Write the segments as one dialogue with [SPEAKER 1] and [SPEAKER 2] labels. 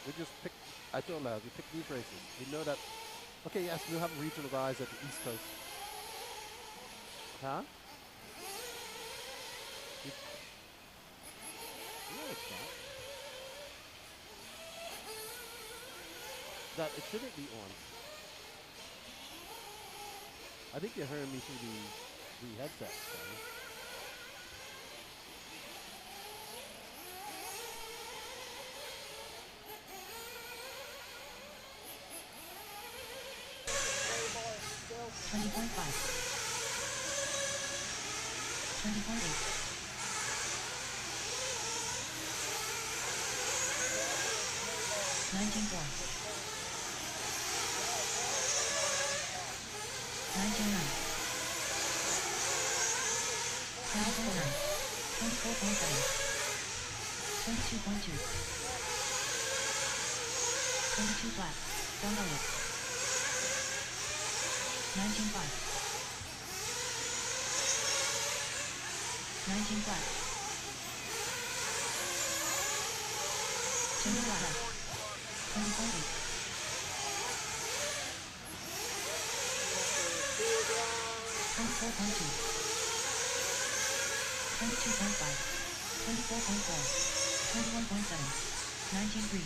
[SPEAKER 1] We just pick. I told her we pick these races. We know that. Okay, yes, we'll have regional guys at the East Coast. Huh? You, no, it's not. That it shouldn't be on. I think you're hearing me through the headset. Sorry.
[SPEAKER 2] 20.5, 20.8, 19.4, 19.9, 20.9, 24.7, 22.2, 22 flat, don't know it, 19.5, 19 flat, 20 flat, 20.8, 24.2, 22.5, 24.4, 21.7, 19.3,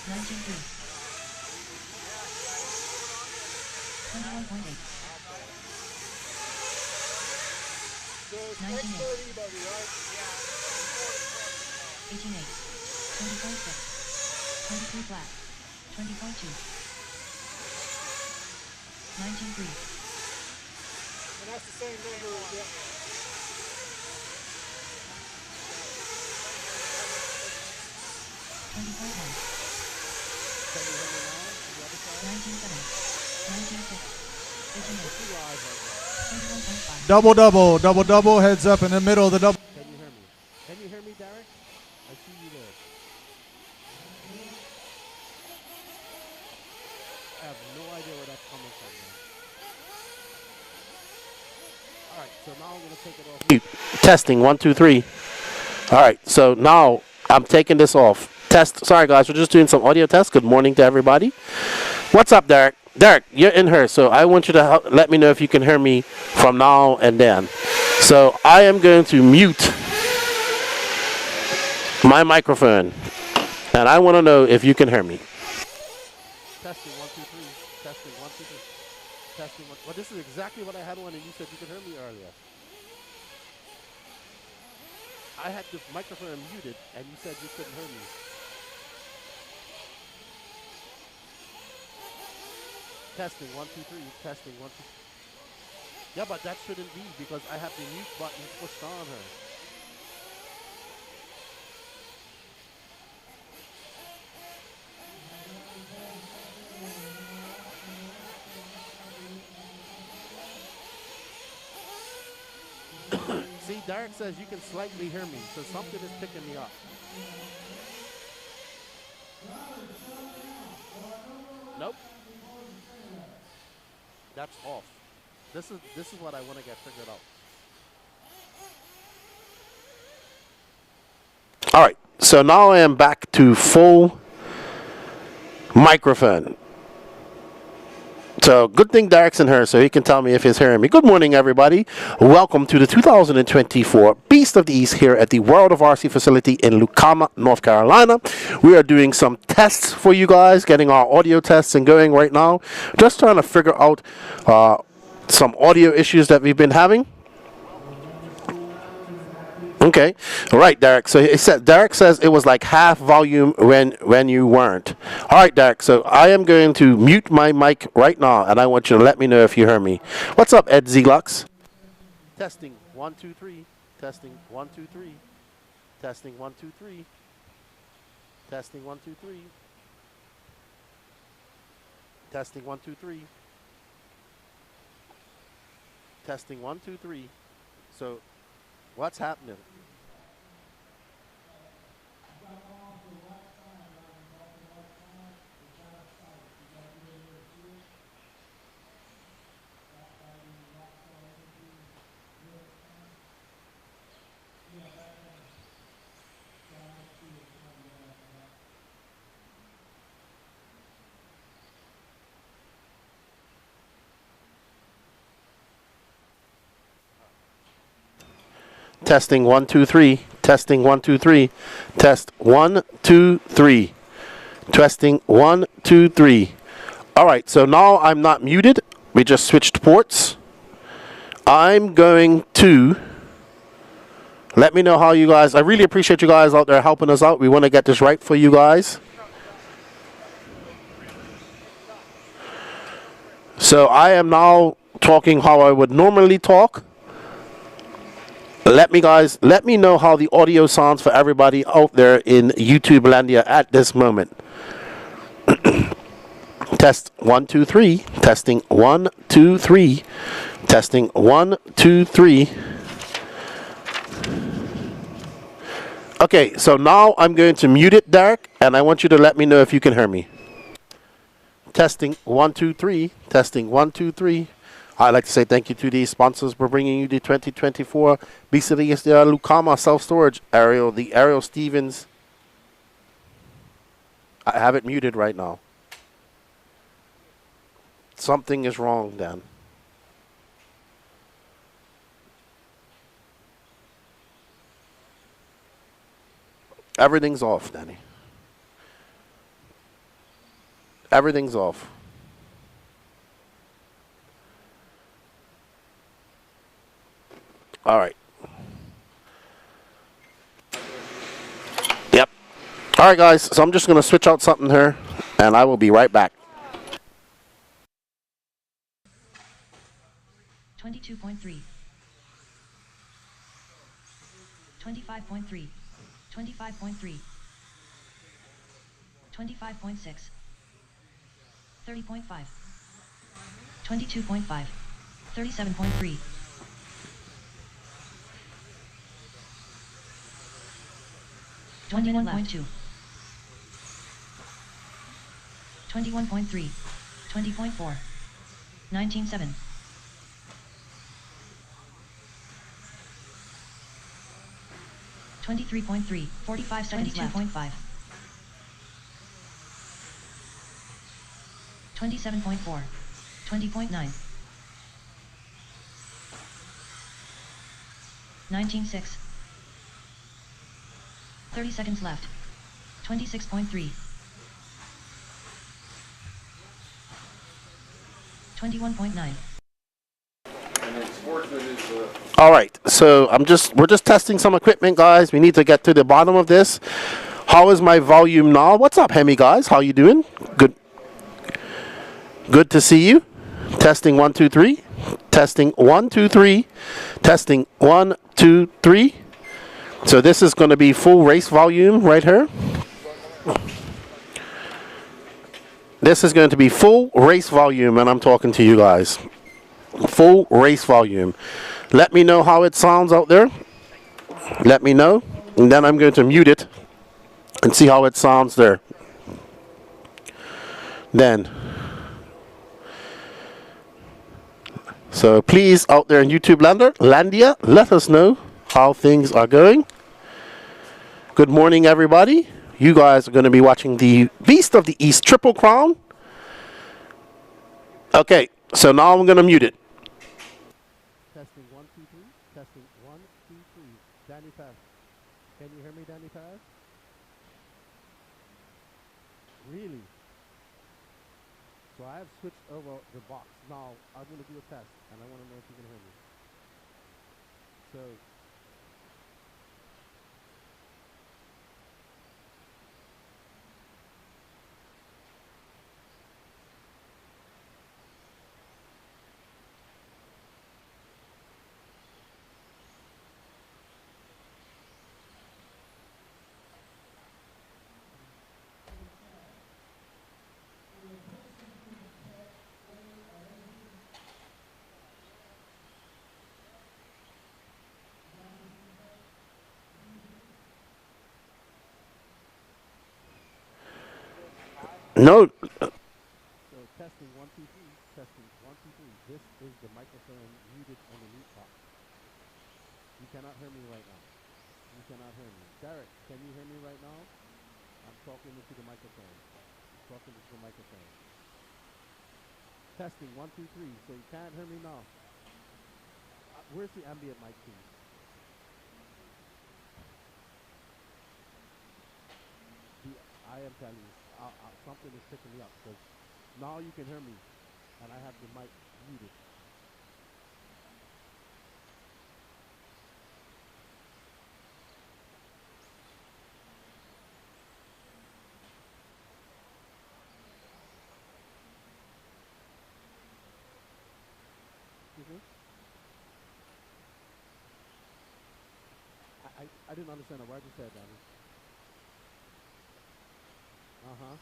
[SPEAKER 2] 19.3, 21.8, 19.8, 18.8, 20.6, 23 flat, 20.2, 19.3,
[SPEAKER 3] And that's the same number. Yeah.
[SPEAKER 2] 20.1,
[SPEAKER 1] Can you hear me now? On the other side?
[SPEAKER 2] 19.7, 19.6, 18.8,
[SPEAKER 1] What's the live right now?
[SPEAKER 2] 21.5,
[SPEAKER 3] Double, double, double, double. Heads up in the middle of the double.
[SPEAKER 1] Can you hear me? Can you hear me, Derek? I see you there. I have no idea where that's coming from, man. All right, so now I'm gonna take it off. Mute. Testing 1 2 3. All right, so now I'm taking this off. Test. Sorry, guys, we're just doing some audio tests. Good morning to everybody. What's up, Derek? Derek, you're in here, so I want you to let me know if you can hear me from now and then. So I am going to mute my microphone, and I want to know if you can hear me. Testing 1 2 3. Testing 1 2 3. Testing one. Well, this is exactly what I had on, and you said you could hear me earlier. I had the microphone muted, and you said you couldn't hear me. Testing 1 2 3. Testing 1 2. Yeah, but that shouldn't be because I have the mute button pushed on her. See, Derek says you can slightly hear me, so something is picking me up. Nope, that's off. This is what I want to get figured out. All right, so now I am back to full microphone. So good thing Derek's in here so he can tell me if he's hearing me. Good morning, everybody. Welcome to the 2024 Beast of the East here at the World of RC facility in Lucama, North Carolina. We are doing some tests for you guys, getting our audio tests and going right now. Just trying to figure out some audio issues that we've been having. Okay, all right, Derek. So it said Derek says it was like half volume when you weren't. All right, Derek. So I am going to mute my mic right now, and I want you to let me know if you hear me. What's up, Ed Zelux? Testing 1 2 3. Testing 1 2 3. Testing 1 2 3. Testing 1 2 3. Testing 1 2 3. Testing 1 2 3. So what's happening? Testing 1 2 3. Testing 1 2 3. Test 1 2 3. Testing 1 2 3. All right, so now I'm not muted. We just switched ports. I'm going to let me know how you guys. I really appreciate you guys out there helping us out. We want to get this right for you guys. So I am now talking how I would normally talk. Let me know how the audio sounds for everybody out there in YouTube Landia at this moment. Test 1 2 3. Testing 1 2 3. Testing 1 2 3. Okay, so now I'm going to mute it, Derek, and I want you to let me know if you can hear me. Testing 1 2 3. Testing 1 2 3. I'd like to say thank you to the sponsors for bringing you the 2024 BCDSDR Lucama self-storage Ariel, the Ariel Stevens. I have it muted right now. Something is wrong, Dan. Everything's off, Danny. Everything's off. All right. Yep. All right, guys. So I'm just going to switch out something here, and I will be right back.
[SPEAKER 2] 22.3. 25.3. 25.3. 25.6. 30.5. 22.5. 37.3. 21.2. 21.3. 20.4. 19.7. 23.3. 45 seconds left. 22.5. 27.4. 20.9. 19.6. 30 seconds left. 26.3. 21.9.
[SPEAKER 1] All right, so we're just testing some equipment, guys. We need to get to the bottom of this. How is my volume now? What's up, Hemi guys? How you doing? Good to see you. Testing 1 2 3. Testing 1 2 3. Testing 1 2 3. So this is going to be full race volume right here. This is going to be full race volume, and I'm talking to you guys. Full race volume. Let me know how it sounds out there. Let me know, and then I'm going to mute it and see how it sounds there. Then. So please, out there in YouTube Landia, let us know how things are going. Good morning, everybody. You guys are going to be watching the Beast of the East Triple Crown. Okay, so now I'm going to mute it. Testing 1 2 3. Testing 1 2 3. Danny Pass. Can you hear me, Danny Pass? Really? So I have switched over the box. Now I'm going to do a test, and I want to know if you can hear me. So. No. So testing 1 2 3. Testing 1 2 3. This is the microphone muted on the mute box. You cannot hear me right now. You cannot hear me. Derek, can you hear me right now? I'm talking into the microphone. Talking into the microphone. Testing 1 2 3. So you can't hear me now. Where's the ambient mic, please? I am telling you, something is picking me up because now you can hear me, and I have the mic muted. Excuse me? I didn't understand a word you said, Danny. Uh-huh.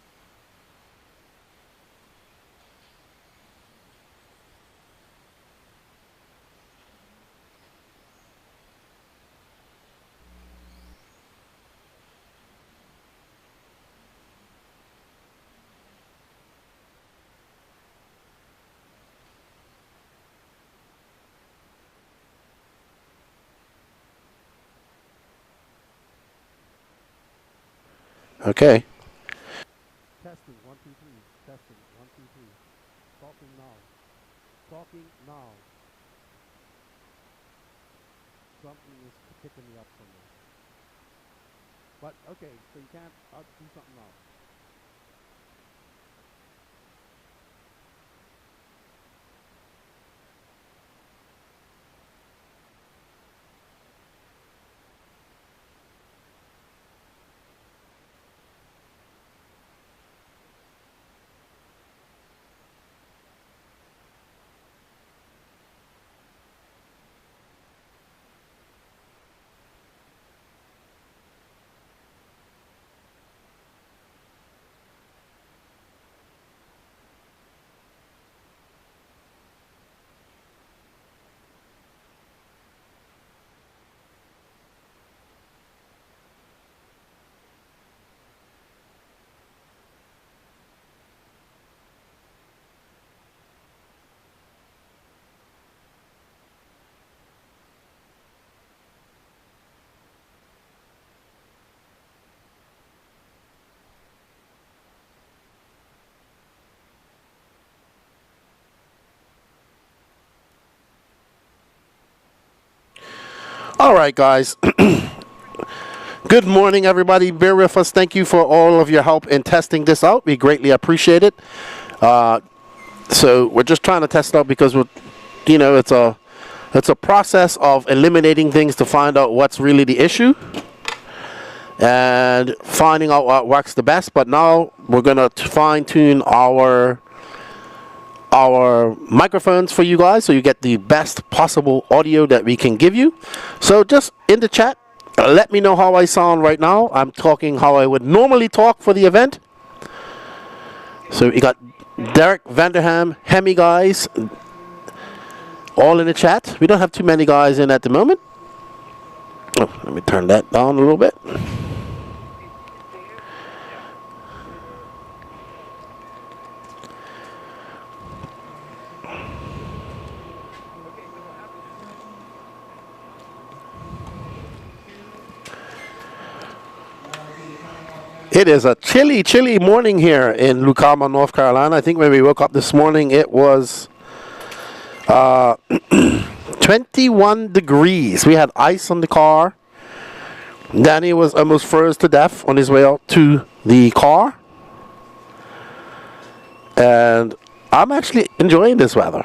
[SPEAKER 1] Okay. Testing, one, two, three. Testing, one, two, three. Talking now. Talking now. Something is picking me up somewhere. But, okay, so you can't do something now. All right, guys. Good morning, everybody. Bear with us. Thank you for all of your help in testing this out. We greatly appreciate it. So we're just trying to test it out because it's a process of eliminating things to find out what's really the issue and finding out what works the best. But now we're gonna fine tune our microphones for you guys so you get the best possible audio that we can give you. So just in the chat, let me know how I sound right now. I'm talking how I would normally talk for the event. So we got Derek Vanderham, Hemi guys, all in the chat. We don't have too many guys in at the moment. Oh, let me turn that down a little bit. It is a chilly, chilly morning here in Lucama, North Carolina. I think when we woke up this morning, it was 21 degrees. We had ice on the car. Danny was almost froze to death on his way out to the car. And I'm actually enjoying this weather.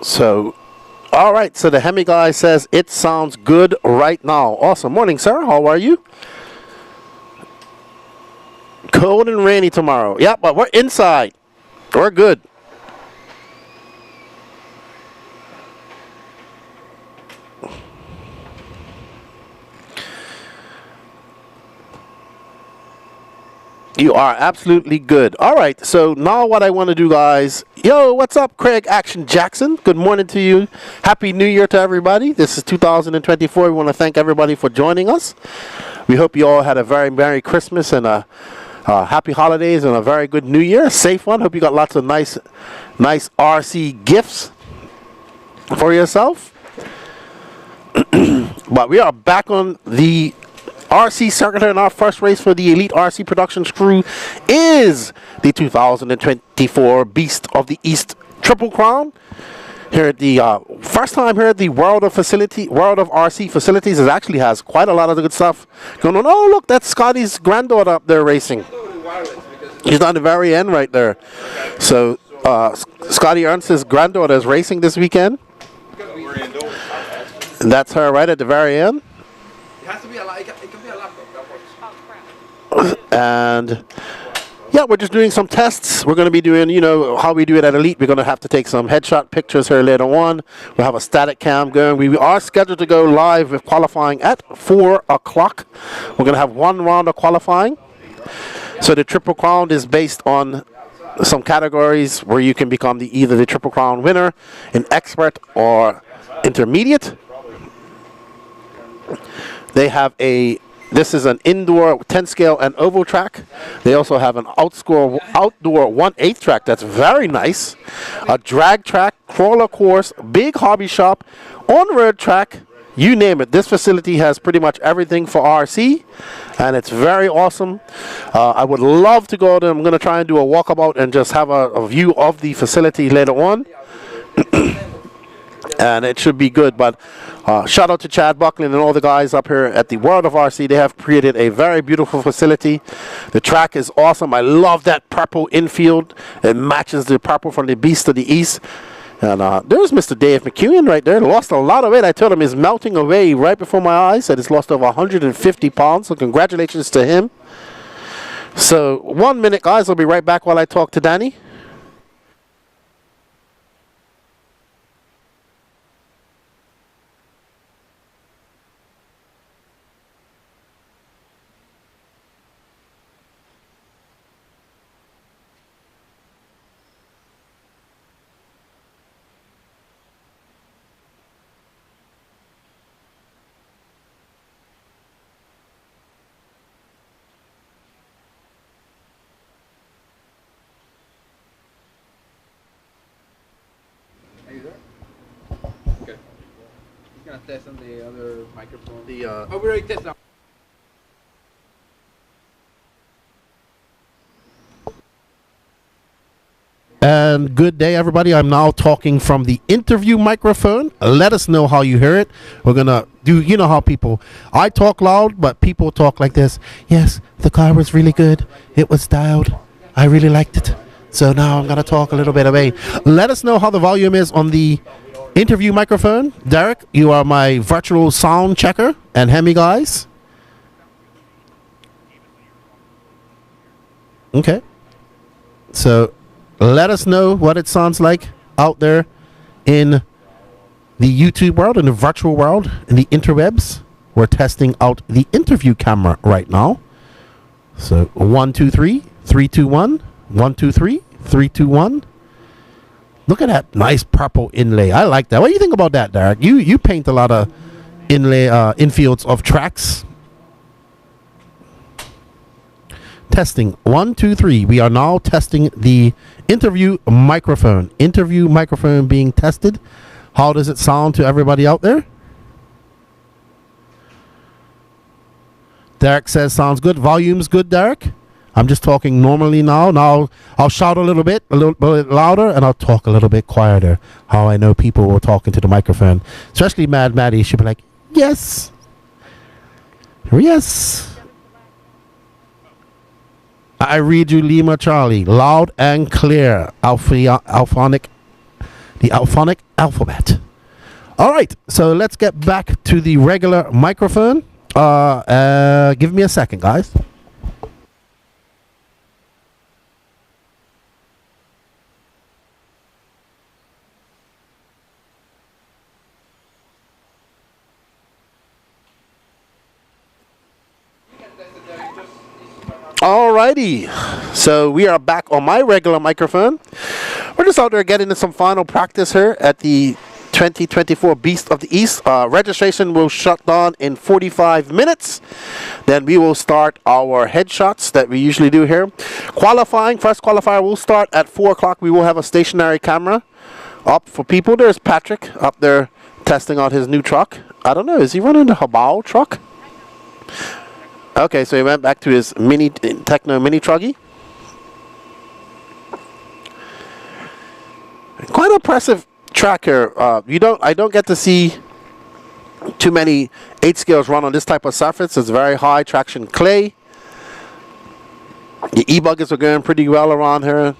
[SPEAKER 1] So, all right. So the Hemi guy says it sounds good right now. Awesome. Morning, sir. How are you? Cold and rainy tomorrow. Yeah, but we're inside. We're good. You are absolutely good. All right, so now what I want to do, guys. Yo, what's up, Craig Action Jackson? Good morning to you. Happy New Year to everybody. This is 2024. We want to thank everybody for joining us. We hope you all had a very Merry Christmas and a happy holidays and a very good New Year. A safe one. Hope you got lots of nice RC gifts for yourself. But we are back on the RC circuit, and our first race for the Elite RC Productions crew is the 2024 Beast of the East Triple Crown. Here at the first time here at the World of RC Facilities. It actually has quite a lot of good stuff going on. Oh, look, that's Scotty's granddaughter up there racing. She's on the very end right there. So Scotty Ernst's granddaughter is racing this weekend. And that's her right at the very end.
[SPEAKER 4] It has to be a it can be a laptop. That works.
[SPEAKER 1] And yeah, we're just doing some tests. We're going to be doing, you know, how we do it at Elite. We're going to have to take some headshot pictures here later on. We'll have a static cam going. We are scheduled to go live with qualifying at 4 o'clock. We're going to have one round of qualifying. So the Triple Crown is based on some categories where you can become either the Triple Crown winner, an expert, or intermediate. They have this is an indoor 10 scale and oval track. They also have an outdoor 1/8 track that's very nice. A drag track, crawler course, big hobby shop, on-road track, you name it. This facility has pretty much everything for RC, and it's very awesome. I would love to go there. I'm going to try and do a walkabout and just have a view of the facility later on. And it should be good. But shout out to Chad Buckland and all the guys up here at the World of RC. They have created a very beautiful facility. The track is awesome. I love that purple infield. It matches the purple from the Beast of the East. And there's Mr. Dave McEwen right there. Lost a lot of weight. I told him he's melting away right before my eyes. Said he's lost over 150 pounds. So congratulations to him. So 1 minute, guys. I'll be right back while I talk to Danny.
[SPEAKER 4] Are you there? Okay. He's gonna test on the other microphone. We already tested.
[SPEAKER 1] And good day, everybody. I'm now talking from the interview microphone. Let us know how you hear it. We're going to do, you know how people, I talk loud, but people talk like this. Yes, the car was really good. It was dialed. I really liked it. So now I'm going to talk a little bit away. Let us know how the volume is on the interview microphone. Derek, you are my virtual sound checker and Hemi guys. Okay. So let us know what it sounds like out there in the YouTube world, in the virtual world, in the interwebs. We're testing out the interview camera right now. So 1, 2, 3, 3, 2, 1. 1, 2, 3, 3, 2, 1. Look at that nice purple inlay. I like that. What do you think about that, Derek? You paint a lot of inlay infields of tracks. Testing 1, 2, 3. We are now testing the interview microphone. Interview microphone being tested. How does it sound to everybody out there? Derek says sounds good. Volume's good, Derek. I'm just talking normally now. Now I'll shout a little bit louder, and I'll talk a little bit quieter. How I know people were talking to the microphone, especially Mad Maddie. She'll be like, "Yes, yes." I read you, Lima Charlie, loud and clear. The alphonic alphabet. All right, so let's get back to the regular microphone. Give me a second, guys. Alrighty, so we are back on my regular microphone. We're just out there getting some final practice here at the 2024 Beast of the East. Registration will shut down in 45 minutes. Then we will start our headshots that we usually do here. Qualifying, first qualifier will start at 4 o'clock. We will have a stationary camera up for people. There's Patrick up there testing out his new truck. I don't know, is he running the Habal truck? Okay, so he went back to his mini Techno Mini Truggy. Quite impressive track here. I don't get to see too many 8 scales run on this type of surface. It's very high traction clay. The e-buggers are going pretty well around here.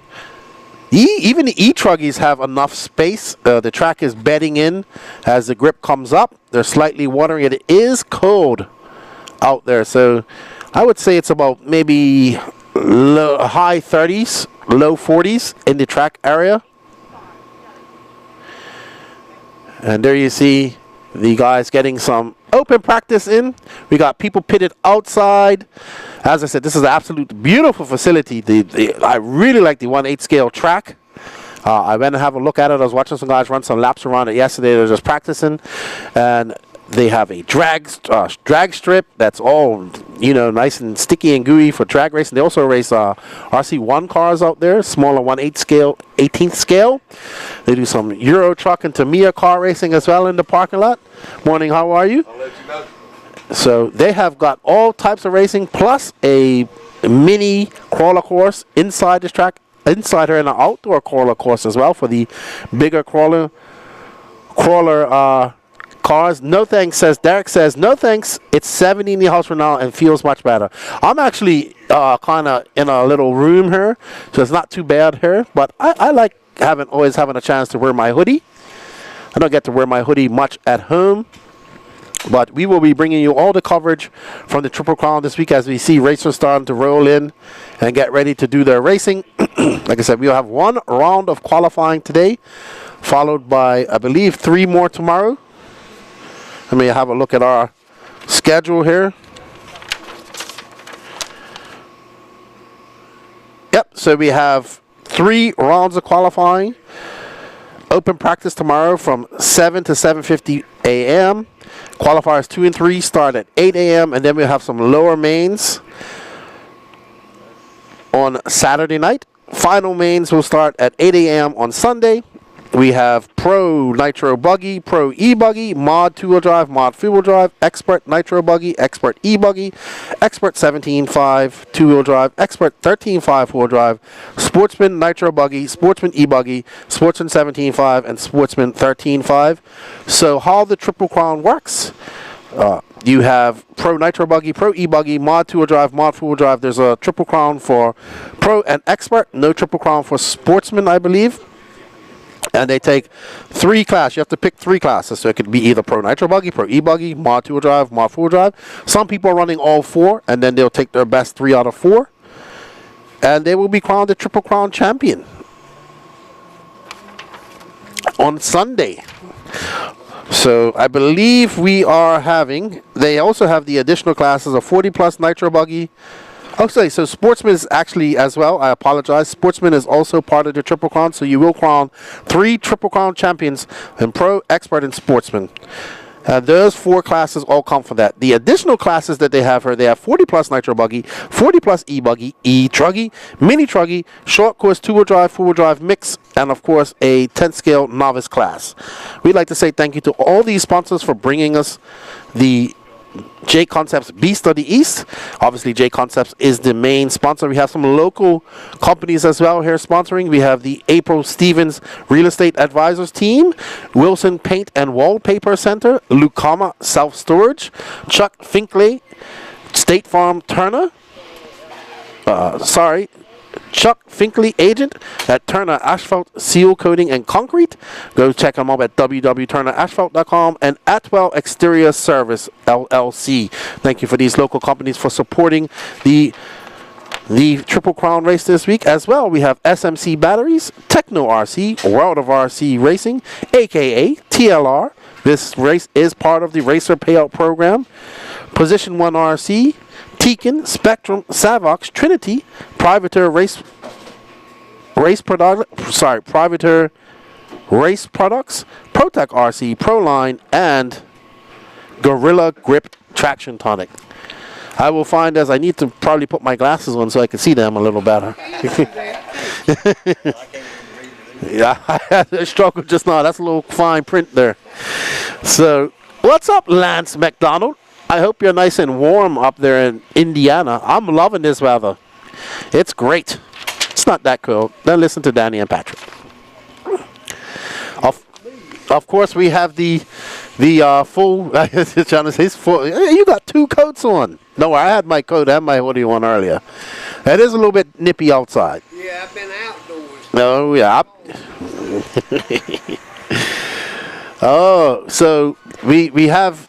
[SPEAKER 1] Even the e-truggies have enough space. The track is bedding in as the grip comes up. They're slightly watering it. It is cold out there, so I would say it's about maybe high 30s, low 40s in the track area. And there you see the guys getting some open practice in. We got people pitted outside. As I said, this is an absolute beautiful facility. I really like the 1/8 scale track. I went and have a look at it. I was watching some guys run some laps around it yesterday. They're just practicing, and they have a drag strip that's all, you know, nice and sticky and gooey for drag racing. They also race RC1 cars out there, smaller 1/8 scale, 18th scale. They do some Euro truck and Tamiya car racing as well in the parking lot. Morning, how are you?
[SPEAKER 5] I'll let you know.
[SPEAKER 1] So they have got all types of racing, plus a mini crawler course inside this track, inside here, and an outdoor crawler course as well for the bigger crawler cars. No thanks, says Derek. Says no thanks. It's 70 in the house for now and feels much better. I'm actually kind of in a little room here, so it's not too bad here. But I like always having a chance to wear my hoodie. I don't get to wear my hoodie much at home. But we will be bringing you all the coverage from the Triple Crown this week as we see racers starting to roll in and get ready to do their racing. Like I said, we'll have 1 round of qualifying today, followed by, I believe, 3 more tomorrow. Let me have a look at our schedule here. Yep, so we have 3 rounds of qualifying. Open practice tomorrow from 7 to 7:50 a.m. Qualifiers 2 and 3 start at 8 a.m. and then we'll have some lower mains on Saturday night. Final mains will start at 8 a.m. on Sunday. We have Pro Nitro Buggy, Pro E-Buggy, Mod 2-wheel drive, Mod 3-wheel drive, Expert Nitro Buggy, Expert E-Buggy, Expert 17.5 2-wheel drive, Expert 13.5 4-wheel drive, Sportsman Nitro Buggy, Sportsman E-Buggy, Sportsman 17.5, and Sportsman 13.5. So how the Triple Crown works, you have Pro Nitro Buggy, Pro E-Buggy, Mod 2-wheel drive, Mod 4-wheel drive. There's a Triple Crown for Pro and Expert, no Triple Crown for Sportsman, I believe. And they take 3 classes. You have to pick 3 classes. So it could be either Pro Nitro Buggy, Pro E-Buggy, Mod 2-wheel drive, Mod 4-wheel drive. Some people are running all 4, and then they'll take their best 3 out of 4. And they will be crowned the Triple Crown champion on Sunday. So I believe we are having, they also have the additional classes of 40 plus Nitro Buggy. Okay, so Sportsman is actually as well, I apologize, Sportsman is also part of the Triple Crown, so you will crown 3 Triple Crown champions in Pro, Expert, and Sportsman. Those 4 classes all come from that. The additional classes that they have here, they have 40 plus Nitro Buggy, 40 plus E-Buggy, E-Truggy, Mini Truggy, Short Course 2-wheel drive, 4-wheel drive mix, and of course a 10th scale novice class. We'd like to say thank you to all these sponsors for bringing us the J Concepts Beast of the East. Obviously J Concepts is the main sponsor. We have some local companies as well here sponsoring. We have the April Stevens Real Estate Advisors team, Wilson Paint and Wallpaper Center, Lucama Self Storage, Chuck Finkley, State Farm Turner, Chuck Finkley, agent at Turner Asphalt Seal Coating and Concrete. Go check them out at www.turnerasphalt.com, and Atwell Exterior Service LLC. Thank you for these local companies for supporting the Triple Crown race this week. As well, we have SMC Batteries, Techno RC, World of RC Racing, aka TLR. This race is part of the Racer Payout Program. Position 1 RC, Tekin, Spectrum, Savox, Trinity, Privateer Privateer Race Products, Protec RC, Proline, and Gorilla Grip Traction Tonic. I will find, as I need to probably put my glasses on so I can see them a little better. Yeah, I had a struggle just now. That's a little fine print there. So, what's up, Lance McDonald? I hope you're nice and warm up there in Indiana. I'm loving this weather. It's great. It's not that cold. Then listen to Danny and Patrick. Of course, we have the full. Jonathan's full. You got 2 coats on. No, I had my coat and my hoodie on earlier. It is a little bit nippy outside.
[SPEAKER 5] Yeah, I've been outdoors.
[SPEAKER 1] Oh yeah. Oh, so we have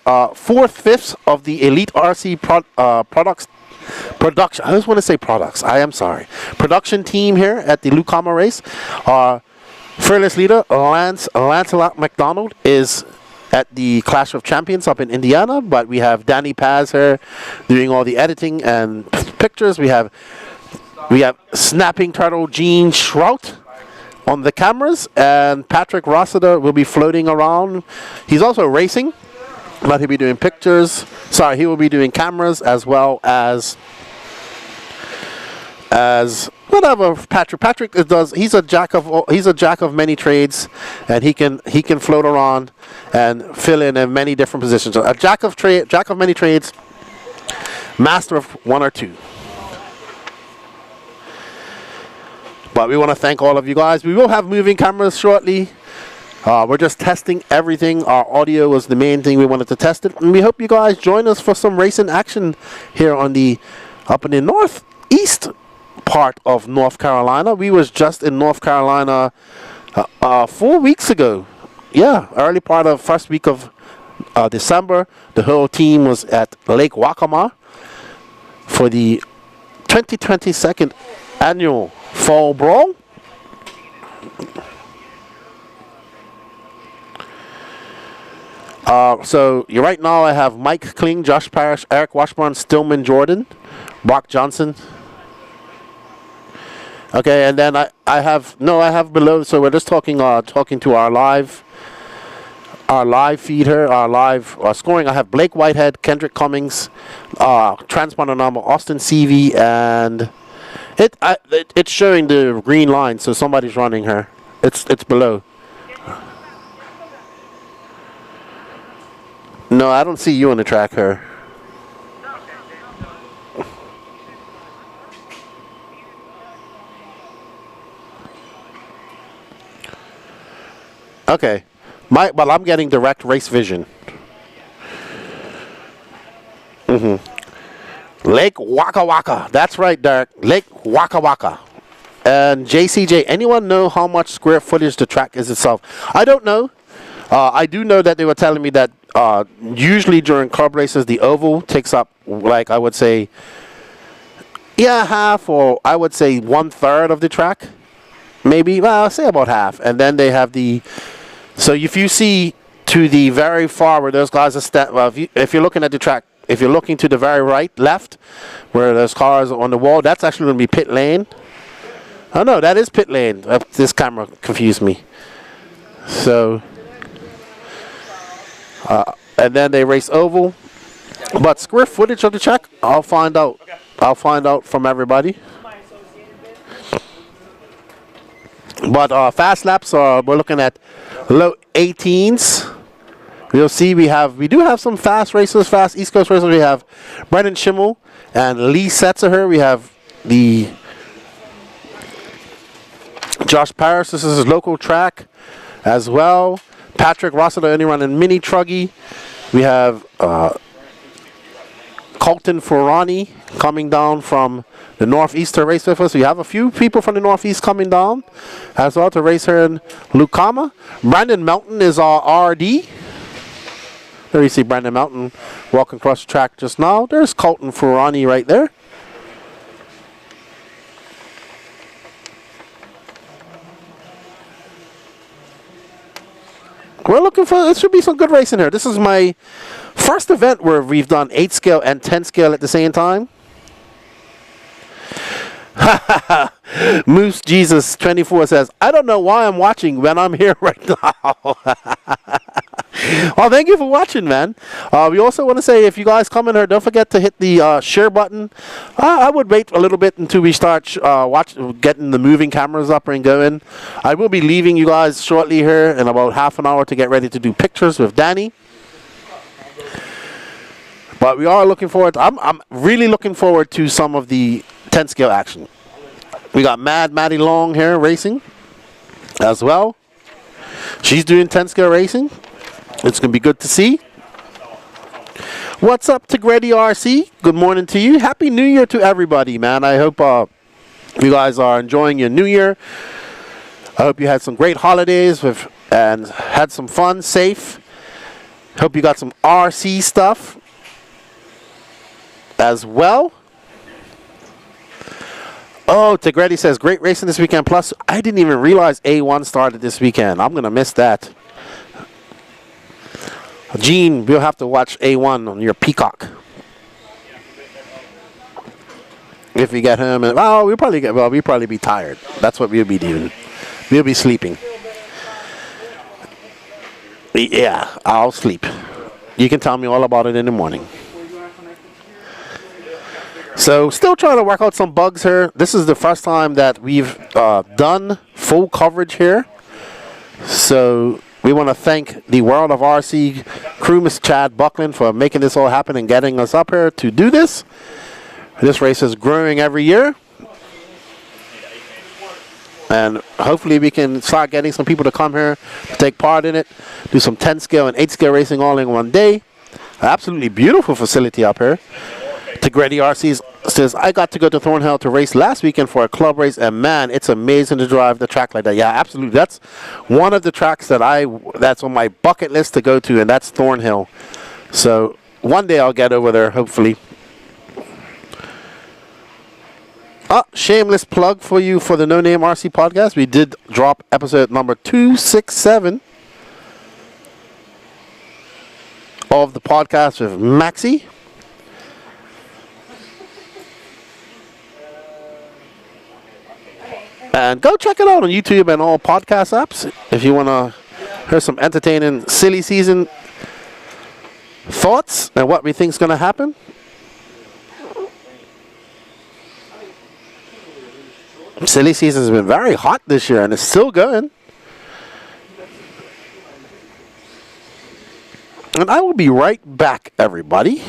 [SPEAKER 1] 4/5 of the Elite RC products. Production. I just want to say products. I am sorry. Production team here at the Lucama race. Fearless leader Lancelot McDonald is at the Clash of Champions up in Indiana, but we have Danny Paz here doing all the editing and pictures. We have Snapping Turtle Gene Shrout on the cameras, and Patrick Rossiter will be floating around. He's also racing, but he'll be doing pictures. Sorry, he will be doing cameras as well as whatever Patrick does. He's a jack of many trades, and he can float around and fill in many different positions. A jack of many trades, master of one or two. But we want to thank all of you guys. We will have moving cameras shortly. We're just testing everything. Our audio was the main thing we wanted to test it, and we hope you guys join us for some racing action here up in the northeast part of North Carolina. We was just in North Carolina 4 weeks ago. Yeah, early part of first week of December. The whole team was at Lake Waccamaw for the 2022 annual Fall Brawl. So right now I have Mike Kling, Josh Parrish, Eric Washburn, Stillman Jordan, Brock Johnson. Okay, and then I have below. So we're just talking to our live feed here, our live scoring. I have Blake Whitehead, Kendrick Cummings, transponder number Austin CV, and it's showing the green line. So somebody's running her. It's below. No, I don't see you on the track here. Okay, but I'm getting direct race vision. Lake Waka Waka. That's right, Derek. Lake Waka Waka. And JCJ, anyone know how much square footage the track is itself? I don't know. I do know that they were telling me that usually during club races, the oval takes up, like I would say, half, or I would say 1/3 of the track. Maybe, well, I'll say about half. And then they have so if you see to the very far where those guys are if you're looking at the track, if you're looking to the very left, where those cars are on the wall, that's actually going to be pit lane. Oh no, that is pit lane. This camera confused me. So, and then they race oval. But square footage of the track, I'll find out. Okay. I'll find out from everybody. But fast laps we're looking at low 18s. You'll see we do have some fast racers, fast East Coast racers. We have Brendan Schimmel and Lee Setzer. We have the Josh Parrish. This is his local track as well. Patrick Rossiter only running mini truggy. We have Colton Ferrani coming down from the Northeast to race with us. We have a few people from the Northeast coming down as well to race here in Lucama. Brandon Melton is our RD. There you see Brandon Melton walking across the track just now. There's Colton Ferrani right there. We're looking for, it should be some good racing here. This is my first event where we've done 8 scale and 10 scale at the same time. Moose Jesus 24 says, I don't know why I'm watching when I'm here right now. Well, thank you for watching, man. We also want to say, if you guys come in here, don't forget to hit the share button. I would wait a little bit until we start getting the moving cameras up and going. I will be leaving you guys shortly here in about half an hour to get ready to do pictures with Danny. But we are looking forward. I'm really looking forward to some of the 10 scale action. We got Mad Maddie Long here racing as well. She's doing 10 scale racing. It's going to be good to see. What's up to Grady RC? Good morning to you. Happy New Year to everybody, man. I hope you guys are enjoying your New Year. I hope you had some great holidays and had some fun, safe. Hope you got some RC stuff as well. Oh, Tegretti says, great racing this weekend. Plus, I didn't even realize A1 started this weekend. I'm going to miss that. Gene, we'll have to watch A1 on your Peacock. If we get home. And, well, we'll probably be tired. That's what we'll be doing. We'll be sleeping. Yeah, I'll sleep. You can tell me all about it in the morning. So, still trying to work out some bugs here. This is the first time that we've done full coverage here. So, we want to thank the World of RC crew, Mr. Chad Buckland, for making this all happen and getting us up here to do this. This race is growing every year. And hopefully we can start getting some people to come here to take part in it. Do some 10 scale and 8 scale racing all in one day. Absolutely beautiful facility up here. Tegretti RC says, I got to go to Thornhill to race last weekend for a club race, and man, it's amazing to drive the track like that. Yeah, absolutely. That's one of the tracks that's on my bucket list to go to, and that's Thornhill. So one day I'll get over there, hopefully. Shameless plug for you for the No Name RC podcast. We did drop episode number 267 of the podcast with Maxie. And go check it out on YouTube and all podcast apps if you want to hear some entertaining silly season thoughts and what we think is going to happen. Silly season has been very hot this year and it's still going. And I will be right back, everybody.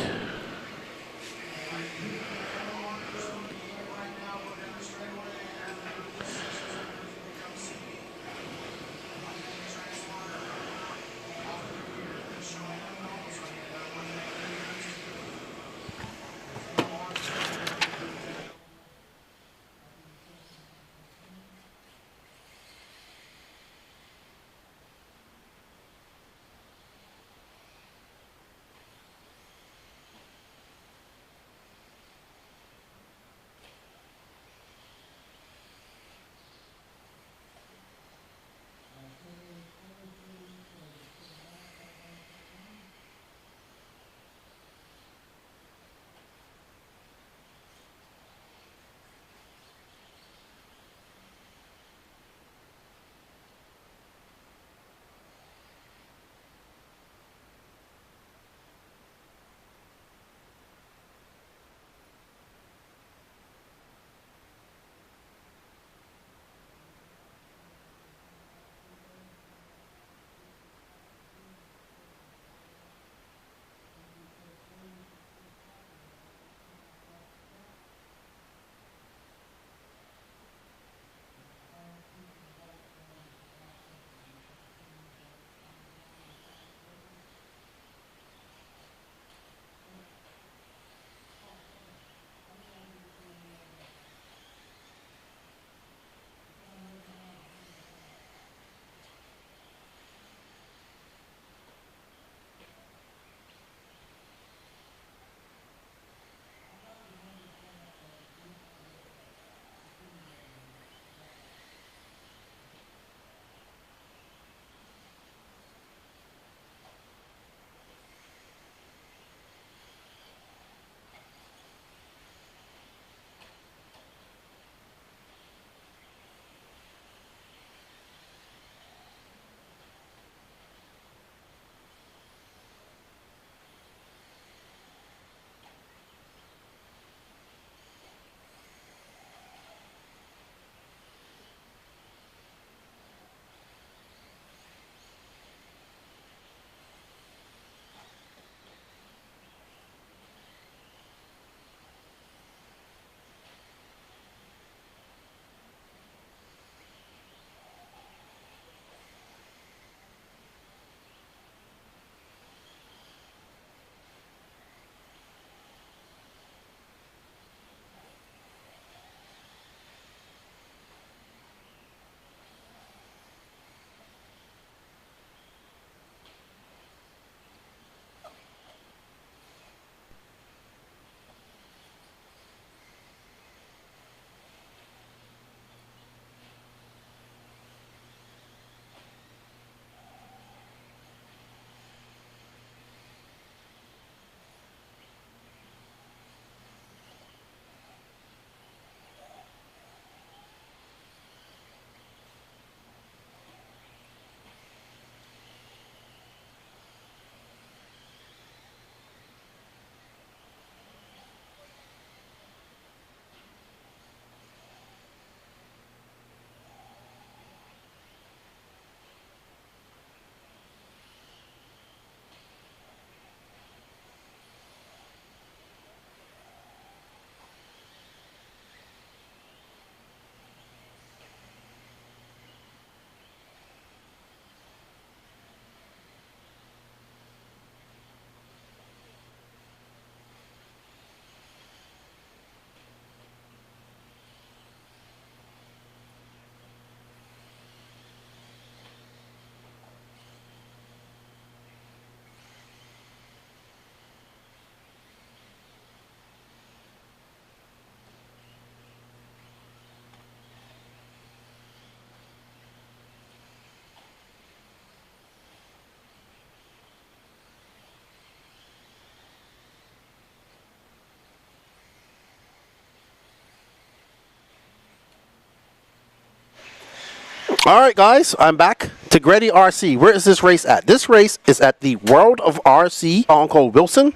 [SPEAKER 1] All right, guys, I'm back to Grady RC. Where is this race at? This race is at the World of RC on called Wilson,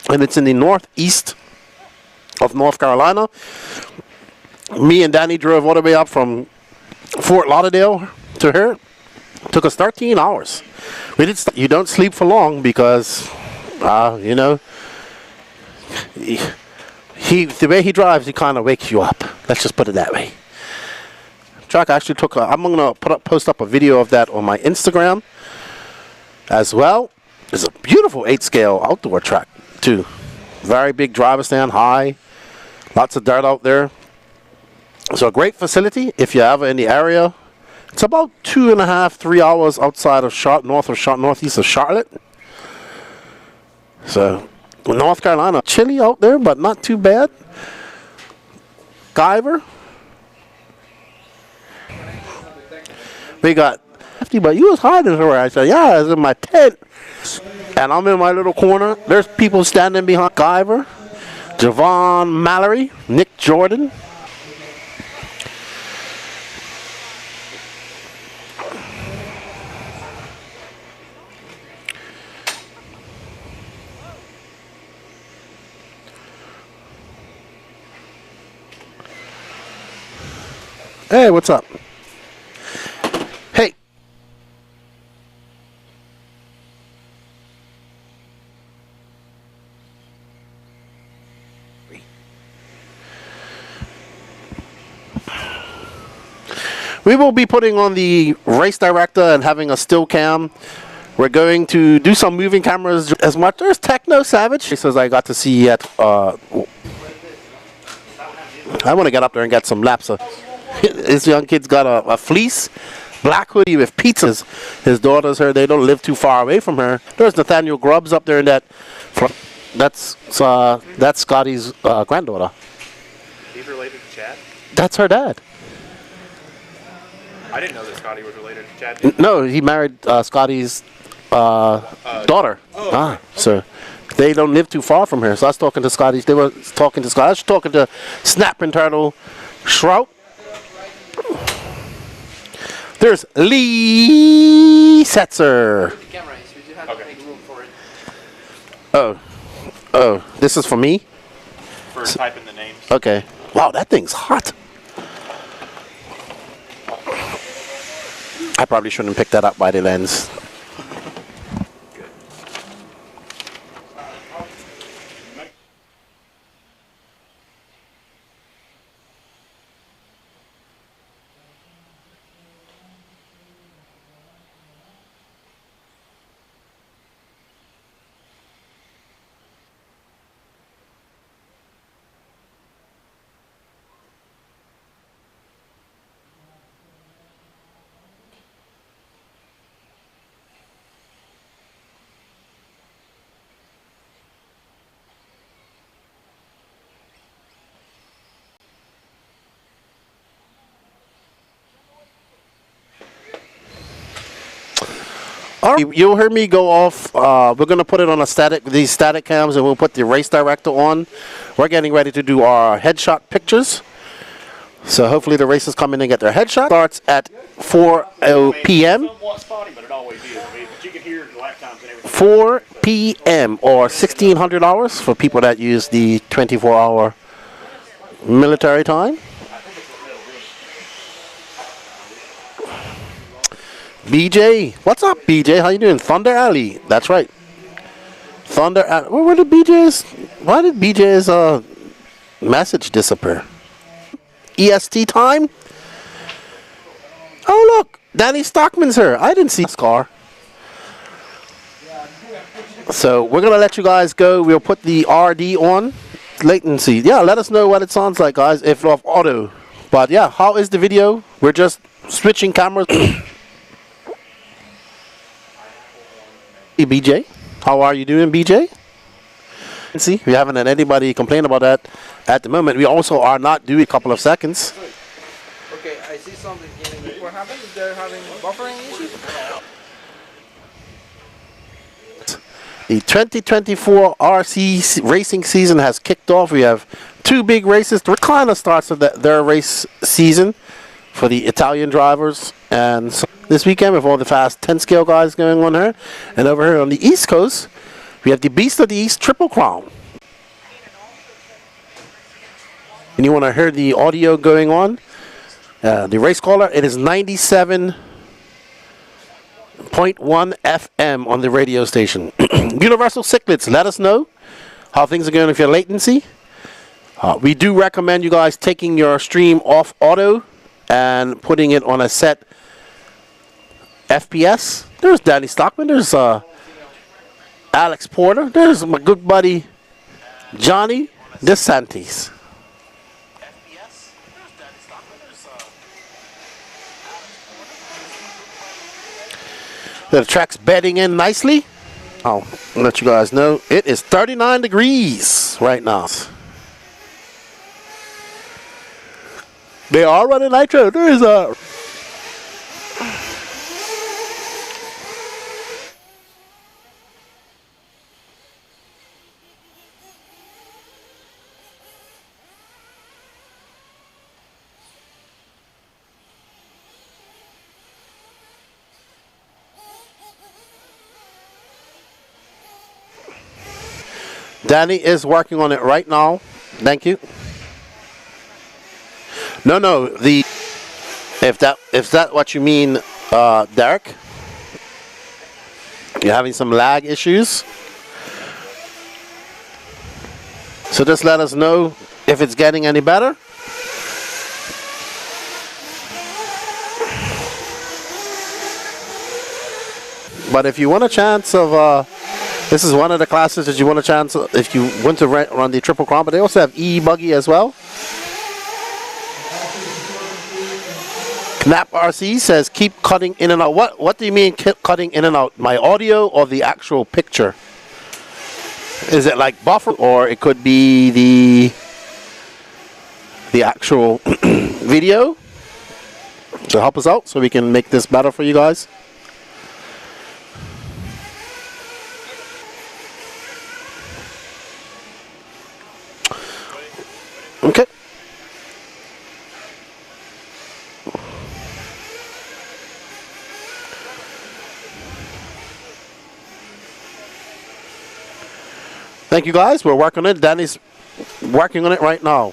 [SPEAKER 1] and it's in the northeast of North Carolina. Me and Danny drove all the way up from Fort Lauderdale to here. Took us 13 hours. We did. You don't sleep for long because, you know, the way he drives, he kind of wakes you up. Let's just put it that way. Track actually took. I'm gonna post up a video of that on my Instagram as well. It's a beautiful 8-scale outdoor track too. Very big driver stand, high, lots of dirt out there. So a great facility if you're ever in the area. It's about 2.5, 3 hours outside of northeast of Charlotte. So North Carolina, chilly out there, but not too bad. Guyver. We got 50, but you was hiding somewhere. I said, yeah, I was in my tent. And I'm in my little corner. There's people standing behind Guyver, Javon Mallory, Nick Jordan. Hey, what's up? Hey. We will be putting on the race director and having a still cam. We're going to do some moving cameras as much. There's Techno Savage. He says I got to see yet. I want to get up there and get some laps. This young kid's got a fleece, black hoodie with pizzas. His daughter's her. They don't live too far away from her. There's Nathaniel Grubbs up there in that. That's Scotty's granddaughter.
[SPEAKER 5] He's related to Chad?
[SPEAKER 1] That's her dad.
[SPEAKER 5] I didn't know that Scotty was related to Chad.
[SPEAKER 1] No, he married Scotty's daughter.
[SPEAKER 5] Oh, okay.
[SPEAKER 1] So they don't live too far from here. So I was talking to Scotty. They were talking to Scotty. I was talking to Snapping Turtle Shrout. There's Lee Setzer.
[SPEAKER 4] Camera is, we just have to make room for it.
[SPEAKER 1] Oh, this is for me?
[SPEAKER 5] For typing the names.
[SPEAKER 1] Okay. Wow, that thing's hot. I probably shouldn't pick that up by the lens. All right, you'll hear me go off. We're going to put it on these static cams, and we'll put the race director on. We're getting ready to do our headshot pictures. So hopefully the racers come in and get their headshot. Starts at 4 p.m. 4 p.m. or $1,600 for people that use the 24-hour military time. BJ, what's up, BJ? How you doing? Thunder Alley. That's right. Thunder Alley. Where did BJ's? Why did BJ's message disappear? EST time. Oh look, Danny Stockman's here. I didn't see his car. So we're gonna let you guys go. We'll put the RD on. Latency. Yeah, let us know what it sounds like, guys. If off auto. But yeah, how is the video? We're just switching cameras. BJ, how are you doing, BJ? See, we haven't had anybody complain about that at the moment. We also are not due a couple of seconds.
[SPEAKER 4] Okay, I see something. What happened? They're having buffering issues?
[SPEAKER 1] The 2024 RC racing season has kicked off. We have two big races. It kind of starts with their race season. for the Italian drivers. And so this weekend, with all the fast 10 scale guys going on here, and over here on the East Coast, we have the Beast of the East Triple Crown. And you want to hear the audio going on? The race caller, it is 97.1 FM on the radio station. Universal Cichlids, let us know how things are going with your latency. We do recommend you guys taking your stream off auto and putting it on a set FPS. There's Danny Stockman. There's Alex Porter. There's my good buddy Johnny DeSantis. The track's bedding in nicely. I'll let you guys know it is 39 degrees right now. They are running nitro. There is a... Danny is working on it right now. Thank you. No, if that what you mean, Derek, you're having some lag issues. So just let us know if it's getting any better. But if you want a chance of, this is one of the classes that you want a chance of, if you want to run the Triple Crown, but they also have E-Buggy as well. Knap RC says keep cutting in and out. What do you mean keep cutting in and out? My audio or the actual picture? Is it like buffer, or it could be the actual video to help us out so we can make this better for you guys? Okay. Thank you guys. We're working on it. Danny's working on it right now.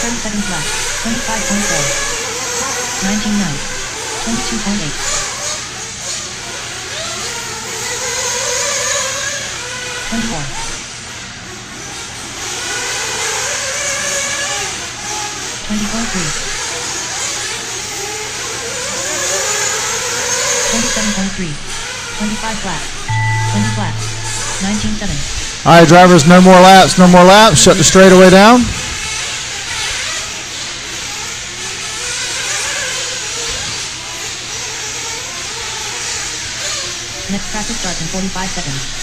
[SPEAKER 2] Seconds left. 25.4. 19.9. 22.8. 24. 20.3. 27.3. 25 flat. 20 flat. 19.7.
[SPEAKER 3] All right, drivers, no more laps, no more laps. Shut the straightaway down.
[SPEAKER 2] Next practice starts in 45 seconds.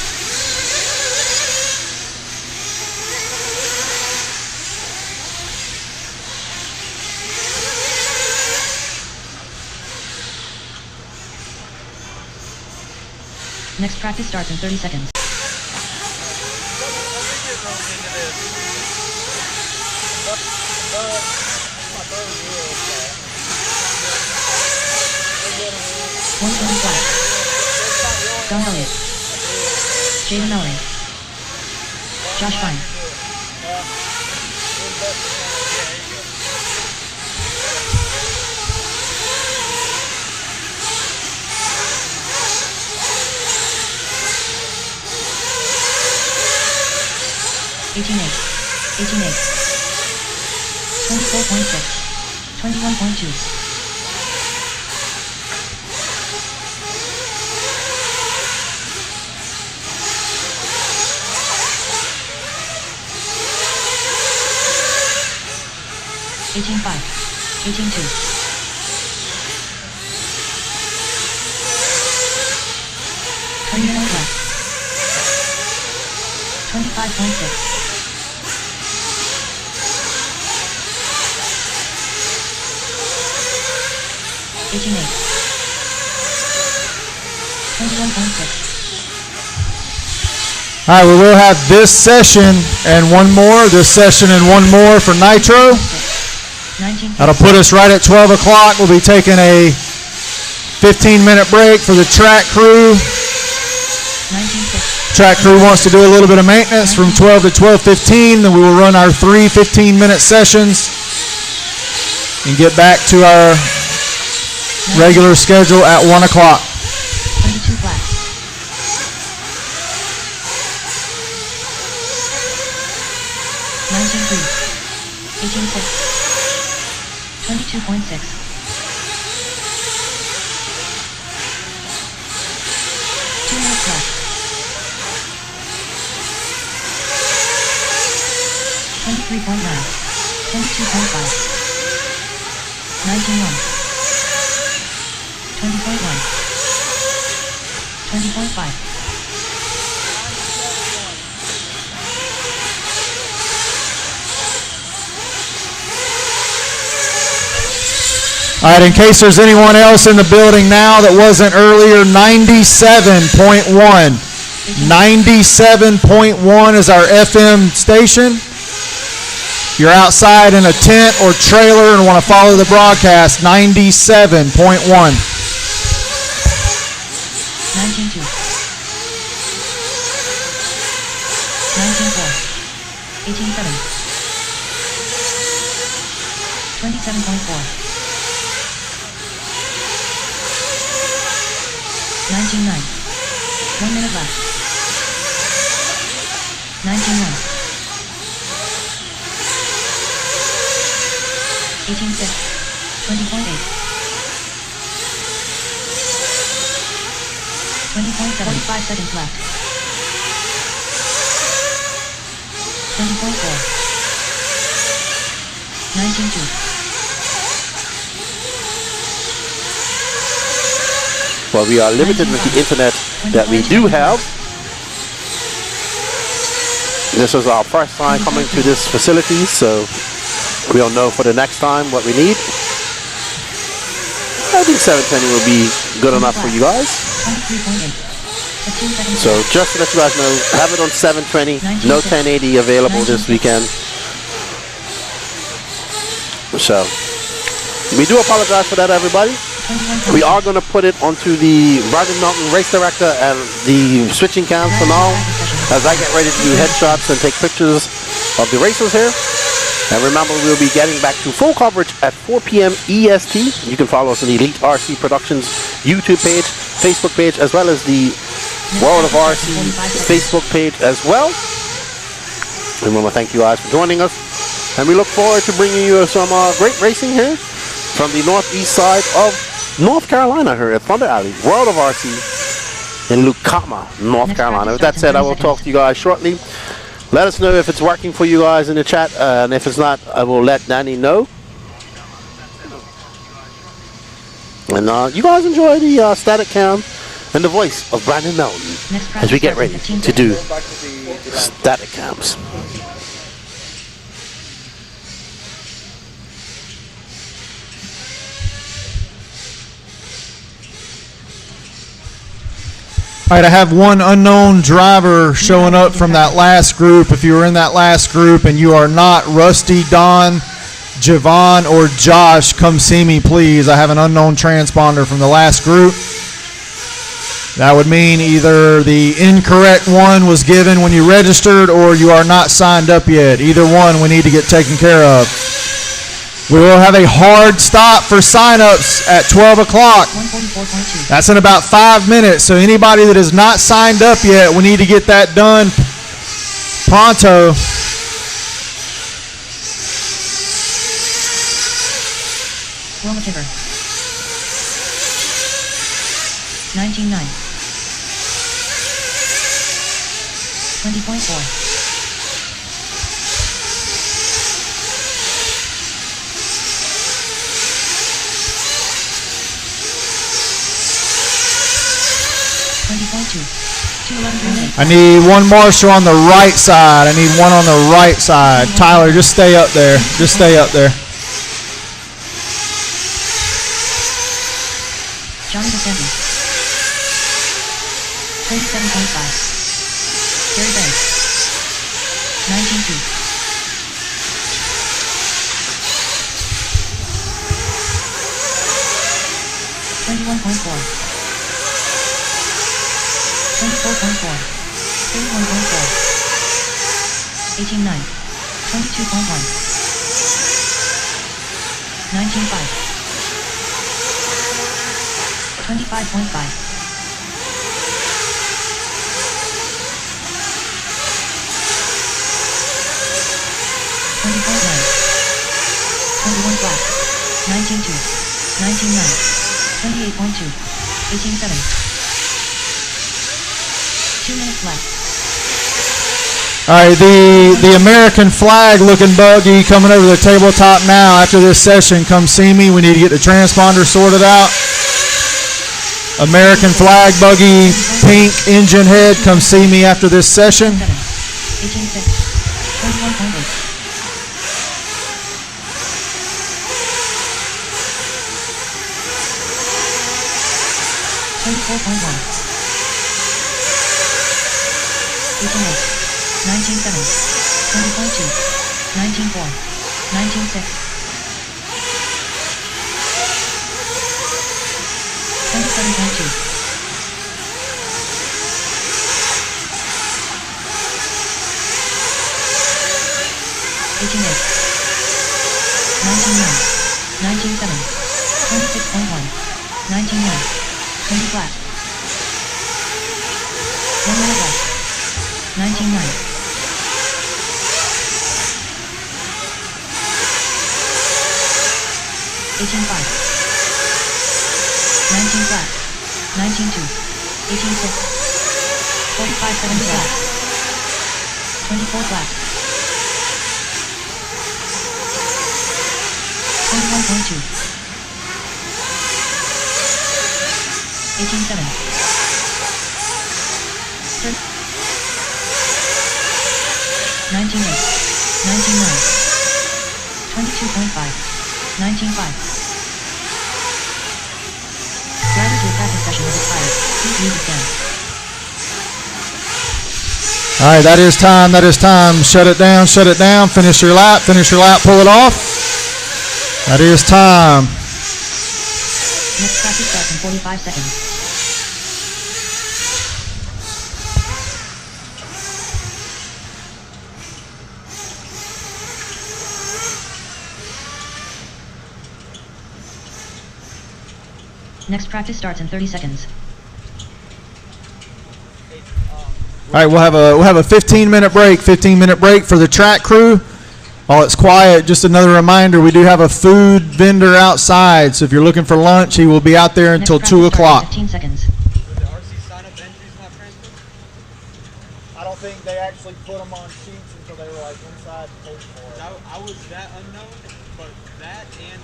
[SPEAKER 2] Next practice starts in 30 seconds. One flat. Don Elliott. Jaden Mallory. Josh Fine. $18.8. 24.6. 21.2. 18.5. 18.2. 20 minutes left. 25.6. 18.8. 21.6.
[SPEAKER 3] All right, we will have this session and one more, this session and one more for Nitro.
[SPEAKER 2] 19.
[SPEAKER 3] That'll put us right at 12 o'clock. We'll be taking a 15-minute break for the track crew.
[SPEAKER 2] 19.6.
[SPEAKER 3] Track crew wants to do a little bit of maintenance from 12 to 12:15. Then we will run our 3 15-minute sessions and get back to our regular schedule at 1 o'clock.
[SPEAKER 2] 22 flat. 19.3. 18.6. 22.6. 2 minutes left. 23.9. 22.5. 19.1. 20.1. 20.5.
[SPEAKER 3] All right, in case there's anyone else in the building now that wasn't earlier, 97.1. 97.1 is our FM station. If you're outside in a tent or trailer and want to follow the broadcast, 97.1.
[SPEAKER 2] 19.2. 19.4. 18.7. 27.4. 19.9. 1 minute left. 19.1. 18.6. 20.8. 20.7. 5 seconds left. 20.4. 19.2.
[SPEAKER 1] Well, we are limited with the internet that we do have. This is our first time coming to this facility, so we'll know for the next time what we need. I think 720 will be good enough for you guys.
[SPEAKER 2] 23.8. 15 seconds
[SPEAKER 1] So
[SPEAKER 2] left.
[SPEAKER 1] just to let you guys know, have it on 720, no 1080 available this weekend. So we do apologize for that, everybody.
[SPEAKER 2] 21.8.
[SPEAKER 1] We are going to put it onto the Brandon Mountain Race Director and the switching cams for now, as I get ready to do headshots and take pictures of the racers here. And remember, we'll be getting back to full coverage at 4 p.m. EST. You can follow us on the Elite RC Productions YouTube page, Facebook page, as well as the World of RC Facebook page as well. And we want to thank you guys for joining us. And we look forward to bringing you some great racing here from the northeast side of North Carolina here at Thunder Alley, World of RC in Lucama, North
[SPEAKER 2] Next
[SPEAKER 1] Carolina.
[SPEAKER 2] practice
[SPEAKER 1] With that
[SPEAKER 2] starts in
[SPEAKER 1] said, I
[SPEAKER 2] 30
[SPEAKER 1] will
[SPEAKER 2] seconds.
[SPEAKER 1] talk to you guys shortly. Let us know if it's working for you guys in the chat, and if it's not, I will let Danny know. And you guys enjoy the static cam and the voice of Brandon Melton
[SPEAKER 2] Next
[SPEAKER 1] as we get
[SPEAKER 2] practice
[SPEAKER 1] ready
[SPEAKER 2] starts in
[SPEAKER 1] to
[SPEAKER 2] 15
[SPEAKER 1] do
[SPEAKER 4] Back to the
[SPEAKER 1] static cams.
[SPEAKER 3] All right, I have one unknown driver showing up from that last group. If you were in that last group and you are not Rusty, Don, Javon, or Josh, come see me, please. I have an unknown transponder from the last group. That would mean either the incorrect one was given when you registered or you are not signed up yet. Either one we need to get taken care of. We will have a hard stop for sign-ups at 12 o'clock.
[SPEAKER 2] 144.2.
[SPEAKER 3] That's in about 5 minutes. So anybody that is not signed up yet, we need to get that done pronto.
[SPEAKER 2] Roma Timber. 19.9. 20.4. 211.8.
[SPEAKER 3] I need one marshal on the right side. I need one on the right side. Tyler, just stay up there. Just stay up there.
[SPEAKER 2] Johnny DeSantis. 27.5. Gary Banks. 19.2. 21.4. 24.4. 31.4. 18.9. 22.1. 19.5. 25.5. 20.9. 21 flat. 19.2. 19.9. 28.2. 18.7. 2 minutes left.
[SPEAKER 3] All right, the American flag looking buggy coming over the tabletop now. After this session, come see me. We need to get the transponder sorted out. American flag buggy, pink engine head. Come see me after this session.
[SPEAKER 2] 7. 18.6. 21.8. 24.1. 18.8. 19.7. 20.2. 19.4. 19.6. 27.2. 18.8. 19.9. 19.7. 26.1. 19.9. 20 flat. 1 minute left. 19.9. 18.5. 19 flat. 19.2. 18.6. 45.7 flat. 24 flat. 21.2. 18.7. 19.8. 19.9. 22.5. 19.5. Driver to a practice session has expired. Please use again.
[SPEAKER 3] All right, that is time. That is time. Shut it down. Shut it down. Finish your lap. Finish your lap. Pull it off. That is time.
[SPEAKER 2] Next practice starts in 45 seconds. Next practice starts in 30 seconds.
[SPEAKER 3] All right, we'll have a 15-minute break. 15-minute break for the track crew. While it's quiet, just another reminder, we do have a food vendor outside. So if you're looking for lunch, he will be out there until
[SPEAKER 2] Next
[SPEAKER 3] 2
[SPEAKER 2] practice starts
[SPEAKER 3] o'clock.
[SPEAKER 2] in 15 seconds.
[SPEAKER 6] Was the RC sign-up entries not transferred?
[SPEAKER 3] I don't think they actually put them on sheets until they were like inside the
[SPEAKER 6] I was that unknown, but that and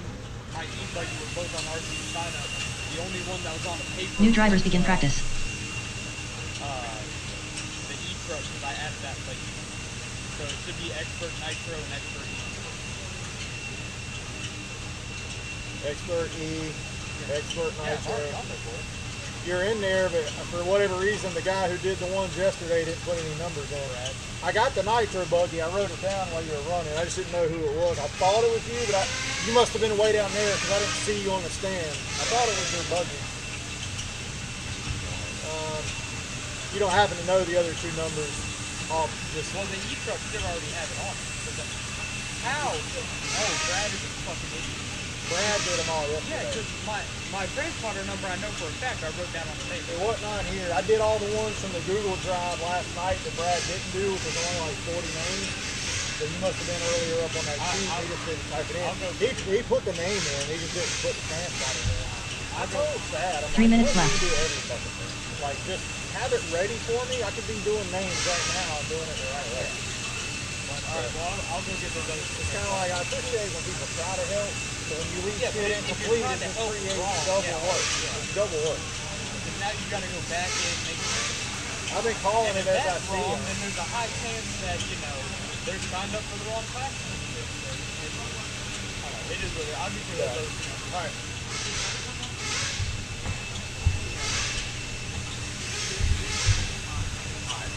[SPEAKER 6] my e-buggy were both on RC sign-up. The only one that was on the paper.
[SPEAKER 2] New drivers
[SPEAKER 6] was,
[SPEAKER 2] begin practice.
[SPEAKER 6] The e-truck, because I added that plate. So it should be expert nitro and expert E.
[SPEAKER 3] Expert E, expert
[SPEAKER 6] Yeah,
[SPEAKER 3] nitro.
[SPEAKER 6] Mark's on there for it.
[SPEAKER 3] You're in there, but for whatever reason, the guy who did the ones yesterday didn't put any numbers in. I got the nitro buggy. I wrote it down while you were running. I just didn't know who it was. I thought it was you, but you must have been way down there because I didn't see you on the stand. I thought it was your buggy. You don't happen to know the other two numbers off just.
[SPEAKER 6] Well, the e-truck should already have it on it. How? Oh, Brad is a fucking idiot.
[SPEAKER 3] Brad did them all
[SPEAKER 6] Yeah,
[SPEAKER 3] yesterday.
[SPEAKER 6] because my grandfather number I know for a fact I wrote down on the paper.
[SPEAKER 3] It wasn't on here. I did all the ones from the Google Drive last night that Brad didn't do, which was only like 40 names. So you must have been earlier up on that sheet. He just didn't type it in. He put the name in. He just didn't put the transport in there. I'm so sad. I'm
[SPEAKER 2] 3
[SPEAKER 3] like,
[SPEAKER 2] minutes
[SPEAKER 3] what do
[SPEAKER 2] left.
[SPEAKER 3] you do every fucking thing? Like, just have it ready for me. I could be doing names right now and doing it the right way.
[SPEAKER 6] All right, well, I'll go get those other.
[SPEAKER 3] It's kind of like I appreciate when people try to help, but when you leave
[SPEAKER 6] Yeah, but
[SPEAKER 3] shit
[SPEAKER 6] if
[SPEAKER 3] incomplete,
[SPEAKER 6] you're trying
[SPEAKER 3] it
[SPEAKER 6] to
[SPEAKER 3] just
[SPEAKER 6] help
[SPEAKER 3] creates
[SPEAKER 6] wrong,
[SPEAKER 3] double
[SPEAKER 6] yeah,
[SPEAKER 3] work.
[SPEAKER 6] yeah.
[SPEAKER 3] It's double work.
[SPEAKER 6] Because now you got to go back in, make sure.
[SPEAKER 3] I've been calling
[SPEAKER 6] And
[SPEAKER 3] it
[SPEAKER 6] if
[SPEAKER 3] as I
[SPEAKER 6] that's
[SPEAKER 3] see
[SPEAKER 6] wrong,
[SPEAKER 3] it.
[SPEAKER 6] then there's a high chance that, they're signed up for the wrong class. It is what it is. I'll get you those.
[SPEAKER 3] All right.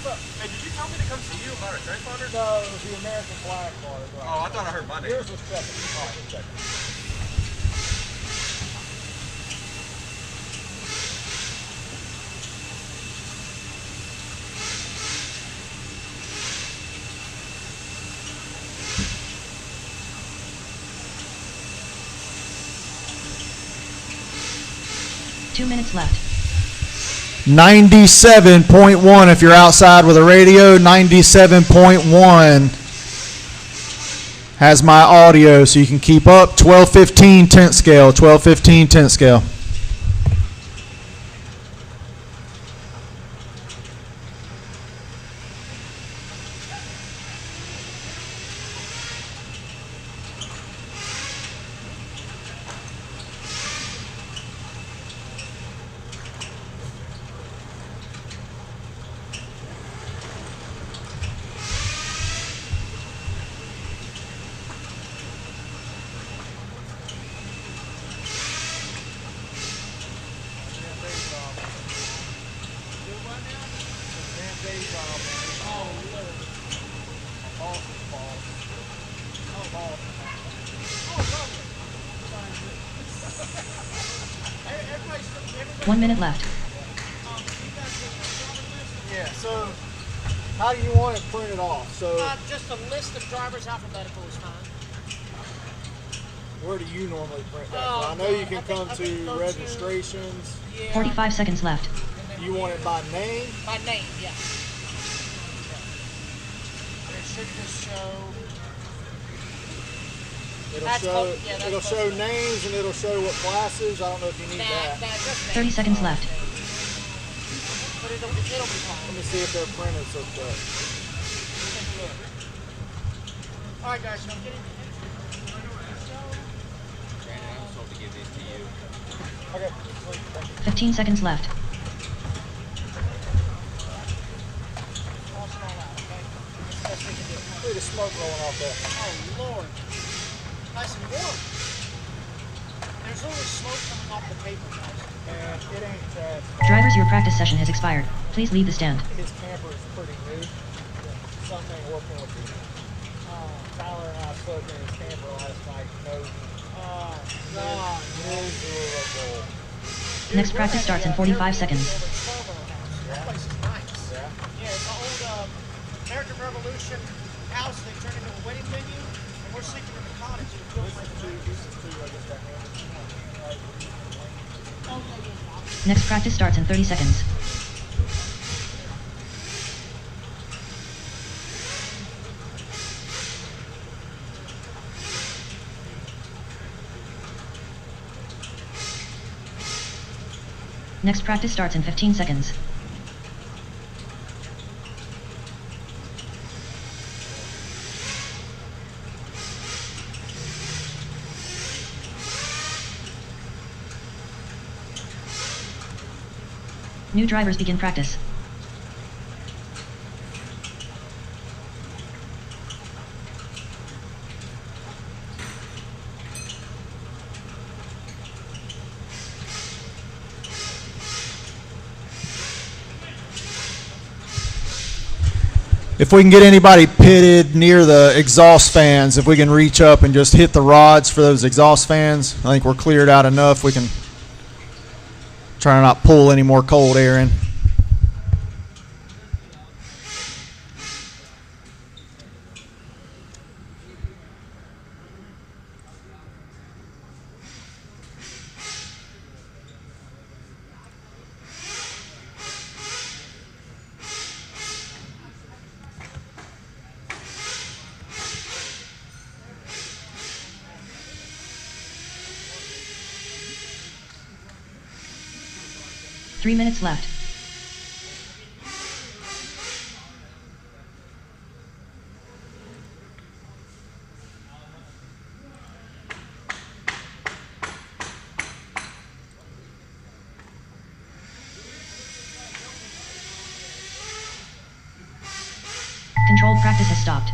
[SPEAKER 6] Hey, did you tell me to come see you about a transponder?
[SPEAKER 3] No, the American flag card. Right.
[SPEAKER 6] Oh, I thought I heard my name.
[SPEAKER 3] Yours was second. All right, second.
[SPEAKER 2] Two minutes left.
[SPEAKER 3] 97.1 if you're outside with a radio. 97.1 has my audio, so you can keep up. 12:15 tenth scale. 12:15 tenth scale.
[SPEAKER 2] One minute left.
[SPEAKER 3] Yeah, so how do you want it printed off? So
[SPEAKER 7] Just a list of drivers alphabetical is fine.
[SPEAKER 3] where do you normally print that?
[SPEAKER 7] Oh,
[SPEAKER 3] I know you can
[SPEAKER 7] I think-
[SPEAKER 3] come
[SPEAKER 7] I think
[SPEAKER 3] to
[SPEAKER 7] go to-
[SPEAKER 3] registrations.
[SPEAKER 7] Yeah.
[SPEAKER 2] 45 seconds left.
[SPEAKER 3] You want it by name?
[SPEAKER 7] By name, yeah. It should just show.
[SPEAKER 3] It'll
[SPEAKER 7] That's
[SPEAKER 3] show
[SPEAKER 7] called- yeah, that's
[SPEAKER 3] it'll show
[SPEAKER 7] called-
[SPEAKER 3] names and it'll show what classes. I don't know if you need that.
[SPEAKER 7] Just
[SPEAKER 2] 30
[SPEAKER 7] name.
[SPEAKER 2] seconds left.
[SPEAKER 7] But it'll be
[SPEAKER 3] Let
[SPEAKER 7] fine.
[SPEAKER 3] me see if their printers hooked up.
[SPEAKER 7] All right, guys, so I'm getting.
[SPEAKER 2] 15 seconds left.
[SPEAKER 3] Look at the smoke rolling off there.
[SPEAKER 7] Oh Lord, nice and warm. There's only smoke coming off the paper, guys.
[SPEAKER 3] And it ain't Chad.
[SPEAKER 2] Drivers, your practice session has expired. Please leave the stand.
[SPEAKER 3] His camper is pretty new. Something working with it. Tyler and I spoke in his camper last night. No,
[SPEAKER 7] Oh God.
[SPEAKER 3] miserable.
[SPEAKER 2] Next practice starts in 45 seconds.
[SPEAKER 7] That place is nice.
[SPEAKER 3] Yeah.
[SPEAKER 7] Yeah, it's an old American Revolution house they turned into a wedding venue, and we're sleeping in the cottage. It's built like
[SPEAKER 2] Next practice starts in 30 seconds. Next practice starts in 15 seconds. New drivers begin practice.
[SPEAKER 3] If we can get anybody pitted near the exhaust fans, if we can reach up and just hit the rods for those exhaust fans, I think we're cleared out enough. We can try to not pull any more cold air in.
[SPEAKER 2] Three minutes left. Controlled practice has stopped.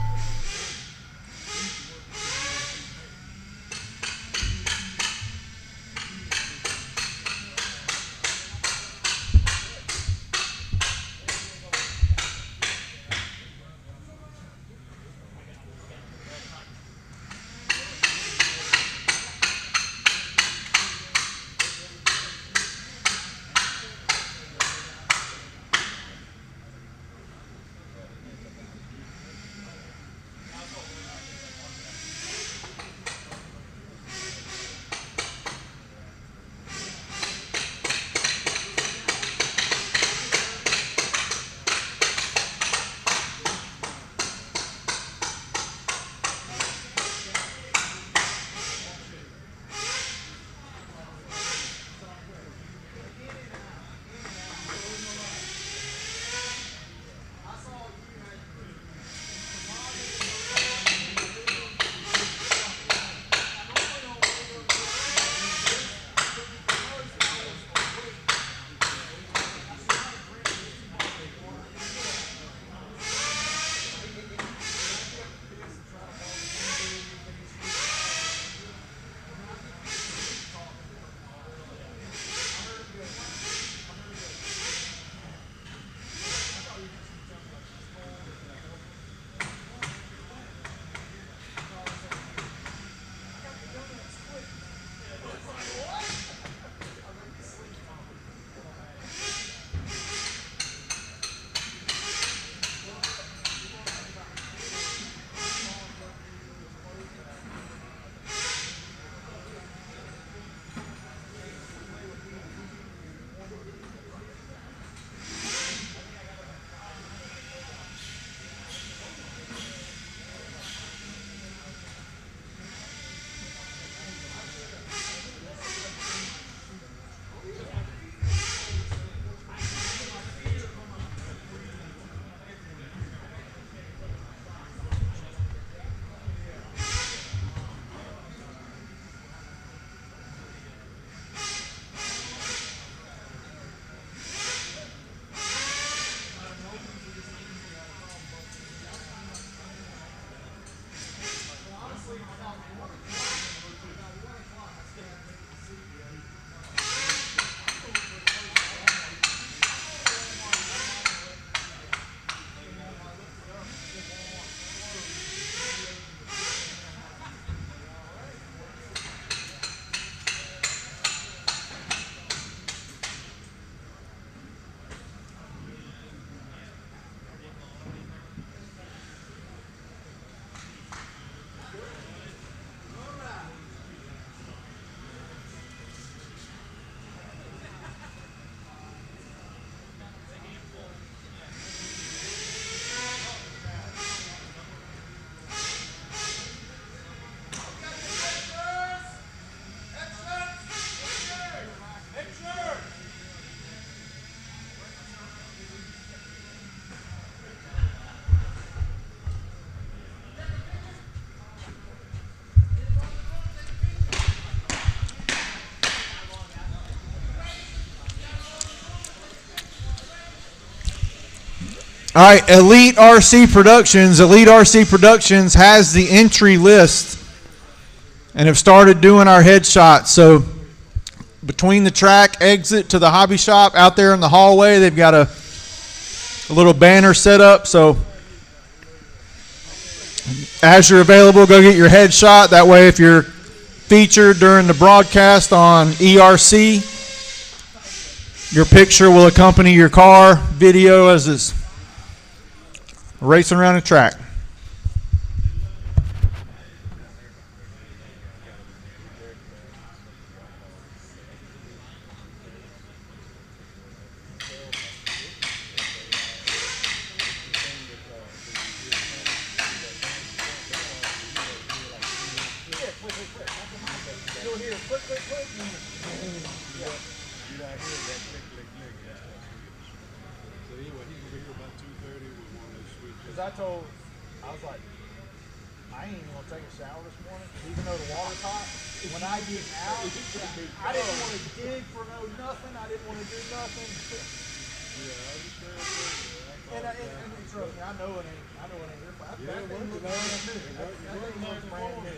[SPEAKER 3] All right, Elite RC Productions. Elite RC Productions has the entry list and have started doing our headshots. So between the track exit to the hobby shop out there in the hallway, they've got a little banner set up. So as you're available, go get your headshot. That way, if you're featured during the broadcast on ERC, your picture will accompany your car video as it's racing around the track.
[SPEAKER 7] I was like, I ain't even gonna take a shower this morning, even though the water's hot. When I get out, I didn't want to dig for nothing. I didn't want to do nothing. And trust me, I know it ain't your fault. That thing looks brand new. That thing looks brand new.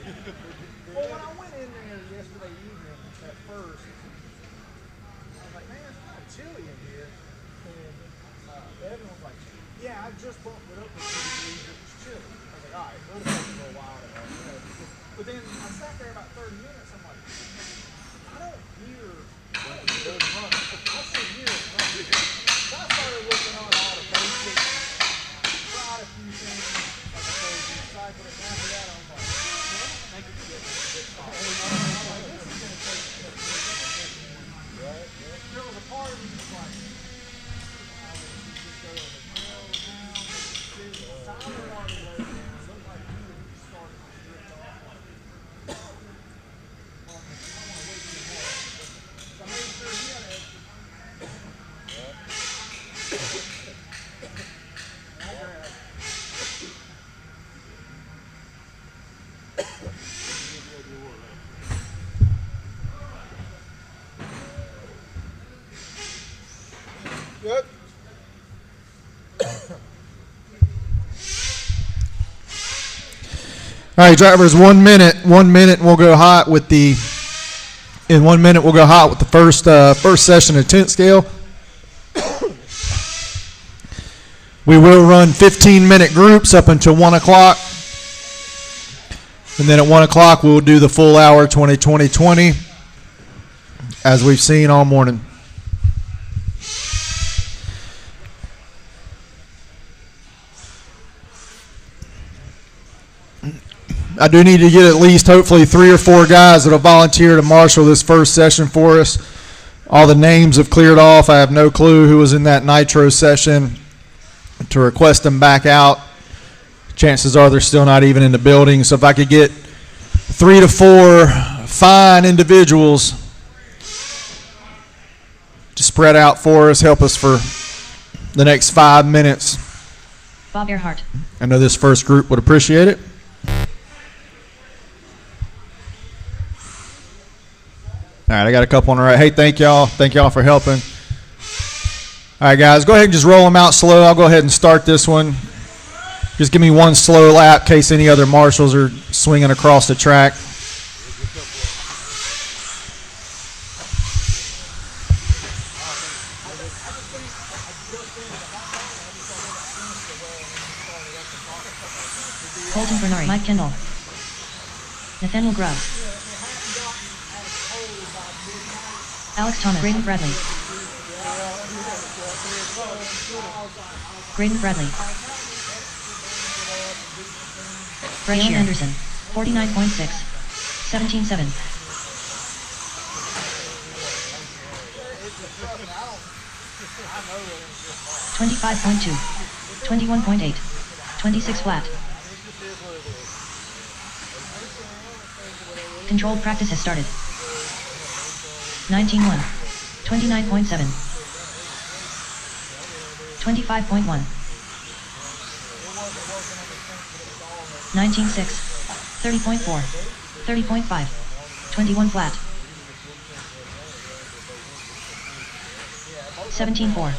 [SPEAKER 7] Well, when I went in there yesterday evening at first, I was like, man, it's kind of chilly in here. And Evan was like, yeah, I just bumped it up to 2 degrees. It was chilly. I was like, all right, we'll take it for a while. But then I sat there about 30 minutes. I'm like, I don't hear it running. I should hear it running. So I started looking on all the basics, tried a few things, like I told you, cycled it. After that, I was like, man, make it get a bit soft. I was like, this is going to take a bit. There was a part of me that's like, Good.
[SPEAKER 3] All right, drivers, 1 minute. 1 minute, we'll go hot with the. In 1 minute, we'll go hot with the first session of tent scale. We will run 15-minute groups up until 1 o'clock. And then at 1 o'clock, we'll do the full hour 20-20-20, as we've seen all morning. I do need to get at least, hopefully, 3 or 4 guys that will volunteer to marshal this first session for us. All the names have cleared off. I have no clue who was in that nitro session to request them back out. Chances are they're still not even in the building. So if I could get 3 to 4 fine individuals to spread out for us, help us for the next 5 minutes.
[SPEAKER 2] Bob Earhart.
[SPEAKER 3] I know this first group would appreciate it. All right, I got a couple on the right. Hey, thank y'all. Thank y'all for helping. All right, guys, go ahead and just roll them out slow. I'll go ahead and start this one. Just give me one slow lap in case any other marshals are swinging across the track.
[SPEAKER 2] Colton Bernard. Mike Kendall. Nathaniel Grubb. Alex Thomas. Graydon Bradley. Graydon Bradley. Brian Anderson. 49.6. 17.7. 25.2. 21.8. 26 flat. Controlled practice has started. 19.1. 29.7. 25.1. 19.6. 30.4. 30.5. 21 flat. 17.4.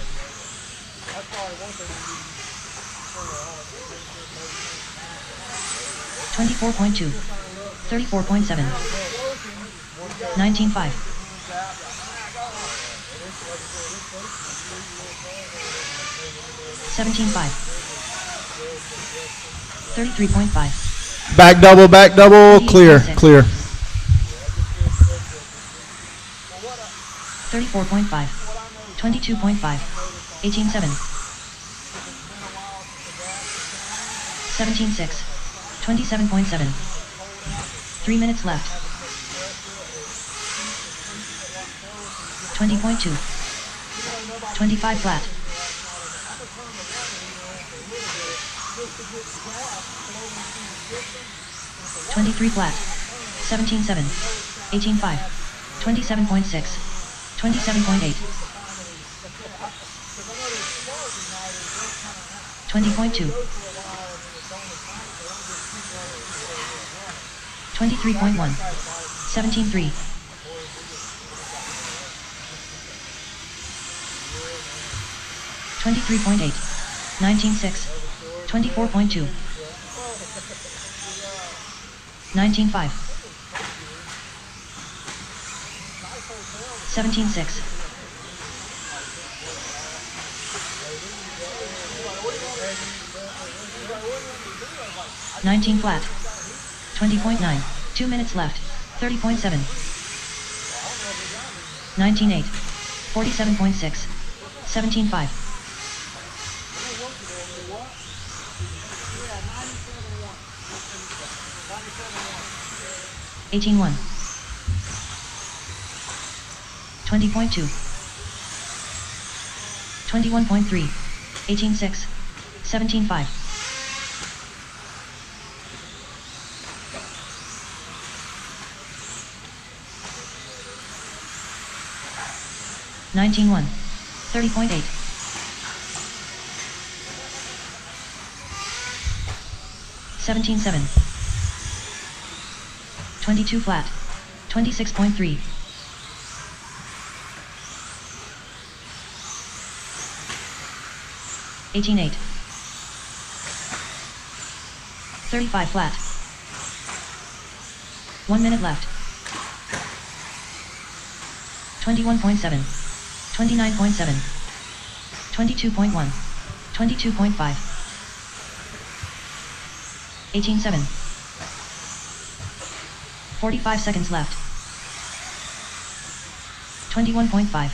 [SPEAKER 2] 24.2. 34.7. 19.5. 17.5. 33.5.
[SPEAKER 3] Back double, clear, clear.
[SPEAKER 2] 34.5. 22.5. 18.7. 17.6. 27.7. 3 minutes left. 20.2. 25 flat. 23 flat. 17.7. 18.5. 27.6. 27.8. 20.2. 23.1. 17.3. 23.8. 19.6. 24.2. 19.5. 17.6. 19 flat. 20.9. 2 minutes left. 30.7. 19.8. 47.6. 17.5. 18.1. 20.2. 21.3. 18.6. 17.5. 19.1. 30.8. 17.7. 22 flat. 26.3. 18.8. 35 flat. 1 minute left. 21.7. 29.7. 22.1. 22.5. 18.7. 45 seconds left. 21.5.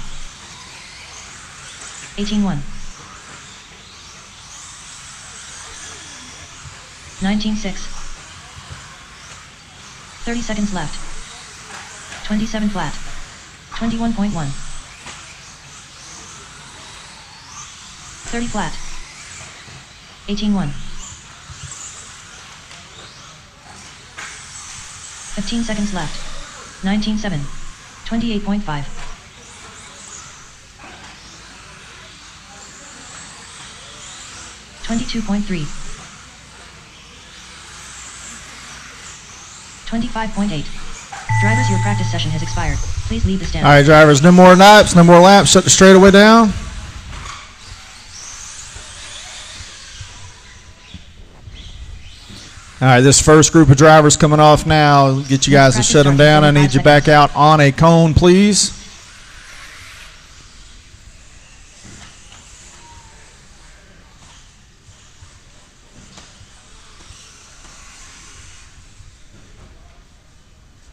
[SPEAKER 2] 18.1. 19.6. 30 seconds left. 27 flat. 21.1. 30 flat. 18.1. 15 seconds left. 19.7. 28.5. 22.3. 25.8. Drivers, your practice session has expired. Please leave the stand.
[SPEAKER 3] All right, drivers, no more laps, no more laps. Shut the straightaway down. All right, this first group of drivers coming off now. Get you guys to shut them down. I need you back out on a cone, please.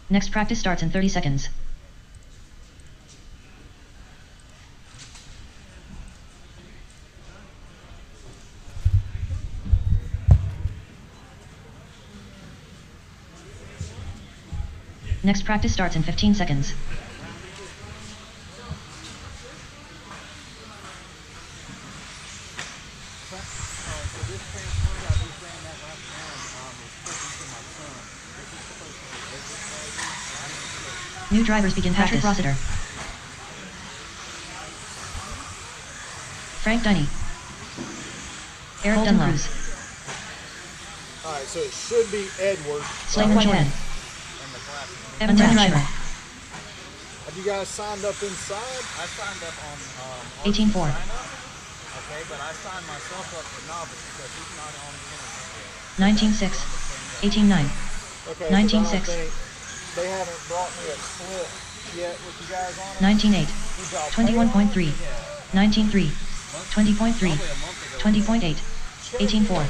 [SPEAKER 2] Next practice starts in 30 seconds. Next practice starts in 15 seconds. New drivers begin practice. Patrick Rossiter. Frank Dunny. Eric Dunlose.
[SPEAKER 7] Alright, so it should be Edward.
[SPEAKER 2] Slade Whitehead. Evan Driver.
[SPEAKER 7] Have you guys signed up inside?
[SPEAKER 6] I signed up on
[SPEAKER 2] 18.4.
[SPEAKER 6] okay, but I signed myself up for novice because he's not on the internet yet.
[SPEAKER 2] 19.6. 18-9.
[SPEAKER 7] Okay,
[SPEAKER 2] 19-6.
[SPEAKER 7] they haven't brought me a split yet with you guys on it.
[SPEAKER 2] 19-8.
[SPEAKER 7] Did y'all pay on it?
[SPEAKER 2] 21.3. 19-3. 20.3. 20.8. 18-4.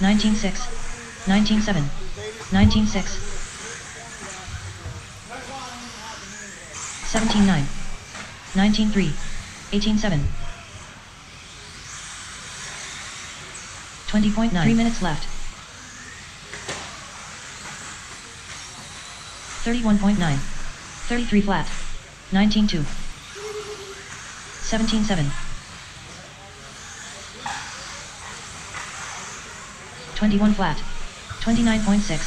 [SPEAKER 2] 19-6. 19-7. 19-6. 17-9. 19-3. 18-7. 20.9. 3 minutes left. 31.9. 33 flat. 19-2. 17-7. 21 flat. 29.6.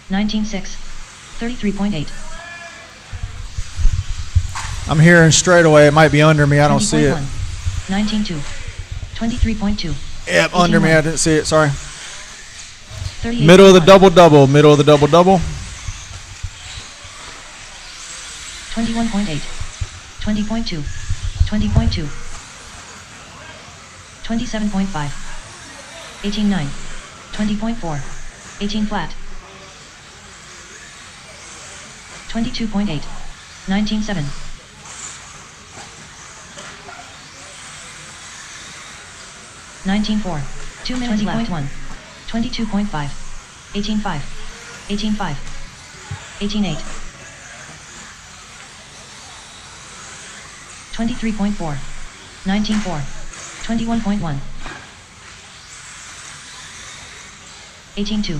[SPEAKER 2] 19-6. 33.8.
[SPEAKER 3] I'm hearing straight away. It might be under me. I don't see it.
[SPEAKER 2] 19-2. 23.2.
[SPEAKER 3] Yep, under me. I
[SPEAKER 2] 18-1.
[SPEAKER 3] didn't see it. Sorry.
[SPEAKER 2] 38.
[SPEAKER 3] Middle of the double-double. Middle of the double-double.
[SPEAKER 2] 21.8. 20.2. 20.2. 27.5. 18-9. 20.4. 18 flat. 22.8. 19-7. 19-4. 2 minutes left. 1. 22.5. 18-5. 18-5. 18-8. 23.4. 19-4. 21.1. 18-2.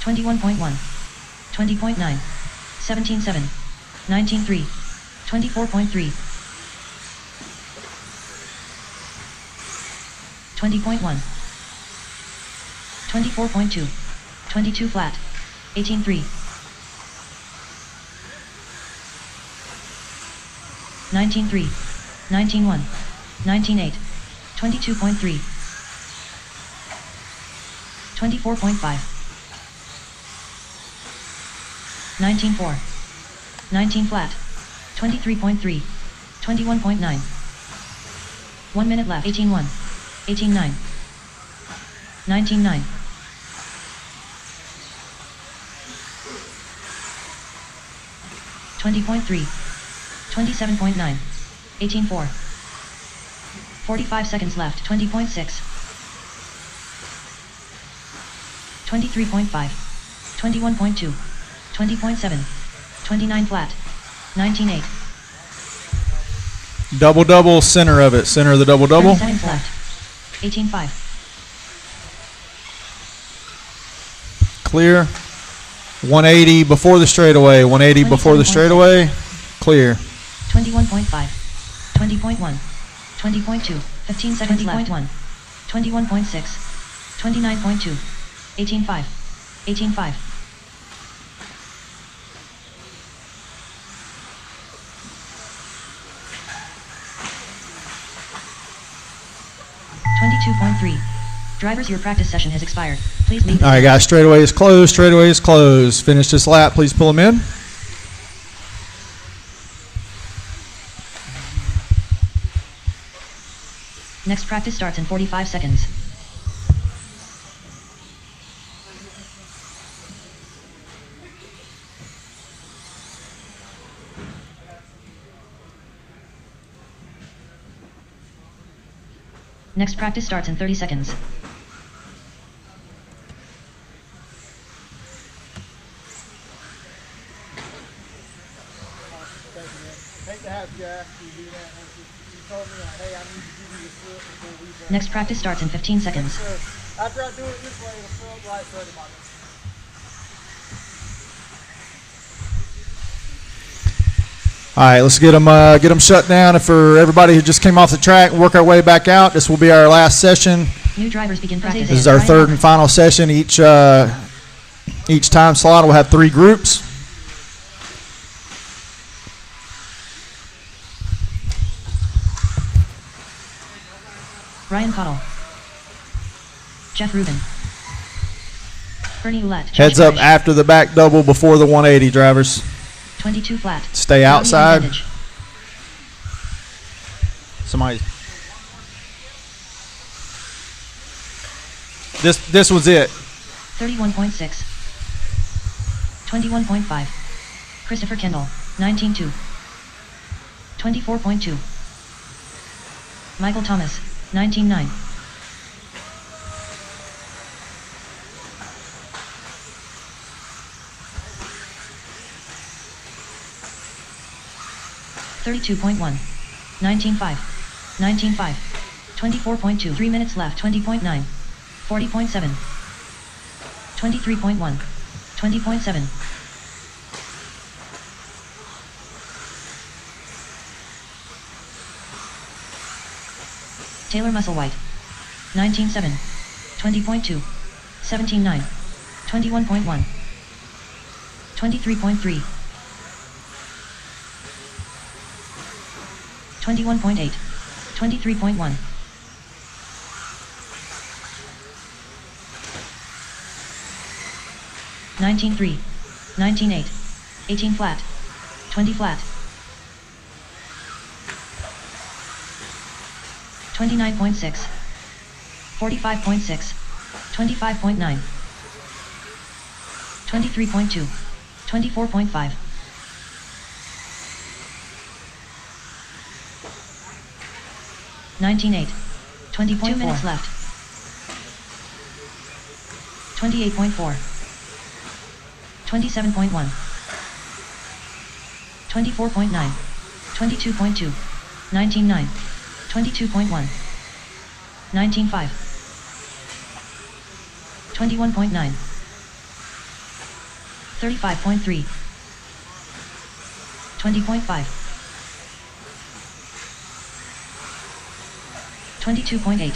[SPEAKER 2] 21.1. 20.9. 17-7. 19-3. 24.3. 20.1. 24.2. 22 flat. 18-3. 19-3. 19-1. 19-8. 22.3. 24.5. 19-4. 19 flat. 23.3. 21.9. 1 minute left. 18-1. 18-9. 19-9. 20.3. 27.9. 18-4. 45 seconds left. 20.6. 23.5. 21.2. 20.7. 29 flat. 19-8.
[SPEAKER 3] Double-double, center of it. Center of the
[SPEAKER 2] 30
[SPEAKER 3] double-double.
[SPEAKER 2] seconds left. 18-5.
[SPEAKER 3] Clear. 180 before the straightaway. 180 before the
[SPEAKER 2] 27.6.
[SPEAKER 3] straightaway. Clear.
[SPEAKER 2] 21.5. 20.1. 20.2. 15 seconds left. 1. 21.6. 29.2. 18-5. 18-5. 22.3. Drivers, your practice session has expired. Please leave.
[SPEAKER 3] All right, guys. Straightaway is closed. Straightaway is closed. Finish this lap. Please pull them in.
[SPEAKER 2] Next practice starts in 45 seconds. Next practice starts in 30 seconds.
[SPEAKER 7] Hate to have you actually do that. You told me, like, hey, I need to give you the slip before we go.
[SPEAKER 2] Next practice starts in 15 seconds.
[SPEAKER 7] After I do it this way, it'll feel right for everybody.
[SPEAKER 3] All right, let's get them shut down. And for everybody who just came off the track, work our way back out. This will be our last session.
[SPEAKER 2] New drivers begin practice.
[SPEAKER 3] This is our third and final session. Each time slot will have 3 groups.
[SPEAKER 2] Ryan Cottle. Jeff Rubin. Bernie Ouellette. Josh
[SPEAKER 3] Heads up
[SPEAKER 2] Parrish.
[SPEAKER 3] after the back double, before the 180, drivers.
[SPEAKER 2] 22 flat.
[SPEAKER 3] Stay
[SPEAKER 2] Rowdy
[SPEAKER 3] outside.
[SPEAKER 2] Advantage.
[SPEAKER 3] Somebody. This was it.
[SPEAKER 2] 31.6. 21.5. Christopher Kendall, 19.2. 24.2. Michael Thomas, 19.9. $32.1. 19.5. 19.5. 24.2. 3 minutes left. 20.9. 40.7. 23.1. 20.7. Taylor Musselwhite. 19.7. 20.2. 17.9. 21.1. 23.3. 21.8. 23.1. 19.3. 19.8. 18 flat. 20 flat. 29.6. 45.6. 25.9. 23.2. 24.5. 19.8. 20.2 minutes left. 28.4. 27.1. 24.9. 22.2. 19.9. 22.1. 19.5. 21.9. 35.3. 20.5. 22.8.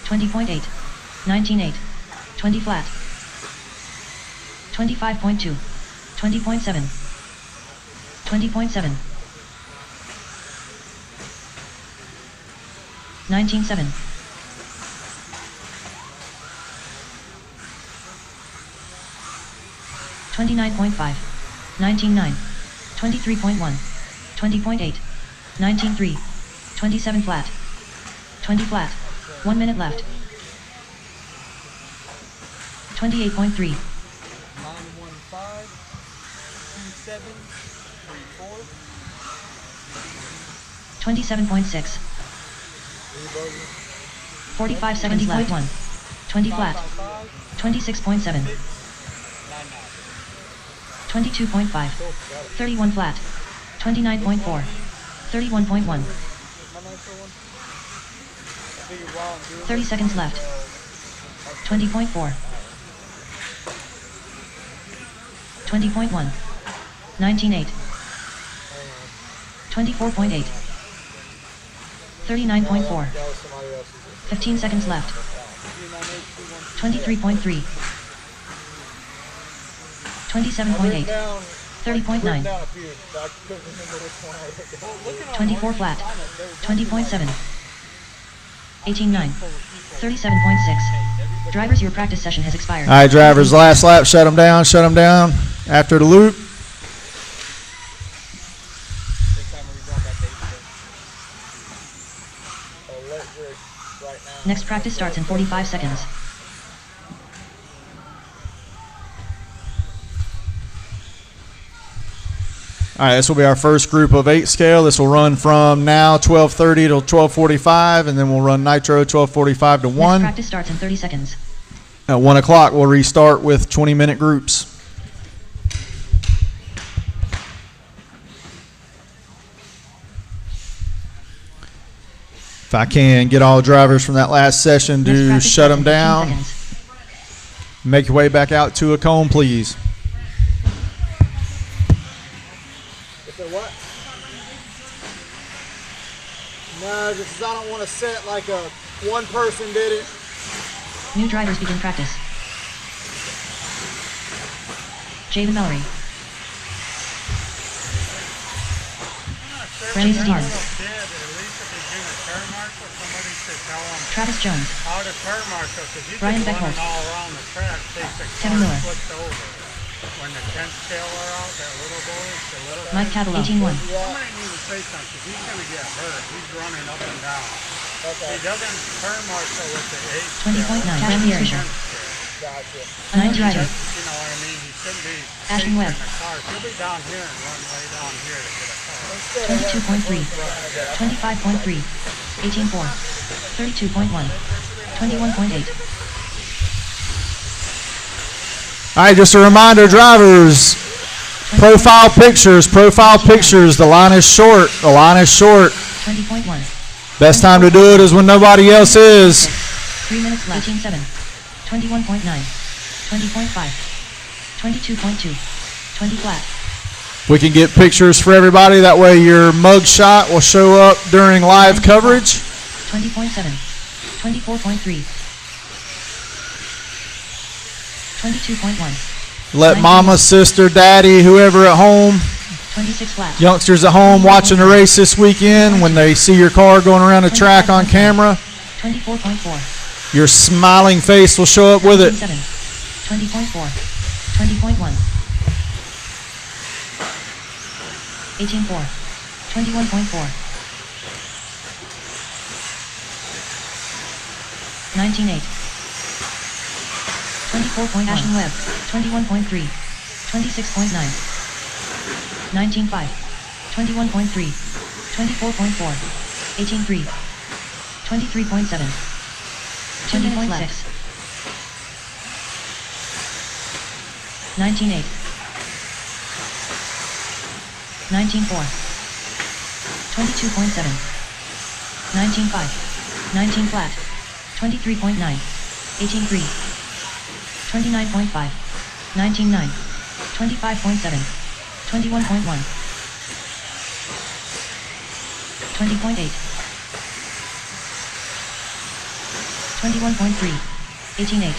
[SPEAKER 2] 20.8. 19.8. 20 flat. 25.2. 20.7. 20.7. 19.7. 29.5. 19.9. 23.1. 20.8. 19.3. 27 flat. 20 flat. 1 minute left. 28.3. 27.6. 45 seconds left. 20 flat. 26.7. 22.5. 31 flat. 29.4. 31.1. 30 seconds left. 20.4. 20.1. 19.8. 24.8. 39.4. 15 seconds left. 23.3. 27.8. 30.9. 24 flat. 20.7. 18.9. 37.6. Drivers, your practice session has expired.
[SPEAKER 3] All right, drivers, last lap, shut them down after the loop.
[SPEAKER 2] Next practice starts in 45 seconds.
[SPEAKER 3] All right, this will be our first group of 8 scale. This will run from now 12:30 till 12:45, and then we'll run nitro 12:45 to 1.
[SPEAKER 2] Next practice starts in 30 seconds.
[SPEAKER 3] At 1 o'clock, we'll restart with 20-minute groups. If I can get all drivers from that last session
[SPEAKER 2] Next
[SPEAKER 3] to
[SPEAKER 2] practice
[SPEAKER 3] shut
[SPEAKER 2] starts
[SPEAKER 3] them
[SPEAKER 2] in 15
[SPEAKER 3] down.
[SPEAKER 2] seconds.
[SPEAKER 3] Make your way back out to a cone, please.
[SPEAKER 7] What? No, just 'cause I don't want to set like a one person did it.
[SPEAKER 2] New drivers begin practice. Jaden Mallory. Brandon Stevens. Travis Jones. Brian Beckholt. Kevin Miller.
[SPEAKER 8] When the 10th scale are out, that little boy, the little
[SPEAKER 2] Mike Cavalo. 18-1.
[SPEAKER 8] FaceTime because he's going to get hurt. He's running up and down. He doesn't turn marshal with the 8.
[SPEAKER 2] 20.9. Cash Fisher.
[SPEAKER 7] Gotcha.
[SPEAKER 2] 9 driver.
[SPEAKER 8] You know what I mean? He shouldn't be
[SPEAKER 2] Ashton
[SPEAKER 8] chasing
[SPEAKER 2] Webb.
[SPEAKER 8] the car. He'll be down here and run way down here to get a car.
[SPEAKER 2] 22.3. 25.3. 18.4. 32.1. 21.8.
[SPEAKER 3] All right, just a reminder, drivers, profile pictures, the line is short,
[SPEAKER 2] 20.1.
[SPEAKER 3] Best time to do it is when nobody else is.
[SPEAKER 2] 3 minutes left. 18.7. 21.9. 20.5. 22.2. 20 flat.
[SPEAKER 3] We can get pictures for everybody, that way your mug shot will show up during live coverage.
[SPEAKER 2] 20.7. 24.3. 22.1.
[SPEAKER 3] Let mama, sister, daddy, whoever at home,
[SPEAKER 2] 26 flat.
[SPEAKER 3] youngsters at home watching the race this weekend, when they see your car going around the track on camera,
[SPEAKER 2] 24.4.
[SPEAKER 3] your smiling face will show up with it.
[SPEAKER 2] 7. 20.4. 20.1. 18.4. 21.4. 19.8. 24.1. Ashton Webb. 21.3. 26.9. 19.5. 21.3. 24.4. 18.3. 23.7. 20.6. 19.8. 19.4. 22.7. 19.5. 19 flat. 23.9. 18.3. 29.5. 19.9. 25.7. 21.1. 20.8. 21.3. 18.8.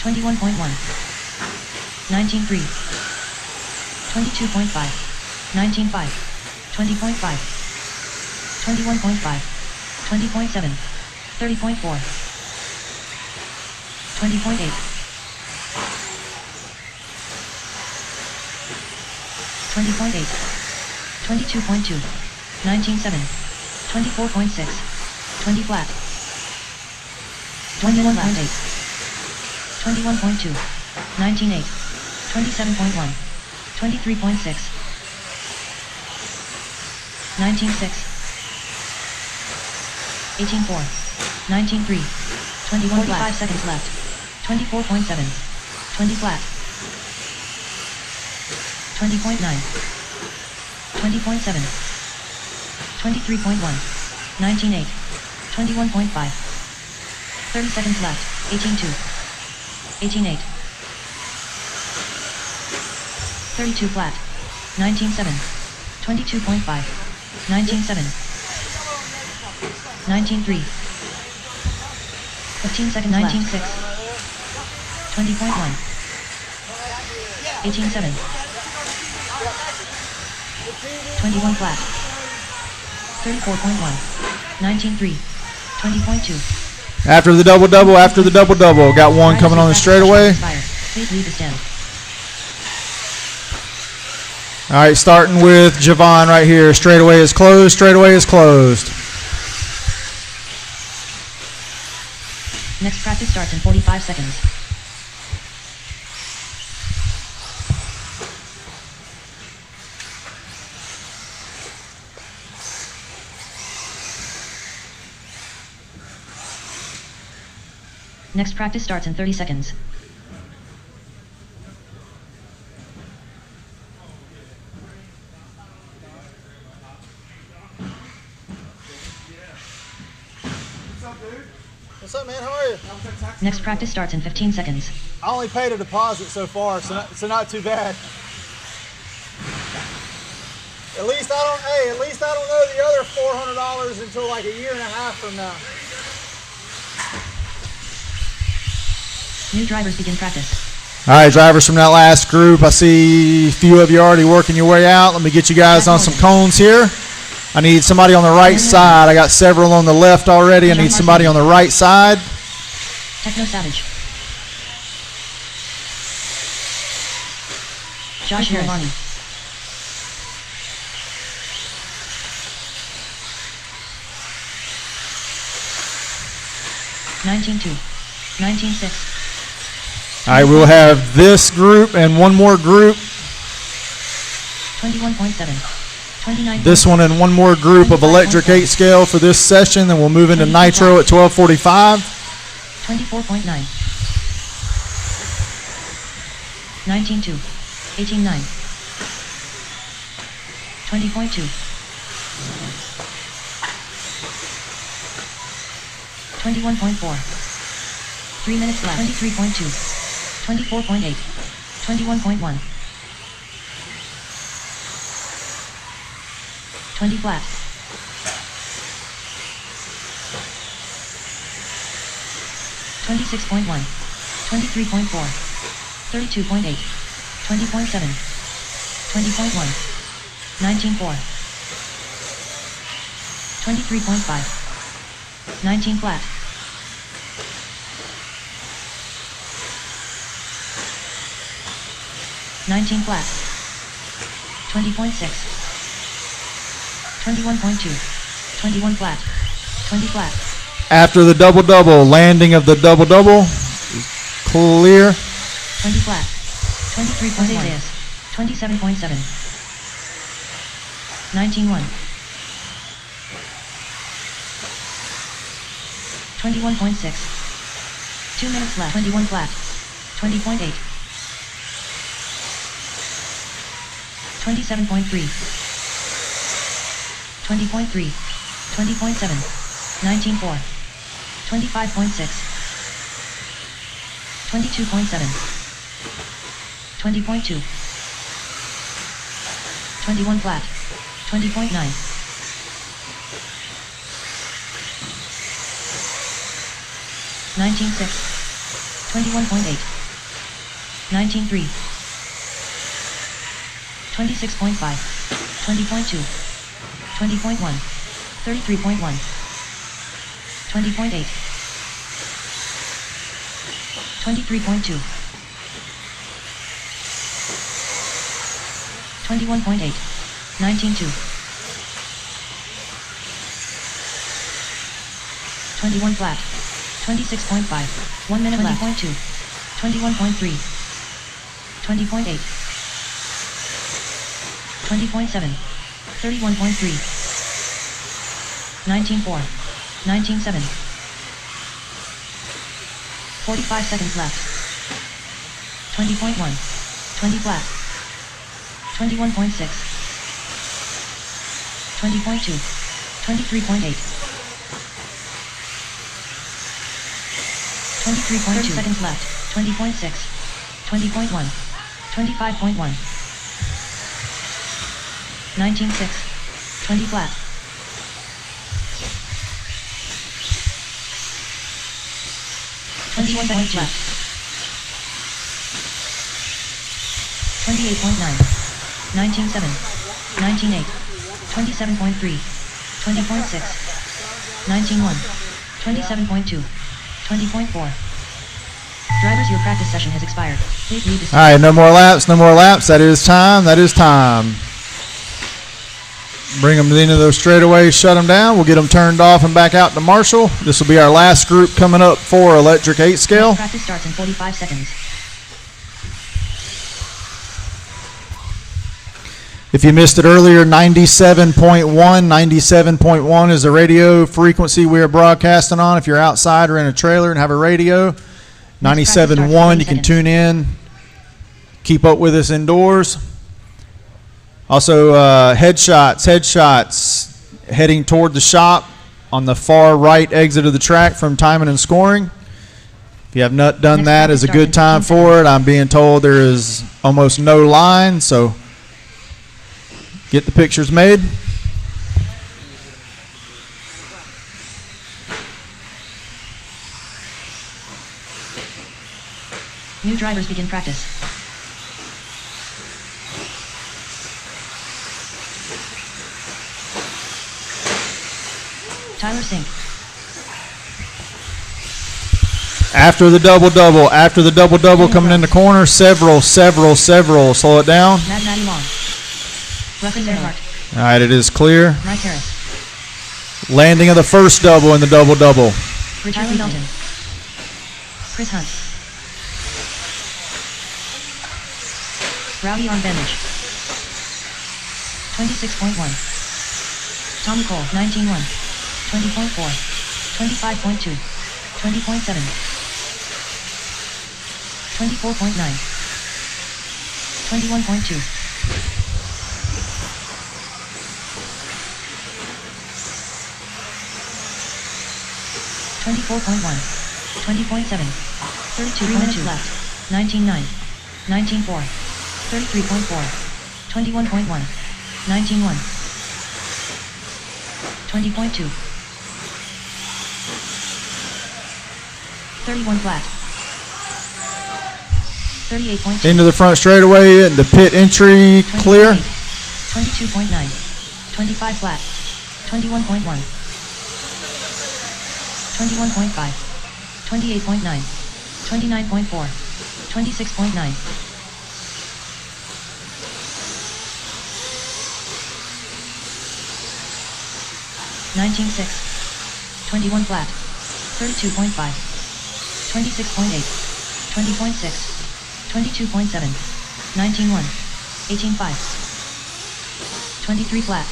[SPEAKER 2] 21.1. 19.3. 22.5. 19.5. 20.5. 21.5. 20.7. 30.4. 20.8. 20.8. 22.2. 19.7. 24.6. 20 flat. 21.8. 21.2. 19.8. 27.1. 23.6. 19.6. 18.4. 19.3. 21 flat. 5 seconds left. 24.7. 20 flat. 20.9. 20.7. 23.1. 19.8. 21.5. 30 seconds left. 18.2. 18.8. 32 flat. 19.7. 22.5. 19.7. 19.3. 15 seconds left. 19.6. 20.1. 18.7. 21 flat. 34.1. 19.3. 20.2.
[SPEAKER 3] After the double-double, got one coming on the straightaway.
[SPEAKER 2] Please leave the stand.
[SPEAKER 3] All right, starting with Javon right here. Straightaway is closed.
[SPEAKER 2] Next practice starts in 45 seconds. Next practice starts in 30 seconds.
[SPEAKER 7] What's up, man? How are you?
[SPEAKER 2] Next practice starts in 15 seconds.
[SPEAKER 7] I only paid a deposit so far, so not too bad. At least I don't. Hey, at least I don't know the other $400 until like a year and a half from now.
[SPEAKER 2] New drivers begin practice.
[SPEAKER 3] All right, drivers from that last group. I see a few of you already working your way out. Let me get you guys on some cones here. I need somebody on the right side. I got several on the left already. I need somebody on the right side.
[SPEAKER 2] Techno Savage. Josh Harris. 19-2. 19-6.
[SPEAKER 3] All right, we'll have this group and one more group.
[SPEAKER 2] 21.7. 29.
[SPEAKER 3] This one and one more group of electric 8 scale for this session. Then we'll move into nitro at 12:45.
[SPEAKER 2] 24.9. 19-2. 18-9. 20.2. 21.4. 3 minutes left. 23.2. 24.8. 21.1. 20 flat. 26.1. 23.4. 32.8. 20.7. 20.1. 19.4. 23.5. 19 flat. 19 flat. 20.6. 21.2. 21 flat. 20 flat.
[SPEAKER 3] After the double-double, landing of the double-double. Clear.
[SPEAKER 2] 20 flat. 23.1. 27.7. 19.1. 21.6. 2 minutes left. 21 flat. 20.8. 27.3. 20.3. 20.7. 19.4. 25.6. 22.7. 20.2. 21 flat. 20.9. 19.6. 21.8. 19.3. 26.5. 20.2. 20.1. 33.1. 20.8. 23.2. 21.8. 19.2. 21 flat. 26.5. 1 minute left. 20.2. 21.3. 20.8. 20.7. 31.3. 19.4. 19.7. 45 seconds left. 20.1. 20 flat. 21.6. 20.2. 23.8. 23.2 seconds left. 20.6. 20.1. 25.1. 19.6. 20 flat. 21 seconds left. 28.9. 19.7. 19.8. 27.3. 20.6. 19.1. 27.2. 20.4. Drivers, your practice session has expired. Please leave the
[SPEAKER 3] All right, no more laps, no more laps. That is time. That is time. Bring them to the end of those straightaways, shut them down. We'll get them turned off and back out to Marshall. This will be our last group coming up for electric 8 scale.
[SPEAKER 2] Practice starts in 45 seconds.
[SPEAKER 3] If you missed it earlier, 97.1 is the radio frequency we are broadcasting on. If you're outside or in a trailer and have a radio, 97.1, you can tune in, keep up with us indoors. Also, headshots heading toward the shop on the far right exit of the track from timing and scoring. If you have not done that, is a good time for it. I'm being told there is almost no line, so get the pictures made.
[SPEAKER 2] New drivers begin practice. Tyler Sink.
[SPEAKER 3] After the double-double coming in the corner, several. Slow it down.
[SPEAKER 2] Matt Matty Long. Ruffin Earhart.
[SPEAKER 3] All right, it is clear.
[SPEAKER 2] Mike Harris.
[SPEAKER 3] Landing of the first double in the double-double.
[SPEAKER 2] Richard Dalton. Chris Hunt. Rowdy on Bennage. 26.1. Tommy Cole, 19.1. 20.4. 25.2. 20.7. 24.9. 21.2. 24.1. 20.7. 32 minutes left. 19.9. 19.4. 33.4. 21.1. 19.1. 20.2. 31 flat. 38.2.
[SPEAKER 3] Into the front straightaway and the pit entry clear.
[SPEAKER 2] 22.9. 25 flat. 21.1. 21.5. 28.9. 29.4. 26.9. 19.6. 21 flat. 32.5. 26.8. 20.6. 22.7. 19.1. 18.5. 23 flat.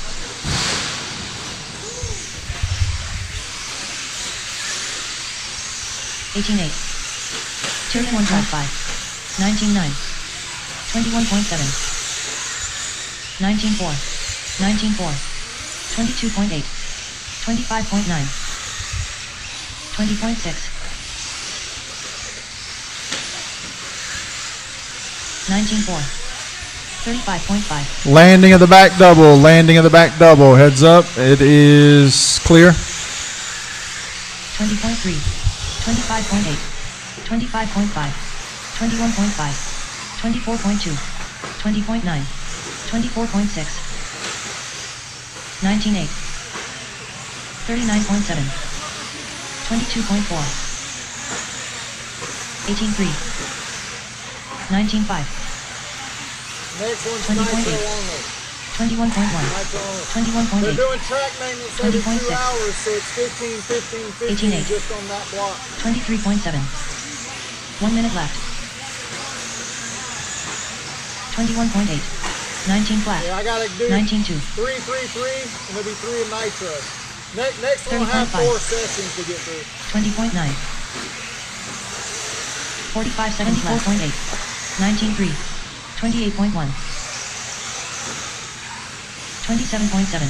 [SPEAKER 2] 18.8. 21.5. 19.9. 21.7. 19.4. 19.4. 22.8. 25.9. 20.6. 19.4. 35.5.
[SPEAKER 3] Landing of the back double. Landing of the back double. Heads up. It is clear.
[SPEAKER 2] 20.3. 25.8. 25.5. 21.5. 24.2. 20.9. 24.6. 19.8. 39.7. 22.4. 18.3. 19.5.
[SPEAKER 7] Next one's
[SPEAKER 2] 20.8.
[SPEAKER 7] nitro only.
[SPEAKER 2] 21.1.
[SPEAKER 7] Nitro only.
[SPEAKER 2] 21.8.
[SPEAKER 7] They're doing track maintenance every 2
[SPEAKER 2] 20.6.
[SPEAKER 7] hours, so it's 15, 15, 15
[SPEAKER 2] 18.8.
[SPEAKER 7] just on that block.
[SPEAKER 2] 23.7. 1 minute left. 21.8. 19 flat.
[SPEAKER 7] Yeah, I gotta do
[SPEAKER 2] 19.2.
[SPEAKER 7] 3, 3, 3, and there'll be 3 in nitro. Next one will have
[SPEAKER 2] 30.5.
[SPEAKER 7] 4 sessions to get through.
[SPEAKER 2] 20.9. 45 seconds left. 4.8. 19.3. 28.1. 27.7.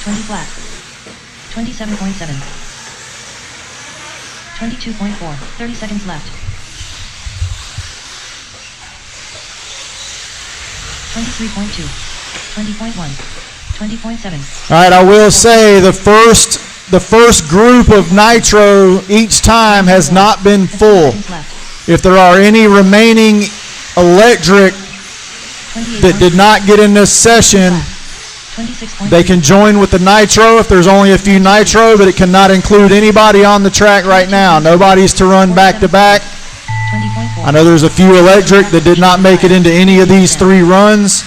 [SPEAKER 2] 20 flat. 27.7. 22.4. 30 seconds left. 23.2. 20.1. 20.7.
[SPEAKER 3] All right, I will say the first group of nitro each time has not been
[SPEAKER 2] And 2
[SPEAKER 3] full.
[SPEAKER 2] seconds left.
[SPEAKER 3] If there are any remaining electric
[SPEAKER 2] 28.
[SPEAKER 3] that did not get in this session,
[SPEAKER 2] 26.3.
[SPEAKER 3] they can join with the nitro if there's only a few nitro, but it cannot include anybody on the track right now. Nobody's to run back to back.
[SPEAKER 2] 20.4.
[SPEAKER 3] I know there's a few electric that did not make it into any of these 3 runs.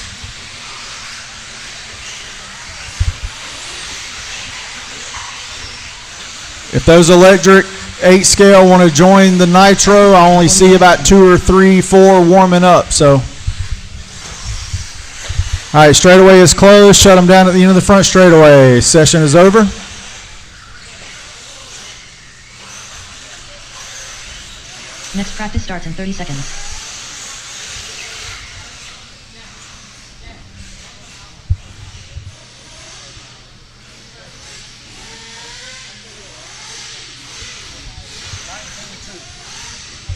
[SPEAKER 3] If those electric 8 scale want to join the nitro, I only see about 2 or 3, 4 warming up. So, all right, straightaway is closed. Shut them down at the end of the front straightaway. Session is over.
[SPEAKER 2] Next practice starts in 30 seconds.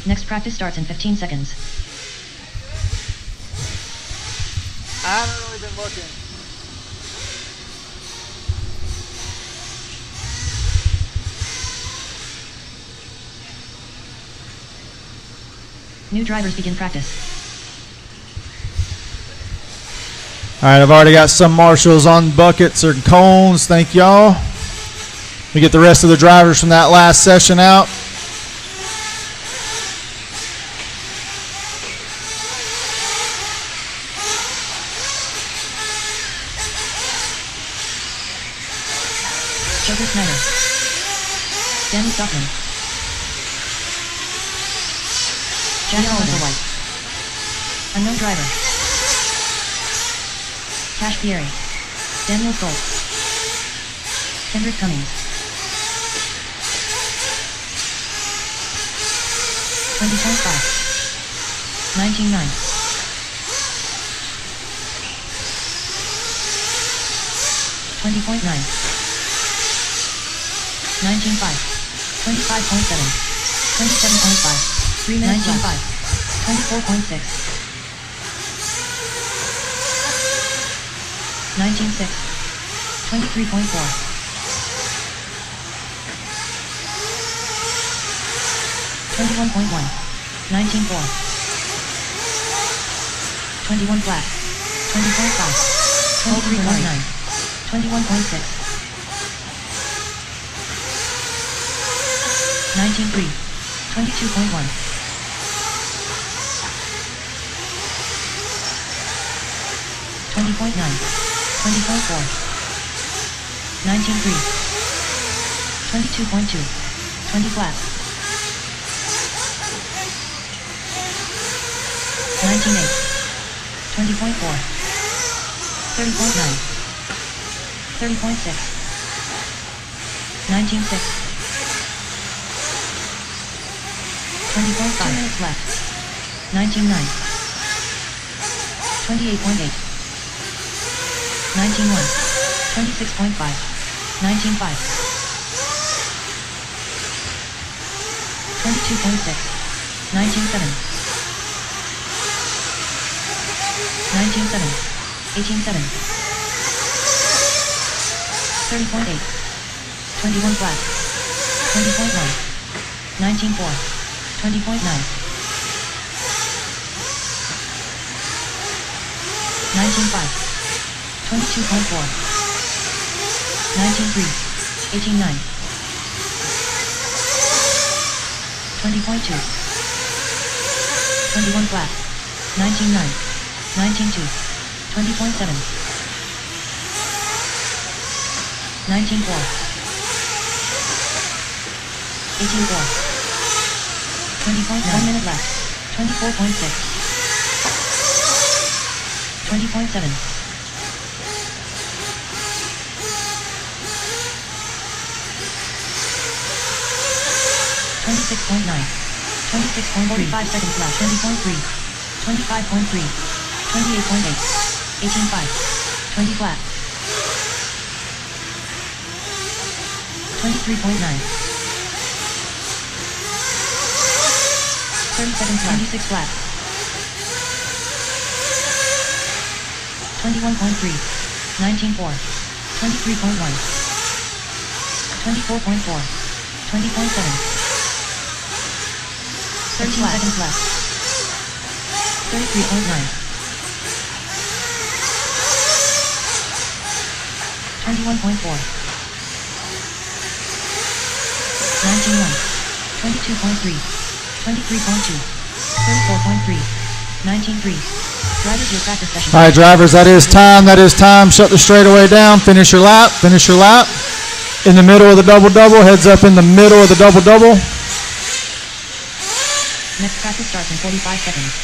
[SPEAKER 2] Next practice starts in 15 seconds.
[SPEAKER 7] I haven't really been looking.
[SPEAKER 2] New drivers begin practice.
[SPEAKER 3] All right, I've already got some marshals on buckets or cones. Thank y'all. We get the rest of the drivers from that last session out.
[SPEAKER 2] Joker Snyder. Danny Stockman. General Hunter White. Unknown driver. Cash Fieri. Daniel Stolt. Kendrick Cummings. 20.5. 19.9. 20.9. 19.5. 25.7. 27.5. 3 minutes 19.5. 24.6. 19.6. 23.4. 21.1. 19.4. 21 flat. 20.5. 23.9. 21.6. 19.3. 22.1. 20.9. 20.4. 19.3. 22.2. 20 flat. 19.8. 20.4. 30.9. 30.6. 19.6. 20.5 minutes left. 19.9. 28.8. 19.1. 26.5. 19.5. 22.6. 19.7. 19.7. 18.7. 30.8. 21 flat. 20.1. 19.4. 20.9. 19.5. 22.4. 19.3. 18.9. 20.2. 21 flat. 19.9. 19.2. 20.7. 19.4. 18.4. 20.9. 1 minute left. 24.6. 20.7. 26.9. 26.45 seconds left. 20.3. 25.3. 28.8. 18.5. 20 flat. 23.9. 30 seconds left. 26 flat. 21.3. 19.4. 23.1. 24.4. 20.7. 13 seconds left. 33.9. 21.4. 19.1. 22.3. 23.2. 34.3. 19.3. Drivers, your practice session.
[SPEAKER 3] All right, drivers, that is time. That is time. Shut the straightaway down. Finish your lap. Finish your lap. In the middle of the double-double. Heads up in the middle of the double-double.
[SPEAKER 2] Next practice starts in 45 seconds.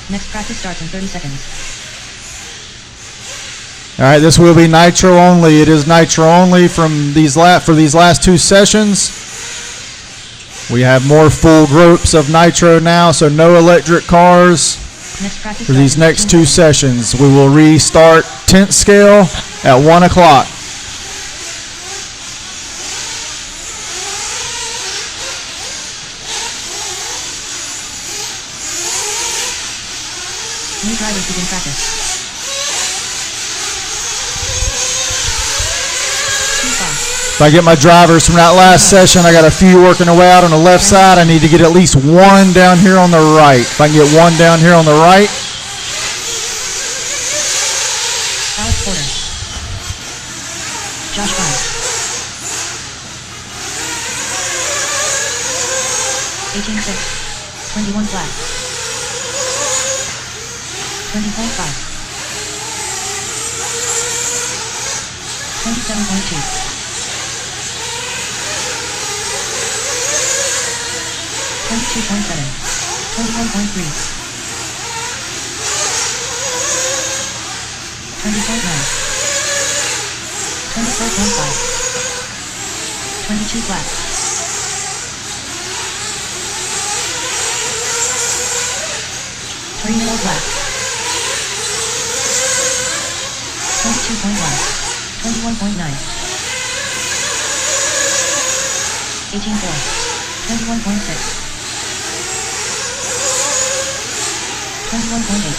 [SPEAKER 2] Next practice starts in 30 seconds.
[SPEAKER 3] All right, this will be nitro only. It is nitro only from these for these last two sessions. We have more full groups of nitro now, so no electric cars
[SPEAKER 2] Next practice
[SPEAKER 3] for these
[SPEAKER 2] starts in
[SPEAKER 3] next
[SPEAKER 2] 15
[SPEAKER 3] two
[SPEAKER 2] seconds.
[SPEAKER 3] sessions. We will restart 10th scale at 1 o'clock.
[SPEAKER 2] New drivers begin practice. 2-5.
[SPEAKER 3] If I get my drivers from that last session, I got a few working their way out on the left side. I need to get at least one down here on the right. If I can get one down here on the right.
[SPEAKER 2] Alex Porter. Josh Bryant. 18-6. 21 flat. 20.5. 27.2. 22.7. 21.3. 20.9. 24.5. 22 flat. 3 middle flat. 22.1. 21.9. 18.4. 21.6. 21.8.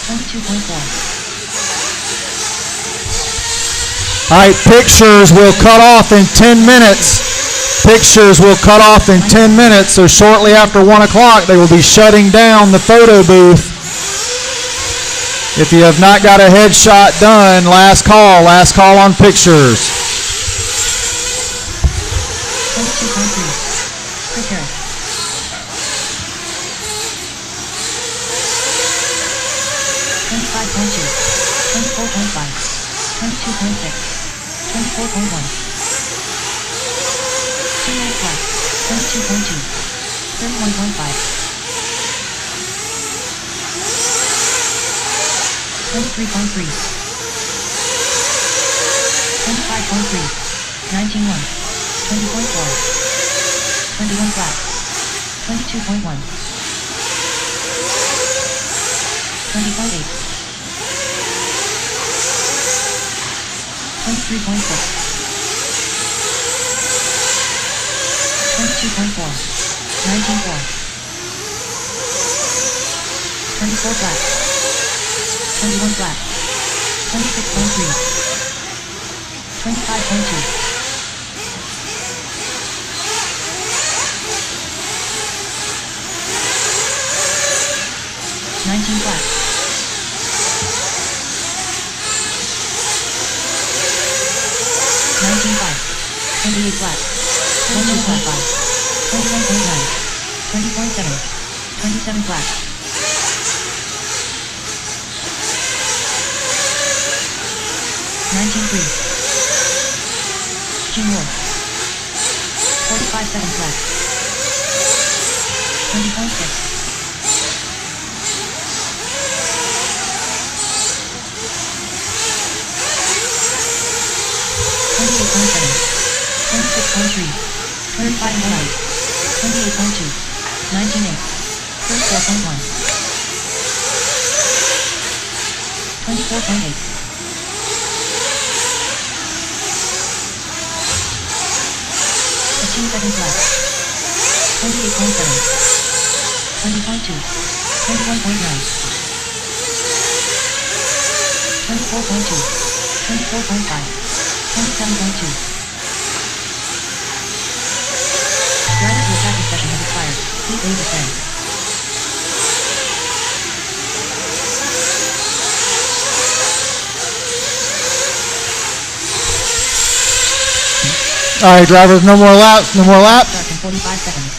[SPEAKER 2] 22.4.
[SPEAKER 3] All right, pictures will cut off in 10 minutes. Pictures will cut off in 10 minutes, so shortly after 1 o'clock, they will be shutting down the photo booth. If you have not got a headshot done, last call on pictures.
[SPEAKER 2] 22.3. Chris Harris. 25.2. 24.5. 22.6. 24.1. 2 minute flat. 22.2. 31.5. 23.3. 25.3. 19.1. 20.4. 21 flat. 22.1. 20.8. 23.6. 22.4. 19.4. 24 flat. 21 flat. 26.3. 25.2. 19 flat. 19.5. 28 flat. 22.5. 21.9. 20.7. 27 flat. 19.3. June Wolf. 45 seconds left. 20.6. 28.7. 26.3. 35 right. 28.2. 19.8. 34.1. 24.8. 15 seconds left. 28.7. 20.2. 21.9. 24.2. 24.5. 27.2. Driver to attack session has expired. Please leave the stand.
[SPEAKER 3] All right, drivers, no more laps, no more laps.
[SPEAKER 2] Start in 45 seconds.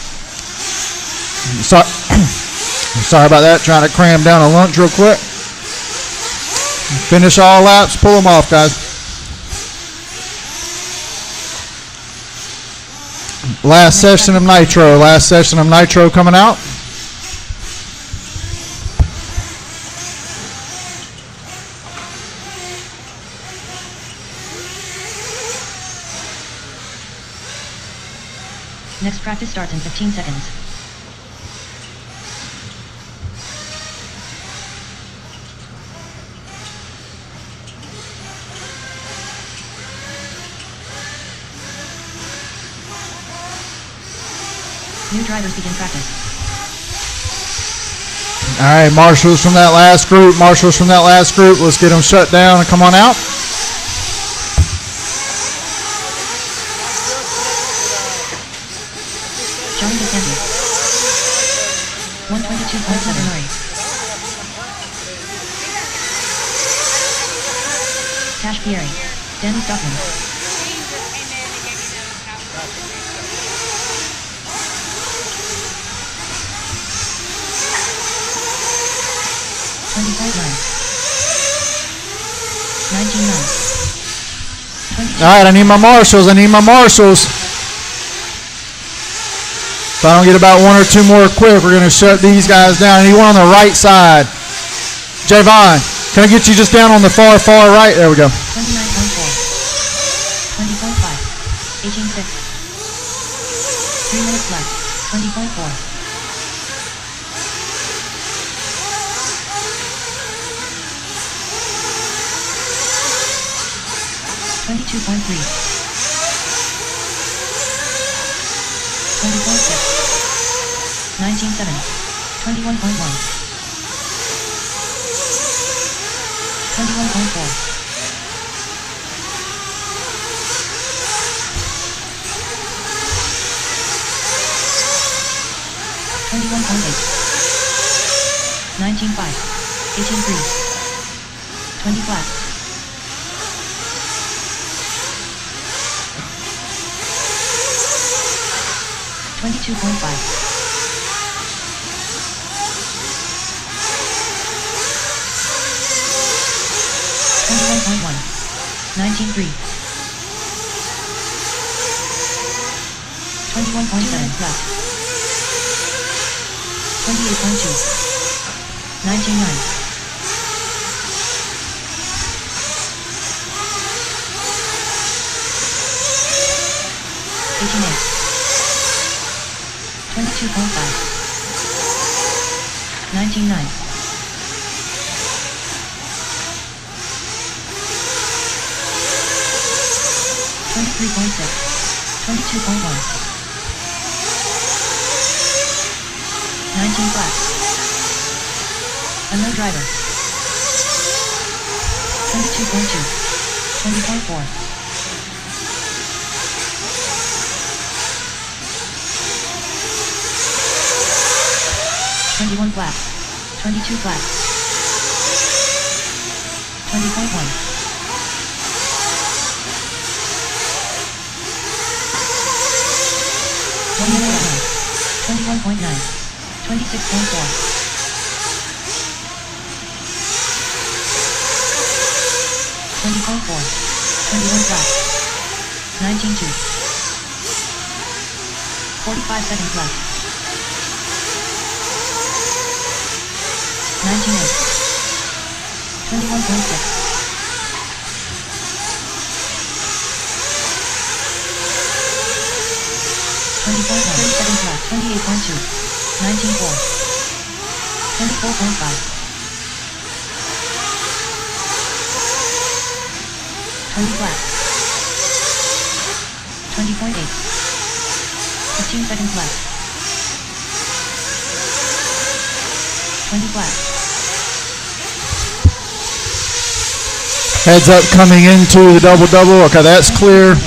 [SPEAKER 3] Sorry about that, trying to cram down a lunch real quick. Finish all laps, pull them off, guys. Last session of Nitro coming out.
[SPEAKER 2] Next practice starts in 15 seconds. New drivers begin practice.
[SPEAKER 3] All right, marshals from that last group, let's get them shut down and come on out.
[SPEAKER 2] Johnny DeSantis. 122.7 Murray. Tash Pierre. Danny Stockman. 19.9.
[SPEAKER 3] All right, I need my marshals. I need my marshals. If I don't get about one or two more quick, we're going to shut these guys down. Anyone on the right side? Javon, can I get you just down on the far right? There we go.
[SPEAKER 2] 29.4. 20.5. 18.6. 3 minutes left. 20.4. 22.3. 20.6. 19.7. 21.1. 21.4. 21.8. 19.5. 18.3. 20 flat. 22.5. 21.1. 19.3. 21.7 left. 28.2. 19.9. 18.8. 22.5. 19.9. 23.6. 22.1. 19 flat. Unknown driver. 22.2. 20.4. 21 flat. 22 flat. 20.1. 1 minute left. 21.9. 26.4. 20.4. 21 flat. 19.2. 45 seconds left. 19.8. 21.6. 20.1. 30 seconds left. 28.2. 19.4. 24.5. 20 flat. 20.8. 15 seconds left. 20 flat.
[SPEAKER 3] Heads up coming into the double-double. Okay, that's clear.
[SPEAKER 2] 30.9.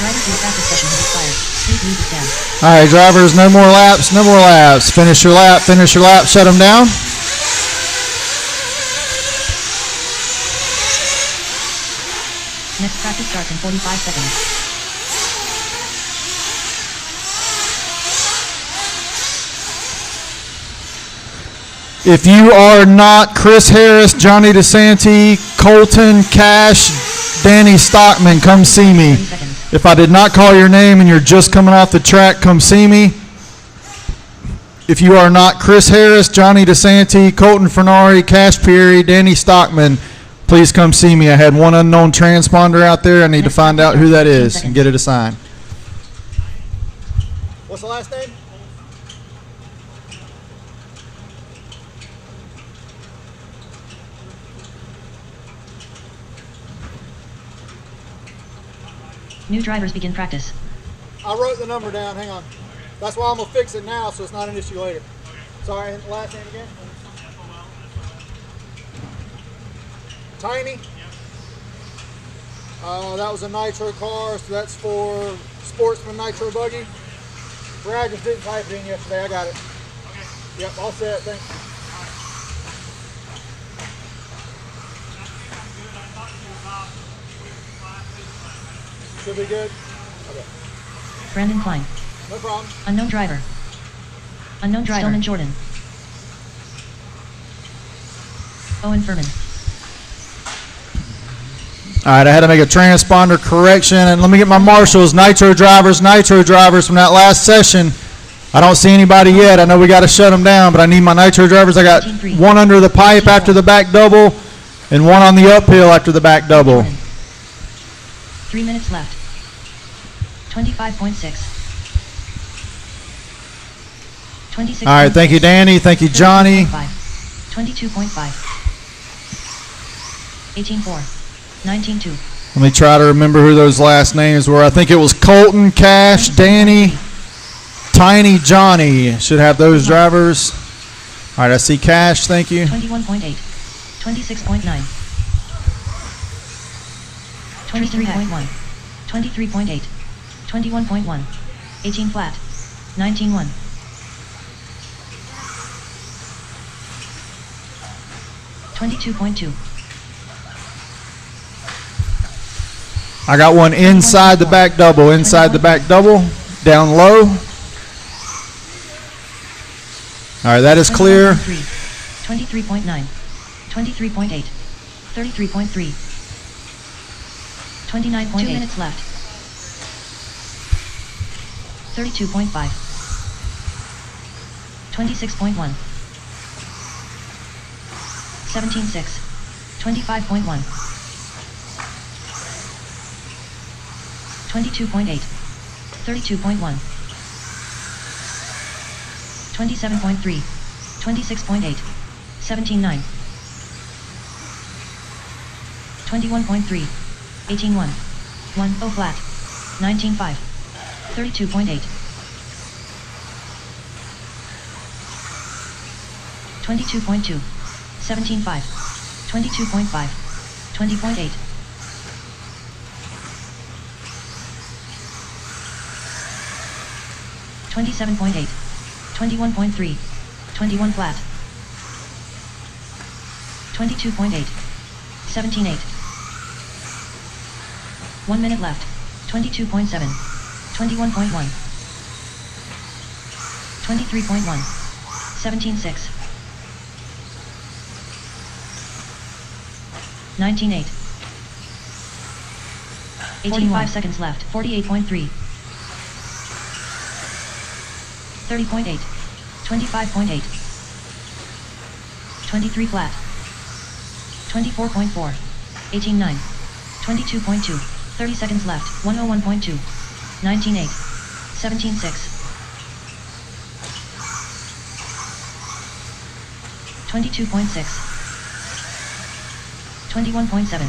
[SPEAKER 2] Driver to the practice session has expired. Please leave the stand.
[SPEAKER 3] All right, drivers, no more laps, no more laps. Finish your lap, shut them down.
[SPEAKER 2] Next practice starts in 45 seconds.
[SPEAKER 3] If you are not Chris Harris, Johnny DeSanti, Colton, Cash, Danny Stockman, come see me.
[SPEAKER 2] 30 seconds.
[SPEAKER 3] If I did not call your name and you're just coming off the track, come see me. If you are not Chris Harris, Johnny DeSanti, Colton Fernari, Cash Peary, Danny Stockman, please come see me. I had one unknown transponder out there. I need to find out who that is and get it assigned.
[SPEAKER 7] What's the last name?
[SPEAKER 2] New drivers begin practice.
[SPEAKER 7] I wrote the number down. Hang on. That's why I'm gonna fix it now, so it's not an issue later. Sorry, and last name again? Tiny? That was a nitro car, so that's for Sportsman Nitro Buggy. Brad just didn't type it in yesterday. I got it. Yep, all set. Thanks. Should be good. Okay.
[SPEAKER 2] Brandon Klein.
[SPEAKER 7] No problem.
[SPEAKER 2] Unknown driver. Unknown driver. Stillman Jordan. Owen Furman.
[SPEAKER 3] All right, I had to make a transponder correction, and let me get my marshals, nitro drivers from that last session. I don't see anybody yet. I know we got to shut them down, but I need my nitro drivers. I got one under the pipe after the back double, and one on the uphill after the back double.
[SPEAKER 2] 3 minutes left. 25.6. 26.
[SPEAKER 3] All right, thank you, Danny. Thank you, Johnny.
[SPEAKER 2] 22.5. 18.4. 19.2.
[SPEAKER 3] Let me try to remember who those last names were. I think it was Colton, Cash, Danny, Tiny, Johnny. Should have those drivers. All right, I see Cash. Thank you.
[SPEAKER 2] 21.8. 26.9. 23.1. 23.8. 21.1. 18 flat. 19.1. 22.2.
[SPEAKER 3] I got one inside the back double, down low. All right, that is clear.
[SPEAKER 2] 23.9, 23.8, 33.3, 29.8. 2 minutes left. 32.5, 26.1, 17.6, 25.1. 22.8, 32.1, 27.3, 26.8, 17.9, 21.3, 18.1, 1.0 flat, 19.5, 32.8, 22.2, 17.5, 22.5, 20.8. 27.8, 21.3, 21 flat, 22.8, 17.8. 1 minute left. 22.7, 21.1, 23.1, 17.6, 19.8, 45 seconds left. 48.3. 30.8, 25.8, 23 flat, 24.4, 18.9, 22.2, 30 seconds left. 101.2, 19.8, 17.6, 22.6, 21.7,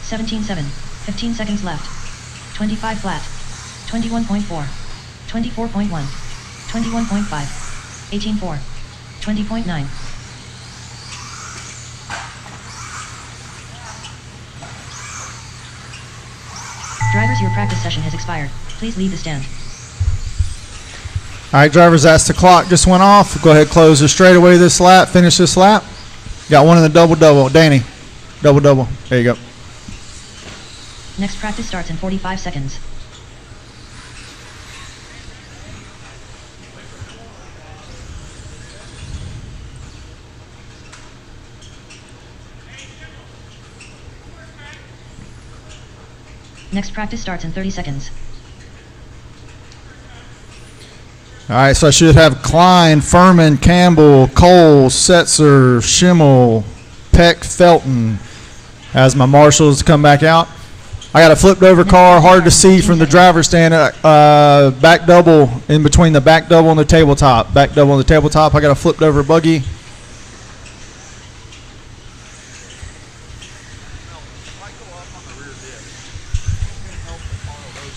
[SPEAKER 2] 17.7, 15 seconds left. 25 flat, 21.4, 24.1, 21.5, 18.4, 20.9. Drivers, your practice session has expired. Please leave the stand.
[SPEAKER 3] All right, drivers, that's the clock just went off. Go ahead, close the straightaway this lap, finish this lap. Got one in the double-double. Danny, double-double. There you go.
[SPEAKER 2] Next practice starts in 45 seconds. Next practice starts in 30 seconds.
[SPEAKER 3] All right, so I should have Klein, Furman, Campbell, Cole, Setzer, Schimmel, Peck, Felton as my marshals come back out. I got a flipped over car, hard to see from the driver's stand, back double in between the back double and the tabletop. Back double and the tabletop, I got a flipped over buggy.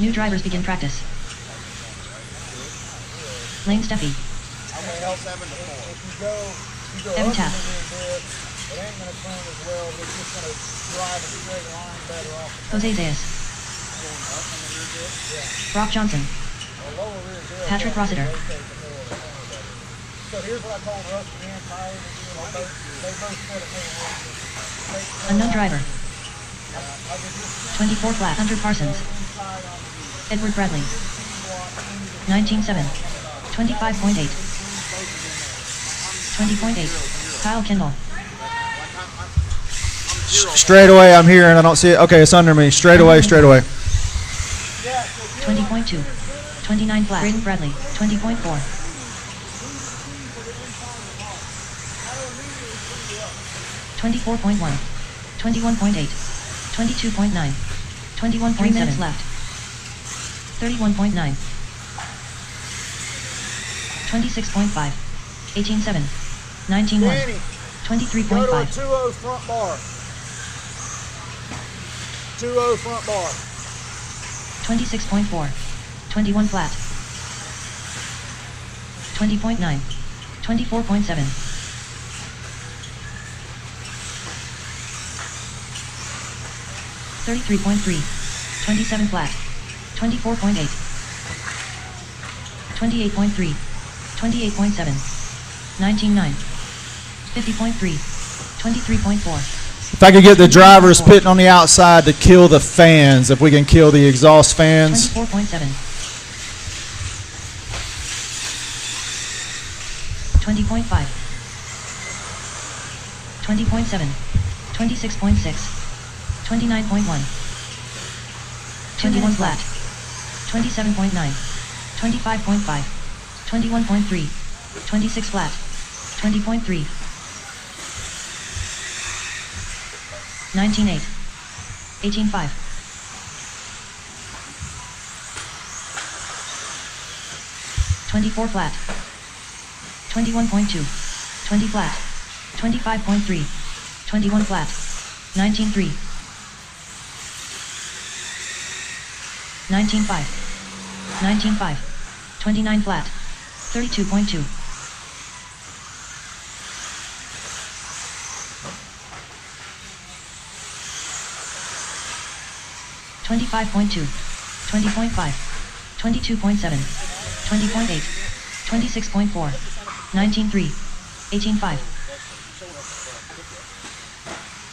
[SPEAKER 2] New drivers begin practice. Lane Steffi. Evan Tapp. Jose Zayas. Brock Johnson. Patrick Rossiter.
[SPEAKER 7] So here's what I told Rusty and Tyler to do. They both said it.
[SPEAKER 2] Unknown driver. 24 flat. Hunter Parsons. Edward Bradley. 19.7. 25.8. 20.8. Kyle Kendall.
[SPEAKER 3] Straight away, I'm here and I don't see it. Okay, it's under me. Straight away, straight away.
[SPEAKER 2] 20.2. 29 flat. Braden Bradley. 20.4. 24.1. 21.8. 22.9. 21.7. 3 minutes left. 31.9. 26.5. 18.7. 19.1.
[SPEAKER 7] Danny, go to a
[SPEAKER 2] 23.5.
[SPEAKER 7] 2-0 front bar. 2-0 front bar.
[SPEAKER 2] 26.4. 21 flat. 20.9. 24.7. 33.3. 27 flat. 24.8. 28.3. 28.7. 19.9. 50.3. 23.4.
[SPEAKER 3] If I could get the drivers pitting on the outside to kill the fans, if we can kill the exhaust fans.
[SPEAKER 2] 24.7. 20.5. 20.7. 26.6. 29.1. 21 flat. 27.9. 25.5. 21.3. 26 flat. 20.3. 19.8. 18.5. 24 flat. 21.2. 20 flat. 25.3. 21 flat. 19.3. 19.5. 19.5. 29 flat. 32.2. 25.2. 20.5. 22.7. 20.8. 26.4. 19.3. 18.5.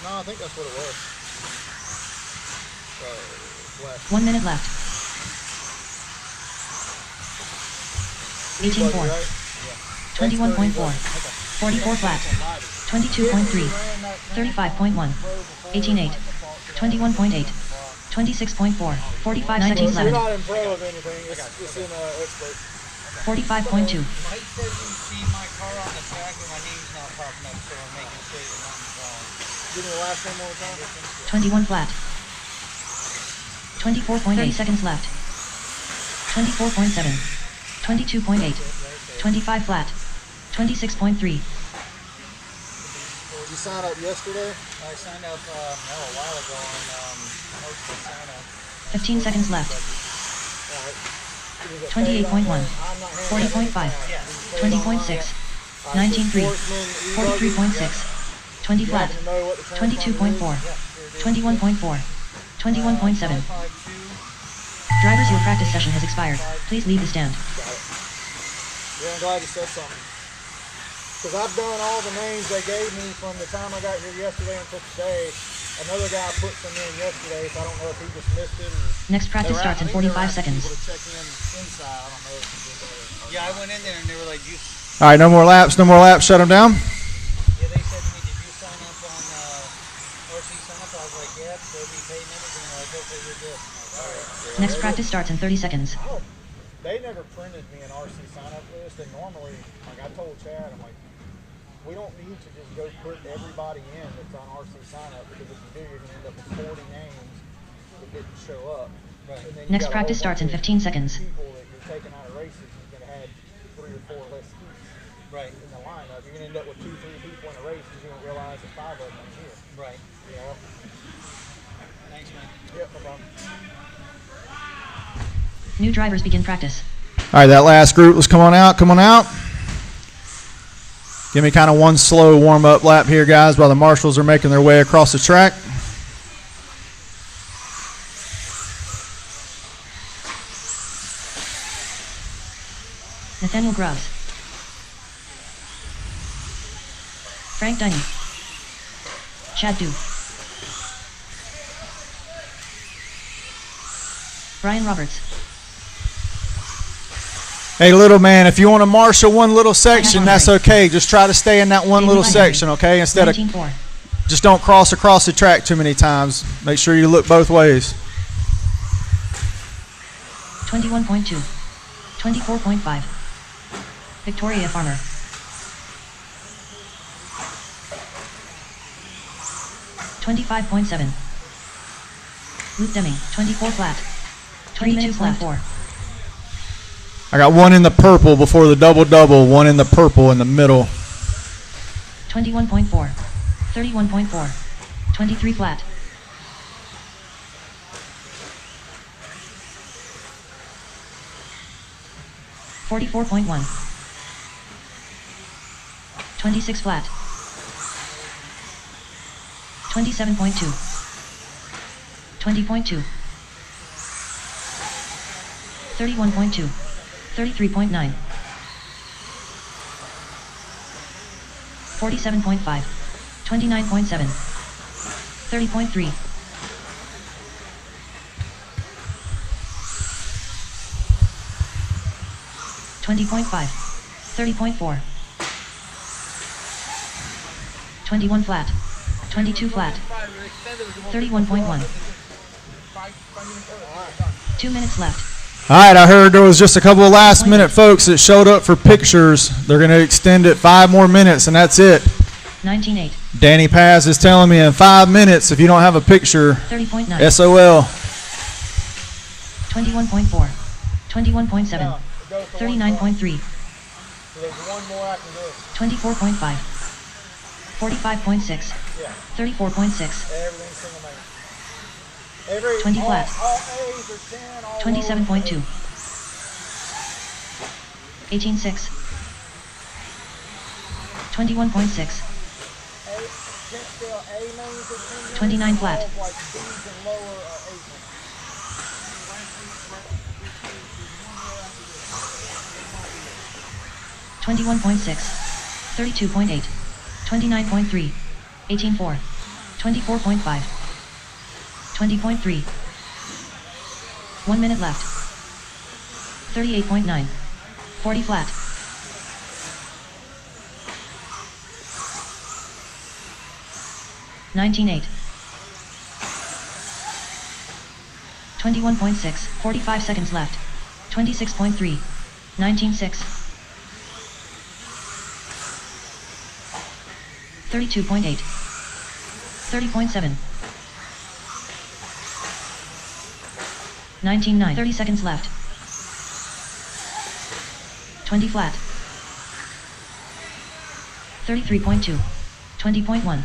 [SPEAKER 7] No, I think that's what it was.
[SPEAKER 2] 1 minute left. 18.4. 21.4. 44 flat. 22.3. 35.1. 18.8. 21.8. 26.4. 45 seconds
[SPEAKER 7] You're
[SPEAKER 2] left.
[SPEAKER 7] not in pro of anything. It's in expert.
[SPEAKER 2] 45.2.
[SPEAKER 8] Mike says you see my car on the track and my name's not popping up, so I'm making sure that nothing's wrong.
[SPEAKER 7] Give me the last name one more time.
[SPEAKER 2] 21 flat. 24.8 seconds left. 24.7. 22.8. 25 flat. 26.3.
[SPEAKER 7] Did you sign up yesterday?
[SPEAKER 8] I signed up a while ago on hosted sign up.
[SPEAKER 2] 15 seconds left. 28.1. 40.5. 20.6. 19.3. 43.6. 20 flat. 22.4. 21.4. 21.7. Drivers, your practice session has expired. Please leave the stand.
[SPEAKER 7] Yeah, I'm glad you said something. Because I've done all the names they gave me from the time I got here yesterday until today. Another guy put some in yesterday, so I don't know if he just missed it or...
[SPEAKER 2] Next practice starts in 45 seconds.
[SPEAKER 7] Check in inside. I don't know if
[SPEAKER 8] Yeah, I went in there and they were like, you.
[SPEAKER 3] All right, no more laps, no more laps. Shut them down.
[SPEAKER 8] Yeah, they said to me, did you sign up on RC sign up? I was like, yeah, so we paid and everything. They're like, okay, you're good. I'm like, all right.
[SPEAKER 2] Next practice starts in 30 seconds.
[SPEAKER 7] they never printed me an RC sign-up list, and normally, like I told Chad, I'm like, we don't need to just go put everybody in that's on RC sign-up, because if you do, you're going to end up with 40 names that didn't show up.
[SPEAKER 8] Right.
[SPEAKER 7] And then you
[SPEAKER 2] Next
[SPEAKER 7] got a
[SPEAKER 2] practice
[SPEAKER 7] whole
[SPEAKER 2] starts in
[SPEAKER 7] bunch of
[SPEAKER 2] 15 seconds.
[SPEAKER 7] People that you're taking out of races, you're going to have 3 or 4 less heats
[SPEAKER 8] Right.
[SPEAKER 7] in the lineup. You're going to end up with 2, 3 people in a race, because you're going to realize that 5 of them are here.
[SPEAKER 8] Right.
[SPEAKER 7] You know?
[SPEAKER 8] Thanks, man.
[SPEAKER 7] Yep, no problem.
[SPEAKER 2] New drivers begin practice.
[SPEAKER 3] All right, that last group, let's come on out, come on out. Give me kind of one slow warm-up lap here, guys, while the marshals are making their way across the track.
[SPEAKER 2] Nathaniel Grubbs. Frank Dunny. Chad Du. Brian Roberts.
[SPEAKER 3] Hey, little man, if you want to marshal one little section, that's okay. Just try to stay in that one little section, okay? Instead of
[SPEAKER 2] 19-4.
[SPEAKER 3] just don't cross across the track too many times. Make sure you look both ways.
[SPEAKER 2] 21.2. 24.5. Victoria Farmer. 25.7. Luke Deming, 24 flat. 22.4.
[SPEAKER 3] I got one in the purple before the double-double, one in the purple in the middle.
[SPEAKER 2] 21.4. 31.4. 23 flat. 44.1. 26 flat. 27.2. 20.2. 31.2. 33.9. 47.5. 29.7. 30.3. 20.5. 30.4. 21 flat. 22 flat. 31.1. 2 minutes left.
[SPEAKER 3] All right, I heard there was just a couple of last-minute folks that showed up for pictures. They're going to extend it 5 more minutes, and that's it.
[SPEAKER 2] 19.8.
[SPEAKER 3] Danny Paz is telling me in 5 minutes, if you don't have a picture,
[SPEAKER 2] 30.9.
[SPEAKER 3] SOL.
[SPEAKER 2] 21.4. 21.7. 39.3.
[SPEAKER 7] There's one more I can do.
[SPEAKER 2] 24.5. 45.6. 34.6.
[SPEAKER 7] Everything's single man. Every
[SPEAKER 2] 20 flat.
[SPEAKER 7] All A's are 10. All
[SPEAKER 2] 27.2. 18.6. 21.6. 29 flat. 21.6. 32.8. 29.3. 18.4. 24.5. 20.3. 1 minute left. 38.9. 40 flat. 19.8. 21.6. 45 seconds left. 26.3. 19.6. 32.8. 30.7. 19.9. 30 seconds left. 20 flat. 33.2. 20.1.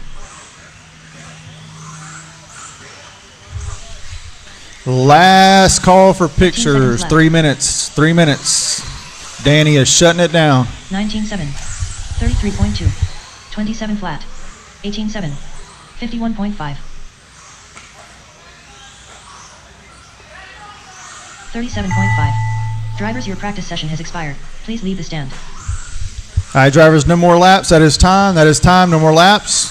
[SPEAKER 3] Last call for
[SPEAKER 2] 15
[SPEAKER 3] pictures.
[SPEAKER 2] seconds
[SPEAKER 3] 3 minutes. 3 minutes. Danny is shutting it down.
[SPEAKER 2] 19.7. 33.2. 27 flat. 18.7. 51.5. 37.5. Drivers, your practice session has expired. Please leave the stand.
[SPEAKER 3] All right, drivers, no more laps. That is time. That is time. No more laps.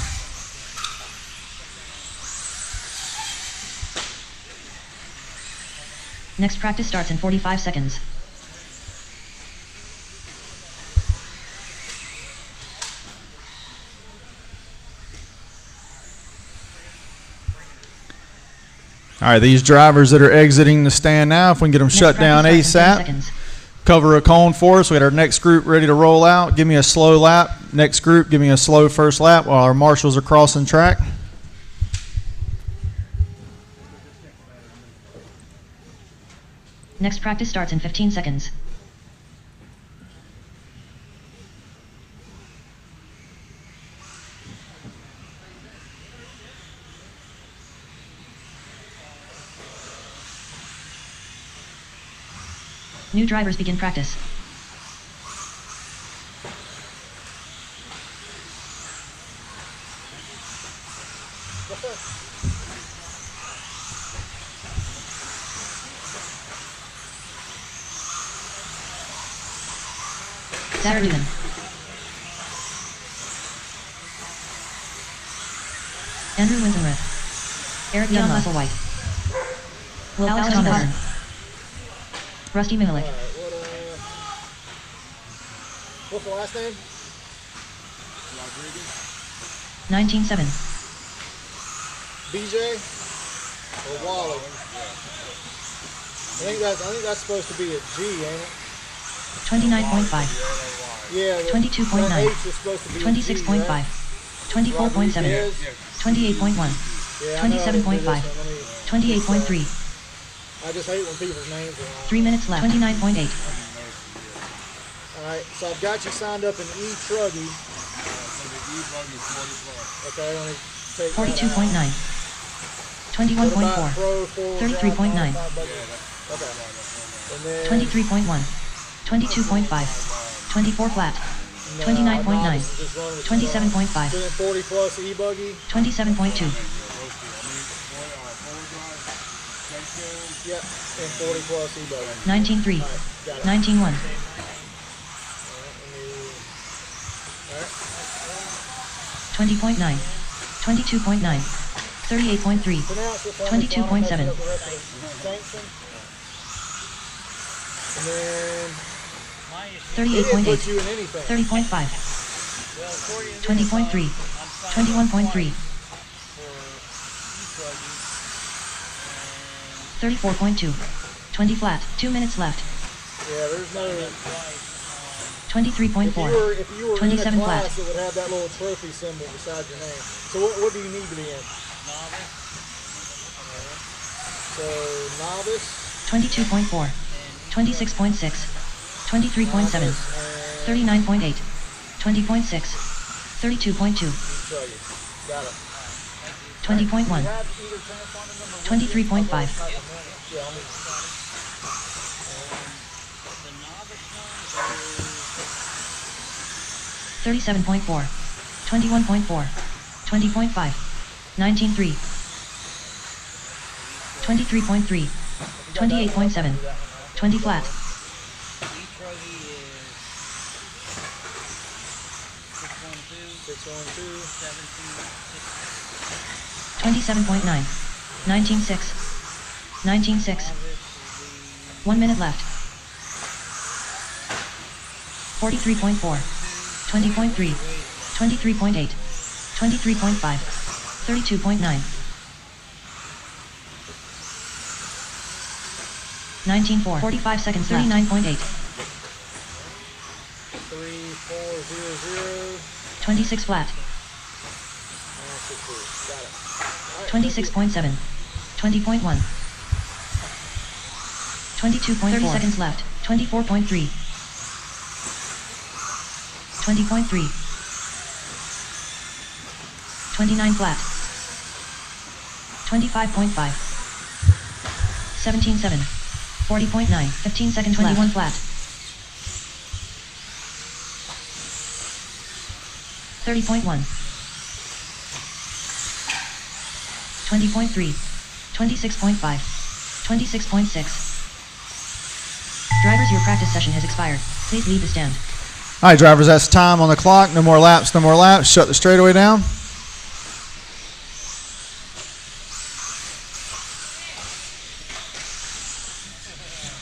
[SPEAKER 2] Next practice starts in 45 seconds.
[SPEAKER 3] All right, these drivers that are exiting the stand now, if we can get them
[SPEAKER 2] Next
[SPEAKER 3] shut down
[SPEAKER 2] practice starts in 30
[SPEAKER 3] ASAP.
[SPEAKER 2] seconds.
[SPEAKER 3] Cover a cone for us. We got our next group ready to roll out. Give me a slow lap. Next group, give me a slow first lap while our marshals are crossing track.
[SPEAKER 2] Next practice starts in 15 seconds. New drivers begin practice. Saturday. Andrew Winsenrith. Eric Leon Musselwhite. Will Alex Thompson. Rusty Milik.
[SPEAKER 7] What's the last name?
[SPEAKER 2] 19-7.
[SPEAKER 7] BJ or Wally? I think that's supposed to be a G, ain't it?
[SPEAKER 2] 29.5.
[SPEAKER 7] Yeah.
[SPEAKER 2] 22.9.
[SPEAKER 7] That H is supposed to be a G,
[SPEAKER 2] 26.5.
[SPEAKER 7] right?
[SPEAKER 2] 24.7.
[SPEAKER 7] Rodriguez?
[SPEAKER 2] 28.1.
[SPEAKER 7] Yeah, I know I didn't do
[SPEAKER 2] 27.5.
[SPEAKER 7] this one. Let me-
[SPEAKER 2] 28.3.
[SPEAKER 7] I just hate when people's names are wrong.
[SPEAKER 2] 3 minutes left. 29.8.
[SPEAKER 7] All right, so I've got you signed up in E-Truggy. Okay, let me take
[SPEAKER 2] 42.9.
[SPEAKER 7] that out.
[SPEAKER 2] 21.4.
[SPEAKER 7] Pro, full,
[SPEAKER 2] 33.9.
[SPEAKER 7] drive, okay. And then
[SPEAKER 2] 23.1. 22.5. 24 flat.
[SPEAKER 7] no,
[SPEAKER 2] 29.9.
[SPEAKER 7] novice is just running with
[SPEAKER 2] 27.5.
[SPEAKER 7] So then 40 plus E-Buggy.
[SPEAKER 2] 27.2.
[SPEAKER 7] Yep, and 40 plus E-Buggy.
[SPEAKER 2] 19.3.
[SPEAKER 7] All right, got it.
[SPEAKER 2] 19.1.
[SPEAKER 7] All right.
[SPEAKER 2] 20.9. 22.9. 38.3.
[SPEAKER 7] Pronounce it for me,
[SPEAKER 2] 22.7.
[SPEAKER 7] so I don't mess up the rest of it. Sanction. And then he didn't
[SPEAKER 2] 38.8.
[SPEAKER 7] put you in anything.
[SPEAKER 2] 30.5. 20.3. 21.3. 34.2. 20 flat. 2 minutes left.
[SPEAKER 7] Yeah, there's no.
[SPEAKER 2] 23.4.
[SPEAKER 7] If you were in a
[SPEAKER 2] 27
[SPEAKER 7] class,
[SPEAKER 2] flat.
[SPEAKER 7] it would have that little trophy symbol beside your name. So what do you need to be in? So novice.
[SPEAKER 2] 22.4. 26.6. 23.7. 39.8. 20.6. 32.2.
[SPEAKER 7] Got it.
[SPEAKER 2] 20.1.
[SPEAKER 7] Have either transponder number
[SPEAKER 2] 23.5.
[SPEAKER 7] Yeah, I'll need-
[SPEAKER 2] 37.4. 21.4. 20.5. 19.3. 23.3. 28.7. 20 flat.
[SPEAKER 8] E-Truggy is
[SPEAKER 7] 612.
[SPEAKER 2] 27.9. 19.6. 19.6. 1 minute left. 43.4. 20.3. 23.8. 23.5. 32.9. 19.4. 45 seconds. 39.8.
[SPEAKER 7] 3400.
[SPEAKER 2] 26 flat.
[SPEAKER 7] 963. Got it.
[SPEAKER 2] 26.7. 20.1. 22.4 30 seconds left. 24.3. 20.3. 29 flat. 25.5. 17.7. 40.9. 15 seconds 21 left. Flat. 30.1. 20.3. 26.5. 26.6. Drivers, your practice session has expired. Please leave the stand.
[SPEAKER 3] All right, drivers, that's time on the clock. No more laps, no more laps. Shut the straightaway down.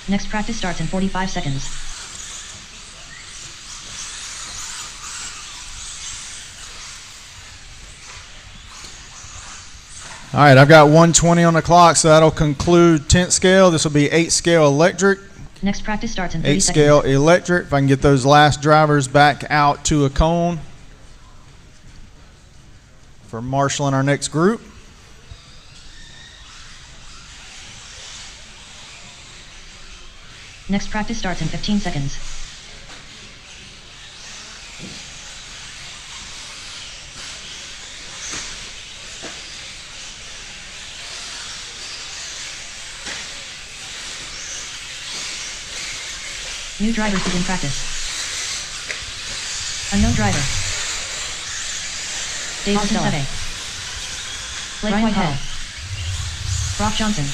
[SPEAKER 2] Next practice starts in 45 seconds.
[SPEAKER 3] All right, I've got 120 on the clock, so that'll conclude 10th scale. This will be 8th scale electric.
[SPEAKER 2] Next practice starts in 30
[SPEAKER 3] 8th
[SPEAKER 2] seconds.
[SPEAKER 3] scale electric. If I can get those last drivers back out to a cone for marshaling our next group.
[SPEAKER 2] Next practice starts in 15 seconds. New drivers begin practice. Unknown driver. Dave Stella. Blake Whitehead. Brock Johnson.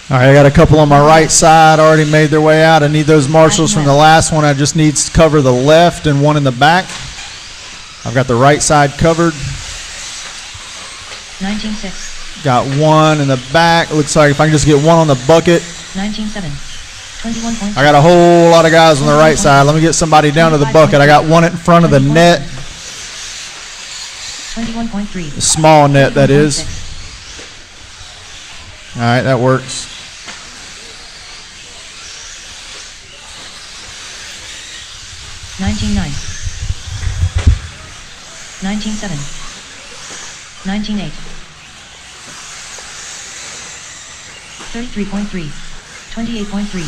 [SPEAKER 3] All right, I got a couple on my right side already made their way out. I need those marshals from the last one. I just need to cover the left and one in the back. I've got the right side covered.
[SPEAKER 2] 19.6.
[SPEAKER 3] Got one in the back. Looks like if I can just get one on the bucket.
[SPEAKER 2] 19.7. 21.2.
[SPEAKER 3] I got a whole lot of guys on the right side. Let me get somebody down to the bucket. I got one in front of the net.
[SPEAKER 2] 21.3.
[SPEAKER 3] The small net, that is. All right, that works.
[SPEAKER 2] 19.9. 19.7. 19.8. 33.3. 28.3.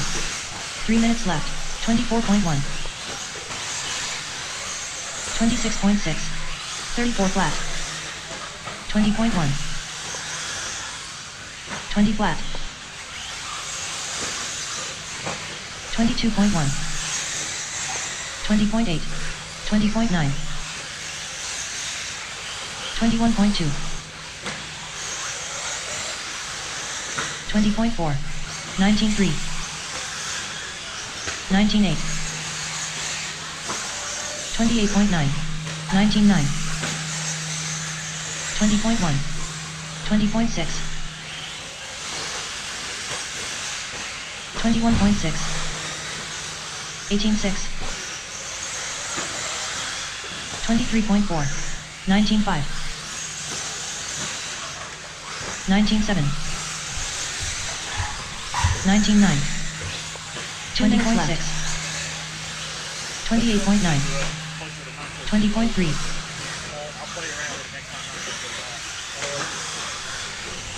[SPEAKER 2] 3 minutes left. 24.1. 26.6. 34 flat. 20.1. 20 flat. 22.1. 20.8. 20.9. 21.2. 20.4. 19.3. 19.8. 28.9. 19.9. 20.1. 20.6. 21.6. 18.6. 23.4. 19.5. 19.7. 19.9. 20.6. 28.9. 20.3.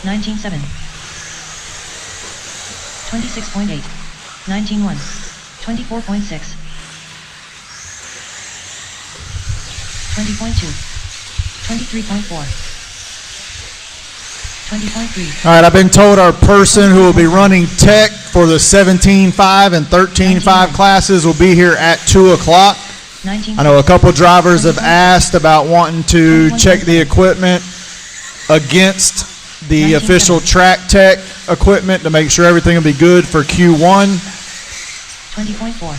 [SPEAKER 2] 19.7. 26.8. 19.1. 24.6. 20.2. 23.4. 20.3.
[SPEAKER 3] All right, I've been told our person who will be running tech for the 17.5 and 13.5 classes will be here at 2 o'clock.
[SPEAKER 2] 19.
[SPEAKER 3] I know a couple drivers have asked about wanting to check the equipment against the official track tech equipment to make sure everything will be good for Q1.
[SPEAKER 2] 20.4.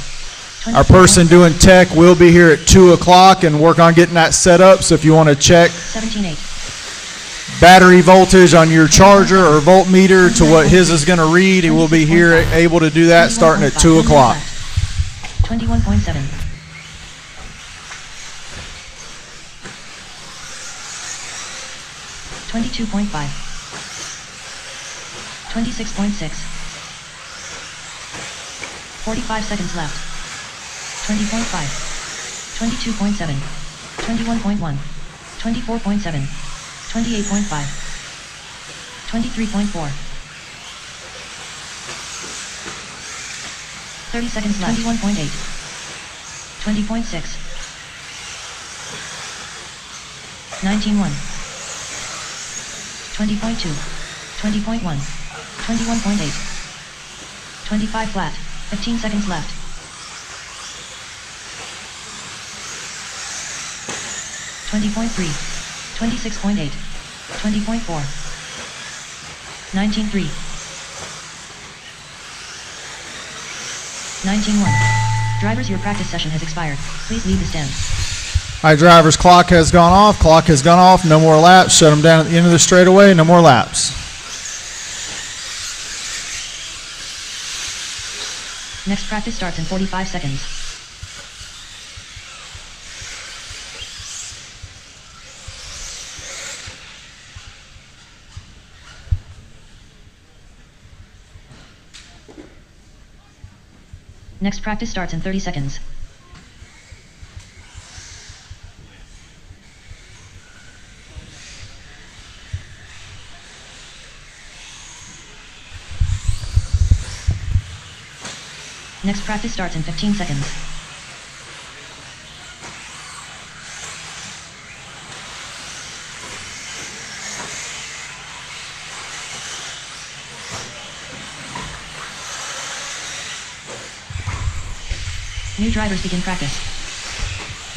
[SPEAKER 3] Our person doing tech will be here at 2 o'clock and work on getting that set up. So if you want to check
[SPEAKER 2] 17.8.
[SPEAKER 3] battery voltage on your charger or voltmeter to what his is going to read, he will be here able to do that starting at 2 o'clock.
[SPEAKER 2] 21.7. 22.5. 26.6. 45 seconds left. 20.5. 22.7. 21.1. 24.7. 28.5. 23.4. 30 seconds left. 21.8. 20.6. 19.1. 20.2. 20.1. 21.8. 25 flat. 15 seconds left. 20.3. 26.8. 20.4. 19.3. 19.1. Drivers, your practice session has expired. Please leave the stand.
[SPEAKER 3] All right, drivers, clock has gone off. Clock has gone off. No more laps. Shut them down at the end of the straightaway. No more laps.
[SPEAKER 2] Next practice starts in 45 seconds. Next practice starts in 30 seconds. Next practice starts in 15 seconds. New drivers begin practice.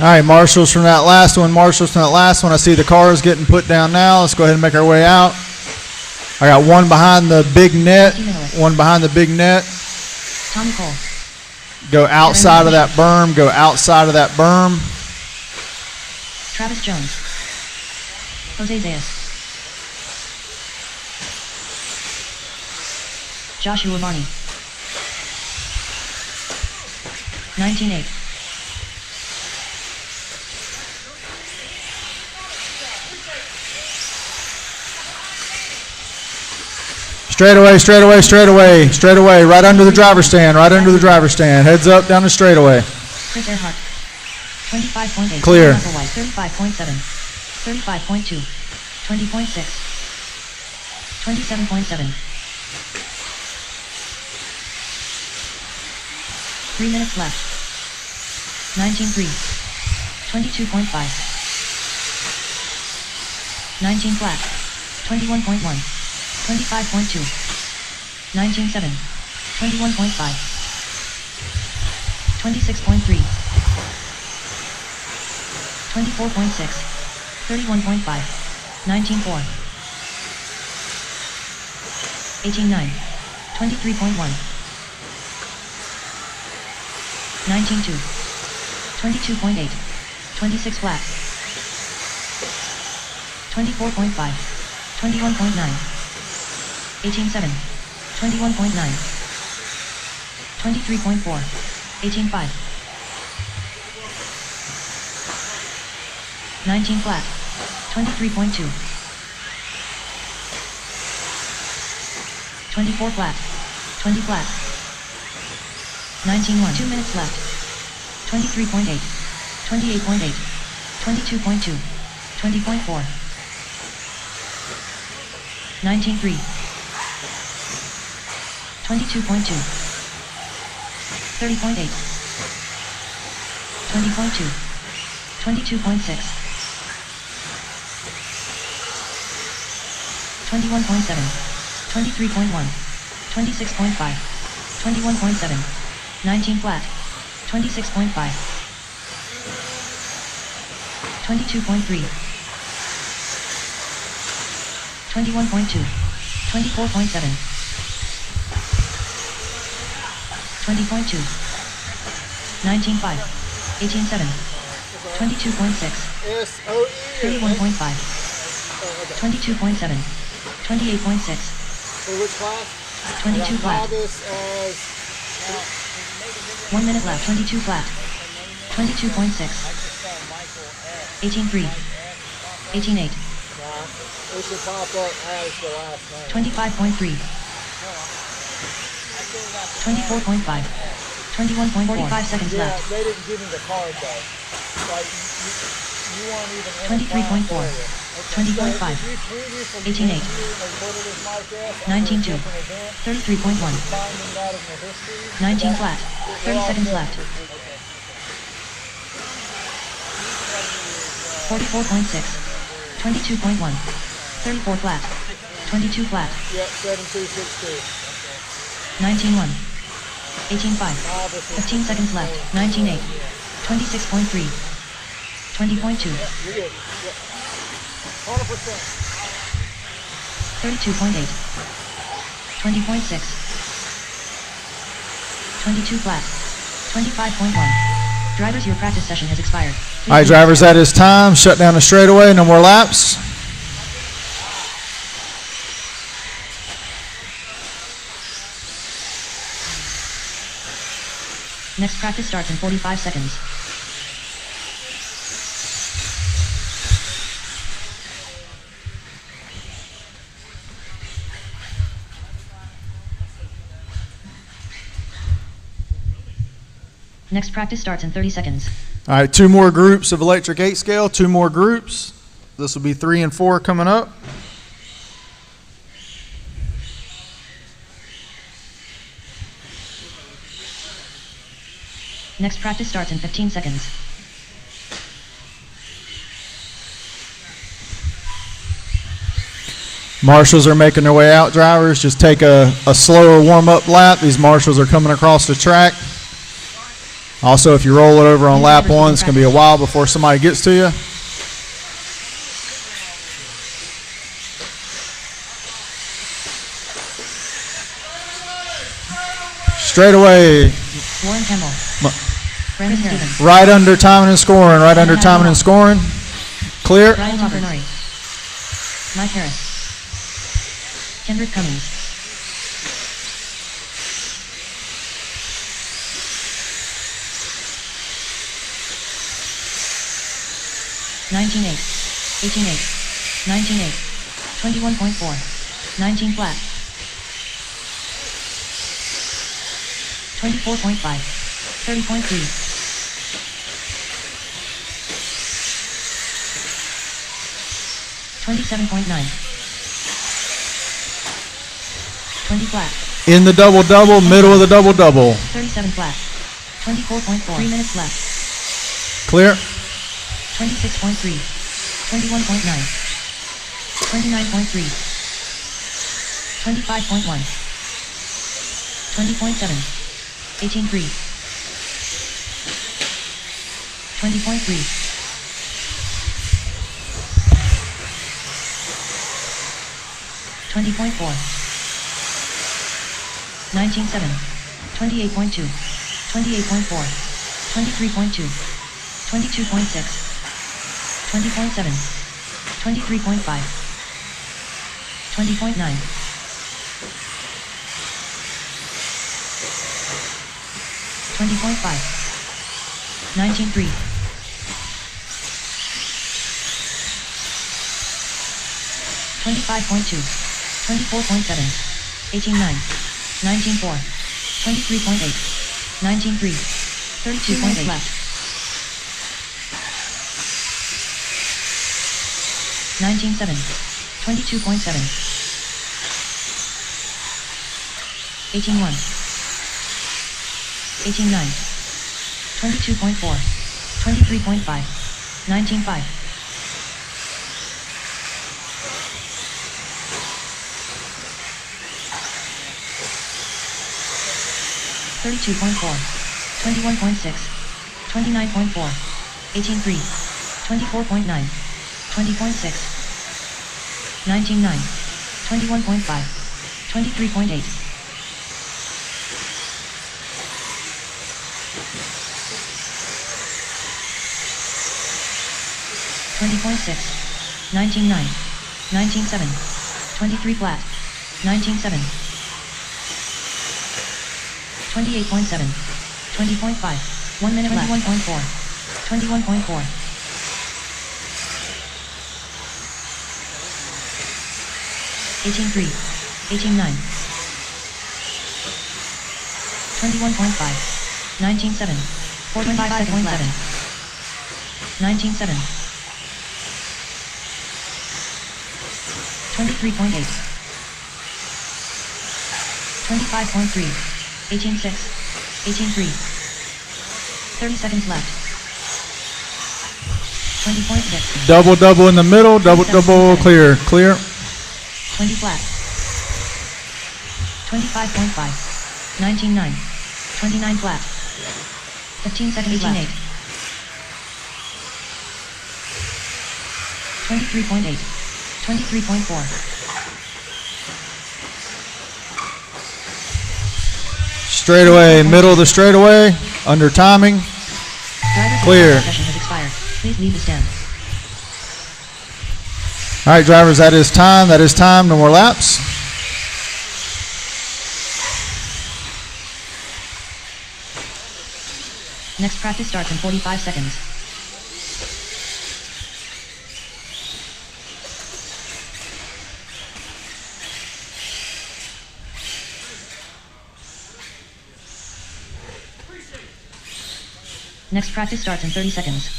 [SPEAKER 3] All right, marshals from that last one. Marshals from that last one. I see the cars getting put down now. Let's go ahead and make our way out. I got one behind the big net. One behind the big net.
[SPEAKER 2] Tommy Cole.
[SPEAKER 3] Go outside of that berm. Go outside of that berm.
[SPEAKER 2] Travis Jones. Jose Zayas. Joshua Barney. 19-8.
[SPEAKER 3] Straight away, straight away, straight away, straight away. Right under the driver's stand, right under the driver's stand. Heads up, down the straightaway.
[SPEAKER 2] Chris Earhart. 25.8.
[SPEAKER 3] Clear.
[SPEAKER 2] White. 35.7. 35.2. 20.6. 27.7. 3 minutes left. 19.3. 22.5. 19 flat. 21.1. 25.2. 19.7. 21.5. 26.3. 24.6. 31.5. 19.4. 18.9. 23.1. 19.2. 22.8. 26 flat. 24.5. 21.9. 18.7. 21.9. 23.4. 18.5. 19 flat. 23.2. 24 flat. 20 flat. 19.1. 2 minutes left. 23.8. 28.8. 22.2. 20.4. 19.3. 22.2. 30.8. 20.2. 22.6. 21.7. 23.1. 26.5. 21.7. 19 flat. 26.5. 22.3. 21.2. 24.7. 20.2. 19.5. 18.7. 22.6. 31.5. 22.7. 28.6.
[SPEAKER 7] For which class?
[SPEAKER 2] 22 flat.
[SPEAKER 7] Novice as
[SPEAKER 2] 1 minute left. 22 flat. 22.6. 18.3. 18.8.
[SPEAKER 7] it should pop up as the last name.
[SPEAKER 2] 25.3. 24.5. 21.4. 45 seconds
[SPEAKER 7] Yeah,
[SPEAKER 2] left.
[SPEAKER 7] they didn't give me the card though. Like you weren't even in the
[SPEAKER 2] 23.4.
[SPEAKER 7] class area.
[SPEAKER 2] 20.5. 18.8. 19.2. 33.1. 19 flat. 30 seconds left. 44.6. 22.1. 34 flat. 22 flat.
[SPEAKER 7] Yep, 7262.
[SPEAKER 2] 19.1. 18.5. 15 seconds left. 19.8. 26.3. 20.2.
[SPEAKER 7] You're good. Yep. 100%.
[SPEAKER 2] 32.8. 20.6. 22 flat. 25.1. Drivers, your practice session has expired.
[SPEAKER 3] All right, drivers, that is time. Shut down the straightaway. No more laps.
[SPEAKER 2] Next practice starts in 45 seconds. Next practice starts in 30 seconds.
[SPEAKER 3] All right, 2 more groups of electric 8 scale, 2 more groups. This will be 3 and 4 coming up.
[SPEAKER 2] Next practice starts in 15 seconds.
[SPEAKER 3] Marshals are making their way out, drivers. Just take a slower warm-up lap. These marshals are coming across the track. Also, if you roll it over on lap 1, it's going to be a while before somebody gets to you. Straight away,
[SPEAKER 2] Warren Campbell. Brandon Stevens.
[SPEAKER 3] right under timing and scoring, right under timing and scoring. Clear.
[SPEAKER 2] Ryan Tofernari. Mike Harris. Kendrick Cummings. 19.8. 18.8. 19.8. 21.4. 19 flat. 24.5. 30.3. 27.9. 20 flat.
[SPEAKER 3] In the double-double, middle of the double-double.
[SPEAKER 2] 37 flat. 24.4. 3 minutes left.
[SPEAKER 3] Clear.
[SPEAKER 2] 26.3. 21.9. 29.3. 25.1. 20.7. 18.3. 20.3. 20.4. 19.7. 28.2. 28.4. 23.2. 22.6. 20.7. 23.5. 20.9. 20.5. 19.3. 25.2. 24.7. 18.9. 19.4. 23.8. 19.3. 32.8 left. 19.7. 22.7. 18.1. 18.9. 22.4. 23.5. 19.5. 32.4. 21.6. 29.4. 18.3. 24.9. 20.6. 19.9. 21.5. 23.8. 20.6. 19.9. 19.7. 23 flat. 19.7. 28.7. 20.5. 1 minute left. 21.4. 21.4. 18.3. 18.9. 21.5. 19.7. 4.5 seconds left. 19.7. 23.8. 25.3. 18.6. 18.3. 30 seconds left. 20.6.
[SPEAKER 3] Double-double in the middle, double-double, clear, clear.
[SPEAKER 2] 20 flat. 25.5. 19.9. 29 flat. 15 seconds left. 23.8. 23.4.
[SPEAKER 3] Straightaway, middle of the straightaway, under timing.
[SPEAKER 2] Driver's
[SPEAKER 3] Clear.
[SPEAKER 2] session has expired. Please leave the stand.
[SPEAKER 3] All right, drivers, that is time. That is time. No more laps.
[SPEAKER 2] Next practice starts in 45 seconds. Next practice starts in 30 seconds.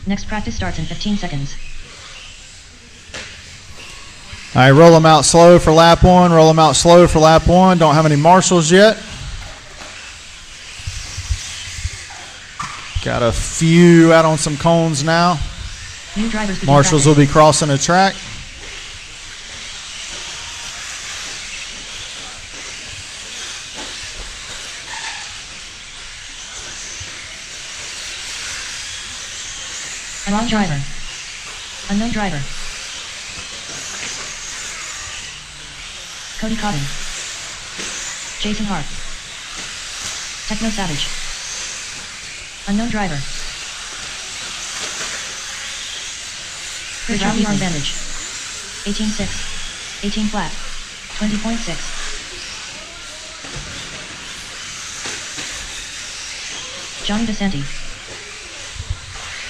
[SPEAKER 2] Next practice starts in 15 seconds.
[SPEAKER 3] All right, roll them out slow for lap one. Roll them out slow for lap one. Don't have any marshals yet. Got a few out on some cones now.
[SPEAKER 2] New drivers begin
[SPEAKER 3] Marshals will be crossing the track.
[SPEAKER 2] Wrong driver. Unknown driver. Cody Cotton. Jason Hart. Techno Savage. Unknown driver. Chris Robbie Arm Bandage. 18.6. 18 flat. 20.6. Johnny DeSanti.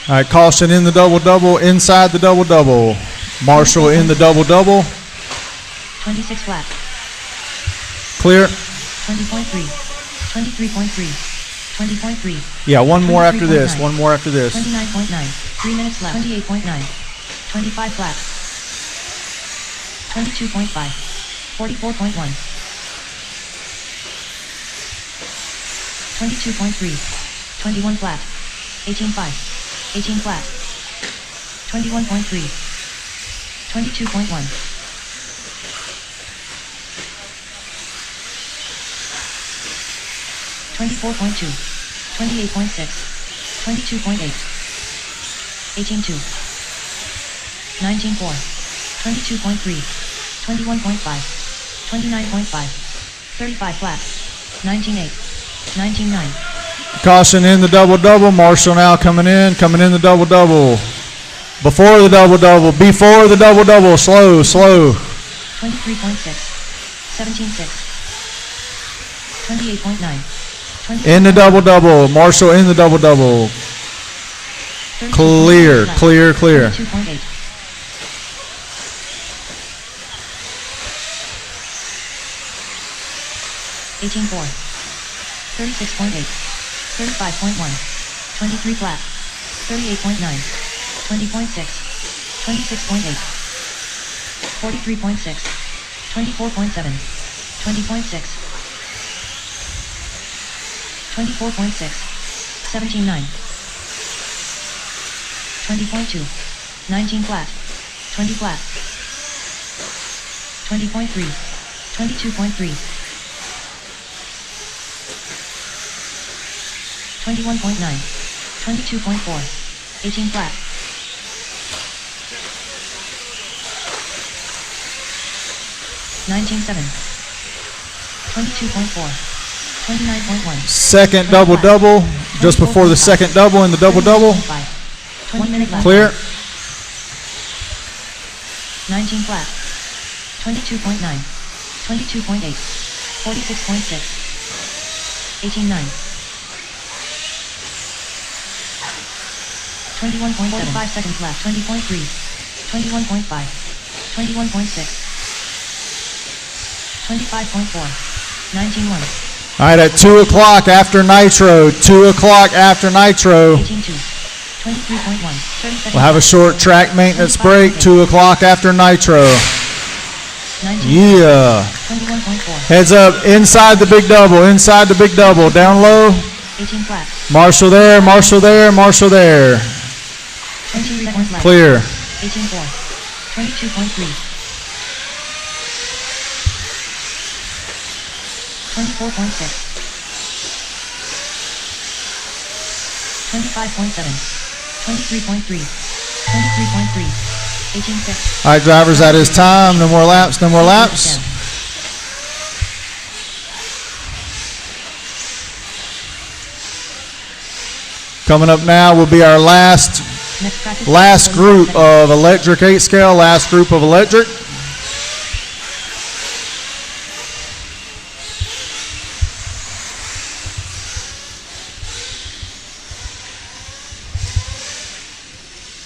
[SPEAKER 3] All right, caution in the double-double, inside the double-double. Marshall in the double-double.
[SPEAKER 2] 26 flat.
[SPEAKER 3] Clear.
[SPEAKER 2] 20.3. 23.3. 20.3.
[SPEAKER 3] Yeah, one more after this. One more after this.
[SPEAKER 2] 29.9. 3 minutes left. 28.9. 25 flat. 22.5. 44.1. 22.3. 21 flat. 18.5. 18 flat. 21.3. 22.1. 24.2. 28.6. 22.8. 18.2. 19.4. 22.3. 21.5. 29.5. 35 flat. 19.8. 19.9.
[SPEAKER 3] Caution in the double-double. Marshall now coming in the double-double. Before the double-double. Before the double-double. Slow, slow.
[SPEAKER 2] 23.6. 17.6. 28.9.
[SPEAKER 3] In the double-double. Marshall in the double-double. Clear, clear, clear.
[SPEAKER 2] 2.8. 18.4. 36.8. 35.1. 23 flat. 38.9. 20.6. 26.8. 43.6. 24.7. 20.6. 24.6. 17.9. 20.2. 19 flat. 20 flat. 20.3. 22.3. 21.9. 22.4. 18 flat. 19.7. 22.4. 29.1.
[SPEAKER 3] Second double-double. Just before the second double in the double-double.
[SPEAKER 2] 1 minute left.
[SPEAKER 3] Clear.
[SPEAKER 2] 19 flat. 22.9. 22.8. 46.6. 18.9. 21.7. 5 seconds left. 20.3. 21.5. 21.6. 25.4. 19.1.
[SPEAKER 3] All right, at 2 o'clock after Nitro. 2 o'clock after Nitro.
[SPEAKER 2] 18.2. 23.1. 30 seconds.
[SPEAKER 3] We'll have a short track maintenance break. 2 o'clock after Nitro.
[SPEAKER 2] 19.
[SPEAKER 3] Yeah.
[SPEAKER 2] 21.4.
[SPEAKER 3] Heads up, inside the big double, inside the big double. Down low.
[SPEAKER 2] 18 flat.
[SPEAKER 3] Marshall there, Marshall there, Marshall there.
[SPEAKER 2] 20 seconds left.
[SPEAKER 3] Clear.
[SPEAKER 2] 18.4. 22.3. 24.6. 25.7. 23.3. 23.3. 18.6.
[SPEAKER 3] All right, drivers, that is time. No more laps, no more laps. Coming up now will be our last group of electric 8 scale, last group of electric.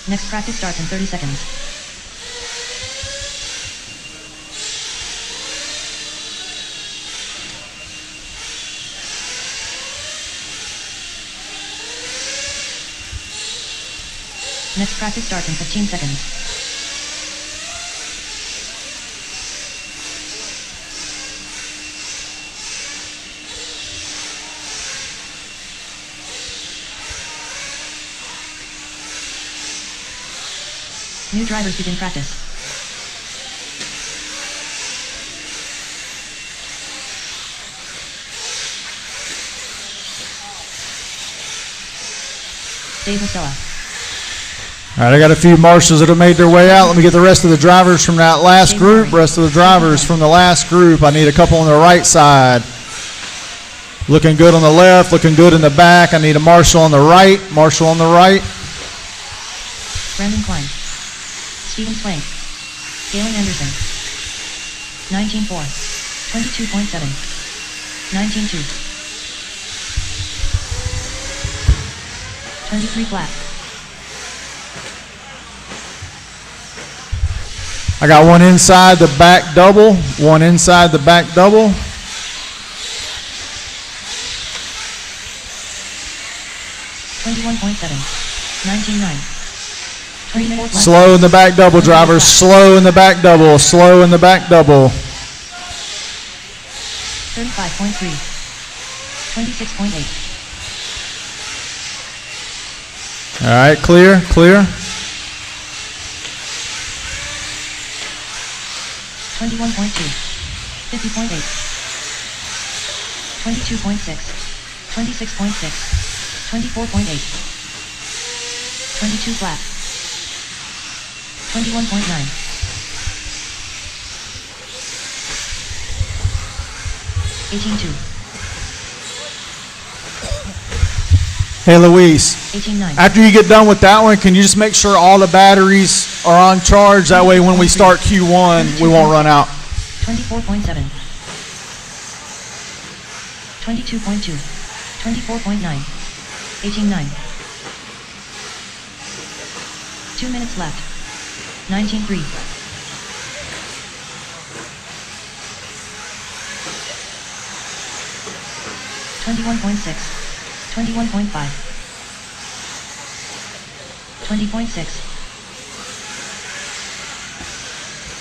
[SPEAKER 2] Next practice starts in 30 seconds. Next practice starts in 15 seconds. New drivers begin practice. Dave Mastella.
[SPEAKER 3] All right, I got a few marshals that have made their way out. Let me get the rest of the drivers from that last group. Rest of the drivers from the last group. I need a couple on the right side. Looking good on the left, looking good in the back. I need a marshal on the right. Marshal on the right.
[SPEAKER 2] Brandon Klein. Steven Swank. Galen Anderson. 19-4. 22.7. 19-2. 23 flat.
[SPEAKER 3] I got one inside the back double, one inside the back double.
[SPEAKER 2] 21.7. 19-9. 24 flat.
[SPEAKER 3] Slow in the back double, drivers. Slow in the back double. Slow in the back double.
[SPEAKER 2] 35.3. 26.8.
[SPEAKER 3] All right, clear, clear.
[SPEAKER 2] 21.2. 50.8. 22.6. 26.6. 24.8. 22 flat. 21.9. 18.2.
[SPEAKER 3] Hey, Luis.
[SPEAKER 2] 18.9.
[SPEAKER 3] After you get done with that one, can you just make sure all the batteries are on charge? That way when we start Q1, we won't run out.
[SPEAKER 2] 24.7. 22.2. 24.9. 18.9. 2 minutes left. 19.3. 21.6. 21.5. 20.6.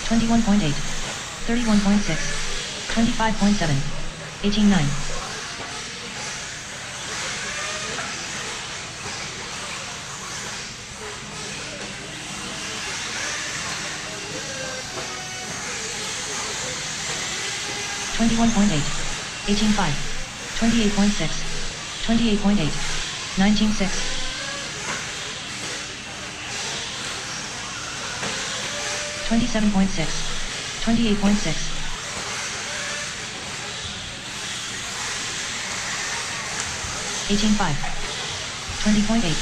[SPEAKER 2] 21.8. 31.6. 25.7. 18.9. 21.8. 18.5. 28.6. 28.8. 19.6. 27.6. 28.6. 18.5. 20.8.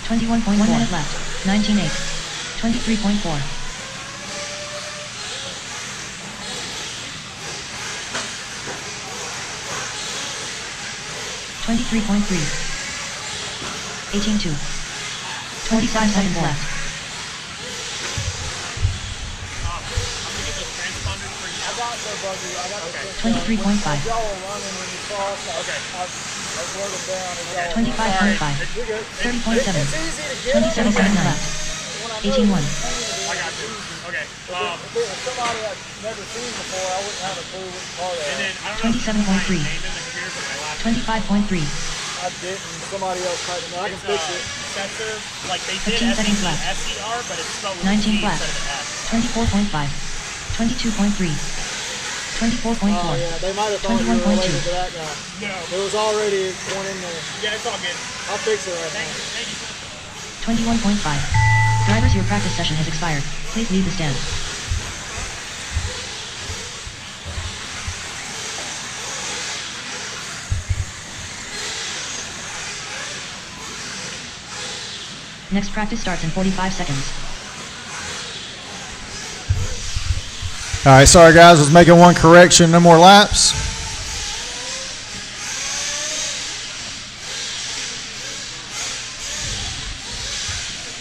[SPEAKER 2] 21.1 minute left. 19.8. 23.4. 23.3. 18.2. 25 seconds left.
[SPEAKER 7] I got the buggy. I got the
[SPEAKER 2] 23.5.
[SPEAKER 7] y'all were running when you crossed. I slowed them down. And y'all
[SPEAKER 2] 25.5.
[SPEAKER 7] You're good.
[SPEAKER 2] 30.7.
[SPEAKER 7] It's easy to get
[SPEAKER 2] 27 seconds left.
[SPEAKER 7] when I know
[SPEAKER 2] 18.1.
[SPEAKER 5] I got you. Okay.
[SPEAKER 7] If it was somebody I'd never seen before, I wouldn't have a clue what car they
[SPEAKER 5] And
[SPEAKER 7] had.
[SPEAKER 5] then I don't know if
[SPEAKER 2] 27.3.
[SPEAKER 5] name in the computer, but my last
[SPEAKER 2] 25.3.
[SPEAKER 7] I didn't. Somebody else typed it. I can fix it.
[SPEAKER 5] Sensor, like they did
[SPEAKER 2] 15 seconds left.
[SPEAKER 5] SCR, but it's spelled with
[SPEAKER 2] 19
[SPEAKER 5] a T
[SPEAKER 2] flat.
[SPEAKER 5] instead of an S.
[SPEAKER 2] 24.5. 22.3. 24.4.
[SPEAKER 7] Oh, yeah. They might have thought you were
[SPEAKER 2] 21.2.
[SPEAKER 7] related to that guy.
[SPEAKER 5] No.
[SPEAKER 7] It was already one in there.
[SPEAKER 5] Yeah, it's all good.
[SPEAKER 7] I'll fix it right now.
[SPEAKER 5] Thank you.
[SPEAKER 2] 21.5. Drivers, your practice session has expired. Please leave the stand. Next practice starts in 45 seconds.
[SPEAKER 3] All right, sorry guys, was making one correction, no more laps.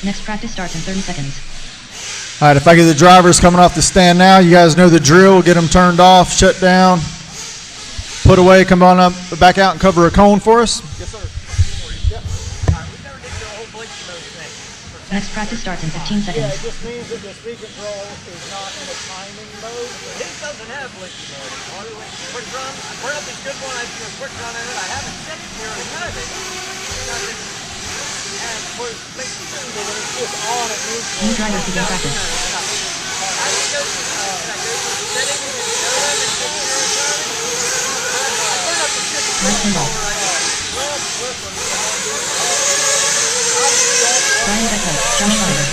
[SPEAKER 2] Next practice starts in 30 seconds.
[SPEAKER 3] All right, if I get the drivers coming off the stand now, you guys know the drill. Get them turned off, shut down, put away, come on up, back out and cover a cone for us.
[SPEAKER 7] Yes, sir.
[SPEAKER 2] Next practice starts in 15
[SPEAKER 7] Yeah,
[SPEAKER 2] seconds.
[SPEAKER 7] it just means that the speed control is not in a timing mode.
[SPEAKER 8] His doesn't have blinky mode. Only when you quick run. I brought up this good one. I do a quick run in it. I haven't set it here in none of it. And put blinky mode.
[SPEAKER 7] So when it's just on, it means
[SPEAKER 2] New drivers begin practice.
[SPEAKER 8] I would go to settings and show them and make sure it's running. I brought up the shift
[SPEAKER 2] Last involved. Brian Beckler, Johnny Oliver.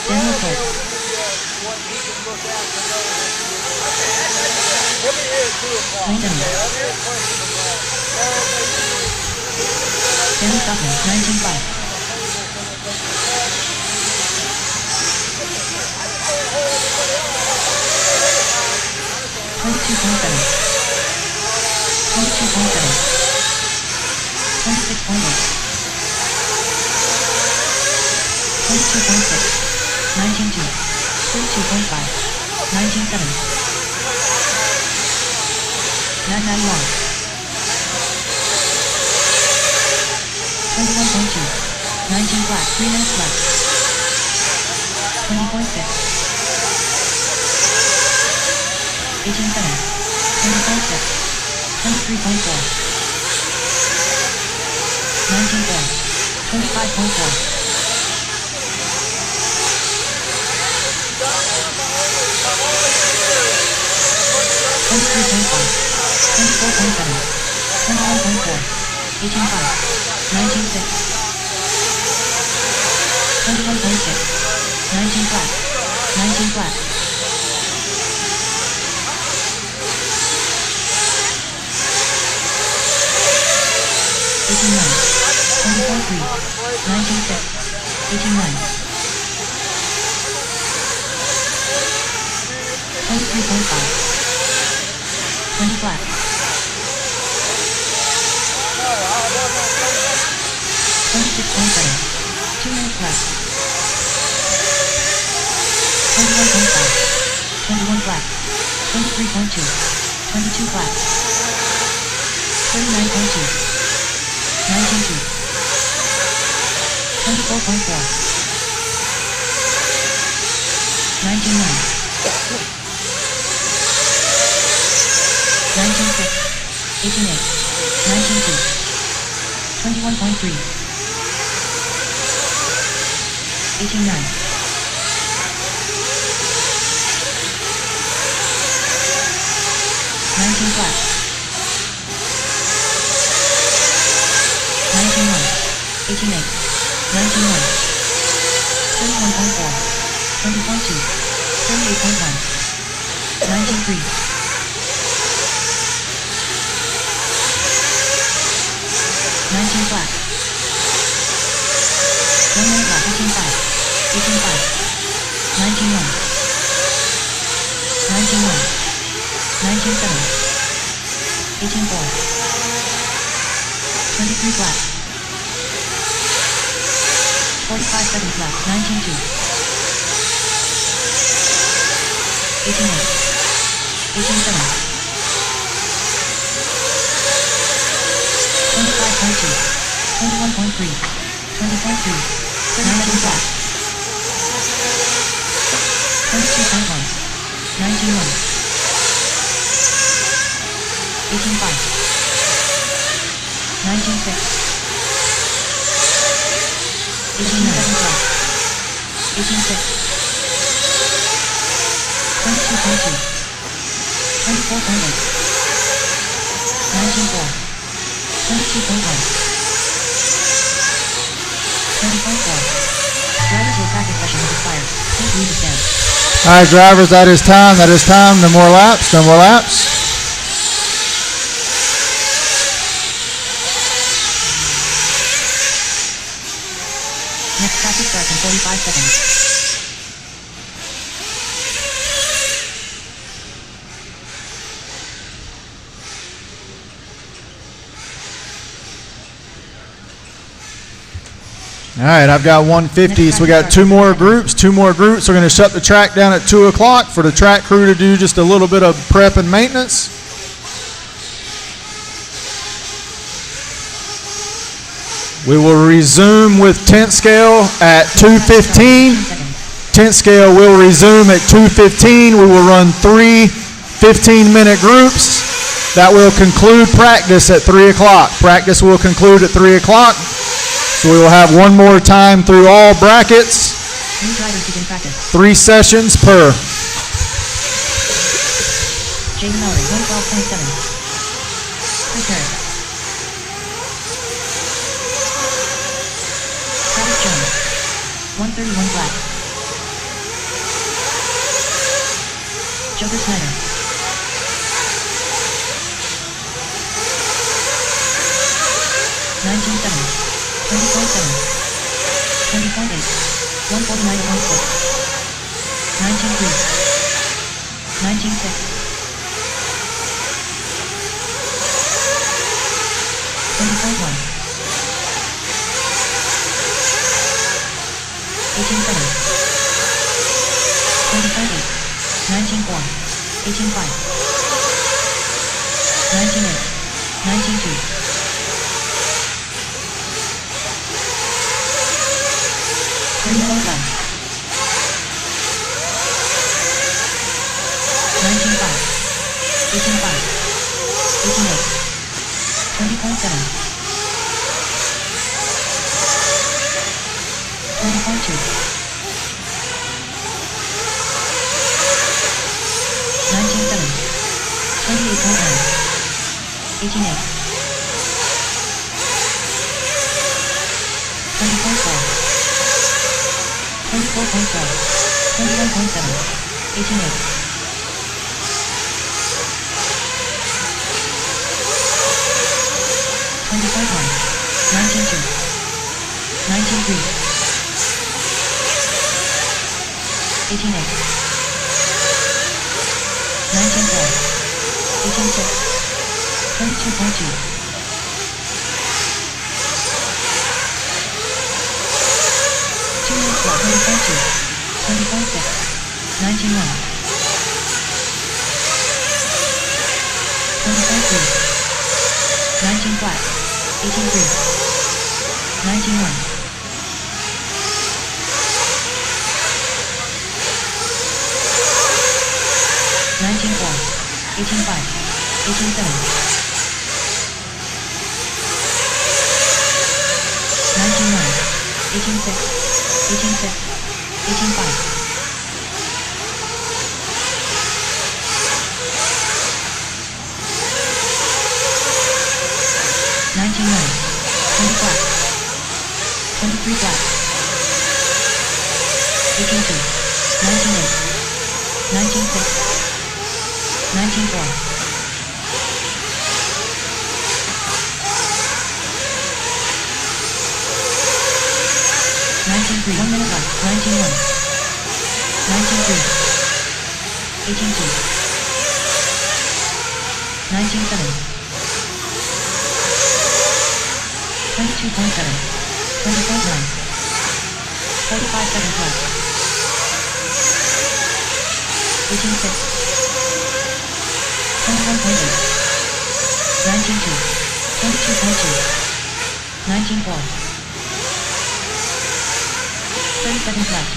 [SPEAKER 2] Daniel Colt.
[SPEAKER 7] what he can look at to know that he'll be here at 2 o'clock.
[SPEAKER 2] Lane Denny. Danny Stockman, 19.5. flat, 3 minutes left. 20.6. 18.7. 20.6. 23.4. 19.4. 25.4. 23.5. 24.7. 21.4. 18.5. 19.6. 21.6. 19 flat. 19 flat. 18.9. 20.3. 19.6. 18.9. 23.5. 20 flat. 26.7. 2 minutes left. 21.5. 21 flat. 23.2. 22 flat. 39.2. 19.2. 24.4. 19.9. 19.6. 18.8. 19.2. 21.3. 18.9. 19 flat. 19.1. 18.8. 19.1. 31.4. 20.2. 38.1. 19.3. 19 flat. 1 minute left. 18.5. 18.5. 19.1. 19.1. 19.7. 18.4. 23 flat. 45 seconds left. 19.2. 18.8. 18.7. 25.2. 21.3. 20.3. 19 flat. 22.1. 19.1. 18.5. 19.6. 18.9 flat. 18.6. 22.2. 24.8. 19.4. 22.1. 20.4. Drivers, your practice session has expired. Please leave the stand.
[SPEAKER 3] All right, drivers, that is time. That is time. No more laps. No more laps.
[SPEAKER 2] Next practice starts in 45 seconds.
[SPEAKER 3] All right, I've got 150, so we got two more groups. Two more groups. We're going to shut the track down at 2 o'clock for the track crew to do just a little bit of prep and maintenance. We will resume with 10th scale at 2:15. 10th scale will resume at 2:15. We will run 3 15-minute groups. That will conclude practice at 3 o'clock. Practice will conclude at 3 o'clock. So we will have one more time through all brackets.
[SPEAKER 2] New drivers begin practice.
[SPEAKER 3] 3 sessions per.
[SPEAKER 2] Jaden Mallory, 112.7. Chris Harris. Travis Jones. 131 flat. Joker Snyder. 19.7. 20.7. 20.8. 149.6. 19.3. 19.6. 20.1. 18.7. 20.8. 19.4. 18.5. 19.8. 19.2. 30.1. 19.5. 18.5. 18.8. 20.7. 20.2. 19.7. 28.9. 18.8. 20.4. 24.4. 21.7. 18.8. 20.1. 19.2. 19.3. 18.8. 19.4. 18.6. 22.2. 2 minutes left. 20.2. 20.6. 19.1. 20.3. 19 flat. 18.3. 19.1. 19.4. 18.5. 18.7. 19.9. 18.6. 18.6. 18.5. 19.9. 20 flat. 23 flat. 18.2. 19.8. 19.6. 19.4. 19.3. 1 minute left. 19.1. 19.3. 18.2. 19.7. 22.7. 20.9. 45 seconds left. 18.6. 21.8. 19.2. 22.2. 19.4. 30 seconds left.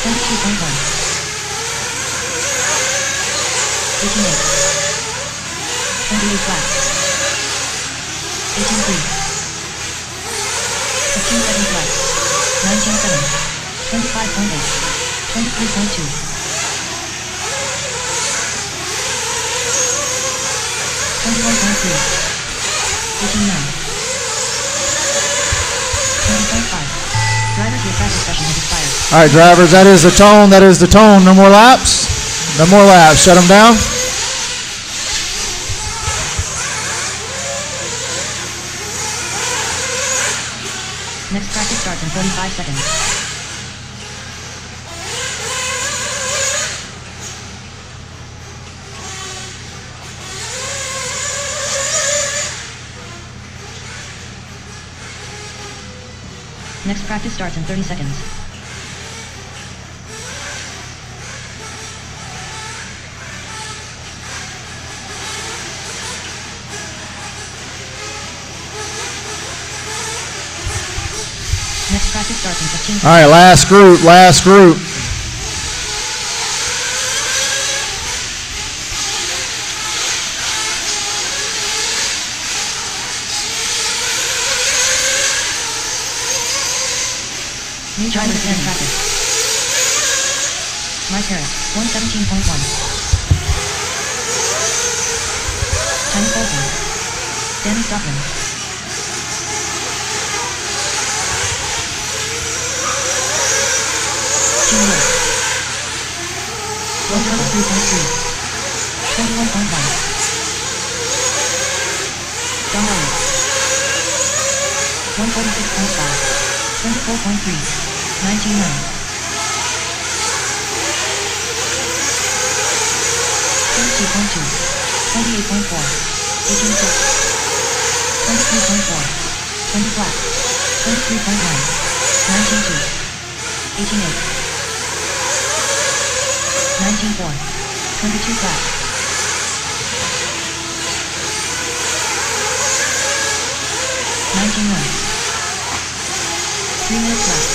[SPEAKER 2] 22.1. 18.8. 28 flat. 18.3. 15 seconds left. 19.7. 25.8. 23.2. 21.3. 18.9. 20.5. Drivers, your practice session has expired.
[SPEAKER 3] All right, drivers, that is the tone. That is the tone. No more laps. No more laps. Shut them down.
[SPEAKER 2] Next practice starts in 45 seconds. Next practice starts in 30 seconds. Next practice starts in 15 seconds.
[SPEAKER 3] All right, last group. Last group.
[SPEAKER 2] New drivers in practice. Mike Harris, 117.1. Tiny Colton. Danny Stockman. Jim Wood. 123.3. 21.1. John Elliott. 146.5. 24.3. 19.9. 32.2. 28.4. 23.4. 20 flat. 23.9. 19.2. 18.8. 19.4. 22 flat. 19.1. 3 minutes left.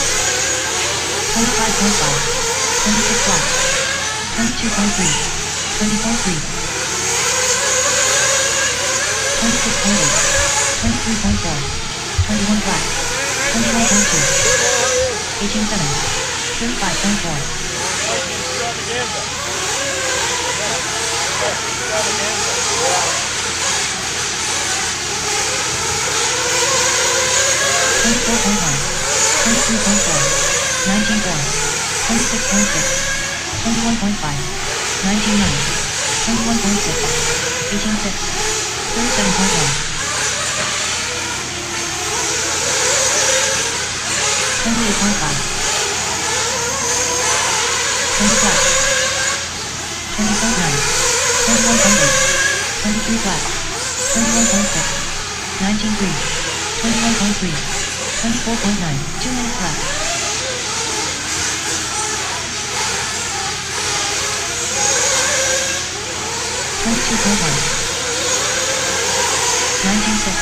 [SPEAKER 2] 25.5. 26 flat. 22.3. 20.3. 26.8. 23.4. 21 flat. 21.2. 18.7. 35.4. Twenty-four point one, 23.4, 19.4, 26.6, 21.5, 19.9, 21.6, 18.6, 37.1, 28.5, 20 flat, 20.9, 21.8, 23 flat, 21.6, 19.3, 21.3, 24.9, 2 minutes left. 22.1, 19.6,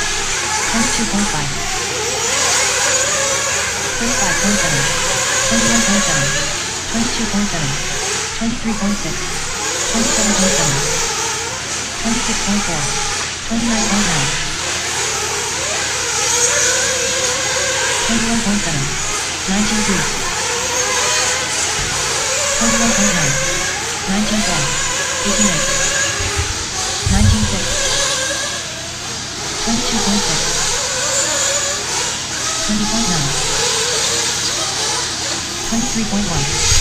[SPEAKER 2] 22.5, 35.7, 21.7, 22.7, 23.6, 27.7, 26.4, 29.9, 21.7, 19.3, 21.9, 19.4, 18.8, 19.6, 22.6, 20.9, 23.1,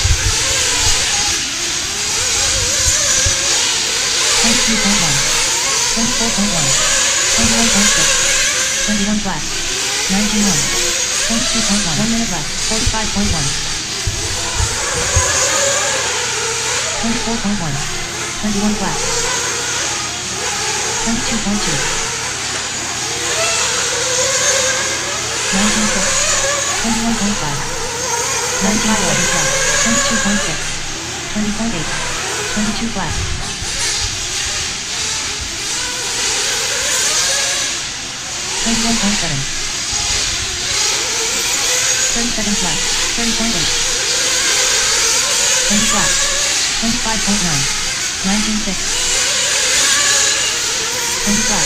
[SPEAKER 2] 23.1, 24.1, 21.6, 21 flat, 19.1, 22.1, 1 minute left, 45.1, 24.1, 21 flat, 22.2, 19.6, 21.5, 19 seconds left, 22.6, 20.8, 22 flat, 21.7, 30 seconds left, 30.8, 20 flat, 25.9, 19.6, 20 flat,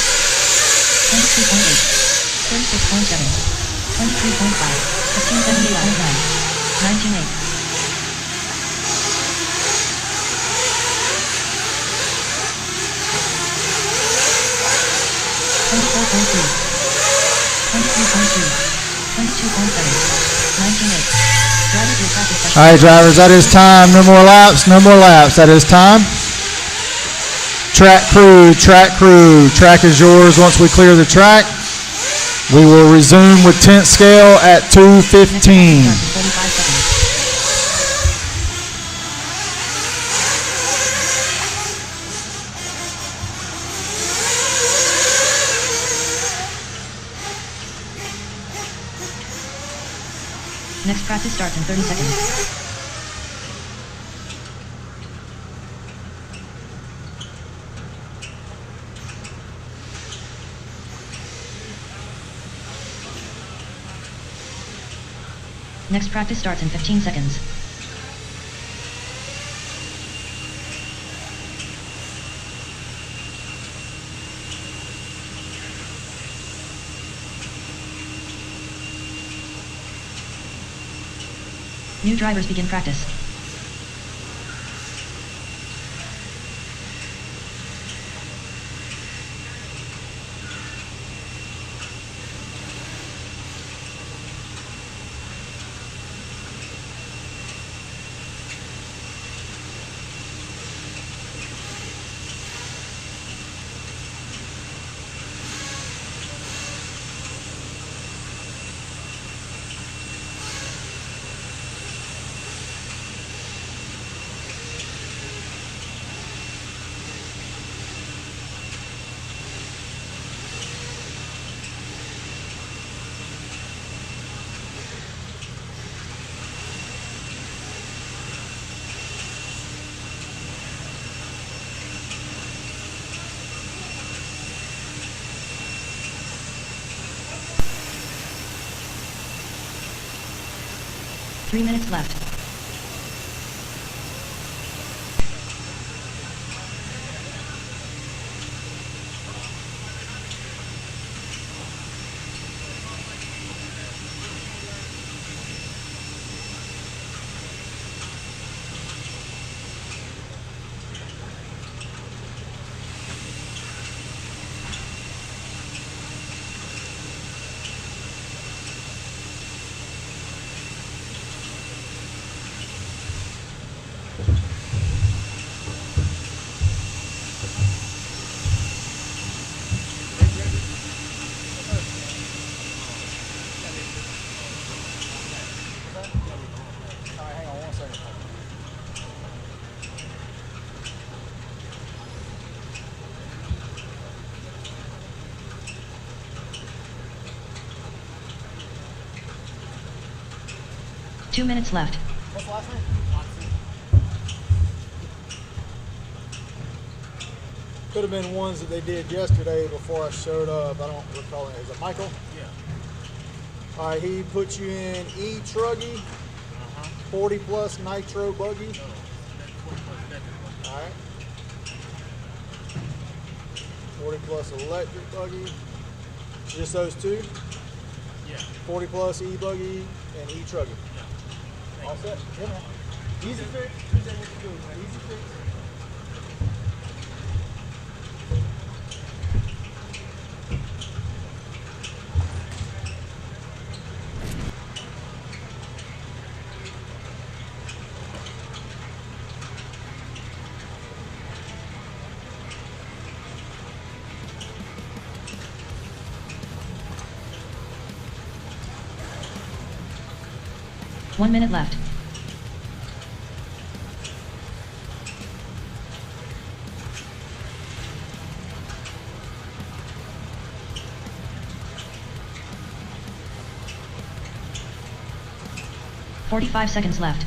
[SPEAKER 2] 22.8, 36.7, 23.5, 1578.9, 19.8, 24.3, 23.2, 22.7, 19.8. Drivers, your practice session.
[SPEAKER 3] All right, drivers, that is time. No more laps, no more laps. That is time. Track crew, track crew. Track is yours once we clear the track. We will resume with 10th scale at 2:15.
[SPEAKER 2] Starts in 45 seconds. Next practice starts in 30 seconds. Next practice starts in 15 seconds. New drivers begin practice. 3 minutes left.
[SPEAKER 7] All right, hang on 1 second.
[SPEAKER 2] 2 minutes left.
[SPEAKER 7] What's the last name? Could have been ones that they did yesterday before I showed up. I don't recall it. Is it Michael?
[SPEAKER 5] Yeah.
[SPEAKER 7] All right, he put you in E Truggy, 40 plus nitro buggy. All right. 40 plus electric buggy. Just those two?
[SPEAKER 5] Yeah.
[SPEAKER 7] 40 plus E buggy and E Truggy.
[SPEAKER 5] Yeah.
[SPEAKER 7] All set? Yeah, man. Easy fix. Appreciate what you do, man. Easy fix.
[SPEAKER 2] One minute left. "45 seconds left.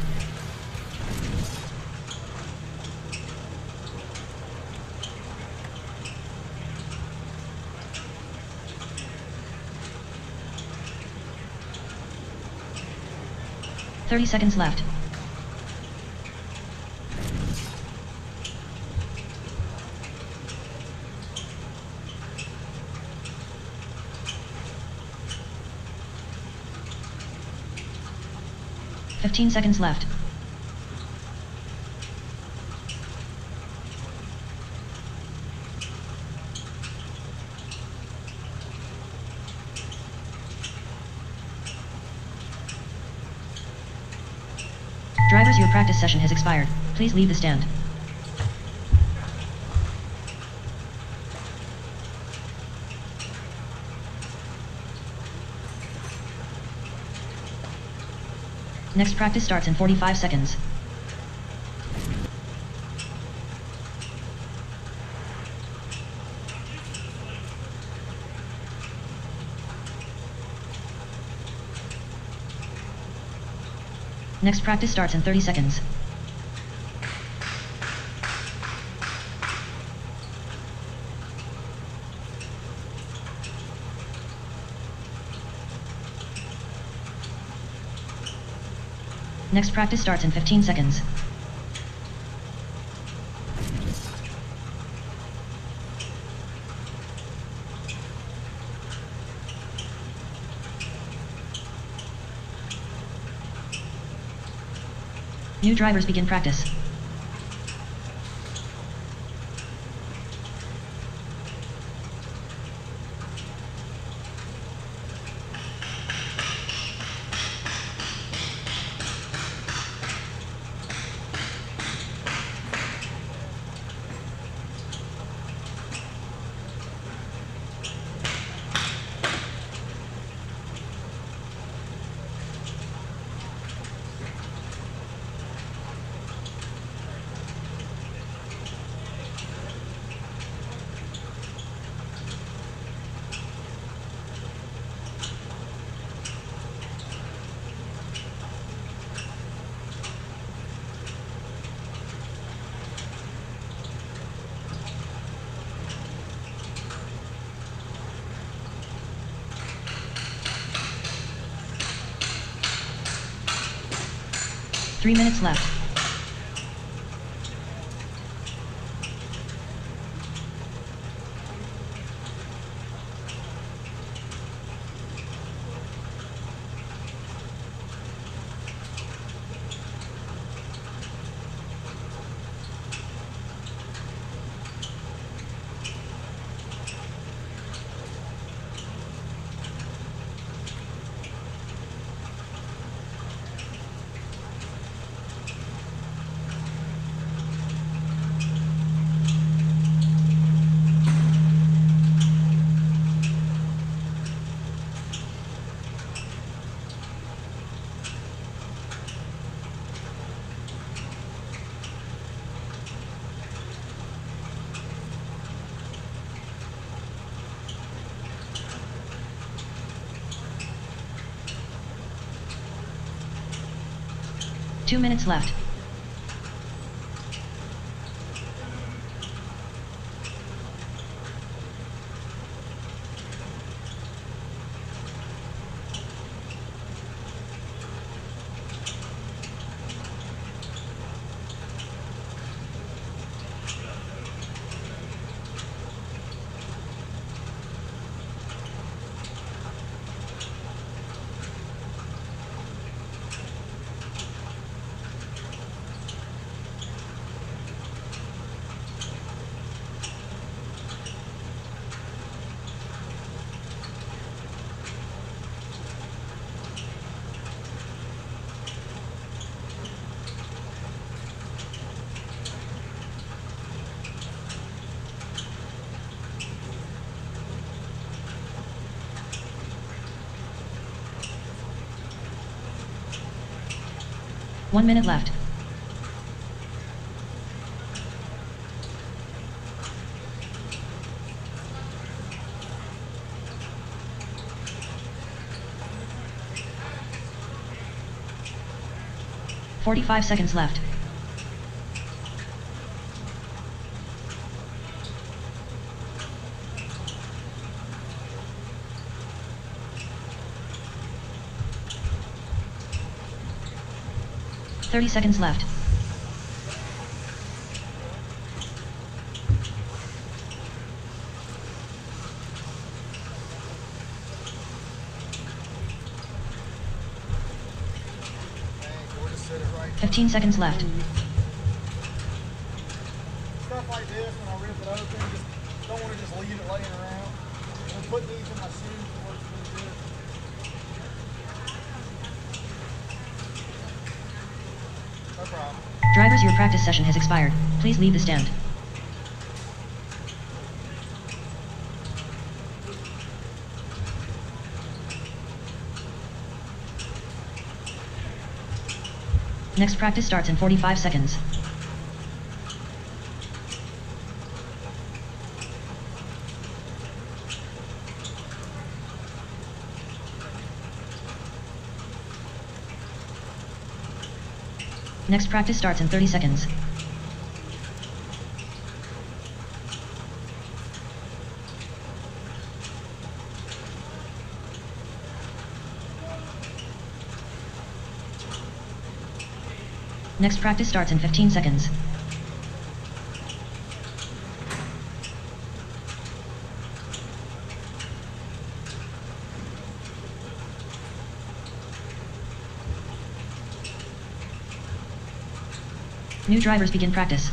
[SPEAKER 2] "30 seconds left. "15 seconds left. Drivers, your practice session has expired. Please leave the stand. Next practice starts in 45 seconds. Next practice starts in 30 seconds. Next practice starts in 15 seconds. New drivers begin practice. 3 minutes left. Two minutes left. One minute left. "45 seconds left. "30 seconds left.
[SPEAKER 7] Dang, we'll just set it right.
[SPEAKER 2] 15 seconds left.
[SPEAKER 7] Stuff like this, when I rip it open, just don't want to just leave it laying around. I'm putting these in my shoes, it works really good. No problem.
[SPEAKER 2] Drivers, your practice session has expired. Please leave the stand. Next practice starts in 45 seconds. Next practice starts in 30 seconds. Next practice starts in 15 seconds. New drivers begin practice.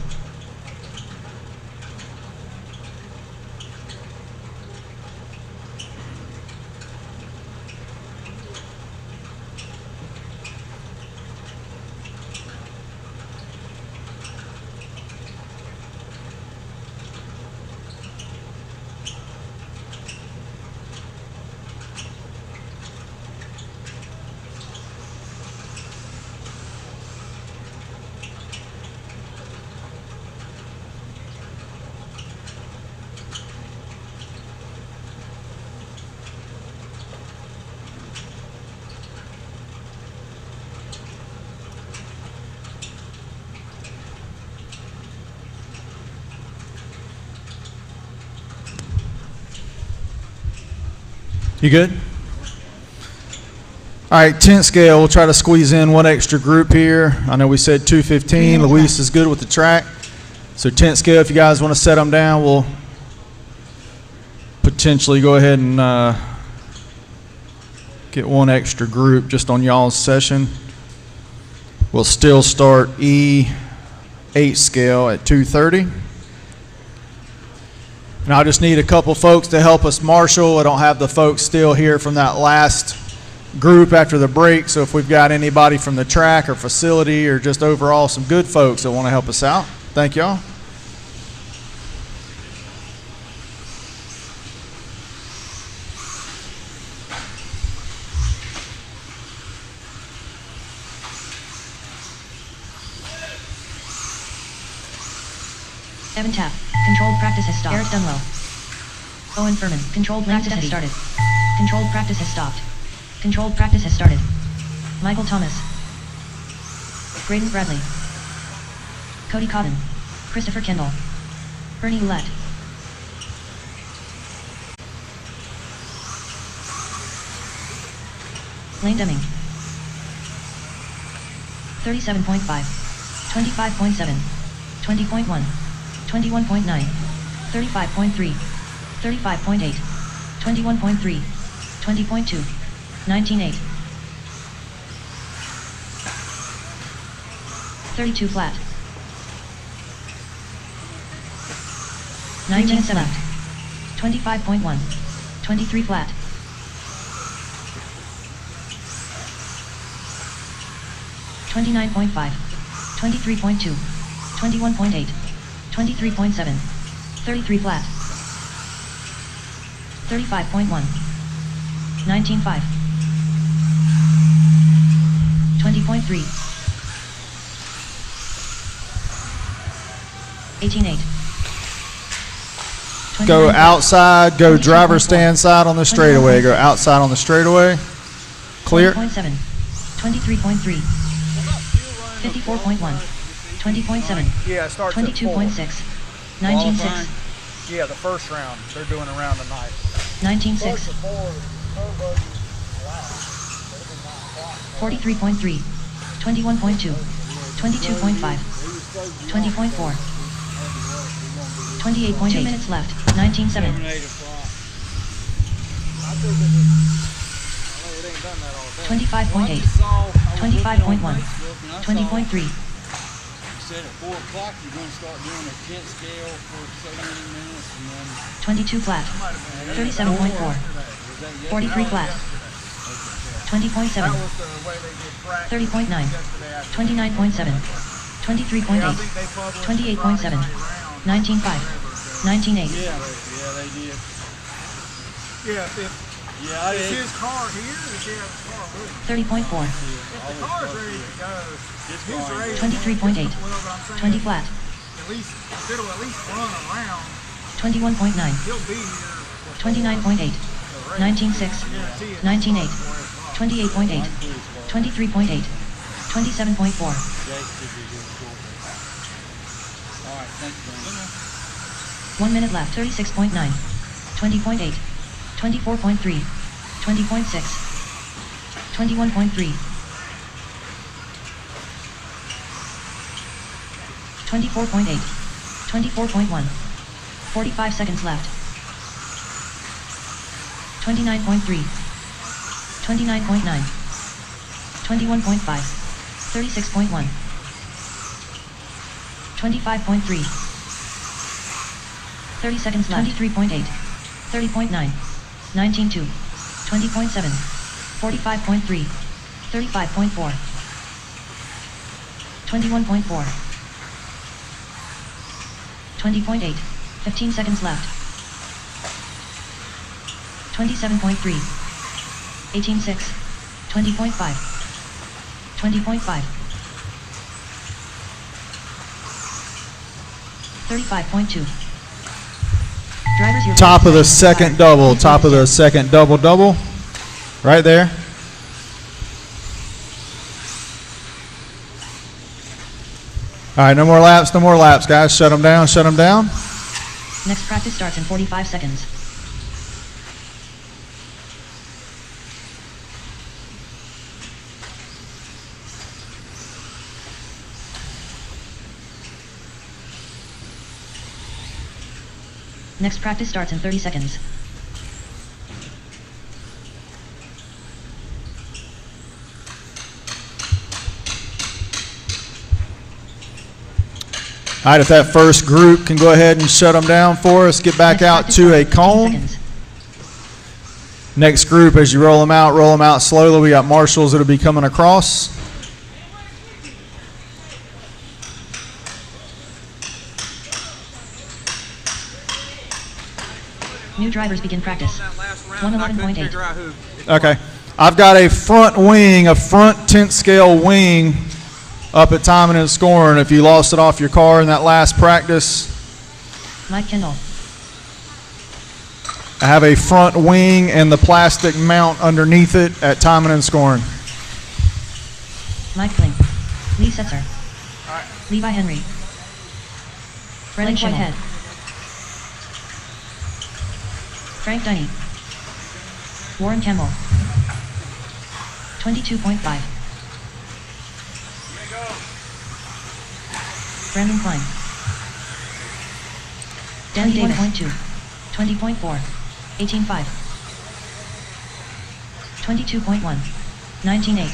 [SPEAKER 3] You good? All right, 10 scale. We'll try to squeeze in one extra group here. I know we said 215. Luis is good with the track. So 10 scale, if you guys want to set them down, we'll potentially go ahead and get one extra group just on y'all's session. We'll still start E8 scale at 230. And I just need a couple folks to help us marshal. I don't have the folks still here from that last group after the break, so if we've got anybody from the track or facility or just overall some good folks that want to help us out, thank y'all.
[SPEAKER 2] Evan Tapp. Controlled practice has stopped. Eric Dunlow. Owen Furman. Controlled practice has started. Controlled practice has stopped. Controlled practice has started. Michael Thomas. Graydon Bradley. Cody Cotton. Christopher Kendall. Bernie Roulette. Lane Deming. 37.5. 25.7. 20.1. 21.9. 35.3. 35.8. 21.3. 20.2. 19.8. 32 flat. 19 left. 25.1. 23 flat. 29.5. 23.2. 21.8. 23.7. 33 flat. 35.1. 19.5. 20.3. 18.8.
[SPEAKER 3] Go outside, go driver stand side on the straightaway. Go outside on the straightaway. Clear.
[SPEAKER 2] 20.7. 23.3. 54.1. 20.7.
[SPEAKER 7] Yeah, it starts at
[SPEAKER 2] 22.6. 19.6.
[SPEAKER 7] Yeah, the first round. They're doing a round tonight.
[SPEAKER 2] 19.6. 43.3. 21.2. 22.5. 20.4. 28.8. 2 minutes left. 19.7. 25.8. 25.1. 20.3.
[SPEAKER 8] Said at 4 o'clock you're going to start doing a 10 scale for so many minutes and then
[SPEAKER 2] 22 flat. 37.4. 43 flat. 20.7. 30.9. 29.7. 23.8. 28.7. 19.5. 19.8.
[SPEAKER 8] yeah, they did.
[SPEAKER 7] Yeah, if
[SPEAKER 8] Yeah, I
[SPEAKER 7] it's
[SPEAKER 8] did.
[SPEAKER 7] his car here, if he has his car with him.
[SPEAKER 2] 30.4.
[SPEAKER 7] If the car's ready to go, he's ready.
[SPEAKER 2] 23.8.
[SPEAKER 7] Well, but I'm
[SPEAKER 2] 20
[SPEAKER 7] saying,
[SPEAKER 2] flat.
[SPEAKER 7] at least, if it'll at least run around,
[SPEAKER 2] 21.9.
[SPEAKER 7] he'll be here.
[SPEAKER 2] 29.8. 19.6. 19.8. 28.8. 23.8. 27.4.
[SPEAKER 8] Jake should be good for it. All right, thanks, Brandon.
[SPEAKER 2] 1 minute left. 36.9. 20.8. 24.3. 20.6. 21.3. 24.8. 24.1. 45 seconds left. 29.3. 29.9. 21.5. 36.1. 25.3. 30 seconds left. 23.8. 30.9. 19.2. 20.7. 45.3. 35.4. 21.4. 20.8. 15 seconds left. 27.3. 18.6. 20.5. 20.5. 35.2. Drivers, your
[SPEAKER 3] Top of the second double. Top of the second double. Right there. All right, no more laps, guys. Shut them down.
[SPEAKER 2] Next practice starts in 45 seconds. Next practice starts in 30 seconds.
[SPEAKER 3] All right, if that first group can go ahead and shut them down for us, get back
[SPEAKER 2] Next
[SPEAKER 3] out
[SPEAKER 2] practice
[SPEAKER 3] to a
[SPEAKER 2] starts in 15
[SPEAKER 3] cone.
[SPEAKER 2] seconds.
[SPEAKER 3] Next group, as you roll them out slowly. We got marshals that'll be coming across.
[SPEAKER 2] New drivers begin practice.
[SPEAKER 6] On that last round, I couldn't
[SPEAKER 2] 111.8.
[SPEAKER 6] figure out who.
[SPEAKER 3] Okay. I've got a front wing, a front 10th scale wing up at timing and scoring. If you lost it off your car in that last practice,
[SPEAKER 2] Mike Kendall.
[SPEAKER 3] I have a front wing and the plastic mount underneath it at timing and scoring.
[SPEAKER 2] Mike Bling. Lee Setzer. Levi Henry. Brennan Whitehead. Frank Dunny. Warren Campbell. 22.5. Brandon Klein. Danny Davis. 20.2. 20.4. 18.5. 22.1. 19.8.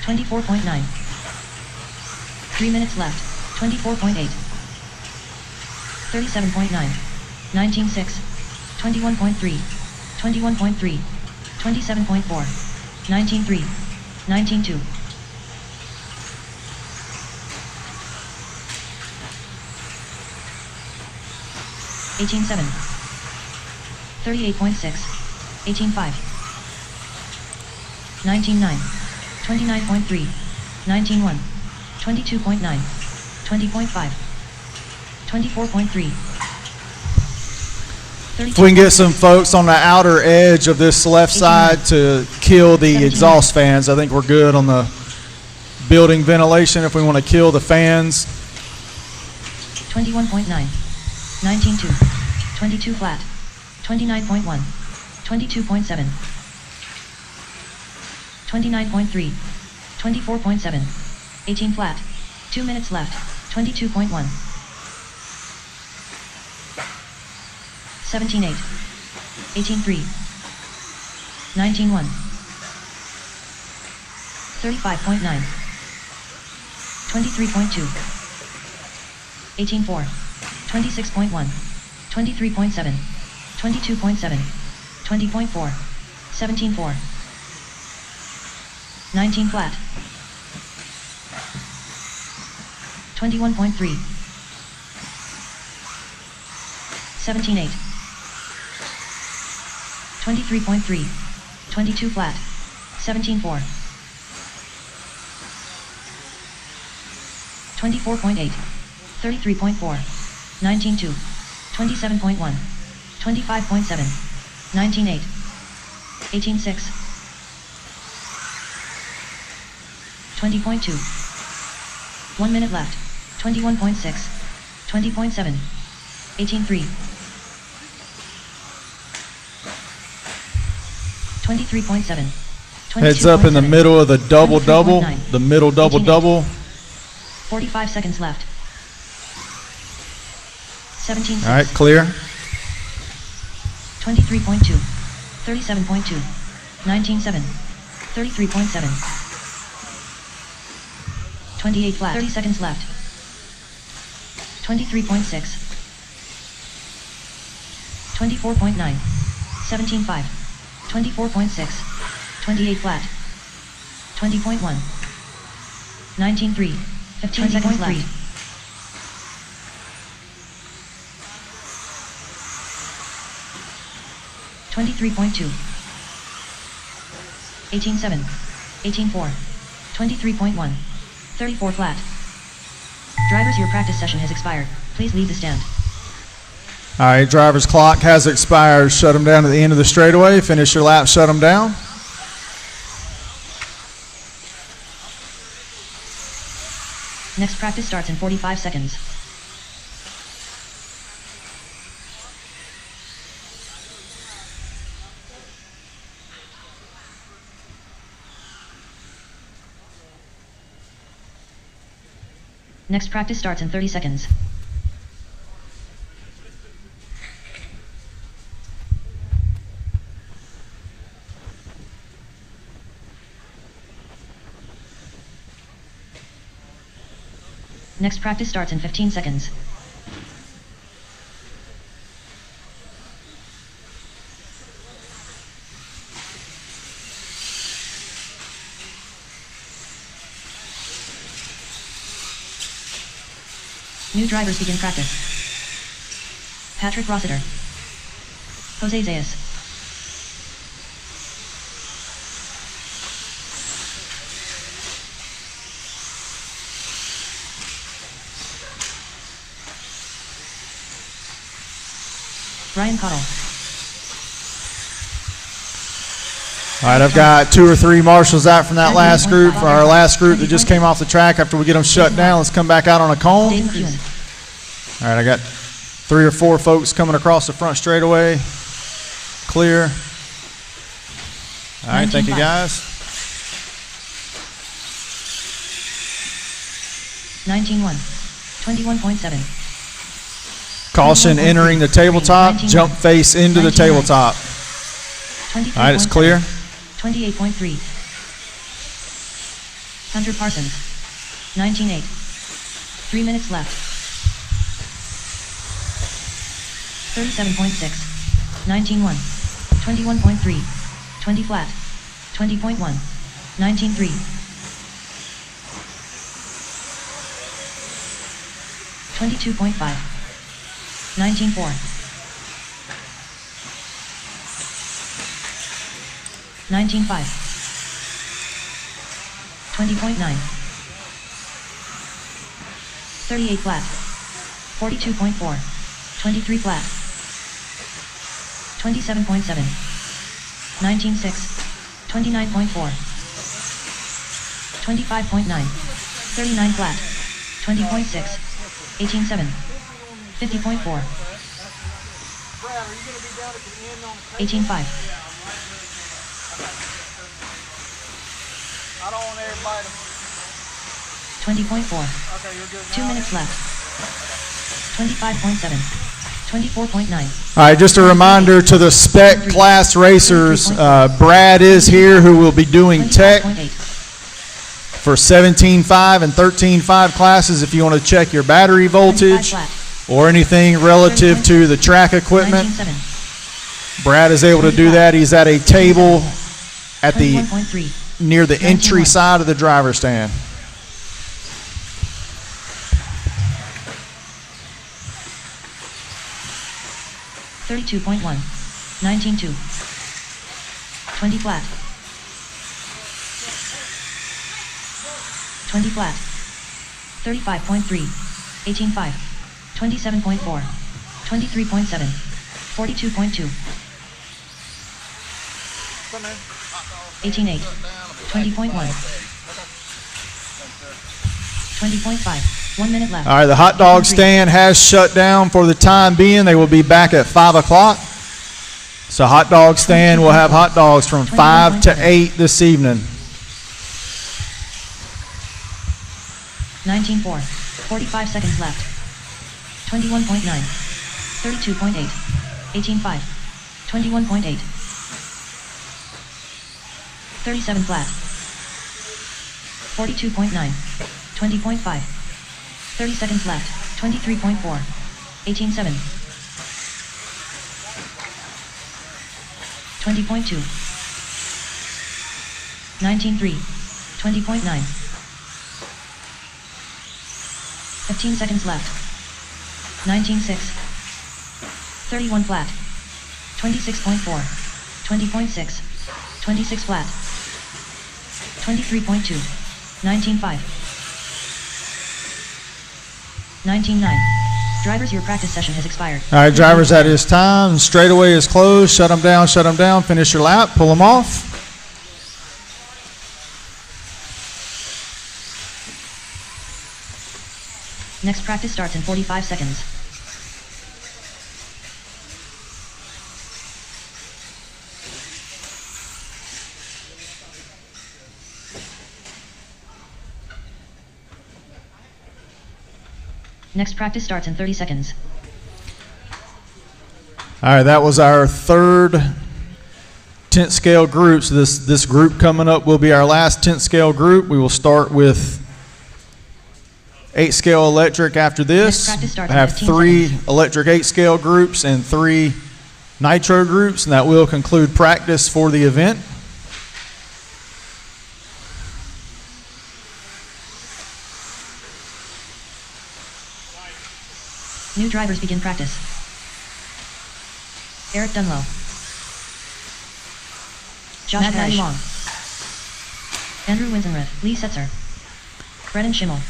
[SPEAKER 2] 24.9. 3 minutes left. 24.8. 37.9. 19.6. 21.3. 21.3. 27.4. 19.3. 19.2. 18.7. 38.6. 18.5. 19.9. 29.3. 19.1. 22.9. 20.5. 24.3.
[SPEAKER 3] If we can get some folks on the outer edge of this left side to kill the
[SPEAKER 2] 17.
[SPEAKER 3] exhaust fans, I think we're good on the building ventilation if we want to kill the fans.
[SPEAKER 2] 21.9. 19.2. 22 flat. 29.1. 22.7. 29.3. 24.7. 18 flat. 2 minutes left. 22.1. 17.8. 18.3. 19.1. 35.9. 23.2. 18.4. 26.1. 23.7. 22.7. 20.4. 17.4. 19 flat. 21.3. 17.8. 23.3. 22 flat. 17.4. 24.8. 33.4. 19.2. 27.1. 25.7. 19.8. 18.6. 20.2. 1 minute left. 21.6. 20.7. 18.3. 23.7.
[SPEAKER 3] Heads up in the middle of the double-double,
[SPEAKER 2] 23.9.
[SPEAKER 3] the middle double-double.
[SPEAKER 2] 45 seconds left. 17.6.
[SPEAKER 3] All right, clear.
[SPEAKER 2] 23.2. 37.2. 19.7. 33.7. 28 flat. 30 seconds left. 23.6. 24.9. 17.5. 24.6. 28 flat. 20.1. 19.3. 15 seconds left. 23.2. 18.7. 18.4. 23.1. 34 flat. Drivers, your practice session has expired. Please leave the stand.
[SPEAKER 3] All right, driver's clock has expired. Shut them down at the end of the straightaway. Finish your lap, shut them down.
[SPEAKER 2] Next practice starts in 45 seconds. Next practice starts in 30 seconds. Next practice starts in 15 seconds. New drivers begin practice. Patrick Rossiter. Jose Zayas. Ryan Cottle.
[SPEAKER 3] All right, I've got 2 or 3 marshals out from that last group, for our last group that just came off the track. After we get them shut down, let's come back out on a cone.
[SPEAKER 2] Dave McEwen.
[SPEAKER 3] All right, I got 3 or 4 folks coming across the front straightaway. Clear. All right, thank you,
[SPEAKER 2] 19-5.
[SPEAKER 3] guys.
[SPEAKER 2] 19-1. 21.7.
[SPEAKER 3] Caution entering the tabletop. Jump face into the tabletop.
[SPEAKER 2] 23.7.
[SPEAKER 3] All right, it's clear.
[SPEAKER 2] 28.3. Hunter Parsons. 19.8. 3 minutes left. 37.6. 19.1. 21.3. 20 flat. 20.1. 19.3. 22.5. 19.4. 19.5. 20.9. 38 flat. 42.4. 23 flat. 27.7. 19.6. 29.4. 25.9. 39 flat. 20.6. 18.7. 50.4. 18.5.
[SPEAKER 7] I don't want everybody to.
[SPEAKER 2] 20.4.
[SPEAKER 7] Okay, you're good.
[SPEAKER 2] 2 minutes left. 25.7. 24.9.
[SPEAKER 3] All right, just a reminder to the spec class racers, Brad is here who will be doing tech
[SPEAKER 2] 25.8.
[SPEAKER 3] for 17.5 and 13.5 classes if you want to check your battery
[SPEAKER 2] 25
[SPEAKER 3] voltage
[SPEAKER 2] flat.
[SPEAKER 3] or anything relative to the track equipment.
[SPEAKER 2] 19.7.
[SPEAKER 3] Brad is able to do that. He's at a table at the
[SPEAKER 2] 21.3.
[SPEAKER 3] near the entry side of the driver's stand.
[SPEAKER 2] $32.1. 19.2. 20 flat. 20 flat. 35.3. 18.5. 27.4. 23.7. 42.2. 18.8. 20.1. 20.5. 1 minute left.
[SPEAKER 3] All right, the hot dog stand has shut down for the time being. They will be back at 5 o'clock. So hot dog stand will have hot dogs from 5 to 8 this evening.
[SPEAKER 2] 19.4. 45 seconds left. 21.9. 32.8. 18.5. 21.8. 37 flat. 42.9. 20.5. 30 seconds left. 23.4. 18.7. 20.2. 19.3. 20.9. 15 seconds left. 19.6. 31 flat. 26.4. 20.6. 26 flat. 23.2. 19.5. 19.9. Drivers, your practice session has expired.
[SPEAKER 3] All right, drivers, at this time. Straightaway is closed. Shut them down, finish your lap, pull them off.
[SPEAKER 2] Next practice starts in 45 seconds. Next practice starts in 30 seconds.
[SPEAKER 3] All right, that was our third 10th scale group. So this group coming up will be our last 10th scale group. We will start with 8 scale electric after this.
[SPEAKER 2] Next practice starts
[SPEAKER 3] I
[SPEAKER 2] in
[SPEAKER 3] have
[SPEAKER 2] 15
[SPEAKER 3] 3
[SPEAKER 2] seconds.
[SPEAKER 3] electric 8 scale groups and 3 nitro groups, and that will conclude practice for the event.
[SPEAKER 2] New drivers begin practice. Eric Dunlow. Josh
[SPEAKER 8] Matt
[SPEAKER 2] Parrish.
[SPEAKER 8] Nash.
[SPEAKER 2] Long. Andrew Winsenrith. Lee Setzer. Brennan Schimmel.
[SPEAKER 3] All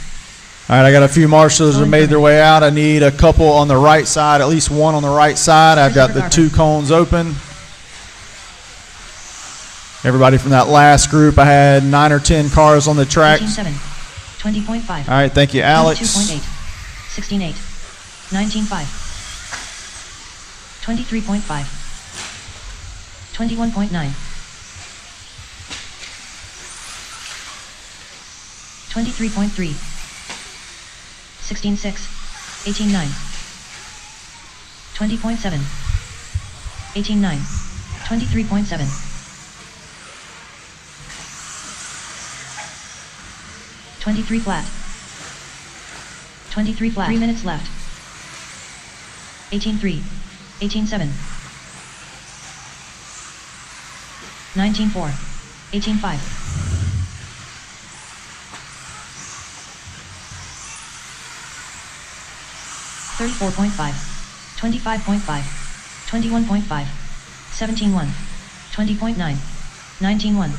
[SPEAKER 3] right, I got a few marshals that made their way out. I need a couple on the right side, at least one on the right side. I've got the 2 cones open. Everybody from that last group, I had 9 or 10 cars on the track.
[SPEAKER 2] 18.7. 20.5.
[SPEAKER 3] All right, thank you, Alex.
[SPEAKER 2] 22.8. 16.8. 19.5. 23.5. 21.9. 23.3. 16.6. 18.9. 20.7. 18.9. 23.7. 23 flat. 23 flat. 3 minutes left. 18.3. 18.7. 19.4. 18.5. 34.5. 25.5. 21.5. 17.1. 20.9. 19.1.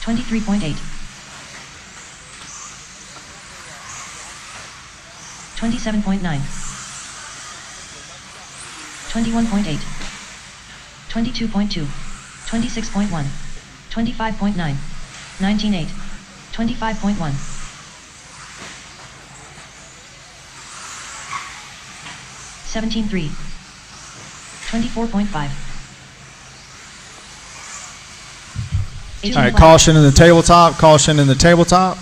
[SPEAKER 2] 23.8. 27.9. 21.8. 22.2. 26.1. 25.9. 19.8. 25.1. 17.3. 24.5.
[SPEAKER 3] All right, caution in the tabletop, caution in the tabletop.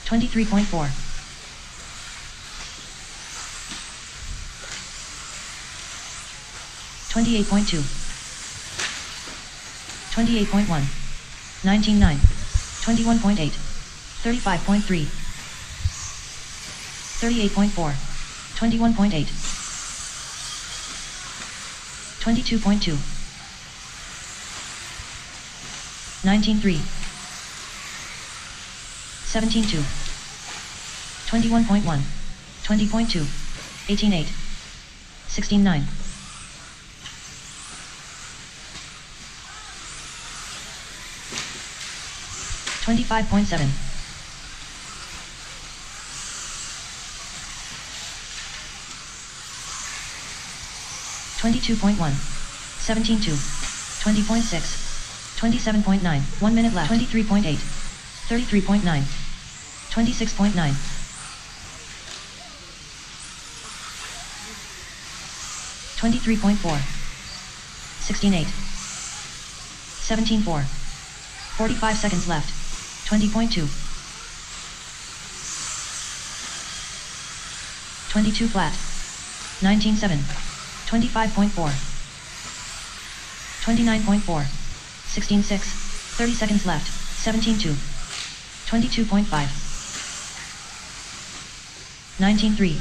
[SPEAKER 2] 23.4. 28.2. 28.1. 19.9. 21.8. 35.3. 38.4. 21.8. 22.2. 19.3. 17.2. 21.1. 20.2. 18.8. 16.9. 25.7. 22.1. 17.2. 20.6. 27.9. 1 minute left. 23.8. 33.9. 26.9. 23.4. 16.8. 17.4. 45 seconds left. 20.2. 22 flat. 19.7. 25.4. 29.4. 16.6. 30 seconds left. 17.2. 22.5. 19.3.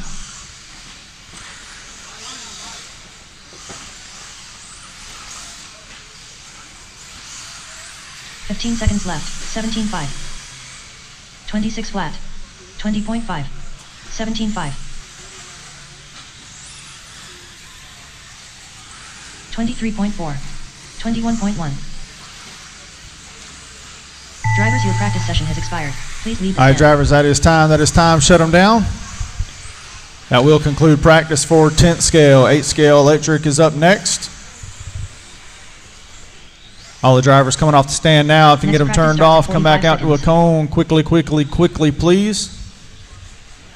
[SPEAKER 2] 15 seconds left. 17.5. 26 flat. 20.5. 17.5. 23.4. 21.1. Drivers, your practice session has expired. Please leave the
[SPEAKER 3] All right,
[SPEAKER 2] stand.
[SPEAKER 3] drivers, that is time. Shut them down. That will conclude practice for 10th scale. 8 scale electric is up next. All the drivers coming off the stand now. If you can get them
[SPEAKER 2] Next practice
[SPEAKER 3] turned
[SPEAKER 2] starts
[SPEAKER 3] off,
[SPEAKER 2] in
[SPEAKER 3] come back out
[SPEAKER 2] 45
[SPEAKER 3] to a cone. Quickly, please.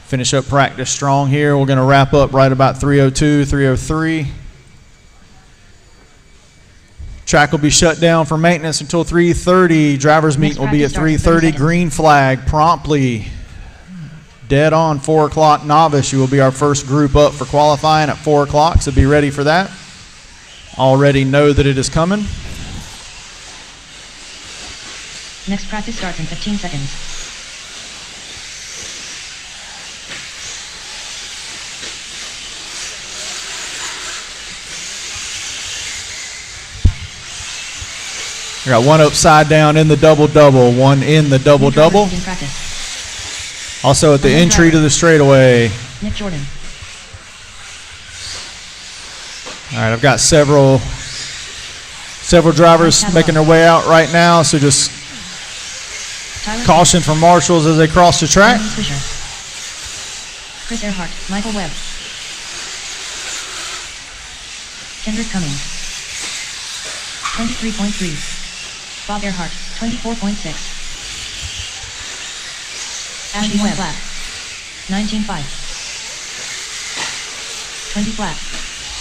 [SPEAKER 3] Finish up practice strong here. We're going to wrap up right about 3:02, 3:03. Track will be shut down for maintenance until 3:30. Drivers meet will be at 3:30. Green flag promptly. Dead on 4 o'clock. Novice, you will be our first group up for qualifying at 4 o'clock, so be ready for that. Already know that it is coming.
[SPEAKER 2] Next practice starts in 15 seconds.
[SPEAKER 3] We got one upside down in the double-double, one in the double-double.
[SPEAKER 2] In practice.
[SPEAKER 3] Also at the entry to the straightaway.
[SPEAKER 2] Nick Jordan.
[SPEAKER 3] All right, I've got several drivers making their way out right now, so just
[SPEAKER 2] Tyler
[SPEAKER 3] caution for marshals as they cross the track.
[SPEAKER 2] Jeremy Swisher. Chris Earhart. Michael Webb. Kendrick Cummings. 23.3. Bob Earhart. 24.6. Ashley Webb. Flat. 19.5. 20 flat.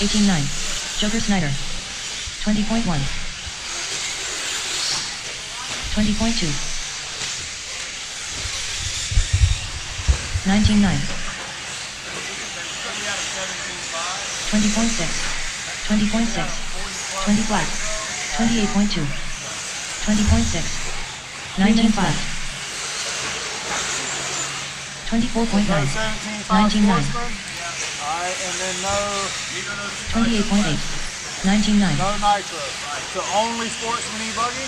[SPEAKER 2] 18.9. Joker Snyder. 20.1. 20.2. 19.9. 20.6. 20.6. 20 flat. 28.2. 20.6. 19.5. 24.9. 19.9.
[SPEAKER 7] Alright, and then no
[SPEAKER 2] 28.8. 19.9.
[SPEAKER 7] no nitro. So only sportsman e-buggy?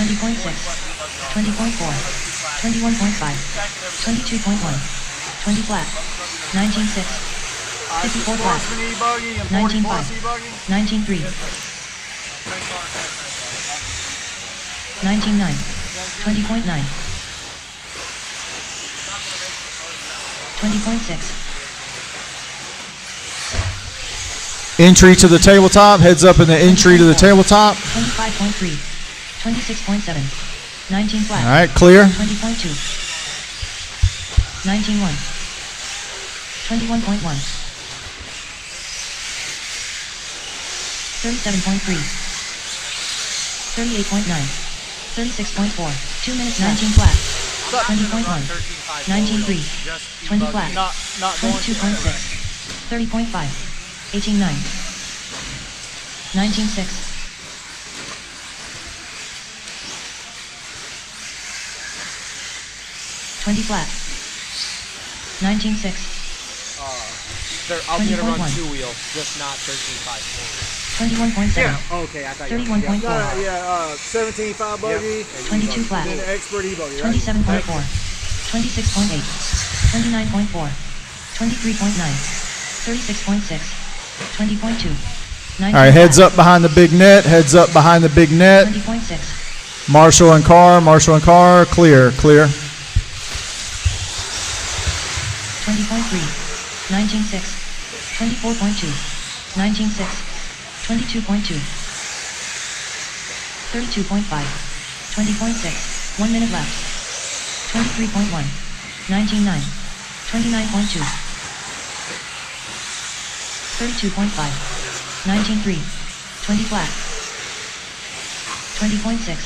[SPEAKER 2] 20.6. 20.4. 21.5. 22.1. 20 flat. 19.6. 54 flat.
[SPEAKER 7] Sportsman e-buggy and
[SPEAKER 2] 19.5.
[SPEAKER 7] 40 e-buggy?
[SPEAKER 2] 19.3. 19.9. 20.9. 20.6.
[SPEAKER 3] Entry to the tabletop, heads up in the entry to the tabletop.
[SPEAKER 2] 25.3. 26.7. 19 flat.
[SPEAKER 3] All right, clear.
[SPEAKER 2] 20.2. 19.1. 21.1. 37.3. 38.9. 36.4. 2 minutes 19 flat. 20.1. 19.3. 20 flat.
[SPEAKER 7] Not going
[SPEAKER 2] 22.6. 30.5. 18.9. 19.6. 20 flat. 19.6.
[SPEAKER 6] I'm gonna run
[SPEAKER 2] 20.1.
[SPEAKER 6] 2-wheel, just not 13.5 forward.
[SPEAKER 2] 21.7.
[SPEAKER 6] Okay, I thought you
[SPEAKER 2] 31.4.
[SPEAKER 7] Yeah, 17.5 buggy,
[SPEAKER 2] 22 flat.
[SPEAKER 7] and then the expert e-buggy, right?
[SPEAKER 2] 27.4. 26.8. 29.4. 23.9. 36.6. 20.2.
[SPEAKER 3] All right, heads up behind the big net, heads up behind the big net.
[SPEAKER 2] 20.6.
[SPEAKER 3] Marshall and car, clear, clear.
[SPEAKER 2] 20.3. 19.6. 24.2. 19.6. 22.2. 32.5. 20.6. 1 minute left. 23.1. 19.9. 29.2. 32.5. 19.3. 20 flat. 20.6.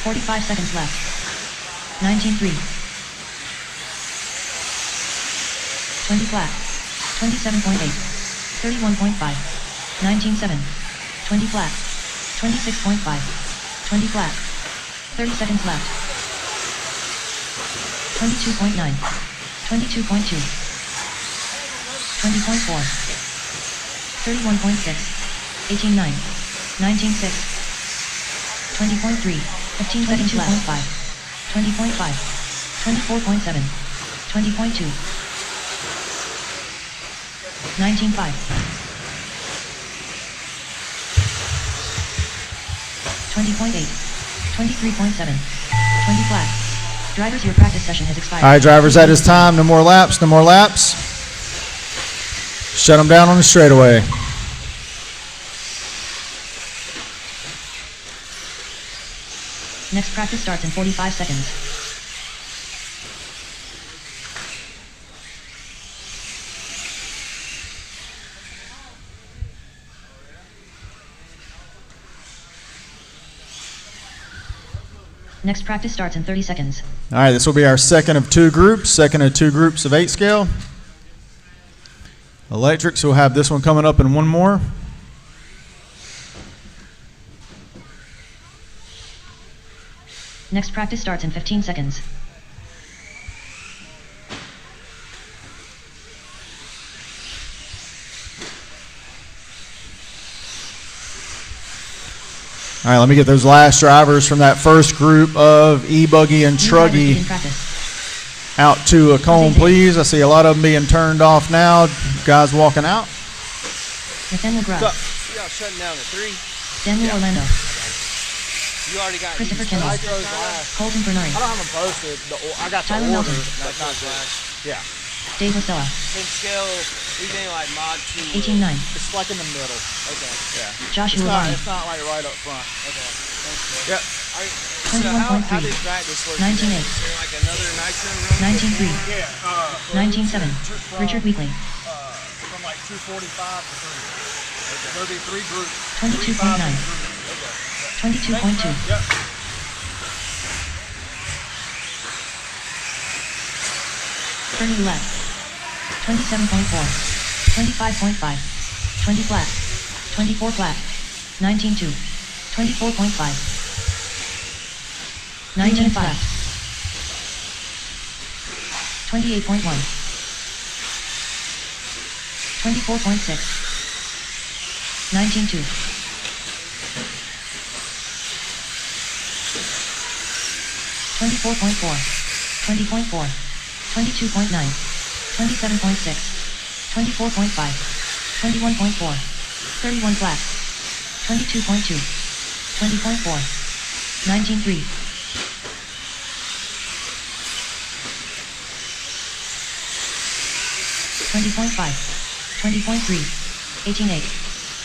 [SPEAKER 2] 45 seconds left. 19.3. 20 flat. 27.8. 31.5. 19.7. 20 flat. 26.5. 20 flat. 30 seconds left. 22.9. 22.2. 20.4. 31.6. 18.9. 19.6. 20.3. 15 seconds left. 20.5. 24.7. 20.2. 19.5. 20.8. 23.7. 20 flat. Drivers, your practice session has expired.
[SPEAKER 3] All right, drivers, that is time. No more laps, no more laps. Shut them down on the straightaway.
[SPEAKER 2] Next practice starts in 45 seconds. Next practice starts in 30 seconds.
[SPEAKER 3] All right, this will be our second of two groups of 8 scale. Electrics will have this one coming up in one more.
[SPEAKER 2] Next practice starts in 15 seconds.
[SPEAKER 3] All right, let me get those last drivers from that first group of E-Buggy and
[SPEAKER 2] New drivers
[SPEAKER 3] Truggy
[SPEAKER 2] begin practice.
[SPEAKER 3] out to a cone, please. I see a lot of them being turned off now. Guys walking out.
[SPEAKER 2] Nathaniel Grubb.
[SPEAKER 6] Yeah, shutting down at 3.
[SPEAKER 2] Daniel Orlando.
[SPEAKER 6] You already got
[SPEAKER 2] Christopher
[SPEAKER 6] these
[SPEAKER 2] Kendall.
[SPEAKER 6] nitros last.
[SPEAKER 2] Colton Bernari.
[SPEAKER 7] I don't have them posted. I got the
[SPEAKER 2] Tyler
[SPEAKER 7] order.
[SPEAKER 2] Melton.
[SPEAKER 7] But not
[SPEAKER 6] Nitros
[SPEAKER 7] the,
[SPEAKER 6] last.
[SPEAKER 7] yeah.
[SPEAKER 2] Dave Rosella.
[SPEAKER 6] 10 scale, we did like mod 2.
[SPEAKER 2] 18-9.
[SPEAKER 7] It's like in the middle. Okay. Yeah.
[SPEAKER 2] Joshua Barney.
[SPEAKER 7] It's not like right up front.
[SPEAKER 6] Okay.
[SPEAKER 7] Yep.
[SPEAKER 6] So how
[SPEAKER 2] 21.3.
[SPEAKER 6] did practice work?
[SPEAKER 2] 19.8.
[SPEAKER 6] Is there like another nitro run?
[SPEAKER 2] 19.3.
[SPEAKER 7] Yeah.
[SPEAKER 2] 19.7. Richard Weekly.
[SPEAKER 7] From like 245 to 3. There'll be 3 groups.
[SPEAKER 2] 22.9. 22.2.
[SPEAKER 7] Yep.
[SPEAKER 2] Turning left. 27.4. 25.5. 20 flat. 24 flat. 19.2. 24.5. 19 flat. 28.1. 24.6. 19.2. 24.4. 20.4. 22.9. 27.6. 24.5. 21.4. 31 flat. 22.2. 20.4. 19.3. 20.5. 20.3. 18.8.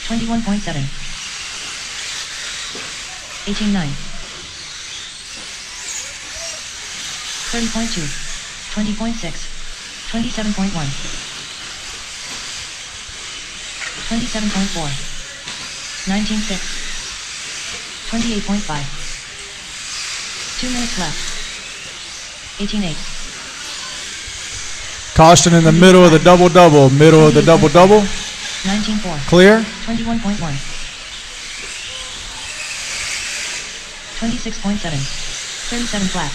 [SPEAKER 2] 21.7. 18.9. 30.2. 20.6. 27.1. 27.4. 19.6. 28.5. 2 minutes left. 18.8.
[SPEAKER 3] Caution in the middle of the double-double. Middle of the double-double.
[SPEAKER 2] 19.4.
[SPEAKER 3] Clear.
[SPEAKER 2] 21.1. 26.7. 37 flat.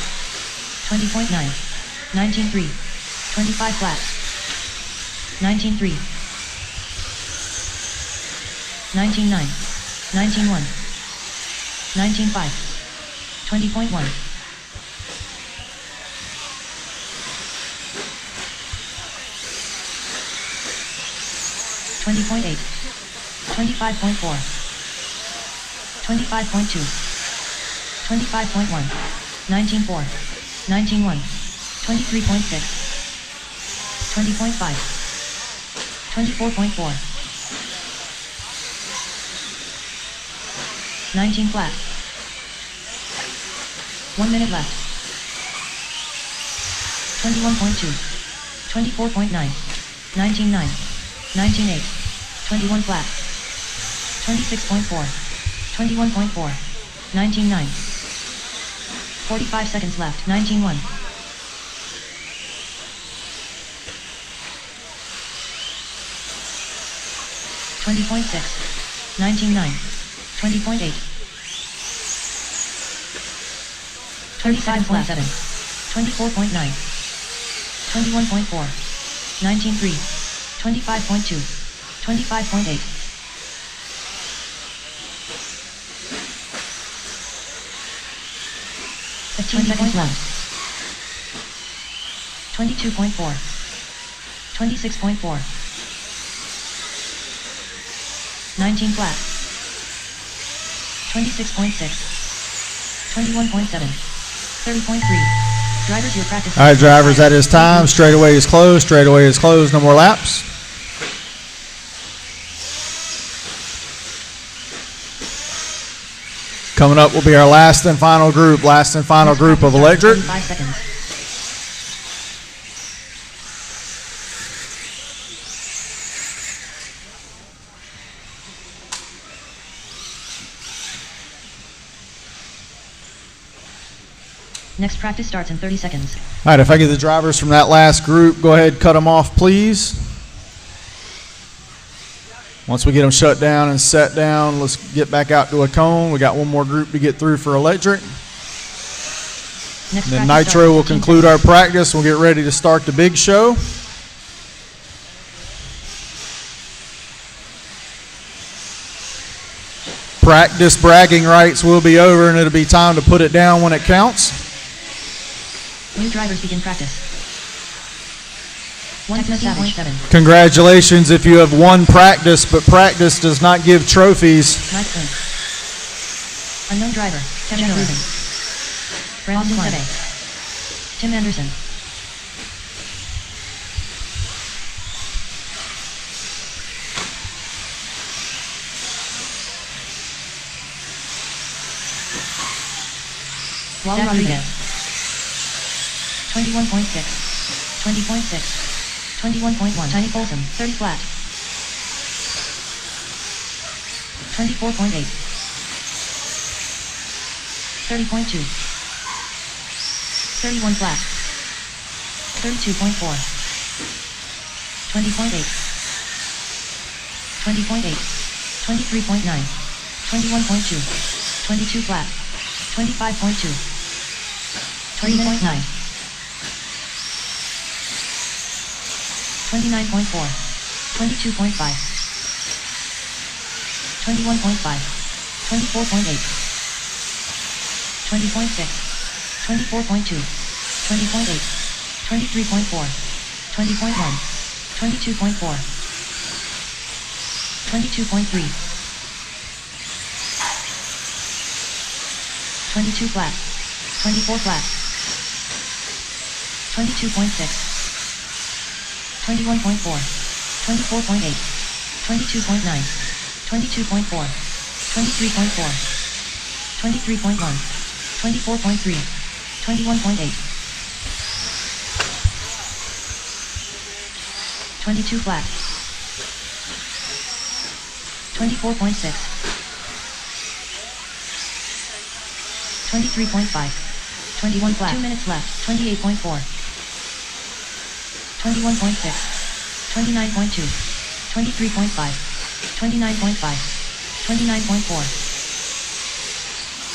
[SPEAKER 2] 20.9. 19.3. 25 flat. 19.3. 19.9. 19.1. 19.5. 20.1. 20.8. 25.4. 25.2. 25.1. 19.4. 19.1. 23.6. 20.5. 24.4. 19 flat. 1 minute left. 21.2. 24.9. 19.9. 19.8. 21 flat. 26.4. 21.4. 19.9. 45 seconds left. 19.1. 20.6. 19.9. 20.8. 35.7. 24.9. 21.4. 19.3. 25.2. 25.8. 15 seconds left. 22.4. 26.4. 19 flat. 26.6. 21.7. 30.3. Drivers, your practice.
[SPEAKER 3] All right, drivers, that is time. Straightaway is closed. Straightaway is closed. No more laps. Coming up will be our last and final group. Last and final group of electric.
[SPEAKER 2] 5 seconds. Next practice starts in 30 seconds.
[SPEAKER 3] All right, if I get the drivers from that last group, go ahead, cut them off, please. Once we get them shut down and set down, let's get back out to a cone. We got one more group to get through for electric.
[SPEAKER 2] Next
[SPEAKER 3] Then
[SPEAKER 2] practice
[SPEAKER 3] Nitro
[SPEAKER 2] starts in
[SPEAKER 3] will
[SPEAKER 2] 15
[SPEAKER 3] conclude our
[SPEAKER 2] seconds.
[SPEAKER 3] practice. We'll get ready to start the big show. Practice bragging rights will be over, and it'll be time to put it down when it counts.
[SPEAKER 2] New drivers begin practice. 116.7.
[SPEAKER 3] Congratulations if you have won practice, but practice does not give trophies.
[SPEAKER 2] Mike Flynn. Unknown driver. Kevin Rubin. Brandon Sebe. Tim Anderson. Wally Rodriguez. 21.6. 20.6. 21.1. Tiny Folsom. 30 flat. 24.8. 30.2. 31 flat. 32.4. 20.8. 20.8. 23.9. 21.2. 22 flat. 25.2. 20.9. 29.4. 22.5. 21.5. 24.8. 20.6. 24.2. 20.8. 23.4. 20.1. 22.4. 22.3. 22 flat. 24 flat. 22.6. 21.4. 24.8. 22.9. 22.4. 23.4. 23.1. 24.3. 21.8. 22 flat. 24.6. 23.5. 21 flat. 2 minutes left. 28.4. 21.6. 29.2. 23.5. 29.5. 29.4.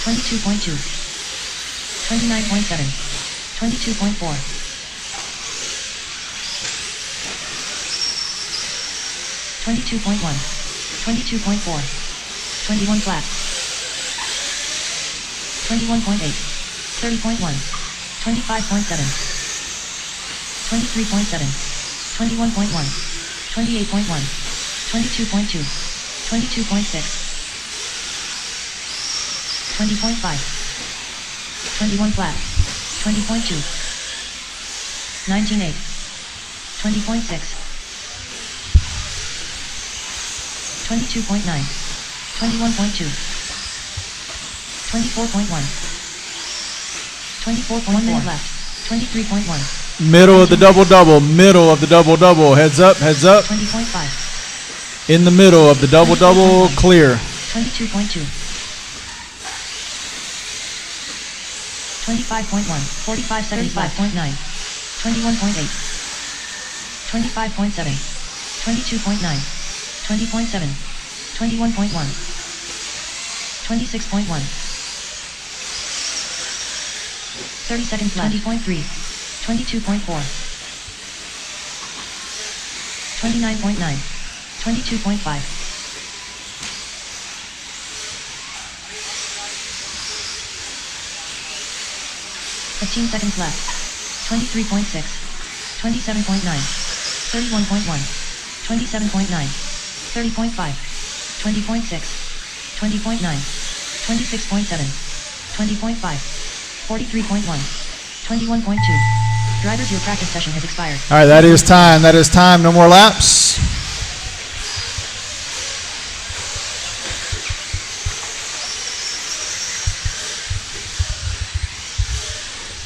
[SPEAKER 2] 22.2. 29.7. 22.4. 22.1. 22.4. 21 flat. 21.8. 30.1. 25.7. 23.7. 21.1. 28.1. 22.2. 22.6. 20.5. 21 flat. 20.2. 19.8. 20.6. 22.9. 21.2. 24.1. 24.1 minute left. 23.1.
[SPEAKER 3] Middle of the double-double, middle of the double-double. Heads up, heads up.
[SPEAKER 2] 20.5.
[SPEAKER 3] In the middle of the double-double, clear.
[SPEAKER 2] 22.2. 25.1. 45 seconds left. 35.9. 21.8. 25.7. 22.9. 20.7. 21.1. 26.1. 30 seconds left. 20.3. 22.4. 29.9. 22.5. 15 seconds left. 23.6. 27.9. 31.1. 27.9. 30.5. 20.6. 20.9. 26.7. 20.5. 43.1. 21.2. Drivers, your practice session has expired.
[SPEAKER 3] All right, that is time. That is time. No more laps.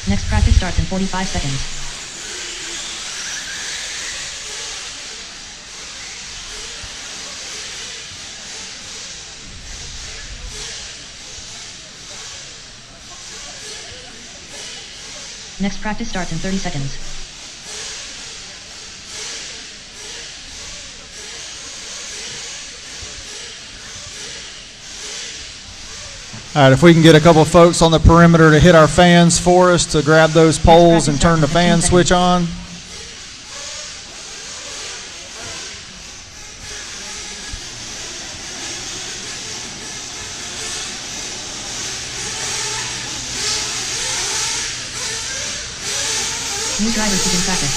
[SPEAKER 2] Next practice starts in 45 seconds. Next practice starts in 30 seconds.
[SPEAKER 3] All right, if we can get a couple folks on the perimeter to hit our fans for us to grab those poles and turn the fan switch on.
[SPEAKER 2] New drivers begin practice.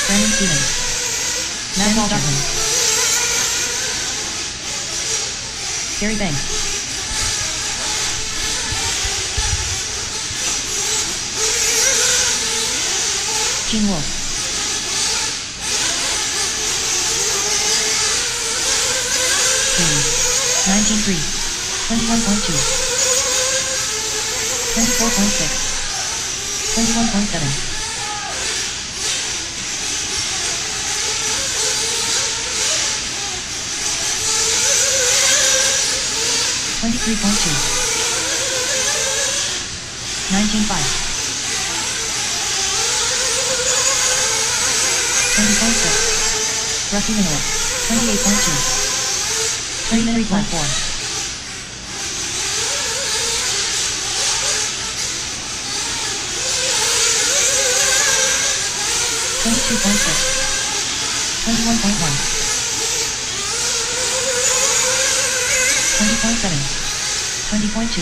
[SPEAKER 2] Brandon Stevens. Matt Walterman. Gary Banks. Gene Wolf. James. 19.3. 21.2. 24.6. 21.7. 23.2. 19.5. 20.6. Rusty Minowa. 28.2. 23.4. 22.6. 21.1. 20.7. 20.2.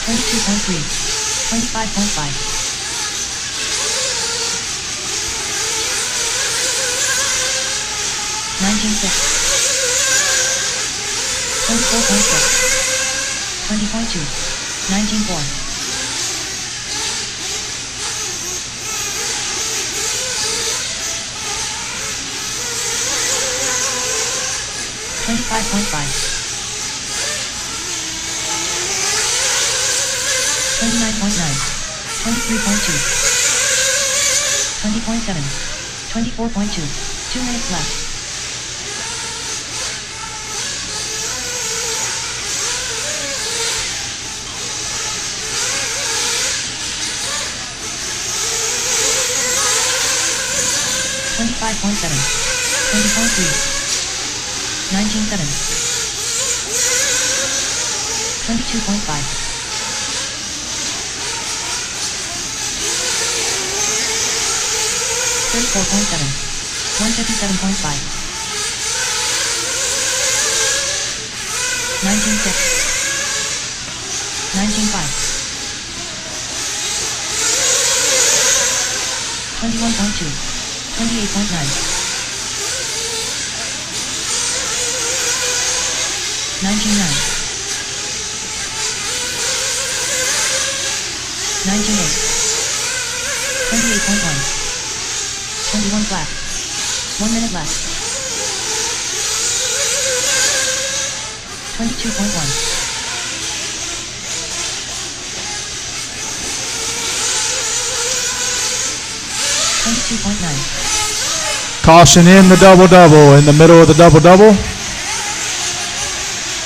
[SPEAKER 2] 22.3. 25.5. 19.6. 24.6. 20.2. 19.4. 25.5. 29.9. 23.2. 20.7. 24.2. 2 minutes left. $25.7. 20.3. 19.7. 22.5. 34.7. 157.5. 19.6. 19.5. 21.2. 28.9. 19.9. 19.8. 28.1. 21 flat. 1 minute left. 22.1. 22.9.
[SPEAKER 3] Caution in the double-double, in the middle of the double-double.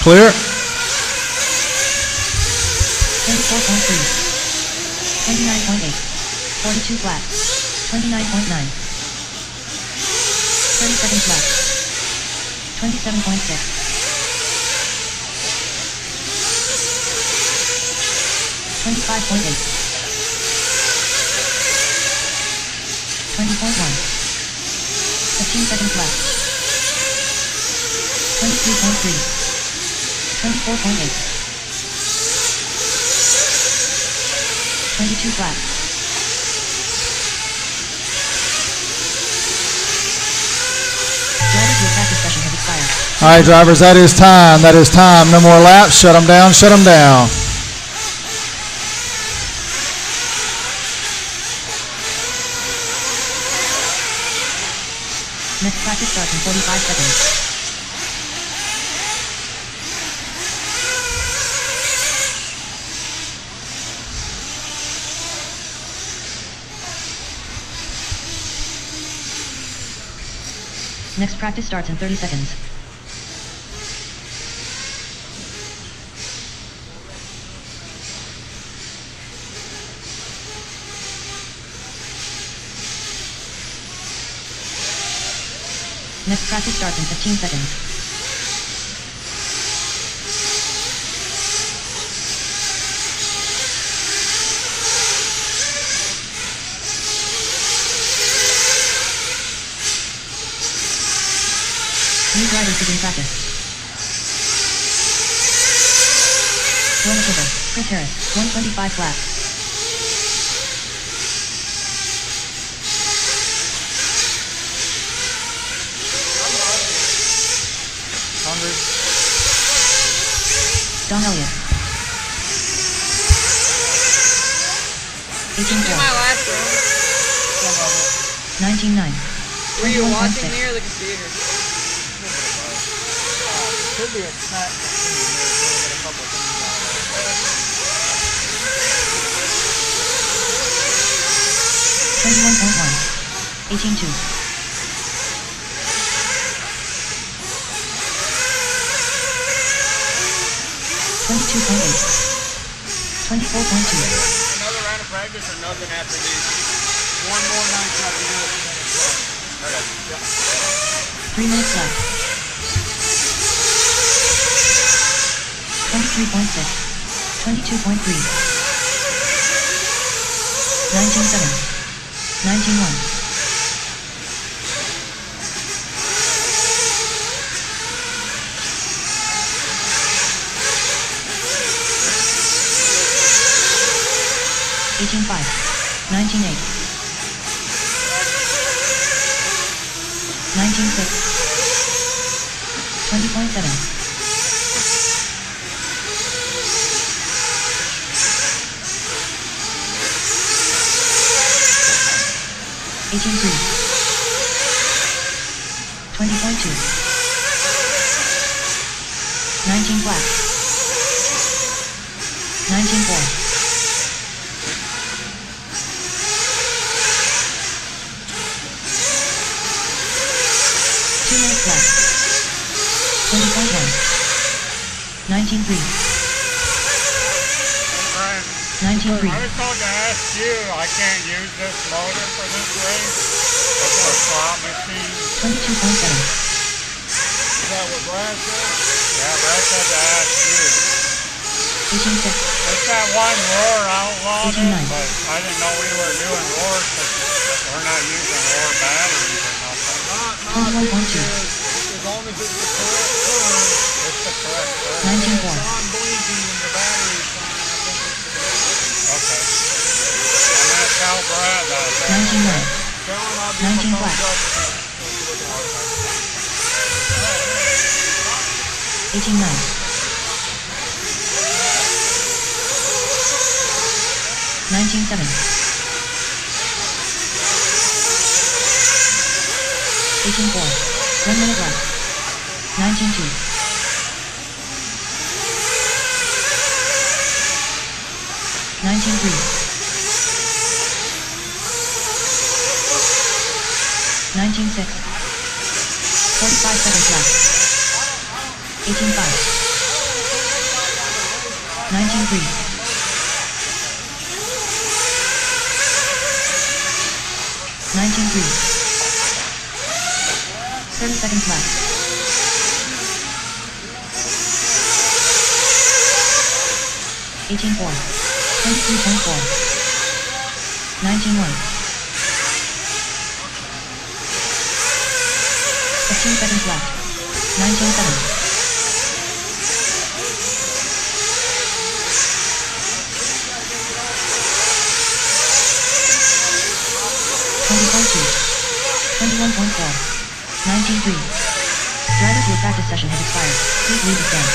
[SPEAKER 3] Clear.
[SPEAKER 2] 24.3. 29.8. 42 flat. 29.9. 30 seconds left. 27.6. 25.8. 20.1. 15 seconds left. 23.3. 24.8. 22 flat. Drivers, your practice session has expired.
[SPEAKER 3] All right, drivers, that is time. That is time. No more laps. Shut them down. Shut them down.
[SPEAKER 2] Next practice starts in 45 seconds. Next practice starts in 30 seconds. Next practice starts in 15 seconds. New drivers begin practice. Roma Silver, Chris Harris, 125 flat. Don Elliott. 18
[SPEAKER 8] My last room.
[SPEAKER 2] 19-9.
[SPEAKER 8] Were you
[SPEAKER 2] 21.6.
[SPEAKER 8] watching me or the computer?
[SPEAKER 7] Could be a snack machine there, so we got a couple of things out of
[SPEAKER 2] 21.1. 18-2. 22.8. 24.2.
[SPEAKER 6] Another round of practice or nothing after these?
[SPEAKER 7] one more night after this.
[SPEAKER 2] 3 minutes left. 23.6. 22.3. 19.7. 19.1. $18.5. 19.8. 19.6. 20.7. 18.3. 20.2. 19 flat. 19.4. 2 minutes left. 20.1. 19.3. 19.3.
[SPEAKER 6] I was told to ask you, I can't use this motor for this race. It's a slot machine.
[SPEAKER 2] 22.7.
[SPEAKER 6] Is that what Brad said? Yeah, Brad said to ask you.
[SPEAKER 2] 18.6.
[SPEAKER 6] It's that one roar outlawed
[SPEAKER 2] 18.9.
[SPEAKER 6] it, but I didn't know we were doing roar because we're not using roar batteries or nothing.
[SPEAKER 2] 21.2.
[SPEAKER 7] As long as it's the correct current,
[SPEAKER 6] It's the correct current.
[SPEAKER 2] 19.4.
[SPEAKER 7] non-blinking and the battery's fine, I think it's the correct.
[SPEAKER 6] Okay. I'm gonna tell Brad that.
[SPEAKER 2] 19.9.
[SPEAKER 7] Tell him I'll give
[SPEAKER 2] 19
[SPEAKER 7] him a
[SPEAKER 2] flat.
[SPEAKER 7] thumbs up if he's looking at it.
[SPEAKER 2] 18.9. 19.7. 18.4. 1 minute left. 19.2. 19.3. 19.6. 45 seconds left. 18.5. 19.3. 19.3. 30 seconds left. 18.4. 23.4. 19.1. 15 seconds left. 19.7. 20.2. 21.4. 19.3. Drivers, your practice session has expired. Please leave the stand.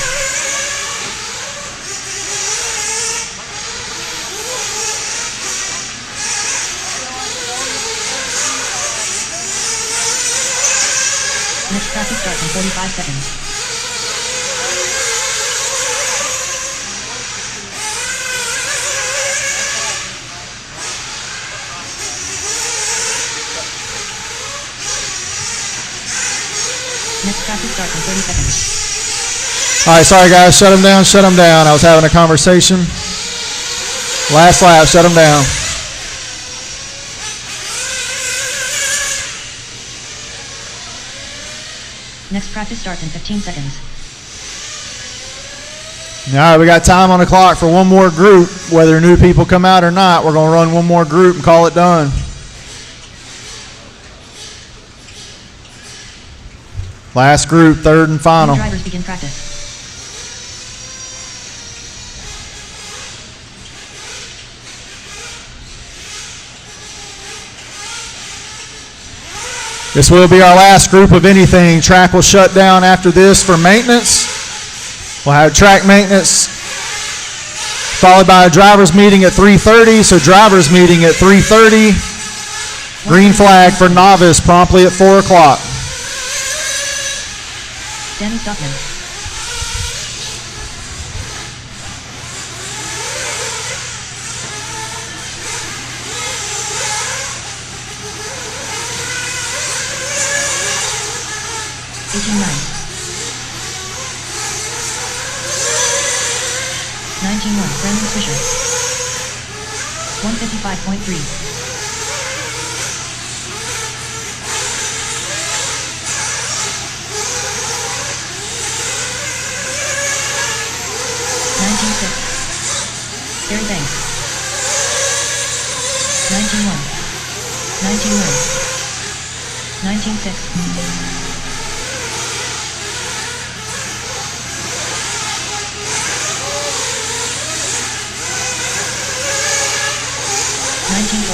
[SPEAKER 2] Next practice starts in 45 seconds.
[SPEAKER 3] All right, sorry guys, shut them down, shut them down. I was having a conversation. Last lap, shut them down.
[SPEAKER 2] Next practice starts in 15 seconds.
[SPEAKER 3] All right, we got time on the clock for one more group. Whether new people come out or not, we're going to run one more group and call it done. Last group, third and final.
[SPEAKER 2] New drivers begin practice.
[SPEAKER 3] This will be our last group of anything. Track will shut down after this for maintenance. We'll have track maintenance followed by a driver's meeting at 3:30. So driver's meeting at 3:30. Green flag for novice promptly at 4 o'clock.
[SPEAKER 2] Danny Stockman. $18.9. 19.1. Brandon Fisher. 155.3. 19.6. Gary Banks. 19.1. 19.9. 19.6. 19.4.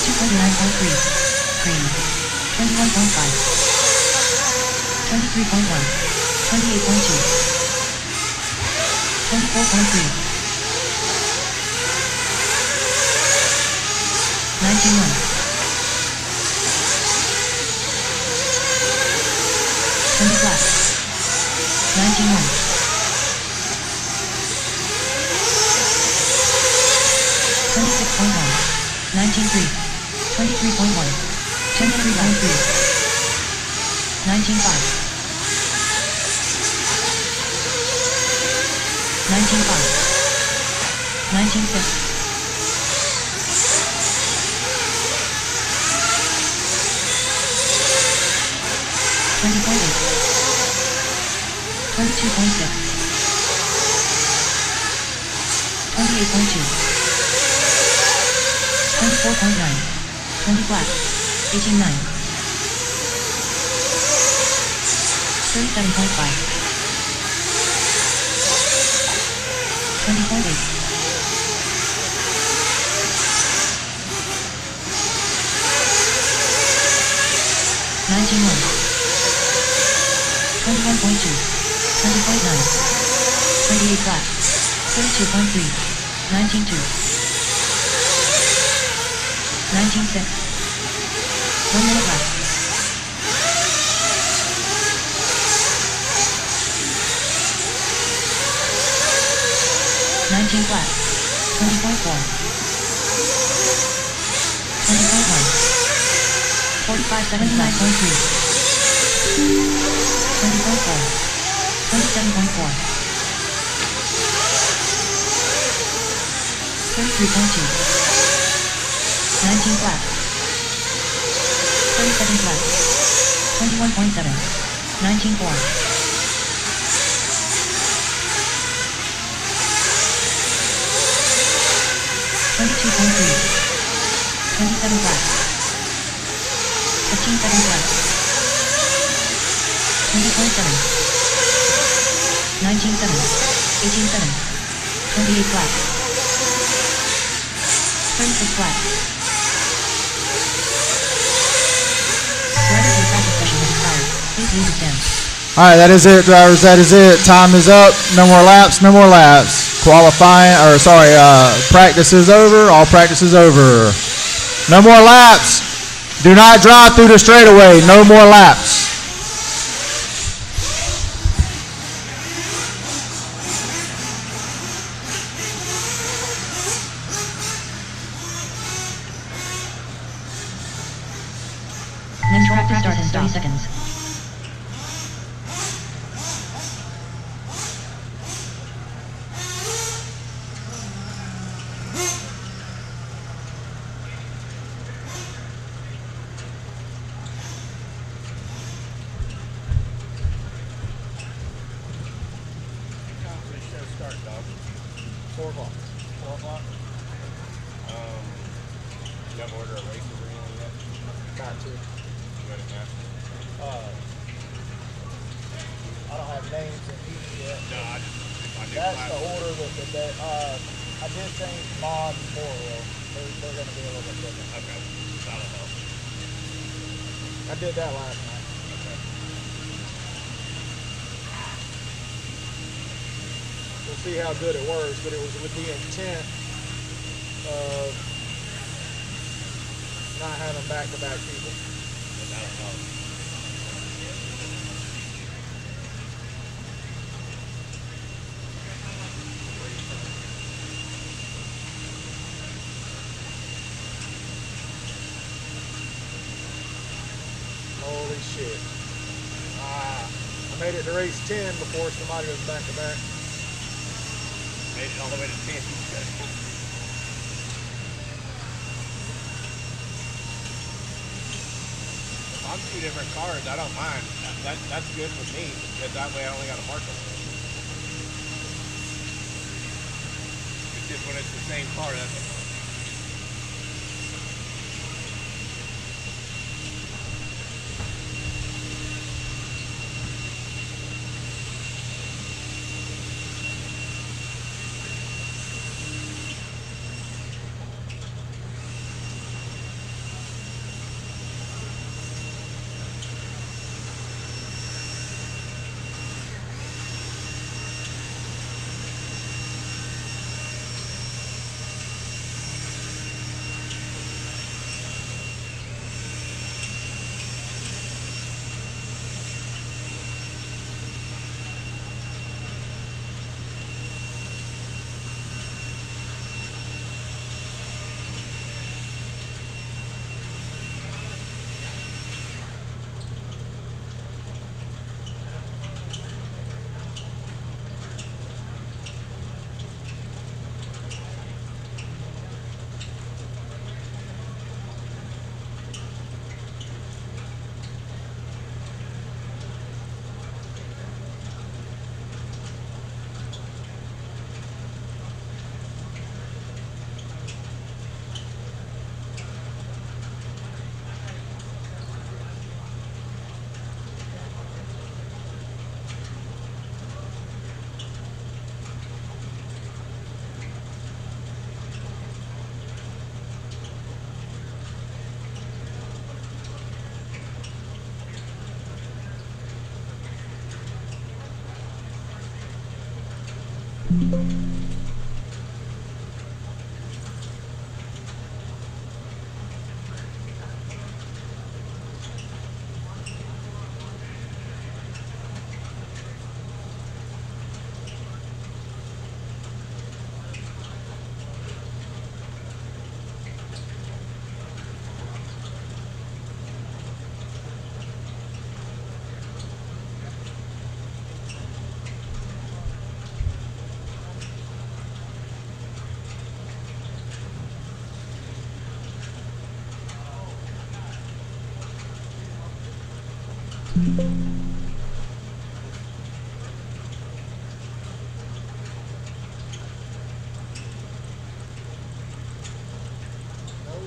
[SPEAKER 2] 229.3. Green. 21.5. 23.1. 28.2. 24.3. 19.1. 20 flat. 19.1. 26.1. 19.3. 23.1. 10.3.3. 19.5. 19.5. 19.6. 20.8. 22.6. 28.2. 24.9. 20 flat. 18.9. 37.5. 20.8. 19.1. 21.2. 20.9. 28 flat. 32.3. 19.2. 19.6. 1 minute left. 19 flat. 20.4. 20.1. 45 seconds left. 9.3. 20.4. 27.4. 33.2. 19 flat. 37 flat. 21.7. 19.4. 22.3. 27 flat. 15 seconds left. 20.7. 19.7. 18.7. 28 flat. 36 flat. Driver, your practice session has expired. Please leave the stand.
[SPEAKER 3] All right, that is it, drivers. That is it. Time is up. No more laps. No more laps. Practice is over. All practice is over. No more laps. Do not drive through the straightaway. No more laps.
[SPEAKER 2] Next practice starts in 30 seconds.
[SPEAKER 5] start, dog?
[SPEAKER 7] 4 o'clock.
[SPEAKER 8] 4 o'clock?
[SPEAKER 5] You have order of races or anything yet?
[SPEAKER 7] Got to.
[SPEAKER 5] You got it now?
[SPEAKER 7] I don't have names in each yet.
[SPEAKER 5] No, I just, if I do
[SPEAKER 7] That's
[SPEAKER 5] class,
[SPEAKER 7] the order that I did change Mod and Memorial. They're going to be a little bit different.
[SPEAKER 5] okay, that'll help.
[SPEAKER 7] I did that last night.
[SPEAKER 5] Okay.
[SPEAKER 7] We'll see how good it works, but it was with the intent of not having back-to-back people.
[SPEAKER 5] But that'll help.
[SPEAKER 7] Holy shit. I made it to race 10 before somebody was back-to-back.
[SPEAKER 5] Made it all the way to 10. If I'm 2 different cars, I don't mind. That's good for me because that way I only got to mark them. It's just when it's the same car, that's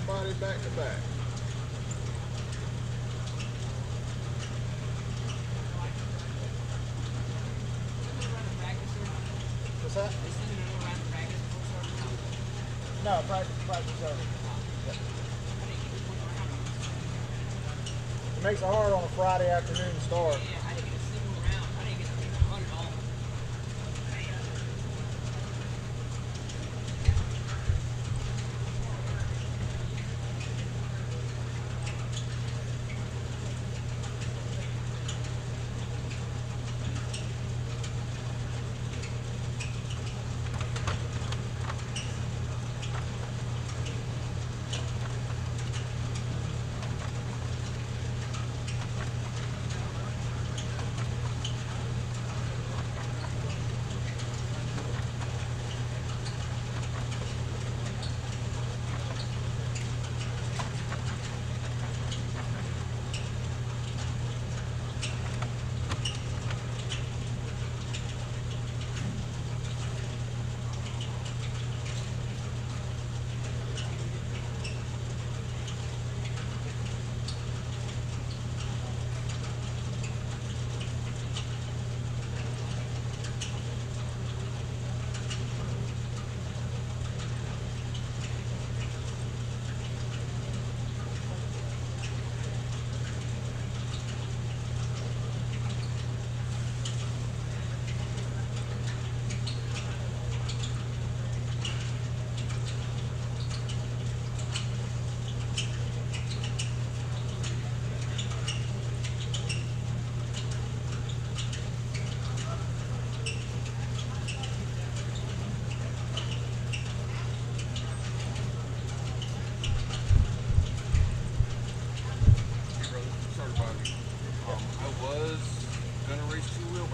[SPEAKER 7] Nobody back-to-back. What's that? No, practice over. It makes it hard on a Friday afternoon start.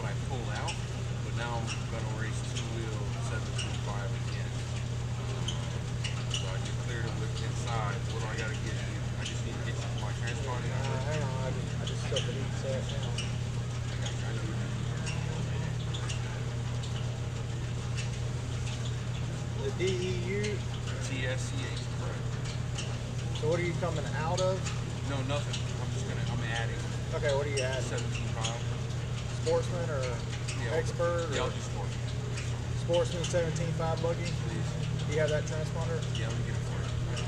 [SPEAKER 9] when I pull out, but now I'm gonna race two-wheel 725 again. So I just cleared it with inside. What do I gotta get you? I just need to get you my transponder.
[SPEAKER 7] Hang on, I just set the heat set. Hang on.
[SPEAKER 9] I know you.
[SPEAKER 7] The DEU.
[SPEAKER 9] TSCH, correct.
[SPEAKER 7] So what are you coming out of?
[SPEAKER 9] No, nothing. I'm adding.
[SPEAKER 7] Okay, what are you adding?
[SPEAKER 9] 17.5.
[SPEAKER 7] Sportsman or expert?
[SPEAKER 9] Yeah,
[SPEAKER 7] or
[SPEAKER 9] I'll do sportsman.
[SPEAKER 7] Sportsman 17.5 buggy?
[SPEAKER 9] Please.
[SPEAKER 7] Do you have that transponder?
[SPEAKER 9] Yeah, let me get it for you.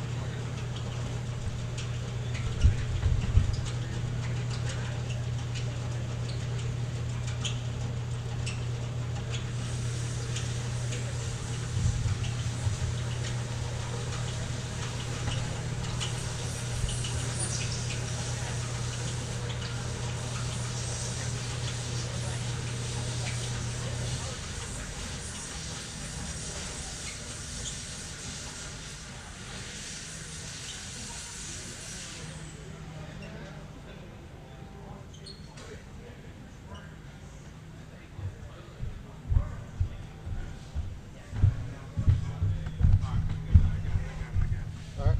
[SPEAKER 7] Alright.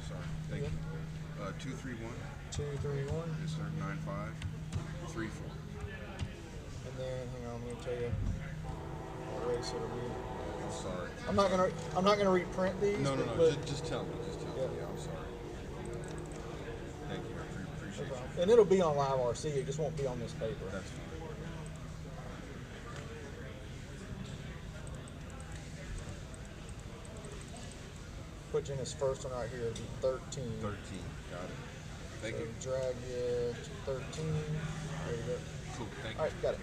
[SPEAKER 9] Sorry. Thank you. 231.
[SPEAKER 7] 231.
[SPEAKER 9] Yes, sir. 9534.
[SPEAKER 7] And then hang on, let me tell you what race it'll be.
[SPEAKER 9] I'm sorry.
[SPEAKER 7] I'm not gonna reprint these.
[SPEAKER 9] No.
[SPEAKER 7] But
[SPEAKER 9] Just tell me. Just tell
[SPEAKER 7] Yeah.
[SPEAKER 9] me. Yeah, I'm sorry. Thank you. I appreciate you.
[SPEAKER 7] and it'll be on Live RC. It just won't be on this paper.
[SPEAKER 9] That's fine.
[SPEAKER 7] Put you in this first one right here. It'll be 13.
[SPEAKER 9] 13. Got it. Thank
[SPEAKER 7] So
[SPEAKER 9] you.
[SPEAKER 7] drag you to 13. There you go.
[SPEAKER 9] Cool. Thank you.
[SPEAKER 7] All right, got it.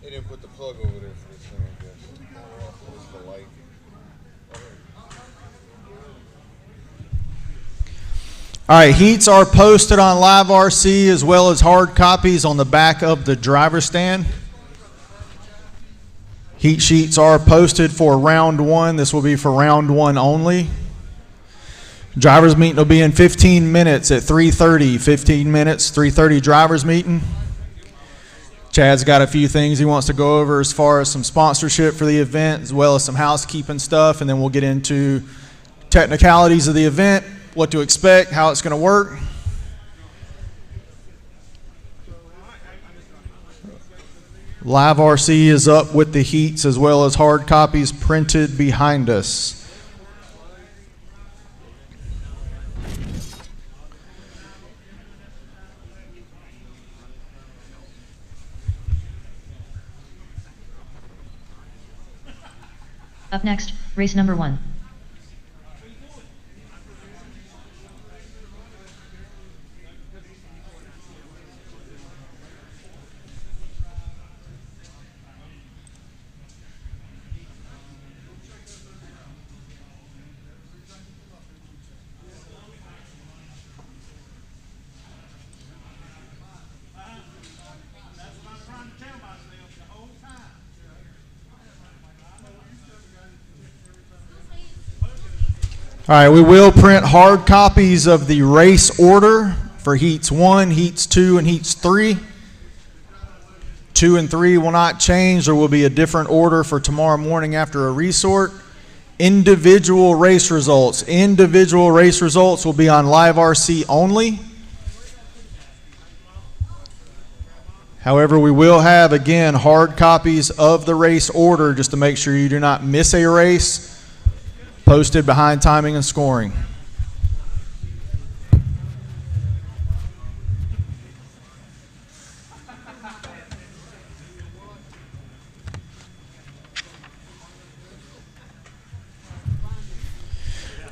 [SPEAKER 9] They didn't put the plug over there for this thing, I guess. This is the light.
[SPEAKER 3] All right, heats are posted on Live RC as well as hard copies on the back of the driver stand. Heat sheets are posted for round one. This will be for round one only. Drivers meeting will be in 15 minutes at 3:30. 15 minutes, 3:30 drivers meeting. Chad's got a few things he wants to go over as far as some sponsorship for the event, as well as some housekeeping stuff, and then we'll get into technicalities of the event, what to expect, how it's going to work. Live RC is up with the heats as well as hard copies printed behind us.
[SPEAKER 2] Up next, race number 1.
[SPEAKER 3] All right, we will print hard copies of the race order for heats 1, heats 2, and heats 3. 2 and 3 will not change. There will be a different order for tomorrow morning after a resort. Individual race results. Individual race results will be on Live RC only. However, we will have, again, hard copies of the race order just to make sure you do not miss a race, posted behind timing and scoring.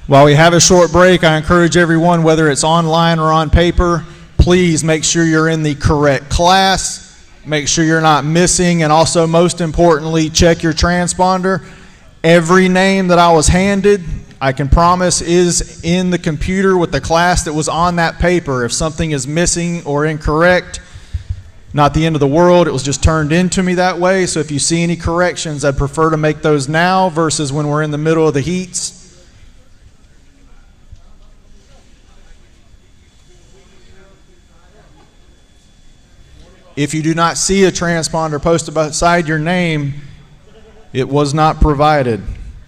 [SPEAKER 3] While we have a short break, I encourage everyone, whether it's online or on paper, please make sure you're in the correct class, make sure you're not missing, and also, most importantly, check your transponder. Every name that I was handed, I can promise, is in the computer with the class that was on that paper. If something is missing or incorrect, not the end of the world. It was just turned into me that way. So if you see any corrections, I'd prefer to make those now versus when we're in the middle of the heats. If you do not see a transponder posted beside your name, it was not provided.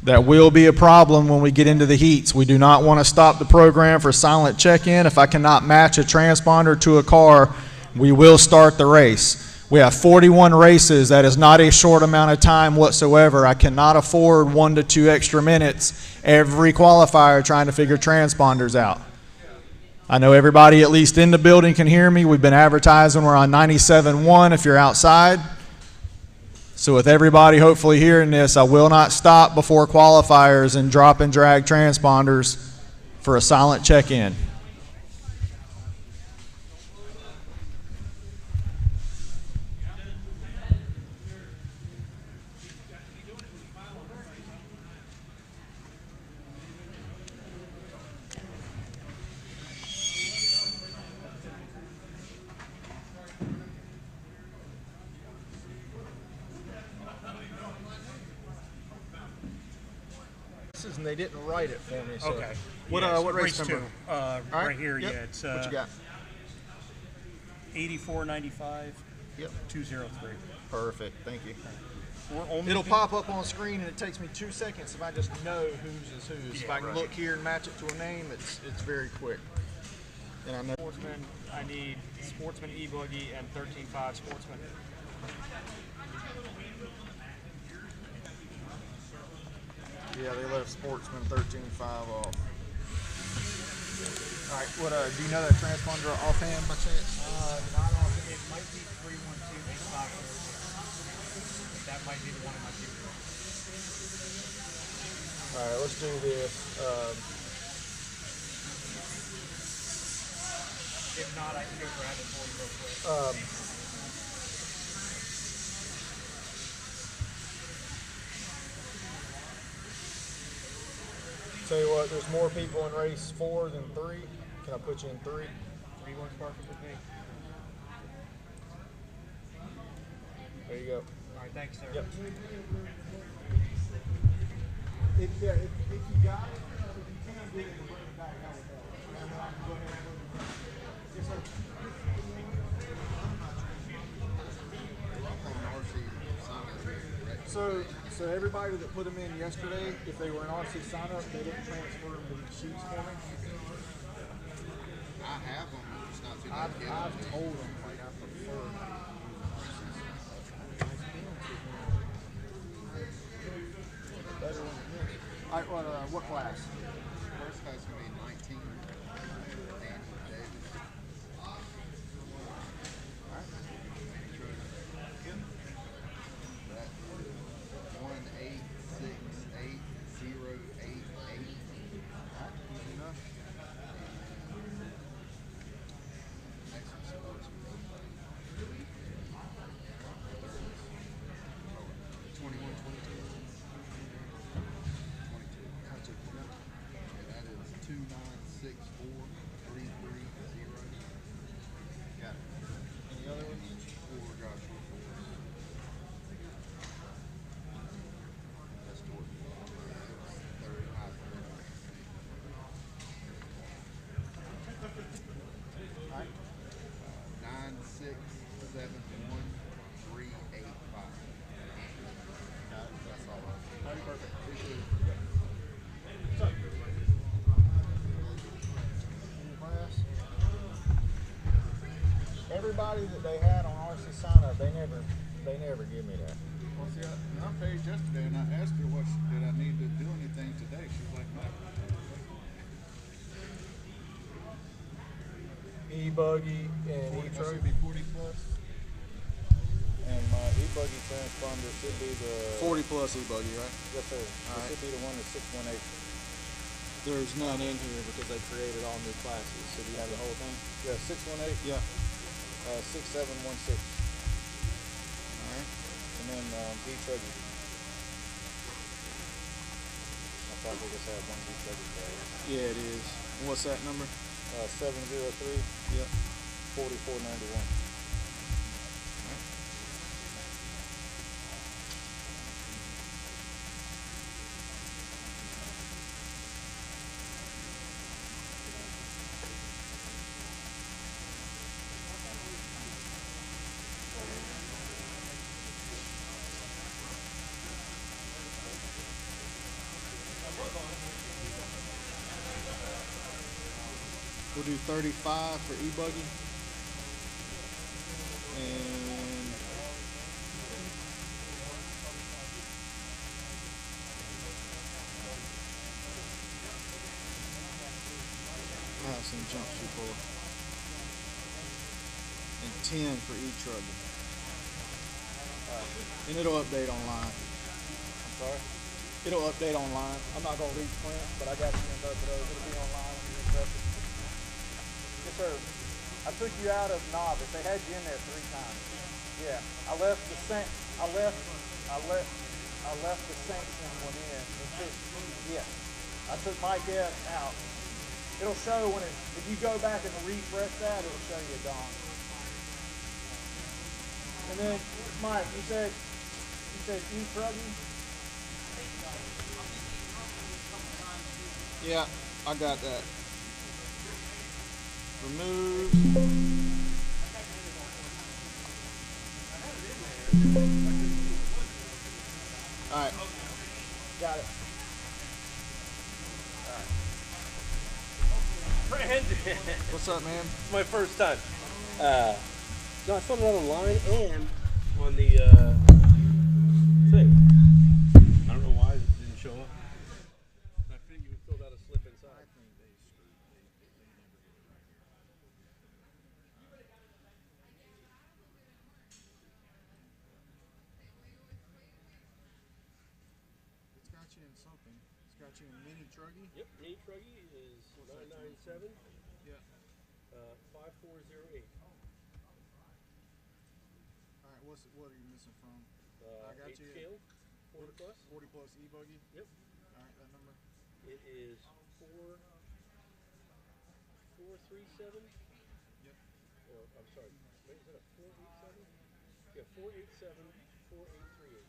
[SPEAKER 3] That will be a problem when we get into the heats. We do not want to stop the program for silent check-in. If I cannot match a transponder to a car, we will start the race. We have 41 races. That is not a short amount of time whatsoever. I cannot afford 1 to 2 extra minutes every qualifier trying to figure transponders out. I know everybody at least in the building can hear me. We've been advertising. We're on 97.1 if you're outside. So with everybody hopefully hearing this, I will not stop before qualifiers and drop and drag transponders for a silent check-in.
[SPEAKER 7] And they didn't write it for me. So.
[SPEAKER 5] Okay.
[SPEAKER 7] What
[SPEAKER 5] Yeah,
[SPEAKER 7] what
[SPEAKER 5] so
[SPEAKER 7] race
[SPEAKER 5] race
[SPEAKER 7] number?
[SPEAKER 5] 2, right here.
[SPEAKER 7] Yep.
[SPEAKER 5] Yeah, it's
[SPEAKER 7] what you got?
[SPEAKER 5] 8495.
[SPEAKER 7] Yep.
[SPEAKER 5] 203.
[SPEAKER 7] Perfect. Thank you.
[SPEAKER 5] We're only
[SPEAKER 7] It'll pop up on screen, and it takes me 2 seconds if I just know whose is whose.
[SPEAKER 5] Yeah,
[SPEAKER 7] if I can
[SPEAKER 5] right.
[SPEAKER 7] look here and match it to a name, it's very quick. And I know.
[SPEAKER 6] Sportsman, I need Sportsman E-Buggy and 13.5 Sportsman.
[SPEAKER 7] Yeah, they left Sportsman 13.5 off. All right, what do you know that transponder offhand by chance?
[SPEAKER 6] Not often. It might be 312-854. That might be the one in my queue.
[SPEAKER 7] All right, let's do this.
[SPEAKER 6] If not, I can go grab it for you real quick.
[SPEAKER 7] Tell you what, there's more people in race 4 than 3. Can I put you in 3?
[SPEAKER 6] 3 works perfect with me.
[SPEAKER 7] There you go.
[SPEAKER 6] All right, thanks, sir.
[SPEAKER 7] Yep. If you got it, if you can get it, bring it back out with that. And then I can go ahead and put it in. Yes, sir. So everybody that put them in yesterday, if they were an RC sign up, they didn't transfer them to these sheets for me.
[SPEAKER 10] I have them, it's not too
[SPEAKER 7] I've
[SPEAKER 10] late.
[SPEAKER 7] told them like I prefer. All right, what class?
[SPEAKER 10] First class is going to be 19. Danny Davis. Alright. That 1868088. Alright, easy enough. Next one's supposed to be 2122. 22. And that is 2964330. Got it.
[SPEAKER 7] Any other ones?
[SPEAKER 10] For Joshua Force. That's toward 35.
[SPEAKER 7] All right.
[SPEAKER 10] 9671385. Got it. That's all.
[SPEAKER 7] All right, perfect. Appreciate it. Class. Everybody that they had on RC sign up, they never give me that.
[SPEAKER 10] Well, see, I paid yesterday and I asked her did I need to do anything today. She was like, no.
[SPEAKER 7] E-buggy and
[SPEAKER 10] That
[SPEAKER 7] e-truck.
[SPEAKER 10] should be 40 plus.
[SPEAKER 7] And my e-buggy transponder should be the
[SPEAKER 10] 40 plus e-buggy, right?
[SPEAKER 7] Yes, sir. It
[SPEAKER 10] right.
[SPEAKER 7] should be the one that's 618.
[SPEAKER 10] There's none in here because they created all new classes. So do you have the whole thing?
[SPEAKER 7] Yeah, 618.
[SPEAKER 10] Yeah.
[SPEAKER 7] 6716.
[SPEAKER 10] All right.
[SPEAKER 7] And then e-truggy. I thought they just had one e-truggy player.
[SPEAKER 10] Yeah, it is. And what's that number?
[SPEAKER 7] 703.
[SPEAKER 10] Yep.
[SPEAKER 7] 4491.
[SPEAKER 10] We'll do 35 for e-buggy. And I have some jump shoe puller. And 10 for e-truggy. And it'll update online.
[SPEAKER 7] I'm sorry?
[SPEAKER 10] It'll update online.
[SPEAKER 7] I'm not going to read print, but I got you in both of those. It'll be online when you're interested. Yes, sir. I took you out of novice. They had you in there 3 times. Yeah. I left the sanction one in. Yeah. I took Mike F out. It'll show when if you go back and refresh that, it'll show you Don. And then, Mike, you said e-truggy?
[SPEAKER 10] Yeah, I got that. Remove. All right.
[SPEAKER 7] Got it.
[SPEAKER 11] Brandon!
[SPEAKER 10] What's up, man?
[SPEAKER 11] It's my first time. No, I saw that online and on the thing. I don't know why it didn't show up. I figured you filled out a slip inside.
[SPEAKER 10] It's got you in something. It's got you in mini truggy.
[SPEAKER 11] Yep, mini truggy is 997
[SPEAKER 10] Yeah.
[SPEAKER 11] 5408.
[SPEAKER 10] All right. What are you missing from? I got
[SPEAKER 11] 8
[SPEAKER 10] you.
[SPEAKER 11] scale, 40 plus.
[SPEAKER 10] 40 plus e-buggy.
[SPEAKER 11] Yep.
[SPEAKER 10] All right, that number.
[SPEAKER 11] It is 437.
[SPEAKER 10] Yep.
[SPEAKER 11] Or I'm sorry, wait, is that a 487? Yeah, 487 4838.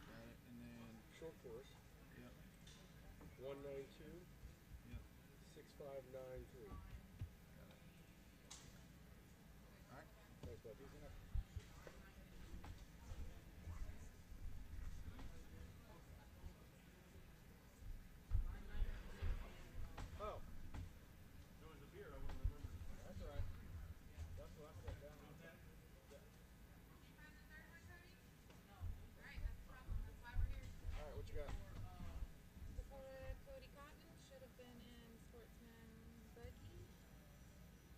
[SPEAKER 10] Got it. And then,
[SPEAKER 11] Short course.
[SPEAKER 10] yep,
[SPEAKER 11] 192
[SPEAKER 10] yep.
[SPEAKER 11] 6593.
[SPEAKER 10] Got it. All right.
[SPEAKER 11] Thanks, bud.
[SPEAKER 10] Easy enough.
[SPEAKER 7] Oh.
[SPEAKER 5] There was a beer, I wouldn't remember.
[SPEAKER 7] That's all right. That's what I put down. All right, what you got?
[SPEAKER 12] Cody Cotton should have been in Sportsman Buggy.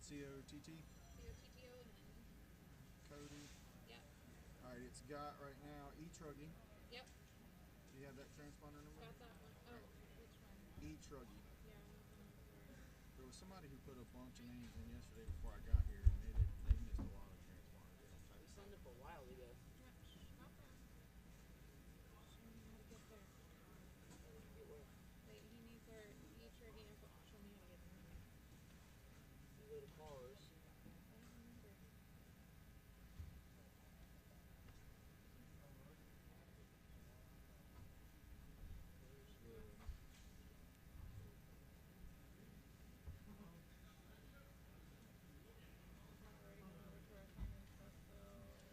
[SPEAKER 10] COTT.
[SPEAKER 12] COTTO.
[SPEAKER 10] Cody.
[SPEAKER 12] Yep.
[SPEAKER 10] All right, it's got right now E-Truggy.
[SPEAKER 12] Yep.
[SPEAKER 10] Do you have that transponder number?
[SPEAKER 12] Got that one. Oh, which one?
[SPEAKER 10] E-Truggy.
[SPEAKER 12] Yeah, I'm looking for.
[SPEAKER 10] There was somebody who put a bunch of names in yesterday before I got here, and they missed a lot of transponders.
[SPEAKER 8] We signed up a while ago.
[SPEAKER 12] Yeah, not bad. Show me how to get there. Wait, he needs our E-Triggy info. Show me how to get there.
[SPEAKER 8] You go to cars.
[SPEAKER 12] I don't remember.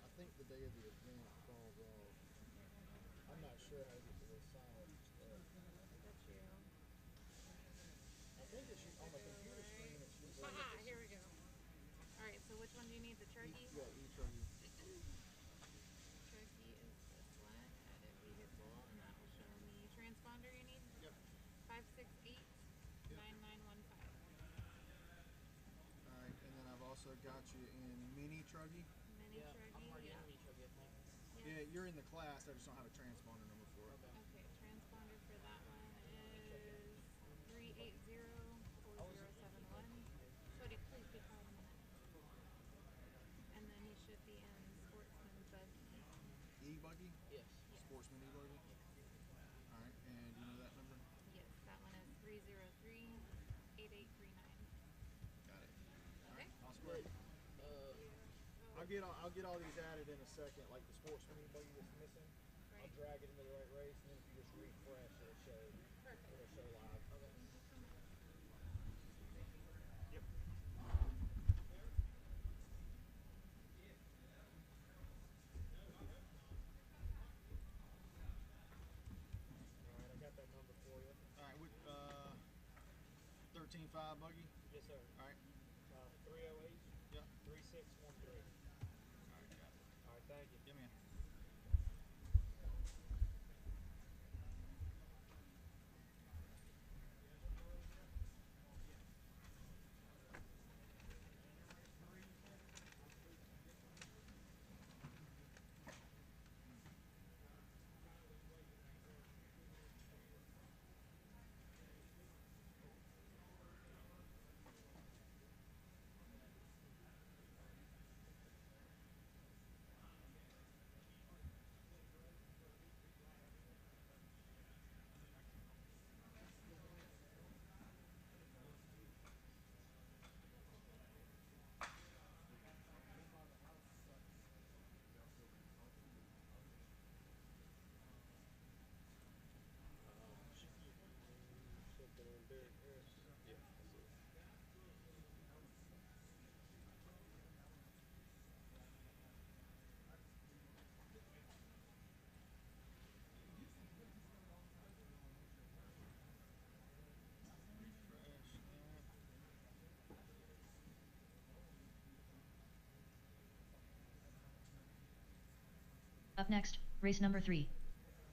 [SPEAKER 7] I think the day of the event falls off. I'm not sure how to get to this side.
[SPEAKER 12] That's you.
[SPEAKER 7] I think it's on the computer screen. It should say.
[SPEAKER 12] Ah, here we go. All right, so which one do you need? The turkey?
[SPEAKER 7] Yeah, E-Truggy.
[SPEAKER 12] Turkey is this one. Edit vehicle, and that will show me transponder you need.
[SPEAKER 10] Yep.
[SPEAKER 12] 568-9915.
[SPEAKER 10] All right, and then I've also got you in Mini Truggy.
[SPEAKER 12] Mini
[SPEAKER 8] Yeah,
[SPEAKER 12] turkey.
[SPEAKER 8] I'm already
[SPEAKER 12] Yeah.
[SPEAKER 8] in Retro, I think.
[SPEAKER 10] Yeah, you're in the class. I just don't have a transponder number for it.
[SPEAKER 12] Okay, transponder for that one is 380-4071. Cody, please be quiet a minute. And then he should be in Sportsman Buggy.
[SPEAKER 10] E-Buggy?
[SPEAKER 8] Yes.
[SPEAKER 10] Sportsman E-Buggy? All right, and you know that number?
[SPEAKER 12] Yes, that one is 303-8839.
[SPEAKER 10] Got it. All
[SPEAKER 12] Okay.
[SPEAKER 10] right, awesome. Great. I'll get all these added in a second, like the Sportsman E-Buggy that's missing. I'll
[SPEAKER 12] Right.
[SPEAKER 10] drag it into the right race, and then if you just refresh, it'll show
[SPEAKER 12] Perfect.
[SPEAKER 10] live. Okay.
[SPEAKER 12] Thank you so much.
[SPEAKER 10] Yep.
[SPEAKER 7] All right, I got that number for you.
[SPEAKER 10] All right, 13.5 Buggy?
[SPEAKER 7] Yes, sir.
[SPEAKER 10] All right.
[SPEAKER 7] 308.
[SPEAKER 10] Yep.
[SPEAKER 7] 3613.
[SPEAKER 10] All right, got it.
[SPEAKER 7] All right, thank you.
[SPEAKER 10] Yeah, man.
[SPEAKER 11] Something on Derek Harris. Yeah, that's it.
[SPEAKER 10] Refresh that.
[SPEAKER 2] Up next, race number 3.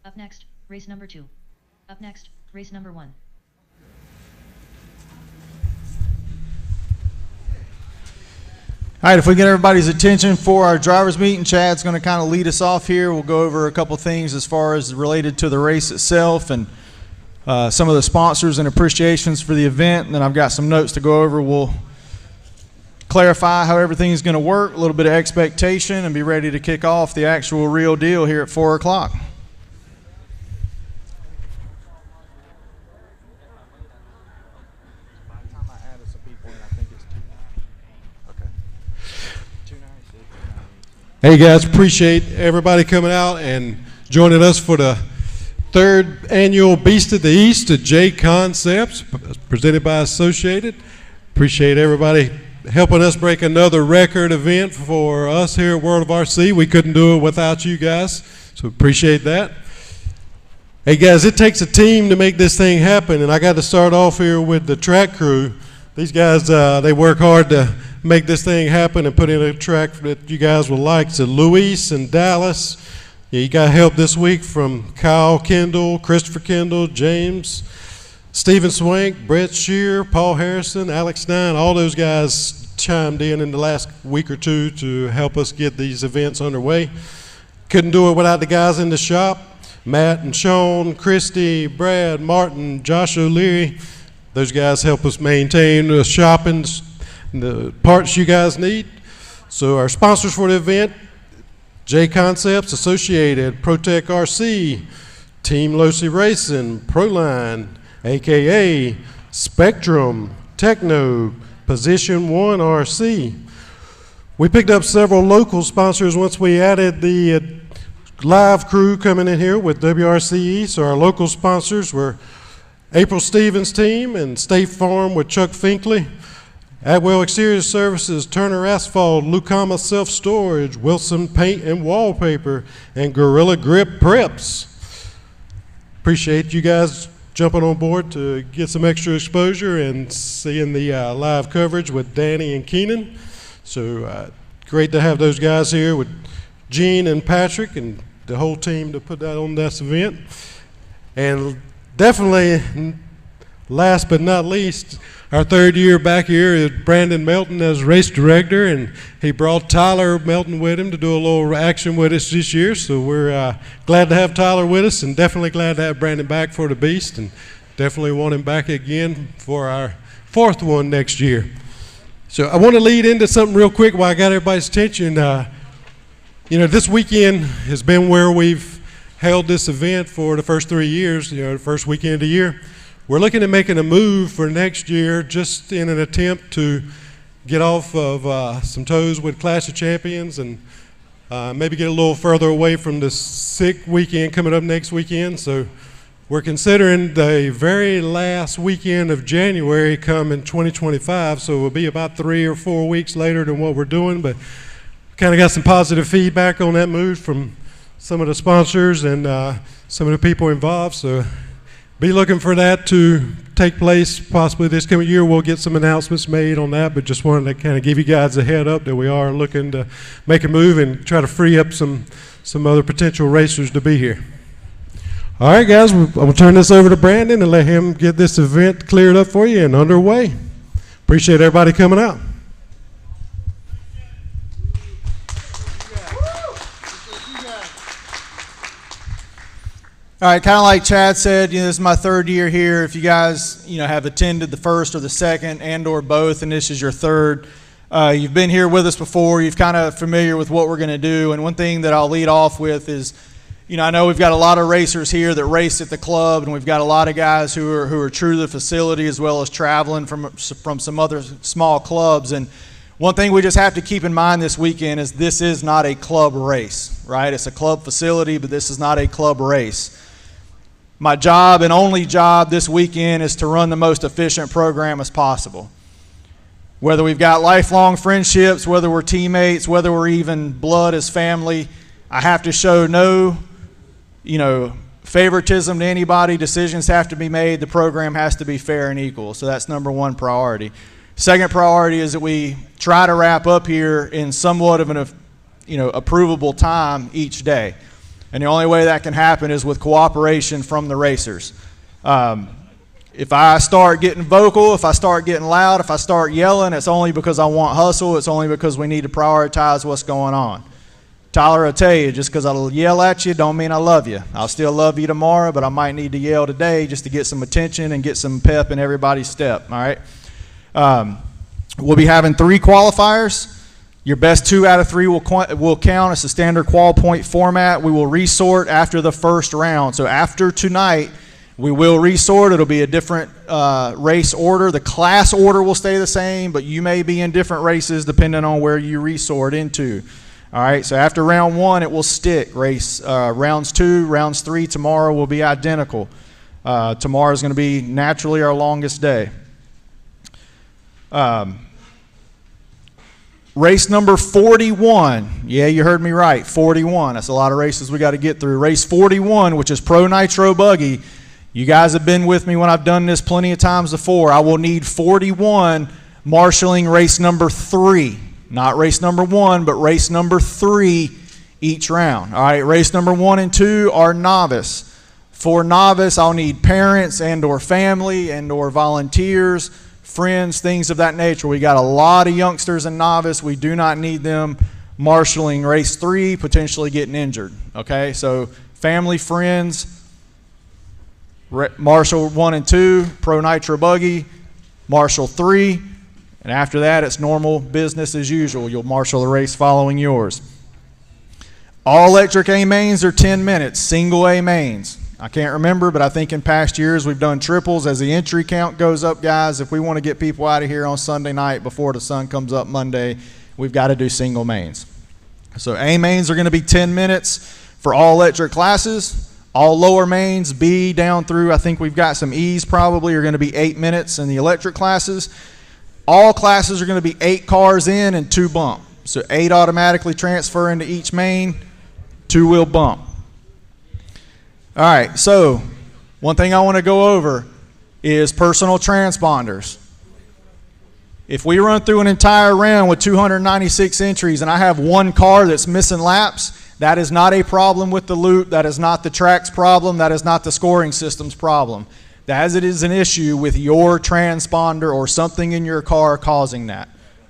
[SPEAKER 2] Up next, race number 2. Up next, race number 1.
[SPEAKER 3] All right, if we get everybody's attention for our drivers meeting, Chad's going to kind of lead us off here. We'll go over a couple things as far as related to the race itself and some of the sponsors and appreciations for the event. And then I've got some notes to go over. We'll clarify how everything's going to work, a little bit of expectation, and be ready to kick off the actual real deal here at 4 o'clock.
[SPEAKER 13] Hey guys, appreciate everybody coming out and joining us for the third annual Beast of the East at J Concepts, presented by Associated. Appreciate everybody helping us break another record event for us here at World of RC. We couldn't do it without you guys, so appreciate that. Hey guys, it takes a team to make this thing happen, and I got to start off here with the track crew. These guys, they work hard to make this thing happen and put in a track that you guys will like. So Luis and Dallas, you got help this week from Kyle Kendall, Christopher Kendall, James, Stephen Swank, Brett Shear, Paul Harrison, Alex Nine. All those guys chimed in the last week or two to help us get these events underway. Couldn't do it without the guys in the shop, Matt and Sean, Christy, Brad, Martin, Josh O'Leary. Those guys help us maintain the shop and the parts you guys need. So our sponsors for the event, J Concepts, Associated, ProTech RC, Team Losi Racing, Proline, AKA, Spectrum, Techno, Position 1 RC. We picked up several local sponsors once we added the live crew coming in here with WRCE. So our local sponsors were April Stevens' team and State Farm with Chuck Finkley. Atwell Exterior Services, Turner Asphalt, Lucama Self-Storage, Wilson Paint and Wallpaper, and Gorilla Grip Preps. Appreciate you guys jumping on board to get some extra exposure and seeing the live coverage with Danny and Keenan. So great to have those guys here with Gene and Patrick and the whole team to put that on this event. And definitely, last but not least, our third year back here is Brandon Melton as race director, and he brought Tyler Melton with him to do a little action with us this year. So we're glad to have Tyler with us, and definitely glad to have Brandon back for the Beast, and definitely want him back again for our fourth one next year. So I want to lead into something real quick while I got everybody's attention. You know, this weekend has been where we've held this event for the first 3 years, you know, the first weekend of the year. We're looking at making a move for next year just in an attempt to get off of some toes with Clash of Champions and maybe get a little further away from the sick weekend coming up next weekend. So we're considering the very last weekend of January come in 2025, so it will be about 3 or 4 weeks later than what we're doing, but kind of got some positive feedback on that move from some of the sponsors and some of the people involved. So be looking for that to take place possibly this coming year. We'll get some announcements made on that, but just wanted to kind of give you guys a head up that we are looking to make a move and try to free up some other potential racers to be here. All right, guys, I'm going to turn this over to Brandon and let him get this event cleared up for you and underway. Appreciate everybody coming out.
[SPEAKER 3] All right, kind of like Chad said, you know, this is my third year here. If you guys, you know, have attended the first or the second and or both, and this is your third, you've been here with us before, you've kind of familiar with what we're going to do. And one thing that I'll lead off with is, you know, I know we've got a lot of racers here that race at the club, and we've got a lot of guys who are true to the facility as well as traveling from some other small clubs. And one thing we just have to keep in mind this weekend is this is not a club race, right? It's a club facility, but this is not a club race. My job and only job this weekend is to run the most efficient program as possible. Whether we've got lifelong friendships, whether we're teammates, whether we're even blood as family, I have to show no, you know, favoritism to anybody. Decisions have to be made. The program has to be fair and equal. So that's number one priority. Second priority is that we try to wrap up here in somewhat of an, you know, approvable time each day. And the only way that can happen is with cooperation from the racers. If I start getting vocal, if I start getting loud, if I start yelling, it's only because I want hustle. It's only because we need to prioritize what's going on. Tyler will tell you, just because I'll yell at you don't mean I love you. I'll still love you tomorrow, but I might need to yell today just to get some attention and get some pep in everybody's step, all right? We'll be having 3 qualifiers. Your best 2 out of 3 will count. It's a standard qual point format. We will resort after the first round. So after tonight, we will resort. It'll be a different race order. The class order will stay the same, but you may be in different races depending on where you resort into. All right, so after round 1, it will stick. Rounds 2, rounds 3 tomorrow will be identical. Tomorrow is going to be naturally our longest day. Race number 41. Yeah, you heard me right. 41. That's a lot of races we got to get through. Race 41, which is Pro Nitro Buggy. You guys have been with me when I've done this plenty of times before. I will need 41 marshaling race number 3. Not race number 1, but race number 3 each round. All right, race number 1 and 2 are novice. For novice, I'll need parents and or family and or volunteers, friends, things of that nature. We got a lot of youngsters in novice. We do not need them marshaling race 3, potentially getting injured. Okay, so family, friends, marshal 1 and 2, Pro Nitro Buggy, marshal 3, and after that it's normal business as usual. You'll marshal the race following yours. All electric A mains are 10 minutes, single A mains. I can't remember, but I think in past years we've done triples. As the entry count goes up, guys, if we want to get people out of here on Sunday night before the sun comes up Monday, we've got to do single mains. So A mains are going to be 10 minutes for all electric classes. All lower mains, B down through, I think we've got some E's probably, are going to be 8 minutes in the electric classes. All classes are going to be 8 cars in and 2 bump. So 8 automatically transfer into each main, 2 will bump. All right, so one thing I want to go over is personal transponders. If we run through an entire round with 296 entries and I have 1 car that's missing laps, that is not a problem with the loop. That is not the track's problem. That is not the scoring system's problem. That is an issue with your transponder or something in your car causing that.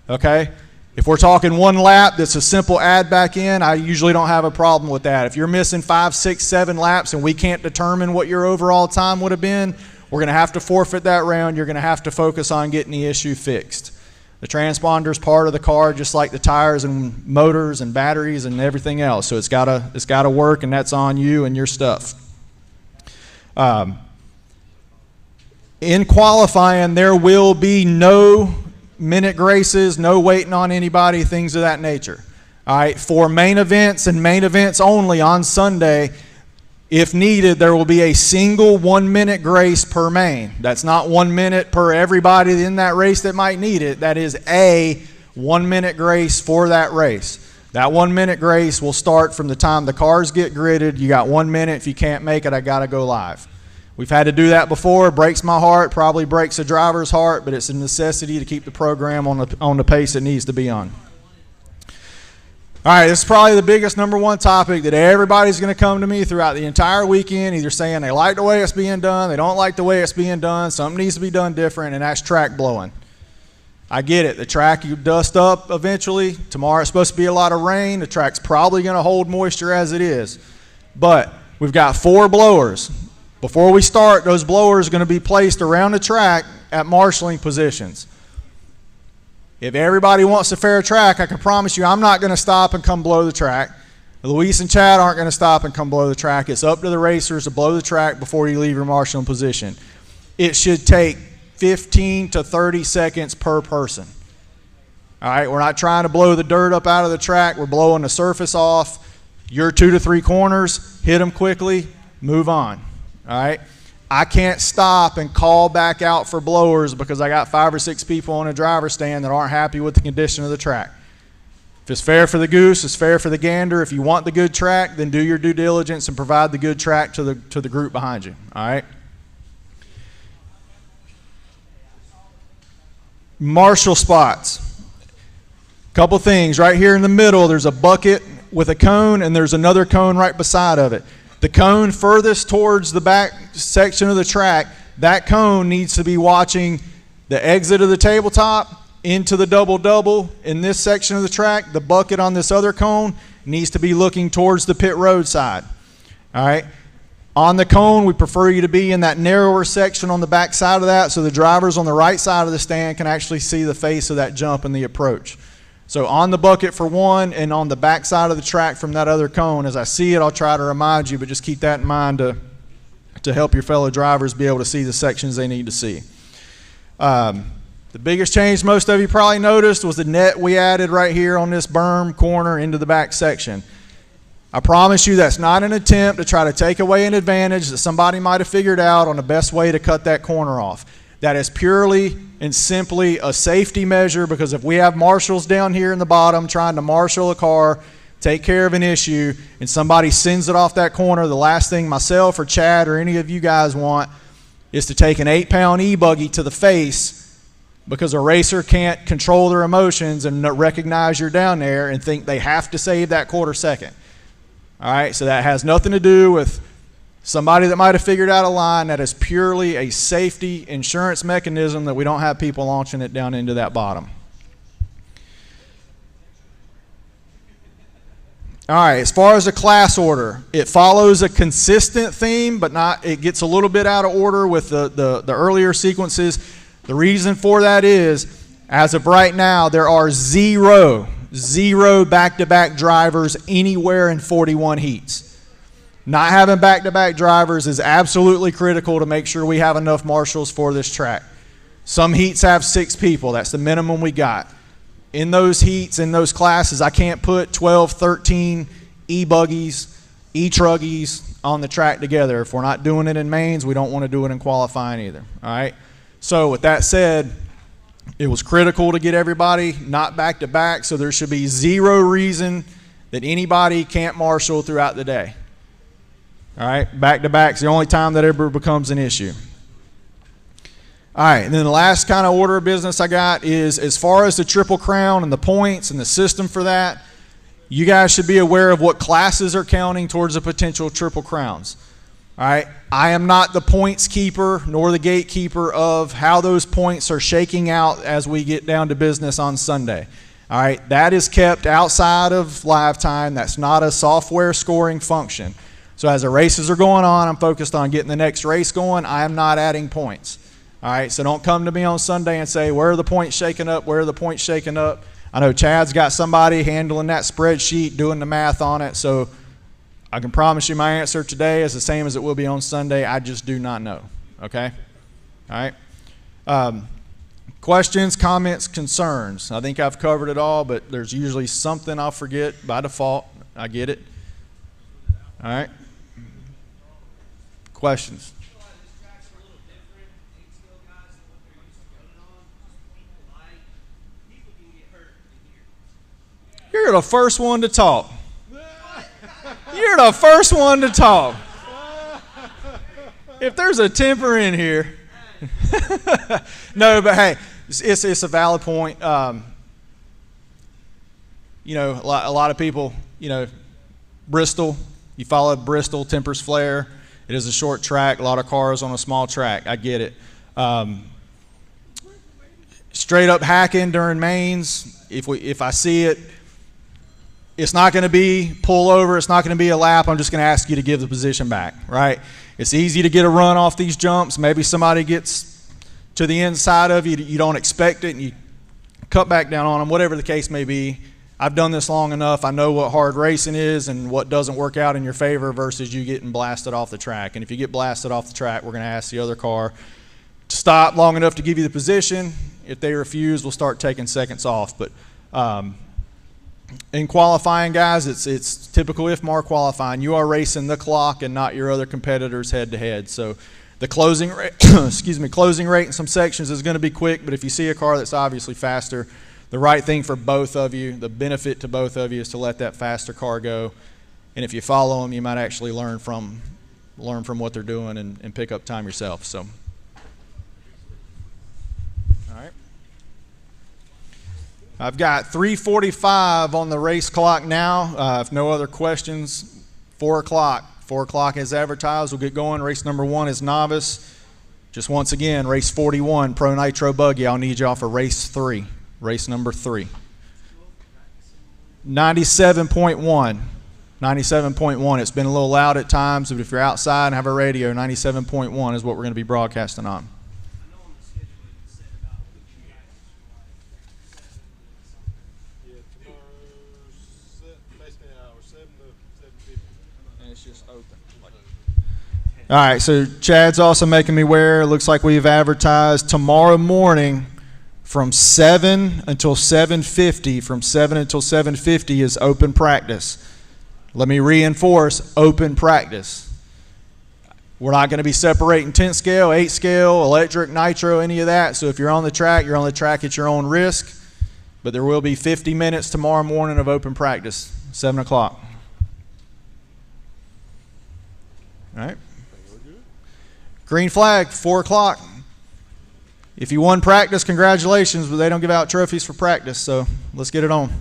[SPEAKER 3] Okay? If we're talking 1 lap, that's a simple add back in, I usually don't have a problem with that. If you're missing 5, 6, 7 laps and we can't determine what your overall time would have been, we're going to have to forfeit that round. You're going to have to focus on getting the issue fixed. The transponder is part of the car, just like the tires and motors and batteries and everything else. So it's gotta work, and that's on you and your stuff. In qualifying, there will be no minute graces, no waiting on anybody, things of that nature. All right, for main events and main events only on Sunday, if needed, there will be a single 1 minute grace per main. That's not 1 minute per everybody in that race that might need it. That is a 1 minute grace for that race. That 1 minute grace will start from the time the cars get gridded. You got 1 minute. If you can't make it, I got to go live. We've had to do that before. It breaks my heart, probably breaks the driver's heart, but it's a necessity to keep the program on the pace it needs to be on. All right, this is probably the biggest number 1 topic that everybody's going to come to me throughout the entire weekend, either saying they like the way it's being done, they don't like the way it's being done, something needs to be done different, and that's track blowing. I get it. The track, you dust up eventually. Tomorrow it's supposed to be a lot of rain. The track's probably going to hold moisture as it is. But we've got 4 blowers. Before we start, those blowers are going to be placed around the track at marshalling positions. If everybody wants a fair track, I can promise you I'm not going to stop and come blow the track. Luis and Chad aren't going to stop and come blow the track. It's up to the racers to blow the track before you leave your marshalling position. It should take 15 to 30 seconds per person. All right, we're not trying to blow the dirt up out of the track. We're blowing the surface off. Your 2 to 3 corners, hit them quickly, move on. All right. I can't stop and call back out for blowers because I got 5 or 6 people on a driver's stand that aren't happy with the condition of the track. If it's fair for the goose, it's fair for the gander. If you want the good track, then do your due diligence and provide the good track to the group behind you. All right. Marshal spots. Couple things. Right here in the middle, there's a bucket with a cone, and there's another cone right beside of it. The cone furthest towards the back section of the track, that cone needs to be watching the exit of the tabletop into the double-double in this section of the track. The bucket on this other cone needs to be looking towards the pit road side. All right. On the cone, we prefer you to be in that narrower section on the back side of that so the drivers on the right side of the stand can actually see the face of that jump and the approach. So on the bucket for one and on the back side of the track from that other cone, as I see it, I'll try to remind you, but just keep that in mind to help your fellow drivers be able to see the sections they need to see. The biggest change most of you probably noticed was the net we added right here on this berm corner into the back section. I promise you that's not an attempt to try to take away an advantage that somebody might have figured out on the best way to cut that corner off. That is purely and simply a safety measure, because if we have marshals down here in the bottom trying to marshal a car, take care of an issue, and somebody sends it off that corner, the last thing myself or Chad or any of you guys want is to take an 8-pound e-buggy to the face because a racer can't control their emotions and recognize you're down there and think they have to save that quarter second. All right, so that has nothing to do with somebody that might have figured out a line. That is purely a safety insurance mechanism that we don't have people launching it down into that bottom. All right, as far as the class order, it follows a consistent theme, but it gets a little bit out of order with the earlier sequences. The reason for that is, as of right now, there are zero back-to-back drivers anywhere in 41 heats. Not having back-to-back drivers is absolutely critical to make sure we have enough marshals for this track. Some heats have 6 people. That's the minimum we got. In those heats, in those classes, I can't put 12, 13 e-buggies, e-truggies on the track together. If we're not doing it in mains, we don't want to do it in qualifying either. All right? So with that said, it was critical to get everybody not back-to-back, so there should be zero reason that anybody can't marshal throughout the day. All right, back-to-back's the only time that ever becomes an issue. All right, and then the last kind of order of business I got is, as far as the Triple Crown and the points and the system for that, you guys should be aware of what classes are counting towards the potential Triple Crowns. All right, I am not the points keeper nor the gatekeeper of how those points are shaking out as we get down to business on Sunday. All right, that is kept outside of live time. That's not a software scoring function. So as the races are going on, I'm focused on getting the next race going. I am not adding points. All right, so don't come to me on Sunday and say, where are the points shaking up? Where are the points shaking up? I know Chad's got somebody handling that spreadsheet, doing the math on it, so I can promise you my answer today is the same as it will be on Sunday. I just do not know, okay? All right. Questions, comments, concerns. I think I've covered it all, but there's usually something I'll forget by default. I get it. All right. Questions? You're the first one to talk. You're the first one to talk. If there's a temper in here. No, but hey, it's a valid point. You know, a lot of people, you know, Bristol, you follow Bristol, tempers flare. It is a short track, a lot of cars on a small track. I get it. Straight up hacking during mains, if I see it, it's not going to be pull over. It's not going to be a lap. I'm just going to ask you to give the position back, right? It's easy to get a run off these jumps. Maybe somebody gets to the inside of you. You don't expect it, and you cut back down on them, whatever the case may be. I've done this long enough. I know what hard racing is and what doesn't work out in your favor versus you getting blasted off the track. And if you get blasted off the track, we're going to ask the other car to stop long enough to give you the position. If they refuse, we'll start taking seconds off. But in qualifying, guys, it's typical IFMAR qualifying. You are racing the clock and not your other competitors head to head. So the closing rate, closing rate in some sections is going to be quick, but if you see a car that's obviously faster, the right thing for both of you, the benefit to both of you, is to let that faster car go. And if you follow them, you might actually learn from what they're doing and pick up time yourself. So, all right. I've got 3:45 on the race clock now. If no other questions, 4 o'clock. 4 o'clock is advertised. We'll get going. Race number 1 is novice. Just once again, race 41, Pro Nitro Buggy. I'll need y'all for race 3. Race number 3. 97.1. 97.1. It's been a little loud at times, but if you're outside and have a radio, 97.1 is what we're going to be broadcasting on. All right, so Chad's also making me aware. It looks like we've advertised tomorrow morning From 7 until 7:50, from 7 until 7:50 is open practice. Let me reinforce, open practice. We're not going to be separating 10 scale, 8 scale, electric, nitro, any of that. So if you're on the track, you're on the track at your own risk. But there will be 50 minutes tomorrow morning of open practice, 7 o'clock. All right. Green flag, 4 o'clock. If you won practice, congratulations, but they don't give out trophies for practice, so let's get it on.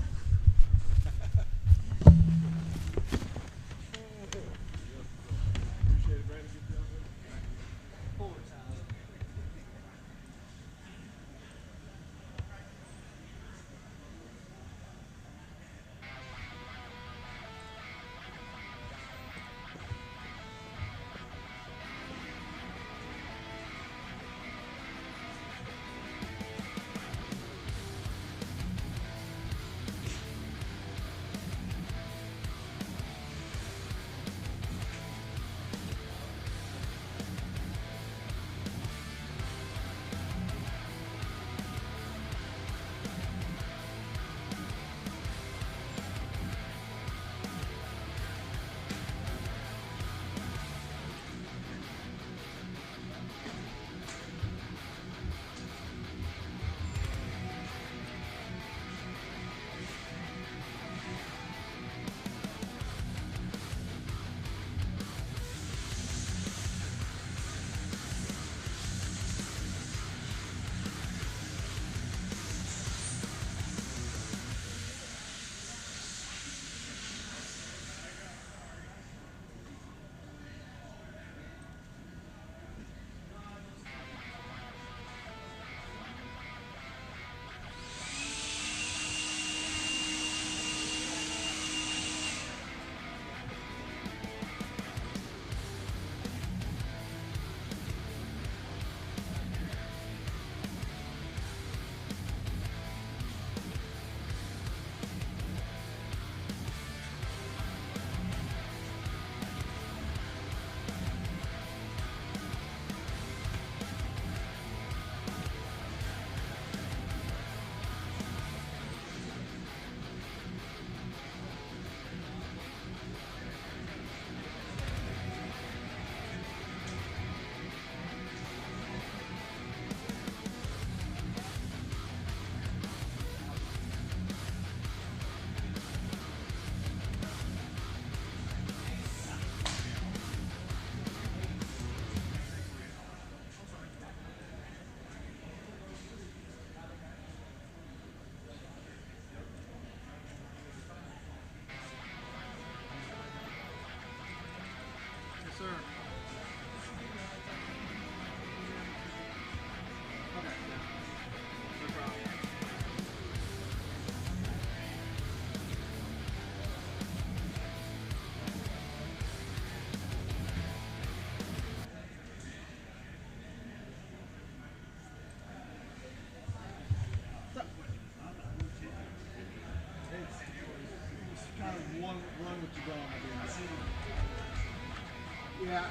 [SPEAKER 7] Yeah,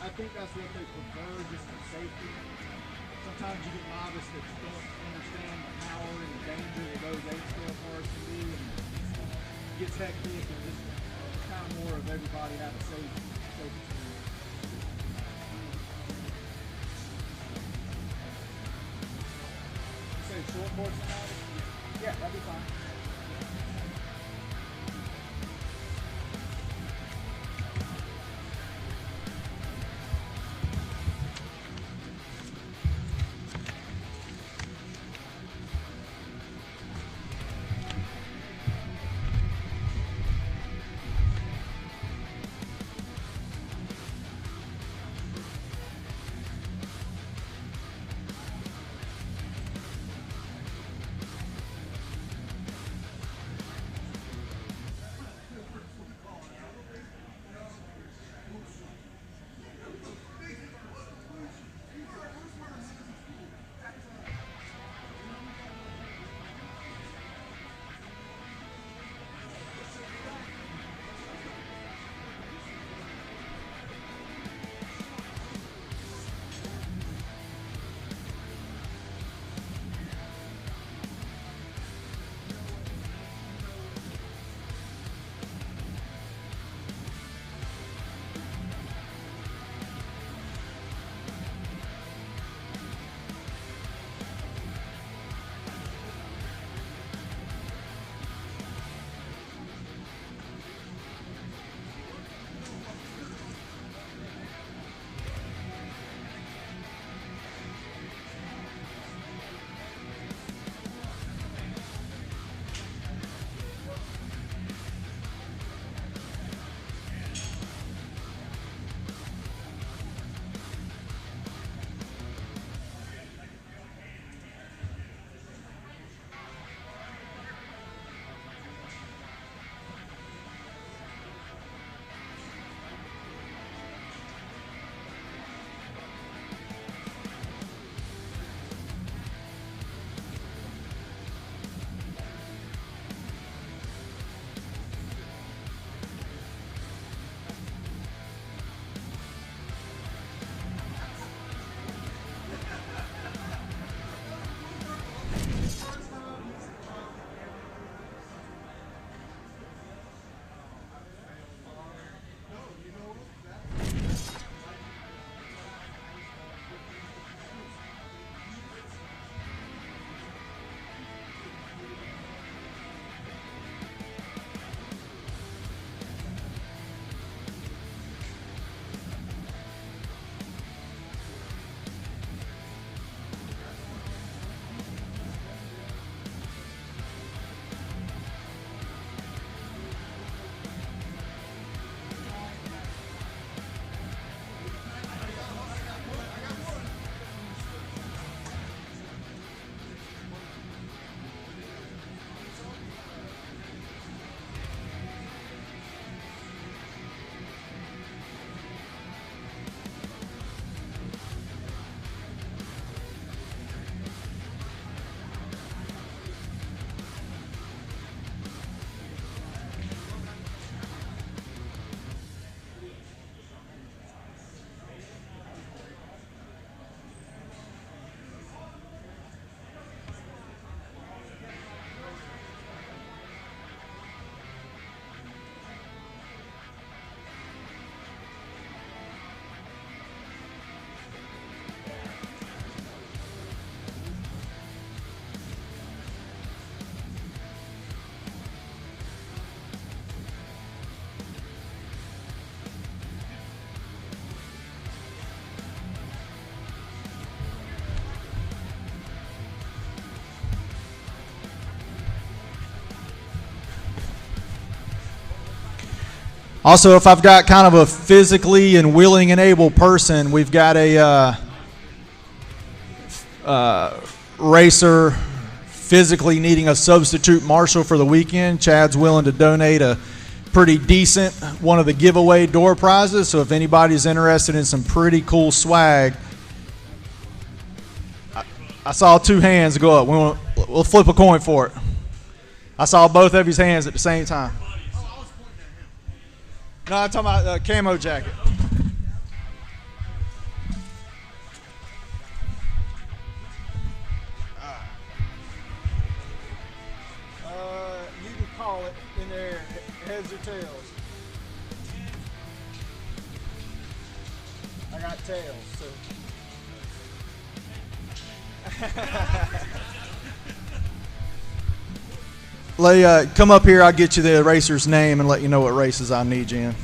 [SPEAKER 7] I think that's what they prefer, just for safety. Sometimes you get novices that don't understand the power and the danger that those 8-scale cars can be, and it gets hectic, and just kind of more of everybody have a safe experience. You say short course novice? Yeah, that'd be fine.
[SPEAKER 3] Also, if I've got kind of a physically and willing and able person, we've got a racer physically needing a substitute marshal for the weekend. Chad's willing to donate a pretty decent one of the giveaway door prizes. So if anybody's interested in some pretty cool swag, I saw 2 hands go up. We'll flip a coin for it. I saw both of his hands at the same time. No, I'm talking about the camo jacket. You can call it in there, heads or tails. I got tails, so. Come up here, I'll get you the racer's name and let you know what races I need you in.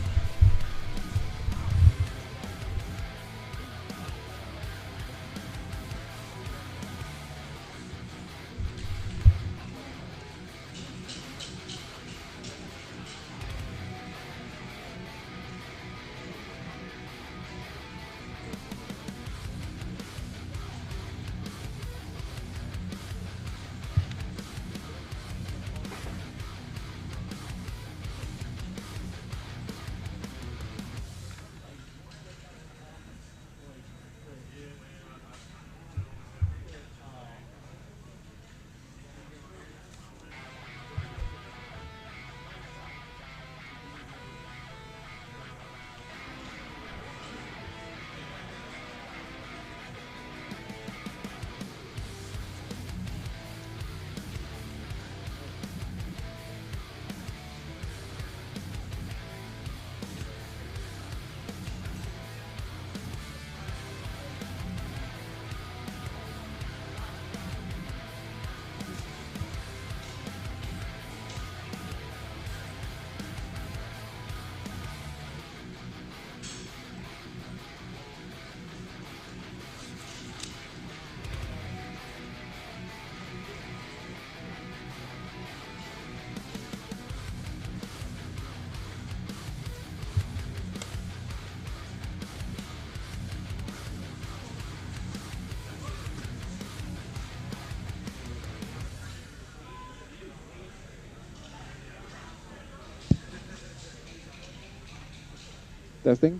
[SPEAKER 4] Testing.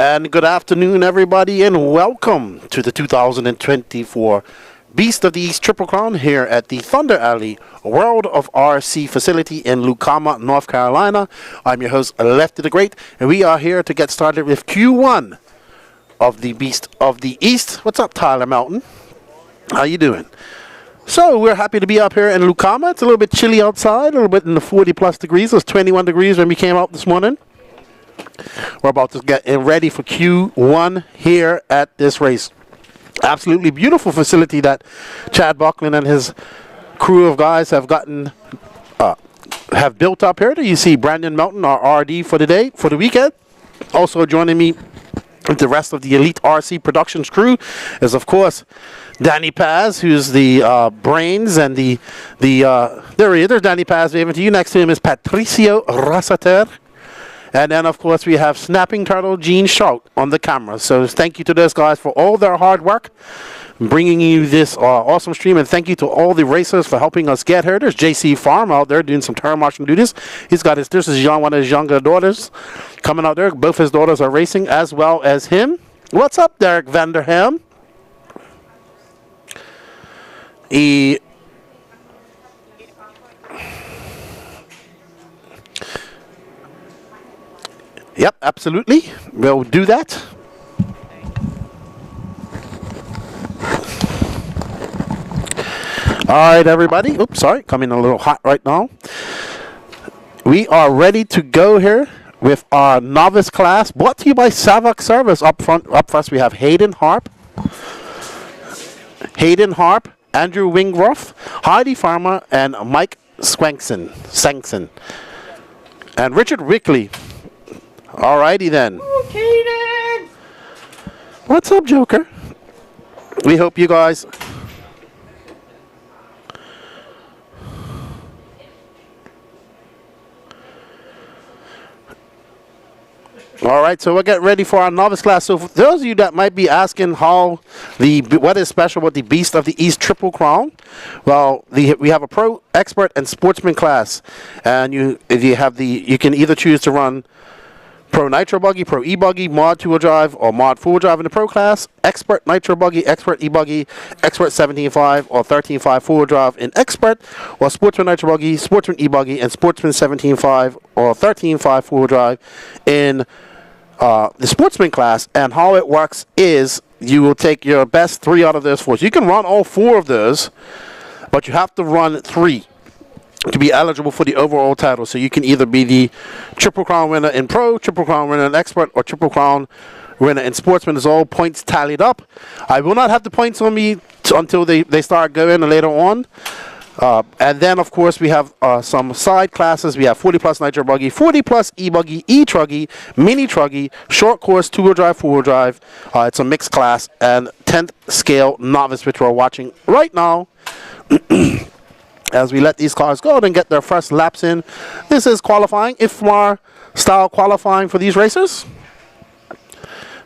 [SPEAKER 1] And good afternoon, everybody, and welcome to the 2024 Beast of the East Triple Crown here at the Thunder Alley World of RC facility in Lucama, North Carolina. I'm your host, Lefty the Great, and we are here to get started with Q1 of the Beast of the East. What's up, Tyler Melton? How you doing? So we're happy to be up here in Lucama. It's a little bit chilly outside, a little bit in the 40-plus degrees. It was 21 degrees when we came out this morning. We're about to get ready for Q1 here at this race. Absolutely beautiful facility that Chad Buckland and his crew of guys have built up here. You see Brandon Melton, our RD for the day, for the weekend. Also joining me with the rest of the Elite RC Productions crew is, of course, Danny Paz, who's the brains and there he is. There's Danny Paz waving to you. Next to him is Patricio Rasater. And then, of course, we have Snapping Turtle Gene Shout on the camera. So thank you to those guys for all their hard work. bringing you this awesome stream. And thank you to all the racers for helping us get here. There's JC Farm out there doing some turn marching duties. He's got his, this is one of his younger daughters coming out there. Both his daughters are racing as well as him. What's up, Derek Vanderham? Yep, absolutely. We'll do that. All right, everybody. Oops, sorry, coming a little hot right now. We are ready to go here with our novice class, brought to you by Savak Service. Up first, we have Hayden Harp, Andrew Wingroff, Heidi Farmer, and Mike Sankson, and Richard Wickley. All righty then.
[SPEAKER 7] Okay then.
[SPEAKER 1] What's up, Joker? We hope you guys. All right, so we'll get ready for our novice class. So for those of you that might be asking what is special about the Beast of the East Triple Crown, well, we have a pro, expert, and sportsman class, and you can either choose to run Pro Nitro Buggy, Pro E-Buggy, Mod 2-wheel drive, or Mod 4-wheel drive in the Pro class, Expert Nitro Buggy, Expert E-Buggy, Expert 17.5 or 13.5 4-wheel drive in Expert, or Sportsman Nitro Buggy, Sportsman E-Buggy, and Sportsman 17.5 or 13.5 4-wheel drive in the Sportsman class. And how it works is you will take your best 3 out of those 4. So you can run all 4 of those, but you have to run 3 to be eligible for the overall title. So you can either be the Triple Crown winner in Pro, Triple Crown winner in Expert, or Triple Crown winner in Sportsman. Is all points tallied up. I will not have the points on me until they start going later on. And then, of course, we have some side classes. We have 40 plus Nitro Buggy, 40 plus E-Buggy, E-Truggy, Mini Truggy, Short Course, 2-wheel drive, 4-wheel drive. It's a mixed class, and 10th scale novice, which we're watching right now. As we let these cars go and get their first laps in. This is qualifying, IFMAR style qualifying for these racers.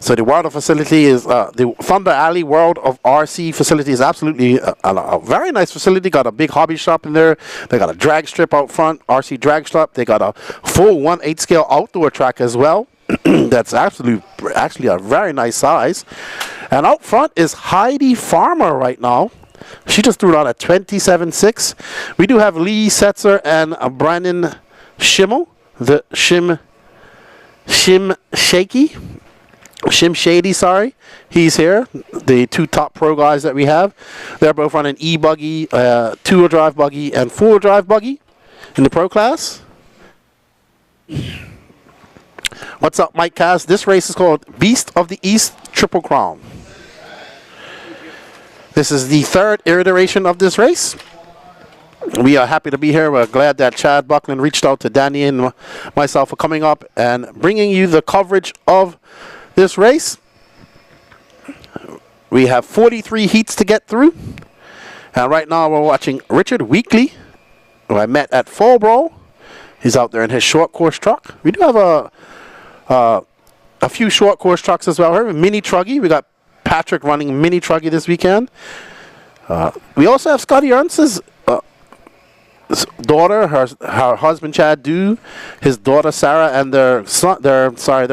[SPEAKER 1] So the World of Facility is, the Thunder Alley World of RC facility is absolutely a very nice facility. Got a big hobby shop in there. They got a drag strip out front, RC drag strip. They got a full 1/8 scale outdoor track as well. That's actually a very nice size. And out front is Heidi Farmer right now. She just threw it out at 27.6. We do have Lee Setzer and Brandon Schimmel, the Shim Shady, sorry. He's here. The 2 top pro guys that we have. They're both running E-Buggy, 2-wheel drive buggy, and 4-wheel drive buggy in the pro class. What's up, Mike Cass? This race is called Beast of the East Triple Crown. This is the 3rd iteration of this race. We are happy to be here. We're glad that Chad Buckland reached out to Danny and myself for coming up and bringing you the coverage of this race. We have 43 heats to get through. And right now we're watching Richard Wickley, who I met at Fallbrook. He's out there in his short course truck. We do have a few short course trucks as well here. Mini Truggy. We got Patrick running Mini Truggy this weekend. We also have Scotty Ernst's daughter, her husband Chad Dew, his daughter Sarah, and their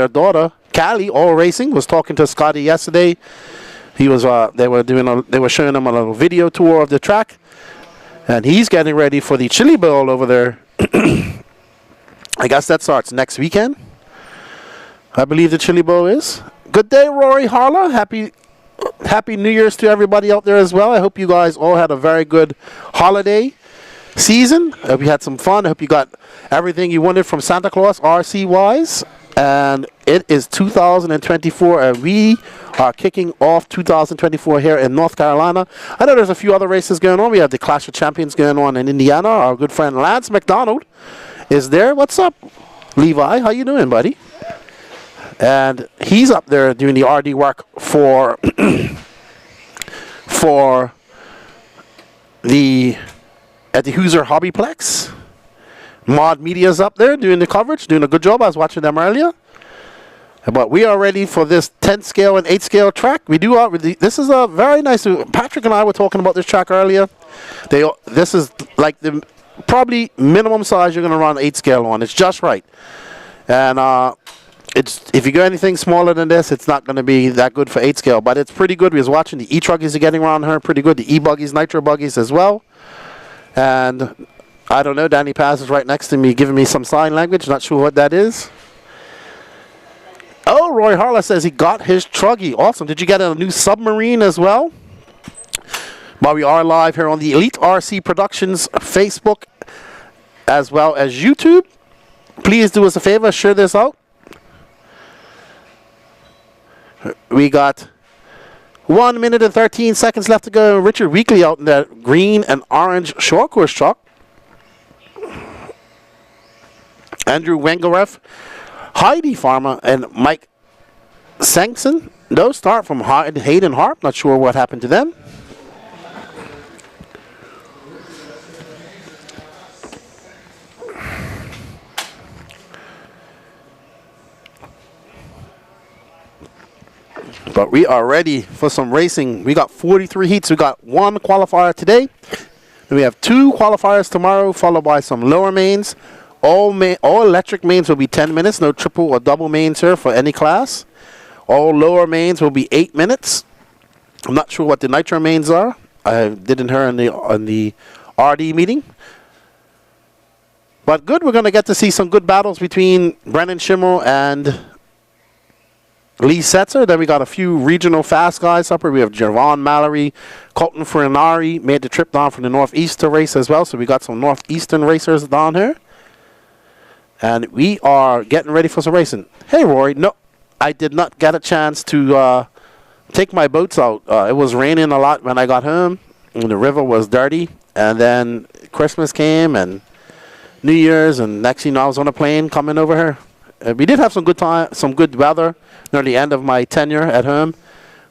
[SPEAKER 1] daughter Callie, all racing. Was talking to Scotty yesterday. He was they were showing him a little video tour of the track, and he's getting ready for the Chili Bowl over there. I guess that starts next weekend. I believe the Chili Bowl is. Good day, Rory Harla. Happy New Year's to everybody out there as well. I hope you guys all had a very good holiday season. I hope you had some fun. I hope you got everything you wanted from Santa Claus RC-wise. And it is 2024, and we are kicking off 2024 here in North Carolina. I know there's a few other races going on. We have the Clash of Champions going on in Indiana. Our good friend Lance McDonald is there. What's up, Levi? How you doing, buddy? And he's up there doing the RD work for at the Hoosier Hobbyplex. Mod Media's up there doing the coverage, doing a good job. I was watching them earlier. But we are ready for this 10 scale and 8 scale track. This is a very nice. Patrick and I were talking about this track earlier. This is like the probably minimum size you're going to run 8 scale on. It's just right. And if you go anything smaller than this, it's not going to be that good for 8 scale. But it's pretty good. We was watching the E-Truggies are getting around her pretty good. The E-Buggies, Nitro Buggies as well. And I don't know, Danny Paz is right next to me giving me some sign language. Not sure what that is. Oh, Roy Harla says he got his Truggy. Awesome. Did you get a new submarine as well? But we are live here on the Elite RC Productions Facebook as well as YouTube. Please do us a favor, share this out. We got 1 minute and 13 seconds left to go. Richard Weekly out in that green and orange short course truck. Andrew Wengereff, Heidi Farmer, and Mike Sankson. No start from Hayden Harp. Not sure what happened to them. But we are ready for some racing. We got 43 heats. We got 1 qualifier today. And we have 2 qualifiers tomorrow, followed by some lower mains. All electric mains will be 10 minutes. No triple or double mains here for any class. All lower mains will be 8 minutes. I'm not sure what the nitro mains are. I didn't hear in the RD meeting. But good, we're going to get to see some good battles between Brennan Schimmel and Lee Setzer. Then we got a few regional fast guys up here. We have Javon Mallory, Colton Furinari made the trip down from the Northeast to race as well. So we got some Northeastern racers down here. And we are getting ready for some racing. Hey, Rory. No, I did not get a chance to take my boats out. It was raining a lot when I got home, and the river was dirty. And then Christmas came and New Year's, and next thing you know, I was on a plane coming over here. We did have some good weather near the end of my tenure at home.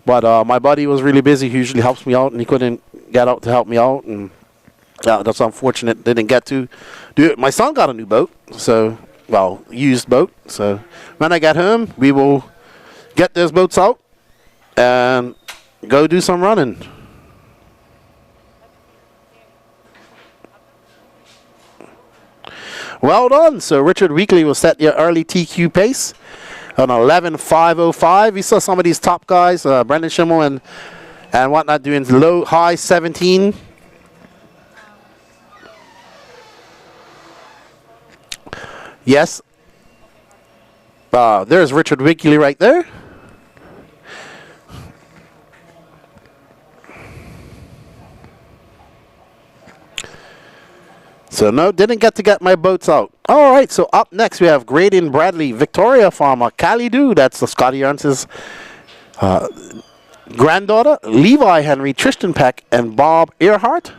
[SPEAKER 1] But my buddy was really busy. He usually helps me out, and he couldn't get out to help me out. And that's unfortunate. Didn't get to do it. My son got a new boat, used boat. So when I get home, we will get those boats out and go do some running. Well done. So Richard Weekly will set your early TQ pace on 11:5:05. We saw some of these top guys, Brendan Schimmel and whatnot, doing high 17. Yes. There's Richard Weekly right there. So no, didn't get my boats out. All right, so up next we have Graydon Bradley, Victoria Farmer, Callie Doo, that's the Scotty Ernst's granddaughter, Levi Henry, Tristan Peck, and Bob Earhart.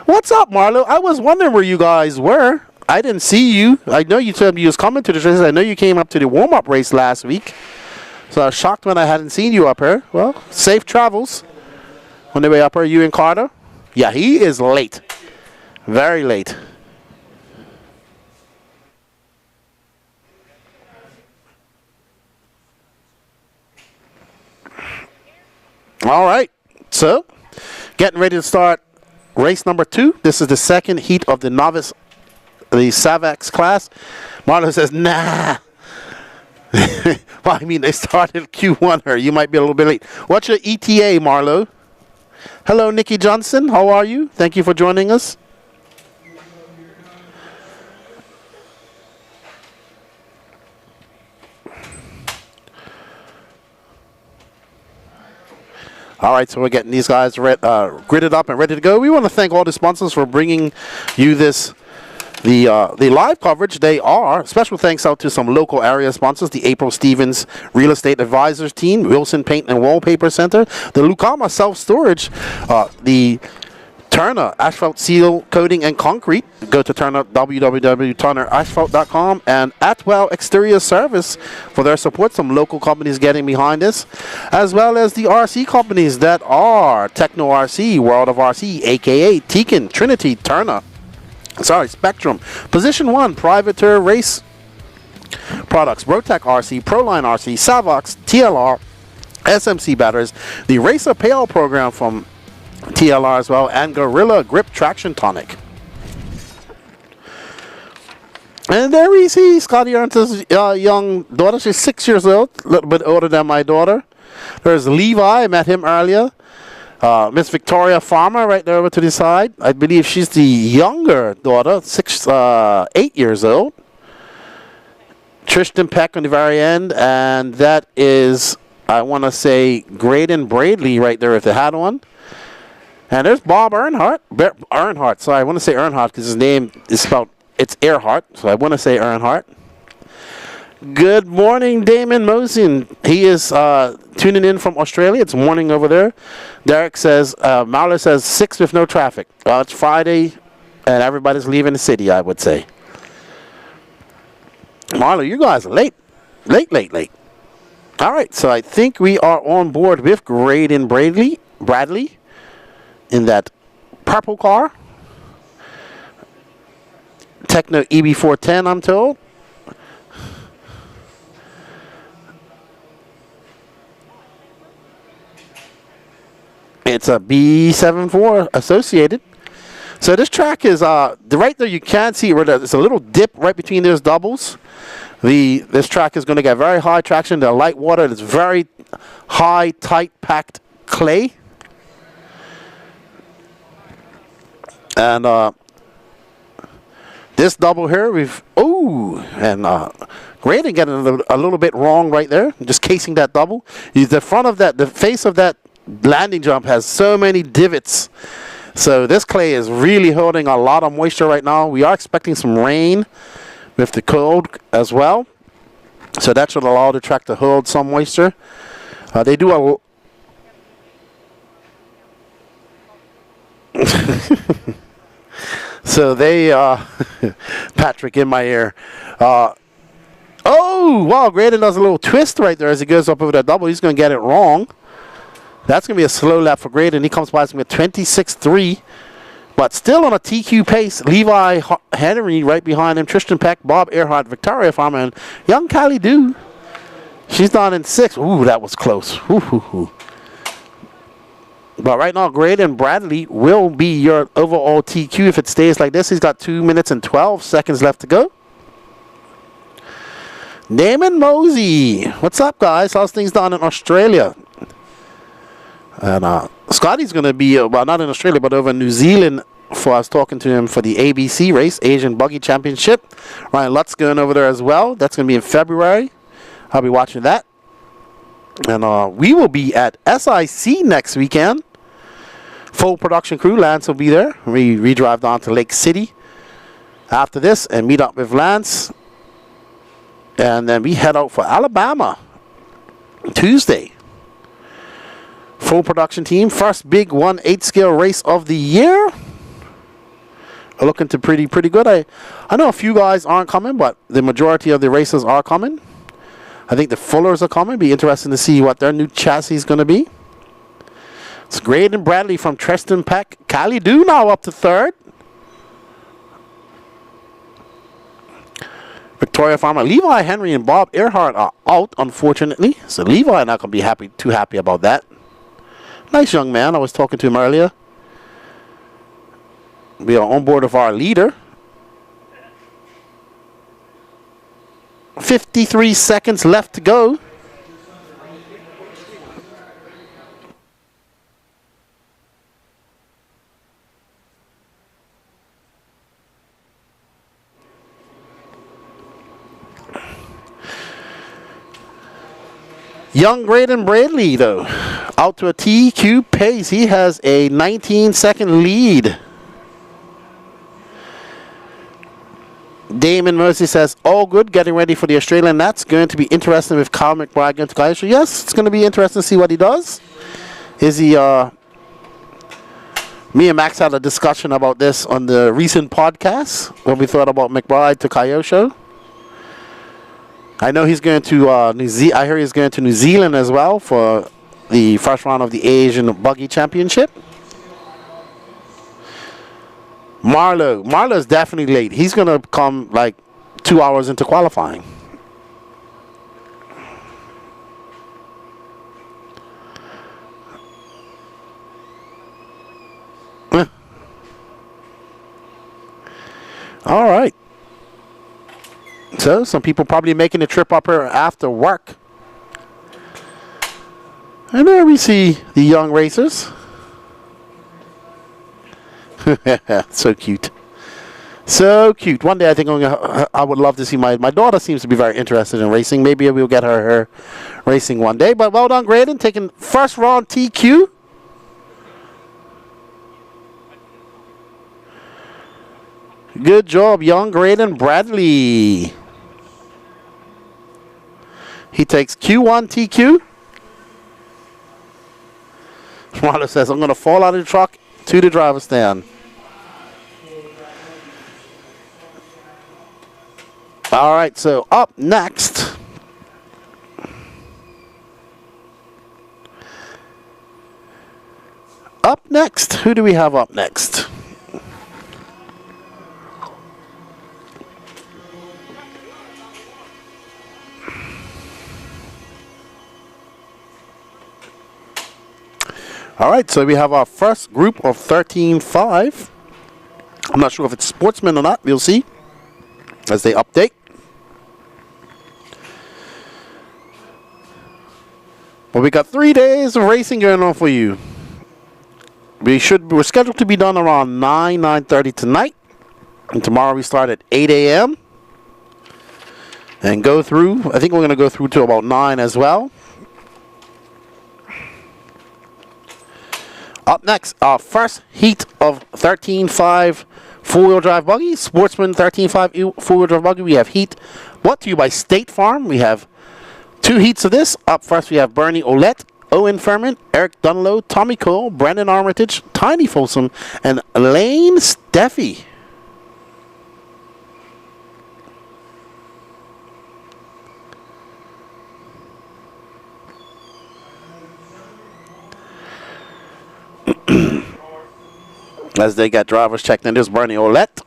[SPEAKER 1] What's up, Marlo? I was wondering where you guys were. I didn't see you. I know you told me you was coming to the race. I know you came up to the warm-up race last week. So I was shocked when I hadn't seen you up here. Well, safe travels on the way up here. You and Carter? Yeah, he is late. Very late. All right. So, getting ready to start race number 2. This is the second heat of the novice, the Savax class. Marlo says, nah. Well, I mean, they started Q1 here. You might be a little bit late. What's your ETA, Marlo? Hello, Nikki Johnson. How are you? Thank you for joining us. All right, so we're getting these guys gridded up and ready to go. We want to thank all the sponsors for bringing you the live coverage. They are special thanks out to some local area sponsors: the April Stevens Real Estate Advisors team, Wilson Paint and Wallpaper Center, the Lucama Self Storage, the Turner Asphalt Seal Coating and Concrete. Go to Turner, www.turnerasphalt.com, and Atwell Exterior Service for their support. Some local companies getting behind this, as well as the RC companies that are Techno RC, World of RC, aka Tekin, Trinity, Turner. Spectrum, Position 1, Privateer Race products: Rotec RC, Proline RC, Savox, TLR, SMC batteries, the Racer Pale program from TLR as well, and Gorilla Grip Traction Tonic. And there we see Scotty Ernst's young daughter. She's 6 years old, a little bit older than my daughter. There's Levi, I met him earlier. Miss Victoria Farmer right there over to the side. I believe she's the younger daughter, 8 years old. Tristan Peck on the very end, and that is, I want to say, Graydon Bradley right there if they had one. And there's Bob Earnhardt. Sorry, I want to say Earnhardt because his name is spelled, it's Earhart, so I want to say Earnhardt. Good morning, Damon Mosin. He is tuning in from Australia. It's morning over there. Derek says, Marla says 6 with no traffic. It's Friday, and everybody's leaving the city, I would say. Marla, you guys are late. Late. All right, so I think we are on board with Graydon Bradley in that purple car. Techno EB410, I'm told. It's a B74 associated. So this track is right there. You can see where there's a little dip right between those doubles. This track is going to get very high traction. The light water is very high, tight, packed clay. And this double here, Graydon getting a little bit wrong right there, just casing that double. The front of that, the face of that landing jump has so many divots. So this clay is really holding a lot of moisture right now. We are expecting some rain with the cold as well. So that should allow the track to hold some moisture. They do so they, Patrick in my ear. Oh, wow, Graydon does a little twist right there as he goes up over that double. He's going to get it wrong. That's going to be a slow lap for Graydon. He comes by with 26.3, but still on a TQ pace. Levi Henry right behind him. Tristan Peck, Bob Earhart, Victoria Farmer, and young Kylie Dew. She's down in 6. Ooh, that was close. Ooh. But right now, Graydon Bradley will be your overall TQ if it stays like this. He's got 2 minutes and 12 seconds left to go. Damon Mosey. What's up, guys? How's things down in Australia? And Scotty's going to be, well, not in Australia, but over in New Zealand for us talking to him for the ABC race, Asian Buggy Championship. Ryan Lutt's going over there as well. That's going to be in February. I'll be watching that. And we will be at SIC next weekend. Full production crew. Lance will be there. We drive down to Lake City after this and meet up with Lance. And then we head out for Alabama Tuesday. Full production team. First big 1/8 scale race of the year. Looking to pretty good. I know a few guys aren't coming, but the majority of the racers are coming. I think the Fullers are coming. Be interesting to see what their new chassis is going to be. It's Graydon Bradley from Tristan Peck. Kylie Dew now up to 3rd. Victoria Farmer, Levi Henry, and Bob Earhart are out, unfortunately. So Levi not going to be too happy about that. Nice young man. I was talking to him earlier. We are on board of our leader. 53 seconds left to go. Young Graydon Bradley, though, out to a TQ pace. He has a 19-second lead. Damon Mercy says, all good, getting ready for the Australian. That's going to be interesting with Kyle McBride going to Kyle. So yes, it's going to be interesting to see what he does. Is he, me and Max had a discussion about this on the recent podcast, what we thought about McBride to Kyosho. I know he's going to I hear he's going to New Zealand as well for the first round of the Asian Buggy Championship. Marlowe's definitely late. He's going to come like 2 hours into qualifying. All right. So, some people probably making the trip up here after work. And there we see the young racers. So cute. So cute. One day I think I would love to see my daughter seems to be very interested in racing. Maybe we'll get her racing one day. But well done, Graydon, taking first round TQ. Good job, young Graydon Bradley. He takes Q1 TQ. Marlo says, I'm going to fall out of the truck to the driver's stand. All right, so up next. Up next, who do we have up next? All right, so we have our first group of 13-5. I'm not sure if it's sportsmen or not. We'll see as they update. Well, we got 3 days of racing going on for you. We're scheduled to be done around 9:30 tonight. And tomorrow we start at 8 a.m. and go through. I think we're going to go through to about 9 as well. Up next, our first heat of 13-5 four-wheel drive buggy. Sportsman 13-5 four-wheel drive buggy. We have heat brought to you by State Farm. We have 2 heats of this. Up first, we have Bernie Olette, Owen Furman, Eric Dunlow, Tommy Cole, Brandon Armitage, Tiny Folsom, and Lane Steffi. As they got drivers checked in, there's Bernie Olette.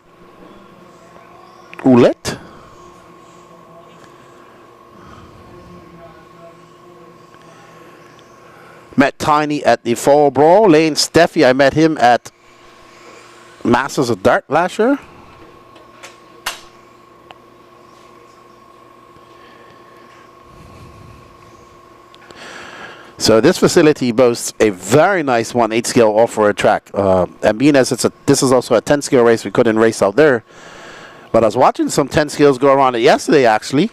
[SPEAKER 1] Met Tiny at the Fall Brawl. Lane Steffi, I met him at Masters of Dirt last year. So this facility boasts a very nice 1/8 scale off-road track. And being as this is also a 10 scale race, we couldn't race out there. But I was watching some 10 scales go around it yesterday, actually.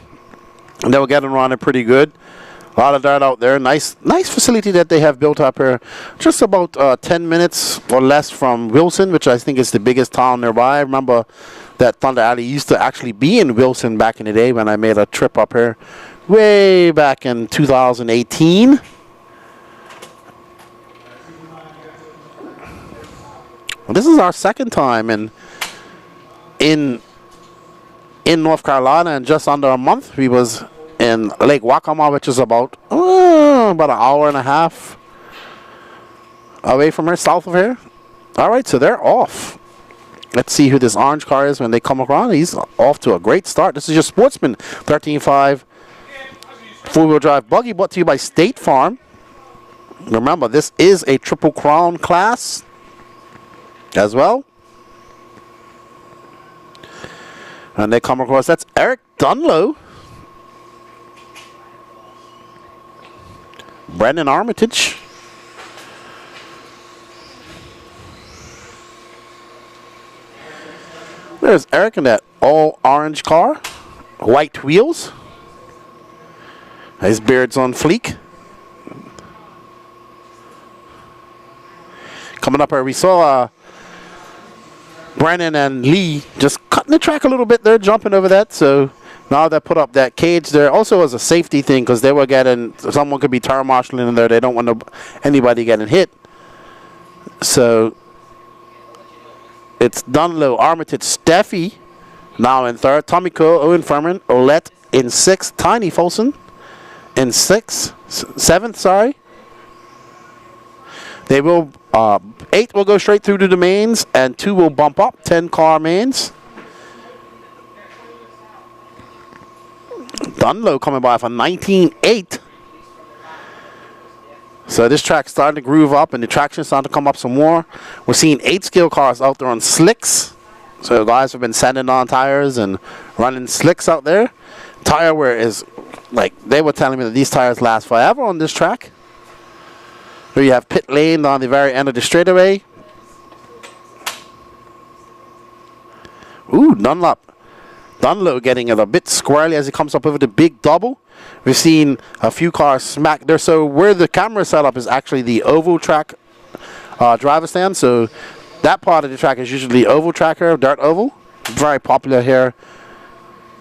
[SPEAKER 1] And they were getting around it pretty good. A lot of dirt out there. Nice facility that they have built up here. Just about 10 minutes or less from Wilson, which I think is the biggest town nearby. I remember that Thunder Alley used to actually be in Wilson back in the day when I made a trip up here way back in 2018. Well, this is our second time in North Carolina, and just under a month we was in Lake Waccamaw, which is about an hour and a half away from here, south of here. All right, so they're off. Let's see who this orange car is when they come around. He's off to a great start. This is your Sportsman 13-5 four-wheel drive buggy brought to you by State Farm. Remember, this is a Triple Crown class as well. And they come across, that's Eric Dunlow, Brandon Armitage, there's Eric in that all orange car, white wheels, his beard's on fleek. Coming up here, we saw Brandon and Lee just cutting the track a little bit. They're jumping over that, so now they put up that cage there. Also as a safety thing, because they were getting, someone could be tire marshalling in there. They don't want anybody getting hit. So it's Dunlow, Armitage, Steffi now in third. Tommy Cole, Owen Furman, Olette in sixth. Tiny Folsom in seventh, sorry. They will 8 will go straight through to the mains, and 2 will bump up 10-car mains. Dunlow coming by for 19.8. So this track's starting to groove up, and the traction's starting to come up some more. We're seeing 8 scale cars out there on slicks. So guys have been sanding on tires and running slicks out there. Tire wear is, like, they were telling me that these tires last forever on this track. Here you have pit lane on the very end of the straightaway. Ooh, Dunlop getting it a bit squirrely as he comes up over the big double. We've seen a few cars smack there. So where the camera setup is actually the oval track driver stand. So that part of the track is usually oval track here, dirt oval. Very popular here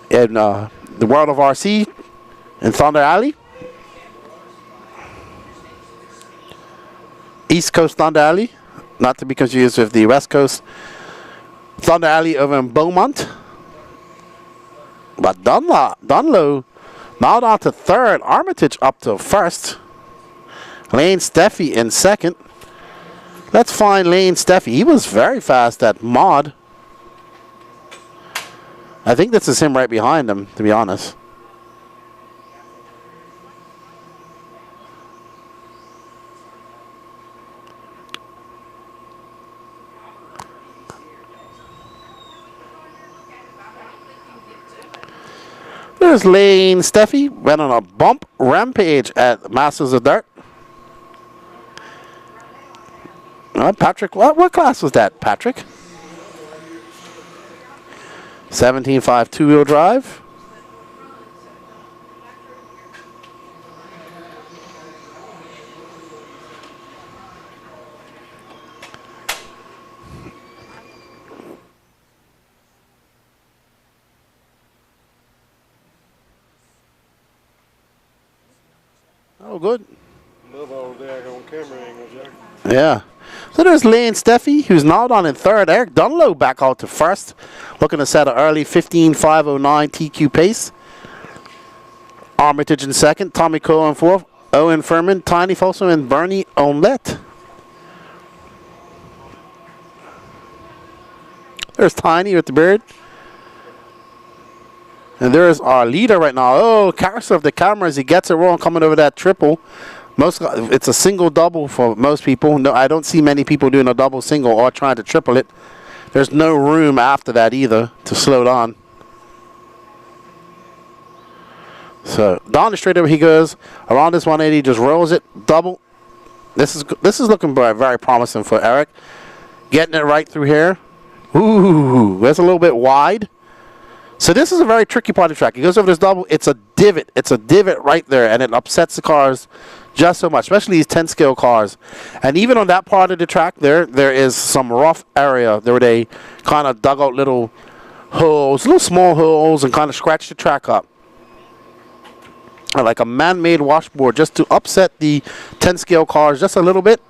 [SPEAKER 1] in the world of RC in Thunder Alley. East Coast Thunder Alley, not to be confused with the West Coast Thunder Alley over in Beaumont. But Dunlow now down to third. Armitage up to first. Lane Steffi in second. Let's find Lane Steffi. He was very fast at Mod. I think this is him right behind him, to be honest. There's Lane Steffi. Went on a bump rampage at Masters of Dirt. Patrick, what class was that, Patrick? 17.5 two-wheel drive. Oh, good.
[SPEAKER 13] Love all that on camera angles, Jack.
[SPEAKER 1] Yeah. So there's Lane Steffi, who's now down in third. Eric Dunlow back out to first, looking to set an early 15.509 TQ pace. Armitage in second, Tommy Cole in fourth, Owen Furman, Tiny Folsom, and Bernie Omelette. There's Tiny with the beard. And there's our leader right now. Oh, carousel of the camera as he gets it wrong coming over that triple. It's a single double for most people. No, I don't see many people doing a double single or trying to triple it. There's no room after that either to slow down. So down the straightaway he goes around this 180, just rolls it double. This is looking very promising for Eric. Getting it right through here. Ooh, that's a little bit wide. So this is a very tricky part of the track. He goes over this double. It's a divot. It's a divot right there, and it upsets the cars just so much, especially these 10 scale cars. And even on that part of the track, there is some rough area where they kind of dug out little holes, little small holes, and kind of scratched the track up. Like a man-made washboard just to upset the 10 scale cars just a little bit.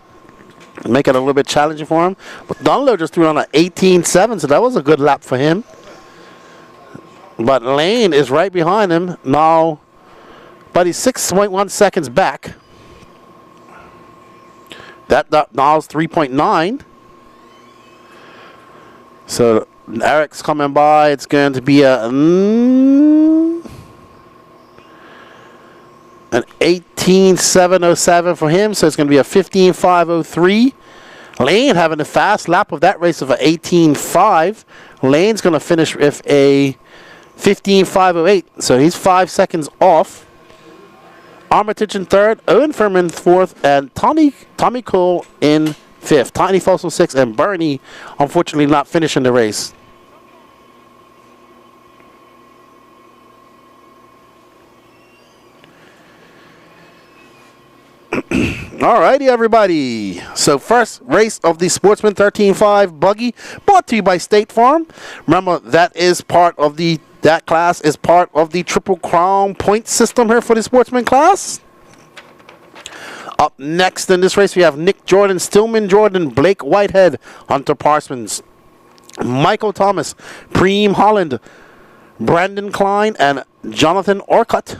[SPEAKER 1] Make it a little bit challenging for him. But Dunlow just threw on an 18.7, so that was a good lap for him. But Lane is right behind him now, but he's 6.1 seconds back. That now is 3.9. So Eric's coming by. It's going to be an 18.707 for him. So it's going to be a 15.503. Lane having a fast lap of that race of an 18.5. Lane's going to finish with a 15.508, so he's 5 seconds off. Armitage in third, Owen Furman fourth, and Tommy Cole in fifth. Tiny Fossil sixth, and Bernie unfortunately not finishing the race. Alrighty, everybody. So first race of the Sportsman 13.5 buggy, brought to you by State Farm. Remember, that class is part of the Triple Crown point system here for the Sportsman class. Up next in this race, we have Nick Jordan, Stillman Jordan, Blake Whitehead, Hunter Parsons, Michael Thomas, Preem Holland, Brandon Klein, and Jonathan Orcutt.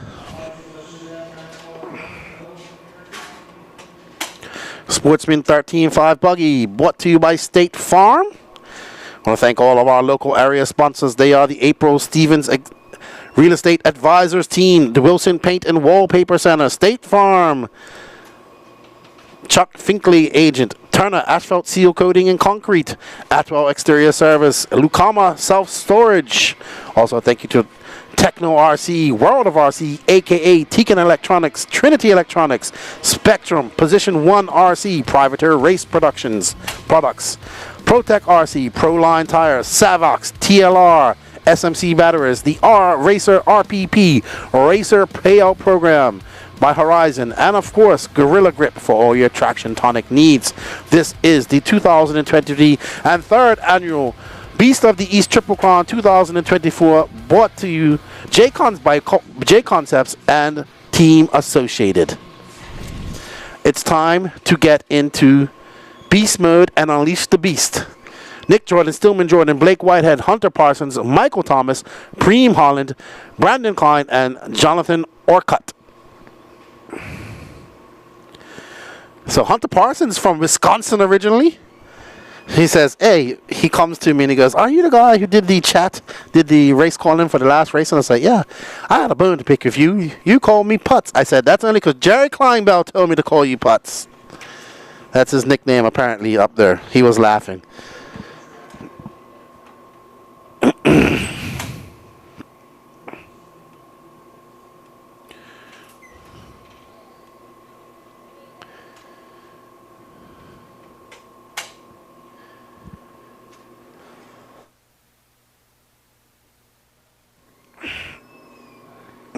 [SPEAKER 1] Sportsman 13.5 buggy, brought to you by State Farm. I want to thank all of our local area sponsors. They are the April Stevens Real Estate Advisors Team, the Wilson Paint and Wallpaper Center, State Farm, Chuck Finkley Agent, Turner Asphalt Seal Coating and Concrete. Atwell Exterior Service. Lucama Self Storage. Also, thank you to Techno RC, World of RC, aka Tecan Electronics, Trinity Electronics, Spectrum, Position 1 RC, Privateer Race Productions Products, Protec RC, Proline Tires, Savox, TLR, SMC Batteries, the R Racer RPP, Racer Payout Program by Horizon, and of course, Gorilla Grip for all your traction tonic needs. This is the 2023 and third annual Beast of the East Triple Crown 2024, brought to you J-Cons by J-Concepts and Team Associated. It's time to get into Beast Mode and Unleash the Beast. Nick Jordan, Stillman Jordan, Blake Whitehead, Hunter Parsons, Michael Thomas, Preem Holland, Brandon Klein, and Jonathan Orcutt. So Hunter Parsons from Wisconsin originally. He says, hey, he comes to me and he goes, are you the guy who did the race calling for the last race? And I said, yeah, I had a bone to pick with you. You called me Putz. I said, that's only because Jerry Kleinbell told me to call you Putz. That's his nickname apparently up there. He was laughing.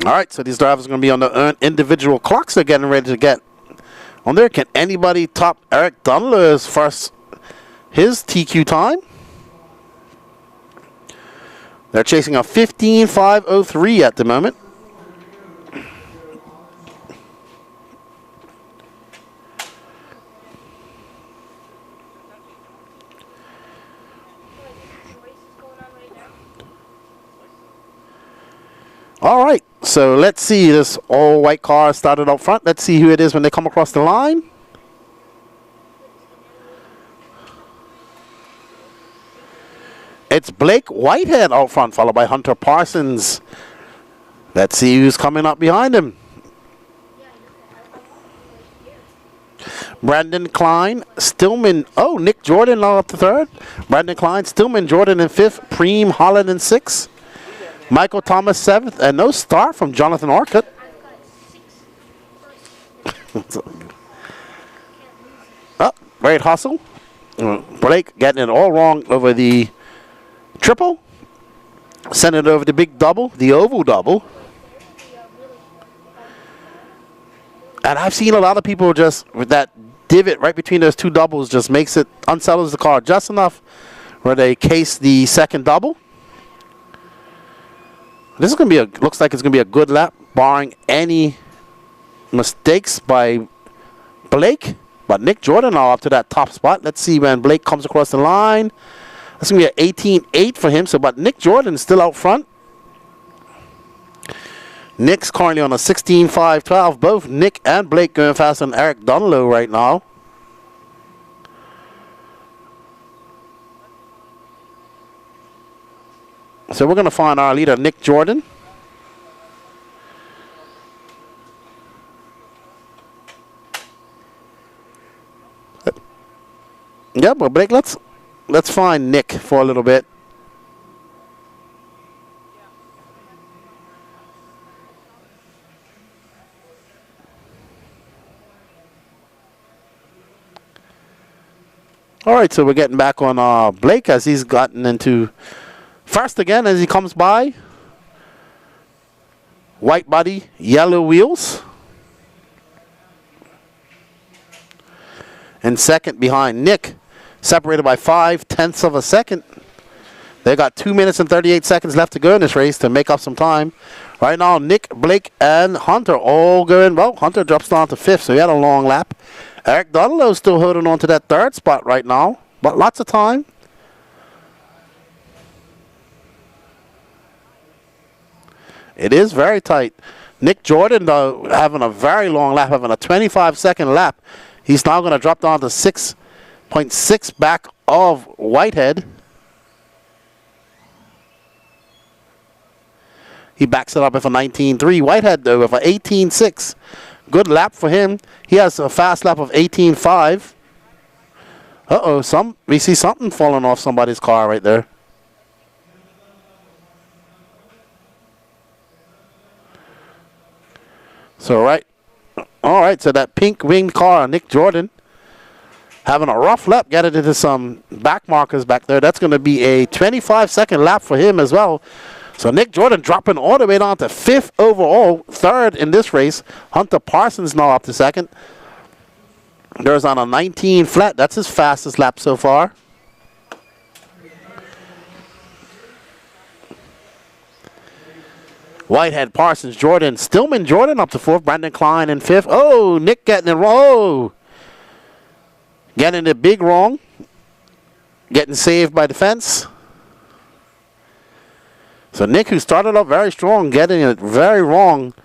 [SPEAKER 1] All right, so these drivers are going to be on their individual clocks. They're getting ready to get on there. Can anybody top Eric Dunlow's first, his TQ time? They're chasing a 15.503 at the moment. All right, so let's see. This all-white car started up front. Let's see who it is when they come across the line. It's Blake Whitehead out front, followed by Hunter Parsons. Let's see who's coming up behind him. Brandon Klein, Stillman. Oh, Nick Jordan now up to third. Brandon Klein, Stillman, Jordan in fifth. Preem Holland in sixth. Michael Thomas seventh, and no start from Jonathan Orcutt. Oh, great hustle. Blake getting it all wrong over the triple. Send it over the big double, the oval double. And I've seen a lot of people just with that divot right between those two doubles just makes it, unsettles the car just enough where they case the second double. This is going to be looks like it's going to be a good lap, barring any mistakes by Blake. But Nick Jordan now up to that top spot. Let's see when Blake comes across the line. That's going to be an 18.8 for him. So, but Nick Jordan is still out front. Nick's currently on a 16.512. Both Nick and Blake going faster than Eric Dunlow right now. So we're going to find our leader, Nick Jordan. Yeah, but Blake, let's find Nick for a little bit. All right, so we're getting back on Blake as he's gotten into first again as he comes by. White body, yellow wheels. And second behind Nick, separated by 0.5 of a second. They got 2 minutes and 38 seconds left to go in this race to make up some time. Right now, Nick, Blake, and Hunter all going. Well, Hunter drops down to fifth, so he had a long lap. Eric Dunlow still holding on to that third spot right now, but lots of time. It is very tight. Nick Jordan, though, having a very long lap, having a 25-second lap. He's now going to drop down to 6.6 back of Whitehead. He backs it up with a 19.3. Whitehead, though, with a 18.6. Good lap for him. He has a fast lap of 18.5. Uh-oh, we see something falling off somebody's car right there. So, all right, so that pink winged car, Nick Jordan, having a rough lap, getting into some back markers back there. That's going to be a 25-second lap for him as well. So Nick Jordan dropping all the way down to 5th overall, 3rd in this race. Hunter Parsons now up to 2nd. There's on a 19 flat. That's his fastest lap so far. Whitehead, Parsons, Jordan, Stillman, Jordan up to 4th. Brandon Klein in 5th. Oh, Nick getting it wrong. Oh. Getting it big wrong. Getting saved by the fence. So Nick, who started up very strong, getting it very wrong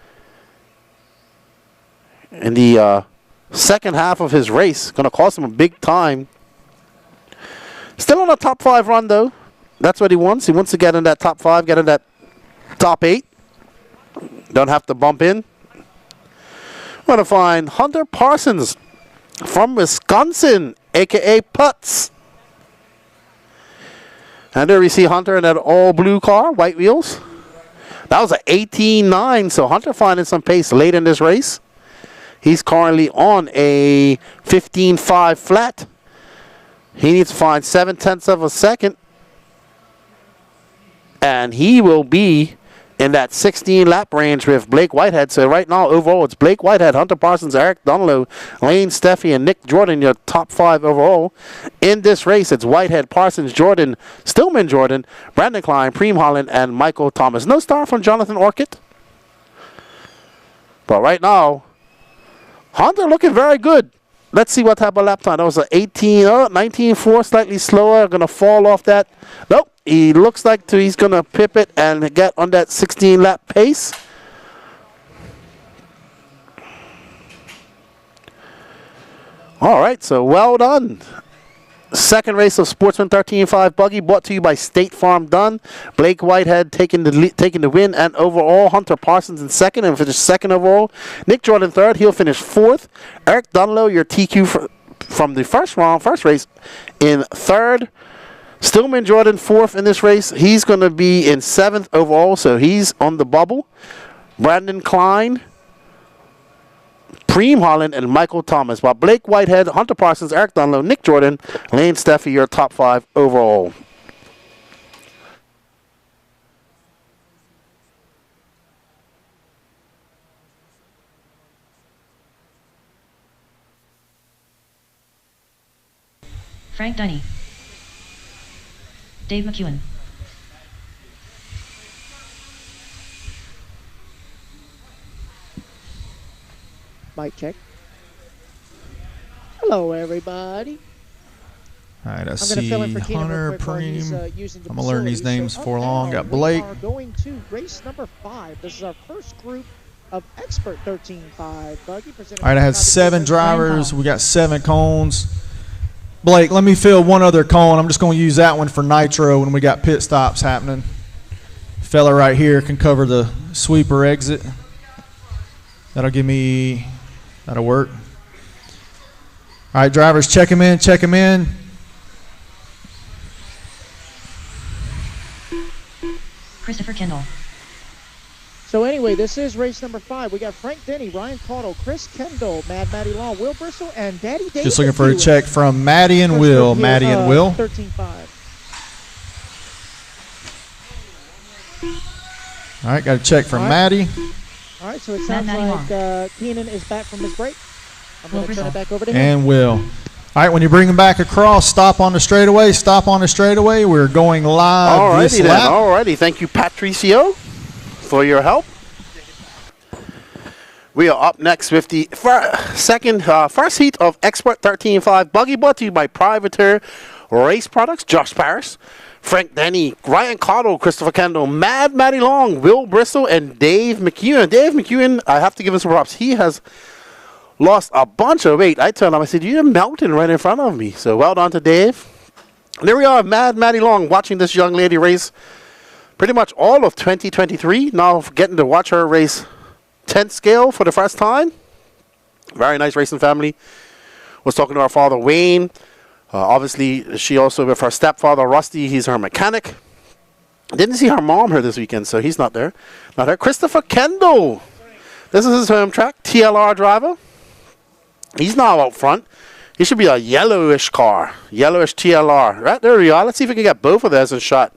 [SPEAKER 1] in the second half of his race. Going to cost him a big time. Still on a top 5 run, though. That's what he wants. He wants to get in that top 5, get in that top 8. Don't have to bump in. We're going to find Hunter Parsons from Wisconsin, a.k.a. Putz. And there we see Hunter in that all-blue car, white wheels. That was an 18.9, so Hunter finding some pace late in this race. He's currently on a 15.5 flat. He needs to find 0.7 of a second. And he will be in that 16-lap range with Blake Whitehead. So right now, overall, it's Blake Whitehead, Hunter Parsons, Eric Dunlow, Lane Steffi, and Nick Jordan, your top 5 overall. In this race, it's Whitehead, Parsons, Jordan, Stillman Jordan, Brandon Klein, Preem Holland, and Michael Thomas. No star from Jonathan Orchid. But right now, Hunter looking very good. Let's see what type of lap time. That was an 19.4, slightly slower. Going to fall off that. Nope. He looks like he's going to pip it and get on that 16-lap pace. All right, so well done. Second race of Sportsman 13.5 Buggy brought to you by State Farm Done. Blake Whitehead taking the win, and overall Hunter Parsons in 2nd and finished 2nd overall. Nick Jordan 3rd. He'll finish 4th. Eric Dunlow, your TQ from the first race, in 3rd. Stillman Jordan 4th in this race. He's going to be in 7th overall, so he's on the bubble. Brandon Klein, Preem Holland, and Michael Thomas. While Blake Whitehead, Hunter Parsons, Eric Dunlow, Nick Jordan, Lane Steffi, your top 5 overall.
[SPEAKER 2] Frank Dunny. Dave McEwen.
[SPEAKER 7] Mic check. Hello, everybody.
[SPEAKER 3] All right, I
[SPEAKER 7] I'm
[SPEAKER 3] see
[SPEAKER 7] gonna fill in for Keenan
[SPEAKER 3] Hunter,
[SPEAKER 7] real quick while he's,
[SPEAKER 3] Preem.
[SPEAKER 7] using the
[SPEAKER 3] I'm going to learn these
[SPEAKER 7] facility.
[SPEAKER 3] names
[SPEAKER 7] So
[SPEAKER 3] before
[SPEAKER 7] up
[SPEAKER 3] long.
[SPEAKER 7] now,
[SPEAKER 3] Got Blake.
[SPEAKER 7] We are going to race number 5. This is our first group of Expert 13.5 Buggy.
[SPEAKER 3] All right, I have 7 drivers. We got 7 cones. Blake, let me fill one other cone. I'm just going to use that one for nitro when we got pit stops happening. Fella right here can cover the sweeper exit. That'll give me, that'll work. All right, drivers, check him in, check him in.
[SPEAKER 2] Christopher Kendall.
[SPEAKER 7] So anyway, this is race number 5. We got Frank Denny, Ryan Caudle, Chris Kendall, Mad Matty Long, Will Bristol, and Daddy David.
[SPEAKER 3] Just looking for a check from Maddie and Will. Maddie and Will.
[SPEAKER 7] 13.5.
[SPEAKER 3] All right, got a check from
[SPEAKER 7] All right.
[SPEAKER 3] Maddie.
[SPEAKER 7] All right, so it sounds like Keenan is back from his break. I'm going to turn it back over to him.
[SPEAKER 3] And Will. All right, when you bring him back across, stop on the straightaway. Stop on the straightaway. We're going live.
[SPEAKER 1] Alrighty then. Alrighty. Thank you, Patricio, for your help. We are up next with the first heat of Expert 13.5 Buggy, brought to you by Privateer Race Products. Josh Parrish, Frank Denny, Ryan Caudle, Christopher Kendall, Mad Matty Long, Will Bristol, and Dave McEwen. Dave McEwen, I have to give him some props. He has lost a bunch of weight. I told him, I said, you're melting right in front of me. So well done to Dave. There we are, Mad Matty Long, watching this young lady race pretty much all of 2023. Now getting to watch her race 10th scale for the first time. Very nice racing family. Was talking to our father, Wayne. Obviously, she also with her stepfather Rusty. He's her mechanic. Didn't see her mom here this weekend, so he's not there. Not there. Christopher Kendall. This is his home track. TLR driver. He's now out front. He should be a yellowish car. Yellowish TLR. Right, there we are. Let's see if we can get both of those in shot.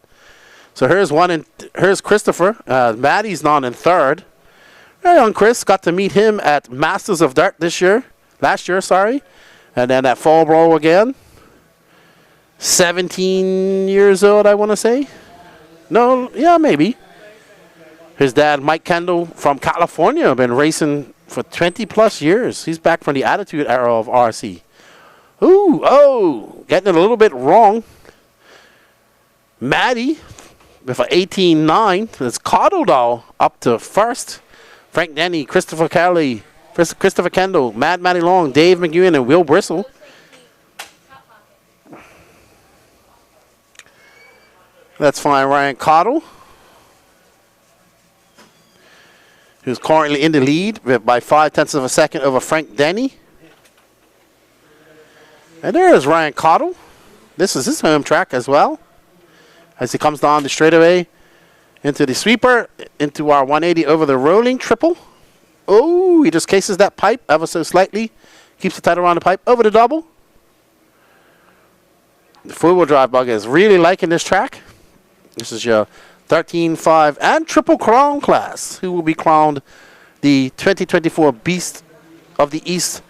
[SPEAKER 1] So here's one, and here's Christopher. Maddie's not in third. Very young Chris. Got to meet him at Masters of Dirt last year, sorry. And then at Fall Brawl again. 17 years old, I want to say. No, yeah, maybe. His dad, Mike Kendall from California, been racing for 20 plus years. He's back from the Attitude era of RC. Ooh, oh, getting it a little bit wrong. Maddie with an 18.9. It's Cottle up to first. Frank Denny, Christopher Kelly, Christopher Kendall, Maddie Long, Dave McEwen, and Will Bristle. Let's find Ryan Cottle, who's currently in the lead by 0.5 of a second over Frank Denny. And there is Ryan Cottle. This is his home track as well. As he comes down the straightaway into the sweeper, into our 180 over the rolling triple. Oh, he just cases that pipe ever so slightly. Keeps the tight around the pipe over the double. The four-wheel drive bug is really liking this track. This is your 13.5 and Triple Crown class, who will be crowned the 2024 Beast of the East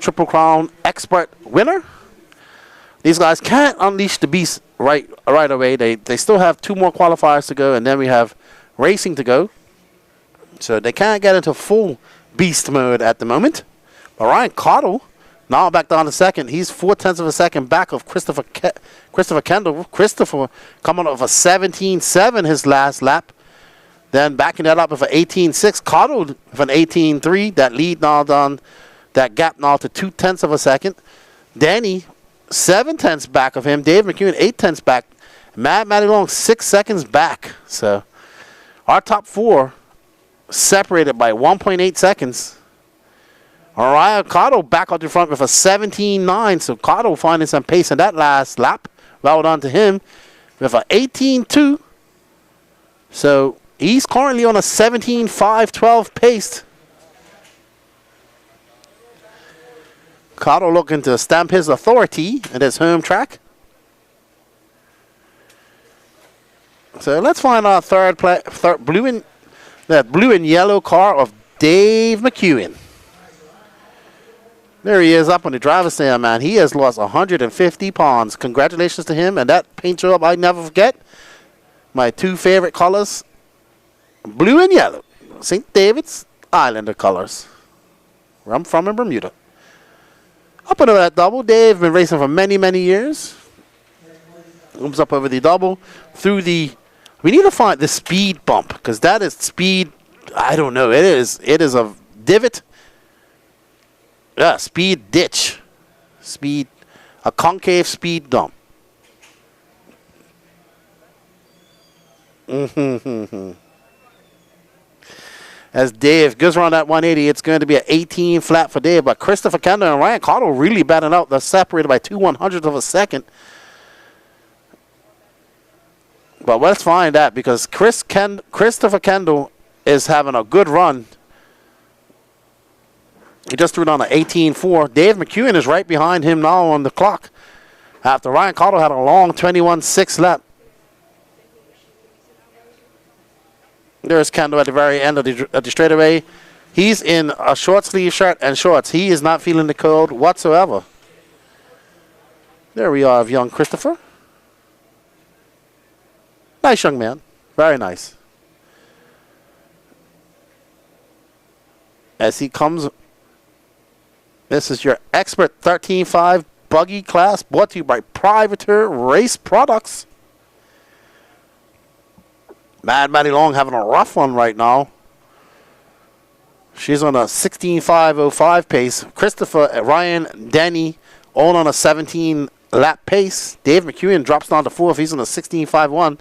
[SPEAKER 1] Triple Crown Expert winner. These guys can't unleash the beast right away. They still have 2 more qualifiers to go, and then we have racing to go. So they can't get into full beast mode at the moment. But Ryan Cottle, now back down to second. He's 0.4 of a second back of Christopher Kendall. Christopher coming off a 17.7 his last lap. Then backing that up with an 18.6. Cottle with an 18.3. That lead now down, that gap now to 0.2 of a second. Danny, 0.7 back of him. Dave McEwen, 0.8 back. Maddie Long, 6 seconds back. So our top 4 separated by 1.8 seconds. Ryan Cottle back out the front with a 17.9. So Cottle finding some pace in that last lap. Well done to him with an 18.2. So he's currently on a 17.512 pace. Cottle looking to stamp his authority at his home track. So let's find our third blue and yellow car of Dave McEwen. There he is up on the driver's stand, man. He has lost 150 pounds. Congratulations to him. And that paint job I never forget. My 2 favorite colors, blue and yellow. St. David's Islander colors. Where I'm from in Bermuda. Up into that double. Dave been racing for many, many years. Comes up over the double. Through the... We need to find the speed bump. Because that is speed... I don't know. It is a divot. Yeah, speed ditch. A concave speed dump. As Dave goes around that 180, it's going to be an 18 flat for Dave. But Christopher Kendall and Ryan Cottle really batting out. They're separated by 0.02 of a second. But let's find that because Christopher Kendall is having a good run. He just threw down an 18.4. Dave McEwen is right behind him now on the clock. After Ryan Cottle had a long 21.6 lap. There's Kendall at the very end of the straightaway. He's in a short sleeve shirt and shorts. He is not feeling the cold whatsoever. There we are of young Christopher. Nice young man. Very nice. As he comes... This is your Expert 13.5 buggy class brought to you by Privateer Race Products. Maddie Long having a rough one right now. She's on a 16.505 pace. Christopher, Ryan, Denny, all on a 17 lap pace. Dave McEwen drops down to 4th. He's on a 16.51.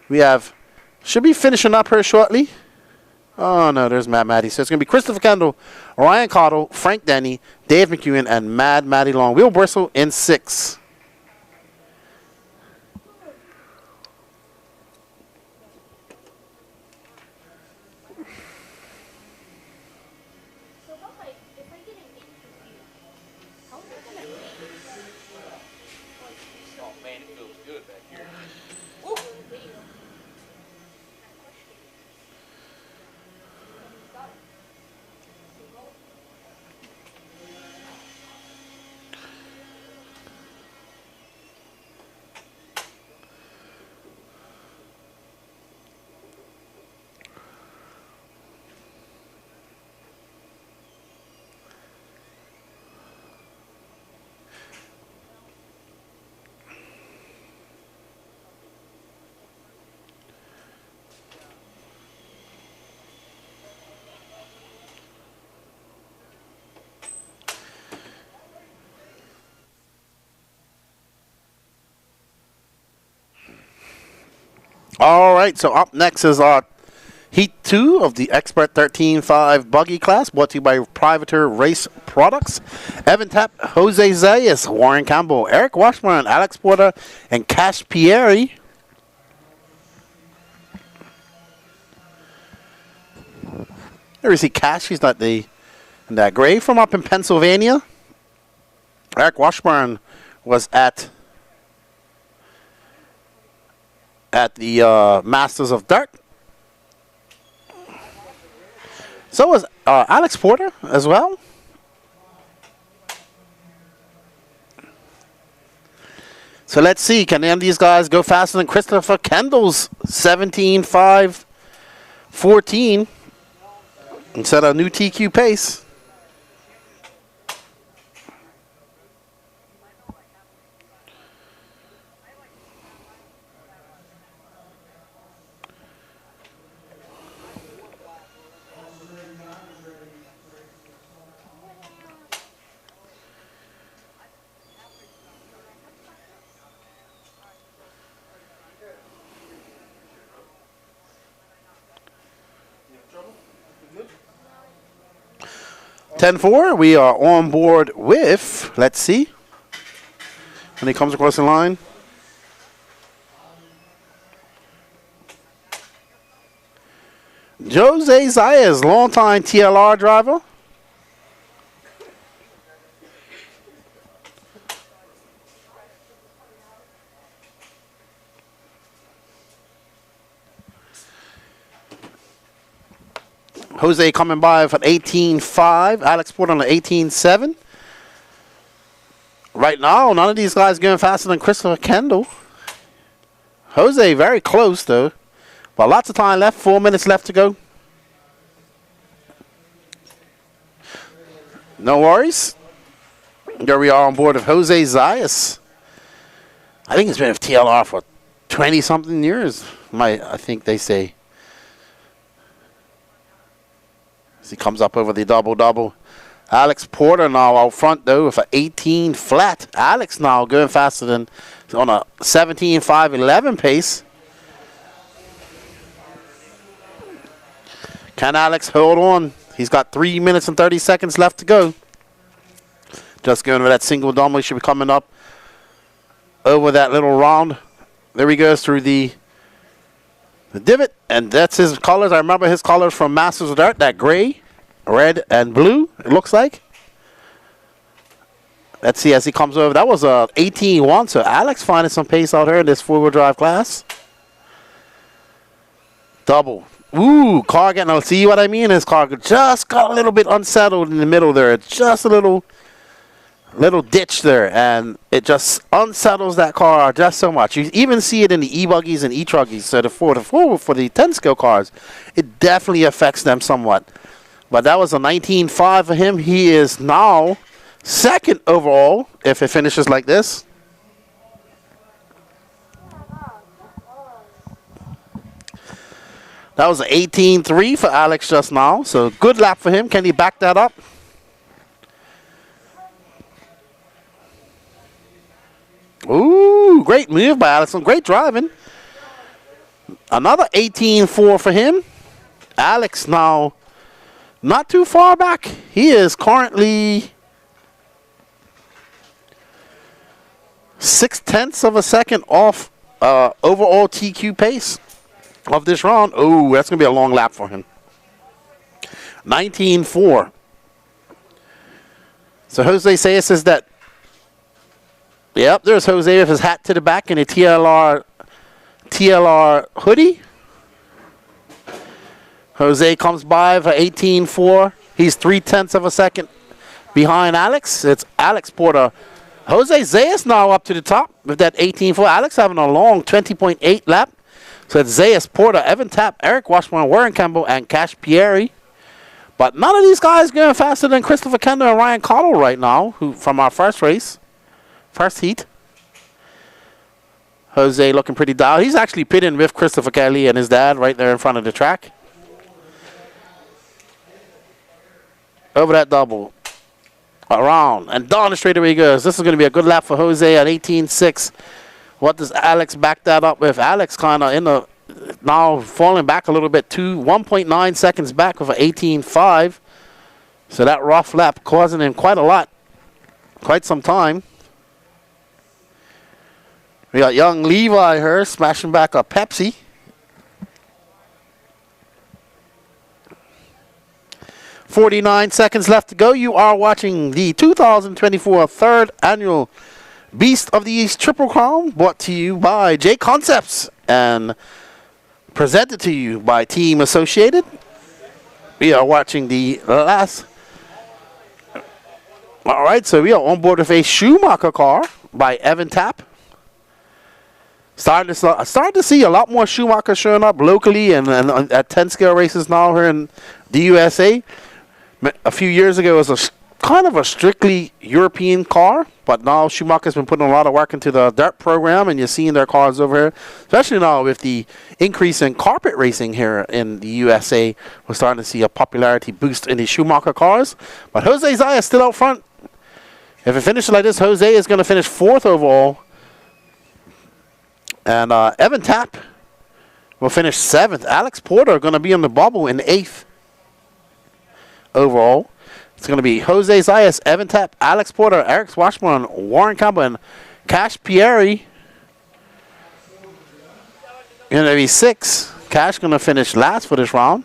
[SPEAKER 1] We have, should be finishing up here shortly. Oh, no, there's Maddie. So it's going to be Christopher Kendall, Ryan Cottle, Frank Denny, Dave McEwen, and Maddie Long. Will Bristle in 6. All right, so up next is our Heat 2 of the Expert 13.5 Buggy class, brought to you by Privateer Race Products. Evan Tapp, Jose Zayas, Warren Campbell, Eric Washburn, Alex Porter, and Cash Pieri. There is he, Cash. He's not in that gray from up in Pennsylvania. Eric Washburn was at the Masters of Dirt. So was Alex Porter as well. So let's see, can any of these guys go faster than Christopher Kendall's 17.5.14 and set a new TQ pace? (10-4). We are on board with, let's see, when he comes across the line. Jose Zayas, longtime TLR driver. Jose coming by for 18.5. Alex Porter on the 18.7. Right now, none of these guys going faster than Christopher Kendall. Jose very close, though. But lots of time left. 4 minutes left to go. No worries. There we are on board of Jose Zayas. I think he's been with TLR for 20-something years. I think they say. As he comes up over the double-double. Alex Porter now out front, though, for 18 flat. Alex now going faster than on a 17.5.11 pace. Can Alex hold on? He's got 3 minutes and 30 seconds left to go. Just going over that single double. He should be coming up over that little round. There he goes through the divot, and that's his colors. I remember his colors from Masters of Dirt, that gray, red, and blue, it looks like. Let's see as he comes over. That was a 18.1, so Alex finding some pace out here in this four-wheel drive class. Double. Ooh, car getting, see what I mean? His car just got a little bit unsettled in the middle there. Just a little ditch there, and it just unsettles that car just so much. You even see it in the e-buggies and e-truggies. So for the 10-scale cars, it definitely affects them somewhat. But that was a 19.5 for him. He is now second overall if it finishes like this. That was an 18.3 for Alex just now. So good lap for him. Can he back that up? Ooh, great move by Alex. Great driving. Another 18.4 for him. Alex now not too far back. He is currently 0.6 of a second off overall TQ pace of this round. Oh, that's going to be a long lap for him. 19.4. So Jose says that. Yep, there's Jose with his hat to the back in a TLR hoodie. Jose comes by for 18.4. He's 0.3 of a second behind Alex. It's Alex Porter. Jose Zayas now up to the top with that 18.4. Alex having a long 20.8 lap. So it's Zayas, Porter, Evan Tapp, Eric Washburn, Warren Campbell, and Cash Pieri. But none of these guys going faster than Christopher Kendall and Ryan Cottle right now, who from our first race. First heat. Jose looking pretty down. He's actually pitting with Christopher Kelly and his dad right there in front of the track. Over that double. Around. And down the straightaway he goes. This is going to be a good lap for Jose at 18.6. What does Alex back that up with? Alex kind of in the now falling back a little bit to 1.9 seconds back with an 18.5. So that rough lap causing him quite a lot, quite some time. We got young Levi here smashing back a Pepsi. .49 seconds left to go. You are watching the 2024 third annual Beast of the East Triple Crown, brought to you by J Concepts and presented to you by Team Associated. We are watching the last. All right, so we are on board with a Schumacher car by Evan Tapp. Starting to see a lot more Schumacher showing up locally and at 10 scale races now here in the USA. A few years ago, it was kind of a strictly European car, but now Schumacher's been putting a lot of work into the dirt program, and you're seeing their cars over here, especially now with the increase in carpet racing here in the USA. We're starting to see a popularity boost in the Schumacher cars, but Jose Zaya is still out front. If it finishes like this, Jose is going to finish 4th overall, and Evan Tapp will finish 7th. Alex Porter going to be on the bubble in 8th overall. It's going to be Jose Zayas, Evan Tapp, Alex Porter, Eric Washburn, Warren Campbell, and Cash Pieri. Going to be 6. Cash going to finish last for this round.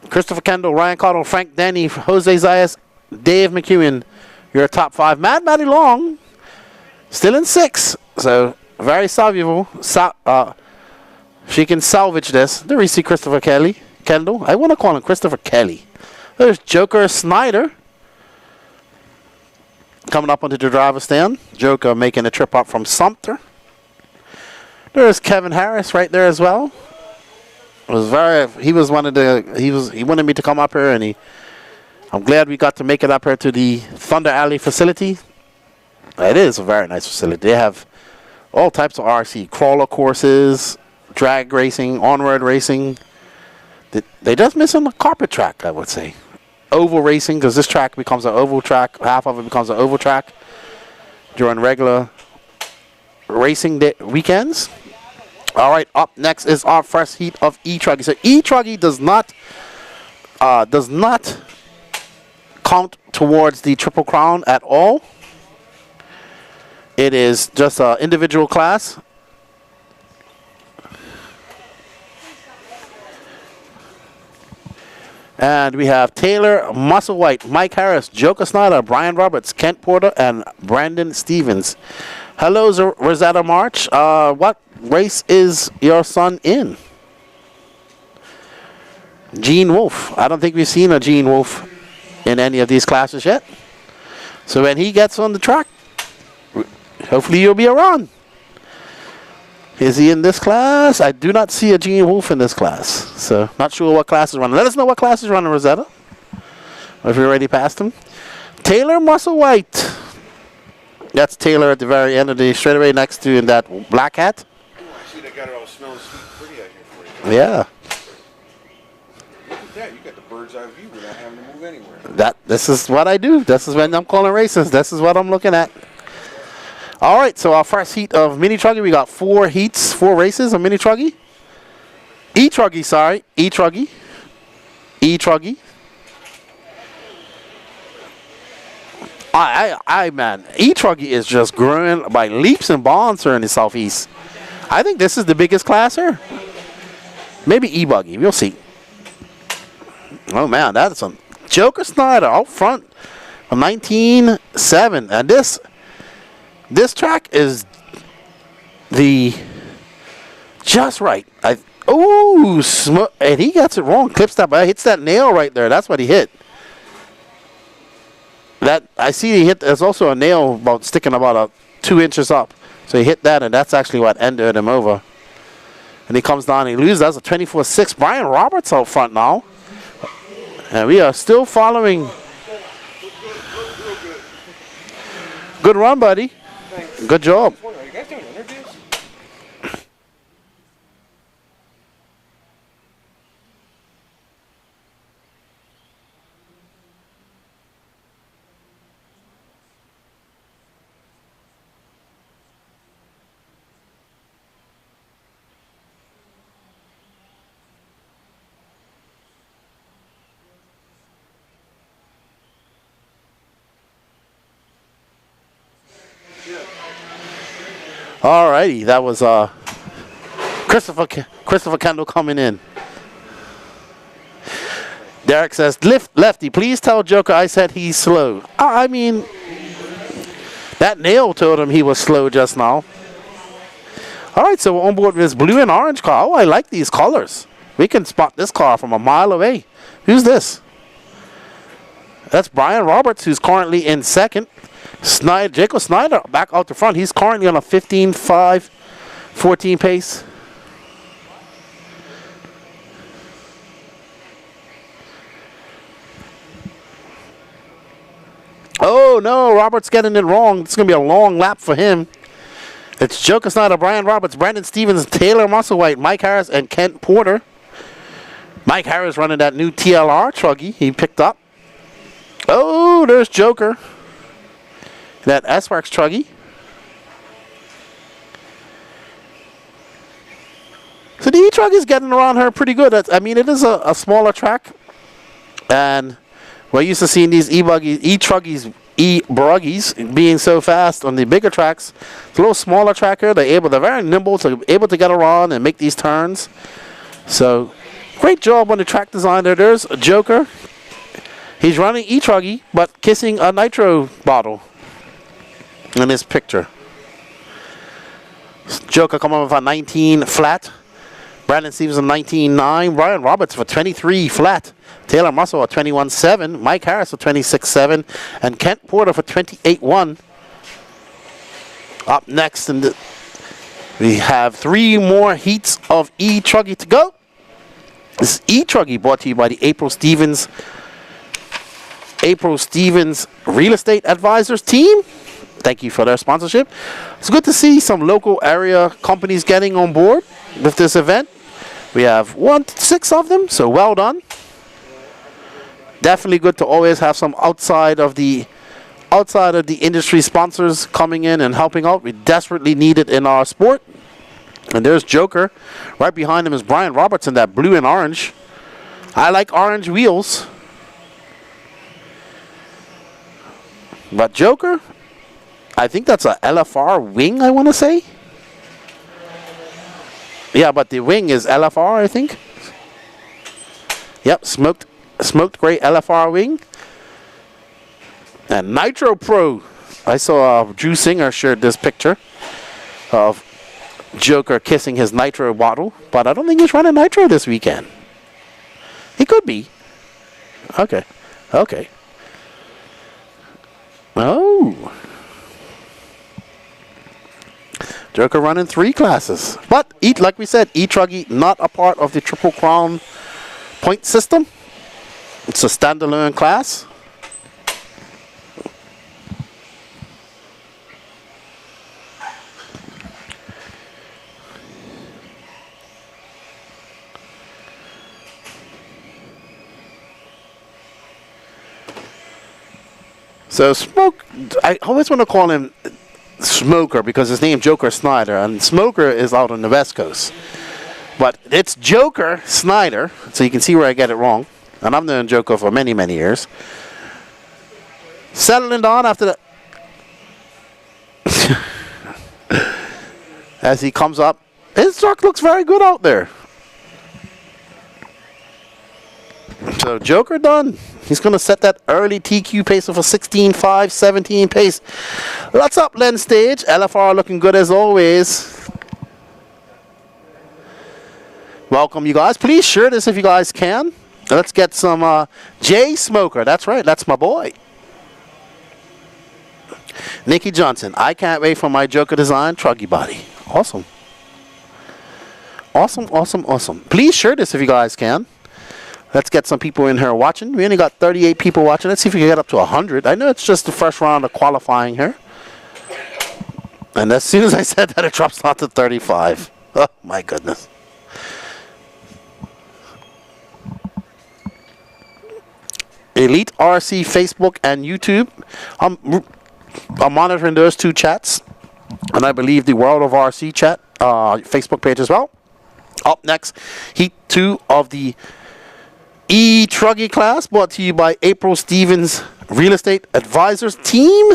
[SPEAKER 1] Christopher Kendall, Ryan Cottle, Frank Denny, Jose Zayas, Dave McEwen, your top 5. Mad Maddie Long, still in 6. So, very salvageable. She can salvage this. There we see Christopher Kendall. I want to call him Christopher Kelly. There's Joker Snyder coming up onto the driver's stand. Joker making a trip up from Sumter. There's Kevin Harris right there as well. He wanted me to come up here, and I'm glad we got to make it up here to the Thunder Alley facility. It is a very nice facility. They have all types of RC crawler courses, drag racing, on-road racing. They just missing the carpet track, I would say. Oval racing, because this track becomes an oval track. Half of it becomes an oval track during regular racing weekends. All right, up next is our first heat of E-Truggy. So E-Truggy does not count towards the Triple Crown at all. It is just an individual class. And we have Taylor Musselwhite, Mike Harris, Joker Snyder, Brian Roberts, Kent Porter, and Brandon Stevens. Hello, Rosetta March. What race is your son in? Gene Wolfe. I don't think we've seen a Gene Wolfe in any of these classes yet. So when he gets on the track, hopefully you'll be around. Is he in this class? I do not see a Gene Wolfe in this class. So, not sure what class is running. Let us know what class is running, Rosetta. Or if you're already past him. Taylor Musselwhite. That's Taylor at the very end of the straightaway next to in that black hat.
[SPEAKER 9] Oh, I see they got it all smelling sweet and pretty out here for you.
[SPEAKER 1] Yeah.
[SPEAKER 9] Look at that. You got the bird's eye view without having to move anywhere.
[SPEAKER 1] This is what I do. This is when I'm calling races. This is what I'm looking at. All right, so our first heat of Mini Truggy, we got 4 races of Mini Truggy. E-Truggy, sorry. E-Truggy. E-Truggy. Man, E-Truggy is just growing by leaps and bounds here in the Southeast. I think this is the biggest class here. Maybe E-Buggy, we'll see. Oh man, that's some Joker Snyder out front from 19.7. And this track is just right. And he gets it wrong. Clips that, but hits that nail right there. That's what he hit. That I see he hit. There's also a nail sticking about 2 inches up. So he hit that, and that's actually what ended him over. And he comes down and he loses. That's a 24-6. Brian Roberts out front now. And we are still following. Good run, buddy. Good job.
[SPEAKER 9] Are you guys doing interviews?
[SPEAKER 1] Alrighty, that was Christopher Kendall coming in. Derek says, Lefty, please tell Joker I said he's slow. I mean, that nail told him he was slow just now. Alright, so we're on board with this blue and orange car. Oh, I like these colors. We can spot this car from a mile away. Who's this? That's Brian Roberts, who's currently in second. Jacob Snyder back out the front. He's currently on a 15.5, 14 pace. Oh no, Roberts getting it wrong. It's going to be a long lap for him. It's Joker Snyder, Brian Roberts, Brandon Stevens, Taylor Musselwhite, Mike Harris, and Kent Porter. Mike Harris running that new TLR truggy he picked up. Oh, there's Joker. That S-Works truggy. So the E-Trug is getting around her pretty good. I mean, it is a smaller track. And we're used to seeing these E-Truggies, E-Bruggies being so fast on the bigger tracks. It's a little smaller track here. They're very nimble, so able to get around and make these turns. So, great job on the track design there. There's a Joker. He's running E-Truggy, but kissing a nitro bottle in this picture. Joker coming with a 19 flat. Brandon Stevens a 19.9. Brian Roberts for 23 flat. Taylor Muscle a 21.7. Mike Harris for 26.7. And Kent Porter for 28.1. Up next, we have 3 more heats of E-Truggy to go. This is E-Truggy brought to you by the April Stevens Real Estate Advisors team. Thank you for their sponsorship. It's good to see some local area companies getting on board with this event. We have 6 of them, so well done. Definitely good to always have some outside of the industry sponsors coming in and helping out. We desperately need it in our sport. And there's Joker. Right behind him is Brian Roberts in that blue and orange. I like orange wheels. But Joker, I think that's a LFR wing, I want to say. Yeah, but the wing is LFR, I think. Yep, smoked gray LFR wing. And Nitro Pro. I saw Drew Singer shared this picture of Joker kissing his Nitro bottle, but I don't think he's running Nitro this weekend. He could be. Okay. Oh. Joker running 3 classes. But, like we said, E-Truggy not a part of the Triple Crown point system. It's a standalone class. So Smoke, I always want to call him Smoker because his name Joker Snyder, and Smoker is out on the West Coast. But it's Joker Snyder, so you can see where I get it wrong. And I've known Joker for many, many years. Settling down after the... As he comes up, his truck looks very good out there. So Joker done. He's going to set that early TQ pace of a 16.5, 17 pace. What's up, Len Stage? LFR looking good as always. Welcome, you guys. Please share this if you guys can. Let's get some Jay Smoker. That's right. That's my boy. Nikki Johnson. I can't wait for my Joker design truggy body. Awesome. Awesome. Please share this if you guys can. Let's get some people in here watching. We only got 38 people watching. Let's see if we can get up to 100. I know it's just the first round of qualifying here. And as soon as I said that, it drops down to 35. Oh, my goodness. Elite RC Facebook and YouTube. I'm monitoring those 2 chats. And I believe the World of RC chat, Facebook page as well. Up next, Heat 2 of the E-Truggy class, brought to you by April Stevens Real Estate Advisors team.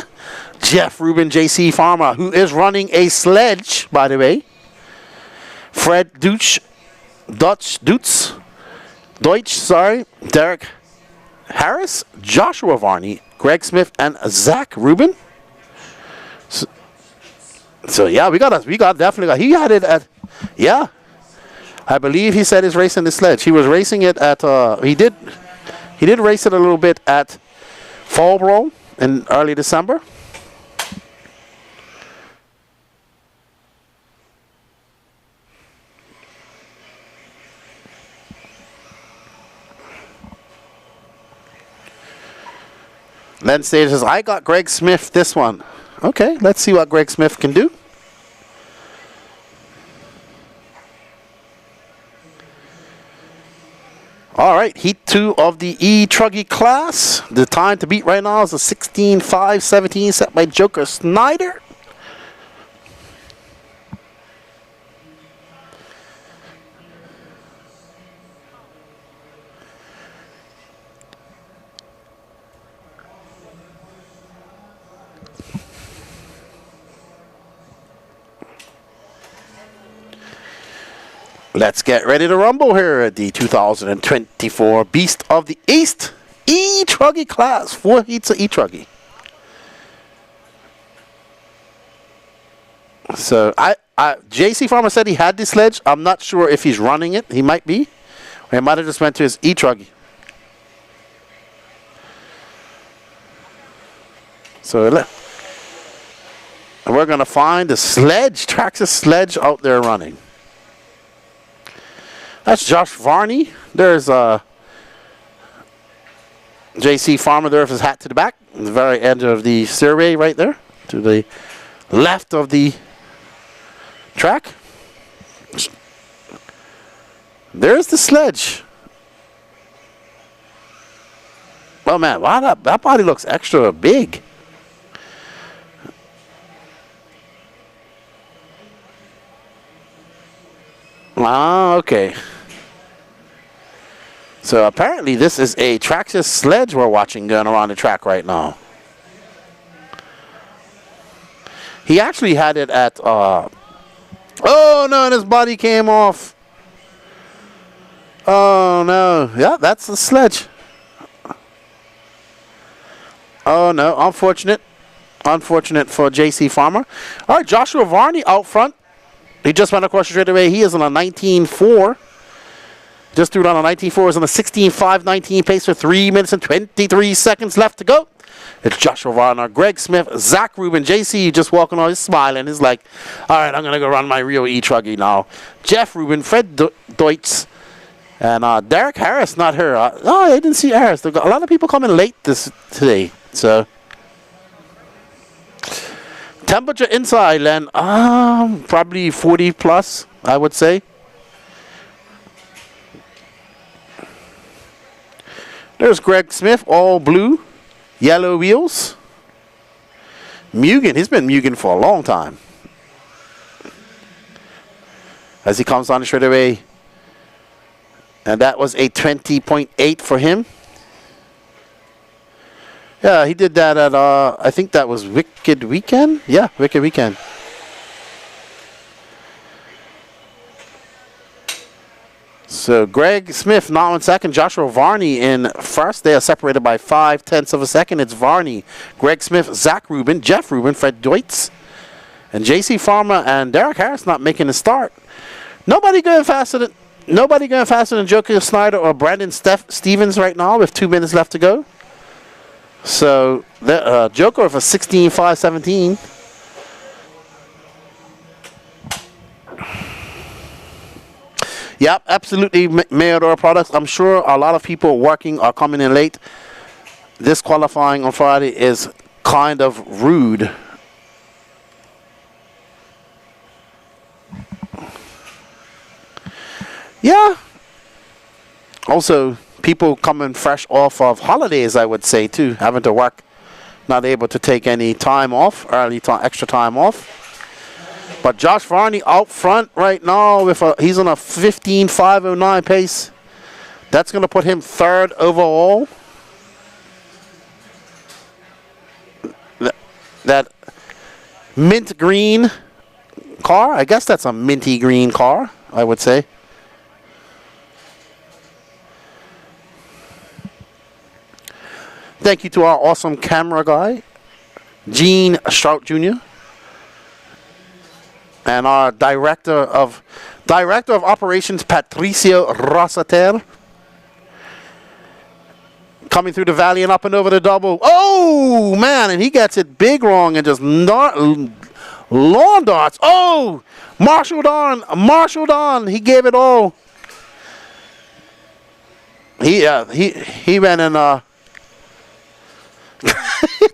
[SPEAKER 1] Jeff Rubin, JC Farmer, who is running a sledge, by the way. Fred Deutsch, Derek Harris, Joshua Varney, Greg Smith, and Zach Rubin. So yeah, we definitely. He had it at, yeah. I believe he said he's racing the sledge. He was racing it at. He did race it a little bit at Fallbrook in early December. Then Stage says, I got Greg Smith this one. Okay, let's see what Greg Smith can do. All right, Heat 2 of the E-Truggy class. The time to beat right now is a 16.5.17 set by Joker Snyder. Let's get ready to rumble here at the 2024 Beast of the East E-Truggy class. 4 heats of E-Truggy. So JC Farmer said he had this sledge. I'm not sure if he's running it. He might be. Or he might have just went to his E-Truggy. So we're going to find the sledge, Traxxas sledge out there running. That's Josh Varney. There's JC Farmer there with his hat to the back. The very edge of the survey right there. To the left of the track. There's the sledge. Oh man, wow, that body looks extra big. Ah, okay. So apparently this is a Traxxas sledge we're watching going around the track right now. He actually had it at, oh no, and his body came off. Oh no, yeah, that's the sledge. Oh no, unfortunate. Unfortunate for JC Farmer. All right, Joshua Varney out front. He just went across the straightaway. He is on a 19.4. Just threw it on a 19.4. Is on a 16.5.19 pace with 3 minutes and 23 seconds left to go. It's Joshua Varner, Greg Smith, Zach Rubin, JC just walking on, he's smiling. He's like, all right, I'm going to go run my real E-Truggy now. Jeff Rubin, Fred Deutz, and Derek Harris, not her. Oh, I didn't see Harris. There got a lot of people coming late today. So, temperature inside, Len, probably 40 plus, I would say. There's Greg Smith, all blue, yellow wheels. Mugen, he's been Mugen for a long time. As he comes on the straightaway. And that was a 20.8 for him. Yeah, he did that at, I think that was Wicked Weekend? Yeah, Wicked Weekend. So Greg Smith now in second, Joshua Varney in first. They are separated by 0.5 of a second. It's Varney, Greg Smith, Zach Rubin, Jeff Rubin, Fred Deutz, and JC Farmer and Derek Harris not making a start. Nobody going faster than Joker Snyder or Brandon Stevens right now with 2 minutes left to go. So the Joker with a 16.5.17. Yep, absolutely, Mayador products. I'm sure a lot of people working are coming in late. This qualifying on Friday is kind of rude. Yeah. Also, people coming fresh off of holidays, I would say, too. Having to work, not able to take any time off, extra time off. But Josh Varney out front right now with he's on a 15.509 pace. That's going to put him third overall. that mint green car. I guess that's a minty green car, I would say. Thank you to our awesome camera guy, Gene Strout Jr., and our director of operations, Patricio Rosater. Coming through the valley and up and over the double. Oh, man, and he gets it big wrong and just lawn darts. Oh, marshaled on. He gave it all. He went in,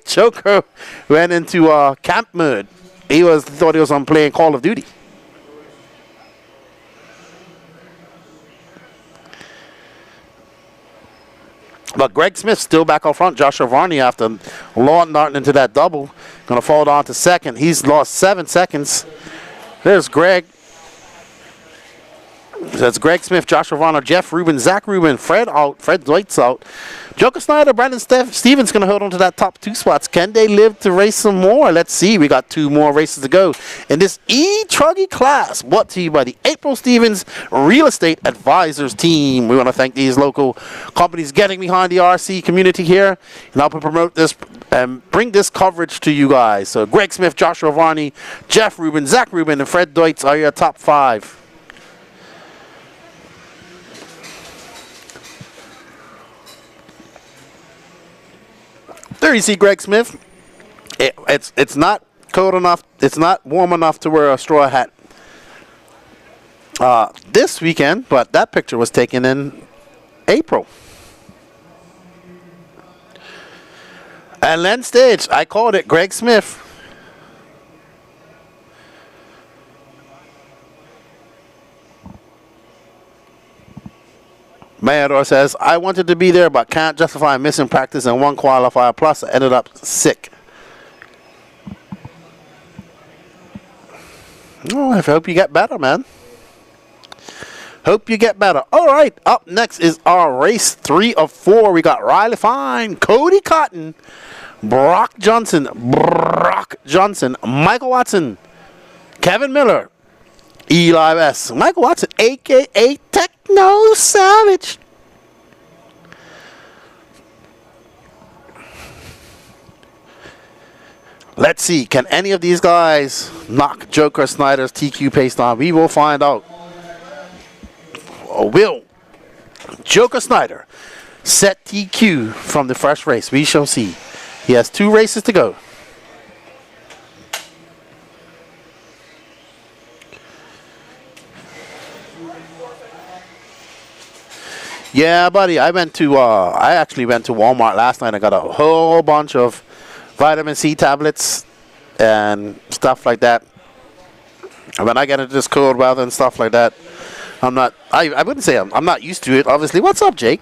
[SPEAKER 1] Joker went into camp mode. He thought he was on playing Call of Duty. But Greg Smith still back out front. Joshua Varney after lawn darting into that double. Going to fall down to second. He's lost 7 seconds. There's Greg. That's Greg Smith, Joshua Varner, Jeff Rubin, Zach Rubin, Fred out, Fred Dwight's out. Joker Snyder, Brandon Stevens going to hold on to that top 2 spots. Can they live to race some more? Let's see. We got 2 more races to go in this E-Truggy class, brought to you by the April Stevens Real Estate Advisors team. We want to thank these local companies getting behind the RC community here and helping promote this and bring this coverage to you guys. So Greg Smith, Joshua Varney, Jeff Rubin, Zach Rubin, and Fred Deutz are your top 5. There you see Greg Smith. It's not cold enough. It's not warm enough to wear a straw hat this weekend, but that picture was taken in April. And Len Stage, I called it Greg Smith. Mayador says, I wanted to be there, but can't justify missing practice in 1 qualifier. Plus, I ended up sick. Oh, I hope you get better, man. Hope you get better. All right, up next is our race 3 of 4. We got Riley Fine, Cody Cotton, Brock Johnson, Michael Watson, Kevin Miller, Eli West, Michael Watson, a.k.a. Techno Savage. Let's see, can any of these guys knock Joker Snyder's TQ pace down? We will find out. Or will Joker Snyder set TQ from the first race? We shall see. He has 2 races to go. Yeah, buddy. I actually went to Walmart last night. I got a whole bunch of vitamin C tablets and stuff like that. And when I get into this cold weather and stuff like that, I wouldn't say I'm not used to it, obviously. What's up, Jake?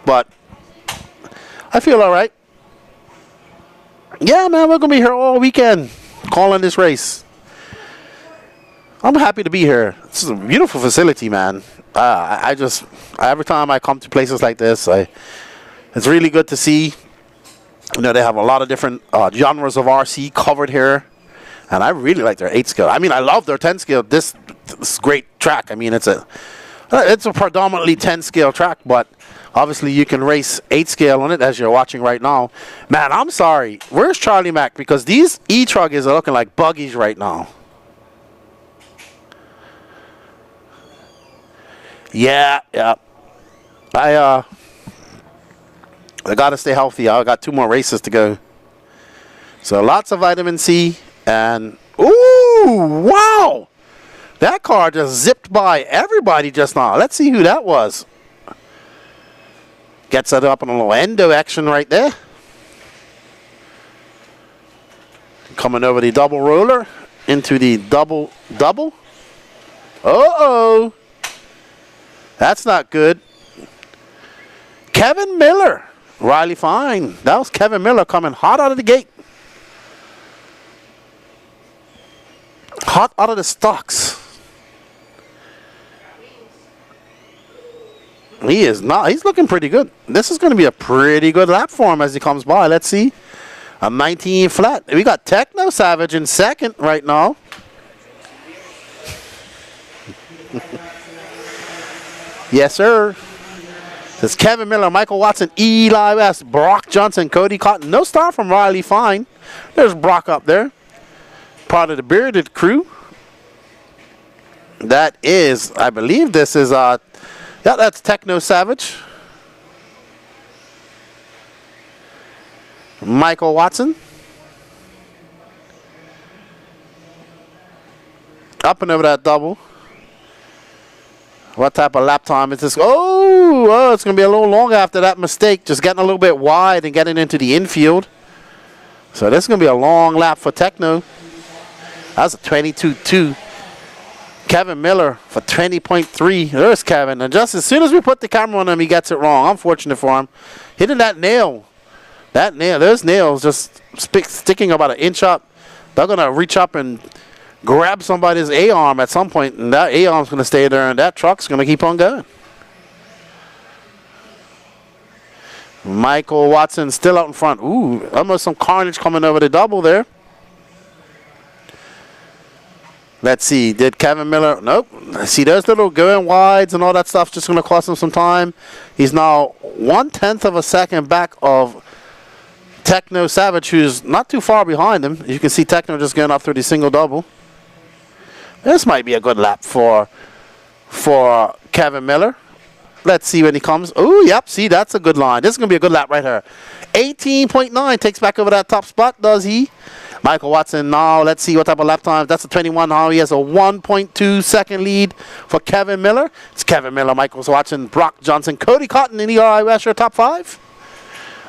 [SPEAKER 1] But I feel all right. Yeah, man, we're going to be here all weekend calling this race. I'm happy to be here. This is a beautiful facility, man. Every time I come to places like this, it's really good to see. You know, they have a lot of different genres of RC covered here. And I really like their 8 scale. I mean, I love their 10 scale. This great track. I mean, it's a predominantly 10 scale track, but obviously you can race 8 scale on it as you're watching right now. Man, I'm sorry. Where's Charlie Mack? Because these E-Truggers are looking like buggies right now. Yeah. I got to stay healthy. I got 2 more races to go. So lots of vitamin C. And, ooh, wow. That car just zipped by everybody just now. Let's see who that was. Gets it up on a little endo action right there. Coming over the double roller into the double. Uh-oh. That's not good. Kevin Miller. Riley Fine. That was Kevin Miller coming hot out of the gate. Hot out of the stocks. He is not. He's looking pretty good. This is going to be a pretty good lap for him as he comes by. Let's see. A 19 flat. We got Techno Savage in second right now. Yes, sir. There's Kevin Miller, Michael Watson, Eli West, Brock Johnson, Cody Cotton. No star from Riley Fine. There's Brock up there. Part of the Bearded crew. That is, I believe this is, yeah, that's Techno Savage. Michael Watson. Up and over that double. What type of lap time is this? Oh, it's going to be a little long after that mistake. Just getting a little bit wide and getting into the infield. So this is going to be a long lap for Techno. That's a 22.2. Kevin Miller for 20.3. There's Kevin. And just as soon as we put the camera on him, he gets it wrong. Unfortunate for him. Hitting that nail. That nail, those nails just sticking about an inch up. They're going to reach up and grab somebody's A-arm at some point, and that A-arm's going to stay there, and that truck's going to keep on going. Michael Watson still out in front. Ooh, almost some carnage coming over the double there. Let's see, did Kevin Miller? Nope. See, those little going wides and all that stuff just going to cost him some time. He's now 1/10 of a second back of Techno Savage, who's not too far behind him. You can see Techno just going up through the single double. This might be a good lap for Kevin Miller. Let's see when he comes. Oh, yep, see, that's a good line. This is going to be a good lap right here. 18.9 takes back over that top spot, does he? Michael Watson now, let's see what type of lap time. That's a 21 now. He has a 1.2 second lead for Kevin Miller. It's Kevin Miller, Michael Watson, Brock Johnson, Cody Cotton in Eli West, your top 5.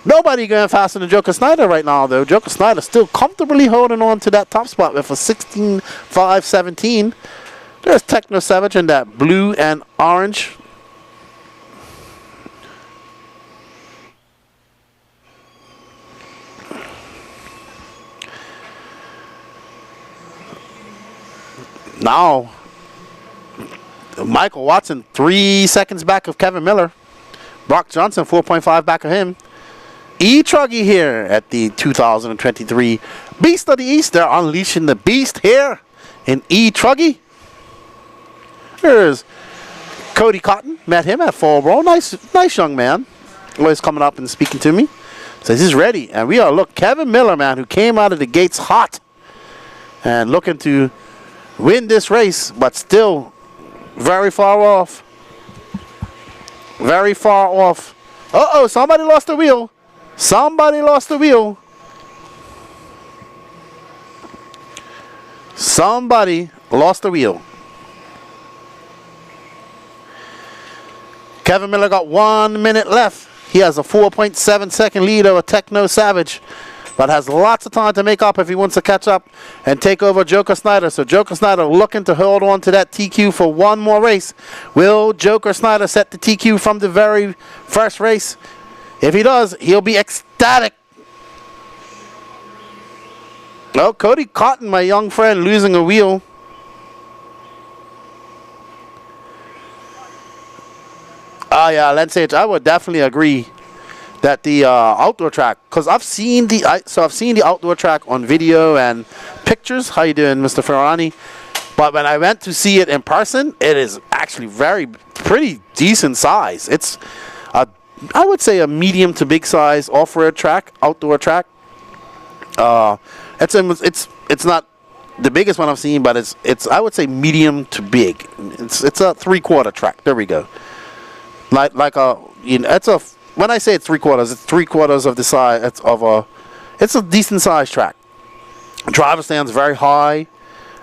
[SPEAKER 1] Nobody going faster than Joker Snyder right now, though. Joker Snyder still comfortably holding on to that top spot with a 16.517. There's Techno Savage in that blue and orange. Now, Michael Watson 3 seconds back of Kevin Miller. Brock Johnson 4.5 back of him. E-Truggy here at the 2023 Beast of the East. They're unleashing the beast here in E-Truggy. There's Cody Cotton. Met him at Fall Brawl. Nice young man. Always coming up and speaking to me. Says he's ready. And we are, look, Kevin Miller, man, who came out of the gates hot and looking to win this race, but still very far off. Very far off. Uh-oh, somebody lost the wheel. Somebody lost the wheel. Somebody lost the wheel. Kevin Miller got 1 minute left. He has a 4.7 second lead over Techno Savage, but has lots of time to make up if he wants to catch up and take over Joker Snyder. So Joker Snyder looking to hold on to that TQ for one more race. Will Joker Snyder set the TQ from the very first race? If he does, he'll be ecstatic. Oh, Cody Cotton, my young friend, losing a wheel. Yeah, Lance H, I would definitely agree that the outdoor track, because I've seen the outdoor track on video and pictures. How you doing, Mr. Ferrani? But when I went to see it in person, it is actually pretty decent size. It's I would say a medium to big size off-road track, outdoor track. It's not the biggest one I've seen, but it's I would say medium to big. It's a 3/4 track. There we go. When I say it's 3/4, it's 3/4 of the size. It's a decent sized track. Driver stand's very high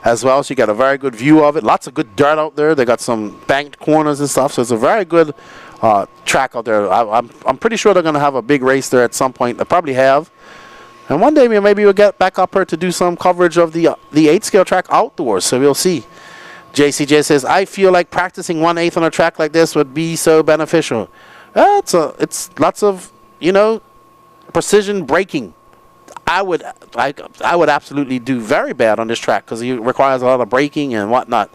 [SPEAKER 1] as well, so you got a very good view of it. Lots of good dirt out there. They got some banked corners and stuff, so it's a very good track out there. I'm pretty sure they're going to have a big race there at some point. They probably have. And one day maybe we'll get back up here to do some coverage of the 8-scale track outdoors, so we'll see. JCJ says, I feel like practicing 1/8 on a track like this would be so beneficial. It's lots of, precision braking. I would absolutely do very bad on this track because it requires a lot of braking and whatnot.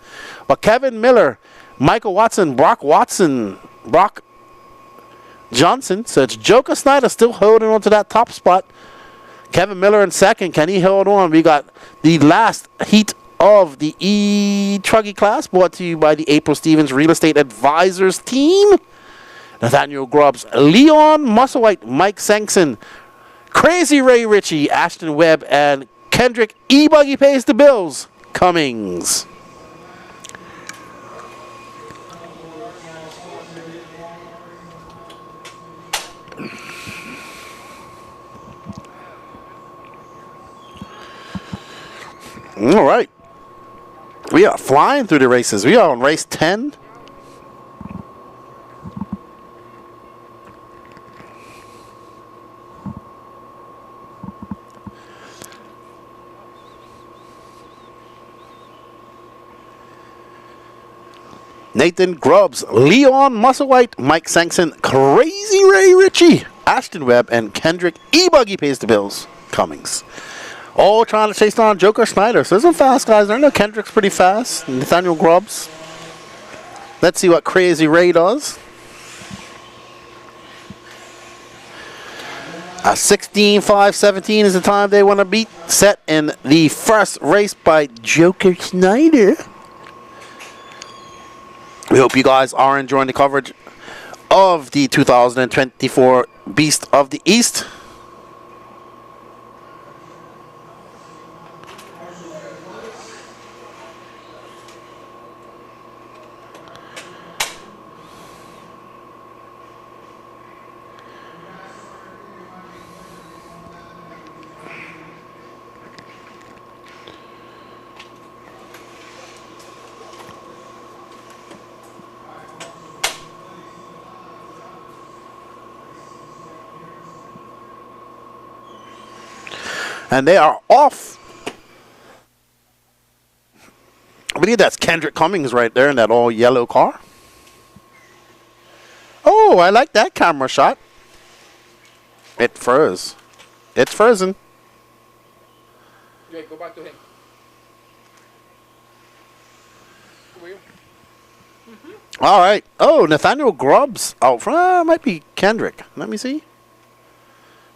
[SPEAKER 1] But Kevin Miller, Michael Watson, Brock Johnson, so it's Joker Snyder still holding on to that top spot. Kevin Miller in second. Can he hold on? We got the last heat of the E-Truggy class, brought to you by the April Stevens Real Estate Advisors team. Nathaniel Grubbs, Leon Musselwhite, Mike Sankson, Crazy Ray Ritchie, Ashton Webb, and Kendrick E-Buggy Pays the Bills Cummings. All right. We are flying through the races. We are on race 10. Nathan Grubbs, Leon Musselwhite, Mike Sankson, Crazy Ray Ritchie, Ashton Webb, and Kendrick E-Buggy Pays the Bills Cummings. All trying to chase down Joker Snyder. So there's some fast guys there. No, Kendrick's pretty fast. Nathaniel Grubbs. Let's see what Crazy Ray does. 16:5:17 is the time they want to beat. Set in the first race by Joker Snyder. We hope you guys are enjoying the coverage of the 2024 Beast of the East. And they are off. I believe that's Kendrick Cummings right there in that all yellow car. Oh, I like that camera shot. It froze. It's frozen.
[SPEAKER 4] Okay, go back to him. Over you.
[SPEAKER 1] All right. Oh, Nathaniel Grubbs out front. Might be Kendrick. Let me see.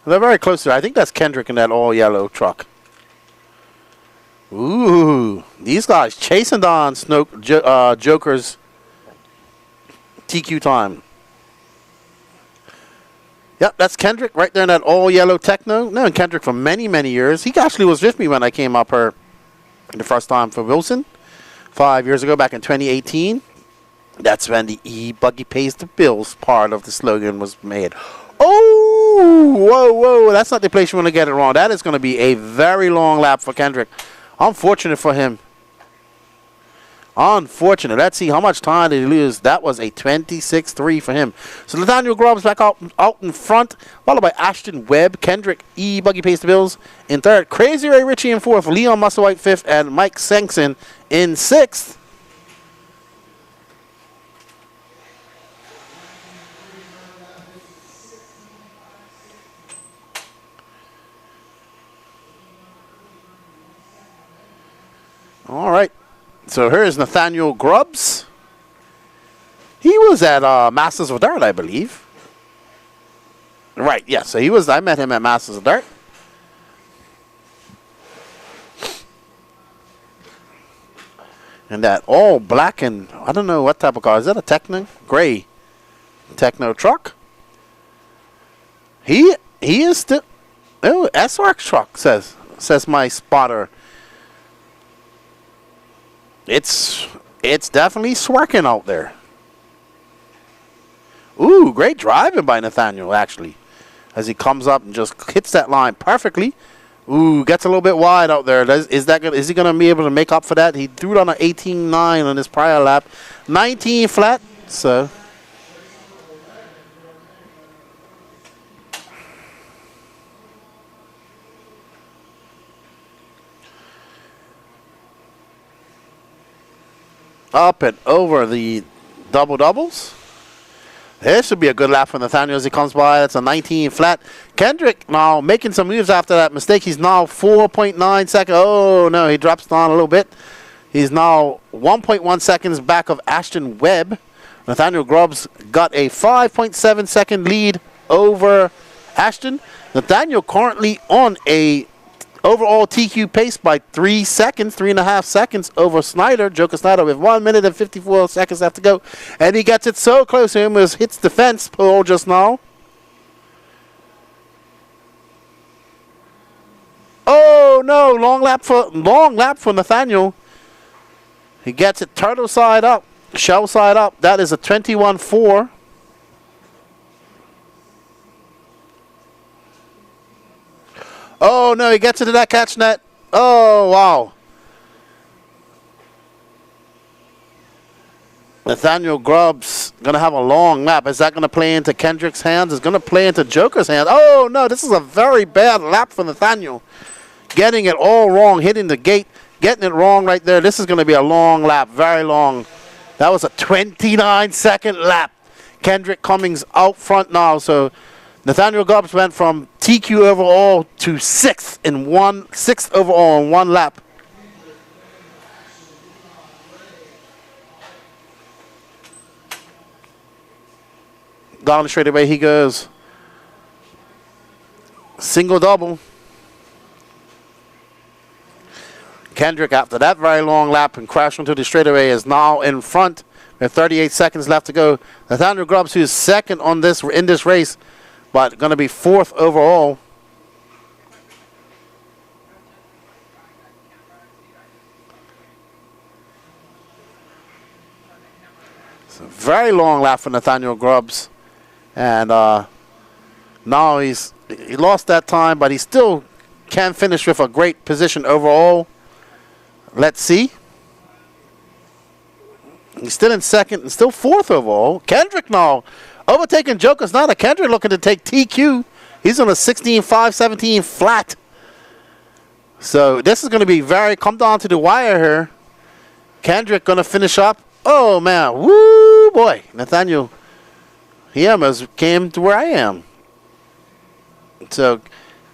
[SPEAKER 1] They're very close to it. I think that's Kendrick in that all yellow truck. Ooh, these guys chasing down Joker's TQ time. Yep, that's Kendrick right there in that all yellow Techno. Known Kendrick for many, many years. He actually was with me when I came up here the first time for Wilson 5 years ago, back in 2018. That's when the E-Buggy Pays the Bills part of the slogan was made. Oh, whoa, whoa. That's not the place you want to get it wrong. That is going to be a very long lap for Kendrick. Unfortunate for him. Unfortunate. Let's see how much time did he lose. That was a 26-3 for him. So Nathaniel Grubbs back out in front, followed by Ashton Webb. Kendrick E-Buggy Pays the Bills in third. Crazy Ray Ritchie in fourth. Leon Musselwhite fifth. And Mike Sankson in sixth. All right, so here's Nathaniel Grubbs. He was at Masters of Dirt, I believe. Right, yeah, so he was. I met him at Masters of Dirt. And that all black and, I don't know what type of car. Is that a Techno? Gray Techno truck? He is still, oh, SRX truck, says my spotter. It's definitely swerking out there. Ooh, great driving by Nathaniel, actually. As he comes up and just hits that line perfectly. Ooh, gets a little bit wide out there. Is he going to be able to make up for that? He threw it on an 18.9 on his prior lap. 19 flat, so... Up and over the doubles. This should be a good lap for Nathaniel as he comes by. That's a 19 flat. Kendrick now making some moves after that mistake. He's now 4.9 seconds. Oh, no, he drops down a little bit. He's now 1.1 seconds back of Ashton Webb. Nathaniel Grubbs got a 5.7 second lead over Ashton, Nathaniel currently on a overall TQ pace by 3 seconds, 3.5 seconds over Snyder, Joker Snyder, with 1 minute and 54 seconds left to go. And he gets it so close to him, as hits the fence pole just now. Oh no, long lap for Nathaniel. He gets it turtle side up, shell side up. That is a 21.4. Oh no, he gets into that catch net. Oh wow. Nathaniel Grubbs gonna have a long lap. Is that gonna play into Kendrick's hands? It's gonna play into Joker's hands. Oh no, this is a very bad lap for Nathaniel. Getting it all wrong, hitting the gate, getting it wrong right there. This is gonna be a long lap, very long. That was a 29-second lap. Kendrick Cummings out front now, so Nathaniel Grubbs went from TQ overall to sixth overall in one lap. Down the straightaway he goes. Single double. Kendrick, after that very long lap and crash into the straightaway, is now in front with 38 seconds left to go. Nathaniel Grubbs, who's second in this race, but going to be fourth overall. It's a very long lap for Nathaniel Grubbs. And now he lost that time, but he still can finish with a great position overall. Let's see. He's still in second and still fourth overall. Kendrick now overtaking Joker's not a Kendrick looking to take TQ. He's on a 16.517 flat. So this is going to be come down to the wire here. Kendrick going to finish up. Oh man, woo boy. Nathaniel, he almost came to where I am. So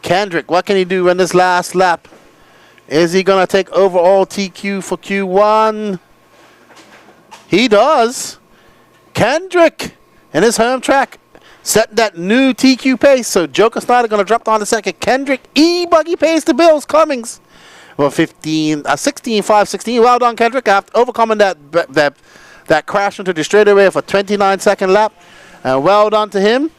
[SPEAKER 1] Kendrick, what can he do in this last lap? Is he going to take overall TQ for Q1? He does. Kendrick in his home track setting that new TQ pace. So Joker Snyder going to drop down to second. Kendrick buggy pace to Bills Cummings. Well, 16.516. Well done, Kendrick. After overcoming that crash into the straightaway for a 29-second lap. And well done to him.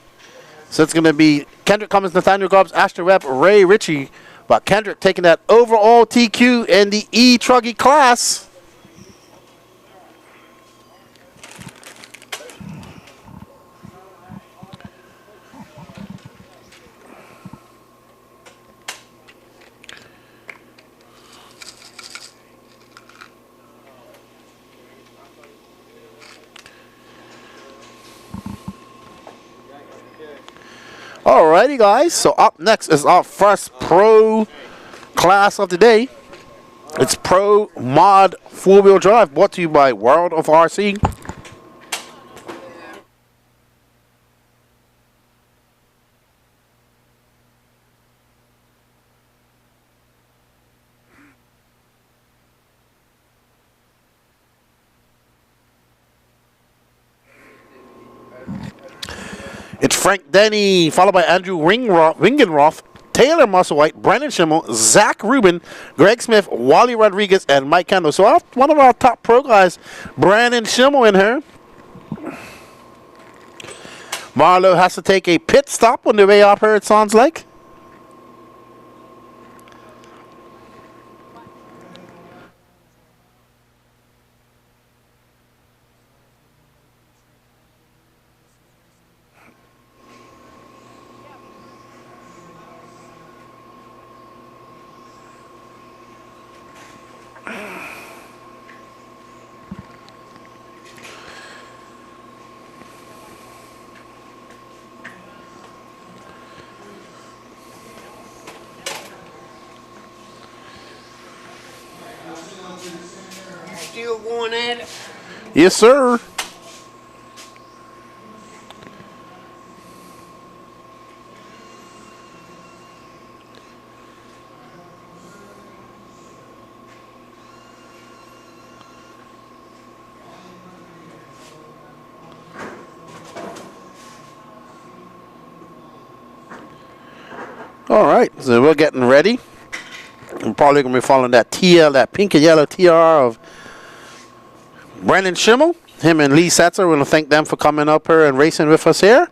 [SPEAKER 1] So it's going to be Kendrick Cummings, Nathaniel Grubbs, Ashton Webb, Ray Ritchie. But Kendrick taking that overall TQ in the E-Truggy class. Alrighty, guys. So up next is our first pro class of the day. It's Pro Mod 4-wheel drive, brought to you by World of RC. It's Frank Denny, followed by Andrew Wingenroth, Taylor Musselwhite, Brandon Schimmel, Zach Rubin, Greg Smith, Wally Rodriguez, and Mike Kendall. So one of our top pro guys, Brandon Schimmel in here. Marlo has to take a pit stop on the way up here, it sounds like.
[SPEAKER 14] Still going at it?
[SPEAKER 1] Yes, sir. All right, so we're getting ready. I'm probably going to be following that that pink and yellow TR of Brennan Schimmel. Him and Lee Setzer, we want to thank them for coming up here and racing with us here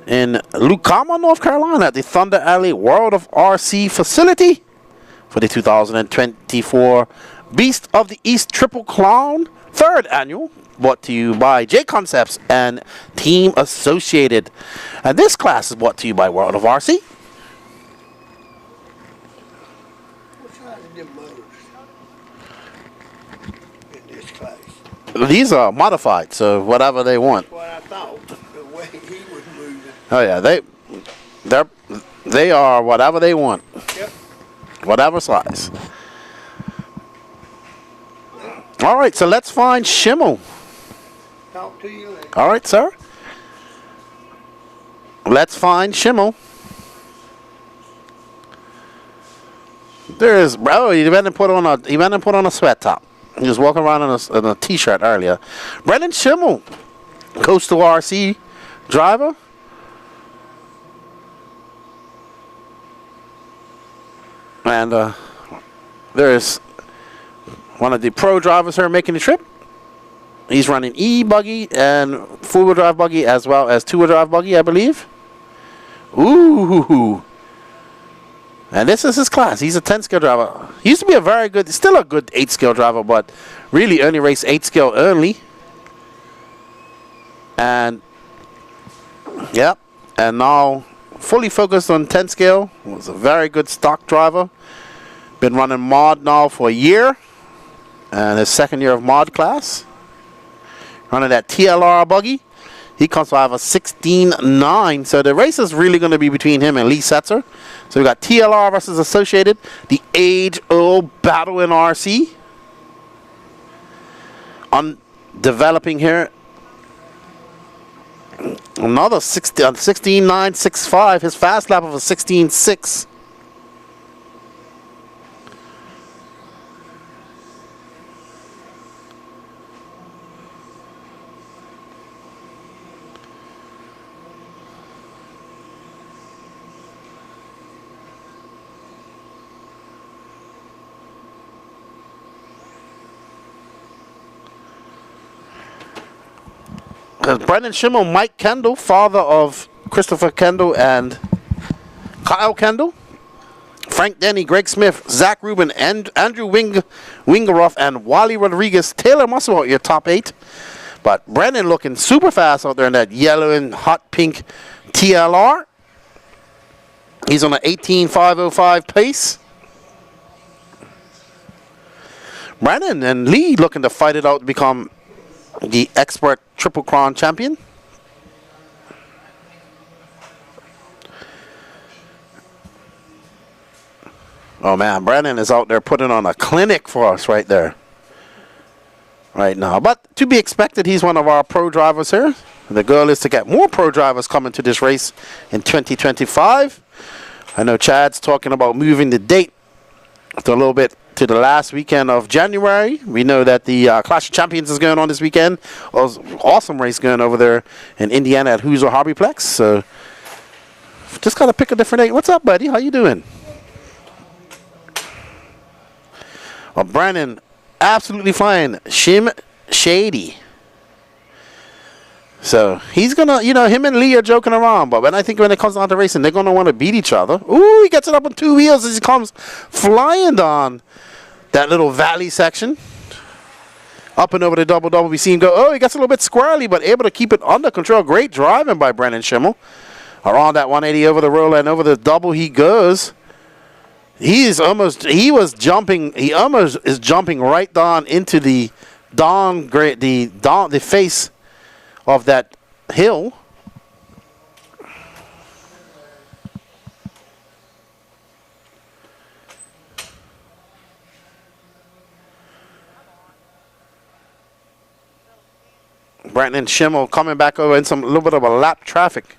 [SPEAKER 1] in Lucama, North Carolina at the Thunder Alley World of RC facility for the 2024 Beast of the East Triple Crown 3rd Annual, brought to you by J Concepts and Team Associated. And this class is brought to you by World of RC.
[SPEAKER 14] What's wrong with them motors in this class?
[SPEAKER 1] These are modified, so whatever they want.
[SPEAKER 14] What I thought, the way he was moving.
[SPEAKER 1] Oh yeah, they are whatever they want.
[SPEAKER 14] Yep.
[SPEAKER 1] Whatever size. All right, so let's find Schimmel.
[SPEAKER 14] Talk to you later.
[SPEAKER 1] All right, sir. Let's find Schimmel. There's bro. He went and put on a sweat top. He was walking around in a t-shirt earlier. Brennan Schimmel, Coastal RC driver. And there's one of the pro drivers here making the trip. He's running E-buggy and four-wheel drive buggy as well as two-wheel drive buggy, I believe. Ooh. And this is his class. He's a 10-scale driver. He used to be a very good, still a good 8-scale driver, but really only raced 8-scale only. And, yep. And now fully focused on 10-scale. Was a very good stock driver. Been running mod now for a year. And his second year of mod class. Running that TLR buggy. He comes to have a 16.9. So the race is really going to be between him and Lee Setzer. So we got TLR versus Associated. The age-old battle in RC. On developing here. Another 16.965. His fast lap of a 16.6. Brennan Schimmel, Mike Kendall, father of Christopher Kendall and Kyle Kendall. Frank Denny, Greg Smith, Zach Rubin, and Andrew Wingeroff, and Wally Rodriguez. Taylor Muscle out your top 8. But Brennan looking super fast out there in that yellow and hot pink TLR. He's on an 18.505 pace. Brennan and Lee looking to fight it out to become the expert Triple Crown champion. Oh man, Brennan is out there putting on a clinic for us right there. Right now. But to be expected, he's one of our pro drivers here. The goal is to get more pro drivers coming to this race in 2025. I know Chad's talking about moving the date to a little bit to the last weekend of January. We know that the Clash of Champions is going on this weekend. Awesome race going over there in Indiana at Hoosier Hobbyplex. So just got to pick a different date. What's up, buddy? How you doing? Well, Brandon, absolutely flying. Shim Shady. So he's going to, him and Lee are joking around. But when it comes down to racing, they're going to want to beat each other. Ooh, he gets it up on 2 wheels as he comes flying down that little valley section. Up and over the double. We see him go, oh, he gets a little bit squirrely, but able to keep it under control. Great driving by Brennan Schimmel. Around that 180 over the roll and over the double he goes. He almost is jumping right down into the face of that hill. Brennan Schimmel coming back over in a little bit of a lap traffic.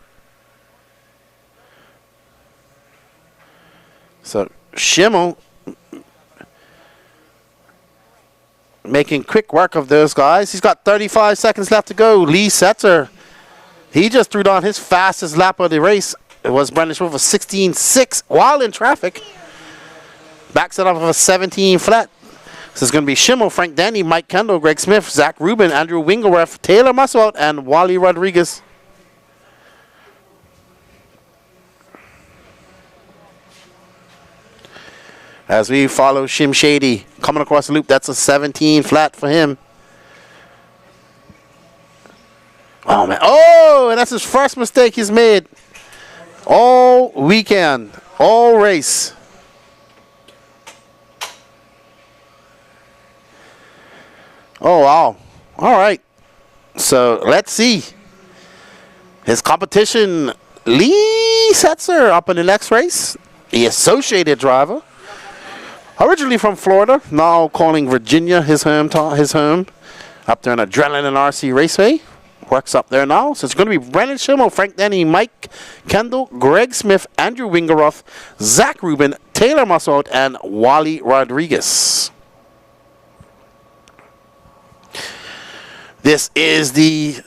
[SPEAKER 1] So Schimmel making quick work of those guys. He's got 35 seconds left to go. Lee Setzer, he just threw down his fastest lap of the race It was Brendan Schimmel for 16.6 while in traffic. Backs it up of a 17 flat. This is going to be Schimmel, Frank Denny, Mike Kendall, Greg Smith, Zach Rubin, Andrew Wingelref, Taylor Muswell, and Wally Rodriguez. As we follow Shim Shady coming across the loop, that's a 17 flat for him. Oh, man. Oh, and that's his first mistake he's made all weekend, all race. Oh, wow. All right. So let's see. His competition, Lee Setzer, up in the next race. The associated driver. Originally from Florida, now calling Virginia his home. Up there in Adrenaline RC Raceway. Works up there now. So it's going to be Brendan Schimmel, Frank Denny, Mike Kendall, Greg Smith, Andrew Wingeroth, Zach Rubin, Taylor Mussout, and Wally Rodriguez. This is the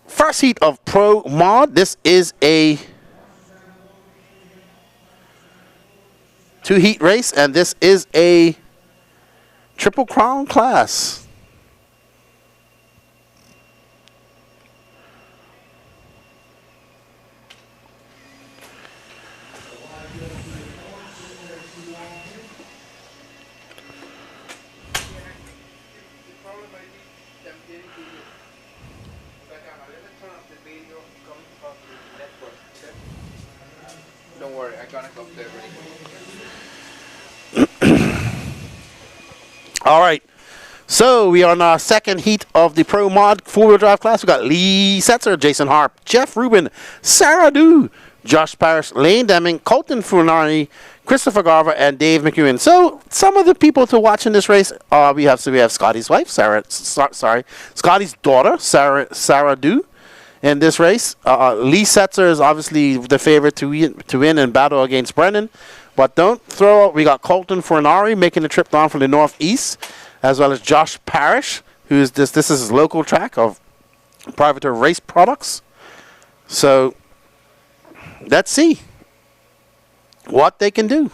[SPEAKER 1] first heat of Pro Mod. This is a 2-heat race, and this is a Triple Crown class.
[SPEAKER 4] Don't worry, I got it up there ready.
[SPEAKER 1] All right. So we are in our second heat of the Pro Mod 4-wheel drive class. We got Lee Setzer, Jason Harp, Jeff Rubin, Sarah Du, Josh Parrish, Lane Deming, Colton Funari, Christopher Garver, and Dave McEwen. So some of the people to watch in this race, we have Scotty's wife, Scotty's daughter, Sarah Du. In this race, Lee Setzer is obviously the favorite to win and battle against Brennan. But don't throw out, we got Colton Fornari making the trip down from the northeast, as well as Josh Parrish, who's this is his local track of Privateer Race Products. So let's see what they can do.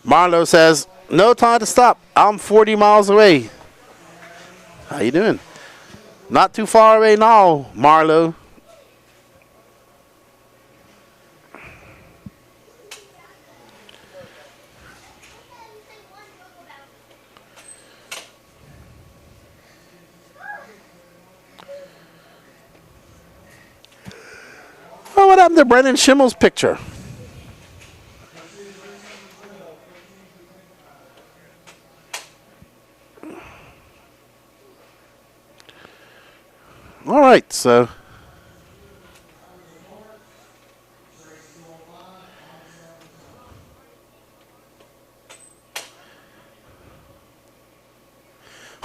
[SPEAKER 1] Marlo says, no time to stop. I'm 40 miles away. How you doing? Not too far away now, Marlo. Oh, what happened to Brendan Schimmel's picture? All right, so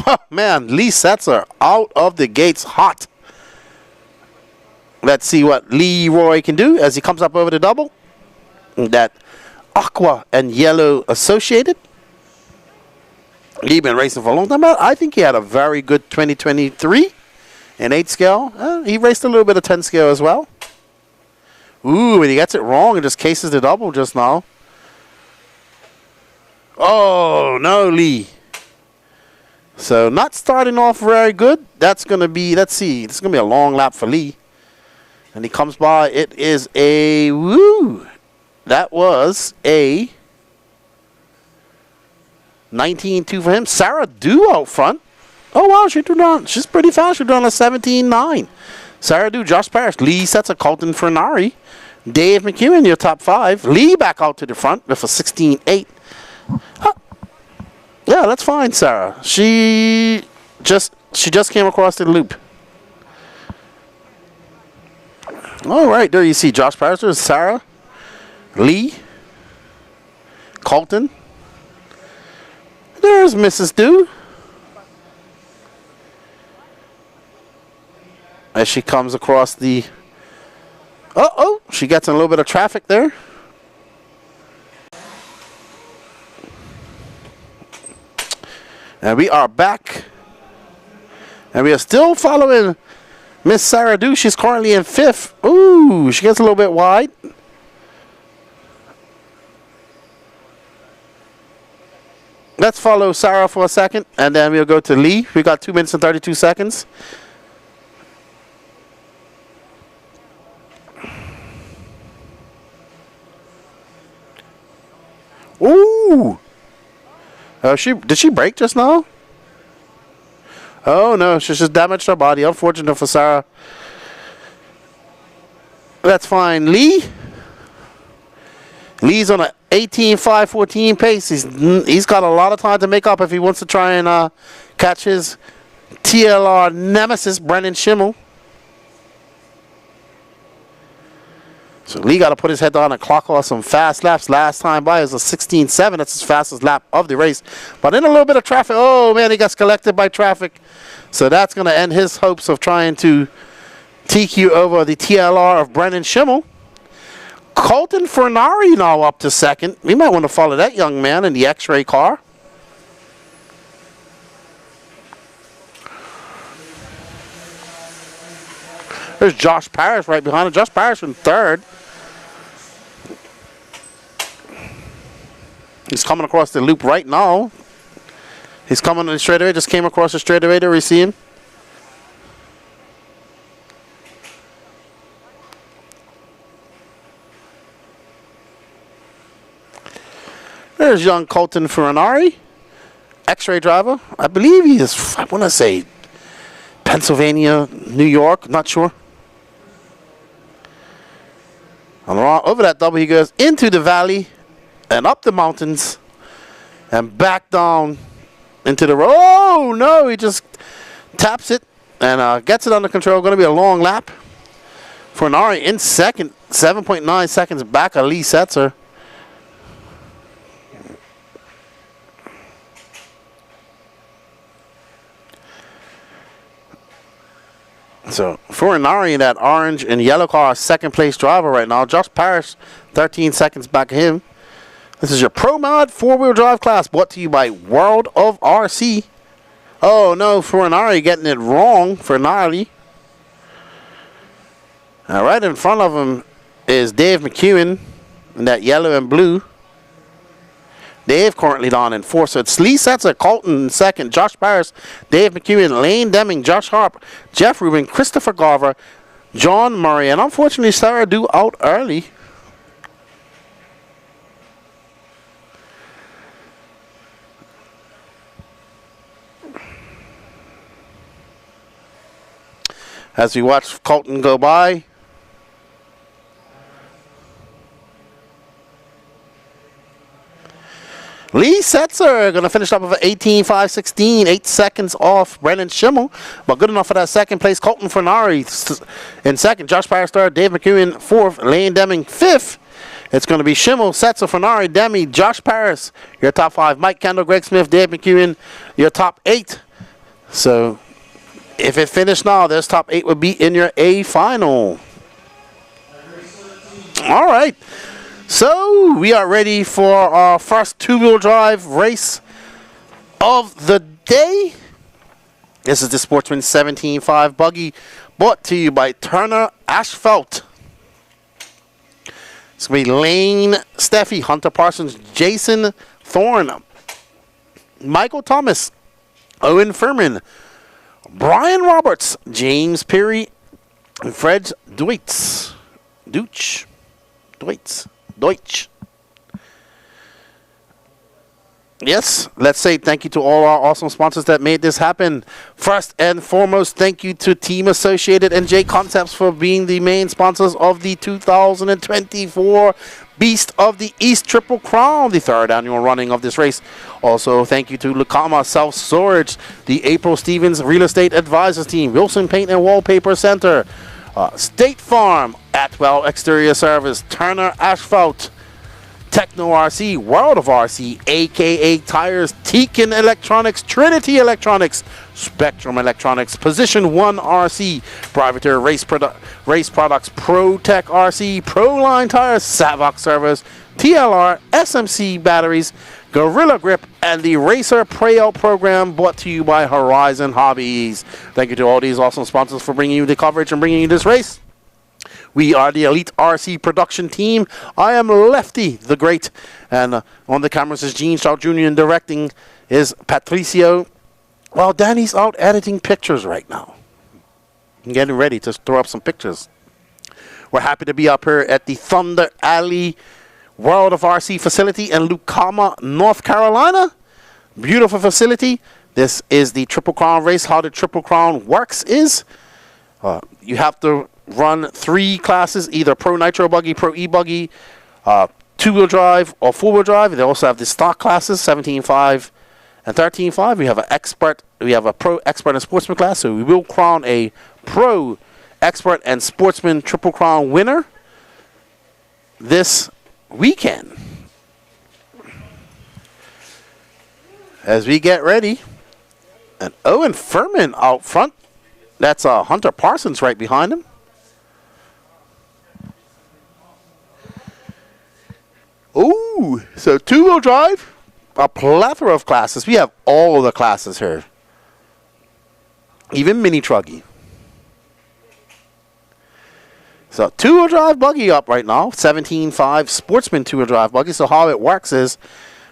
[SPEAKER 1] oh, man, Lee Setzer out of the gates hot. Let's see what Leroy can do as he comes up over the double. That aqua and yellow associated. He's been racing for a long time. I think he had a very good 2023 in 8 scale. He raced a little bit of 10 scale as well. Ooh, and he gets it wrong and just cases the double just now. Oh, no, Lee. So not starting off very good. That's going to be, let's see, this is going to be a long lap for Lee. And he comes by. It is a, woo. That was a 19.2 for him. Sarah Du out front. Oh, wow, she's pretty fast. She's doing a 17.9. Sarah Du, Josh Parrish, Lee Setzer, Colton Fernari, Dave McEwen, your top 5. Lee back out to the front with a 16.8. Yeah, that's fine, Sarah. She just came across the loop. All right, there you see Josh Parrish, Sarah, Lee, Colton. There's Mrs. Du. As she comes across the... Uh-oh, she gets in a little bit of traffic there. And we are back. And we are still following Miss Sarah Du, she's currently in 5th. Ooh, she gets a little bit wide. Let's follow Sarah for a second, and then we'll go to Lee. We got 2 minutes and 32 seconds. Ooh. Oh, did she break just now? Oh no, she just damaged her body. Unfortunate for Sarah. That's fine. Lee. Lee's on an 18.514 pace. He's got a lot of time to make up if he wants to try and catch his TLR nemesis, Brendan Schimmel. So Lee got to put his head down and clock off some fast laps. Last time by was a 16.7. That's his fastest lap of the race. But in a little bit of traffic. Oh, man, he gets collected by traffic. So that's going to end his hopes of trying to TQ over the TLR of Brendan Schimmel. Colton Fernari now up to second. We might want to follow that young man in the X-ray car. There's Josh Parrish right behind him. Josh Parrish in 3rd. He's coming across the loop right now. He's coming on the straightaway. Just came across the straightaway. There we see him. There's young Colton Fernari, X-ray driver. I believe he is, I want to say, Pennsylvania, New York, not sure. And over that double, he goes into the valley and up the mountains and back down into the road. Oh, no, he just taps it and gets it under control. Going to be a long lap. Fernari in second, 7.9 seconds back of Lee Setzer. So Fernari in that orange and yellow car, second place driver right now. Josh Parrish, 13 seconds back of him. This is your Pro Mod 4-wheel drive class brought to you by World of RC. Oh no, Fernari getting it wrong. Fernari. Right in front of him is Dave McEwen in that yellow and blue. Dave currently down in 4th. So it's Lee Setzer, Colton in 2nd, Josh Parrish, Dave McEwen, Lane Deming, Josh Harp, Jeff Rubin, Christopher Garver, John Murray, and unfortunately Sarah Du out early. As we watch Colton go by. Lee Setzer going to finish up with an 18.516, 8 seconds off Brendan Schimmel, but good enough for that second place. Colton Fernari in 2nd, Josh Parrish 3rd, Dave McEwen 4th, Lane Deming 5th. It's going to be Schimmel, Setzer, Fernari, Demi, Josh Parrish, your top 5. Mike Kendall, Greg Smith, Dave McEwen, your top 8. So if it finished now, this top 8 would be in your A final. All right. So we are ready for our first 2-wheel drive race of the day. This is the Sportsman 17.5 buggy brought to you by Turner Asphalt. It's going to be Lane Steffi, Hunter Parsons, Jason Thorne, Michael Thomas, Owen Furman, Brian Roberts, James Perry, and Fred Deutsch. Yes, let's say thank you to all our awesome sponsors that made this happen. First and foremost, thank you to Team Associated and J Concepts for being the main sponsors of the 2024 Beast of the East Triple Crown, the 3rd annual running of this race. Also, thank you to Lucama Self Storage, the April Stevens Real Estate Advisors Team, Wilson Paint and Wallpaper Center, State Farm, Atwell Exterior Service, Turner Asphalt, Techno RC, World of RC, AKA Tires, Tekin Electronics, Trinity Electronics, Spectrum Electronics, Position 1 RC, Privateer Race Products, Pro Tech RC, Proline Tires, Savox Service, TLR, SMC batteries, Gorilla Grip, and the Racer Payout program brought to you by Horizon Hobbies. Thank you to all these awesome sponsors for bringing you the coverage and bringing you this race. We are the Elite RC production team. I am Lefty the Great, and on the cameras is Gene Strout Jr. and directing is Patricio, while Danny's out editing pictures right now. I'm getting ready to throw up some pictures. We're happy to be up here at the Thunder Alley World of RC facility in Lucama, North Carolina. Beautiful facility. This is the Triple Crown race. How the Triple Crown works is you have to run 3 classes, either Pro Nitro Buggy, Pro E-Buggy, 2-wheel drive, or 4-wheel drive. They also have the stock classes, 17.5 and 13.5. We have an expert, we have a Pro, Expert, and Sportsman class, so we will crown a Pro, Expert, and Sportsman Triple Crown winner this weekend. As we get ready, and Owen Furman out front. That's Hunter Parsons right behind him. Ooh, so 2-wheel drive, a plethora of classes. We have all of the classes here. Even mini truggy. So 2-wheel drive buggy up right now, 17.5 Sportsman 2-wheel drive buggy. So how it works is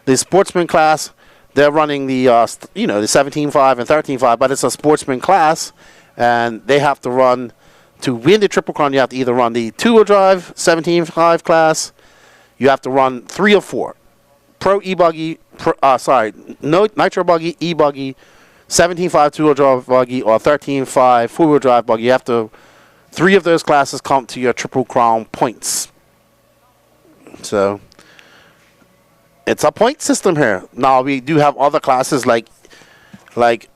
[SPEAKER 1] the Sportsman class, they're running the the 17.5 and 13.5, but it's a Sportsman class, and they have to run to win the Triple Crown. You have to either run the 2-wheel drive 17.5 class. You have to run 3 or 4. Pro E-Buggy, Nitro Buggy, E-Buggy, 17.5 2-wheel drive buggy, or 13.5 4-wheel drive buggy. You have to, 3 of those classes come to your Triple Crown points. So, it's a point system here. Now, we do have other classes like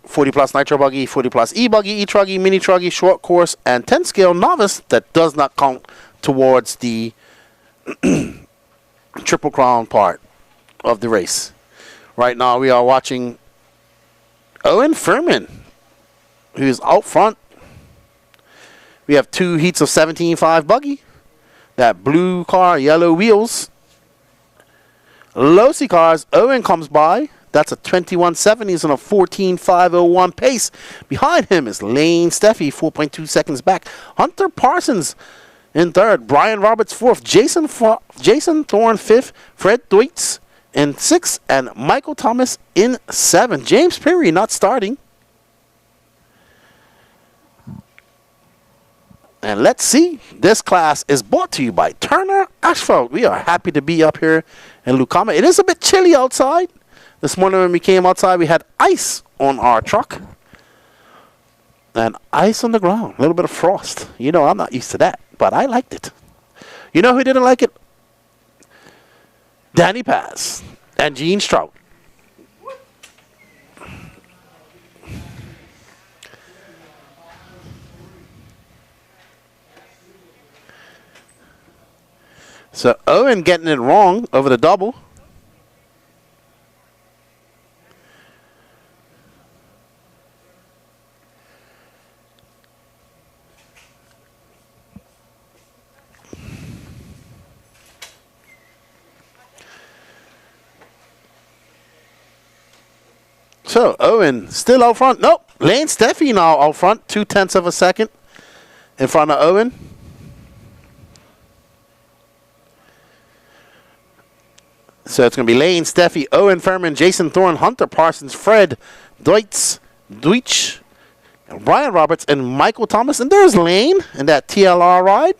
[SPEAKER 1] 40 plus Nitro Buggy, 40 plus E-Buggy, E-Truggy, Mini Truggy, Short Course, and 10 scale Novice that does not count towards the Triple Crown part of the race. Right now we are watching Owen Furman, who's out front. We have 2 heats of 17.5 buggy. That blue car, yellow wheels. Low C cars, Owen comes by. That's a 21.70s and a 14.501 pace. Behind him is Lane Steffi, 4.2 seconds back. Hunter Parsons in 3rd, Brian Roberts 4th, Jason Thorne 5th, Fred Deutz in 6th, and Michael Thomas in 7th. James Perry not starting. And let's see, this class is brought to you by Turner Asphalt. We are happy to be up here in Lucama. It is a bit chilly outside. This morning when we came outside, we had ice on our truck. And ice on the ground, a little bit of frost. You know, I'm not used to that, but I liked it. You know who didn't like it? Danny Paz and Gene Strout. So Owen getting it wrong over the double. So Owen still out front. Nope. Lane Steffi now out front. 0.2 of a second in front of Owen. So it's going to be Lane Steffi, Owen Furman, Jason Thorne, Hunter Parsons, Fred Deutsch, Brian Roberts, and Michael Thomas. And there's Lane in that TLR ride.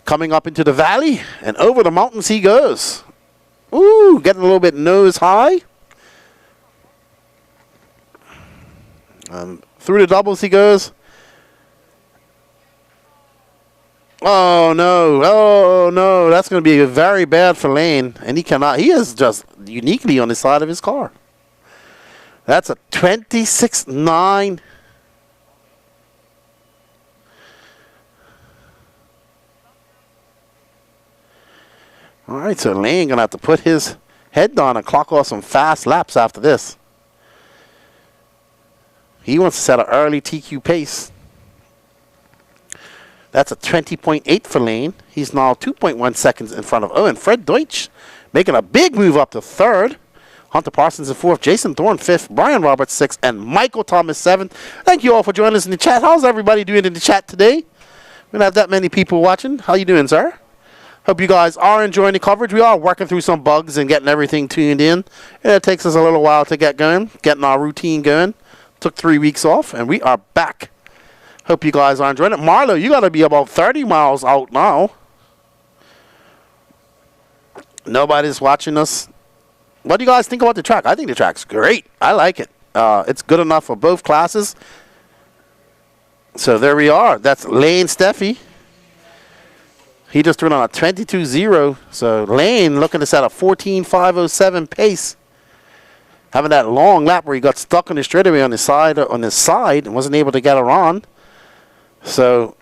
[SPEAKER 1] Coming up into the valley, and over the mountains he goes. Ooh, getting a little bit nose high. Through the doubles he goes. Oh no, that's going to be very bad for Lane. And he is just uniquely on the side of his car. That's a 26.9. All right, so Lane going to have to put his head down and clock off some fast laps after this. He wants to set an early TQ pace. That's a 20.8 for Lane. He's now 2.1 seconds in front of Owen. Fred Deutsch making a big move up to third. Hunter Parsons in fourth. Jason Thorne fifth. Brian Roberts sixth. And Michael Thomas seventh. Thank you all for joining us in the chat. How's everybody doing in the chat today? We don't have that many people watching. How you doing, sir? Hope you guys are enjoying the coverage. We are working through some bugs and getting everything tuned in. And it takes us a little while to get going, getting our routine going. Took 3 weeks off, and we are back. Hope you guys are enjoying it. Marlo, you got to be about 30 miles out now. Nobody's watching us. What do you guys think about the track? I think the track's great. I like it. It's good enough for both classes. So there we are. That's Lane Steffi. He just threw on a 22.0. So Lane looking to set a 14.507 pace. Having that long lap where he got stuck on the straightaway on his side and wasn't able to get around. So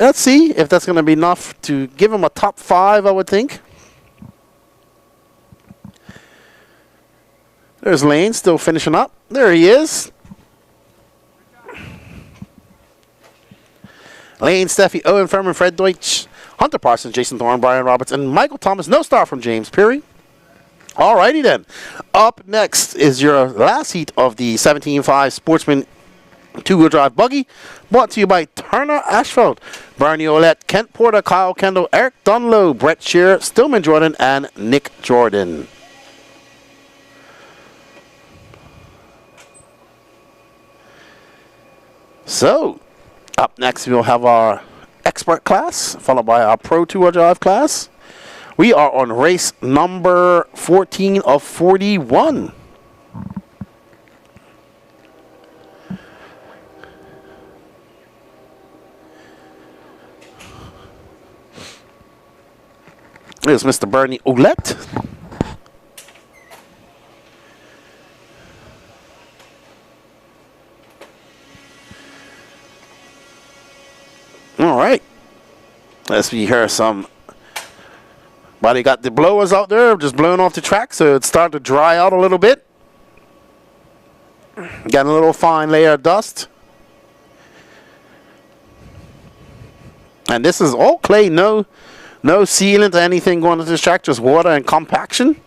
[SPEAKER 1] let's see if that's going to be enough to give him a top 5, I would think. There's Lane still finishing up. There he is. Lane, Steffi, Owen Furman, Fred Deutsch, Hunter Parsons, Jason Thorne, Brian Roberts, and Michael Thomas. No star from James Peary. Alrighty then. Up next is your last heat of the 17.5 Sportsman two-wheel drive buggy, brought to you by Turner Asphalt, Bernie Olette, Kent Porter, Kyle Kendall, Eric Dunlow, Brett Shearer, Stillman Jordan, and Nick Jordan. So, up next we'll have our expert class, followed by our pro two-wheel drive class. We are on race number 14 of 41. There's Mr. Bernie Olette. All right. Let's see here some. Buddy got the blowers out there just blowing off the track, so it's starting to dry out a little bit. Got a little fine layer of dust. And this is all clay, no sealant or anything going into this track, just water and compaction.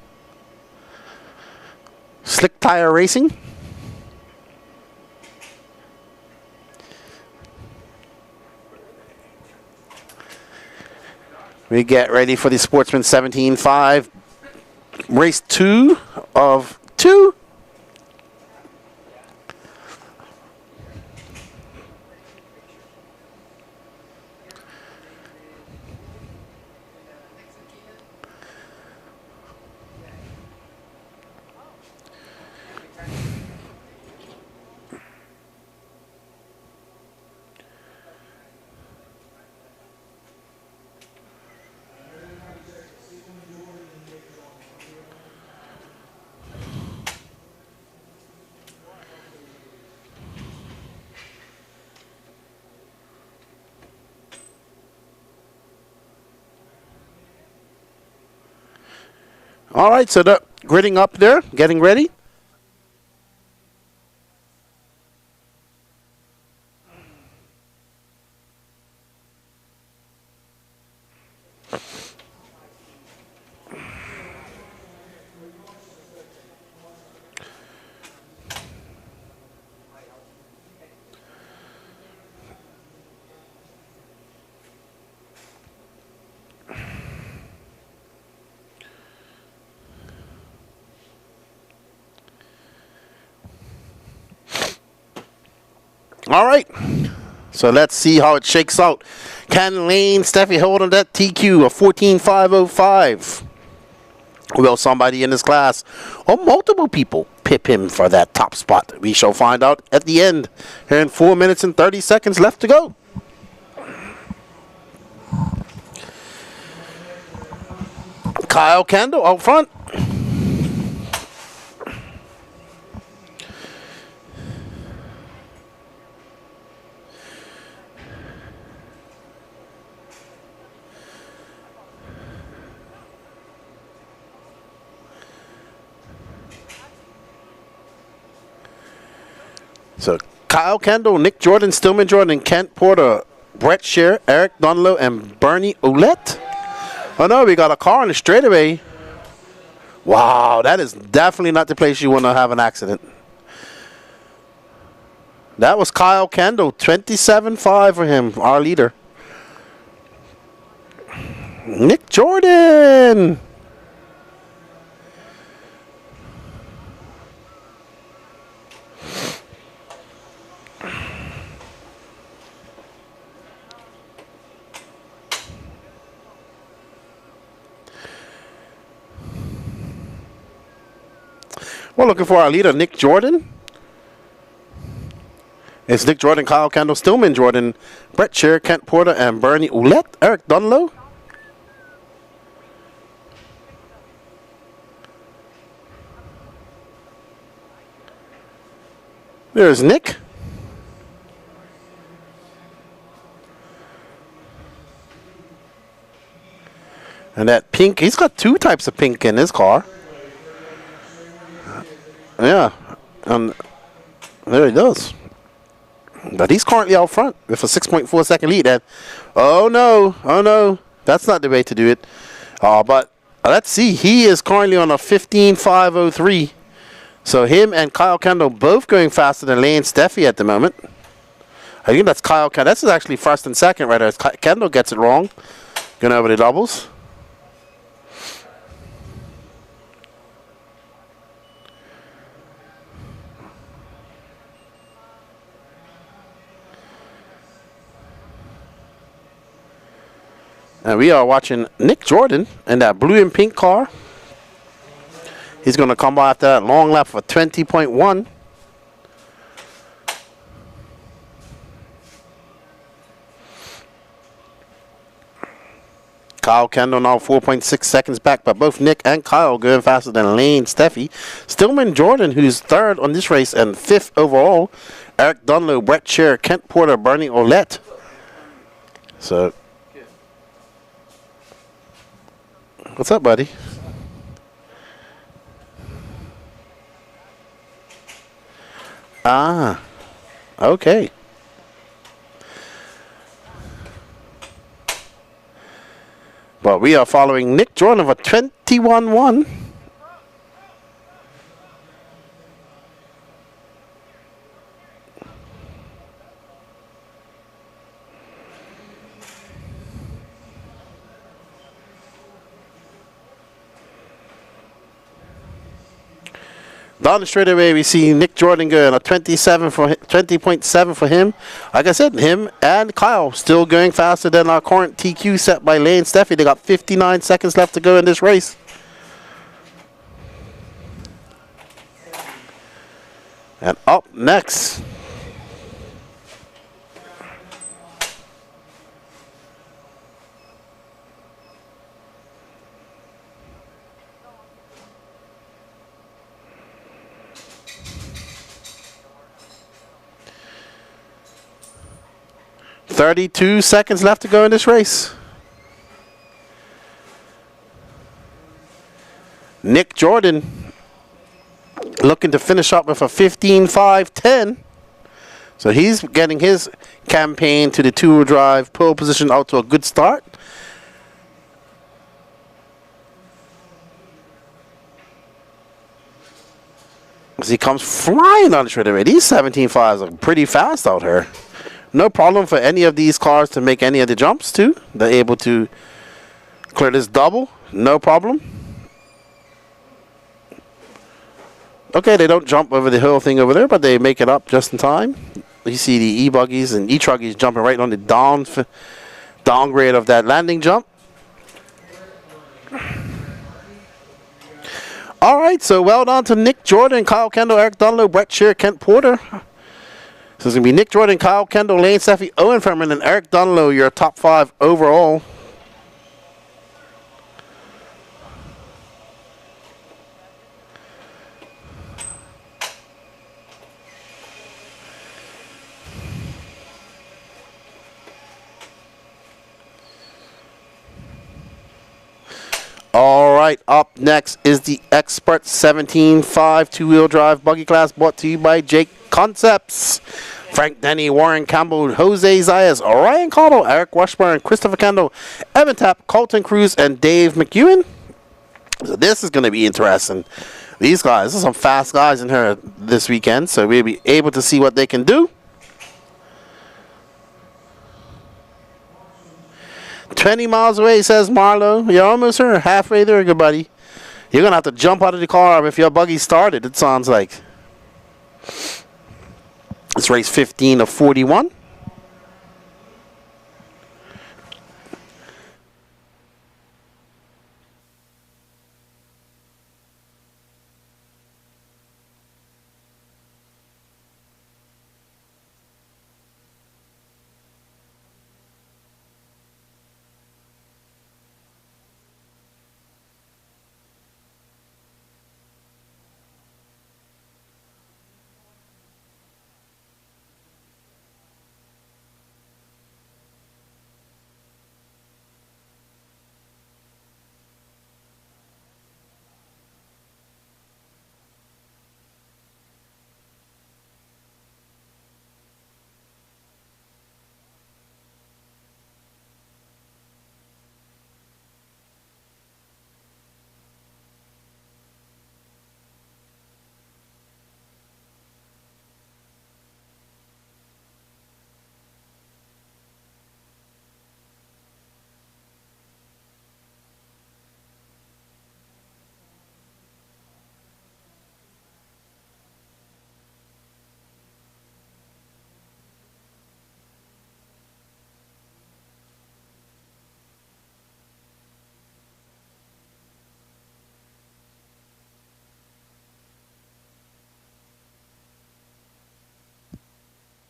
[SPEAKER 1] Slick tire racing. We get ready for the Sportsman 17.5 race 2 of 2. All right, so the gridding up there, getting ready. All right, so let's see how it shakes out. Can Lane Steffi hold on that TQ of 14.505? Will somebody in this class or multiple people pip him for that top spot? We shall find out at the end. Here in 4 minutes and 30 seconds left to go. Kyle Kendall out front. So Kyle Kendall, Nick Jordan, Stillman Jordan, and Kent Porter Brett Shear, Eric Dunlow, and Bernie Ouellette. Oh no, we got a car on the straightaway. Wow, that is definitely not the place you want to have an accident. That was Kyle Kendall, 27.5 for him, our leader. Nick Jordan. We're looking for our leader, Nick Jordan. It's Nick Jordan, Kyle Kendall, Stillman Jordan, Brett Shear, Kent Porter, and Bernie Ouellette, Eric Dunlow. There's Nick. And that pink, he's got two types of pink in his car. Yeah, and there he does. But he's currently out front with a 6.4 second lead. And oh no, that's not the way to do it. But let's see, he is currently on a 15.503. So him and Kyle Kendall both going faster than Lane Steffi at the moment. I think that's Kyle Kendall. This is actually first and second right there. Kendall gets it wrong. Going over the doubles. And we are watching Nick Jordan in that blue and pink car. He's going to come by after that long lap for 20.1. Kyle Kendall now 4.6 seconds back, but both Nick and Kyle going faster than Lane Steffi. Stillman Jordan, who's third on this race and fifth overall. Eric Dunlow, Brett Shear, Kent Porter, Bernie Ouellette. So, what's up, buddy? Ah, okay. But we are following Nick Jordan of a 21-1. Down the straightaway, we see Nick Jordan going a 20.7 for him. Like I said, him and Kyle still going faster than our current TQ set by Lane Steffi. They got 59 seconds left to go in this race. And up next, .32 seconds left to go in this race. Nick Jordan looking to finish up with a 15.510. So he's getting his campaign to the two-wheel drive pole position out to a good start. As he comes flying on the straightaway. These 17.5s are pretty fast out here. No problem for any of these cars to make any of the jumps too. They're able to clear this double, no problem. Okay, they don't jump over the hill thing over there, but they make it up just in time. You see the E-buggies and E-truggies jumping right on the downgrade of that landing jump. All right, so well done to Nick Jordan, Kyle Kendall, Eric Dunlow, Brett Shear, Kent Porter. So it's going to be Nick Jordan, Kyle Kendall, Lane Steffi, Owen Furman, and Eric Dunlow, your top 5 overall. All right, up next is the Expert 17.5 two-wheel drive buggy class brought to you by Jake Concepts. Frank Denny, Warren Campbell, Jose Zayas, Ryan Cottle, Eric Washburn, Christopher Kendall, Evan Tapp, Colton Cruz, and Dave McEwen. So this is going to be interesting. These guys, there's some fast guys in here this weekend, so we'll be able to see what they can do. 20 miles away, says Marlo. You're almost here, halfway there, good buddy. You're going to have to jump out of the car if your buggy started, it sounds like. It's race 15 of 41.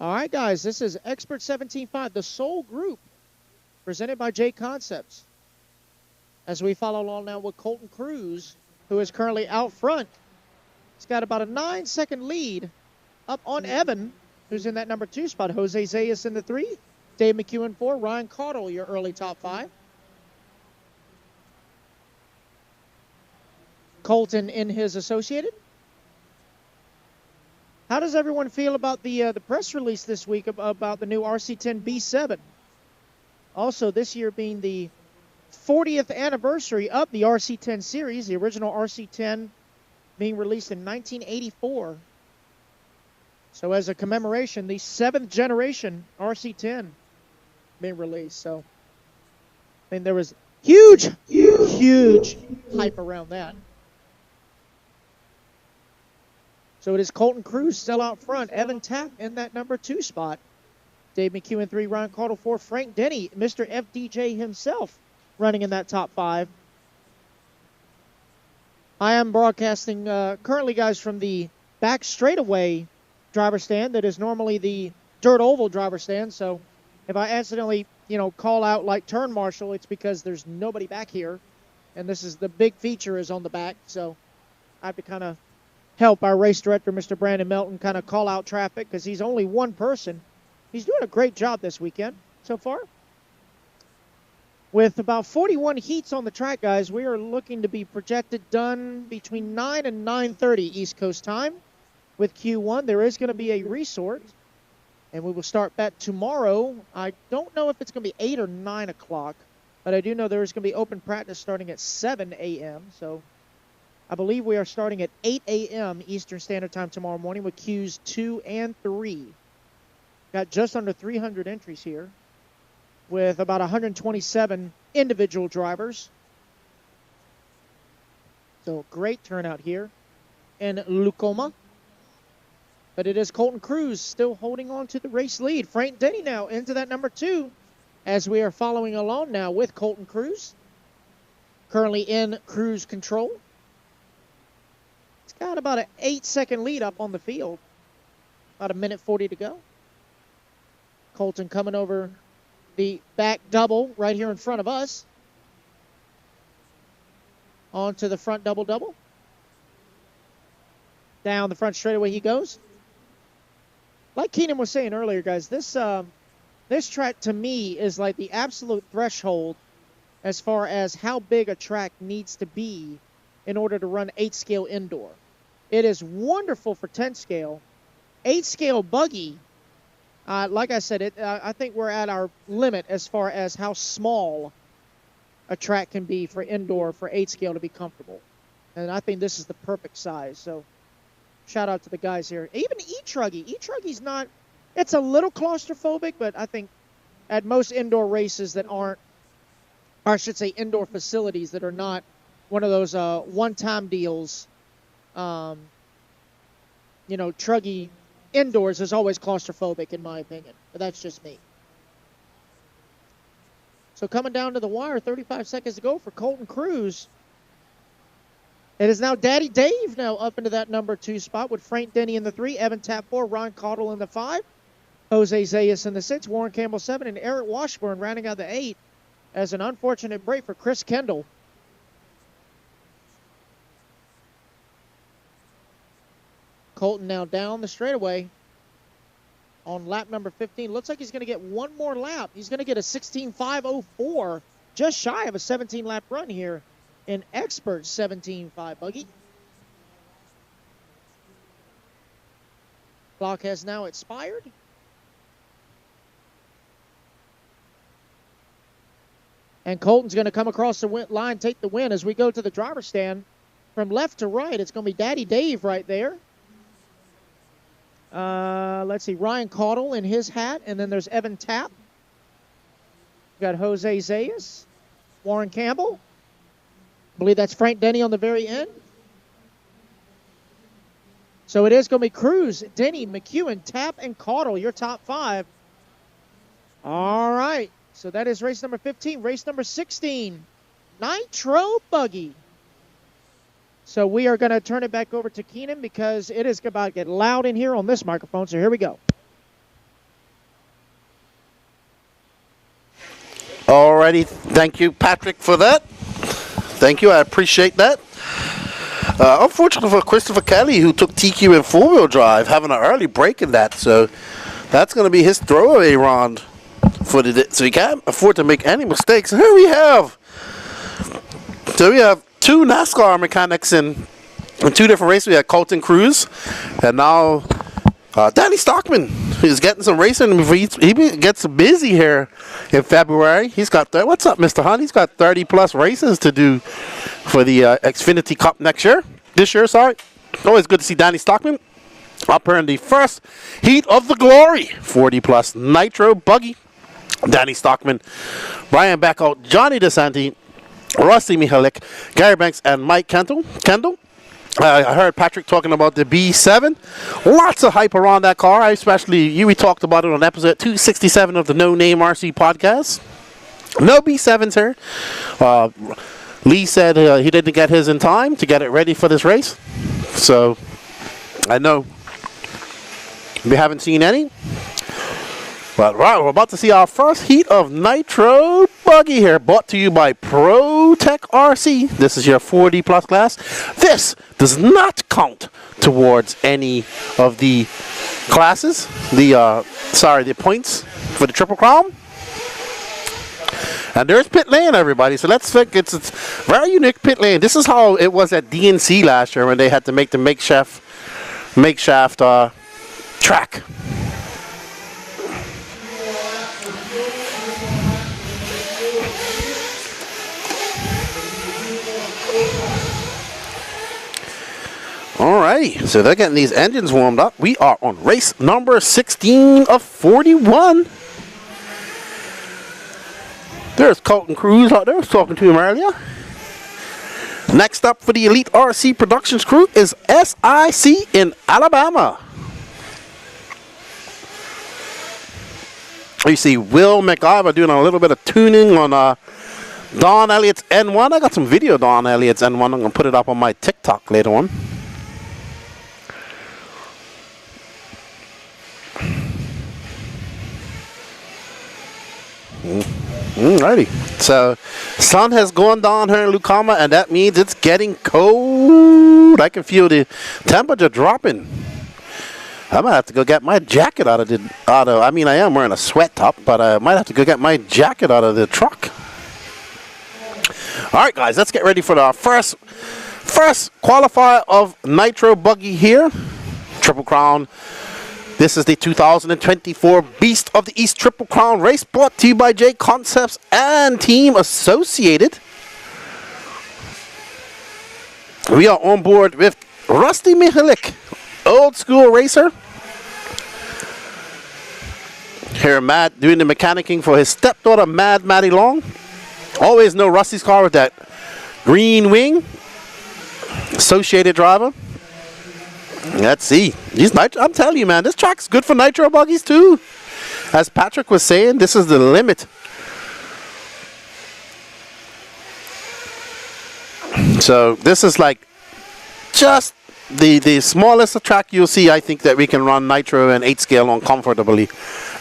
[SPEAKER 15] All right, guys, this is Expert 17.5, the sole group, presented by J Concepts. As we follow along now with Colton Cruz, who is currently out front. He's got about a 9-second lead up on Evan, who's in that number 2 spot. Jose Zayas in the 3, Dave McEwen 4, Ryan Cottle, your early top 5. Colton in his associated. How does everyone feel about the press release this week about the new RC10 B7? Also, this year being the 40th anniversary of the RC10 series, the original RC10 being released in 1984. So as a commemoration, the 7th generation RC10 being released. So, I mean, there was huge hype around that. So it is Colton Cruz still out front. Evan Tapp in that number 2 spot. Dave McEwen 3, Ryan Cottle 4, Frank Denny, Mr. FDJ himself running in that top 5. I am broadcasting currently, guys, from the back straightaway driver stand that is normally the dirt oval driver stand. So if I accidentally, call out like turn marshal, it's because there's nobody back here. And this is the big feature is on the back. So I have to kind of help our race director, Mr. Brandon Melton, kind of call out traffic because he's only one person. He's doing a great job this weekend so far. With about 41 heats on the track, guys, we are looking to be projected done between 9 and 9:30 East Coast time. With Q1, there is going to be a resort, and we will start that tomorrow. I don't know if it's going to be 8 or 9 o'clock, but I do know there is going to be open practice starting at 7 a.m., so I believe we are starting at 8 a.m. Eastern Standard Time tomorrow morning with Qs 2 and 3. Got just under 300 entries here with about 127 individual drivers. So great turnout here in Lucoma. But it is Colton Cruz still holding on to the race lead. Frank Denny now into that number 2 as we are following along now with Colton Cruz. Currently in cruise control. Got about an 8-second lead up on the field. About a minute 40 to go. Colton coming over the back double right here in front of us. Onto the front double. Down the front straightaway he goes. Like Keenan was saying earlier, guys, this track to me is like the absolute threshold as far as how big a track needs to be in order to run 8-scale indoor. It is wonderful for 10-scale. 8-scale buggy, like I said, I think we're at our limit as far as how small a track can be for indoor for 8-scale to be comfortable. And I think this is the perfect size. So shout out to the guys here. Even E-Truggy. E-Truggy's not, it's a little claustrophobic, but I think at most indoor races that aren't, or I should say indoor facilities that are not one of those one-time deals, Truggy indoors is always claustrophobic in my opinion, but that's just me. So coming down to the wire, 35 seconds to go for Colton Cruz. It is now Daddy Dave now up into that number 2 spot with Frank Denny in the 3, Evan Tapp 4, Ron Caudle in the 5, Jose Zayas in the 6, Warren Campbell 7, and Eric Washburn rounding out the 8 as an unfortunate break for Chris Kendall. Colton now down the straightaway on lap number 15. Looks like he's going to get one more lap. He's going to get a 16.504, just shy of a 17-lap run here in Expert 17.5 buggy. Clock has now expired. And Colton's going to come across the line, take the win as we go to the driver's stand. From left to right, it's going to be Daddy Dave right there. Let's see, Ryan Caudle in his hat, and then there's Evan Tapp. We've got Jose Zayas, Warren Campbell. I believe that's Frank Denny on the very end. So it is going to be Cruz, Denny, McEwen, Tapp, and Caudle, your top 5. All right, so that is race number 15. Race number 16, Nitro Buggy. So we are going to turn it back over to Keenan because it is about to get loud in here on this microphone. So here we go.
[SPEAKER 1] Alrighty, thank you, Patrick, for that. Thank you, I appreciate that. Unfortunately for Christopher Kelly, who took TQ in 4-wheel drive, having an early break in that, so that's going to be his throwaway round for the day. So he can't afford to make any mistakes. And here we have. So we have 2 NASCAR mechanics in 2 different races. We had Colton Cruz, and now Danny Stockman, who's getting some racing before he gets busy here in February. He's got, what's up, Mr. Hunt? He's got 30 plus races to do for the Xfinity Cup this year, sorry. Always good to see Danny Stockman up here in the first heat of the glory 40 plus Nitro Buggy. Danny Stockman, Brian Beckout, Johnny DeSanti, Rusty Mihalik, Gary Banks, and Mike Kendall. I heard Patrick talking about the B7. Lots of hype around that car. We talked about it on episode 267 of the No Name RC podcast. No B7s here. Lee said he didn't get his in time to get it ready for this race. So, I know we haven't seen any. But right, we're about to see our first heat of Nitro Buggy here, brought to you by ProTech RC. This is your 40 plus class. This does not count towards any of the classes, the points for the Triple Crown. And there's pit lane, everybody. So let's think it's very unique pit lane. This is how it was at DNC last year when they had to make the makeshift track. Alrighty, so they're getting these engines warmed up. We are on race number 16 of 41. There's Colton Cruz out there. I was talking to him earlier. Next up for the Elite RC Productions crew is SIC in Alabama. You see Will McIver doing a little bit of tuning on Don Elliott's N1. I got some video of Don Elliott's N1. I'm going to put it up on my TikTok later on. Alrighty, so sun has gone down here in Lucama, and that means it's getting cold. I can feel the temperature dropping. I might have to go get my jacket out of I am wearing a sweat top, but I might have to go get my jacket out of the truck. All right, guys, let's get ready for our first qualifier of Nitro Buggy here. Triple Crown. This is the 2024 Beast of the East Triple Crown race brought to you by J Concepts and Team Associated. We are on board with Rusty Mihalik, old school racer. Here, Matt doing the mechanicking for his stepdaughter, Mad Maddie Long. Always know Rusty's car with that green wing. Associated driver. Let's see. I'm telling you, man, this track's good for nitro buggies too. As Patrick was saying, this is the limit. So this is like just the smallest track you'll see. I think that we can run nitro and 8 scale on comfortably.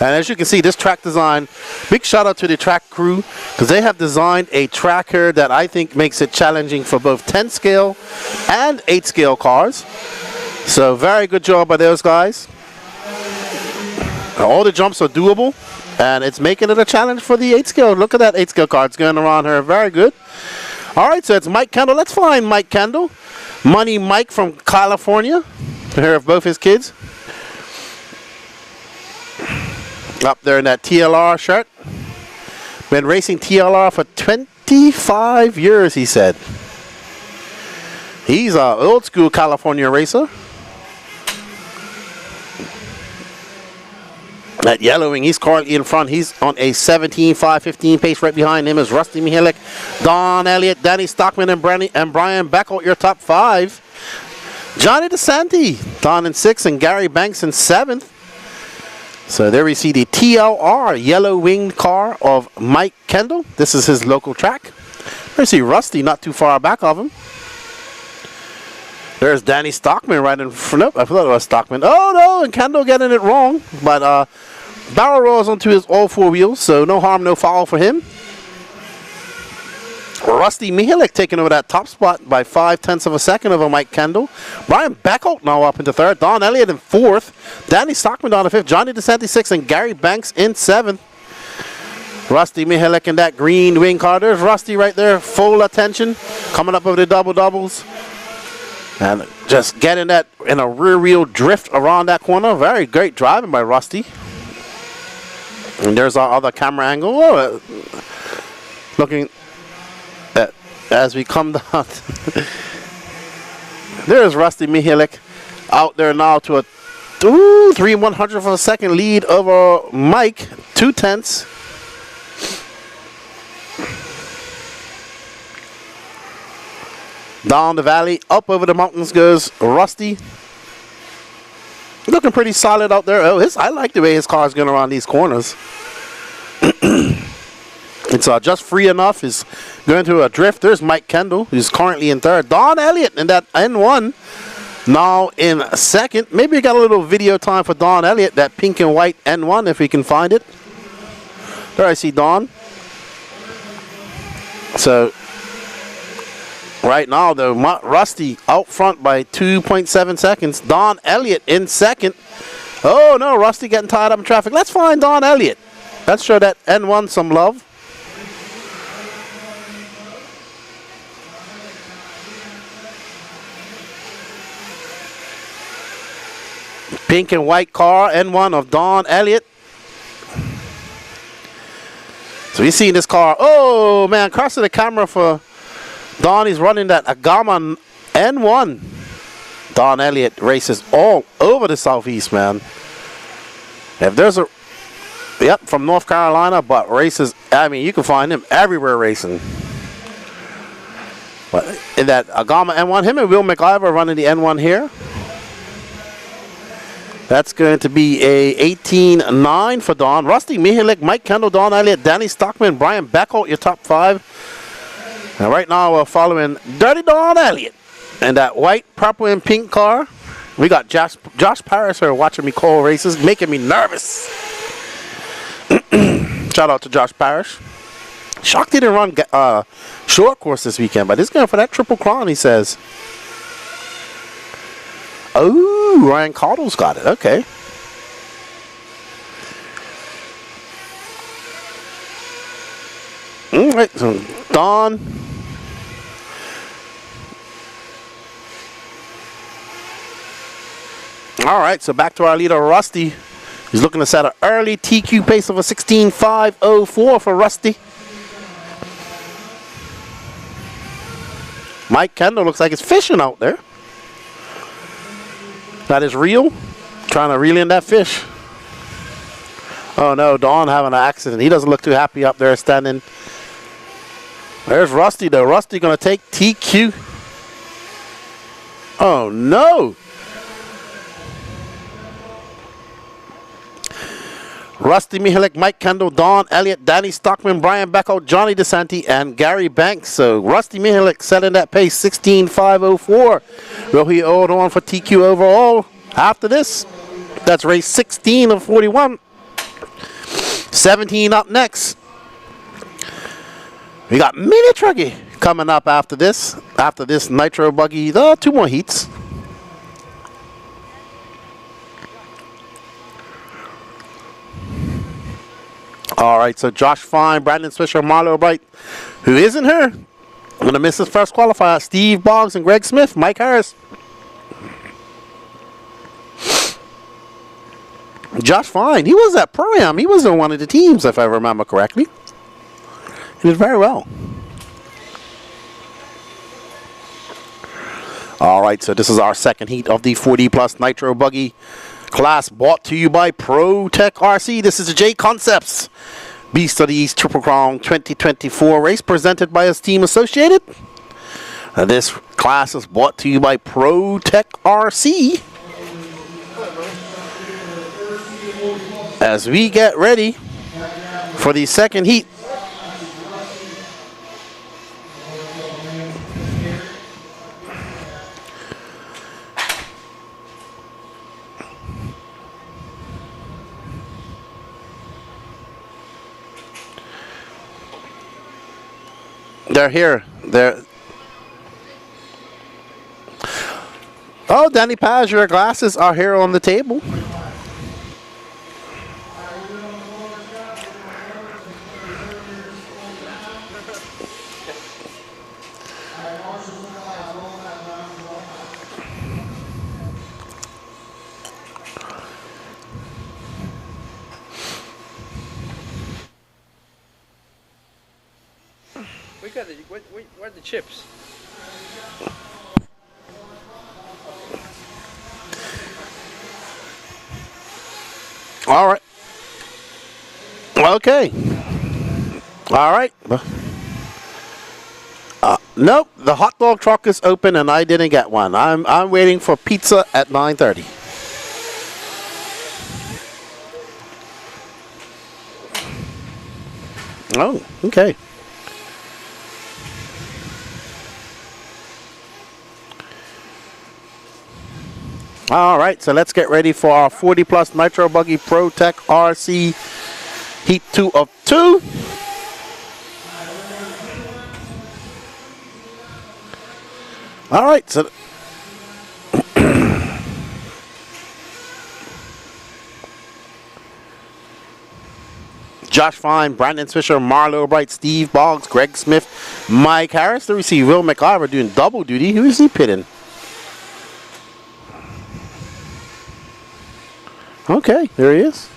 [SPEAKER 1] And as you can see, this track design, big shout out to the track crew, because they have designed a tracker that I think makes it challenging for both 10 scale and 8 scale cars. So very good job by those guys. All the jumps are doable, and it's making it a challenge for the 8 scale. Look at that 8 scale car. It's going around her. Very good. All right, so it's Mike Kendall. Let's find Mike Kendall. Money Mike from California. Here of both his kids. Up there in that TLR shirt. Been racing TLR for 25 years, he said. He's an old school California racer. That yellowing, he's currently in front. He's on a 17.515 pace. Right behind him is Rusty Mihalik, Don Elliott, Danny Stockman, and Brian Beckel, your top 5. Johnny DeSanti, Don in 6th, and Gary Banks in 7th. So there we see the TLR yellow winged car of Mike Kendall. This is his local track. There you see Rusty not too far back of him. There's Danny Stockman right in front. Nope, I thought it was Stockman. Oh no, and Kendall getting it wrong. But barrel rolls onto his all 4 wheels, so no harm, no foul for him. Rusty Mihalik taking over that top spot by 0.5 of a second over Mike Kendall. Brian Beckel now up into 3rd. Don Elliott in 4th. Danny Stockman down in 5th. Johnny DeSanti 6th. And Gary Banks in 7th. Rusty Mihalik in that green wing car. There's Rusty right there. Full attention. Coming up over the double doubles. And just getting that in a rear wheel drift around that corner. Very great driving by Rusty. And there's our other camera angle. Oh, looking at, as we come down. There's Rusty Mihalik out there now to a 3/100th of a second lead over Mike. 0.2. Down the valley, up over the mountains goes Rusty. Looking pretty solid out there. Oh, I like the way his car's going around these corners. It's just free enough. He's going through a drift. There's Mike Kendall, who's currently in 3rd. Don Elliott in that N1, now in 2nd. Maybe we got a little video time for Don Elliott, that pink and white N1, if we can find it. There I see Don. So right now, though, Rusty out front by 2.7 seconds. Don Elliott in 2nd. Oh, no, Rusty getting tied up in traffic. Let's find Don Elliott. Let's show that N1 some love. Pink and white car, N1 of Don Elliott. So you see this car. Oh, man, across to the camera for Don. He's running that Agama N1. Don Elliott races all over the Southeast, man. If there's a... Yep, from North Carolina, but races... I mean, you can find him everywhere racing. But in that Agama N1, him and Will McIver running the N1 here. That's going to be a 18.9 for Don. Rusty Mihalik, Mike Kendall, Don Elliott, Danny Stockman, Brian Beckel, your top 5. And right now we're following Dirty Don Elliott in that white, purple, and pink car. We got Josh Parrish here watching me call races, making me nervous. Shout out to Josh Parrish. Shocked he didn't run short course this weekend, but he's going for that Triple Crown, he says. Oh, Ryan Cardle's got it. Okay. All right, so Don All right, so back to our leader, Rusty. He's looking to set an early TQ pace of a 16.504 for Rusty. Mike Kendall looks like he's fishing out there. That is reel. Trying to reel in that fish. Oh no, Don having an accident. He doesn't look too happy up there standing. There's Rusty though. Rusty gonna take TQ. Oh no. Rusty Mihalik, Mike Kendall, Don Elliott, Danny Stockman, Brian Beckel, Johnny DeSanti, and Gary Banks. So Rusty Mihalik setting that pace, 16.504. Will he hold on for TQ overall after this? That's race 16 of 41. 17 up next. We got Mini Truggy coming up after this. After this Nitro Buggy, 2 more heats. All right, so Josh Fine, Brandon Swisher, Marlo Bright, who isn't here. I'm going to miss his first qualifier. Steve Boggs and Greg Smith, Mike Harris. Josh Fine, he was at Pro-Am. He was in one of the teams, if I remember correctly. He did very well. All right, so this is our second heat of the 40 plus Nitro Buggy class, brought to you by Pro Tech RC. This is the J Concepts Beast of the East Triple Crown 2024 race presented by his team Associated. This class is brought to you by Pro Tech RC. As we get ready for the second heat. They're here. They're. Oh, Danny Paz, your glasses are here on the table.
[SPEAKER 4] Where are the chips?
[SPEAKER 1] All right. Okay. All right. Nope. The hot dog truck is open and I didn't get one. I'm waiting for pizza at 9:30. Oh, okay. All right, so let's get ready for our 40 plus Nitro Buggy Pro Tech RC Heat 2 of 2. All right, so Josh Fine, Brandon Swisher, Marlo Bright, Steve Boggs, Greg Smith, Mike Harris. There we see Will McIver doing double duty. Who is he pitting? Okay, there he is.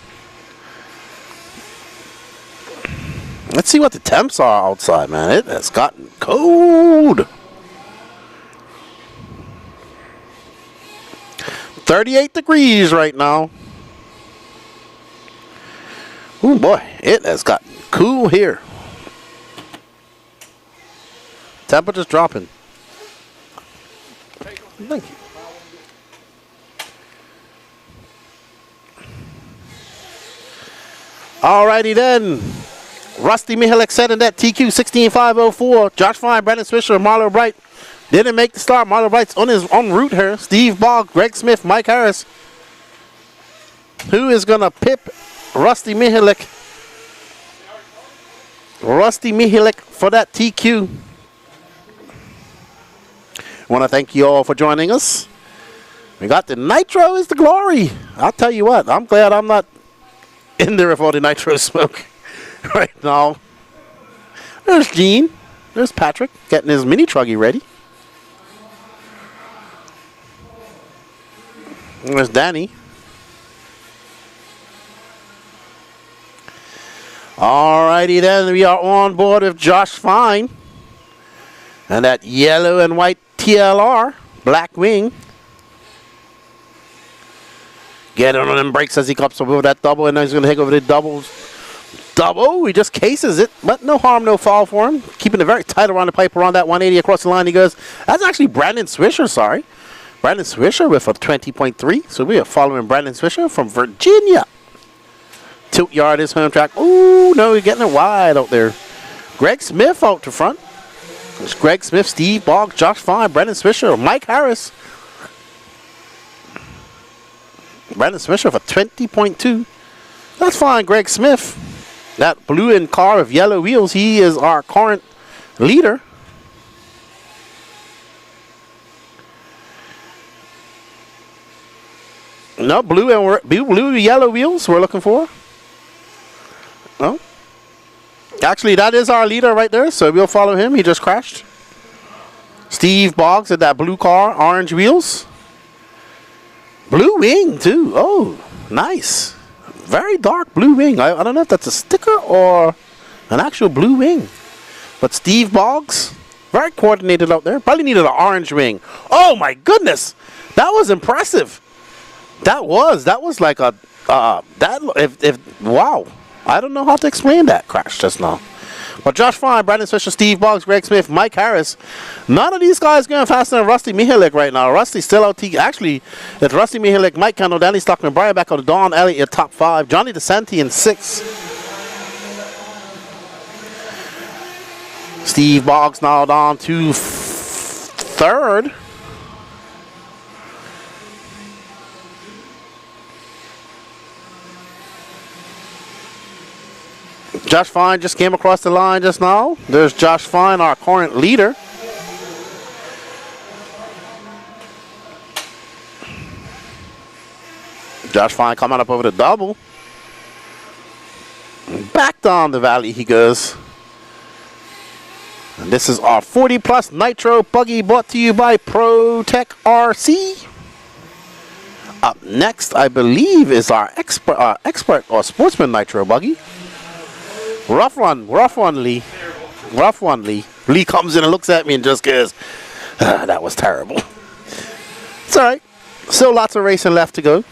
[SPEAKER 1] Let's see what the temps are outside, man. It has gotten cold. 38 degrees right now. Oh boy, it has gotten cool here. Temperature's dropping. Thank you. Alrighty then. Rusty Mihalik setting that TQ 16504. Josh Fine, Brandon Swisher, Marlo Bright didn't make the start. Marlo Bright's on his en route here. Steve Bogg, Greg Smith, Mike Harris. Who is gonna pip Rusty Mihalik? Rusty Mihalik for that TQ. I want to thank you all for joining us. We got the Nitro is the glory. I'll tell you what, I'm glad I'm not in there with all the Nitro smoke right now. There's Gene. There's Patrick getting his mini truggy ready. There's Danny. Alrighty then, we are on board with Josh Fine. And that yellow and white TLR, black wing. Get on them brakes as he comes over that double, and then he's going to hit over the doubles. Double, he just cases it, but no harm, no foul for him. Keeping it very tight around the pipe, around that 180 across the line he goes. That's actually Brandon Swisher, sorry. Brandon Swisher with a 20.3. So we are following Brandon Swisher from Virginia. Tilt yard is home track. Ooh, no, he's getting it wide out there. Greg Smith out to front. It's Greg Smith, Steve Boggs, Josh Fine, Brandon Swisher, Mike Harris. Brandon Swisher for 20.2. That's fine, Greg Smith. That blue in car with yellow wheels, he is our current leader. No, blue and yellow wheels we're looking for. No. Actually, that is our leader right there, so we'll follow him. He just crashed. Steve Boggs at that blue car, orange wheels. Blue wing, too. Oh, nice. Very dark blue wing. I don't know if that's a sticker or an actual blue wing. But Steve Boggs, very coordinated out there. Probably needed an orange wing. Oh, my goodness. That was impressive. That was like a, wow. I don't know how to explain that crash just now. But Josh Fine, Brandon Swisher, Steve Boggs, Greg Smith, Mike Harris. None of these guys going faster than Rusty Mihalik right now. Rusty's still out. Actually, it's Rusty Mihalik, Mike Kendall, Danny Stockman, Brian Beck, Don Elliott in top 5. Johnny DeSanti in 6. Steve Boggs now down to 3rd. Josh Fine just came across the line just now. There's Josh Fine, our current leader. Josh Fine coming up over the double. Back down the valley he goes. And this is our 40 plus Nitro buggy brought to you by ProTech RC. Up next, I believe, is our expert or sportsman Nitro buggy. Rough one, Lee. Rough one, Lee. Lee comes in and looks at me and just goes, that was terrible. It's all right. Still lots of racing left to go.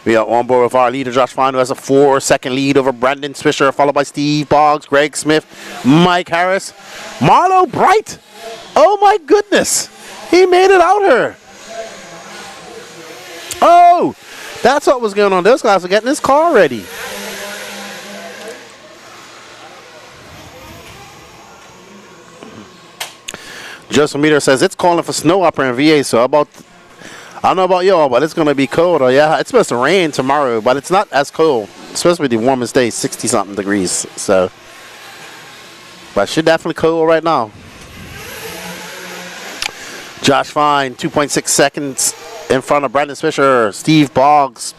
[SPEAKER 1] We are on board with our leader, Josh Fine, who has a 4-second lead over Brandon Swisher, followed by Steve Boggs, Greg Smith, Mike Harris, Marlo Bright. Oh, my goodness. He made it out here. Oh, that's what was going on. Those guys are getting his car ready. Joseph Meter says it's calling for snow up here in VA, so I don't know about y'all, but it's going to be cold. Yeah, it's supposed to rain tomorrow, but it's not as cold. It's supposed to be the warmest day, 60-something degrees. So, but it should definitely cold right now. Josh Fine, 2.6 seconds in front of Brandon Swisher. Steve Boggs,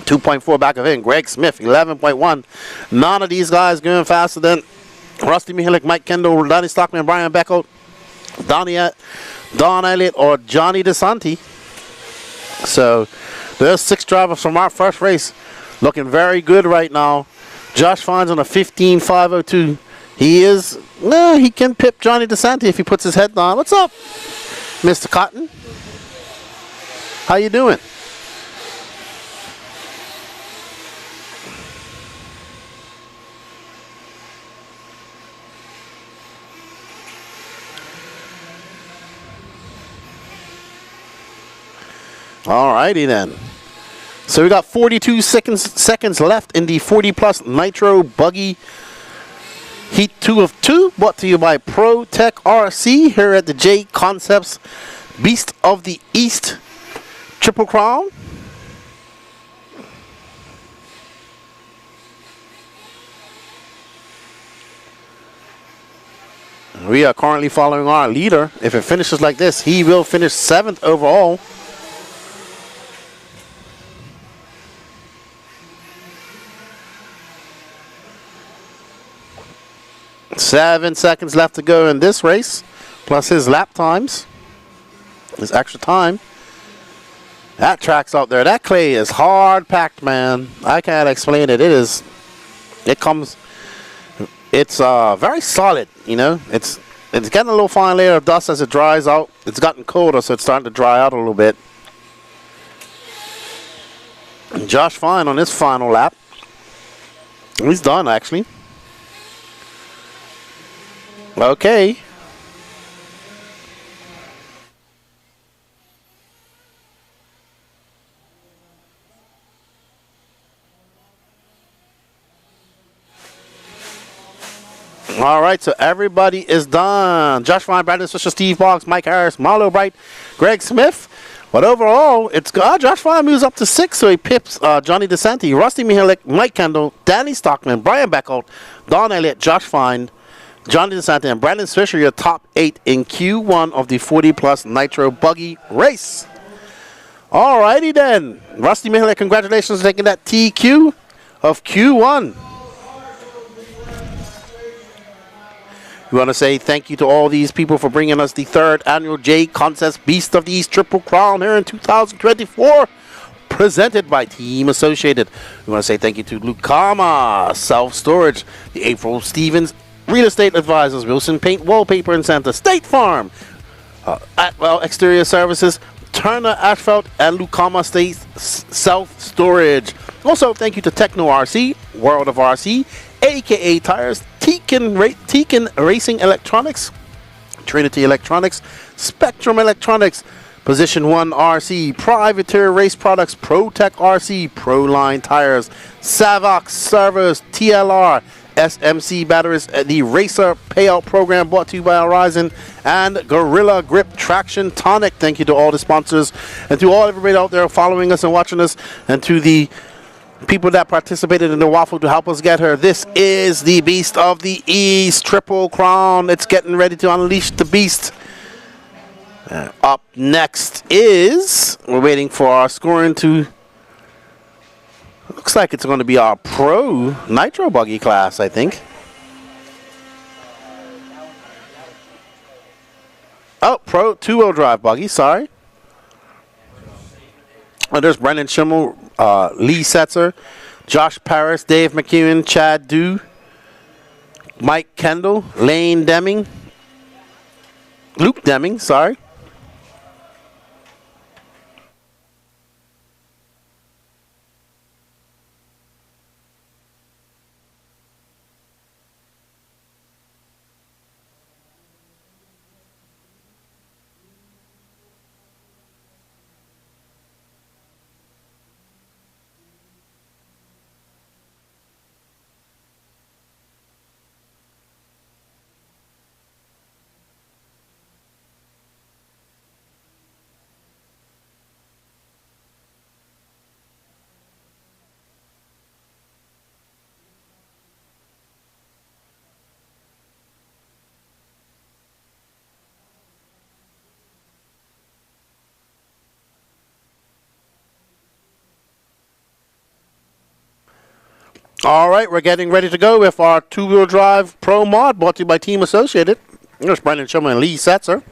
[SPEAKER 1] 2.4 back of him. Greg Smith, 11.1. None of these guys going faster than Rusty Mihalik, Mike Kendall, Donnie Stockman, Brian Beckel, Don Elliott, or Johnny DeSanti. So there's 6 drivers from our first race looking very good right now. Josh Fine's on a 15.502. He can pip Johnny DeSanti if he puts his head down. What's up, Mr. Cotton? How you doing? Alrighty then. So we got 42 seconds left in the 40 plus Nitro Buggy Heat 2 of 2, brought to you by ProTech RC here at the J Concepts Beast of the East Triple Crown. We are currently following our leader. If it finishes like this, he will finish 7th overall. .7 seconds left to go in this race, plus his lap times. There's extra time. That track's out there. That clay is hard packed, man. I can't explain it. It's very solid, you know. It's getting a little fine layer of dust as it dries out. It's gotten colder, so it's starting to dry out a little bit. And Josh Fine on his final lap. He's done, actually. Okay. All right, so everybody is done. Josh Fine, Brandon Swisher, Steve Boggs, Mike Harris, Marlo Bright, Greg Smith. But overall, it's Josh Fine moves up to 6, so he pips Johnny DeSanti, Rusty Mihalik, Mike Kendall, Danny Stockman, Brian Beckholt, Don Elliott, Josh Fine, Johnny DeSanti, and Brandon Swisher, your top 8 in Q1 of the 40-plus Nitro Buggy race. All righty then. Rusty Mihalik, congratulations on taking that TQ of Q1. We want to say thank you to all these people for bringing us the 3rd annual J Contest Beast of the East Triple Crown here in 2024, presented by Team Associated. We want to say thank you to Lucama Self Storage, the April Stevens Real Estate Advisors, Wilson Paint Wallpaper and Santa, State Farm, Atwell Exterior Services, Turner Asphalt, and Lucama State Self Storage. Also, thank you to Techno RC, World of RC, AKA Tires, Tekin Racing Electronics, Trinity Electronics, Spectrum Electronics, Position 1 RC, Privateer Race Products, ProTech RC, Proline Tires, Savox Servers, TLR, SMC Batteries, the Racer Payout Program brought to you by Horizon, and Gorilla Grip Traction Tonic. Thank you to all the sponsors and to all everybody out there following us and watching us, and to the people that participated in the waffle to help us get her. This is the Beast of the East Triple Crown. It's getting ready to unleash the beast. Up next is, we're waiting for our scoring to, looks like it's going to be our Pro Nitro Buggy class, I think. Oh, Pro two-wheel drive buggy, sorry. Oh, there's Brendan Schimmel, Lee Setzer, Josh Paris, Dave McEwen, Chad Dew, Mike Kendall, Lane Deming, Luke Deming, sorry. All right, we're getting ready to go with our two-wheel drive Pro Mod brought to you by Team Associated. There's Brendan Schimmel and Lee Setzer.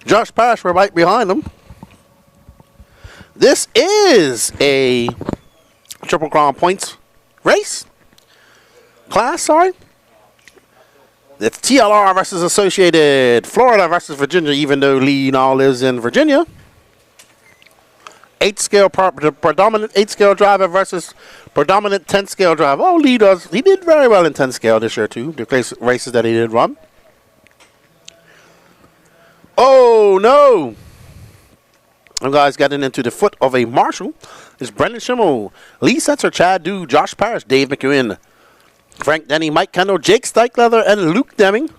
[SPEAKER 1] Josh Parrish, we're right behind them. This is a Triple Crown points race. Class, sorry. It's TLR versus Associated. Florida versus Virginia, even though Lee now lives in Virginia. 8-scale predominant 8-scale driver versus predominant 10-scale driver. Oh, Lee did very well in 10-scale this year too. The races that he did run. Oh no! You guys getting into the foot of a marshal. It's Brendan Schimmel, Lee Setzer, Chad Dew, Josh Parrish, Dave McEwen, Frank Denny, Mike Kendall, Jake Steichleather, and Luke Deming.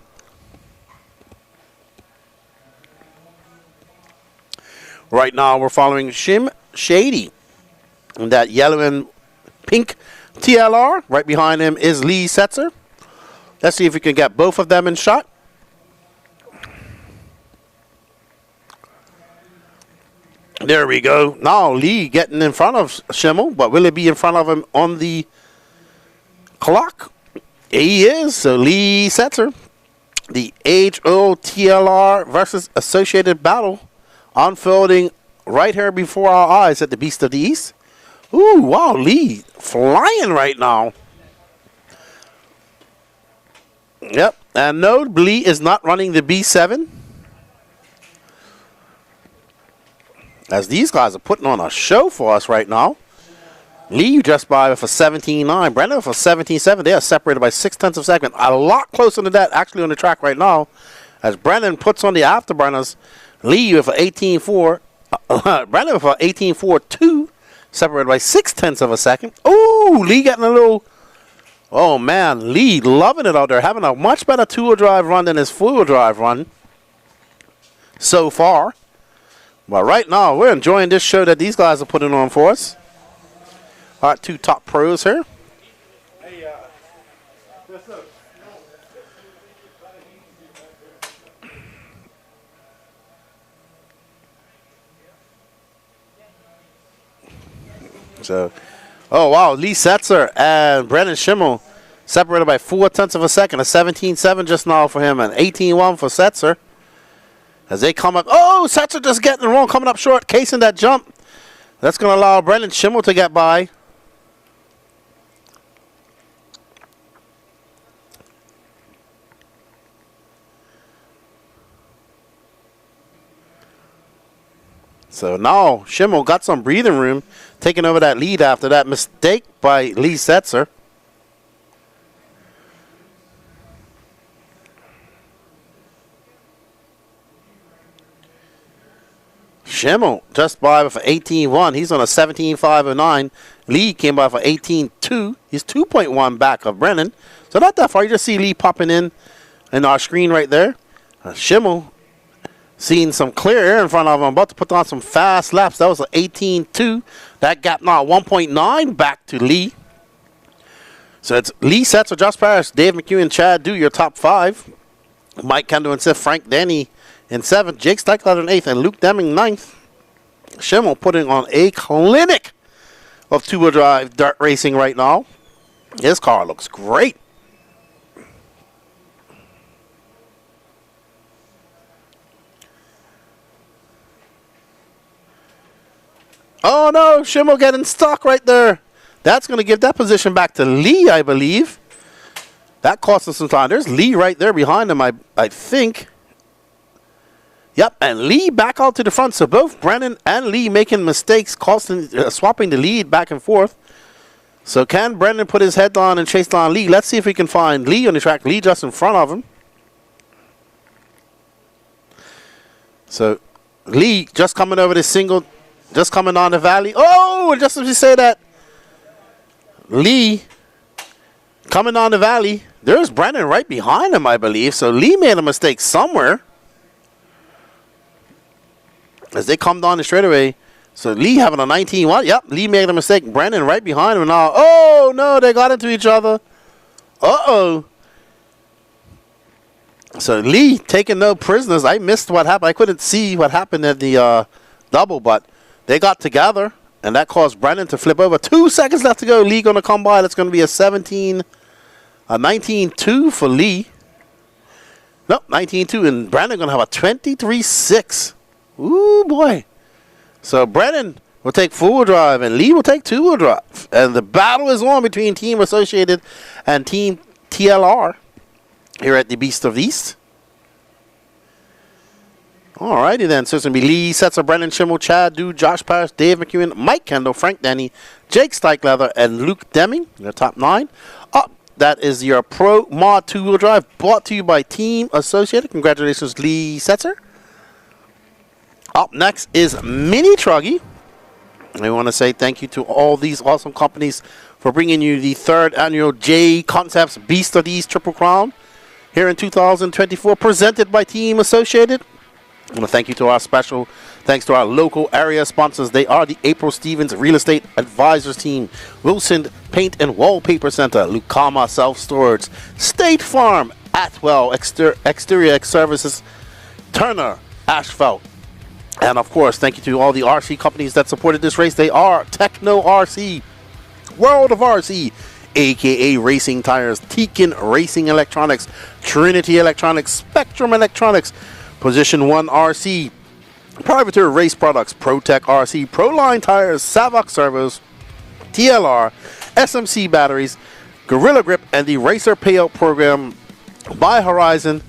[SPEAKER 1] Right now, we're following Shim Shady in that yellow and pink TLR. Right behind him is Lee Setzer. Let's see if we can get both of them in shot. There we go. Now Lee getting in front of Schimmel, but will it be in front of him on the clock? He is. So Lee Setzer, the age-old TLR versus Associated battle unfolding right here before our eyes at the Beast of the East. Ooh, wow, Lee flying right now. Yep, and no, Lee is not running the B7. As these guys are putting on a show for us right now. Lee just by with a 17.9. Brennan with a 17.7. They are separated by 0.6 of a second. A lot closer to that actually on the track right now. As Brennan puts on the afterburners. Lee with an 18.4. Brennan with an 18.42. Separated by 0.6 of a second. Ooh, Lee getting a little... Oh, man. Lee loving it out there. Having a much better two-wheel drive run than his four-wheel drive run so far. But right now, we're enjoying this show that these guys are putting on for us. Our two top pros here. So, oh wow, Lee Setzer and Brennan Schimmel separated by 0.4 of a second. A 17.7 just now for him, and 18.1 for Setzer. As they come up, oh, Setzer just getting it wrong, coming up short, casing that jump. That's going to allow Brennan Schimmel to get by. So now Schimmel got some breathing room, taking over that lead after that mistake by Lee Setzer. Schimmel just by with an 18.1. He's on a 17.509. Lee came by for 18.2. He's 2.1 back of Brennan. So not that far. You just see Lee popping in our screen right there. Schimmel seeing some clear air in front of him. About to put on some fast laps. That was an 18.2. That gap now 1.9 back to Lee. So it's Lee Setzer, Josh Parrish, Dave McEwen, Chad Do, your top five. Mike Kendall and 6th, Frank Denny in 7th, Jake Steichler in 8th, and Luke Deming 9th. Schimmel putting on a clinic of two-wheel drive dirt racing right now. His car looks great. Oh no, Schimmel getting stuck right there. That's going to give that position back to Lee, I believe. That cost him some time. There's Lee right there behind him, I think. Yep, and Lee back out to the front. So both Brennan and Lee making mistakes, swapping the lead back and forth. So can Brennan put his head on and chase down Lee? Let's see if we can find Lee on the track. Lee just in front of him. So Lee just coming over this single, just coming down the valley. Oh, just as we say that, Lee coming down the valley. There's Brennan right behind him, I believe. So Lee made a mistake somewhere as they come down the straightaway. So Lee having a 19-1. Yep, Lee made a mistake. Brennan right behind him now. Oh, no, they got into each other. Uh-oh. So Lee taking no prisoners. I missed what happened. I couldn't see what happened at the double, but they got together, and that caused Brennan to flip over. 2 seconds left to go. Lee going to come by. That's going to be a 19-2 for Lee. Nope, 19-2, and Brennan going to have a 23-6. Ooh, boy. So Brennan will take four-wheel drive, and Lee will take two-wheel drive. And the battle is on between Team Associated and Team TLR here at the Beast of the East. Alrighty then. So it's going to be Lee Setzer, Brennan Schimmel, Chad Do, Josh Parrish, Dave McEwen, Mike Kendall, Frank Denny, Jake Steichler, and Luke Deming. Your top 9. Up, that is your Pro Mod two-wheel drive brought to you by Team Associated. Congratulations, Lee Setzer. Up next is Mini Truggy. I want to say thank you to all these awesome companies for bringing you the 3rd annual J Concepts Beast of the East Triple Crown here in 2024, presented by Team Associated. I want to thank you to our special thanks to our local area sponsors. They are the April Stevens Real Estate Advisors Team, Wilson Paint and Wallpaper Center, Lucama Self Storage, State Farm, Atwell Exterior Services, Turner Asphalt. And of course, thank you to all the RC companies that supported this race. They are Techno RC, World of RC, aka Racing Tires, Tekin Racing Electronics, Trinity Electronics, Spectrum Electronics, Position 1 RC, Privateer Race Products, ProTech RC, Proline Tires, Savox Servos, TLR, SMC Batteries, Gorilla Grip, and the Racer Payout Program by Horizon.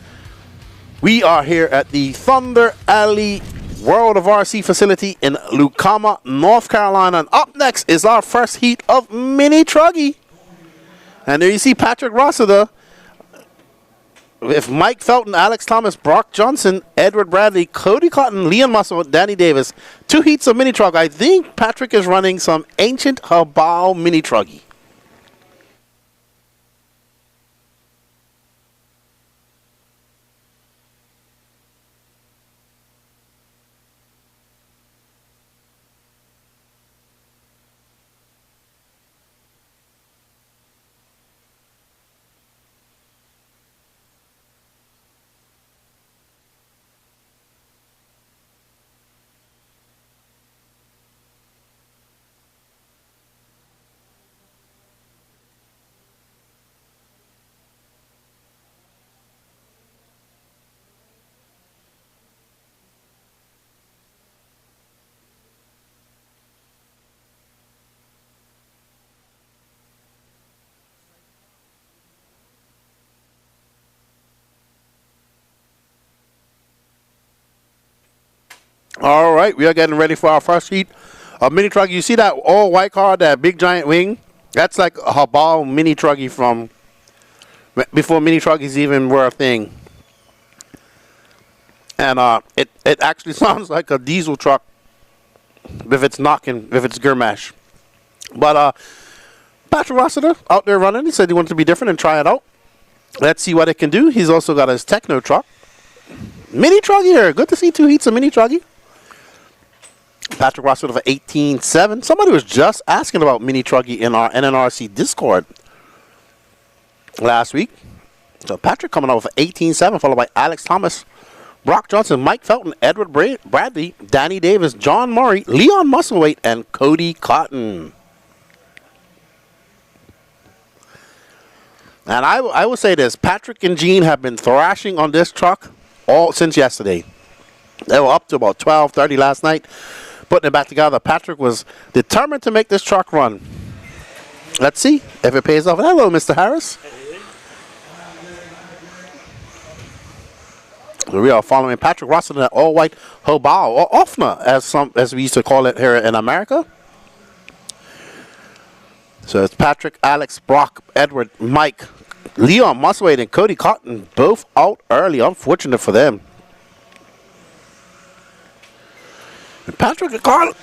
[SPEAKER 1] We are here at the Thunder Alley World of RC facility in Lucama, North Carolina. And up next is our first heat of Mini Truggy. And there you see Patrick Rossiter with Mike Felton, Alex Thomas, Brock Johnson, Edward Bradley, Cody Cotton, Leon Muscle, Danny Davis. 2 heats of Mini Trug. I think Patrick is running some ancient Habal Mini Truggy. All right, we are getting ready for our first heat of Mini Truggy. You see that all white car, that big giant wing? That's like a Habal Mini Truggy from before Mini Truggies even were a thing. And it actually sounds like a diesel truck if it's knocking, if it's Gurmash. But Patrick Rossiter out there running. He said he wanted to be different and try it out. Let's see what it can do. He's also got his Techno truck. Mini Truggy here. Good to see 2 heats of Mini Truggy. Patrick Rossiter for 18.7. Somebody was just asking about Mini Truggy in our NNRC Discord last week. So Patrick coming out for 18.7, followed by Alex Thomas, Brock Johnson, Mike Felton, Edward Bradley, Danny Davis, John Murray, Leon Musselweight, and Cody Cotton. And I will say this, Patrick and Gene have been thrashing on this truck all since yesterday. They were up to about 12:30 last night, putting it back together. Patrick was determined to make this truck run. Let's see if it pays off. Hello, Mr. Harris. We are following Patrick Rossiter in that all-white Hobao, or Offner, as we used to call it here in America. So it's Patrick, Alex, Brock, Edward, Mike, Leon Musselweight, and Cody Cotton both out early. Unfortunate for them. And Patrick and Carl.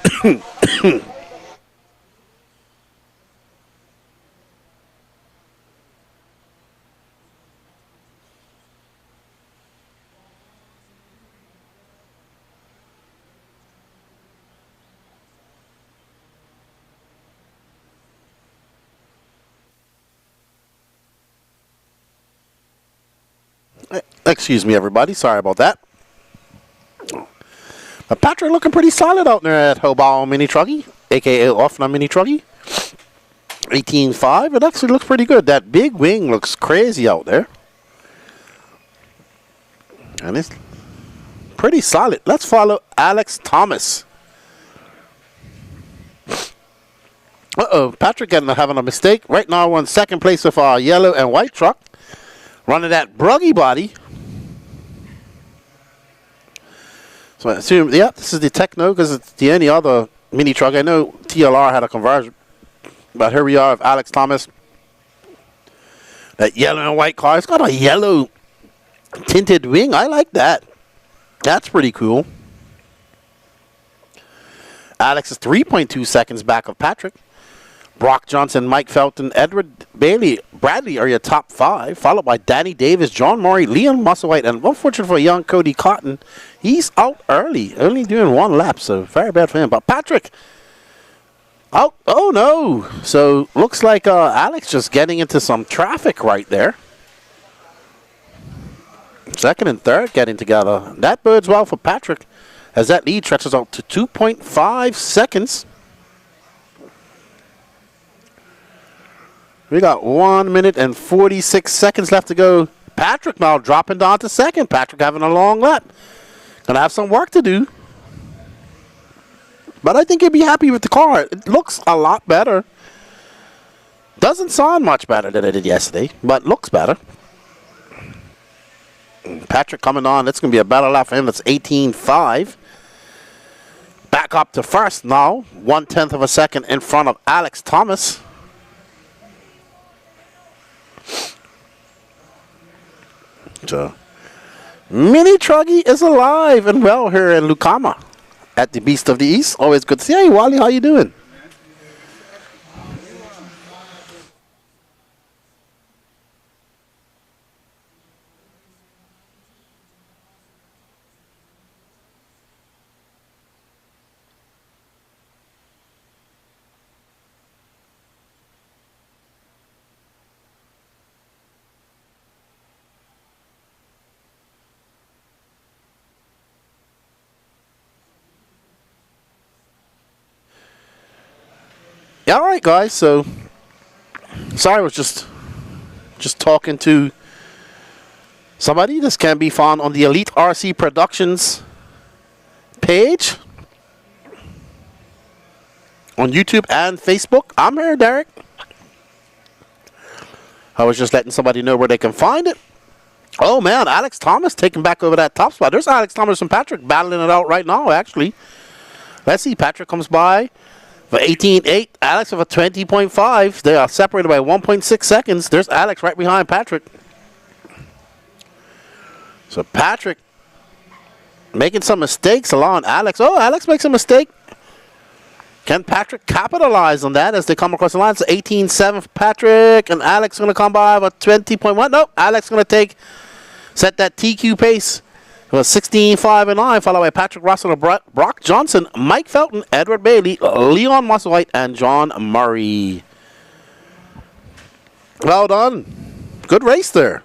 [SPEAKER 1] Excuse me, everybody. Sorry about that. But Patrick looking pretty solid out there at Hobao Mini Truggy, a.k.a. Offner Mini Truggy. 18.5. It actually looks pretty good. That big wing looks crazy out there. And it's pretty solid. Let's follow Alex Thomas. Uh-oh. Patrick having a mistake. Right now we're in second place with our yellow and white truck. Running that bruggy body. So I assume, yeah, this is the Techno because it's the only other Mini truck. I know TLR had a conversion. But here we are with Alex Thomas. That yellow and white car. It's got a yellow tinted wing. I like that. That's pretty cool. Alex is 3.2 seconds back of Patrick. Brock Johnson, Mike Felton, Edward Bradley are your top 5, followed by Danny Davis, John Murray, Leon Musselwhite, and unfortunate for young Cody Cotton, he's out early, only doing 1 lap, so very bad for him. But Patrick, out, oh no! So looks like Alex just getting into some traffic right there. Second and third getting together. That bodes well for Patrick, as that lead stretches out to 2.5 seconds. We got 1 minute and 46 seconds left to go. Patrick now dropping down to second. Patrick having a long lap. Gonna have some work to do. But I think you'd be happy with the car. It looks a lot better. Doesn't sound much better than it did yesterday, but looks better. Patrick coming on. That's going to be a better lap for him. That's 18.5. Back up to first now. 1/10 of a second in front of Alex Thomas. So, Mini Truggy is alive and well here in Lucama at the Beast of the East. Always good to see you. Hey, Wally, how you doing? Yeah, all right, guys. So, sorry, I was just talking to somebody. This can be found on the Elite RC Productions page on YouTube and Facebook. I'm here, Derek. I was just letting somebody know where they can find it. Oh, man, Alex Thomas taking back over that top spot. There's Alex Thomas and Patrick battling it out right now, actually. Let's see. Patrick comes by for 18.8. Alex with a 20.5. They are separated by 1.6 seconds. There's Alex right behind Patrick. So Patrick making some mistakes along Alex. Oh, Alex makes a mistake. Can Patrick capitalize on that as they come across the line? It's 18.7 for Patrick, and Alex going to come by with 20.1. Nope, Alex going to set that TQ pace. It was 16.5 and 9, followed by Patrick Russell, Brock Johnson, Mike Felton, Edward Bailey, Leon Musselwhite, and John Murray. Well done. Good race there.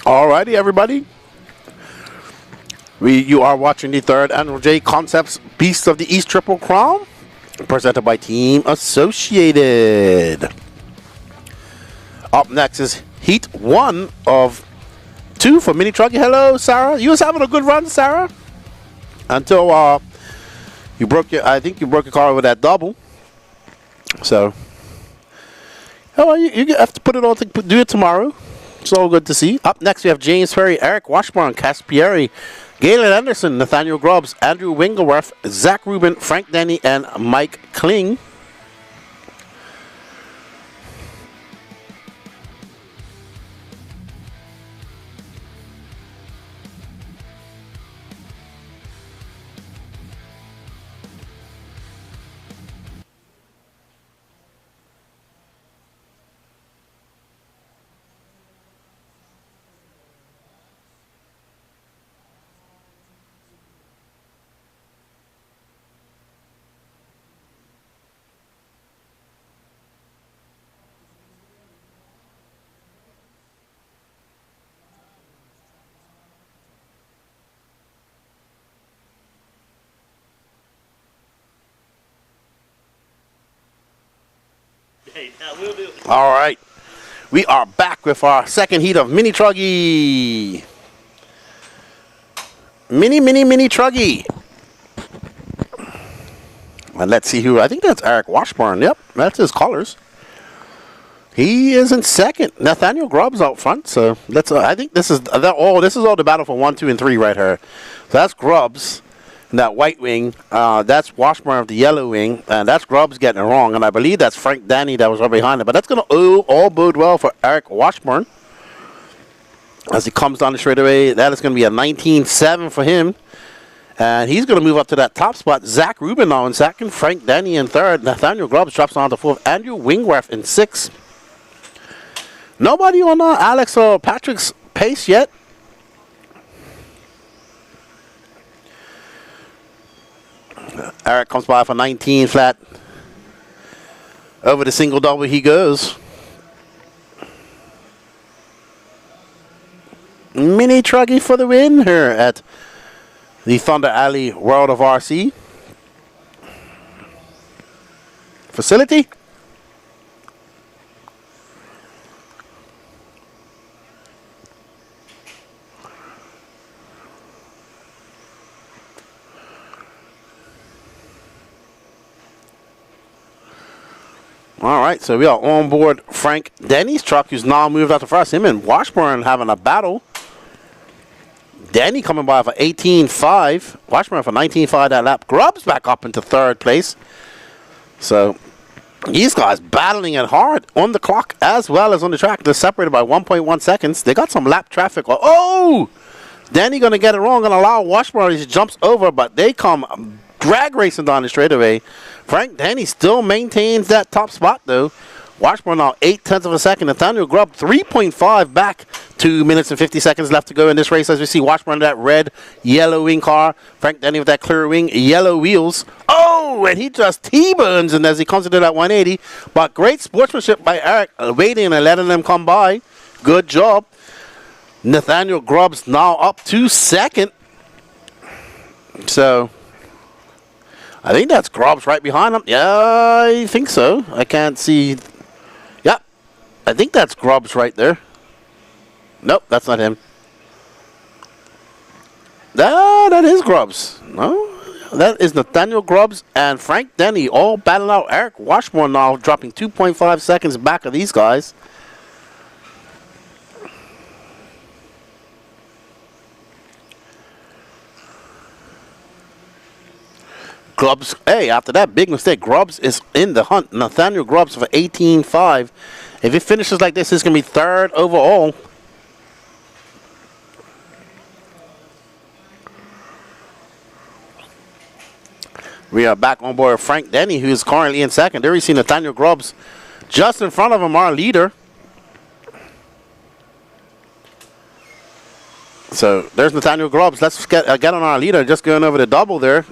[SPEAKER 1] Alrighty, everybody. You are watching the third annual J Concepts Beast of the East Triple Crown, presented by Team Associated. Up next is Heat 1 of 2 for Mini Truggy. Hello, Sarah. You was having a good run, Sarah, until you broke your. I think you broke your car over that double. So, oh, you have to put it on to do it tomorrow. It's all good to see. Up next, we have James Ferry, Eric Washburn, Caspieri, Galen Anderson, Nathaniel Grubbs, Andrew Wingleworth, Zach Rubin, Frank Denny, and Mike Kling. All right, we are back with our second heat of Mini Truggy. Mini Truggy. And let's see who. I think that's Eric Washburn. Yep, that's his colors. He is in second. Nathaniel Grubbs out front. So let's. I think this is all. This is all the battle for 1, 2, and 3 right here. So that's Grubbs. That white wing, that's Washburn of the yellow wing, and that's Grubbs getting it wrong, and I believe that's Frank Danny that was right behind it. But that's going to all bode well for Eric Washburn as he comes down the straightaway. That is going to be a 19.7 for him. And he's going to move up to that top spot. Zach Rubin now in second. Frank Denny in third. Nathaniel Grubbs drops down to fourth. Andrew Wingworth in sixth. Nobody on Alex or Patrick's pace yet. Eric comes by for 19 flat. Over the single double he goes. Mini Truggy for the win here at the Thunder Alley World of RC facility. All right, so we are on board Frank Denny's truck, who's now moved out to first. Him and Washburn having a battle. Denny coming by for 18.5. Washburn for 19.5 that lap. Grubbs back up into third place. So these guys battling it hard on the clock as well as on the track. They're separated by 1.1 seconds. They got some lap traffic. Oh! Denny going to get it wrong and allow Washburn. He jumps over, but they come drag racing down the straightaway. Frank Denny still maintains that top spot, though. Washburn now 0.8 of a second. Nathaniel Grubb 3.5 back. 2 minutes and 50 seconds left to go in this race as we see Washburn in that red, yellow wing car. Frank Denny with that clear wing, yellow wheels. Oh, and he just T-burns and as he comes into that 180. But great sportsmanship by Eric, waiting and letting them come by. Good job. Nathaniel Grubb's now up to second. So I think that's Grubbs right behind him. Yeah, I think so. I can't see. Yeah, I think that's Grubbs right there. Nope, that's not him. That is Grubbs. No, that is Nathaniel Grubbs and Frank Denny all battling out. Eric Washburn now dropping 2.5 seconds back of these guys. Grubbs, hey, after that big mistake, Grubbs is in the hunt. Nathaniel Grubbs for 18.5. If it finishes like this, he's going to be third overall. We are back on board Frank Denny, who is currently in second. There we see Nathaniel Grubbs just in front of him, our leader. So there's Nathaniel Grubbs. Let's get on our leader. Just going over the double there.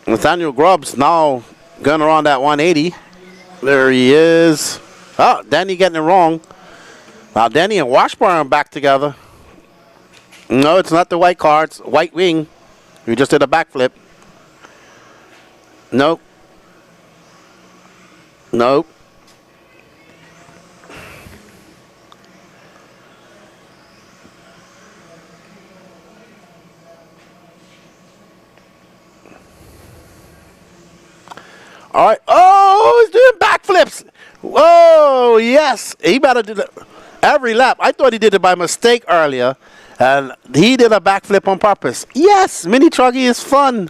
[SPEAKER 1] Nathaniel Grubbs now going around that 180. There he is. Oh, Denny getting it wrong. Now Denny and Washburn back together. No, it's not the white car. It's white wing. We just did a backflip. Nope. Nope. All right. Oh, he's doing backflips. Whoa, yes. He better do that every lap. I thought he did it by mistake earlier, and he did a backflip on purpose. Yes, mini truggy is fun.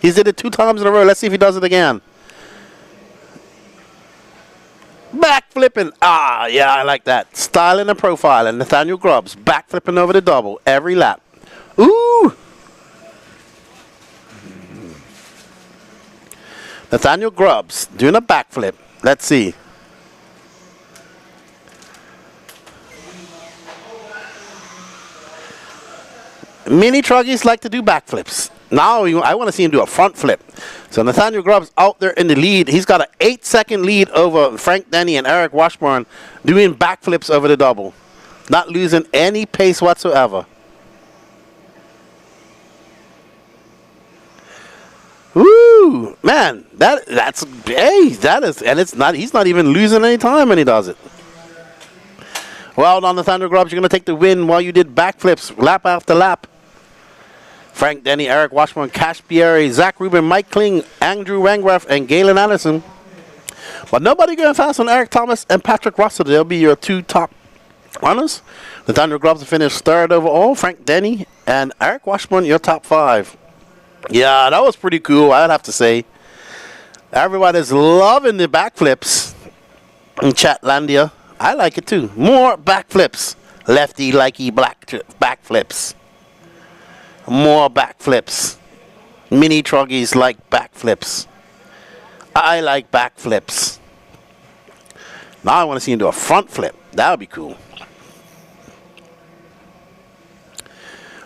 [SPEAKER 1] He's did it 2 times in a row. Let's see if he does it again. Backflipping. Ah, yeah, I like that. Styling and profiling. Nathaniel Grubbs backflipping over the double every lap. Ooh. Nathaniel Grubbs doing a backflip. Let's see. Mini truggies like to do backflips. Now I want to see him do a front flip. So Nathaniel Grubbs out there in the lead. He's got an 8-second lead over Frank Denny and Eric Washburn doing backflips over the double. Not losing any pace whatsoever. Woo, man, that's hey, that is, and it's not. He's not even losing any time when he does it. Well done, Nathaniel Grubbs. You're gonna take the win while you did backflips lap after lap. Frank Denny, Eric Washburn, Cash Pierre, Zach Rubin, Mike Kling, Andrew Wangworth, and Galen Anderson. But nobody going fast on Eric Thomas and Patrick Russell. They'll be your 2 top runners. Nathaniel Grubbs will finish 3rd overall. Frank Denny and Eric Washburn, your top 5. Yeah, that was pretty cool, I'd have to say. Everybody's loving the backflips in Chatlandia. I like it too. More backflips. Lefty likey backflips. More backflips. Mini truggies like backflips. I like backflips. Now I want to see him do a front flip. That would be cool.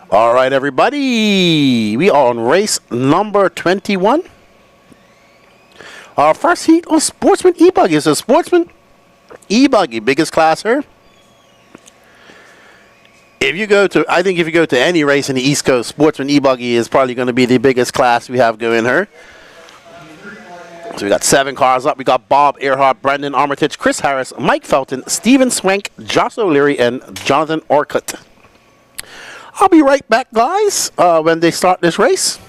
[SPEAKER 1] All right, everybody. We are on race number 21. Our first heat on Sportsman E-Buggy. It's a Sportsman E-Buggy, biggest class here. If you go to any race in the East Coast, Sportsman E-Buggy is probably going to be the biggest class we have going here. So we got 7 cars up. We got Bob Earhart, Brendan Armitage, Chris Harris, Mike Felton, Steven Swank, Josh O'Leary, and Jonathan Orcutt. I'll be right back, guys, when they start this race.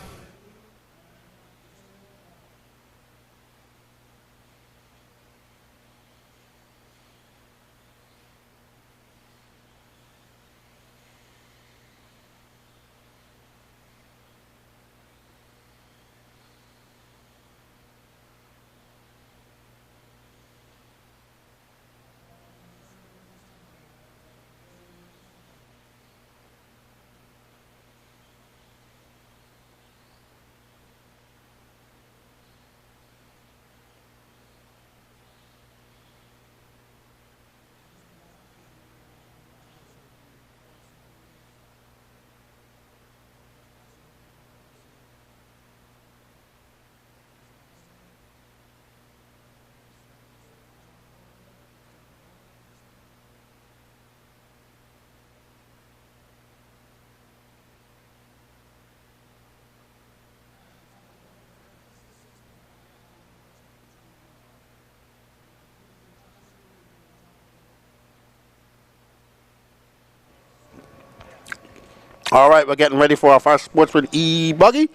[SPEAKER 1] All right, we're getting ready for our first Sportsman E-Buggy.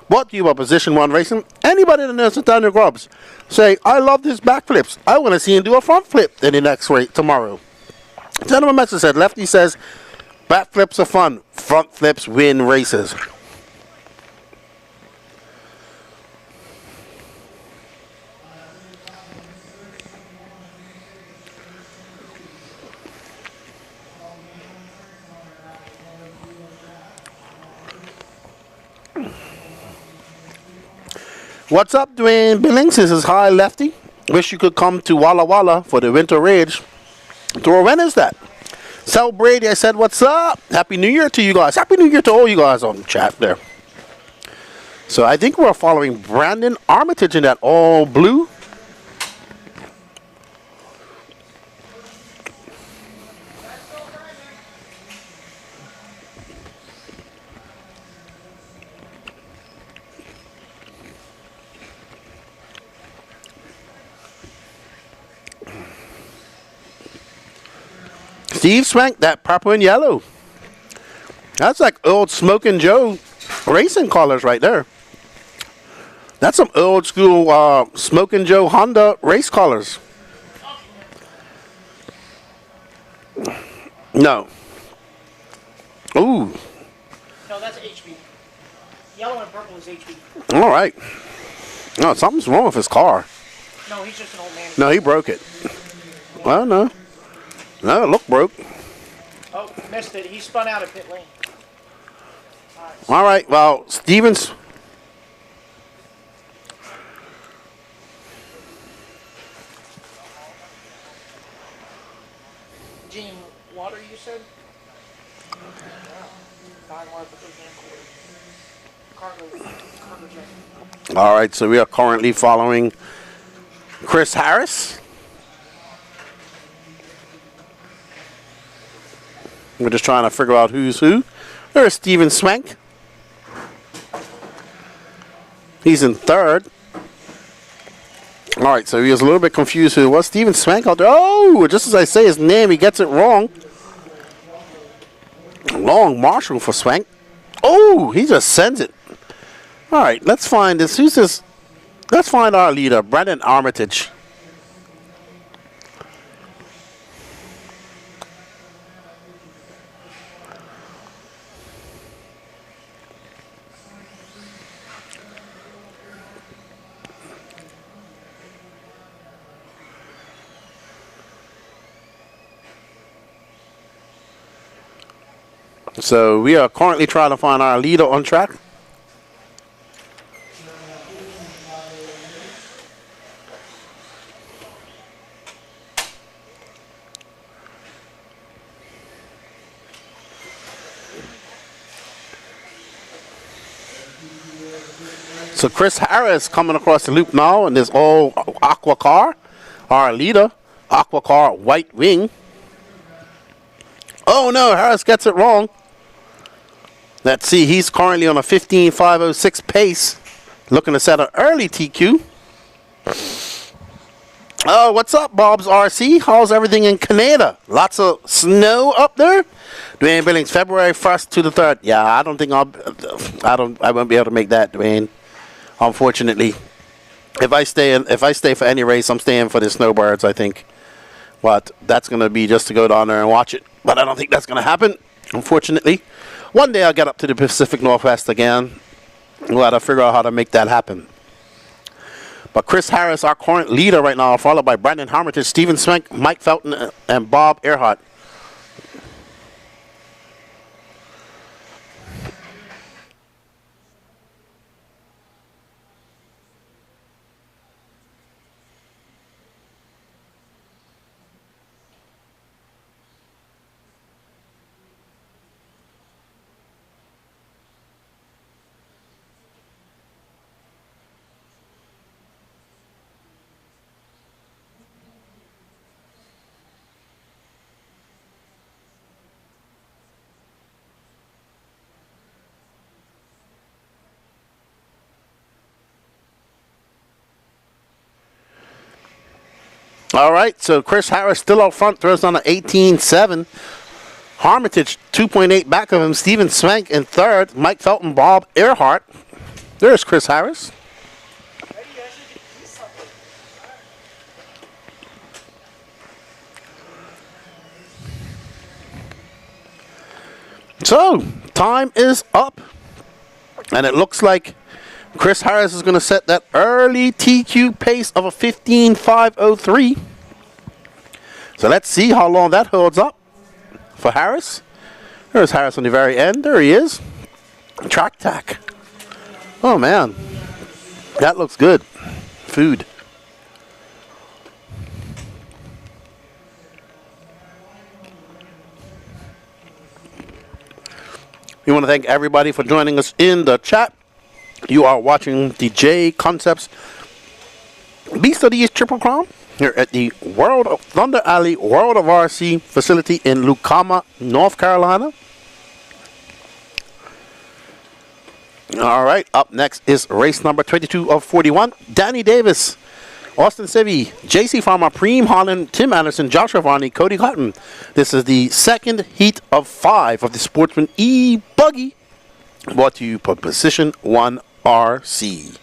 [SPEAKER 1] Brought to you by Position 1 Racing. Anybody that knows down your grubs, say, I love this backflips. I want to see him do a front flip in the next race tomorrow. Gentleman message said, Lefty says, backflips are fun. Front flips win races. What's up, Dwayne Billings? This is Hi Lefty. Wish you could come to Walla Walla for the Winter Rage. When is that? Sal Brady, I said, what's up? Happy New Year to you guys. Happy New Year to all you guys on the chat there. So I think we're following Brandon Armitage in that all blue. Steve Swank, that purple and yellow. That's like old Smokin' Joe racing colors right there. That's some old school Smokin' Joe Honda race colors. No. Ooh.
[SPEAKER 15] No, that's HB. Yellow and purple is HB.
[SPEAKER 1] All right. No, something's wrong with his car.
[SPEAKER 15] No, he's just an old man.
[SPEAKER 1] No, he broke it. Well, no. No, look broke.
[SPEAKER 15] Oh, missed it. He spun out at pit lane.
[SPEAKER 1] All right, well, Stevens.
[SPEAKER 15] Gene, water, you said? Cargo jet.
[SPEAKER 1] All right, so we are currently following Chris Harris. We're just trying to figure out who's who. There's Steven Swank. He's in third. All right, so he was a little bit confused who it was. Steven Swank out there. Oh, just as I say his name, he gets it wrong. Long Marshall for Swank. Oh, he just sends it. All right, let's find this. Who's this? Let's find our leader, Brandon Armitage. So we are currently trying to find our leader on track. So Chris Harris coming across the loop now in this old Aqua car. Our leader, Aqua car White Wing. Oh no, Harris gets it wrong. Let's see, he's currently on a 15.506 pace. Looking to set an early TQ. Oh, what's up, Bob's RC? How's everything in Canada? Lots of snow up there? Dwayne Billings, February 1st to the 3rd. Yeah, I don't think I won't be able to make that, Dwayne. Unfortunately. If I stay for any race, I'm staying for the Snowbirds, I think. But that's going to be just to go down there and watch it. But I don't think that's going to happen, unfortunately. One day I'll get up to the Pacific Northwest again. We'll have to figure out how to make that happen. But Chris Harris, our current leader right now, followed by Brandon Harmitage, Steven Swank, Mike Felton, and Bob Earhart. All right, so Chris Harris still out front, throws on an 18.7. Harmitage 2.8 back of him. Steven Swank in third. Mike Felton, Bob Earhart. There's Chris Harris. So, time is up. And it looks like Chris Harris is going to set that early TQ pace of a 15.503. So let's see how long that holds up for Harris. There's Harris on the very end. There he is. Track tack. Oh, man. That looks good. Food. We want to thank everybody for joining us in the chat. You are watching the J Concepts Beast of the East Triple Crown here at the World of Thunder Alley World of RC facility in Lucama, North Carolina. All right, up next is race number 22 of 41. Danny Davis, Austin Sevi, JC Farmer, Preem Holland, Tim Anderson, Joshua Varney, Cody Cotton. This is the second heat of 5 of the Sportsman E-Buggy, brought to you by Position 1 RC.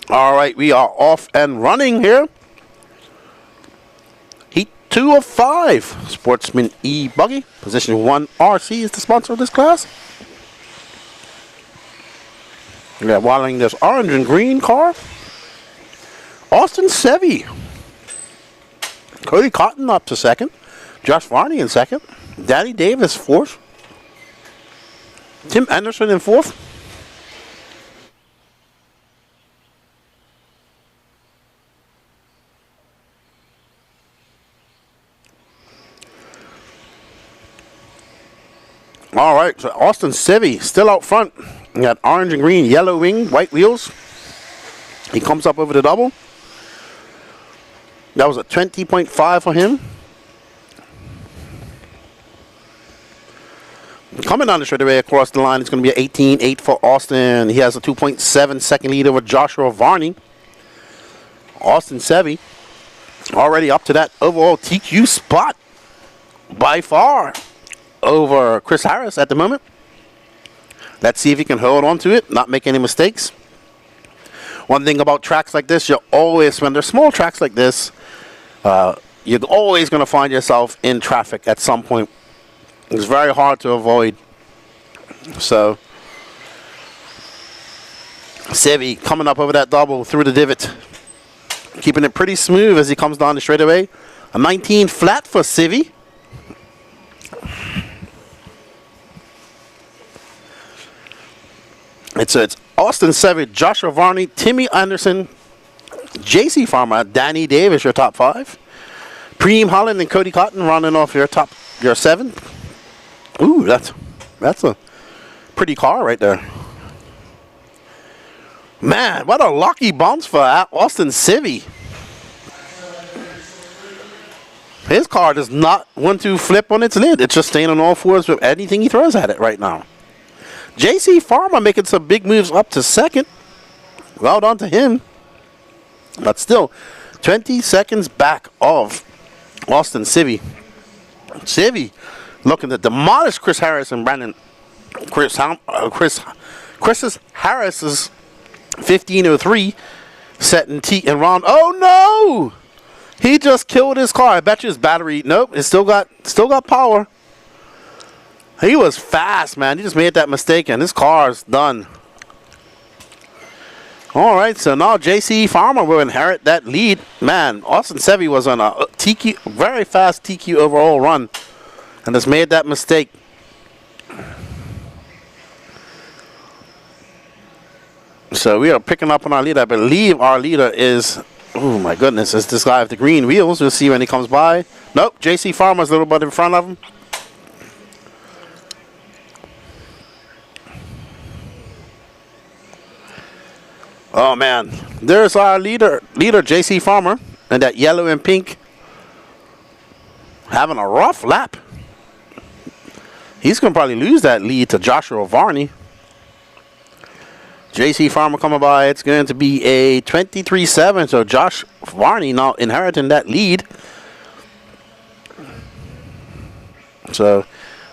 [SPEAKER 1] All right, we are off and running here. Heat 2 of 5. Sportsman E-Buggy. Position 1 RC is the sponsor of this class. We are modeling this orange and green car. Austin Sevi. Cody Cotton up to second. Josh Varney in second. Danny Davis fourth. Tim Anderson in fourth. All right, so Austin Civi still out front. You got orange and green, yellow wing, white wheels. He comes up over the double. That was a 20.5 for him. Coming down the straightaway across the line, it's going to be an 18.8 for Austin. He has a 2.7 second lead over Joshua Varney. Austin Civi already up to that overall TQ spot by far over Chris Harris at the moment. Let's see if he can hold on to it, not make any mistakes. One thing about tracks like this, you're always, when they're small tracks like this, you're always going to find yourself in traffic at some point. It's very hard to avoid. So, Civi coming up over that double through the divot. Keeping it pretty smooth as he comes down the straightaway. A 19 flat for Civi. It's Austin Civi, Joshua Varney, Timmy Anderson, J.C. Farmer, Danny Davis, your top 5. Preem Holland and Cody Cotton rounding off your 7. Ooh, that's a pretty car right there. Man, what a lucky bounce for Austin Civi. His car does not want to flip on its lid. It's just staying on all fours with anything he throws at it right now. J.C. Farmer making some big moves up to second. Well done to him. But still, 20 seconds back of Austin Civi. Civi looking to demolish Chris Harris and Brandon. Chris Harris's 15.03 setting T and round. Oh no! He just killed his car. I bet you his battery. Nope, it's still got power. He was fast, man. He just made that mistake, and his car's done. All right, so now J.C. Farmer will inherit that lead. Man, Austin Civi was on a TQ, very fast TQ overall run, and just made that mistake. So we are picking up on our lead. I believe our leader is, oh my goodness, it's this guy with the green wheels. We'll see when he comes by. Nope, J.C. Farmer's a little bit in front of him. Oh man, there's our leader J.C. Farmer, and that yellow and pink having a rough lap. He's going to probably lose that lead to Joshua Varney. J.C. Farmer coming by. It's going to be a 23.7, so Josh Varney now inheriting that lead. So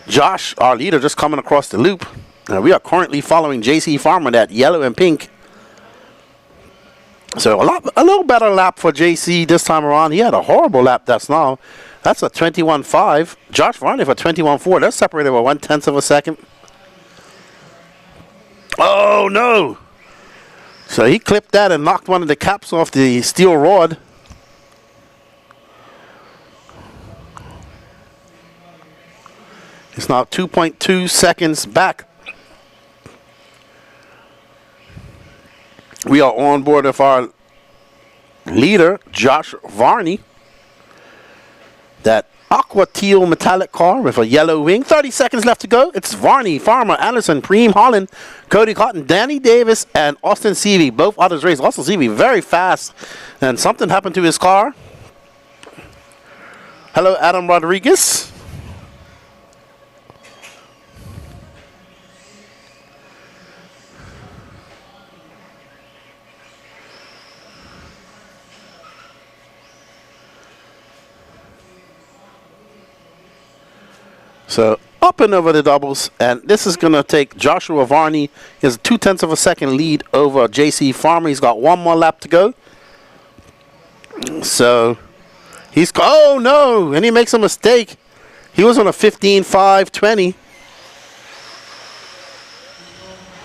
[SPEAKER 1] Josh, our leader, just coming across the loop. We are currently following J.C. Farmer, that yellow and pink. So a little better lap for JC this time around. He had a horrible lap that's now. That's a 21.5. Josh Varney for 21.4. They're separated by 1/10 of a second. Oh no! So he clipped that and knocked one of the caps off the steel rod. It's now 2.2 seconds back. We are on board with our leader, Josh Varney. That aqua teal metallic car with a yellow wing. 30 seconds left to go. It's Varney, Farmer, Anderson, Preem Holland, Cody Cotton, Danny Davis, and Austin Civi. Both others raced. Austin Civi very fast. And something happened to his car. Hello, Adam Rodriguez. So up and over the doubles, and this is going to take Joshua Varney. He has a 0.2 of a second lead over J.C. Farmer. He's got one more lap to go. So oh no, and he makes a mistake. He was on a 15.5.20.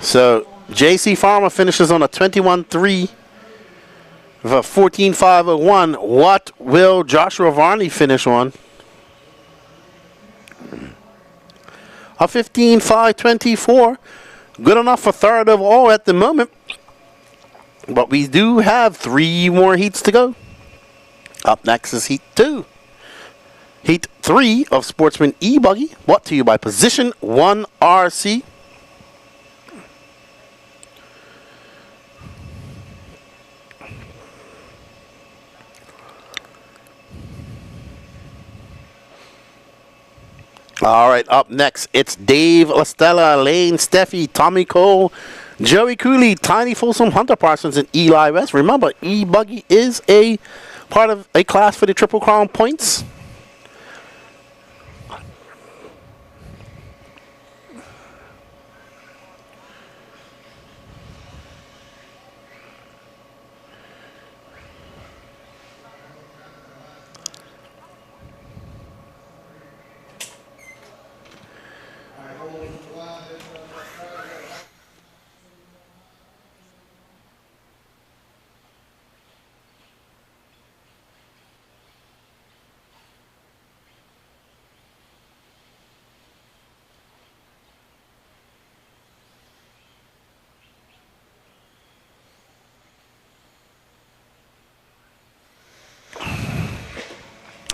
[SPEAKER 1] So J.C. Farmer finishes on a 21.3 with a 14.501. What will Joshua Varney finish on? A 15.524. Good enough for third overall at the moment. But we do have 3 more heats to go. Up next is Heat 2. Heat 3 of Sportsman E-Buggy, brought to you by Position 1 RC. All right, up next, it's Dave LaStella, Lane Steffi, Tommy Cole, Joey Cooley, Tiny Folsom, Hunter Parsons, and Eli West. Remember, E-Buggy is a part of a class for the Triple Crown points.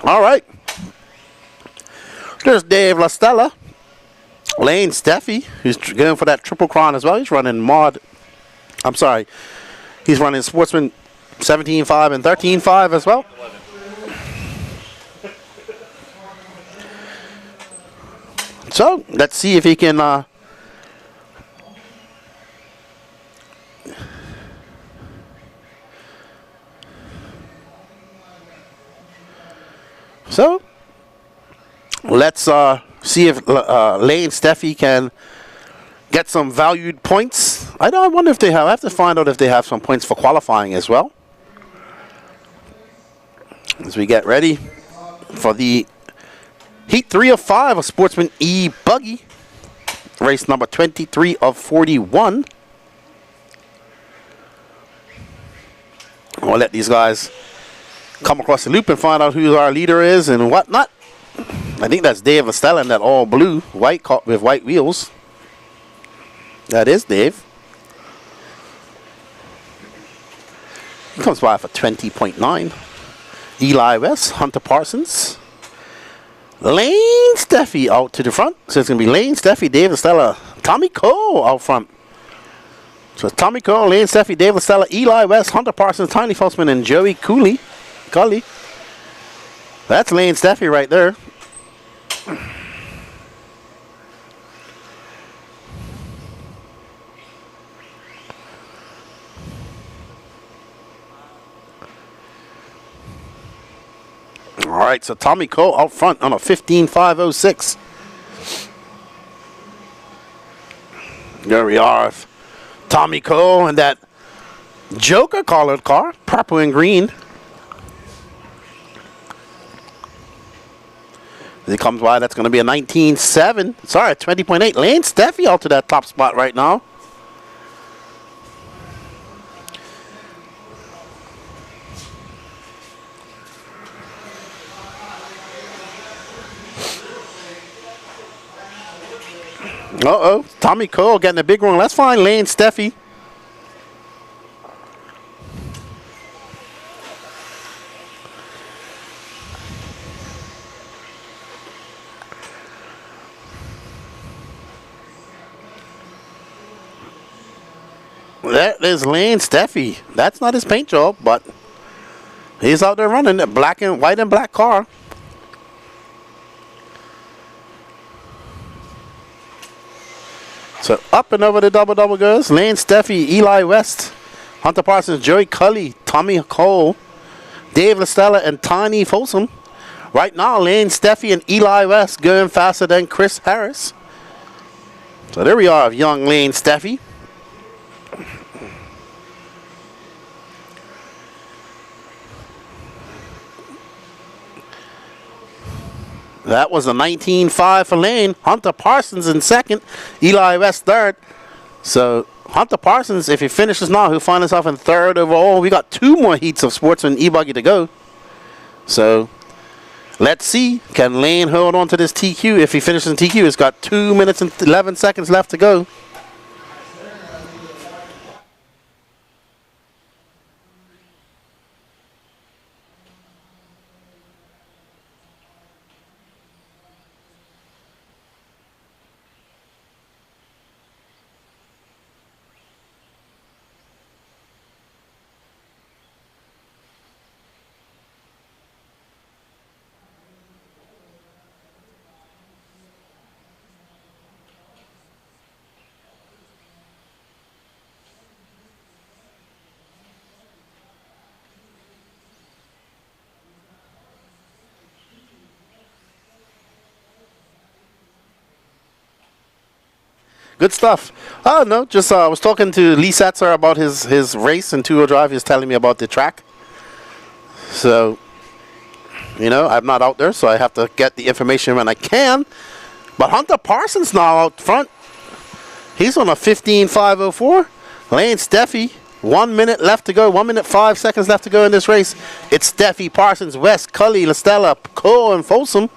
[SPEAKER 1] All right. There's Dave LaStella. Lane Steffi, who's going for that Triple Crown as well. He's running mod. I'm sorry. He's running Sportsman 17.5 and 13.5 as well. So, let's see if he can... So, let's see if Lane Steffi can get some valued points. I wonder if they have. I have to find out if they have some points for qualifying as well. As we get ready for the Heat 3 of 5 of Sportsman E-Buggy. Race number 23 of 41. We'll let these guys come across the loop and find out who our leader is and whatnot. I think that's Dave LaStella in that all blue, white with white wheels. That is Dave. He comes by for 20.9. Eli West, Hunter Parsons. Lane Steffi out to the front. So it's going to be Lane Steffi, Dave LaStella, Tommy Cole out front. So it's Tommy Cole, Lane Steffi, Dave LaStella, Eli West, Hunter Parsons, Tiny Felsman, and Joey Cooley. That's Lane Steffi right there. All right, so Tommy Cole out front on a 15.506. There we are. Tommy Cole and that Joker colored car, purple and green. As he comes by, that's going to be a 19.7. Sorry, 20.8. Lane Steffi out to that top spot right now. Uh-oh. Tommy Cole getting a big run. Let's find Lane Steffi. That is Lane Steffi. That's not his paint job, but he's out there running that white and black car. So up and over the double goes Lane Steffi, Eli West, Hunter Parsons, Joey Cully, Tommy Cole, Dave LaStella, and Tiny Folsom. Right now, Lane Steffi and Eli West going faster than Chris Harris. So there we are, young Lane Steffi. That was a 19.5 for Lane. Hunter Parsons in second. Eli West third. So Hunter Parsons, if he finishes now, he'll find himself in third overall. We got 2 more heats of Sportsman E-Buggy to go. So Let's see. Can Lane hold on to this TQ? If he finishes in TQ, it's got 2 minutes and 11 seconds left to go. Good stuff. Oh, no, just I was talking to Lee Satzer about his race in two-wheel drive. He was telling me about the track. So, you know, I'm not out there, so I have to get the information when I can. But Hunter Parsons now out front. He's on a 15.504. Lane Steffi, 1 minute left to go. 1 minute 5 seconds left to go in this race. It's Steffi, Parsons, West, Cully, LaStella, Cole, and Folsom.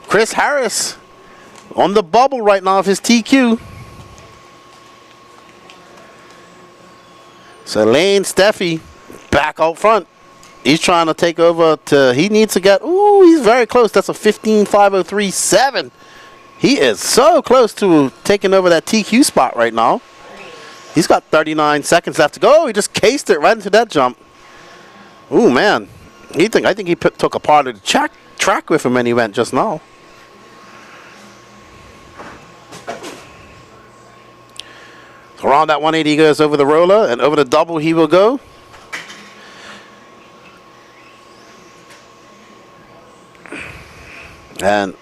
[SPEAKER 1] Chris Harris on the bubble right now of his TQ. So Lane Steffi back out front. He's trying to take over to, he needs to get, ooh, he's very close. That's a 15.503.7. He is so close to taking over that TQ spot right now. He's got 39 seconds left to go. He just cased it right into that jump. Ooh, man. I think he took a part of the track with him when he went just now. Around that 180 he goes over the roller, and over the double he will go. And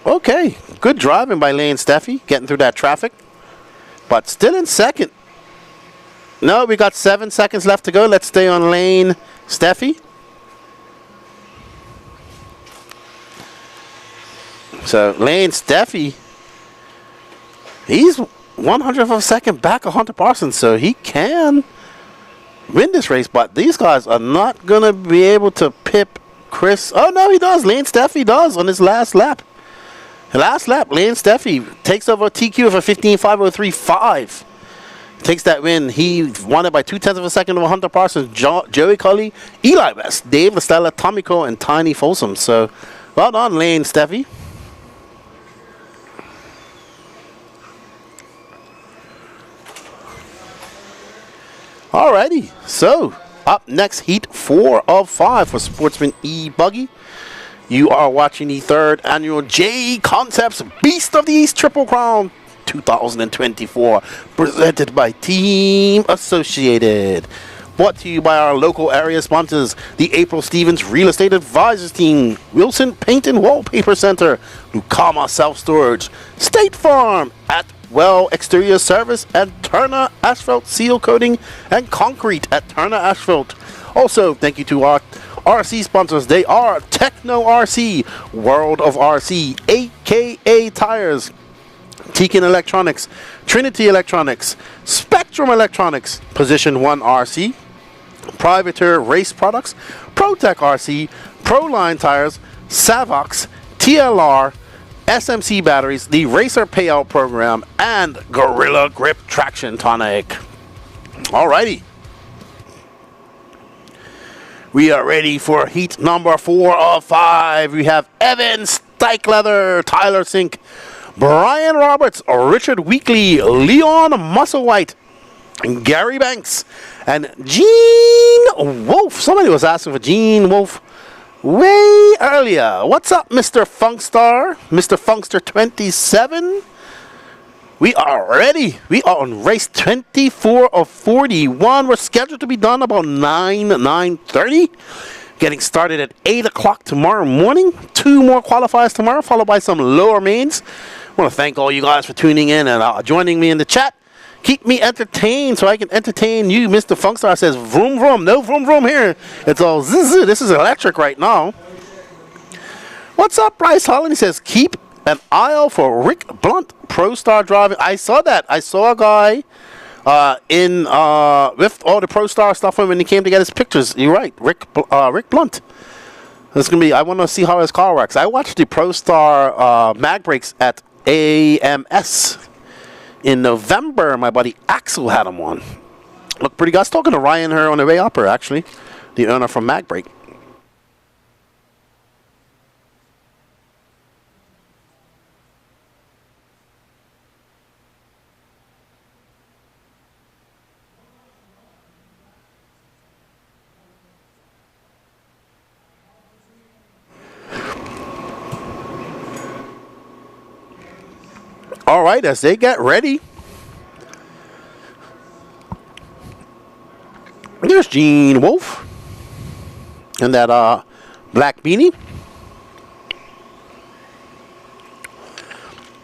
[SPEAKER 1] okay, good driving by Lane Steffi, getting through that traffic, but still in second. No, we got 7 seconds left to go. Let's stay on Lane Steffi. So Lane Steffi, he's 100th of a second back of Hunter Parsons, so he can win this race, but these guys are not going to be able to pip Chris. Oh, no, he does. Lane Steffi does on his last lap. Last lap, Lane Steffi takes over TQ for 15.503.5. Takes that win. He won it by 0.2 of a second over Hunter Parsons, Joey Cully, Eli West, Dave LaStella, Tommy Cole, and Tiny Folsom. So, well done, Lane Steffi. Alrighty, so up next, heat 4 of 5 for Sportsman E-Buggy. You are watching the 3rd annual J Concepts Beast of the East Triple Crown 2024, presented by Team Associated. Brought to you by our local area sponsors, the April Stevens Real Estate Advisors Team, Wilson Paint and Wallpaper Center, Lucama Self Storage, State Farm, at Well Exterior Service, and Turner Asphalt Seal Coating and Concrete at Turner Asphalt. Also, thank you to our RC sponsors. They are Techno RC, World of RC, AKA Tires, Tekin Electronics, Trinity Electronics, Spectrum Electronics, Position 1 RC, Privateer Race Products, ProTech RC, Proline Tires, Savox, TLR, SMC Batteries, the Racer Payout Program, and Gorilla Grip Traction Tonic. Alrighty. We are ready for heat number 4 of 5. We have Evan Steichleather, Tyler Sink, Brian Roberts, Richard Weekley, Leon Musselwhite, Gary Banks, and Gene Wolf. Somebody was asking for Gene Wolf way earlier. What's up, Mr. Funkstar? Mr. Funkster 27? We are ready. We are on race 24 of 41. We're scheduled to be done about 9:30. Getting started at 8 o'clock tomorrow morning. 2 more qualifiers tomorrow, followed by some lower mains. I want to thank all you guys for tuning in and joining me in the chat. Keep me entertained so I can entertain you. Mr. Funkstar says, vroom, vroom. No vroom, vroom here. It's all zzz. This is electric right now. What's up, Bryce Holland? He says, keep an eye out for Rick Blunt, Pro Star driving. I saw that. I saw a guy with all the Pro Star stuff when he came to get his pictures. You're right, Rick Blunt. It's gonna be. I want to see how his car works. I watched the ProStar mag brakes at AMS in November. My buddy Axel had them on. Look pretty good. I was talking to Ryan here on the way up here, actually, the owner from Mag Brake. All right, as they get ready, there's Gene Wolf and that black beanie.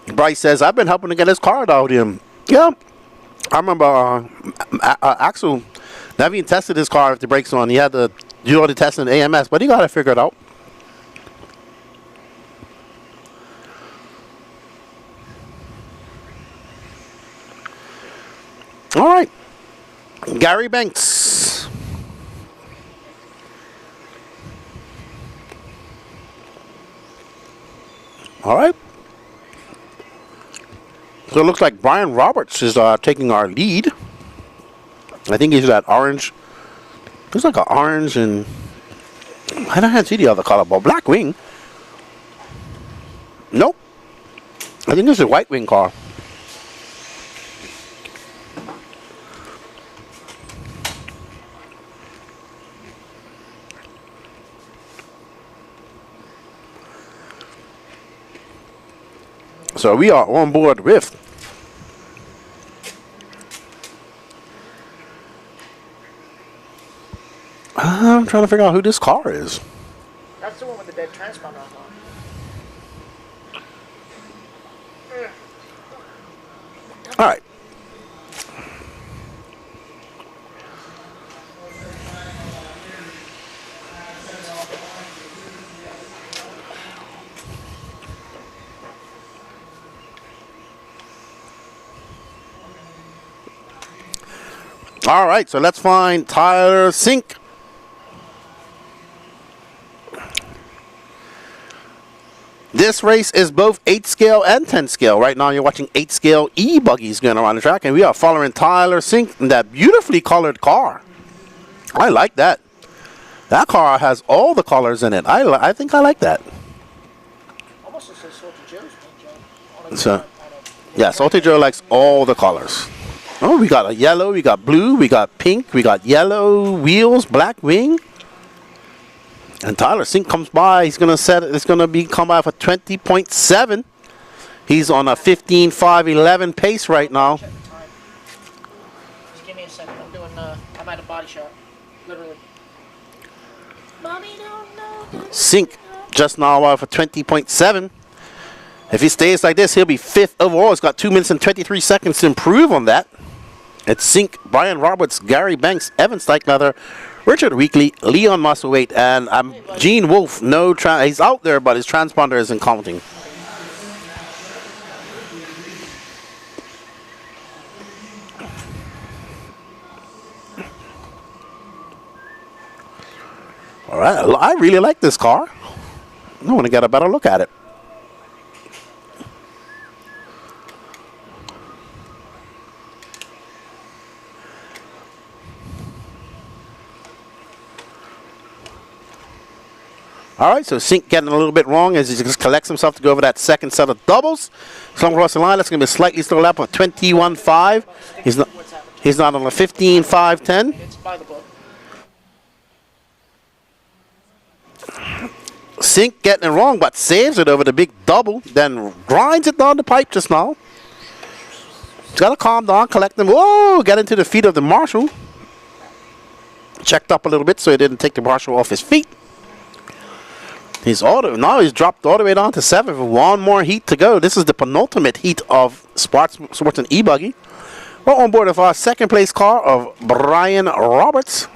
[SPEAKER 1] Bryce says, I've been helping to get his car out him. Yeah, I remember Axel never even tested his car if the brakes on. He had to do all the testing in AMS, but he got it figured out. All right, Gary Banks. All right. So it looks like Brian Roberts is taking our lead. I think he's that orange. Looks like an orange and I don't see the other color, but black wing. Nope. I think this is a white wing car. So we are on board with I'm trying to figure out who this car is.
[SPEAKER 15] That's the one with the dead transponder on.
[SPEAKER 1] All right. All right, so let's find Tyler Sink. This race is both 8 scale and 10 scale. Right now you're watching 8 scale E-buggies going around the track, and we are following Tyler Sink in that beautifully colored car. I like that. That car has all the colors in it. I think I like that.
[SPEAKER 15] Almost as Salty Joe's paint job.
[SPEAKER 1] So, yeah, Salty Joe likes all the colors. Oh, we got a yellow, we got blue, we got pink, we got yellow wheels, black wing. And Tyler Sink comes by. He's gonna set it. It's gonna be come by for 20.7. He's on a 15.511 pace right now.
[SPEAKER 15] Just give me a second. I'm at a body shop. Literally. Mommy don't know.
[SPEAKER 1] Sink just now out for 20.7. If he stays like this, he'll be 5th overall. He's got 2 minutes and 23 seconds to improve on that. It's Sink, Brian Roberts, Gary Banks, Evan Steichleather, Richard Weekly, Leon Musselweight, and Gene Wolf. He's out there, but his transponder isn't counting. All right, I really like this car. I want to get a better look at it. All right, so Sink getting a little bit wrong as he just collects himself to go over that second set of doubles. Slung across the line, that's going to be slightly still lap of 21.5. He's not on a 15.510.
[SPEAKER 15] It's by the book.
[SPEAKER 1] Sink getting it wrong, but saves it over the big double, then grinds it down the pipe just now. He's got to calm down, collect them. Whoa, get into the feet of the marshal. Checked up a little bit so he didn't take the marshal off his feet. Now he's dropped all the way down to 7th with one more heat to go. This is the penultimate heat of Sports and E-Buggy. We're on board with our second place car of Brian Roberts.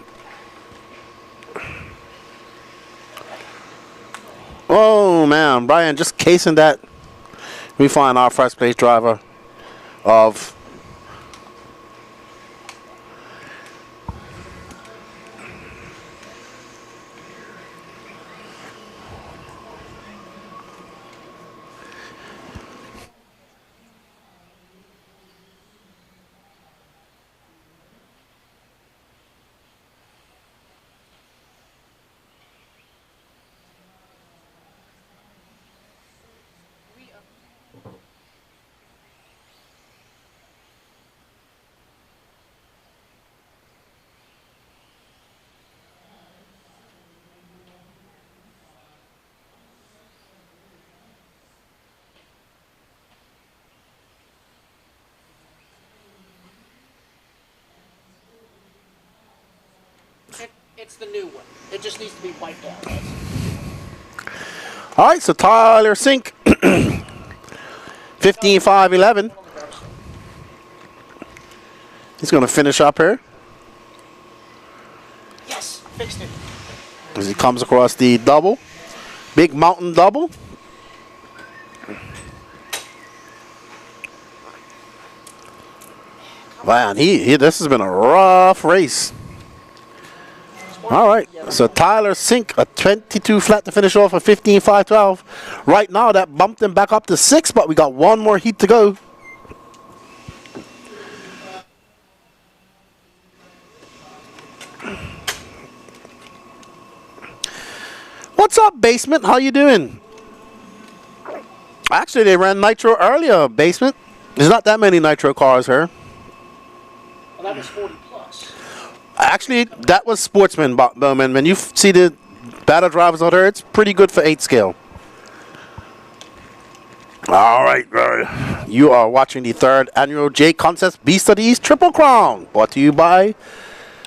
[SPEAKER 1] Oh man, Brian just casing that. We find our first place driver of
[SPEAKER 16] It's the new one. It just needs to be wiped out.
[SPEAKER 1] All right, so Tyler Sink, 15.511. He's going to finish up here
[SPEAKER 16] Yes, fixed it.
[SPEAKER 1] as he comes across the double. Big mountain double. Man, this has been a rough race. All right, so Tyler Sink, a 22 flat to finish off a 15.512. Right now, that bumped him back up to 6, but we got one more heat to go. What's up, Basement? How you doing? Actually, they ran Nitro earlier, Basement. There's not that many Nitro cars here.
[SPEAKER 16] Well, that was 40 plus.
[SPEAKER 1] Actually, that was Sportsman, Bowman. When you see the battle drivers out there, it's pretty good for 8 scale. All right, you are watching the 3rd annual J Concepts Beast of the East Triple Crown, brought to you by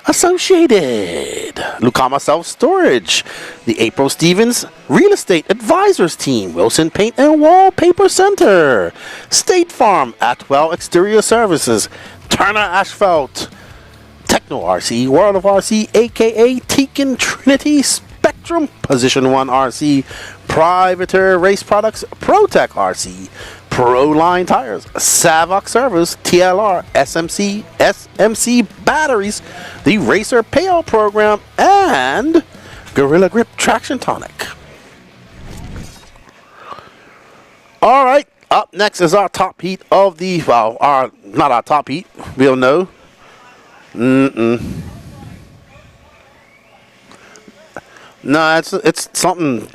[SPEAKER 1] Associated, Lucama Self Storage, the April Stevens Real Estate Advisors Team, Wilson Paint and Wallpaper Center, State Farm, Atwell Exterior Services, Turner Asphalt, Techno RC, World of RC, aka Tekin Trinity Spectrum, Position 1 RC, Privateer Race Products, ProTech RC, Proline Tires, Savoc Servers, TLR, SMC Batteries, the Racer Payout Program, and Gorilla Grip Traction Tonic. All right, up next is our top heat of the, well, not our top heat, we'll know. No, it's something.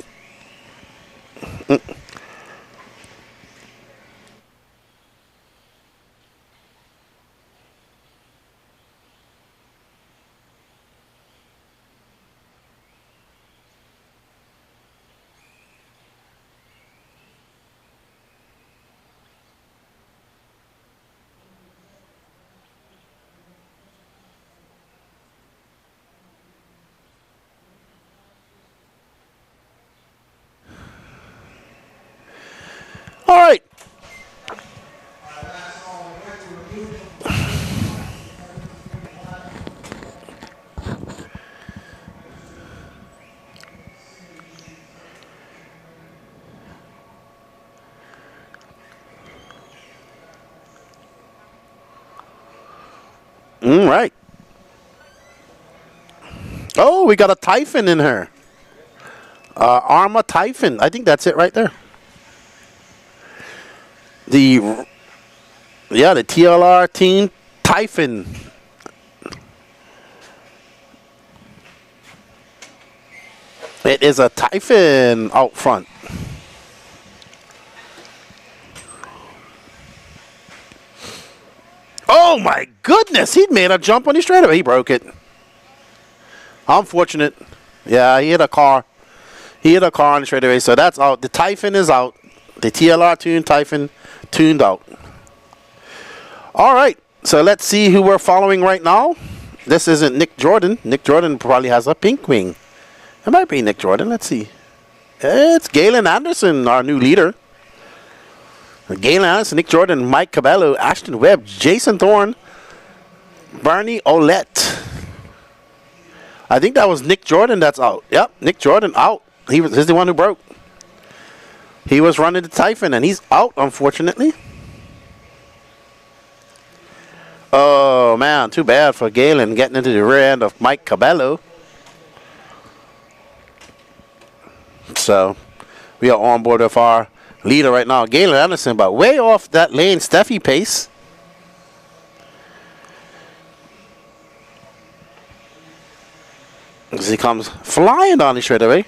[SPEAKER 1] All right. All right. Oh, we got a Typhon in her. Arma Typhon. I think that's it right there. The TLR Team Typhon. It is a Typhon out front. Oh my goodness, he made a jump on the straightaway. He broke it. Unfortunate. Yeah, he hit a car. He hit a car on the straightaway, so that's out. The Typhon is out. The TLR tuned Typhon tuned out. All right, so let's see who we're following right now. This isn't Nick Jordan. Nick Jordan probably has a pink wing. It might be Nick Jordan. Let's see. It's Galen Anderson, our new leader. Galen Anderson, Nick Jordan, Mike Cabello, Ashton Webb, Jason Thorne, Bernie Olette. I think that was Nick Jordan that's out. Yep, Nick Jordan out. He's the one who broke. He was running the Typhon, and he's out, unfortunately. Oh, man, too bad for Galen getting into the rear end of Mike Cabello. So, we are on board with our leader right now, Galen Anderson, but way off that lane, Steffi pace. As he comes flying down the straightaway.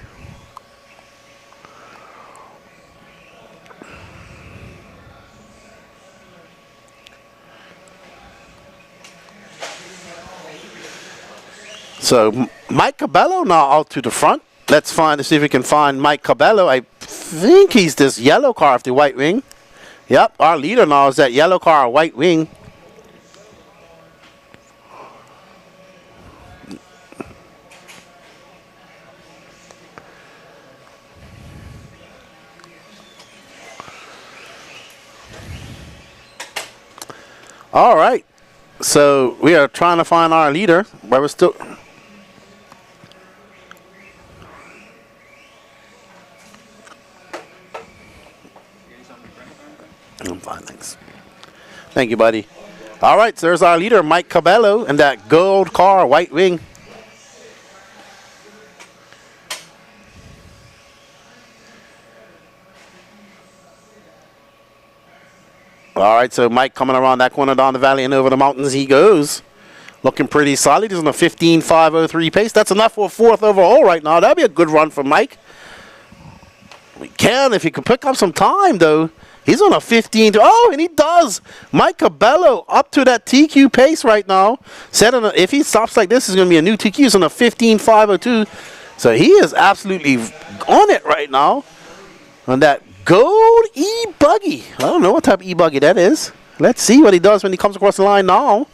[SPEAKER 1] So Mike Cabello now out to the front. Let's see if we can find Mike Cabello. I think he's this yellow car with the white wing. Yep, our leader now is that yellow car, white wing. All right. So we are trying to find our leader, but we're still. I'm fine, thanks. Thank you, buddy. All right, so there's our leader, Mike Cabello, and that gold car, white wing. All right, so Mike coming around that corner down the valley and over the mountains he goes. Looking pretty solid. He's on a 15.503 pace. That's enough for a fourth overall right now. That'd be a good run for Mike. We can if he could pick up some time, though. He's on a 15. Oh, and he does. Mike Cabello up to that TQ pace right now. If he stops like this, it's going to be a new TQ. He's on a 15.502. So he is absolutely on it right now. On that gold E-Buggy. I don't know what type of E-Buggy that is. Let's see what he does when he comes across the line now.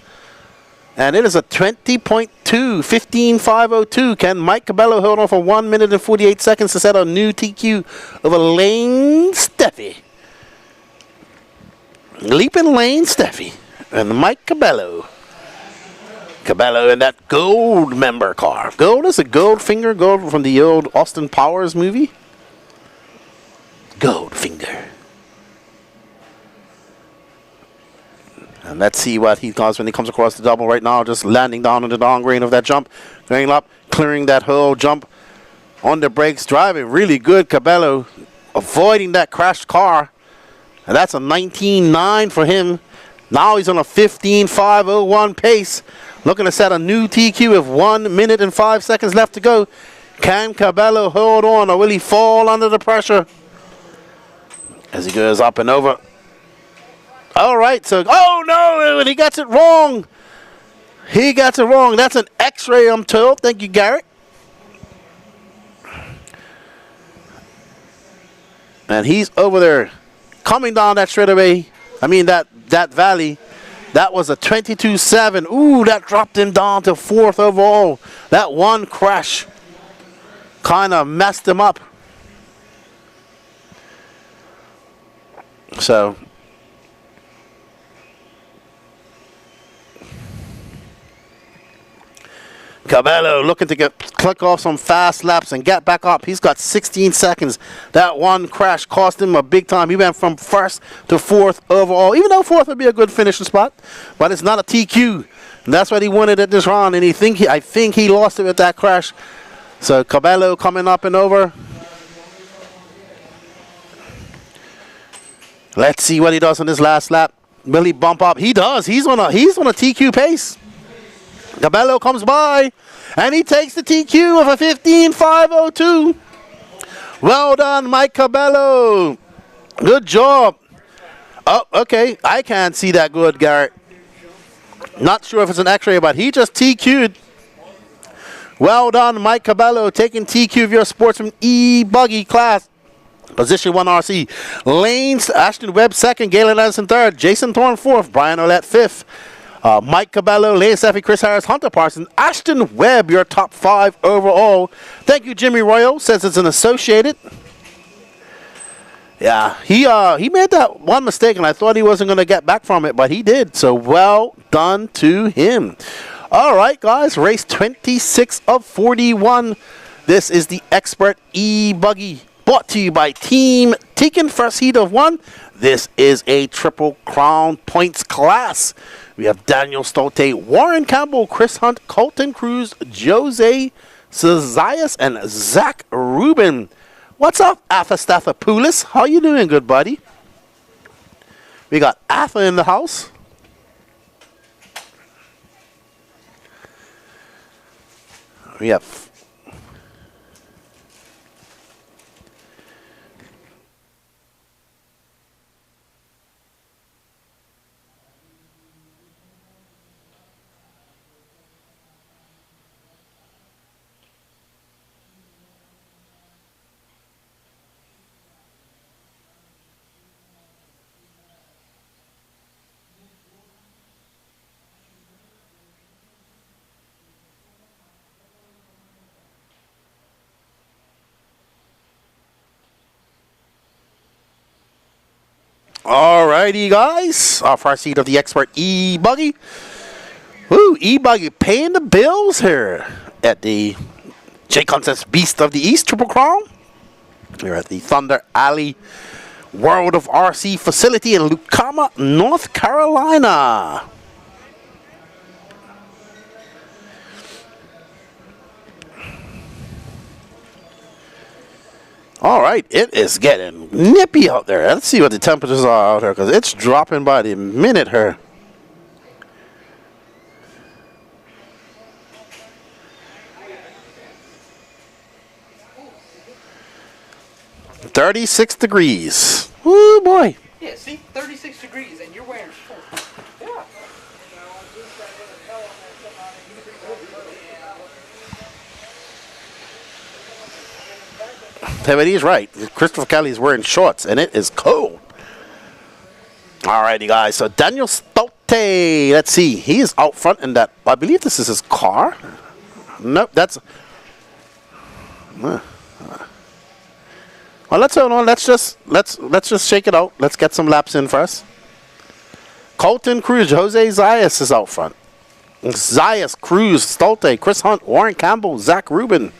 [SPEAKER 1] And it is a 20.2, 15.502. Can Mike Cabello hold on for 1 minute and 48 seconds to set a new TQ over Lane Steffi? Leaping Lane Steffi and Mike Cabello. Cabello in that gold member car. Gold is a gold finger, gold from the old Austin Powers movie. Gold finger. And let's see what he does when he comes across the double right now. Just landing down on the down green of that jump. Going up, clearing that whole jump on the brakes. Driving really good, Cabello. Avoiding that crashed car. And that's a 19.9 for him. Now he's on a 15.501 pace. Looking to set a new TQ with 1 minute and 5 seconds left to go. Can Cabello hold on or will he fall under the pressure? As he goes up and over. All right, so, oh no, he gets it wrong. He gets it wrong. That's an X-ray, I'm told. Thank you, Garrett. And he's over there coming down that straightaway. I mean, that valley. That was a 22.7. Ooh, that dropped him down to fourth overall. That one crash kind of messed him up. So Cabello looking to click off some fast laps and get back up. He's got 16 seconds. That one crash cost him a big time. He went from first to fourth overall, even though fourth would be a good finishing spot. But it's not a TQ. And that's what he wanted at this round, and I think he lost it with that crash. So Cabello coming up and over. Let's see what he does on this last lap. Will he bump up? He does. He's on a TQ pace. Cabello comes by, and he takes the TQ of a 15.502. Well done, Mike Cabello. Good job. Oh, okay. I can't see that good, Garrett. Not sure if it's an X-ray, but he just TQ'd. Well done, Mike Cabello, taking TQ of your Sportsman E-Buggy class. Position 1 RC. Lanes, Ashton Webb second, Galen Anderson third, Jason Thorne fourth, Brian Olette fifth. Mike Cabello, Lane Steffi, Chris Harris, Hunter Parsons, Ashton Webb, your top 5 overall. Thank you, Jimmy Royal, says it's an associated. Yeah, he made that one mistake, and I thought he wasn't going to get back from it, but he did. So well done to him. All right, guys, race 26 of 41. This is the Expert E-Buggy, brought to you by Team Tekin, first heat of 1. This is a Triple Crown points class. We have Daniel Stolte, Warren Campbell, Chris Hunt, Colton Cruz, Jose Cezias, and Zach Rubin. What's up, Athastathopoulos? How you doing, good buddy? We got Atha in the house. We have Alrighty, guys. Off our seat of the expert E-Buggy. Woo, E-Buggy paying the bills here at the J Concepts Beast of the East Triple Crown. We're at the Thunder Alley World of RC facility in Lucama, North Carolina. All right, it is getting nippy out there. Let's see what the temperatures are out here, because it's dropping by the minute here. $36 degrees. Woo boy.
[SPEAKER 16] Yeah, see, 36 degrees, and you're wearing shorts. Yeah.
[SPEAKER 1] But he's right. Christopher Kelly's wearing shorts, and it is cold. Alrighty, guys. So Daniel Stolte. Let's see. He is out front in that. I believe this is his car. Nope, that's. Well, let's hold on. Let's just shake it out. Let's get some laps in first. Colton Cruz, Jose Zayas is out front. Zayas, Cruz, Stolte, Chris Hunt, Warren Campbell, Zach Rubin.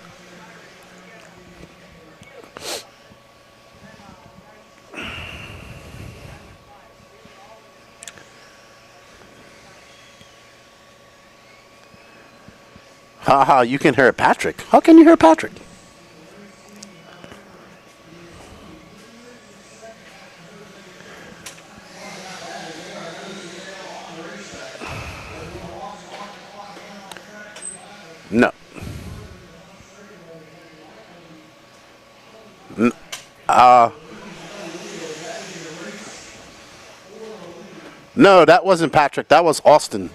[SPEAKER 1] Haha, you can hear Patrick. How can you hear Patrick? No. No, that wasn't Patrick. That was Austin.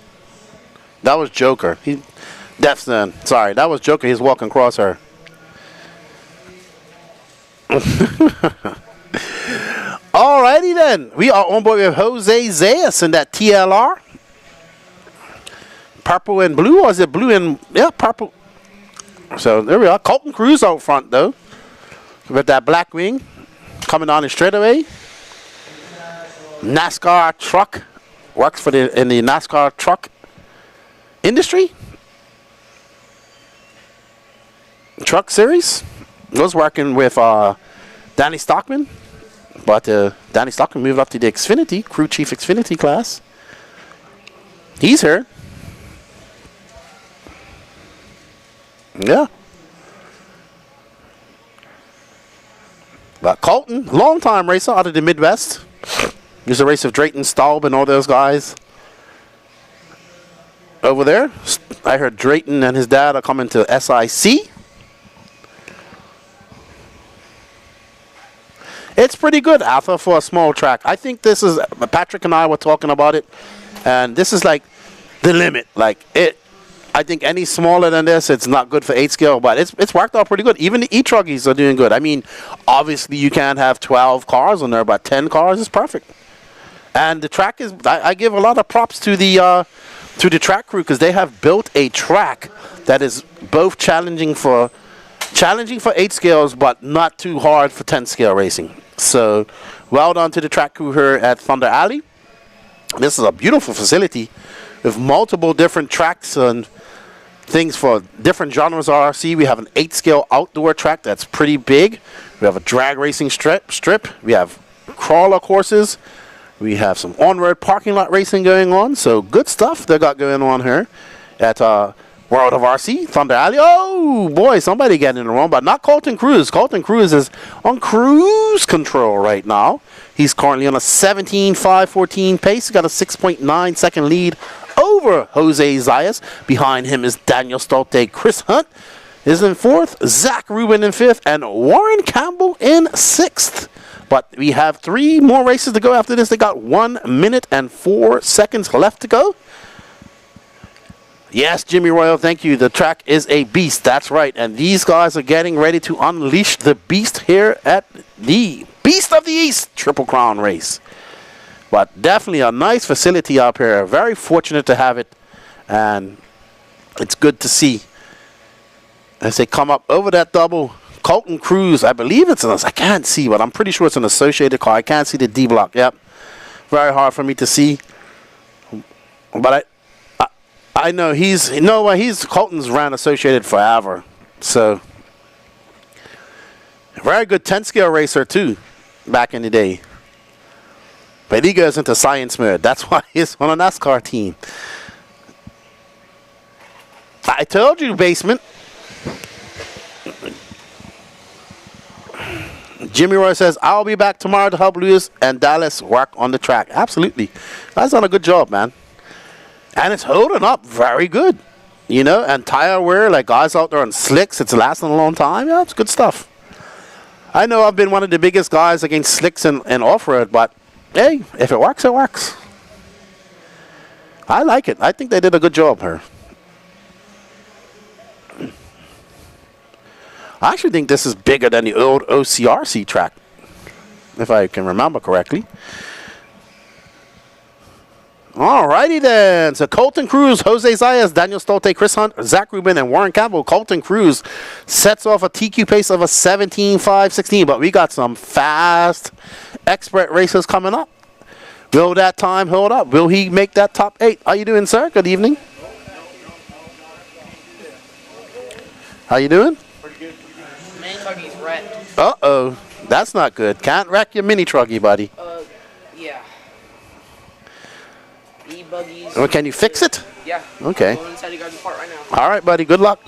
[SPEAKER 1] That was Joker. That's sorry, that was Joker. He's walking across her. Alrighty then. We are on board with Jose Zayas in that TLR. Purple and blue, or is it blue and purple? So there we are. Colton Cruz out front though, with that black wing coming on the straightaway. NASCAR truck, works in the NASCAR truck industry. Truck series. Was working with Danny Stockman, but Danny Stockman moved up to the Xfinity, crew chief Xfinity class. He's here. Yeah. But Colton, long-time racer out of the Midwest. Used to race with Drayton Staub and all those guys over there. I heard Drayton and his dad are coming to SIC. It's pretty good, Alpha, for a small track. I think this is, Patrick and I were talking about it, and this is like the limit. Like it, I think any smaller than this, it's not good for 8 scale, but it's worked out pretty good. Even the E-Truggies are doing good. I mean, obviously you can't have 12 cars on there, but 10 cars is perfect. And the track is, I give a lot of props to the track crew, because they have built a track that is both challenging for 8 scales, but not too hard for 10 scale racing. So, well done to the track crew here at Thunder Alley. This is a beautiful facility with multiple different tracks and things for different genres of RC. We have an 8 scale outdoor track that's pretty big. We have a drag racing strip. We have crawler courses. We have some on-road parking lot racing going on. So good stuff they got going on here at World of RC, Thunder Alley. Oh, boy, somebody getting in the wrong, but not Colton Cruz. Colton Cruz is on cruise control right now. He's currently on a 17.514 pace. He's got a 6.9 second lead over Jose Zayas. Behind him is Daniel Stolte. Chris Hunt is in 4th, Zach Rubin in 5th, and Warren Campbell in 6th. But we have 3 more races to go after this. They got 1 minute and 4 seconds left to go. Yes, Jimmy Royal, thank you. The track is a beast. That's right. And these guys are getting ready to unleash the beast here at the Beast of the East Triple Crown race. But definitely a nice facility up here. Very fortunate to have it. And it's good to see as they come up over that double. Colton Cruz, I believe it's I can't see, but I'm pretty sure it's an associated car. I can't see the D block. Yep. Very hard for me to see. But I know Colton's ran Associated forever. So, very good 10-scale racer, too, back in the day. But he goes into science mode. That's why he's on a NASCAR team. I told you, basement. Jimmy Roy says, I'll be back tomorrow to help Lewis and Dallas work on the track. Absolutely. That's done a good job, man. And it's holding up very good. You know, and tire wear, like guys out there on slicks, it's lasting a long time. Yeah, it's good stuff. I know I've been one of the biggest guys against slicks and off-road, but hey, if it works, it works. I like it. I think they did a good job here. I actually think this is bigger than the old OCRC track, if I can remember correctly. Alrighty then. So Colton Cruz, Jose Zayas, Daniel Stolte, Chris Hunt, Zach Rubin, and Warren Campbell. Colton Cruz sets off a TQ pace of a 17.516, but we got some fast expert racers coming up. Will that time hold up? Will he make that top 8? How you doing, sir? Good evening. How you doing?
[SPEAKER 16] Mini trucky's wrecked.
[SPEAKER 1] Uh-oh. That's not good. Can't wreck your mini trucky, buddy.
[SPEAKER 16] Yeah. E-buggies.
[SPEAKER 1] Oh, can you fix it?
[SPEAKER 16] Yeah.
[SPEAKER 1] Okay.
[SPEAKER 16] Going inside the garden part right now.
[SPEAKER 1] All right, buddy. Good luck.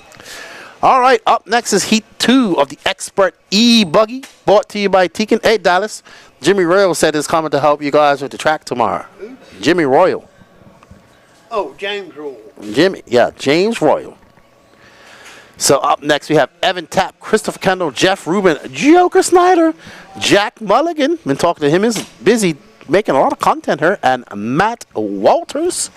[SPEAKER 1] All right. Up next is Heat 2 of the Expert E-Buggy, brought to you by Tekin. Hey, Dallas. Jimmy Royal said he's coming to help you guys with the track tomorrow.
[SPEAKER 14] Who?
[SPEAKER 1] Jimmy Royal.
[SPEAKER 14] Oh, James Roll.
[SPEAKER 1] James Royal. So up next we have Evan Tapp, Christopher Kendall, Jeff Rubin, Joker Snyder, Jack Mulligan. Been talking to him. Is busy making a lot of content here, and Matt Walters.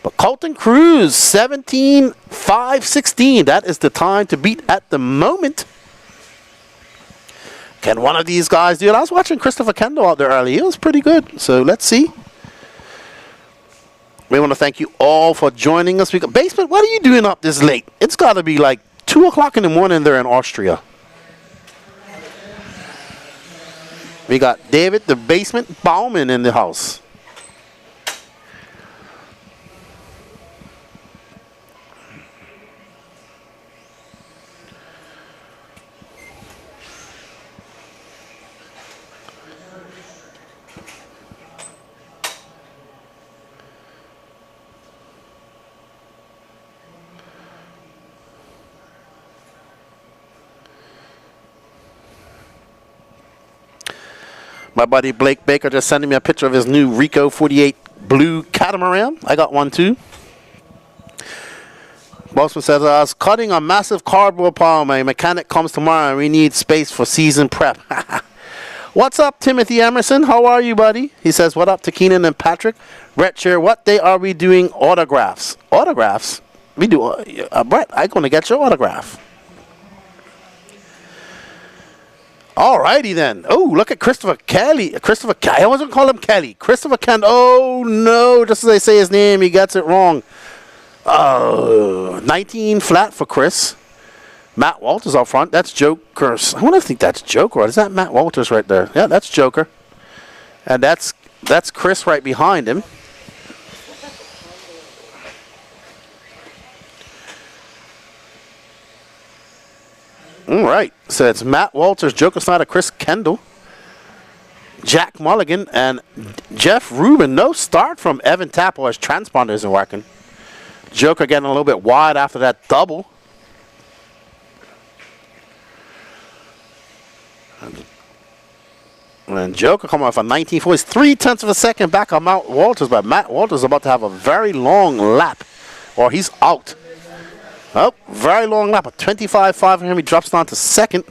[SPEAKER 1] But Colton Cruz, 17.516. That is the time to beat at the moment. Can one of these guys do it? I was watching Christopher Kendall out there early. He was pretty good. So let's see. We want to thank you all for joining us. Basement, what are you doing up this late? It's got to be like 2 o'clock in the morning there in Austria. We got David, the Basement Bauman, in the house. My buddy Blake Baker just sending me a picture of his new Rico 48 blue catamaran. I got one too. Bossman says, I was cutting a massive cardboard pile. My mechanic comes tomorrow and we need space for season prep. What's up, Timothy Emerson? How are you, buddy? He says, what up to Keenan and Patrick? Brett Shear, what day are we doing autographs? Autographs? We do. Brett, I'm going to get your autograph. Alrighty then. Oh, look at Christopher Kelly. I wasn't call him Kelly. Christopher Ken. Oh no! Just as I say his name, he gets it wrong. 19 flat for Chris. Matt Walters up front. That's Joker. I want to think that's Joker. Or is that Matt Walters right there? Yeah, that's Joker. And that's Chris right behind him. All right, so it's Matt Walters, Joker Snyder, Chris Kendall, Jack Mulligan, and Jeff Rubin. No start from Evan Tapp, or his transponder isn't working. Joker getting a little bit wide after that double. And Joker coming off a 19.4. He's 0.3 of a second back on Matt Walters, but Matt Walters is about to have a very long lap, or he's out. Oh, very long lap. A 25.5 for him. He drops down to second.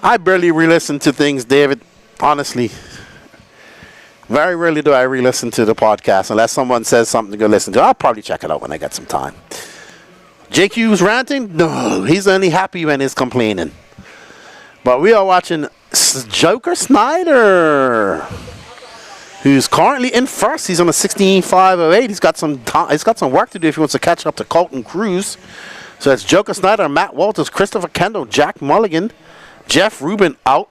[SPEAKER 1] I barely re-listen to things, David. Honestly. Very rarely do I re-listen to the podcast unless someone says something to go listen to. I'll probably check it out when I get some time. JQ's ranting? No, he's only happy when he's complaining. But we are watching Joker Snyder. who's currently in first. He's on a 16.508. He's got some time, he's got some work to do if he wants to catch up to Colton Cruz. So it's Joker Snyder, Matt Walters, Christopher Kendall, Jack Mulligan, Jeff Rubin out.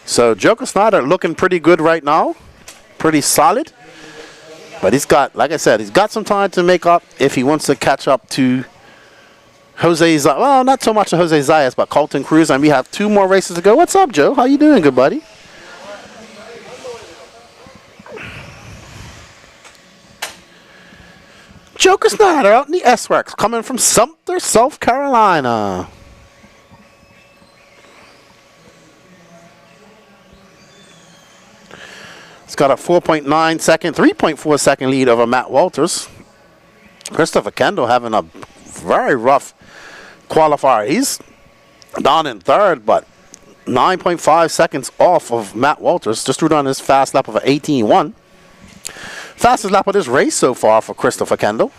[SPEAKER 1] So Joker Snyder looking pretty good right now. Pretty solid. But he's got, like I said, he's got some time to make up if he wants to catch up to Jose Zayas. Well, not so much to Jose Zayas, but Colton Cruz. And we have 2 more races to go. What's up, Joe? How you doing, good buddy? Joker Snyder out in the S-Works, coming from Sumter, South Carolina. It's got a 4.9 second, 3.4 second lead over Matt Walters. Christopher Kendall having a very rough qualifier. He's down in third, but 9.5 seconds off of Matt Walters. Just threw down his fast lap of an 18.1. Fastest lap of this race so far for Christopher Kendall.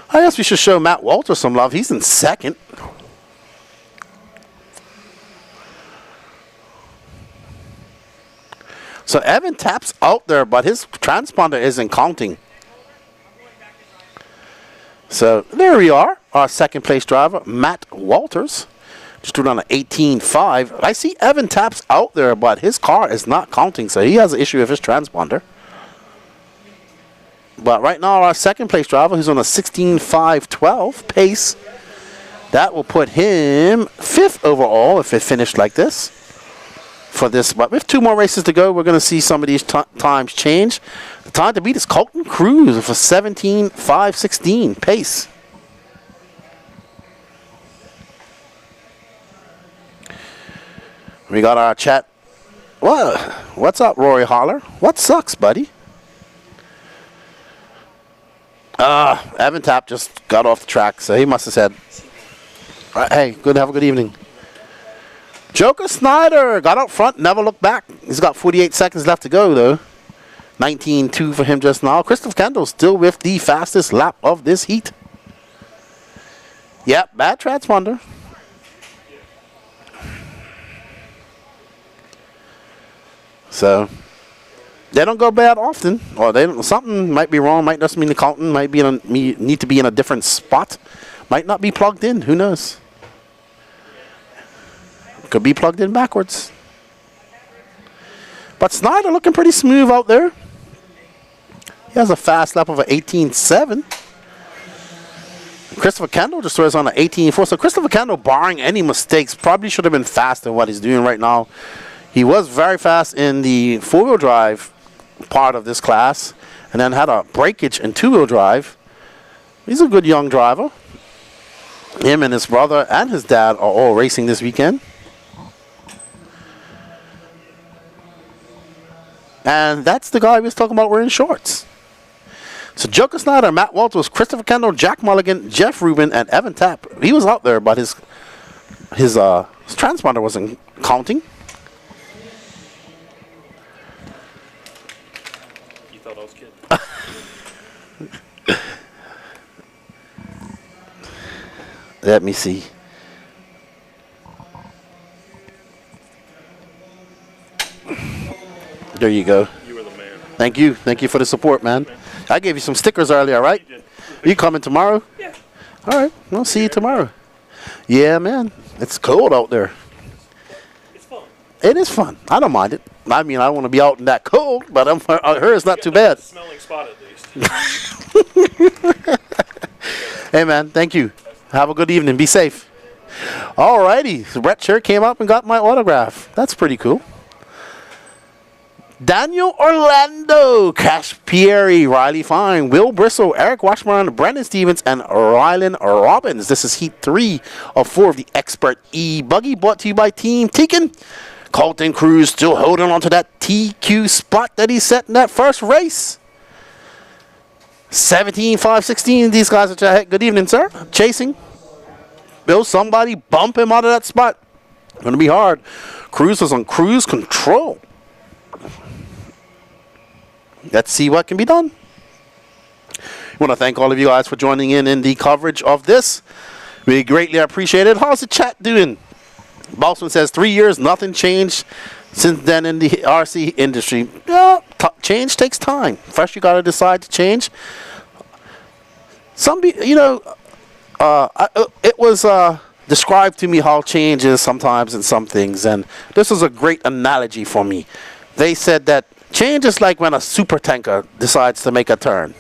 [SPEAKER 1] I guess we should show Matt Walters some love. He's in second. So Evan Tapp's out there, but his transponder isn't counting. So there we are. Our second place driver, Matt Walters. Just threw on an 18.5. I see Evan Tapp's out there, but his car is not counting, so he has an issue with his transponder. But right now, our second place driver, who's on a 16.512 pace, that will put him 5th overall if it finished like this. For this, but with 2 more races to go, we're going to see some of these times change. The time to beat is Colton Cruz for 17.516 pace. We got our chat. What's up, Rory Holler? What sucks, buddy? Evan Tapp just got off the track, so he must have said, hey, have a good evening. Joker Snyder got out front, never looked back. He's got 48 seconds left to go, though. 19.2 for him just now. Christopher Kendall still with the fastest lap of this heat. Yep, bad transponder. So, they don't go bad often. Or they don't, something might be wrong. Might just mean the counting might be need to be in a different spot. Might not be plugged in. Who knows? Could be plugged in backwards. But Snyder looking pretty smooth out there. He has a fast lap of an 18.7. Christopher Kendall just throws on an 18.4. So Christopher Kendall, barring any mistakes, probably should have been faster than what he's doing right now. He was very fast in the 4-wheel drive part of this class, and then had a breakage in 2-wheel drive. He's a good young driver. Him and his brother and his dad are all racing this weekend. And that's the guy we was talking about wearing shorts. So Joker Snyder, Matt Walters, Christopher Kendall, Jack Mulligan, Jeff Rubin, and Evan Tapp. He was out there, but his transponder wasn't counting.
[SPEAKER 11] You thought I was kidding.
[SPEAKER 1] Let me see. There you go.
[SPEAKER 11] You were the man.
[SPEAKER 1] Thank you. Thank you for the support, man. I gave you some stickers earlier, right? You did. You coming tomorrow?
[SPEAKER 11] Yeah.
[SPEAKER 1] All right. We'll see you tomorrow. Yeah, man. It's cold out there.
[SPEAKER 11] It's fun.
[SPEAKER 1] It is fun. I don't mind it. I mean, I don't want to be out in that cold, but I heard it's not too bad.
[SPEAKER 11] Smelling spot at least.
[SPEAKER 1] Hey, man. Thank you. Have a good evening. Be safe. All righty. So Brett Sher came up and got my autograph. That's pretty cool. Daniel Orlando, Cash Pieri, Riley Fine, Will Bristol, Eric Washburn, Brendan Stevens, and Rylan Robbins. This is Heat 3 of 4 of the Expert E-Buggy, brought to you by Team Tekin. Colton Cruz still holding on to that TQ spot that he set in that first race. 17.516. These guys are, good evening, sir. Chasing. Will somebody bump him out of that spot? Going to be hard. Cruz was on cruise control. Let's see what can be done. I want to thank all of you guys for joining in the coverage of this. We greatly appreciate it. How's the chat doing? Bossman says 3 years, nothing changed since then in the RC industry. Yeah, change takes time. First, you got to decide to change. It was described to me how change is sometimes in some things, and this was a great analogy for me. They said that change is like when a super tanker decides to make a turn.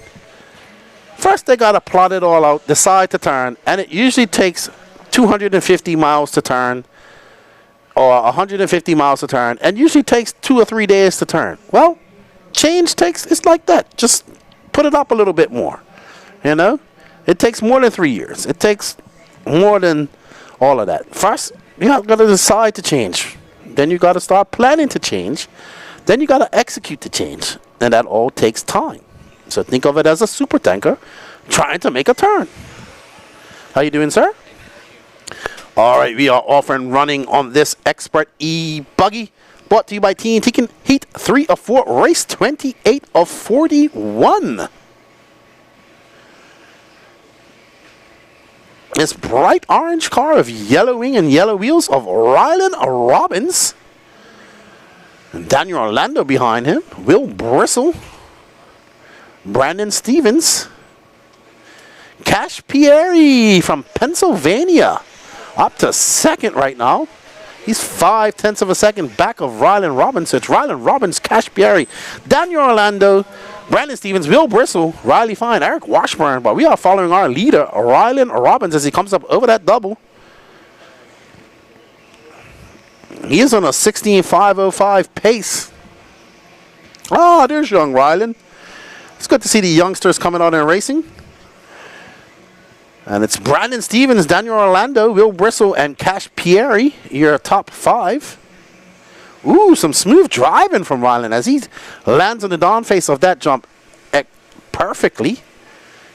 [SPEAKER 1] First, they got to plot it all out, decide to turn, and it usually takes 250 miles to turn or 150 miles to turn, and usually takes 2 or 3 days to turn. Well, change it's like that. Just put it up a little bit more. You know? It takes more than 3 years. It takes more than all of that. First, you got to decide to change. Then you got to start planning to change. Then you got to execute the change. And that all takes time. So think of it as a super tanker trying to make a turn. How you doing, sir? All right, we are off and running on this Expert E-Buggy. Brought to you by Team Tekken Heat 3 of 4, race 28 of 41. This bright orange car of yellow wing and yellow wheels of Rylan Robbins. And Daniel Orlando behind him. Will Bristle. Brandon Stevens. Cash Pieri from Pennsylvania. Up to second right now. He's 0.5 of a second back of Rylan Robbins. So it's Rylan Robbins, Cash Pieri, Daniel Orlando, Brandon Stevens, Will Bristle, Riley Fine, Eric Washburn. But we are following our leader, Rylan Robbins, as he comes up over that double. He is on a 16.505 pace. Oh, there's young Rylan. It's good to see the youngsters coming out and racing. And it's Brandon Stevens, Daniel Orlando, Will Bristle, and Cash Pieri, your top 5. Ooh, some smooth driving from Rylan as he lands on the down face of that jump perfectly.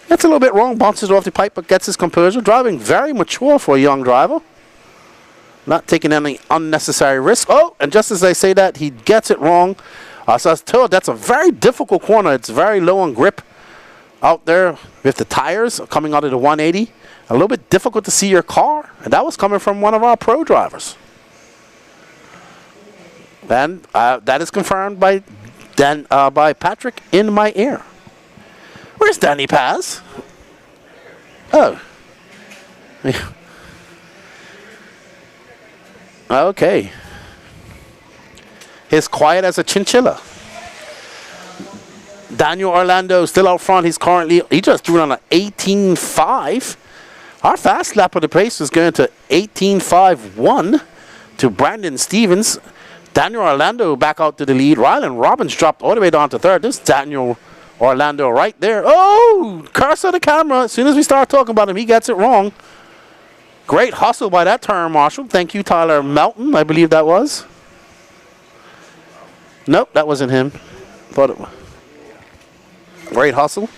[SPEAKER 1] Gets a little bit wrong, bounces off the pipe, but gets his composure. Driving very mature for a young driver. Not taking any unnecessary risk. Oh, and just as I say that, he gets it wrong. So I was told that's a very difficult corner. It's very low on grip out there with the tires coming out of the 180. A little bit difficult to see your car. And that was coming from one of our pro drivers. And that is confirmed by Patrick in my ear. Where's Danny Paz? Oh. Okay. He's quiet as a chinchilla. Daniel Orlando still out front. He just threw it on an 18.5. Our fast lap of the pace is going to 18.51 to Brandon Stevens. Daniel Orlando back out to the lead. Rylan Robbins dropped all the way down to third. This Daniel Orlando right there. Oh, curse of the camera. As soon as we start talking about him, he gets it wrong. Great hustle by that turn marshal. Thank you, Tyler Melton, I believe that was. Nope, that wasn't him. Thought it was. Great hustle.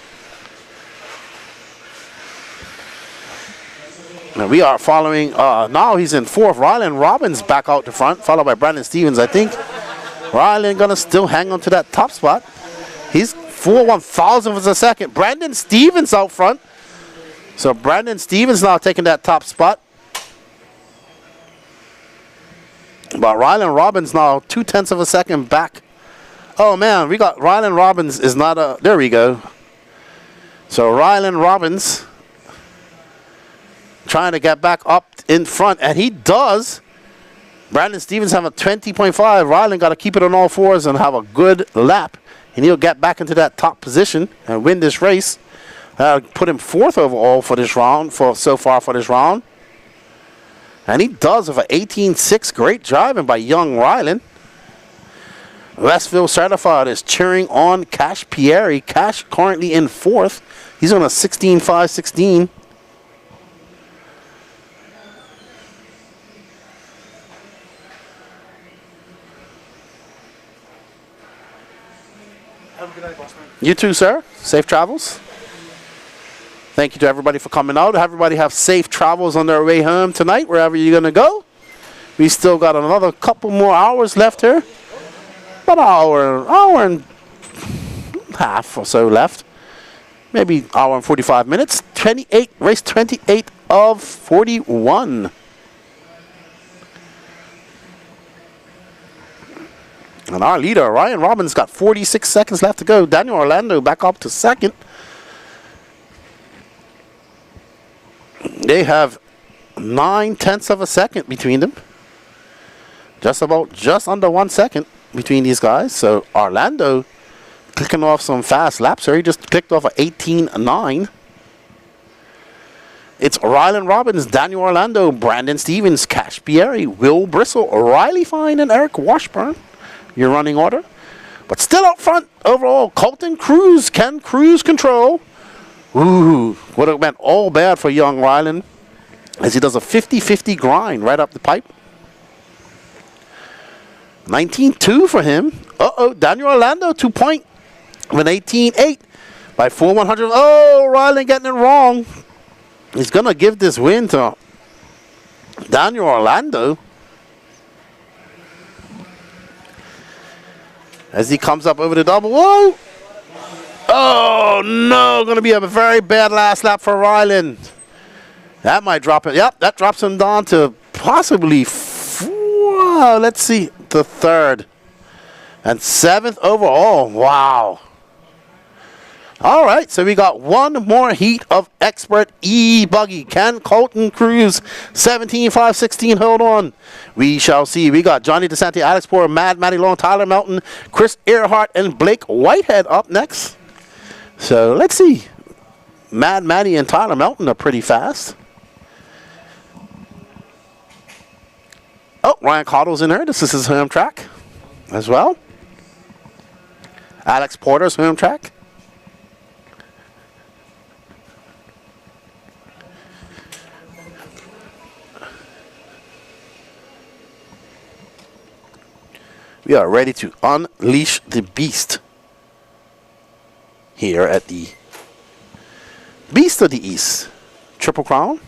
[SPEAKER 1] And we are following, now he's in fourth. Rylan Robbins back out the front, followed by Brandon Stevens. I think Rylan going to still hang on to that top spot. He's 4/1,000th of a second. Brandon Stevens out front. So Brandon Stevens now taking that top spot. But Rylan Robbins now 0.2 of a second back. Oh man, we got Rylan Robbins is not a, there we go. So Rylan Robbins trying to get back up in front, and he does. Brandon Stevens have a 20.5. Rylan got to keep it on all fours and have a good lap, and he'll get back into that top position and win this race. Put him fourth overall for this round, so far for this round. And he does with an 18.6. Great driving by young Rylan. Westville Certified is cheering on Cash Pieri. Cash currently in fourth. He's on a 16.516.
[SPEAKER 7] Have a good night, boss man.
[SPEAKER 1] You too, sir. Safe travels. Thank you to everybody for coming out. Everybody have safe travels on their way home tonight, wherever you're going to go. We still got another couple more hours left here. About an hour and half or so left. Maybe hour and 45 minutes. Race 28 of 41. And our leader, Ryan Robbins, got 46 seconds left to go. Daniel Orlando back up to second. They have 9/10 of a second between them. Just under 1 second between these guys. So Orlando clicking off some fast laps here. He just clicked off a 18.9. It's Rylan Robbins, Daniel Orlando, Brandon Stevens, Cash Pieri, Will Bristle, Riley Fine, and Eric Washburn. Your running order. But still out front overall, Colton Cruz can cruise control. Ooh, would have been all bad for young Rylan as he does a 50-50 grind right up the pipe. 19.2 for him. Daniel Orlando 2 point with 18.8 by 4/100. Oh, Rylan getting it wrong. He's going to give this win to Daniel Orlando as he comes up over the double. Whoa! Oh, no. Going to be a very bad last lap for Rylan. That might drop it. Yep, that drops him down to possibly, let's see, the third. And 7th overall. Wow. All right, so we got one more heat of expert E-Buggy. Can Colton Cruz, 17.516, hold on. We shall see. We got Johnny DeSanti, Alex Poor, Matty Long, Tyler Melton, Chris Earhart, and Blake Whitehead up next. So let's see. Matty and Tyler Melton are pretty fast. Oh, Ryan Caudle's in there. This is his home track as well. Alex Porter's home track. We are ready to unleash the beast here at the Beast of the East. Triple Crown.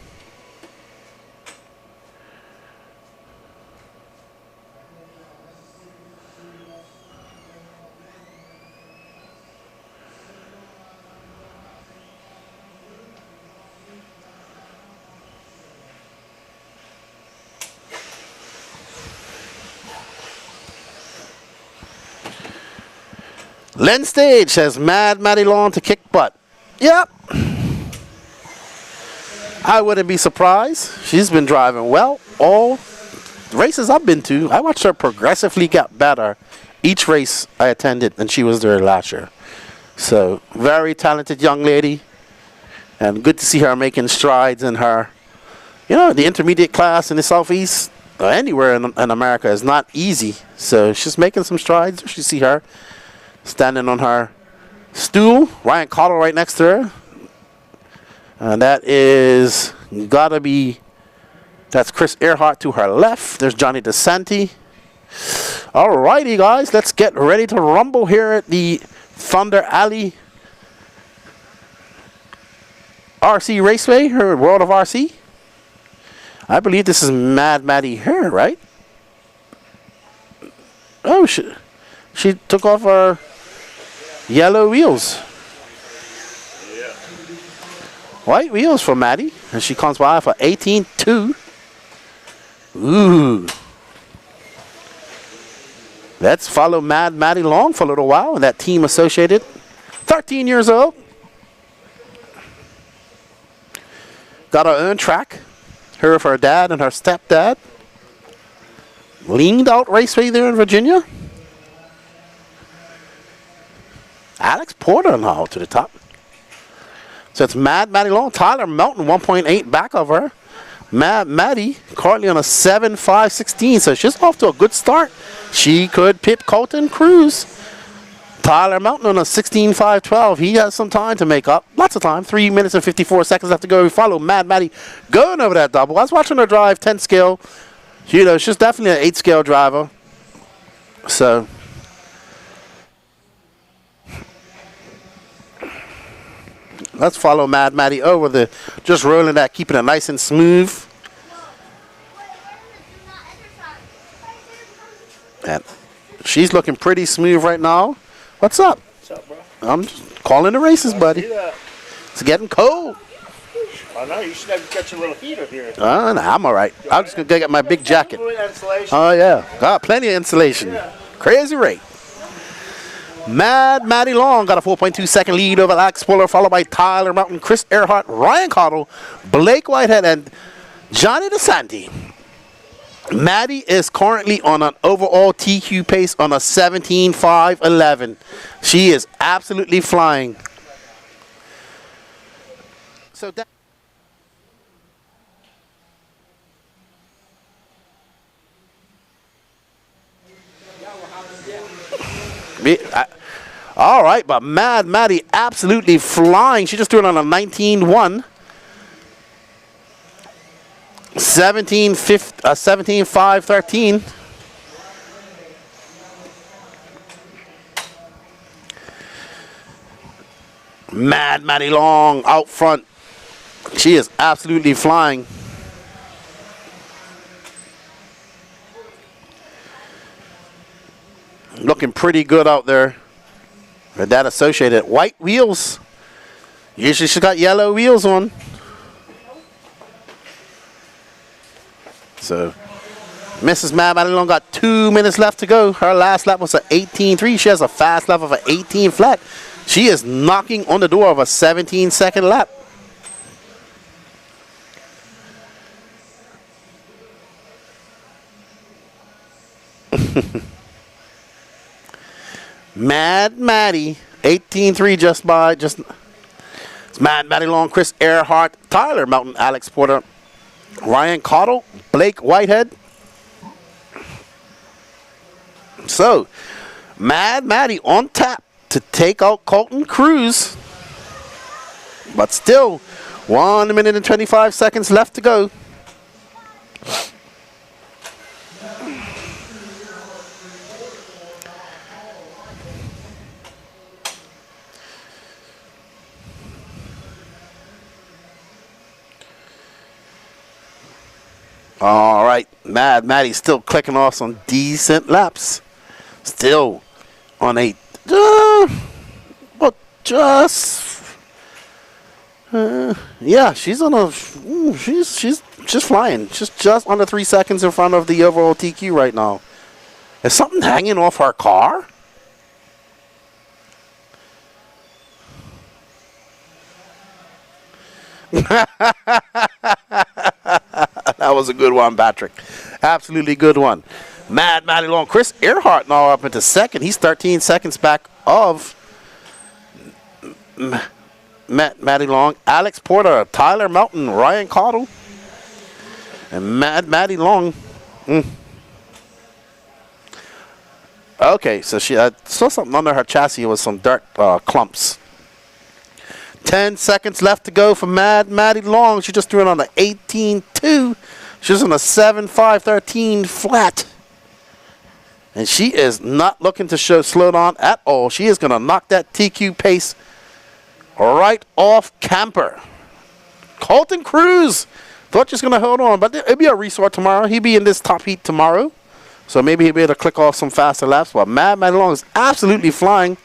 [SPEAKER 1] Len Stage has Matty Long to kick butt. Yep. I wouldn't be surprised. She's been driving well. All races I've been to, I watched her progressively get better each race I attended than she was there last year. So, very talented young lady. And good to see her making strides in her, the intermediate class in the Southeast, or anywhere in America is not easy. So, she's making some strides. You see her standing on her stool. Ryan Caudle right next to her. And that is gotta be, that's Chris Earhart to her left. There's Johnny DeSanti. Alrighty, guys, let's get ready to rumble here at the Thunder Alley RC Raceway, her World of RC. I believe this is Matty here, right? Oh, she took off her yellow wheels. White wheels for Matty. And she comes by for 18.2. Ooh. Let's follow Matty Long for a little while. And that team associated. 13 years old. Got her own track. Her with her dad and her stepdad. Leaned out raceway there in Virginia. Alex Porter now to the top. So it's Matty Long. Tyler Melton, 1.8 back of her. Matty currently on a 7.516. So she's off to a good start. She could pip Colton Cruz. Tyler Melton on a 16.512. He has some time to make up. Lots of time. 3 minutes and 54 seconds left to go. We follow Matty going over that double. I was watching her drive 10 scale. She's definitely an 8 scale driver. So let's follow Matty over just rolling that, keeping it nice and smooth. And she's looking pretty smooth right now. What's up?
[SPEAKER 16] What's up, bro?
[SPEAKER 1] I'm just calling the races, buddy. It's getting cold.
[SPEAKER 14] I know, you should have catch a little heater here.
[SPEAKER 1] Nah, I'm all right. I'm just going to get my big jacket. Oh, yeah. Got plenty of insulation. Crazy rate. Mad Matty Long got a 4.2 second lead over Alex Spoiler, followed by Tyler Mountain, Chris Earhart, Ryan Cottle, Blake Whitehead, and Johnny DeSanti. Maddie is currently on an overall TQ pace on a 17.511. She is absolutely flying. So that. All right, but Mad Maddie absolutely flying. She just threw it on a 19.1. 17.513. Mad Maddie Long out front. She is absolutely flying. Looking pretty good out there. With that associated white wheels. Usually she's got yellow wheels on. So Mrs. Mad Maddie Long got 2 minutes left to go. Her last lap was an 18.3. She has a fast lap of an 18 flat. She is knocking on the door of a 17-second lap. Mad Maddie, 18.3 just by. It's Mad Maddie Long, Chris Earhart, Tyler Mountain, Alex Porter, Ryan Cottle, Blake Whitehead. So, Mad Maddie on tap to take out Colton Cruz. But still, 1 minute and 25 seconds left to go. All right, Mad Maddie's still clicking off some decent laps. Still on a, yeah, she's on a, she's flying. She's just under 3 seconds in front of the overall TQ right now. Is something hanging off her car? That was a good one, Patrick. Absolutely good one. Mad Maddie Long. Chris Earhart now up into second. He's 13 seconds back of Maddie Long. Alex Porter, Tyler Mountain, Ryan Cottle, and Maddie Long. Okay, so she saw something under her chassis. It was some dirt clumps. 10 seconds left to go for Maddie Long. She just threw it on the 18.2. She's on a 7.513 flat. And she is not looking to slow down at all. She is going to knock that TQ pace right off camper. Colton Cruz thought she's going to hold on, but it'll be a resort tomorrow. He'll be in this top heat tomorrow. So maybe he'll be able to click off some faster laps. But Maddie Long is absolutely flying.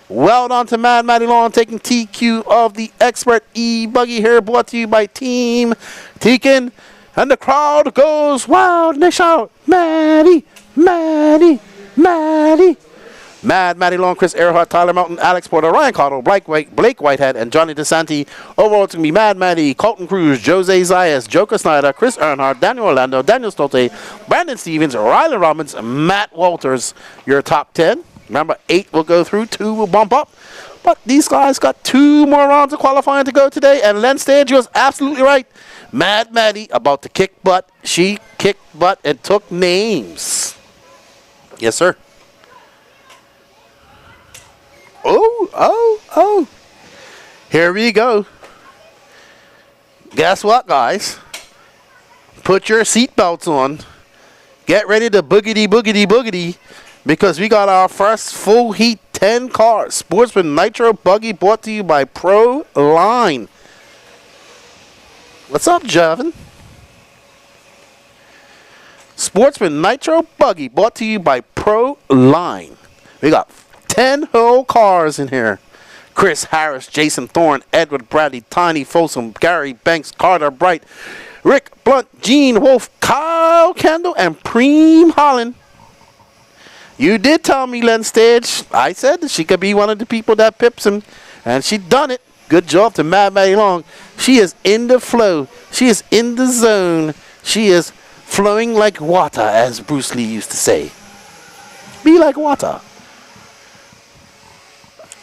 [SPEAKER 1] Well done to Maddie Long taking TQ of the Expert E-Buggy here, brought to you by Team Teakin. And the crowd goes wild and they shout, Maddie, Maddie, Maddie. Maddie Long, Chris Earhart, Tyler Mountain, Alex Porter, Ryan Cottle, Blake Whitehead, and Johnny DeSanti. Overall, it's going to be Mad Maddie, Colton Cruz, Jose Zayas, Joker Snyder, Chris Earnhardt, Daniel Orlando, Daniel Stolte, Brandon Stevens, Riley Robbins, Matt Walters, your top 10. Remember, 8 will go through, 2 will bump up. But these guys got 2 more rounds of qualifying to go today. And Len Stage was absolutely right. Mad Maddie about to kick butt. She kicked butt and took names. Yes, sir. Oh. Here we go. Guess what, guys? Put your seatbelts on. Get ready to boogity. Because we got our first full heat 10 cars. Sportsman Nitro Buggy brought to you by Pro Line. What's up, Javin? Sportsman Nitro Buggy brought to you by Pro Line. We got 10 whole cars in here. Chris Harris, Jason Thorne, Edward Bradley, Tiny Folsom, Gary Banks, Carter Bright, Rick Blunt, Gene Wolfe, Kyle Kendall, and Preem Holland. You did tell me, Len Stage. I said that she could be one of the people that pips him, and she done it. Good job to Mad Maddie Long. She is in the flow. She is in the zone. She is flowing like water, as Bruce Lee used to say. Be like water.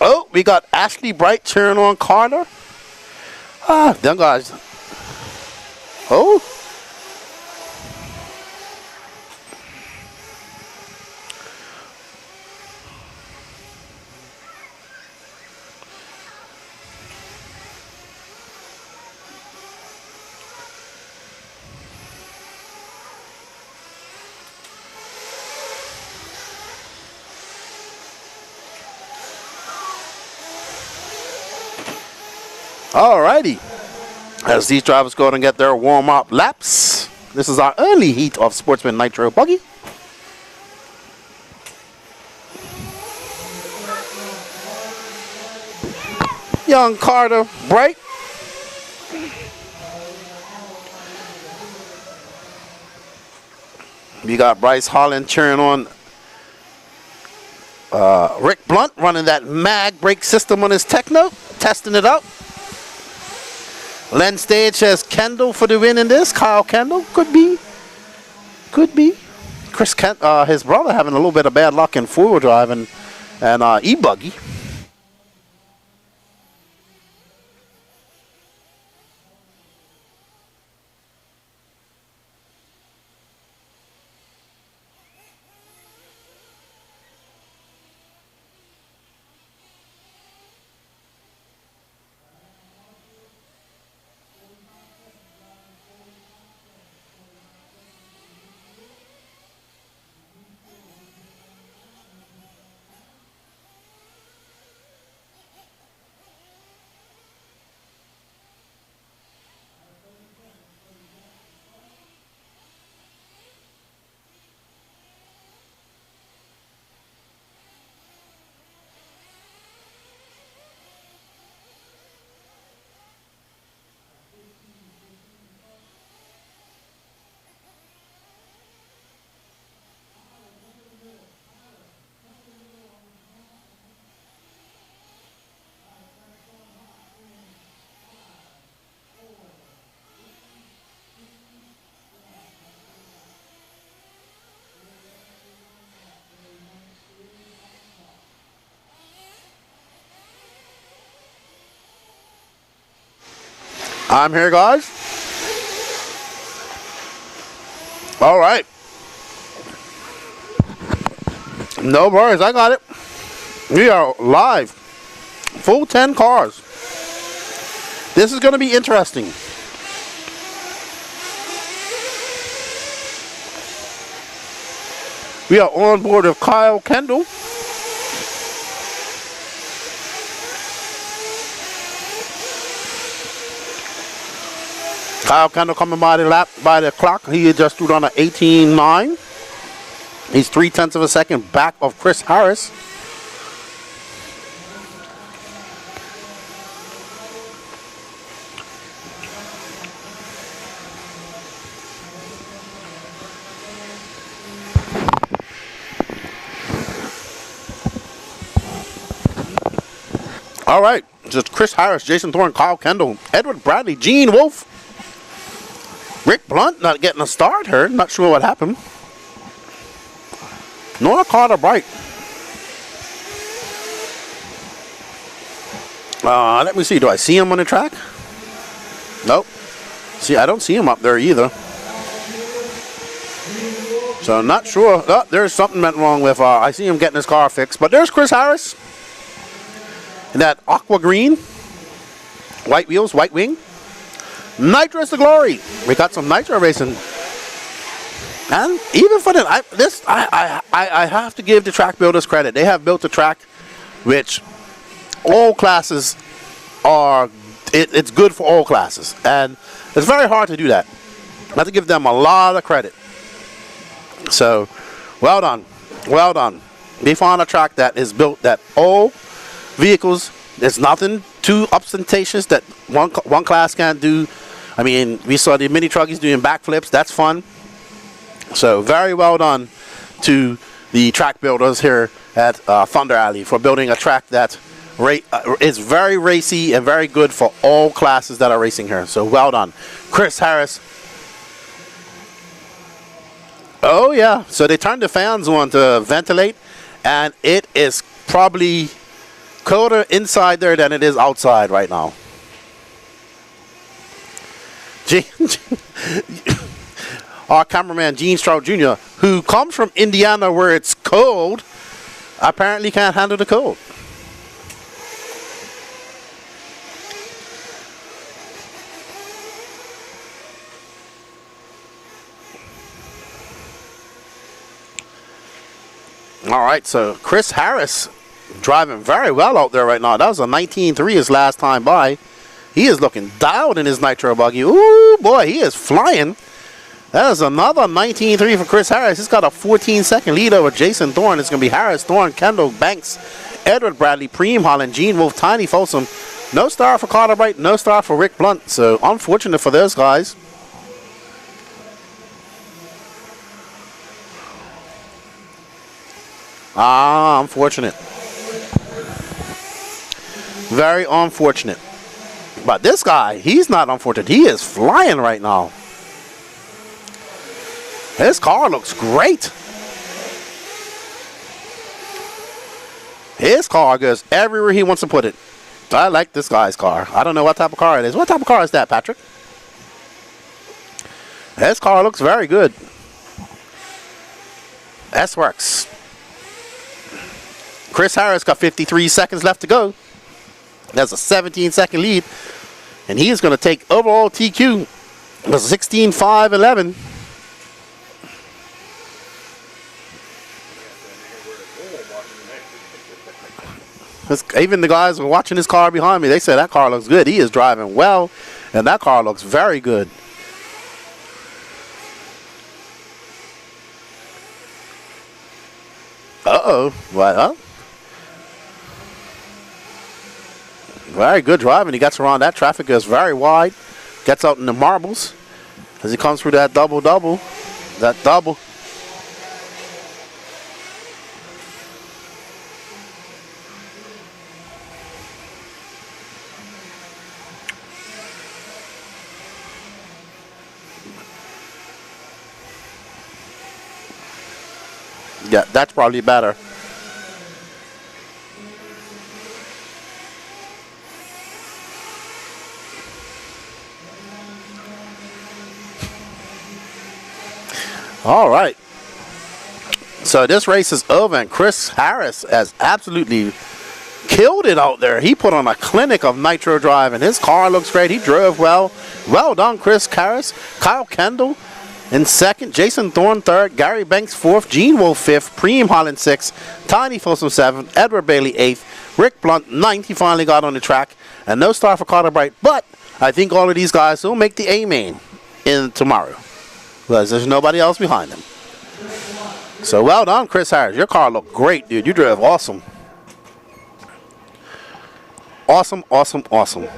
[SPEAKER 1] Oh, we got Ashley Bright cheering on Carter. Ah, them guys. Oh. Alrighty. As these drivers go and get their warm-up laps. This is our early heat of Sportsman Nitro Buggy. Young Carter Bright. We got Bryce Holland cheering on Rick Blunt, running that mag brake system on his Techno, testing it out. Len Stage has Kendall for the win in this. Kyle Kendall, could be. Could be. Chris Kent, his brother having a little bit of bad luck in four-wheel drive and e-buggy. I'm here, guys. All right. No worries, I got it. We are live. Full 10 cars. This is going to be interesting. We are on board with Kyle Kendall. Kyle Kendall coming by the clock. He just threw on an 18.9. He's 0.3 of a second back of Chris Harris. All right, just Chris Harris, Jason Thorne, Kyle Kendall, Edward Bradley, Gene Wolfe. Rick Blunt not getting a start here. Not sure what happened. Nor Carter Bright. Let me see. Do I see him on the track? Nope. See, I don't see him up there either. So not sure. Oh, there's something went wrong with. I see him getting his car fixed. But there's Chris Harris. In that aqua green. White wheels, white wing. Nitro is the glory. We got some nitro racing, and even for I have to give the track builders credit. They have built a track which all classes are. It's good for all classes, and it's very hard to do that. I have to give them a lot of credit. So, well done, well done. They found a track that is built that all vehicles There's nothing too ostentatious that one class can't do. I mean, we saw the mini truckies doing backflips. That's fun. So very well done to the track builders here at Thunder Alley for building a track that is very racy and very good for all classes that are racing here. So well done. Chris Harris. Oh yeah, so they turned the fans on to ventilate, and it is probably colder inside there than it is outside right now. Our cameraman Gene Stroud Jr., who comes from Indiana where it's cold, apparently can't handle the cold. All right, so Chris Harris driving very well out there right now. That was a 19.3 his last time by. He is looking dialed in his nitro buggy. Ooh, boy, he is flying. That is another 19.3 for Chris Harris. He's got a 14-second lead over Jason Thorne. It's going to be Harris, Thorne, Kendall, Banks, Edward Bradley, Preem Holland, Gene Wolf, Tiny Folsom. No star for Carter Bright, no star for Rick Blunt. So unfortunate for those guys. Unfortunate. Very unfortunate. But this guy, he's not unfortunate. He is flying right now. His car looks great. His car goes everywhere he wants to put it. I like this guy's car. I don't know what type of car it is. What type of car is that, Patrick? His car looks very good. S-Works. Chris Harris got 53 seconds left to go. That's a 17-second lead. And he is going to take overall TQ. It was 16-5-11. Even the guys who were watching his car behind me, they said that car looks good. He is driving well, and that car looks very good. Uh-oh. What? Huh? Very good driving. He gets around that traffic, goes very wide, gets out in the marbles as he comes through that double-double. That double. Yeah, that's probably better. All right. So this race is over, and Chris Harris has absolutely killed it out there. He put on a clinic of nitro drive, and his car looks great. He drove well. Well done, Chris Harris. Kyle Kendall in second, Jason Thorne third, Gary Banks fourth, Gene Wolf fifth, Preem Holland sixth, Tiny Folsom seventh, Edward Bailey eighth, Rick Blunt ninth. He finally got on the track, and no star for Carter Bright. But I think all of these guys will make the A-main in tomorrow, because there's nobody else behind them. So well done, Chris Harris. Your car looked great, dude. You drove awesome. Awesome, awesome, awesome.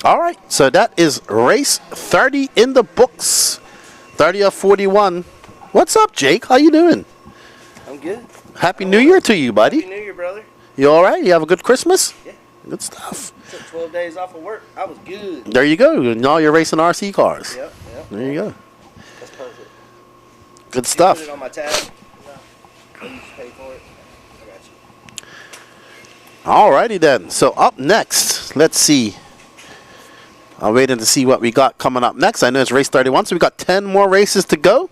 [SPEAKER 1] All right, so that is race 30 in the books. 30 of 41. What's up, Jake? How you doing?
[SPEAKER 17] I'm good.
[SPEAKER 1] Happy New Year to you, buddy.
[SPEAKER 17] Happy New Year, brother.
[SPEAKER 1] You all right? You have a good Christmas?
[SPEAKER 17] Yeah.
[SPEAKER 1] Good stuff.
[SPEAKER 17] Took 12 days off of work. I was good.
[SPEAKER 1] There you go. Now you're racing RC cars.
[SPEAKER 17] Yep.
[SPEAKER 1] There you go.
[SPEAKER 17] That's perfect.
[SPEAKER 1] Good stuff.
[SPEAKER 17] Put it on my tab. I used to pay for it. I got you.
[SPEAKER 1] All righty then. So up next, let's see. I'm waiting to see what we got coming up next. I know it's race 31, so we got 10 more races to go.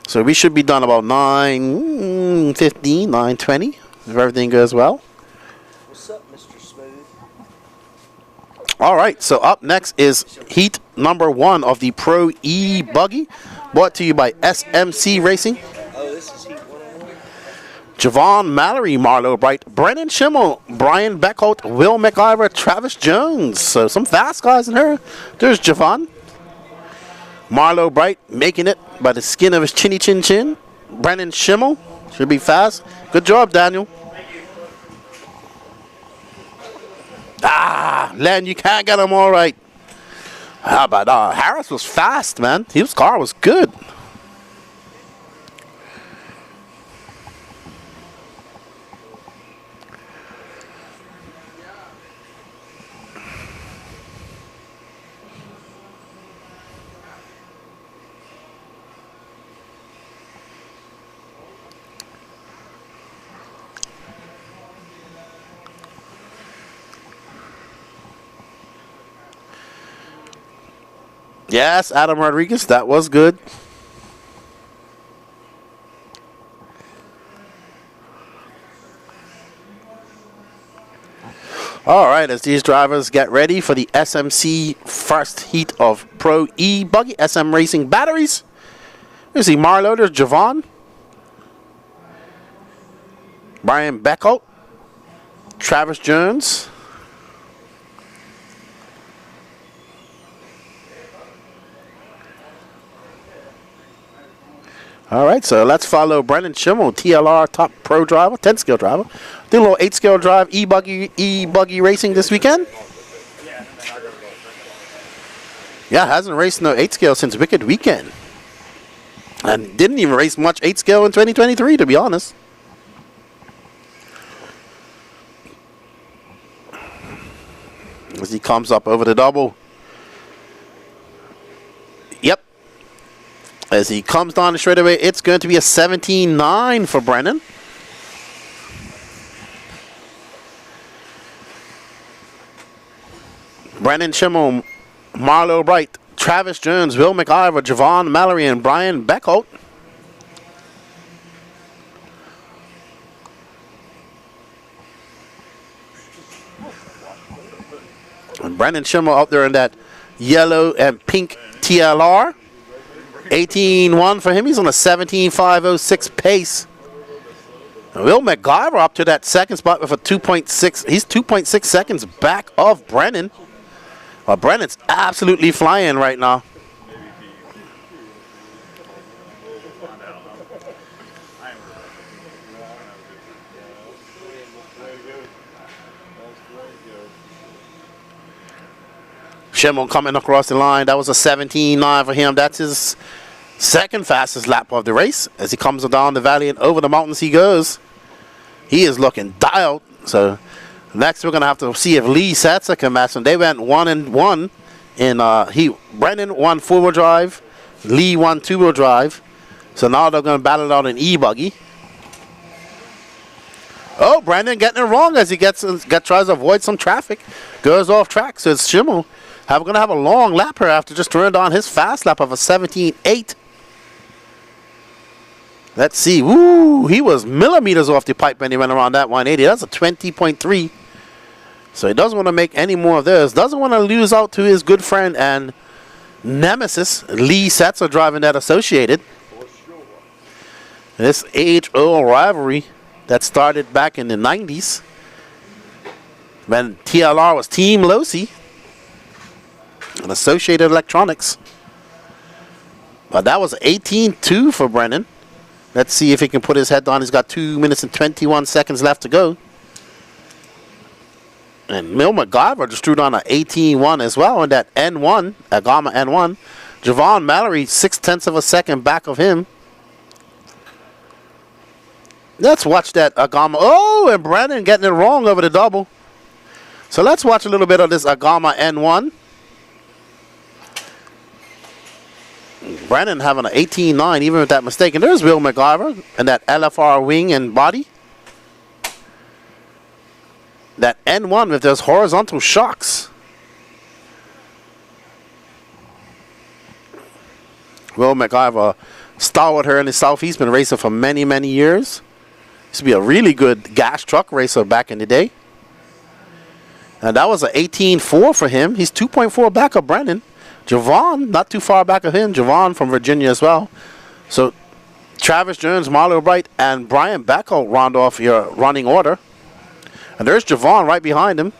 [SPEAKER 1] So we should be done about 9:15, 9:20, if everything goes well.
[SPEAKER 17] What's up, Mr. Smooth?
[SPEAKER 1] All right, so up next is heat number 1 of the Pro E Buggy, brought to you by SMC Racing.
[SPEAKER 17] Oh, this is heat 101.
[SPEAKER 1] Javon Mallory, Marlo Bright, Brennan Schimmel, Brian Beckholt, Will McIver, Travis Jones. So some fast guys in here. There's Javon. Marlo Bright making it by the skin of his chinny chin chin. Brennan Schimmel should be fast. Good job, Daniel. Ah, Len, you can't get him all right. But Harris was fast, man. His car was good. Yes, Adam Rodriguez, that was good. All right, as these drivers get ready for the SMC first heat of Pro E Buggy SM Racing batteries. You see Marlo, there's Javon, Brian Beckholt, Travis Jones. All right, so let's follow Brendan Schimmel, TLR top pro driver, 10-skill driver. Did a little 8-skill drive e-buggy racing this weekend. Yeah, hasn't raced no 8-skill since Wicked Weekend. And didn't even race much 8-skill in 2023, to be honest. As he comes up over the double. Yep. As he comes down the straightaway, it's going to be a 17-9 for Brennan. Brennan Schimmel, Marlo Bright, Travis Jones, Will McIver, Javon Mallory, and Brian Beckholt. And Brennan Schimmel up there in that yellow and pink TLR. 18-1 for him. He's on a 17.506 pace. And Will McGyver up to that second spot with a 2.6. He's 2.6 seconds back of Brennan. Well, Brennan's absolutely flying right now. Schimmel coming across the line. That was a 17.9 for him. That's his second fastest lap of the race. As he comes down the valley and over the mountains he goes. He is looking dialed. So next we're going to have to see if Lee Setzer can match him. They went 1-1. Brennan won 4-wheel drive. Lee won 2-wheel drive. So now they're going to battle it out in e-buggy. Oh, Brendan getting it wrong as he tries to avoid some traffic. Goes off track. So it's Schimmel. We're going to have a long lap here after just turned on his fast lap of a 17.8. Let's see. Woo! He was millimeters off the pipe when he went around that 180. That's a 20.3. So he doesn't want to make any more of this. Doesn't want to lose out to his good friend and nemesis, Lee Setzer, driving that Associated. This age-old rivalry that started back in the 90s when TLR was Team Losi and Associated Electronics. But that was 18-2 for Brennan. Let's see if he can put his head down. He's got 2 minutes and 21 seconds left to go. And Will McGyver just threw down an 18-1 as well in that N1, Agama N1. Javon Mallory, 0.6 of a second back of him. Let's watch that Agama. Oh, and Brennan getting it wrong over the double. So let's watch a little bit of this Agama N1. Brennan having an 18-9 even with that mistake. And there's Will McGyver and that LFR wing and body. That N1 with those horizontal shocks. Will McIver, stalwart here in the Southeast, been racing for many, many years. Used to be a really good gas truck racer back in the day. And that was an 18-4 for him. He's 2.4 back of Brennan. Javon, not too far back of him. Javon from Virginia as well. So Travis Jones, Marlo Bright, and Brian Beckholt round off your running order. And there's Javon right behind him.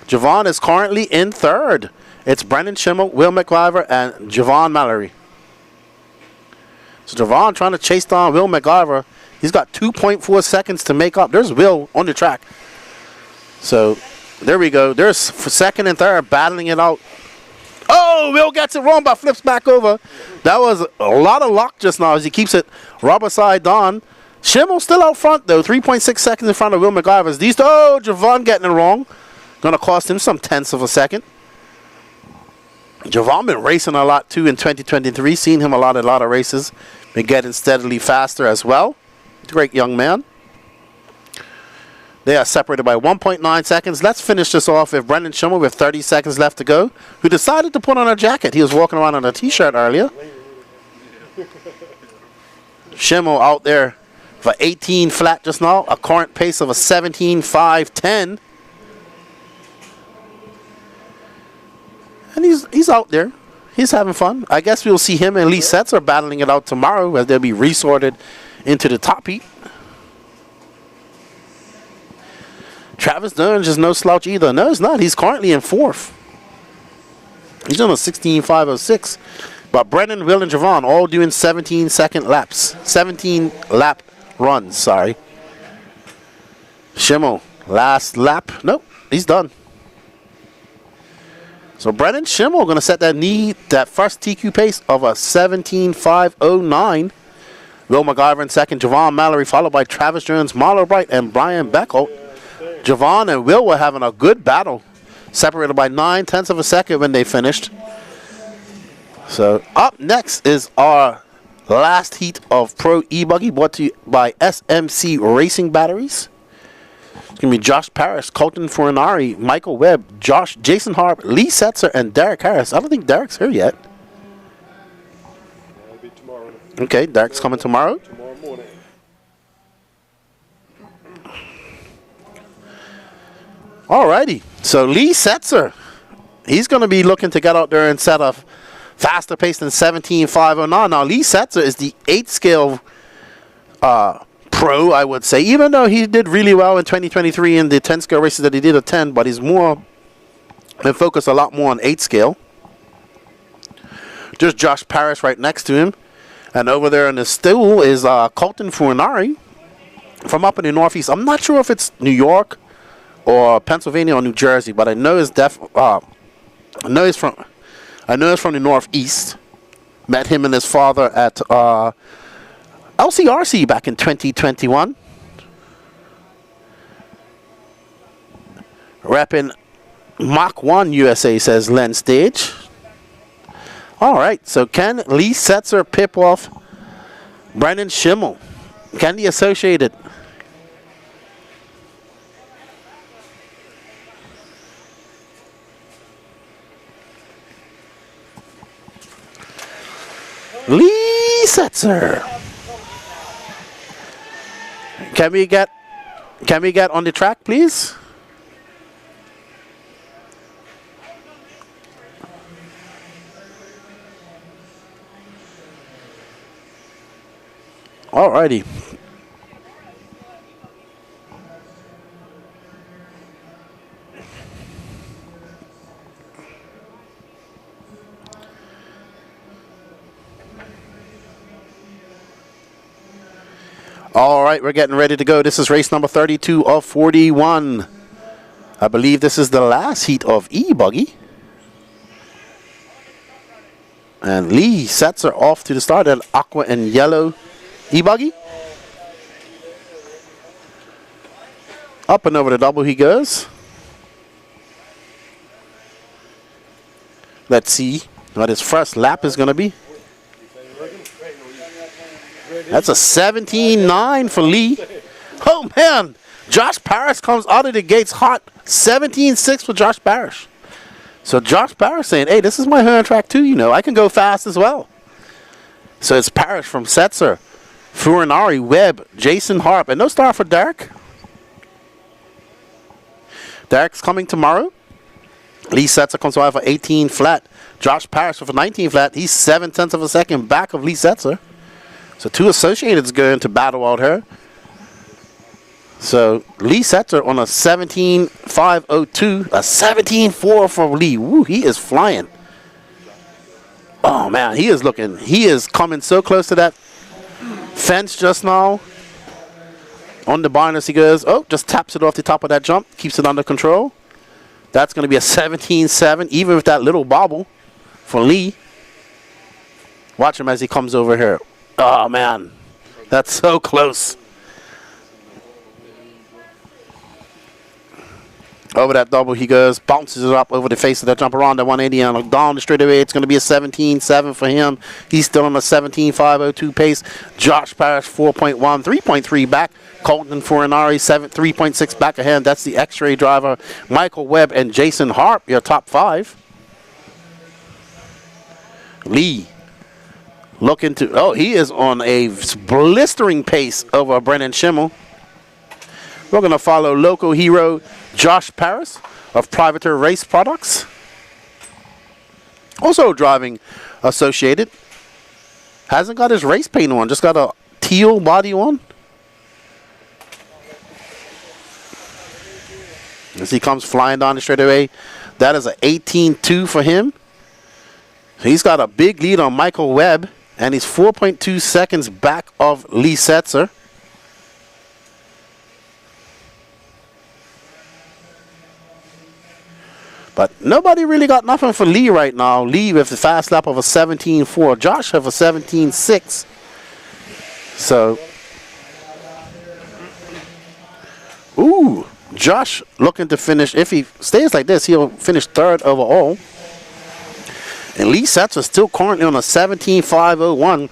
[SPEAKER 1] Javon is currently in third. It's Brendan Schimmel, Will McIver, and Javon Mallory. So Javon trying to chase down Will McIver. He's got 2.4 seconds to make up. There's Will on the track. So there we go. There's for second and third battling it out. Oh, Will gets it wrong but flips back over. That was a lot of luck just now as he keeps it rubber side on. Schimmel still out front though, 3.6 seconds in front of Will McIvers. Javon getting it wrong. Gonna cost him some tenths of a second. Javon been racing a lot too in 2023. Seen him a lot of races. Been getting steadily faster as well. Great young man. They are separated by 1.9 seconds. Let's finish this off with Brendan Schimmel with 30 seconds left to go, who decided to put on a jacket. He was walking around in a t-shirt earlier. Schimmel out there for 18 flat just now, a current pace of a 17.510. And he's out there. He's having fun. I guess we'll see him and Lee Setzer battling it out tomorrow as they'll be resorted into the top heat. Travis Dern is no slouch either. No, he's not. He's currently in fourth. He's on a 16.506. But Brennan, Will, and Javon all doing 17-second laps. 17-lap runs, sorry. Schimmel, last lap. Nope, he's done. So Brennan Schimmel going to set that first TQ pace of a 17.509. Will McIver in second. Javon Mallory followed by Travis Jones, Marlo Bright, and Brian Beckholt. Javon and Will were having a good battle, separated by 9/10 of a second when they finished. So up next is our last heat of Pro E-Buggy, brought to you by SMC Racing Batteries. It's going to be Josh Parrish, Colton Furinari, Michael Webb, Jason Harp, Lee Setzer, and Derek Harris. I don't think Derek's here yet.
[SPEAKER 13] That'll be tomorrow.
[SPEAKER 1] Okay, Derek's coming tomorrow.
[SPEAKER 13] Tomorrow morning.
[SPEAKER 1] Alrighty, so Lee Setzer, he's going to be looking to get out there and set a faster pace than 17.509. Now, Lee Setzer is the 8 scale pro, I would say, even though he did really well in 2023 in the 10 scale races that he did attend, but he's more and focused a lot more on 8 scale. There's Josh Parrish right next to him, and over there in the stool is Colton Furinari from up in the Northeast. I'm not sure if it's New York or Pennsylvania or New Jersey, but I know it's I know it's from the Northeast. Met him and his father at LCRC back in 2021. Repping Mach 1 USA, says Len Stage. All right, so can Lee Setzer pip off Brendan Schimmel? Can the Associated? Lee Setzer. Can we get on the track, please? Alrighty. All right, we're getting ready to go. This is race number 32 of 41. I believe this is the last heat of E-Buggy. And Lee Setzer off to the start at aqua and yellow E-Buggy. Up and over the double he goes. Let's see what his first lap is going to be. That's a 17.9 for Lee. Oh, man. Josh Parrish comes out of the gates hot. 17.6 for Josh Parrish. So Josh Parrish saying, hey, this is my home track too, you know. I can go fast as well. So it's Parrish from Setzer, Furinari, Webb, Jason Harp. And no star for Derek. Derek's coming tomorrow. Lee Setzer comes out for 18 flat. Josh Parrish for 19 flat. He's 7/10 of a second back of Lee Setzer. So two Associateds going to battle out here. So Lee Setzer on a 17.502, a 17.4 for Lee. Woo, he is flying. Oh man, he is coming so close to that fence just now. On the barn as he goes. Oh, just taps it off the top of that jump. Keeps it under control. That's going to be a 17-7, even with that little bobble for Lee. Watch him as he comes over here. Oh, man. That's so close. Over that double he goes. Bounces it up over the face of that jump around the 180 and down the straightaway. It's going to be a 17-7 for him. He's still on a 17.502 pace. Josh Parrish 4.1, 3.3 back. Colton Furinari 3.6 back ahead. That's the X-ray driver. Michael Webb and Jason Harp, your top 5. Lee looking to, oh, he is on a blistering pace over Brennan Schimmel. We're going to follow local hero Josh Paris of Privateer Race Products. Also driving Associated. Hasn't got his race paint on, just got a teal body on. As he comes flying down the straightaway, that is an 18-2 for him. He's got a big lead on Michael Webb, and he's 4.2 seconds back of Lee Setzer. But nobody really got nothing for Lee right now. Lee with the fast lap of a 17.4. Josh have a 17.6. So, ooh, Josh looking to finish. If he stays like this, he'll finish 3rd overall. And Lee Setzer still currently on a 17.501.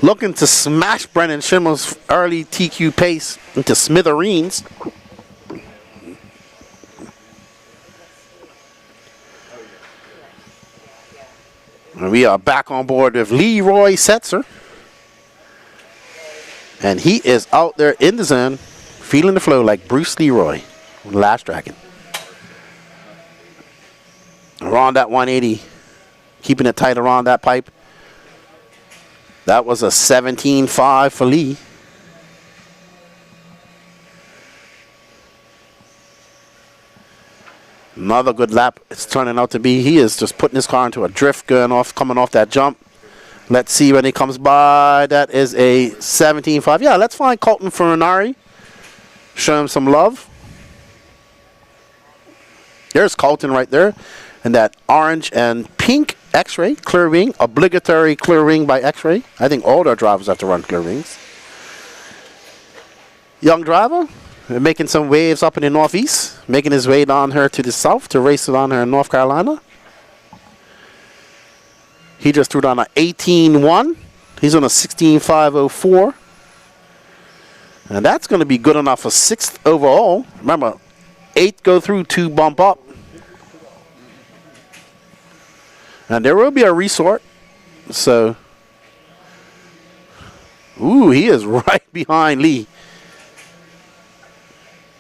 [SPEAKER 1] Looking to smash Brennan Schimmel's early TQ pace into smithereens. And we are back on board with Leroy Setzer. And he is out there in the zone, feeling the flow like Bruce Leroy on the Last Dragon. Around that 180, keeping it tight around that pipe. That was a 17.5 for Lee. Another good lap it's turning out to be. He is just putting his car into a drift, coming off that jump. Let's see when he comes by. That is a 17.5. Yeah, let's find Colton Furinari. Show him some love. There's Colton right there. And that orange and pink X-ray, clear wing, obligatory clear wing by X-ray. I think all their drivers have to run clear wings. Young driver, making some waves up in the northeast, making his way down here to the south to race down here in North Carolina. He just threw down an 18.1. He's on a 16.504. And that's going to be good enough for 6th overall. Remember, 8 go through, 2 bump up. And there will be a resort. So, ooh, he is right behind Lee.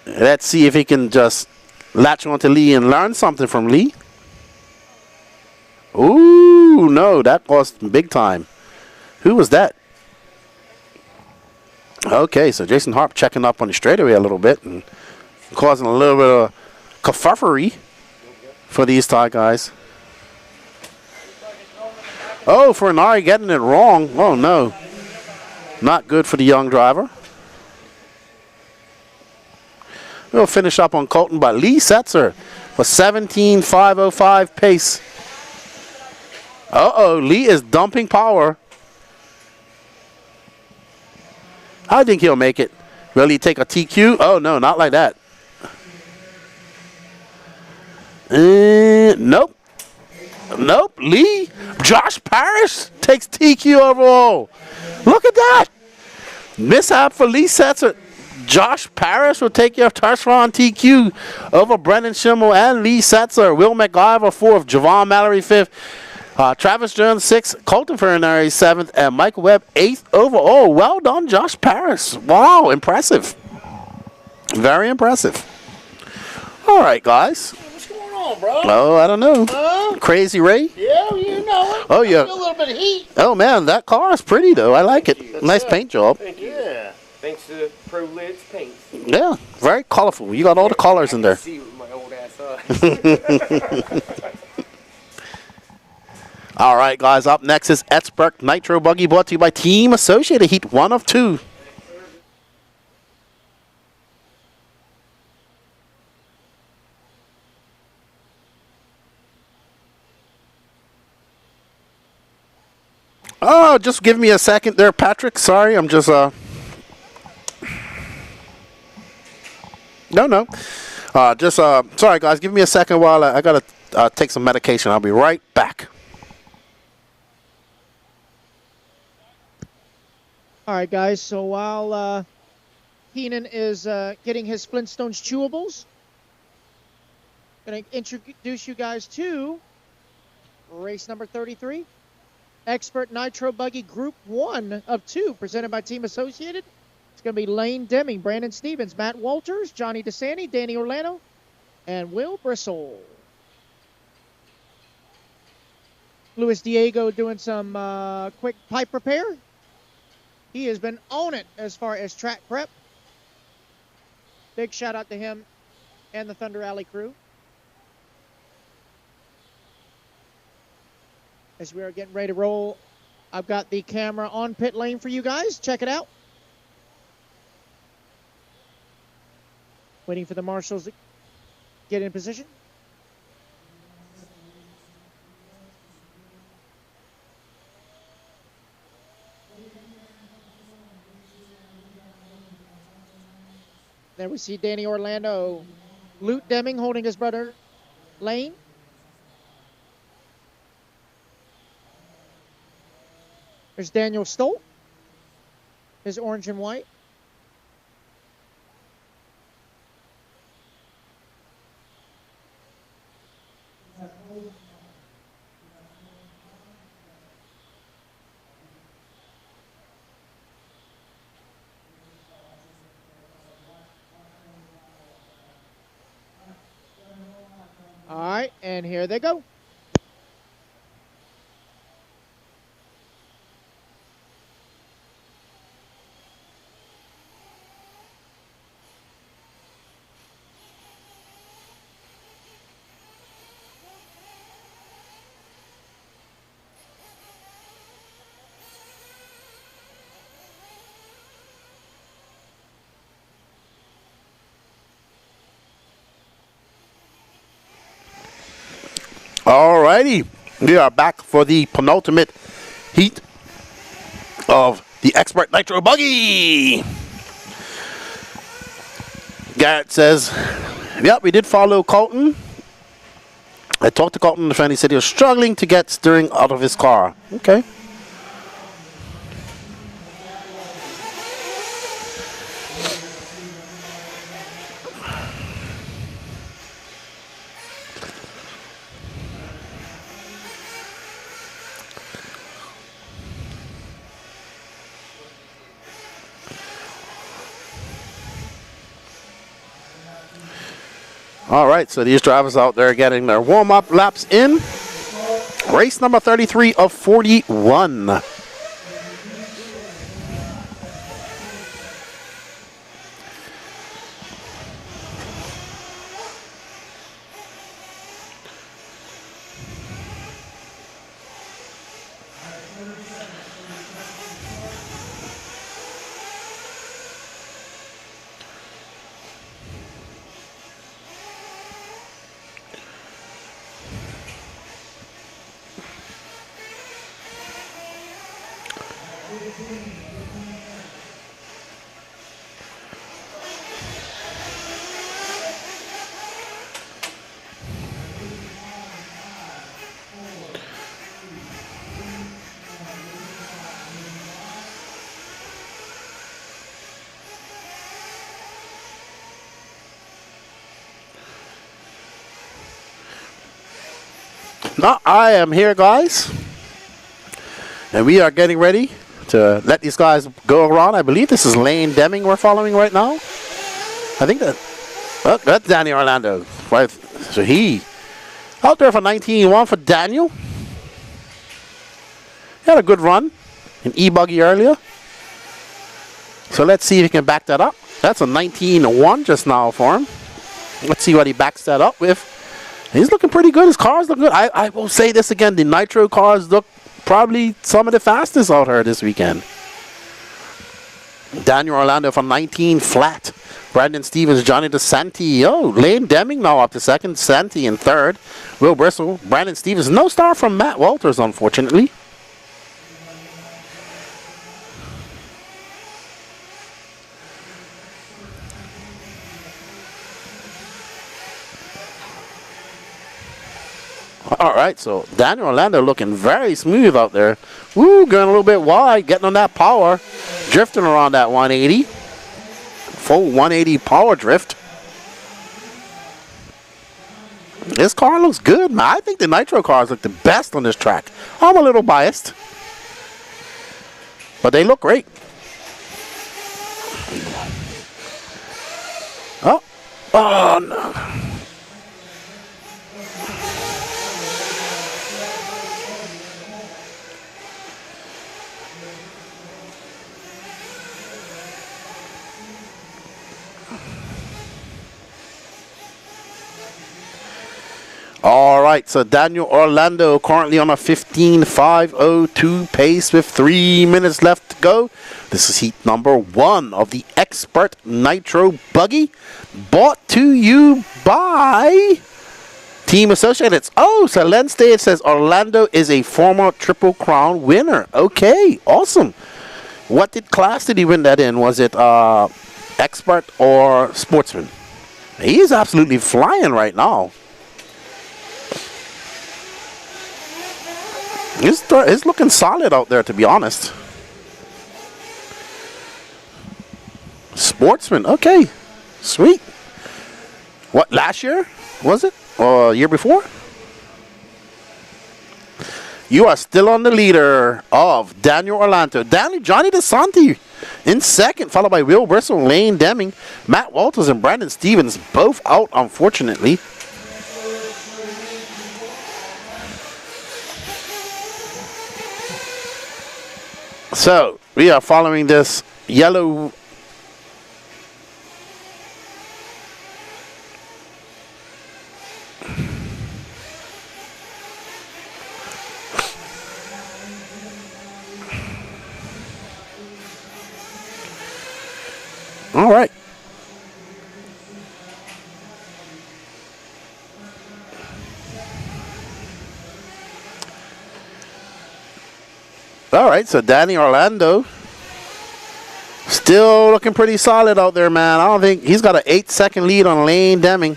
[SPEAKER 1] Let's see if he can just latch onto Lee and learn something from Lee. Ooh, no, that cost big time. Who was that? Okay, so Jason Harp checking up on the straightaway a little bit and causing a little bit of kerfufflery for these Thai guys. Oh, Furinari getting it wrong. Oh, no. Not good for the young driver. We'll finish up on Colton, but Lee Setzer for 17.505 pace. Uh-oh, Lee is dumping power. I think he'll make it. Will he take a TQ? Oh, no, not like that. Nope. Nope. Lee. Josh Parrish takes TQ overall. Look at that. Mishap for Lee Setzer. Josh Parrish will take your first round TQ over Brendan Schimmel and Lee Setzer. Will McIver 4th. Javon Mallory 5th. Travis Jones 6th. Colton Furinari 7th. And Michael Webb 8th overall. Well done, Josh Parrish. Wow, impressive. Very impressive. All right, guys.
[SPEAKER 14] What's going on, bro?
[SPEAKER 1] Oh, I don't know.
[SPEAKER 14] Huh?
[SPEAKER 1] Crazy Ray?
[SPEAKER 14] Yeah, you know it.
[SPEAKER 1] Oh, yeah.
[SPEAKER 14] I feel a little bit of heat.
[SPEAKER 1] Oh, man, that car is pretty, though. I like it. Nice paint job.
[SPEAKER 11] Thank you.
[SPEAKER 14] Yeah.
[SPEAKER 11] Thanks to Privilege Paints.
[SPEAKER 1] Yeah, very colorful. You got all the colors in there.
[SPEAKER 11] See with my old ass eyes.
[SPEAKER 1] All right, guys. Up next is Etzberg Nitro Buggy, brought to you by Team Associated Heat 1 of 2. Oh, just give me a second there, Patrick. Sorry, I'm just No. Sorry, guys. Give me a second while I gotta take some medication. I'll be right back.
[SPEAKER 15] All right, guys. So while Keenan is getting his Flintstones chewables, going to introduce you guys to race number 33, Expert Nitro Buggy Group 1 of 2, presented by Team Associated. It's going to be Lane Deming, Brandon Stevens, Matt Walters, Johnny DeSanti, Danny Orlando, and Will Bristle. Luis Diego doing some quick pipe repair. He has been on it as far as track prep. Big shout out to him and the Thunder Alley crew. As we are getting ready to roll, I've got the camera on pit lane for you guys. Check it out. Waiting for the marshals to get in position. There we see Danny Orlando, Luke Deming holding his brother Lane. There's Daniel Stolt, his orange and white. All right, and here they go.
[SPEAKER 1] Alrighty, we are back for the penultimate heat of the Expert Nitro Buggy. Garrett says, yep, we did follow Colton. I talked to Colton, the fan. He said he was struggling to get steering out of his car. Okay. All right, so these drivers out there getting their warm-up laps in. Race number 33 of 41. Now I am here, guys, and we are getting ready to let these guys go around. I believe this is Lane Deming we're following right now. I think that's Danny Orlando. Right, so he out there for 19-1 for Daniel. He had a good run in E-Buggy earlier. So let's see if he can back that up. That's a 19-1 just now for him. Let's see what he backs that up with. He's looking pretty good. His cars look good. I will say this again. The Nitro cars look probably some of the fastest out here this weekend. Daniel Orlando for 19 flat. Brandon Stevens, Johnny DeSanti. Oh, Lane Deming now up to second. Santi in third. Will Bristle, Brandon Stevens. No star from Matt Walters, unfortunately. All right, so Daniel Orlando looking very smooth out there. Woo, going a little bit wide, getting on that power, drifting around that 180. Full 180 power drift. This car looks good, man. I think the Nitro cars look the best on this track. I'm a little biased, but they look great. Oh no. All right, so Daniel Orlando currently on a 15.502 pace with 3 minutes left to go. This is heat number 1 of the Expert Nitro Buggy, brought to you by Team Associated. Oh, so Len Stage says Orlando is a former Triple Crown winner. Okay, awesome. What class did he win that in? Was it Expert or Sportsman? He is absolutely flying right now. It's looking solid out there, to be honest. Sportsman, okay. Sweet. What, last year? Was it? Or year before? You are still on the leader of Daniel Orlando. Johnny DeSanti in second, followed by Will Bristle, Lane Deming, Matt Walters, and Brandon Stevens, both out, unfortunately. So, we are following this yellow. All right. All right, so Danny Orlando still looking pretty solid out there, man. I don't think he's got an 8-second lead on Lane Deming.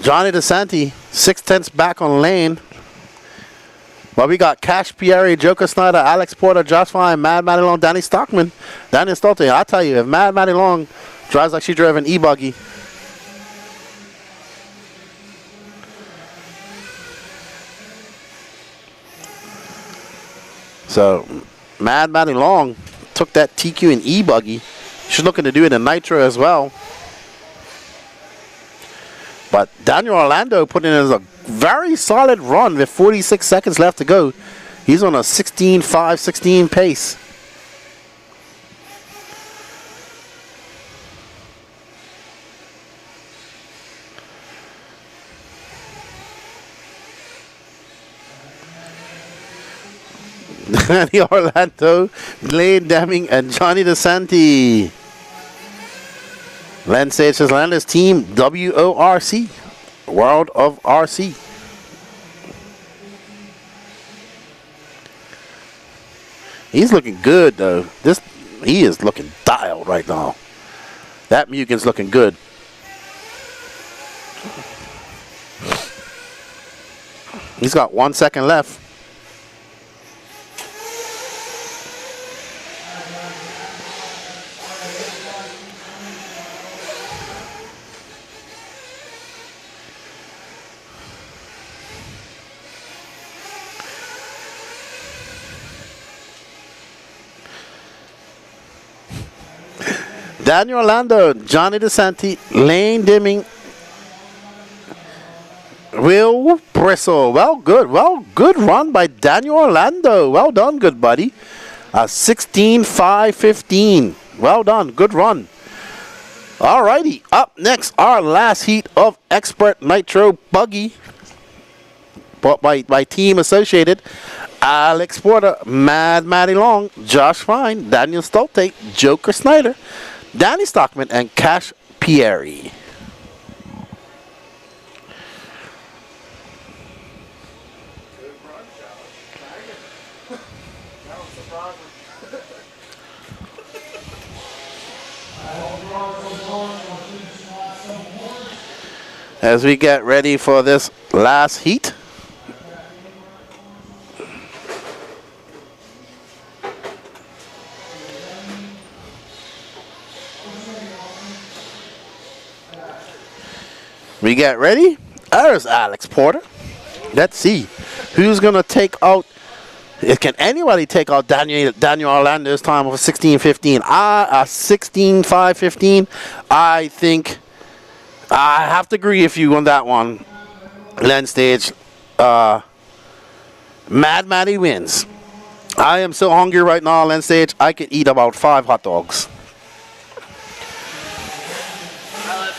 [SPEAKER 1] Johnny DeSanti, 6/10 back on Lane. But we got Cash Pierre, Joker Snyder, Alex Porter, Josh Fine, Mad Matty Long, Danny Stockman, Daniel Stolte. I tell you, if Mad Matty Long drives like she drove an e-buggy, so Mad Matty Long took that TQ and e-buggy. She's looking to do it in Nitro as well. But Daniel Orlando put in a very solid run with 46 seconds left to go. He's on a 16.5-16 pace. Danny Orlando, Lane Deming, and Johnny DeSanti. Len Sage says Landis team WORC, World of RC. He's looking good though. He is looking dialed right now. That Mugen's looking good. He's got 1 second left. Daniel Orlando, Johnny DeSanti, Lane Deming, Will Bristle. Well, good run by Daniel Orlando. Well done, good buddy. 16.5-15. Well done, good run. Alrighty, up next, our last heat of Expert Nitro Buggy, bought by Team Associated. Alex Porter, Mad Matty Long, Josh Fine, Daniel Stolte, Joker Snyder, Danny Stockman, and Cash Pierre. as we get ready for this last heat. We get ready. There's Alex Porter. Let's see who's gonna take out. Can anybody take out Daniel Orlando's time of 16:15? 16:5:15. I think I have to agree with you on that one. Land stage. Mad Matty wins. I am so hungry right now, land stage. I could eat about 5 hot dogs.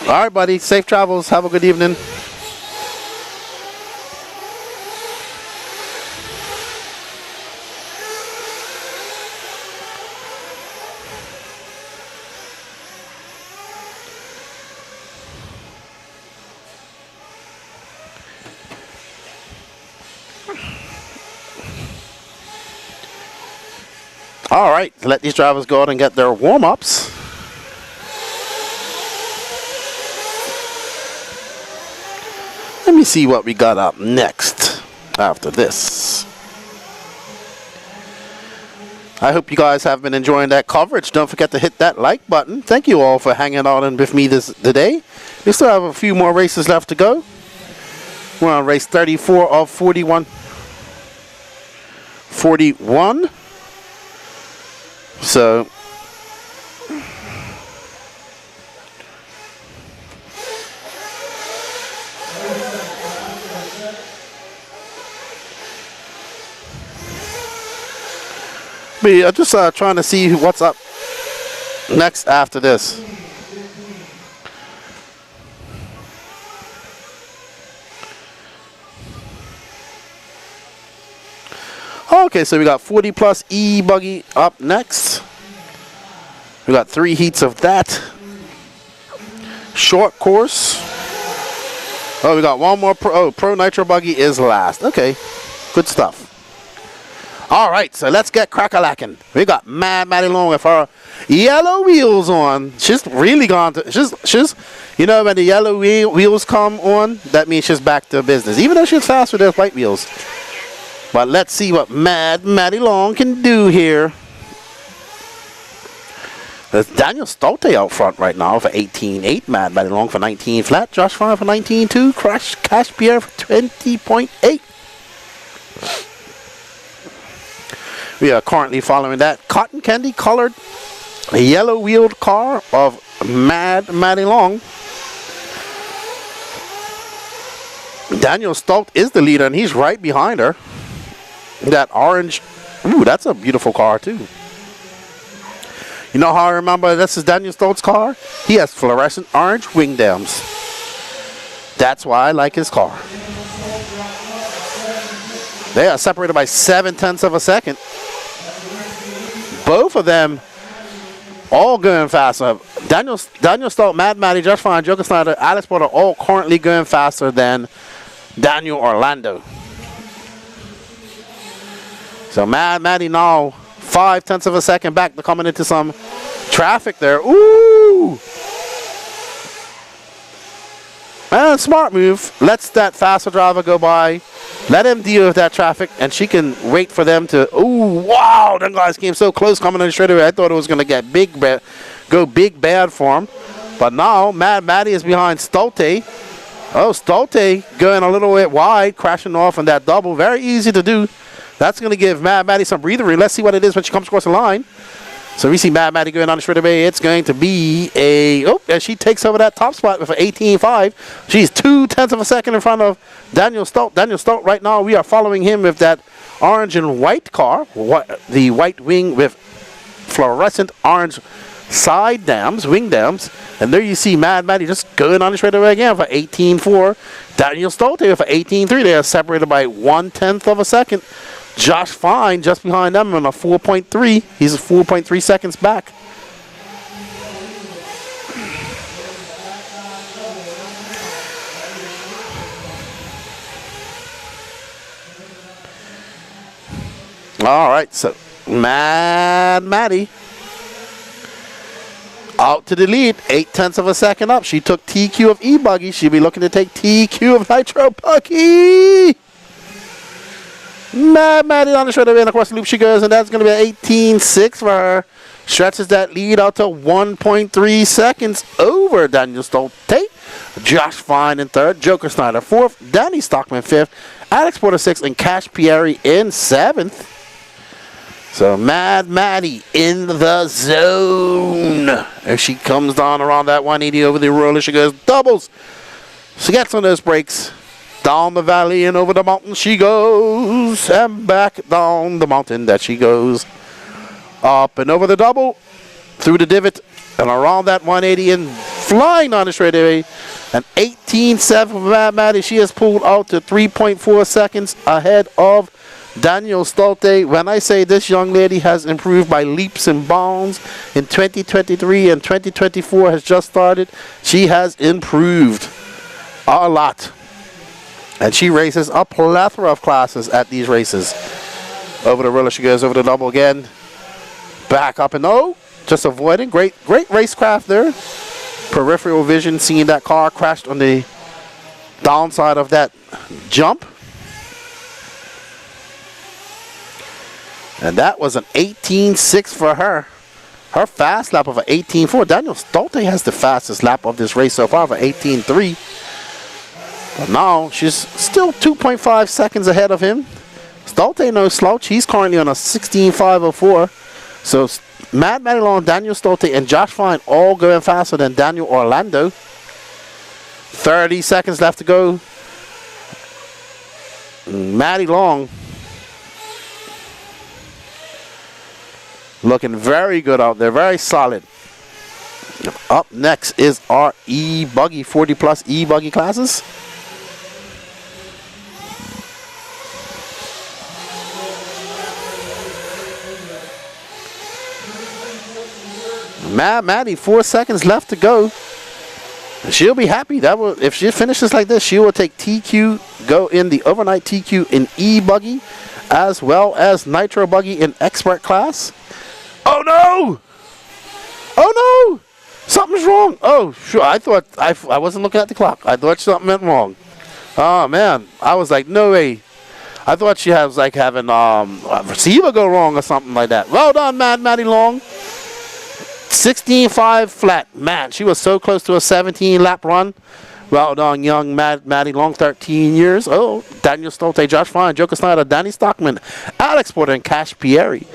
[SPEAKER 1] All right, buddy. Safe travels. Have a good evening. All right, let these drivers go out and get their warm-ups. Let me see what we got up next after this. I hope you guys have been enjoying that coverage. Don't forget to hit that like button. Thank you all for hanging out with me today. We still have a few more races left to go. We're on race 34 of 41. So I'm just trying to see what's up next after this. Okay, so we got 40 plus E-Buggy up next. We got 3 heats of that. Short course. Oh, we got one more. Pro Nitro Buggy is last. Okay, good stuff. All right, so let's get crack-a-lacking. We got Mad Maddie Long with her yellow wheels on. She's really gone to, she's, you know, when the yellow wheels come on, that means she's back to business. Even though she's fast with those white wheels. But let's see what Mad Maddie Long can do here. There's Daniel Stolte out front right now for 18.8. Mad Maddie Long for 19 flat. Josh Fine for 19.2. Cash Pierre for 20.8. We are currently following that cotton candy colored yellow wheeled car of Mad Maddie Long. Daniel Stolte is the leader and he's right behind her. That orange, ooh, that's a beautiful car too. You know how I remember this is Daniel Stolte's car? He has fluorescent orange wing dams. That's why I like his car. They are separated by 0.7 of a second. Both of them all going faster. Daniel Stolte, Mad Maddie, Josh Fine, Joker Snyder, Alex Porter all currently going faster than Daniel Orlando. So Mad Maddie now 0.5 of a second back. They're coming into some traffic there. Ooh! And smart move. Lets that faster driver go by. Let him deal with that traffic, and she can wait for them to. Ooh, wow! Them guys came so close coming in straight away. I thought it was going to get go big bad for him. But now Mad Maddie is behind Stolte. Oh, Stolte going a little bit wide, crashing off on that double. Very easy to do. That's going to give Mad Maddie some breather room. Let's see what it is when she comes across the line. So we see Mad Maddie going on the straight away. It's going to be a... Oh, and she takes over that top spot with an 18.5. She's 0.2 of a second in front of Daniel Stolte. Daniel Stolte right now, we are following him with that orange and white car. The white wing with fluorescent orange side dams, wing dams. And there you see Mad Maddie just going on the straight away again for 18.4. Daniel Stolte with an 18.3. They are separated by 0.1 of a second. Josh Fine just behind them on a 4.3. He's 4.3 seconds back. All right, so Mad Maddie Out to the lead, 0.8 of a second up. She took TQ of E-Buggy. She'll be looking to take TQ of Nitro Buggy. Maddie on the straight away and across the loop she goes, and that's going to be an 18.6 for her. Stretches that lead out to 1.3 seconds over Daniel Stolte. Josh Fine in third, Joker Snyder fourth, Danny Stockman fifth, Alex Porter sixth, and Cash Pieri in seventh. So Mad Maddie in the zone. As she comes down around that 180 over the roller, she goes doubles. She gets on those brakes. Down the valley and over the mountain she goes. And back down the mountain that she goes. Up and over the double. Through the divot. And around that 180 and flying on the straightaway. An 18.7 for Mad Maddie. She has pulled out to 3.4 seconds ahead of Daniel Stolte. When I say this young lady has improved by leaps and bounds in 2023 and 2024 has just started, she has improved a lot. And she races a plethora of classes at these races. Over the roller she goes, over the double again. Back up and just avoiding. Great racecraft there. Peripheral vision, seeing that car crashed on the downside of that jump. And that was an 18.6 for her. Her fast lap of an 18.4. Daniel Stolte has the fastest lap of this race so far of an 18.3. But now she's still 2.5 seconds ahead of him. Stolte no slouch. He's currently on a 16.504. So Mad Maddie Long, Daniel Stolte, and Josh Fine all going faster than Daniel Orlando. 30 seconds left to go. Maddie Long looking very good out there, very solid. Up next is our E-Buggy, 40 plus E-Buggy classes. Maddie, 4 seconds left to go. She'll be happy. That will, if she finishes like this, she will take TQ, go in the overnight TQ in E-Buggy, as well as Nitro Buggy in Expert class. Oh no! Oh no! Something's wrong. Oh, sure. I thought I wasn't looking at the clock. I thought something went wrong. Oh man, I was like, no way. I thought she was like having a receiver go wrong or something like that. Well done, Maddie Long. 16.5 flat. Man, she was so close to a 17 lap run. Well done, young Maddie Long, 13 years. Oh, Daniel Stolte, Josh Fine, Joker Snyder, Danny Stockman, Alex Porter, and Cash Pieri.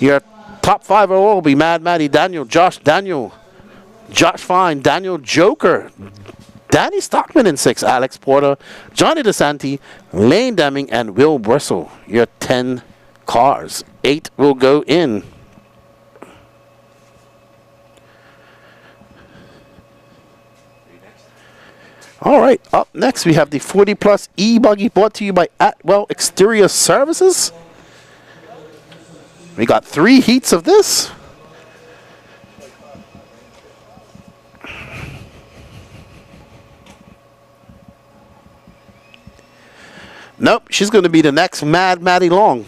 [SPEAKER 1] Your top 5 overall will be Maddie, Daniel, Josh Fine, Daniel Joker, Danny Stockman in 6, Alex Porter, Johnny DeSanti, Lane Deming, and Will Bristle. Your 10 cars. 8 will go in. All right, up next we have the 40 plus E-Buggy brought to you by Atwell Exterior Services. We got 3 heats of this. Nope, she's going to be the next Maddie Long.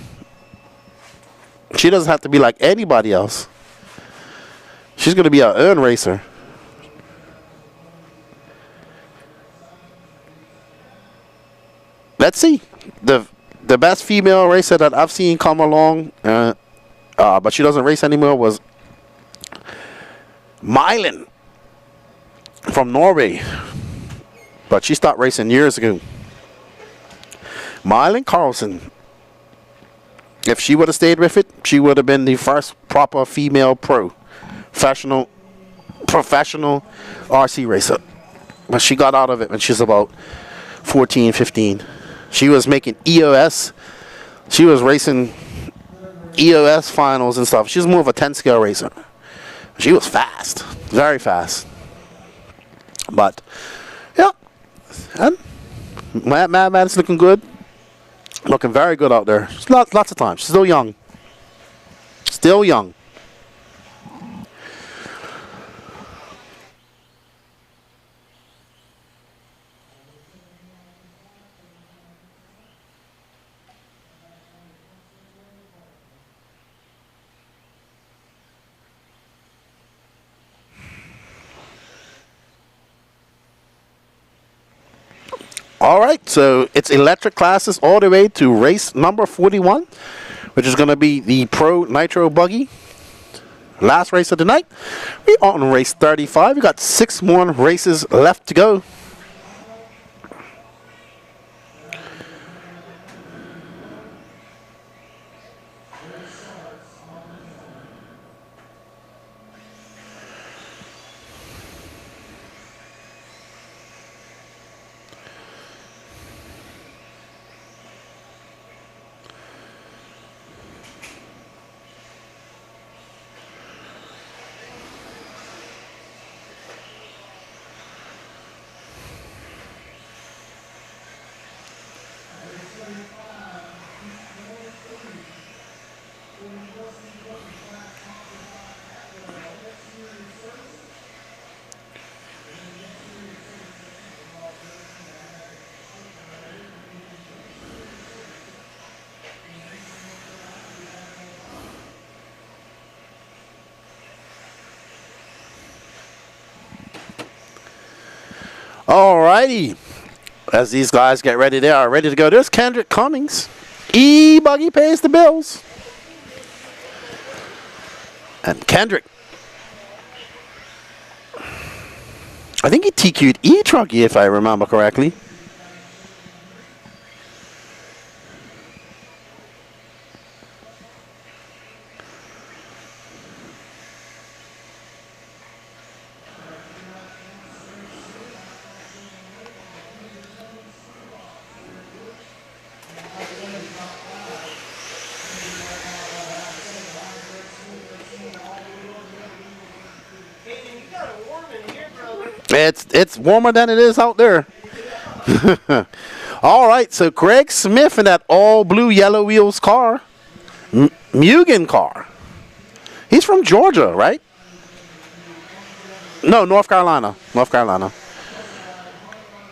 [SPEAKER 1] She doesn't have to be like anybody else. She's going to be an earn racer. Let's see. The best female racer that I've seen come along, but she doesn't race anymore, was Mylan from Norway. But she stopped racing years ago. Mylan Carlson. If she would have stayed with it, she would have been the first proper female professional RC racer. But she got out of it when she was about 14, 15. She was making EOS. She was racing EOS finals and stuff. She was more of a 10 scale racer. She was fast. Very fast. But, yeah. And Maddie's looking good. Looking very good out there. Lots of time. She's still young. Still young. All right, so it's electric classes all the way to race number 41, which is going to be the Pro Nitro Buggy. Last race of the night. We're on race 35. We got 6 more races left to go. Alrighty. As these guys get ready, they are ready to go. There's Kendrick Cummings. E-Buggy pays the bills. And Kendrick, I think he TQ'd E-Trucky if I remember correctly. It's warmer than it is out there. All right, so Greg Smith in that all blue yellow wheels car, Mugen car. He's from Georgia, right? No, North Carolina. North Carolina.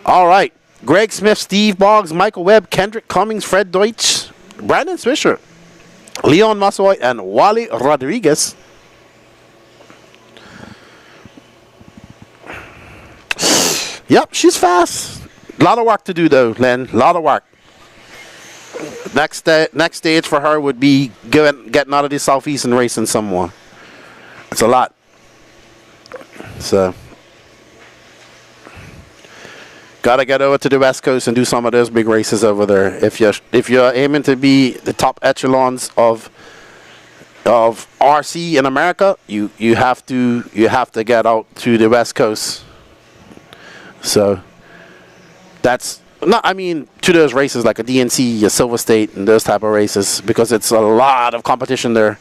[SPEAKER 1] All right, Greg Smith, Steve Boggs, Michael Webb, Kendrick Cummings, Fred Deutsch, Brandon Swisher, Leon Massoy, and Wally Rodriguez. Yep, she's fast. A lot of work to do, though, Len. A lot of work. Next stage for her would be getting out of the Southeast and racing some more. It's a lot. So, gotta get over to the West Coast and do some of those big races over there. If you're aiming to be the top echelons of RC in America, you have to get out to the West Coast. So that's not, I mean, to those races like a DNC, a Silver State, and those type of races, because it's a lot of competition there.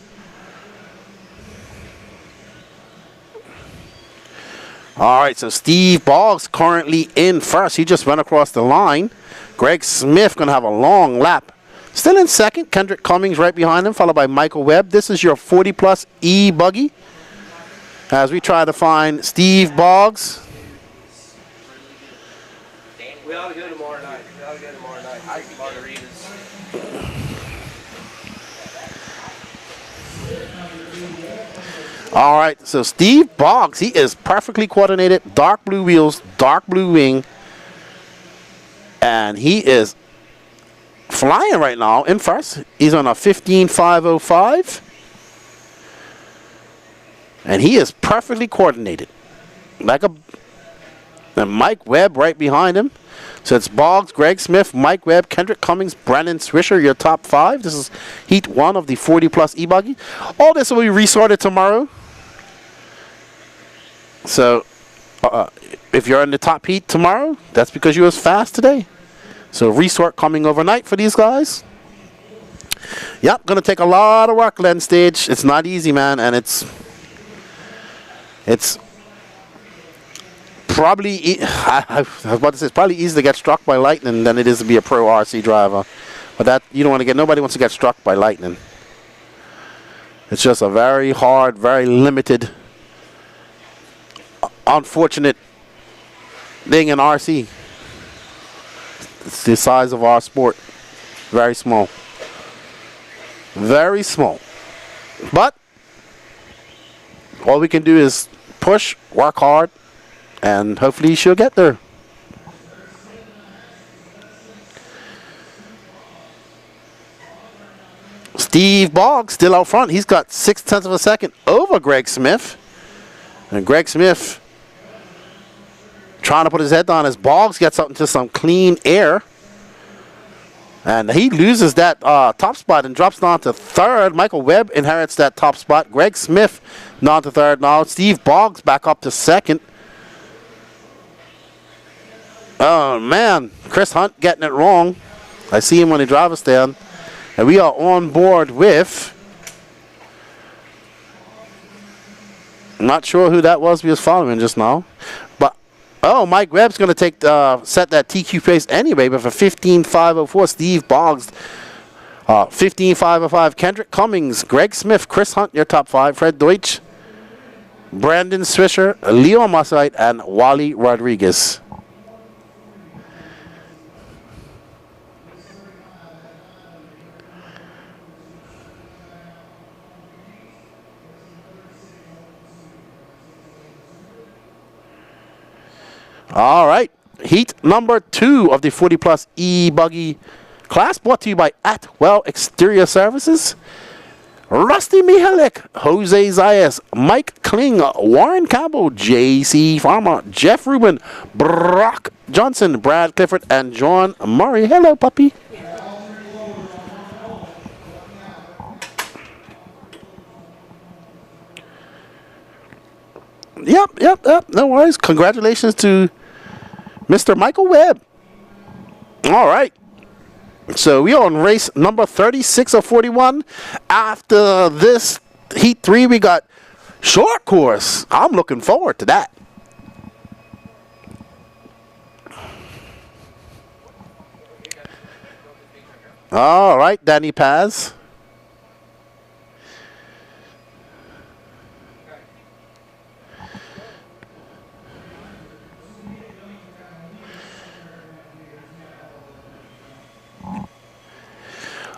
[SPEAKER 1] All right, so Steve Boggs currently in first. He just went across the line. Greg Smith going to have a long lap. Still in second. Kendrick Cummings right behind him, followed by Michael Webb. This is your 40-plus E-Buggy. As we try to find Steve Boggs.
[SPEAKER 17] We ought to go tomorrow night. I eat margaritas.
[SPEAKER 1] All right, so Steve Boggs, he is perfectly coordinated. Dark blue wheels, dark blue wing. And he is flying right now in first. He's on a 15.505. And he is perfectly coordinated. And Mike Webb right behind him. So it's Boggs, Greg Smith, Mike Webb, Kendrick Cummings, Brandon Swisher, your top 5. This is Heat 1 of the 40-plus E-Buggy. All this will be resorted tomorrow. So if you're in the top heat tomorrow, that's because you was fast today. So resort coming overnight for these guys. Yep, going to take a lot of work, Len Stage. It's not easy, man, and it's probably, I was about to say, it's probably easier to get struck by lightning than it is to be a pro RC driver. But that, you don't want to get, nobody wants to get struck by lightning. It's just a very hard, very limited, unfortunate thing in RC. It's the size of our sport. Very small. Very small. But all we can do is push, work hard, and hopefully she'll get there. Steve Boggs still out front. He's got 0.6 of a second over Greg Smith. And Greg Smith trying to put his head down as Boggs gets up into some clean air. And he loses that top spot and drops down to third. Michael Webb inherits that top spot. Greg Smith down to third now. Steve Boggs back up to second. Oh, man. Chris Hunt getting it wrong. I see him on the driver's stand. And we are on board with... I'm not sure who that was we was following just now. But, oh, Mike Webb's going to take set that TQ pace anyway. But for 15.504, Steve Boggs. 15.505, Kendrick Cummings, Greg Smith, Chris Hunt, your top 5. Fred Deutsch, Brandon Swisher, Leo Massite, and Wally Rodriguez. All right, heat number 2 of the 40-plus E-Buggy class, brought to you by Atwell Exterior Services. Rusty Mihalik, Jose Zayas, Mike Kling, Warren Campbell, J.C. Farmer, Jeff Rubin, Brock Johnson, Brad Clifford, and John Murray. Hello, puppy. Yep. No worries. Congratulations to Mr. Michael Webb. All right. So we are on race number 36 of 41. After this heat 3, we got short course. I'm looking forward to that. All right, Danny Paz.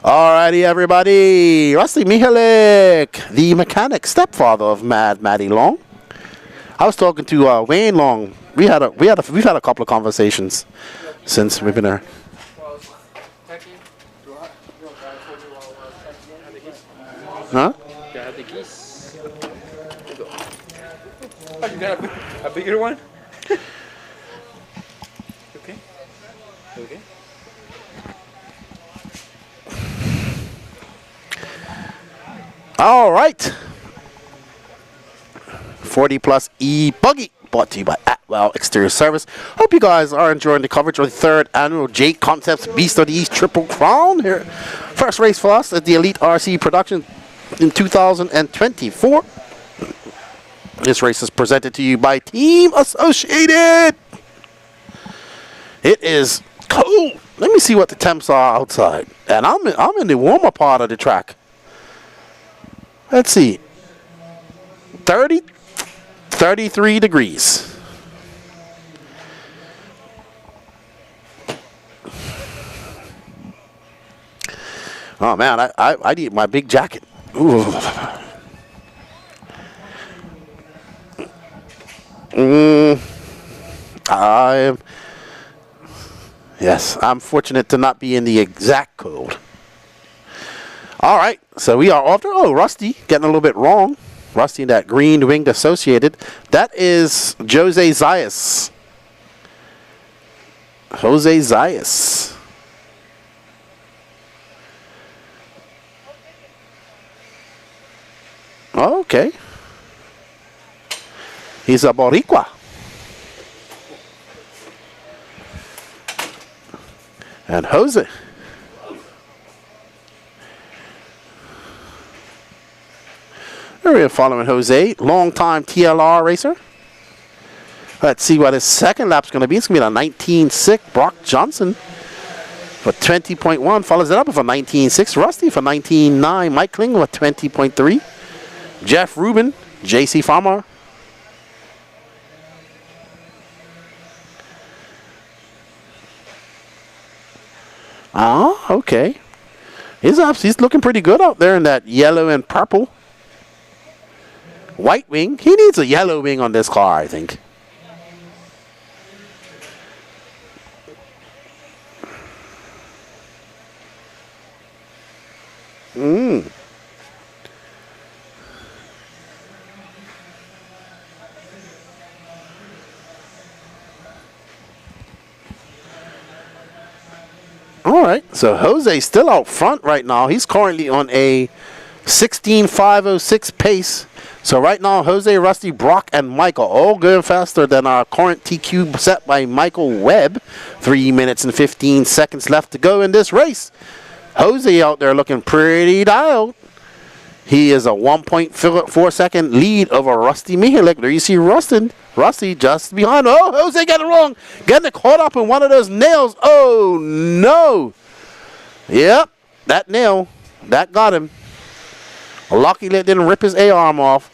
[SPEAKER 1] Alrighty, everybody. Rusty Mihalik, the mechanic, stepfather of Mad Matty Long. I was talking to Wayne Long. We've had a couple of conversations since we've been there. Huh?
[SPEAKER 4] Got the geese. Oh, you got a bigger one? Okay. Okay.
[SPEAKER 1] All right. 40-plus E-Buggy, brought to you by Atwell Exterior Service. Hope you guys are enjoying the coverage of the 3rd annual J Concepts Beast of the East Triple Crown here. First race for us at the Elite RC production in 2024. This race is presented to you by Team Associated. It is cold. Let me see what the temps are outside. And I'm in the warmer part of the track. Let's see. 33 degrees. Oh man, I need my big jacket. Ooh. Yes, I'm fortunate to not be in the exact cold. All right, so we are off to, Rusty, getting a little bit wrong. Rusty in that green winged Associated. That is Jose Zayas. Jose Zayas. Okay. He's a Boricua. And Jose. We're following Jose, long-time TLR racer. Let's see what his second lap's going to be. It's going to be a 19.6. Brock Johnson for 20.1. Follows it up with a 19.6. Rusty for 19.9. Mike Kling with 20.3. Jeff Rubin, J.C. Farmer. Ah, okay. He's looking pretty good out there in that yellow and purple. White wing. He needs a yellow wing on this car, I think. So Jose's still out front right now. He's currently on a 16.506 pace. So right now, Jose, Rusty, Brock, and Michael all going faster than our current TQ set by Michael Webb. 3 minutes and 15 seconds left to go in this race. Jose out there looking pretty dialed. He is a 1.4 second lead over Rusty Mihalik. There you see Rusty just behind. Oh, Jose got it wrong. Getting caught up in one of those nails. Oh, no. Yep, that nail, that got him. Luckily it didn't rip his A-arm off.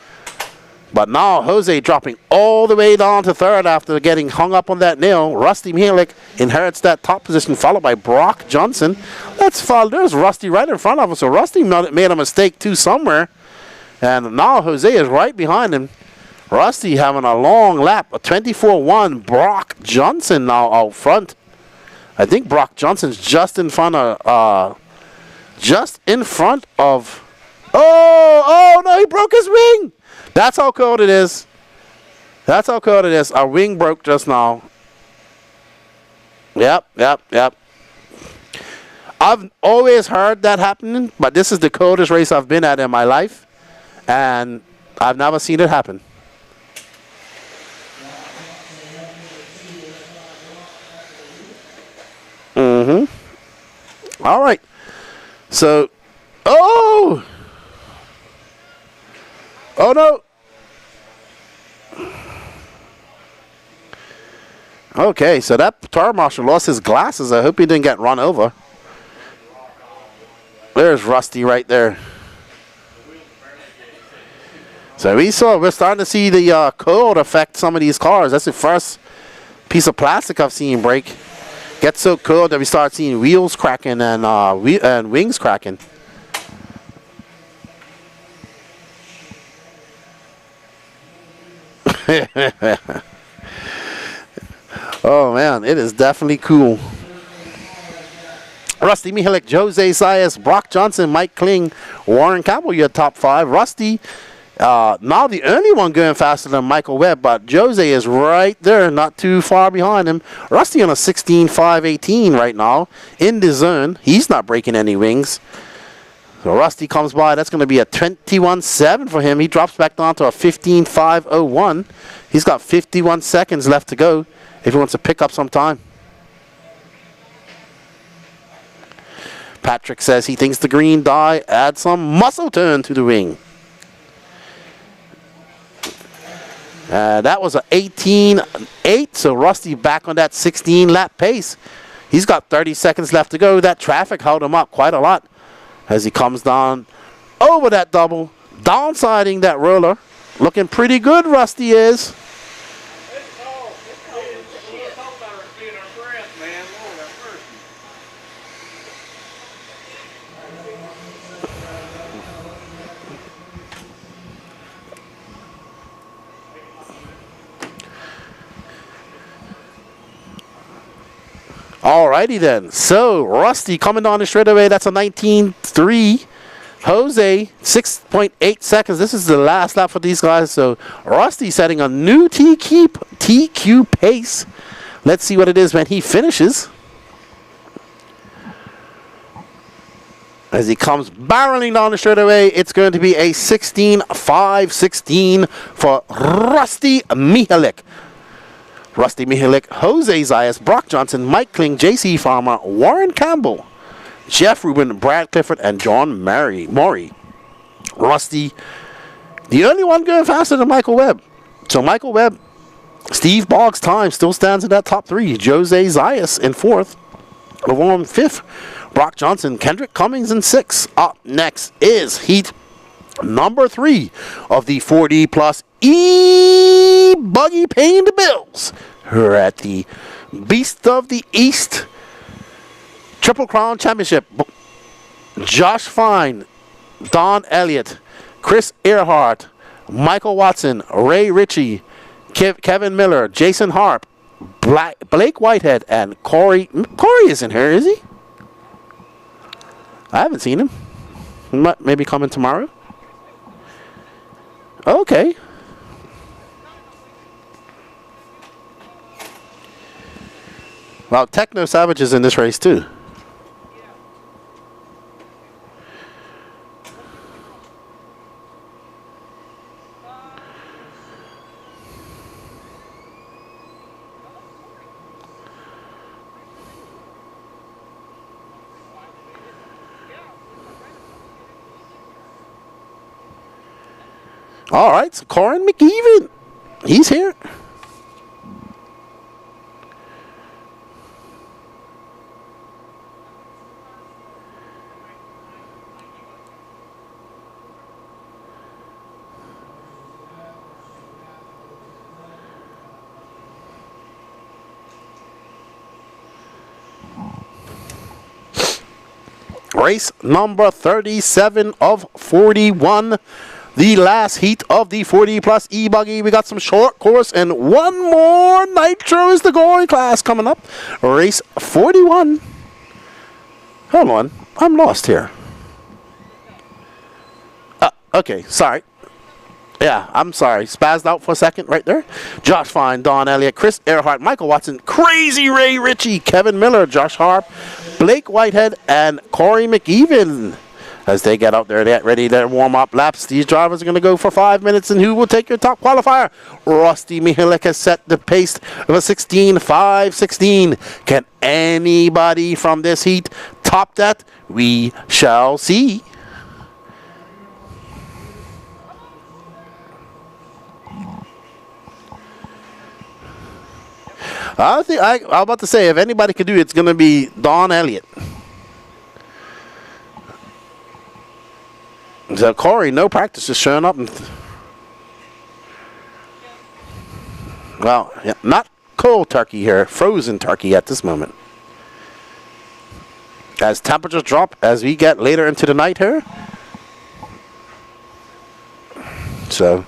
[SPEAKER 1] But now Jose dropping all the way down to third after getting hung up on that nail. Rusty Mihalik inherits that top position, followed by Brock Johnson. Let's follow. There's Rusty right in front of us. So Rusty made a mistake too somewhere. And now Jose is right behind him. Rusty having a long lap. A 24-1. Brock Johnson now out front. I think Brock Johnson's just in front of... Oh no, he broke his wing. That's how cold it is. That's how cold it is. Our wing broke just now. Yep. I've always heard that happening, but this is the coldest race I've been at in my life, and I've never seen it happen. All right. So, oh no. Okay, so that tour marshal lost his glasses. I hope he didn't get run over. There's Rusty right there. So we're starting to see the cold affect some of these cars. That's the first piece of plastic I've seen break. Gets so cold that we start seeing wheels cracking and wings cracking. Oh man, it is definitely cool. Rusty Mihalik, Jose Zayas, Brock Johnson, Mike Kling, Warren Campbell, your top five. Rusty, now the only one going faster than Michael Webb, but Jose is right there, not too far behind him. Rusty on a 16.518 right now in the zone. He's not breaking any wings. So Rusty comes by. That's going to be a 21.7 for him. He drops back down to a 15.501. He's got 51 seconds left to go if he wants to pick up some time. Patrick says he thinks the green dye adds some muscle turn to the wing. That was an 18.8, so Rusty back on that 16-lap pace. He's got 30 seconds left to go. That traffic held him up quite a lot as he comes down over that double, downsiding that roller. Looking pretty good, Rusty is. Alrighty then. So Rusty coming down the straightaway. That's a 19.3. Jose 6.8 seconds. This is the last lap for these guys. So Rusty setting a new TQ pace. Let's see what it is when he finishes. As he comes barreling down the straightaway, it's going to be a 16.516 for Rusty Mihalik. Rusty Mihalik, Jose Zayas, Brock Johnson, Mike Kling, J.C. Farmer, Warren Campbell, Jeff Rubin, Brad Clifford, and John Maury. Rusty, the only one going faster than Michael Webb. So Michael Webb, Steve Boggs' time still stands in that top three. Jose Zayas in fourth, Warren fifth, Brock Johnson, Kendrick Cummings in sixth. Up next is heat number 3 of the 4D Plus E-Buggy paying the bills. We're at the Beast of the East Triple Crown Championship. Josh Fine, Don Elliott, Chris Earhart, Michael Watson, Ray Ritchie, Kevin Miller, Jason Harp, Blake Whitehead, and Corey. Corey isn't here, is he? I haven't seen him. He might maybe coming tomorrow. Okay. Well, Techno Savage is in this race too. All right, so Corin McEwen, he's here. Race number 37 of 41. The last heat of the 40 plus e-buggy. We got some short course and one more nitro is the going class coming up. Race 41. Hold on. I'm lost here. Okay, sorry. Yeah, I'm sorry. Spazzed out for a second right there. Josh Fine, Don Elliott, Chris Earhart, Michael Watson, Crazy Ray Ritchie, Kevin Miller, Josh Harp, Blake Whitehead, and Corey McEwen. As they get out there, they get ready to warm up laps. These drivers are going to go for 5 minutes, and who will take your top qualifier? Rusty Mihalik has set the pace of a 16.516. Can anybody from this heat top that? We shall see. I think I'm about to say, if anybody could do it, it's going to be Don Elliott. So Corey, no practice, just showing up. Well, yeah, not cold turkey here, frozen turkey at this moment. As temperatures drop as we get later into the night here. So.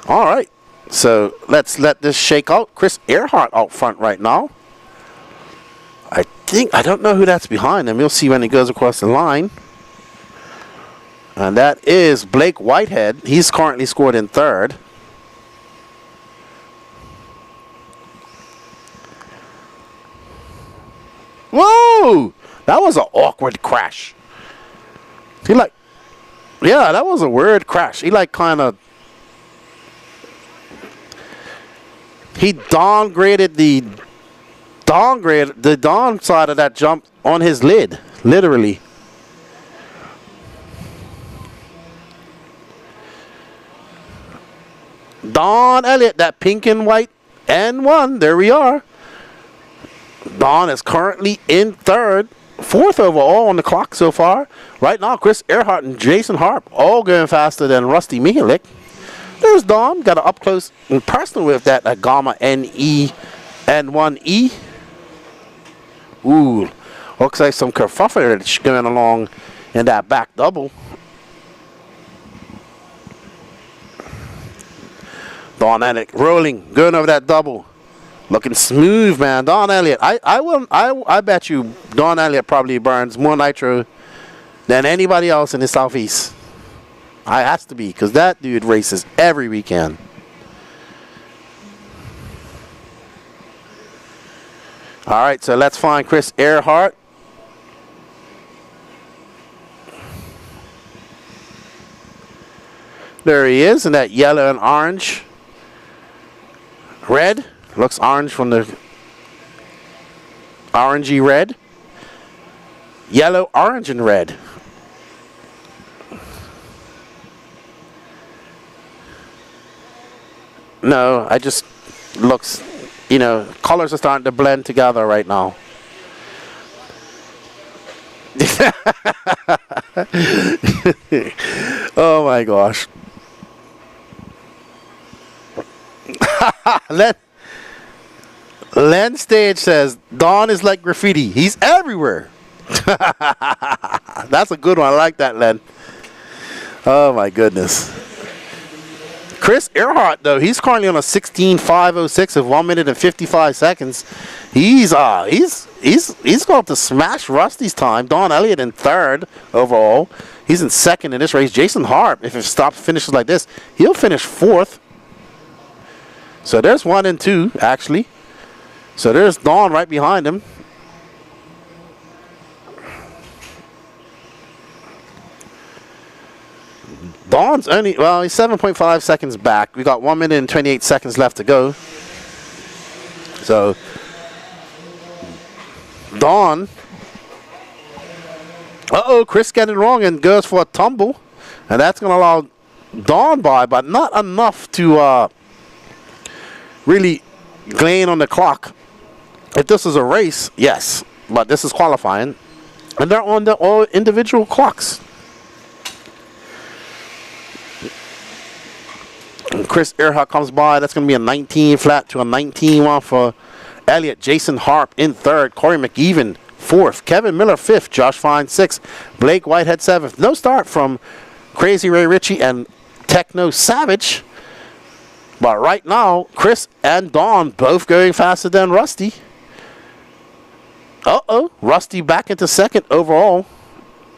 [SPEAKER 1] All right, so let's let this shake out. Chris Earhart out front right now. I don't know who that's behind him. You'll see when he goes across the line. And that is Blake Whitehead. He's currently scored in third. Whoa! That was an awkward crash. Yeah, that was a weird crash. He downgraded the downside of that jump on his lid, literally. Don Elliott, that pink and white N1, there we are. Don is currently in third, fourth overall on the clock so far. Right now, Chris Earhart and Jason Harp all going faster than Rusty Mihalik. There's Don, got an up close and personal with that Gamma NE N1E. Ooh, looks like some kerfuffle going along in that back double. Don Elliott rolling, going over that double. Looking smooth, man. Don Elliott. I bet you Don Elliott probably burns more nitro than anybody else in the Southeast. I has to be, because that dude races every weekend. All right, so let's find Chris Earhart. There he is in that yellow and orange. Red. Looks orange from the orangey red. Yellow, orange, and red. No, I just looks, colors are starting to blend together right now. Oh my gosh. Len Stage says, Don is like graffiti. He's everywhere. That's a good one. I like that, Len. Oh my goodness. Chris Earhart, though, he's currently on a 16.506 of 1 minute and 55 seconds. He's going to smash Rusty's time. Don Elliott in third overall. He's in second in this race. Jason Harp, if it finishes like this, he'll finish fourth. So there's 1 and 2, actually. So there's Don right behind him. Don's only, he's 7.5 seconds back. We got 1 minute and 28 seconds left to go. So Don Uh-oh, Chris getting it wrong and goes for a tumble. And that's going to allow Dawn by, but not enough to really gain on the clock. If this is a race, yes. But this is qualifying. And they're on their all individual clocks. And Chris Earhart comes by. That's going to be a 19 flat to a 19-1 for Elliott. Jason Harp in third. Corey McEwen fourth. Kevin Miller fifth. Josh Fine sixth. Blake Whitehead seventh. No start from Crazy Ray Ritchie and Techno Savage. But right now, Chris and Dawn both going faster than Rusty. Uh-oh. Rusty back into second overall.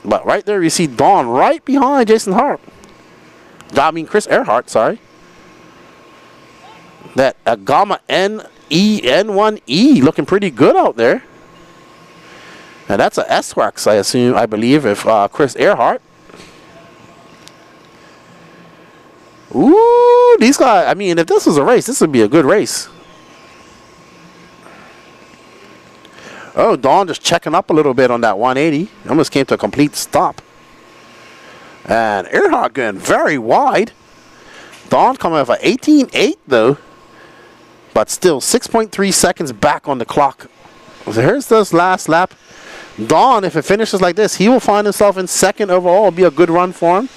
[SPEAKER 1] But right there, you see Dawn right behind Jason Harp. I mean, Chris Earhart, sorry. That Gamma N1E looking pretty good out there. And that's a S-Wax, I believe, if Chris Earhart. Ooh, these guys, I mean, if this was a race, this would be a good race. Oh, Dawn just checking up a little bit on that 180. Almost came to a complete stop. And Earhart going very wide. Dawn coming off an 18.8 though. But still 6.3 seconds back on the clock. So here's this last lap. Dawn, if it finishes like this, he will find himself in second overall. It'll be a good run for him.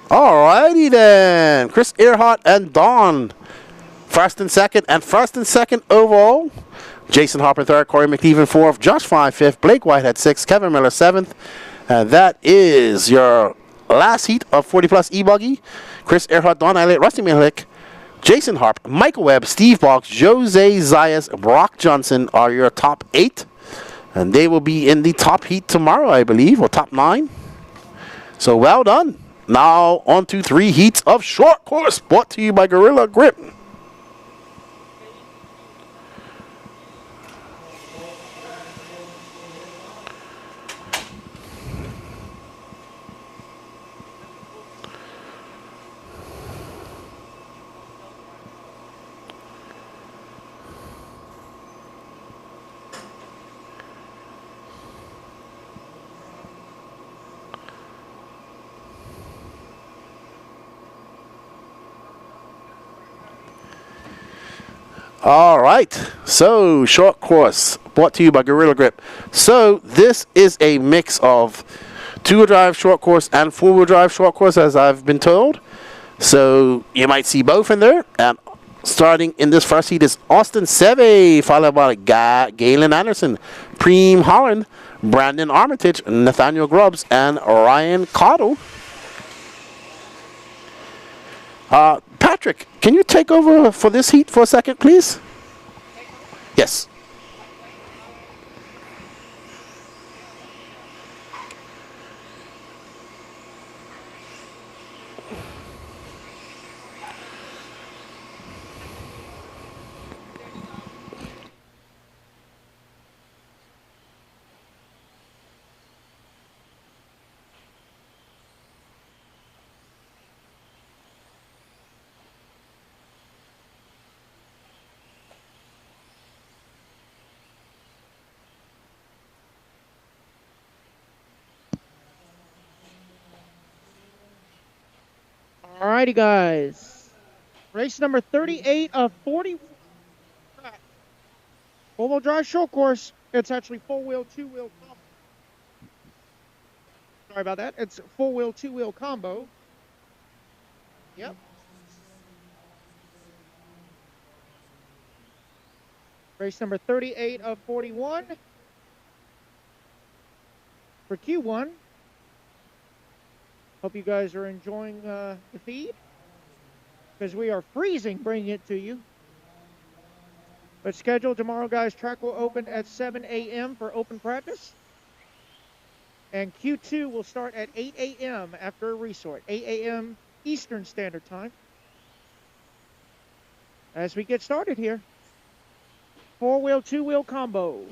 [SPEAKER 1] Alrighty then. Chris Earhart and Dawn first and second overall. Jason Harper third, Corey McEwen fourth, Josh Fine fifth, Blake Whitehead sixth, Kevin Miller seventh. And that is your last heat of 40 plus e-buggy. Chris Earhart, Dawn Elliott, Rusty Mihalik, Jason Harp, Michael Webb, Steve Boggs, Jose Zayas, Brock Johnson are your top 8. And they will be in the top heat tomorrow, I believe, or top 9. So well done. Now on to 3 heats of short course, brought to you by Gorilla Grip. All right, so short course brought to you by Gorilla Grip. So this is a mix of 2-wheel drive short course and 4-wheel drive short course, as I've been told. So you might see both in there. And starting in this first heat is Austin Seve, followed by Galen Anderson, Preem Holland, Brandon Armitage, Nathaniel Grubbs, and Ryan Cottle. Patrick, can you take over for this heat for a second, please? Yes.
[SPEAKER 15] Alrighty, guys. Race number 38 of 40. Four-wheel drive short course. It's actually four-wheel, two-wheel combo. Sorry about that. It's four-wheel, two-wheel combo. Yep. Race number 38 of 41 for Q1. Hope you guys are enjoying the feed, because we are freezing bringing it to you. But scheduled tomorrow, guys, track will open at 7 a.m. for open practice. And Q2 will start at 8 a.m. after a resort, 8 a.m. Eastern Standard Time. As we get started here, four-wheel, two-wheel combo.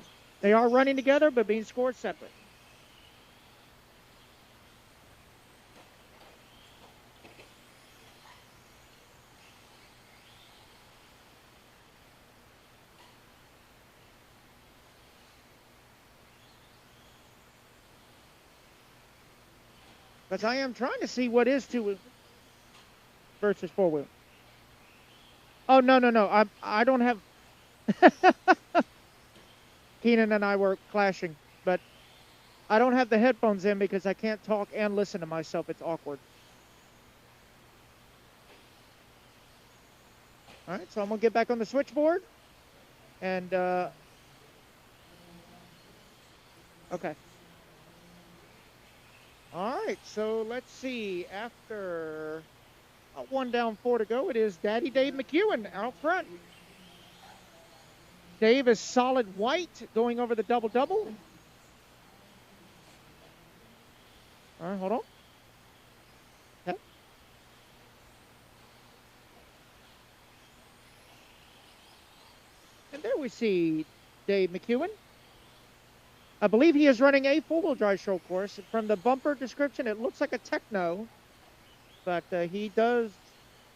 [SPEAKER 15] They are running together, but being scored separate. Because I am trying to see what is two versus four wheel. Oh, no, no, no. I don't have. Keenan and I were clashing, but I don't have the headphones in because I can't talk and listen to myself. It's awkward. All right, so I'm going to get back on the switchboard. And, okay. All right, so let's see. After one down, four to go, it is Daddy Dave McEwen out front. Dave is solid white going over the double-double. All right, hold on. Okay. And there we see Dave McEwen. I believe he is running a four-wheel drive show course. From the bumper description, it looks like a Techno, but he does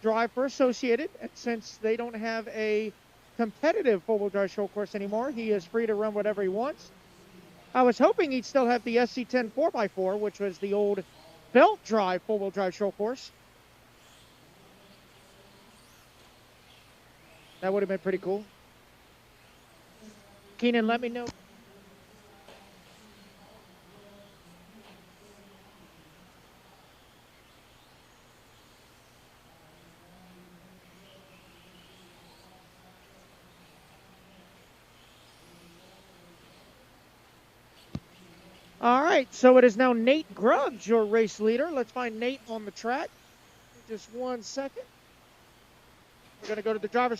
[SPEAKER 15] drive for Associated, and since they don't have a competitive four-wheel drive show course anymore, he is free to run whatever he wants. I was hoping he'd still have the SC10 4x4, which was the old belt drive four-wheel drive show course. That would have been pretty cool. Keenan, let me know. All right, so it is now Nate Grubbs, your race leader. Let's find Nate on the track. Just 1 second. We're going to go to the driver's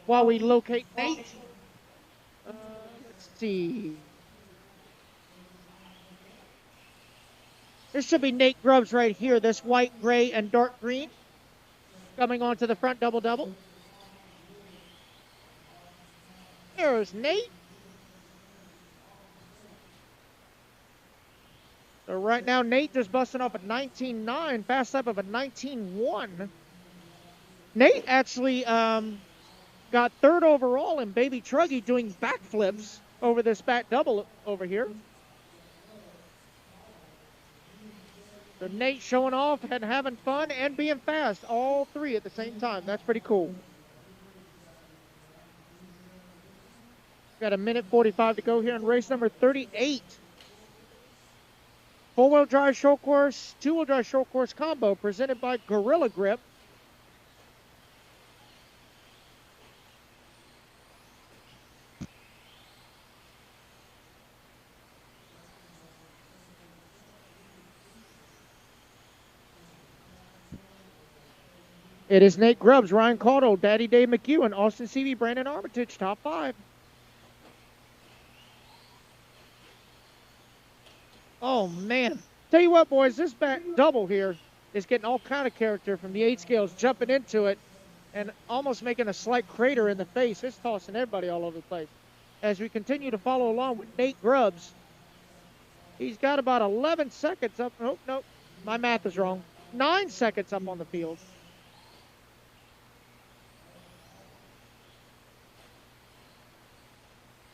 [SPEAKER 15] while we locate Nate. Let's see. This should be Nate Grubbs right here, this white, gray, and dark green. Coming onto the front double-double. There's Nate. So right now, Nate just busting off a 19.9, fast lap of a 19.1. Nate actually got third overall in Baby Truggy doing backflips over this back double over here. So Nate showing off and having fun and being fast, all three at the same time. That's pretty cool. Got a minute 45 to go here in race number 38. Four-wheel drive show course, two-wheel drive show course combo presented by Gorilla Grip. It is Nate Grubbs, Ryan Caudill, Daddy Dave McEwen, Austin CV, Brandon Armitage, top five. Oh, man. Tell you what, boys, this back double here is getting all kind of character from the 8 scales, jumping into it and almost making a slight crater in the face. It's tossing everybody all over the place. As we continue to follow along with Nate Grubbs, he's got about 11 seconds up. Oh, no, my math is wrong. 9 seconds up on the field.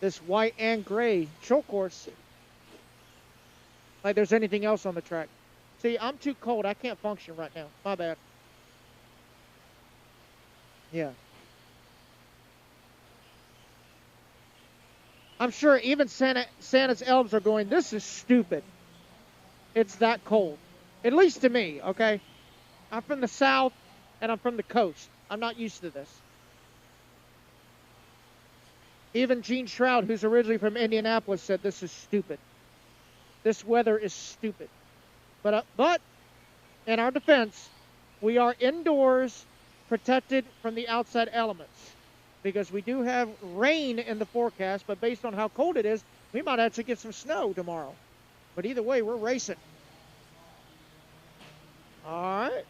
[SPEAKER 15] This white and gray show course. Like there's anything else on the track. See, I'm too cold. I can't function right now. My bad. Yeah. I'm sure even Santa's elves are going, this is stupid. It's that cold. At least to me, okay? I'm from the south and I'm from the coast. I'm not used to this. Even Gene Shroud, who's originally from Indianapolis, said this is stupid. This weather is stupid. But in our defense, we are indoors, protected from the outside elements. Because we do have rain in the forecast, but based on how cold it is, we might actually get some snow tomorrow. But either way, we're racing. All right.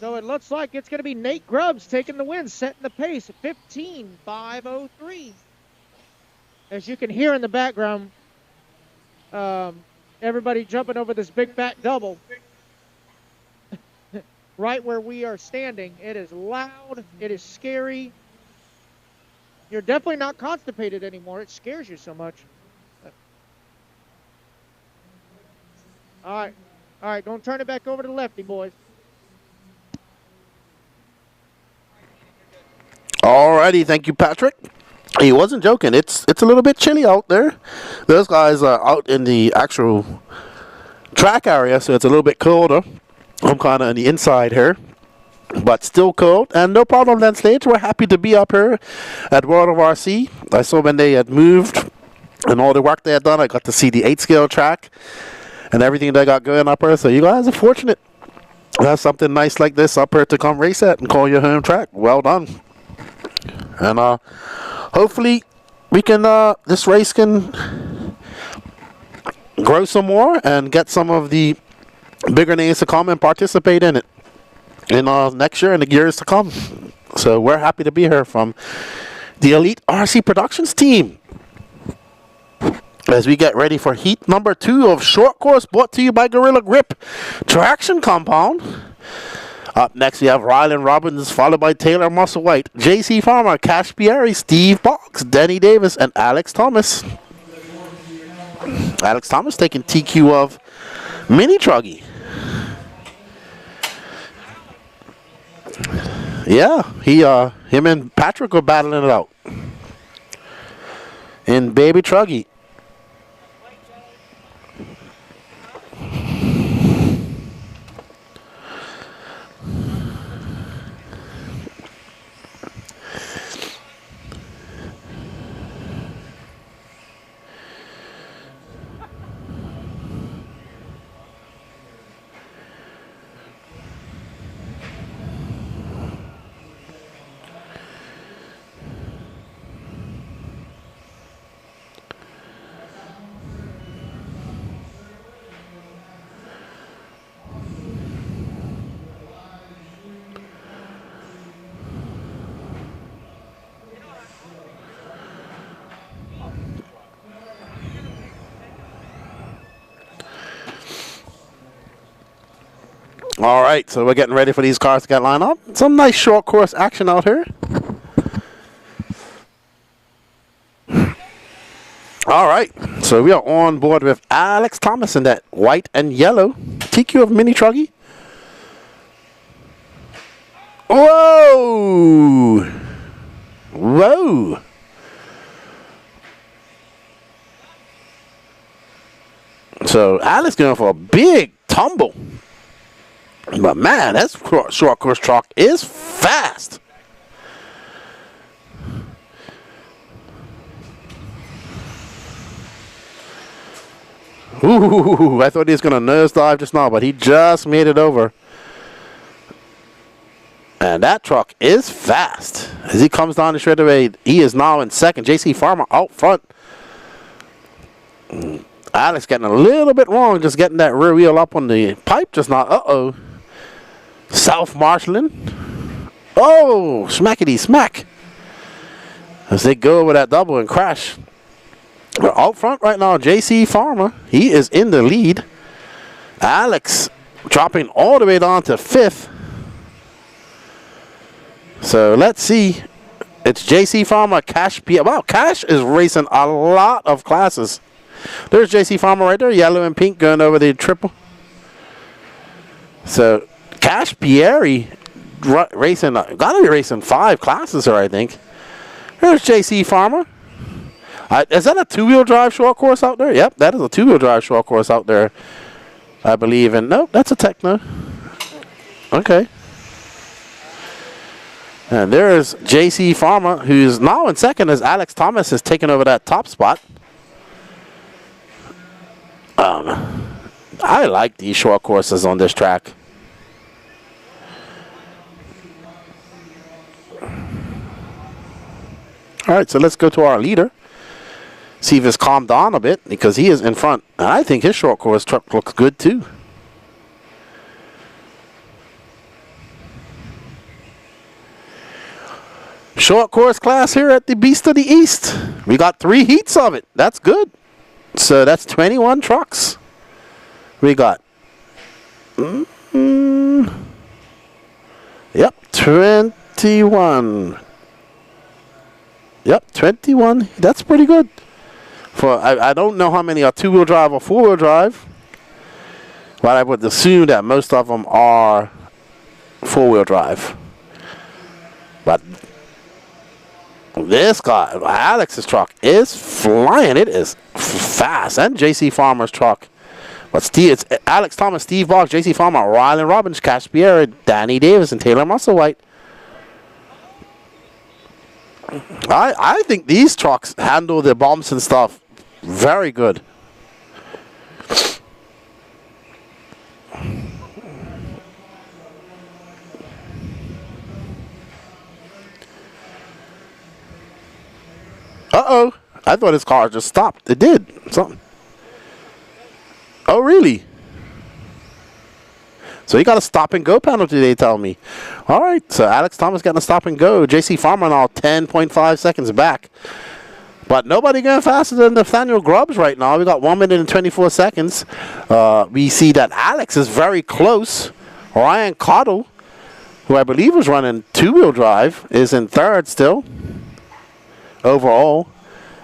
[SPEAKER 15] So it looks like it's going to be Nate Grubbs taking the win, setting the pace at 15.503. As you can hear in the background, everybody jumping over this big fat double. Right where we are standing. It is loud. It is scary. You're definitely not constipated anymore. It scares you so much. All right. All right, don't turn it back over to the lefty, boys.
[SPEAKER 1] Alrighty, thank you, Patrick. He wasn't joking. It's a little bit chilly out there. Those guys are out in the actual track area, so it's a little bit colder. I'm kind of on the inside here, but still cold. And no problem then, Stage. We're happy to be up here at World of RC. I saw when they had moved and all the work they had done. I got to see the 8-scale track and everything they got going up here. So you guys are fortunate to have something nice like this up here to come race at and call your home track. Well done. And hopefully we can this race can grow some more and get some of the bigger names to come and participate in it in next year and the years to come. So we're happy to be here from the Elite RC Productions team as we get ready for heat number 2 of short course, brought to you by Gorilla Grip Traction Compound. Up next, we have Rylan Robbins, followed by Taylor Musselwhite, J.C. Farmer, Cash Pieri, Steve Boggs, Denny Davis, and Alex Thomas. Alex Thomas taking TQ of Mini Truggy. Yeah, him and Patrick are battling it out in Baby Truggy. All right, so we're getting ready for these cars to get lined up. Some nice short course action out here. All right, so we are on board with Alex Thomas in that white and yellow TQ of Mini Truggy. Whoa! Whoa! So Alex going for a big tumble. But man, that short course truck is fast. Ooh, I thought he was going to nosedive just now, but he just made it over. And that truck is fast. As he comes down the straightaway, he is now in second. J.C. Farmer out front. Alex getting a little bit wrong, just getting that rear wheel up on the pipe just now. Uh-oh. Self-marshalling. Oh, smackety smack. As they go over that double and crash. But out front right now, J.C. Farmer. He is in the lead. Alex dropping all the way down to 5th. So let's see. It's J.C. Farmer, Cash P. Wow, Cash is racing a lot of classes. There's J.C. Farmer right there, yellow and pink going over the triple. So Cash Pieri racing, gotta be racing 5 classes here, I think. There's J.C. Farmer. Is that a 2-wheel drive short course out there? Yep, that is a 2-wheel drive short course out there, I believe. And no, that's a Techno. Okay. And there's J.C. Farmer, who's now in second as Alex Thomas has taken over that top spot. I like these short courses on this track. All right, so let's go to our leader. See if it's calmed down a bit because he is in front. And I think his short course truck looks good too. Short course class here at the Beast of the East. We got 3 heats of it. That's good. So that's 21 trucks. We got. Yep, 21. Yep, 21. That's pretty good. For I don't know how many are 2-wheel drive or 4-wheel drive. But I would assume that most of them are four-wheel drive. But this guy, Alex's truck, is flying. It is fast. And J.C. Farmer's truck. But Steve, it's Alex Thomas, Steve Boggs, J.C. Farmer, Rylan Robbins, Cash Pierre, Danny Davis, and Taylor Musselwhite. I think these trucks handle the bumps and stuff very good. Uh-oh. I thought his car just stopped. It did. Something. Oh, really? So he got a stop and go penalty, they tell me. All right. So Alex Thomas getting a stop and go. J.C. Farmer now 10.5 seconds back. But nobody going faster than Nathaniel Grubbs right now. We got 1 minute and 24 seconds. We see that Alex is very close. Ryan Cottle, who I believe was running two-wheel drive, is in third still. Overall,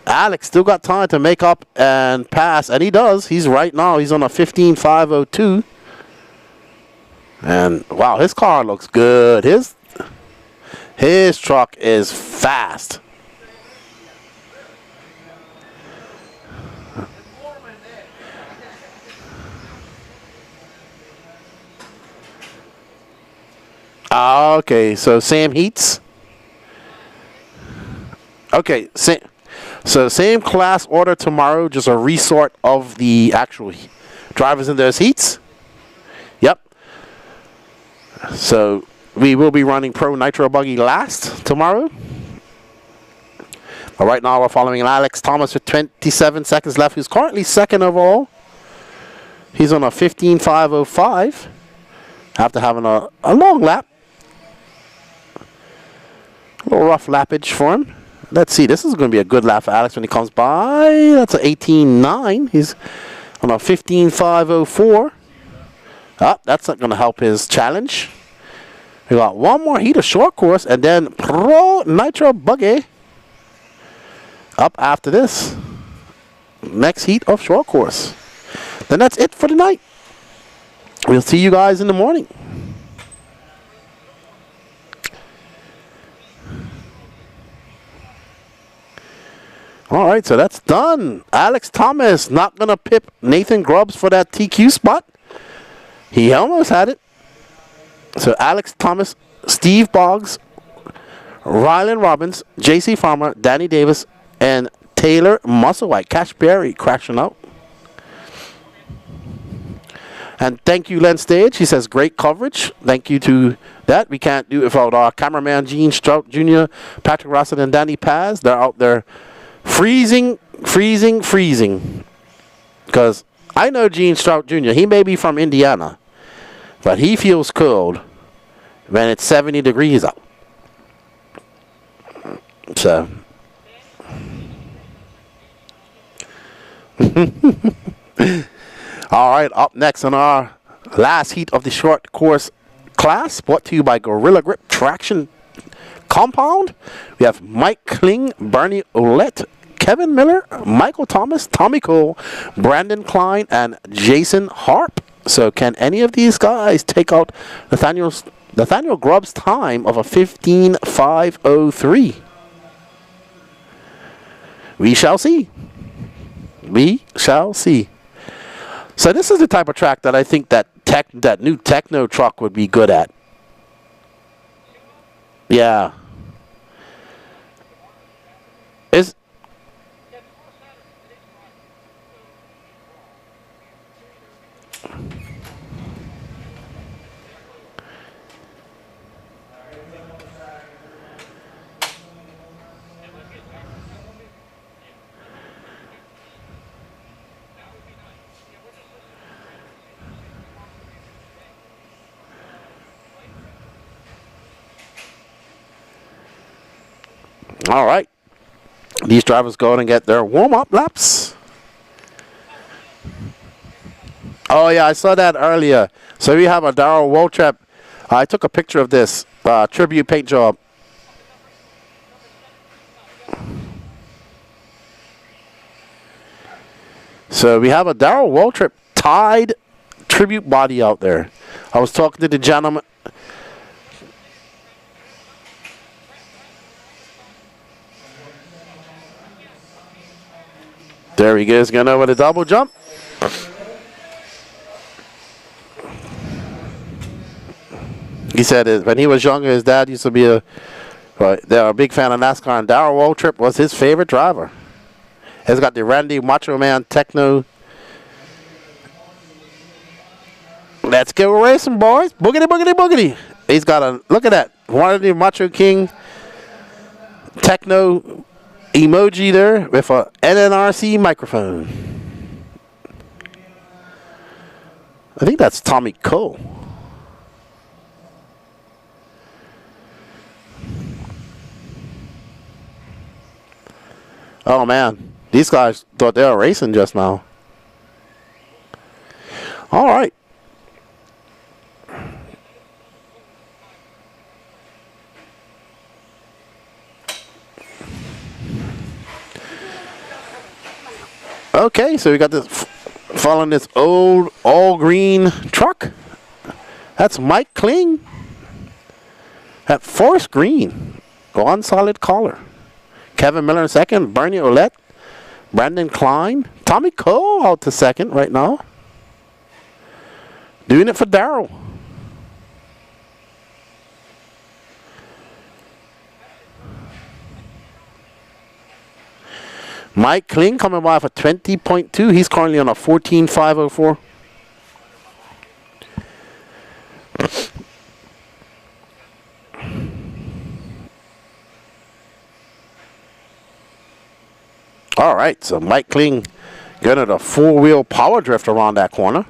[SPEAKER 1] Alex still got time to make up and pass, and he does. He's right now. He's on a 15.502. And wow, his car looks good. His truck is fast. Okay, so Sam Heats. Okay, so same class order tomorrow, just a resort of the actual drivers in those heats. Yep. So we will be running Pro Nitro Buggy last tomorrow. But right now we're following Alex Thomas with 27 seconds left, who's currently second overall. He's on a 15.505 after having a long lap. A little rough lappage for him. Let's see. This is going to be a good lap for Alex when he comes by. That's an 18.9. He's on a 15.504. That's not going to help his challenge. We got one more heat of short course, and then Pro Nitro Buggy up after this. Next heat of short course. Then that's it for tonight. We'll see you guys in the morning. All right, so that's done. Alex Thomas not going to pip Nathan Grubbs for that TQ spot. He almost had it. So Alex Thomas, Steve Boggs, Rylan Robbins, J.C. Farmer, Danny Davis, and Taylor Musselwhite. Cash Berry crashing out. And thank you, Len Stage. He says, great coverage. Thank you to that. We can't do it without our cameraman, Gene Strout Jr., Patrick Rossett, and Danny Paz. They're out there freezing. Because I know Gene Strout Jr. He may be from Indiana, but he feels cold when it's 70 degrees out. So. All right, up next on our last heat of the short course class, brought to you by Gorilla Grip Traction Compound. We have Mike Kling, Bernie Ouellette, Kevin Miller, Michael Thomas, Tommy Cole, Brandon Klein, and Jason Harp. So can any of these guys take out Nathaniel Grubbs' time of a 15.503? We shall see. We shall see. So this is the type of track that I think that new Techno truck would be good at. Yeah. All right. These drivers go and get their warm-up laps. Oh, yeah, I saw that earlier. So we have a Darrell Waltrip. I took a picture of this tribute paint job. So we have a Darrell Waltrip tied tribute body out there. I was talking to the gentleman. There he goes, going over the double jump. He said when he was younger, his dad used to be they're a big fan of NASCAR, and Darrell Waltrip was his favorite driver. He's got the Randy Macho Man Techno. Let's go racing, boys. Boogity, boogity, boogity. He's got a, look at that. One of the Macho King Techno emoji there with a NNRC microphone. I think that's Tommy Cole. Oh man, these guys thought they were racing just now. All right. Okay, so we got this following this old all green truck. That's Mike Kling at forest green on solid collar. Kevin Miller in second, Bernie Ouellette, Brandon Klein, Tommy Cole out to second right now. Doing it for Darrell. Mike Kling coming by for 20.2. He's currently on a 14.504. All right, so Mike Kling going to the four-wheel power drift around that corner.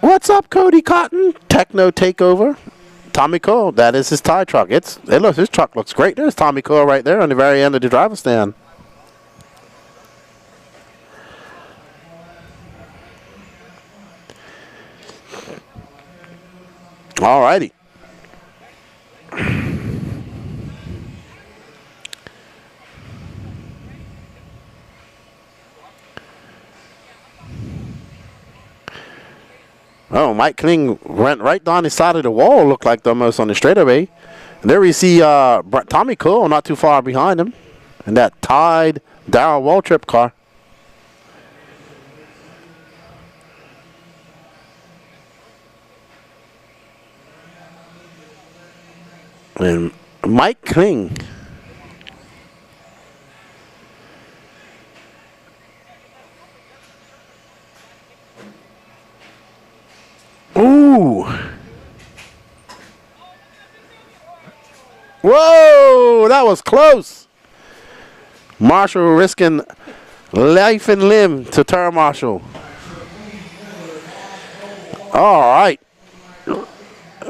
[SPEAKER 1] What's up, Cody Cotton? Techno takeover. Tommy Cole, that is his tie truck. His truck looks great. There's Tommy Cole right there on the very end of the driver's stand. All righty. Oh, Mike Kling went right down the side of the wall, looked like almost on the straightaway. And there we see Tommy Cole not too far behind him. And that tied Darrell Waltrip car. And Mike Kling. Ooh. Whoa, that was close. Marshall risking life and limb to turn Marshall. All right.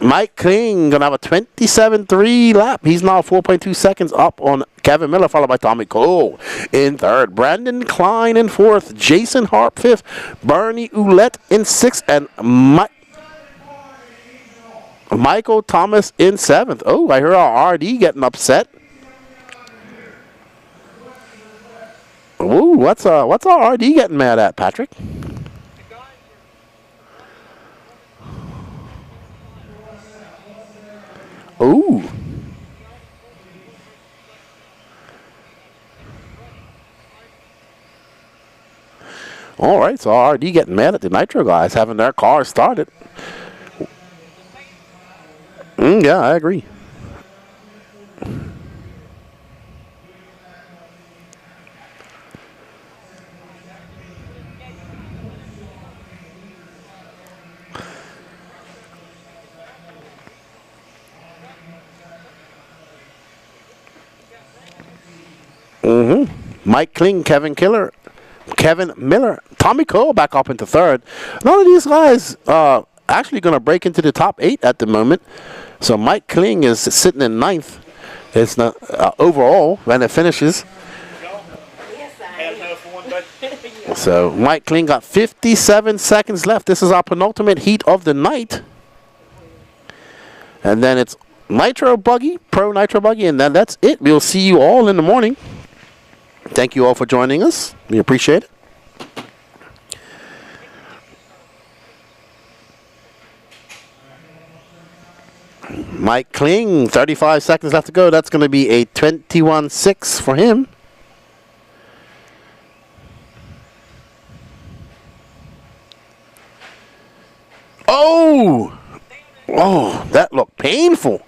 [SPEAKER 1] Mike Kling going to have a 27.3 lap. He's now 4.2 seconds up on Kevin Miller, followed by Tommy Cole in third. Brandon Klein in fourth. Jason Harp fifth. Bernie Ouellette in sixth. And Michael Thomas in seventh. Oh, I hear our RD getting upset. Ooh, what's our RD getting mad at, Patrick? Ooh. All right, so RD getting mad at the Nitro guys having their car started. Yeah, I agree. Mike Kling, Kevin Miller, Tommy Cole back up into third. None of these guys actually going to break into the top 8 at the moment. So Mike Kling is sitting in ninth. It's not overall when it finishes. So Mike Kling got 57 seconds left. This is our penultimate heat of the night. And then it's Nitro Buggy, Pro Nitro Buggy, and then that's it. We'll see you all in the morning. Thank you all for joining us. We appreciate it. Mike Kling, 35 seconds left to go. That's going to be a 21.6 for him. Oh! Oh, that looked painful.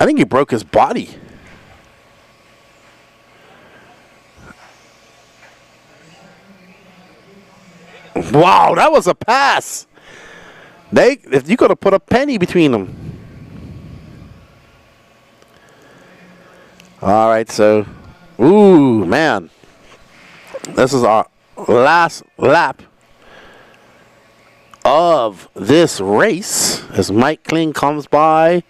[SPEAKER 1] I think he broke his body. Wow, that was a pass. If you could have put a penny between them. All right, so, ooh, man. This is our last lap of this race as Mike Kling comes by,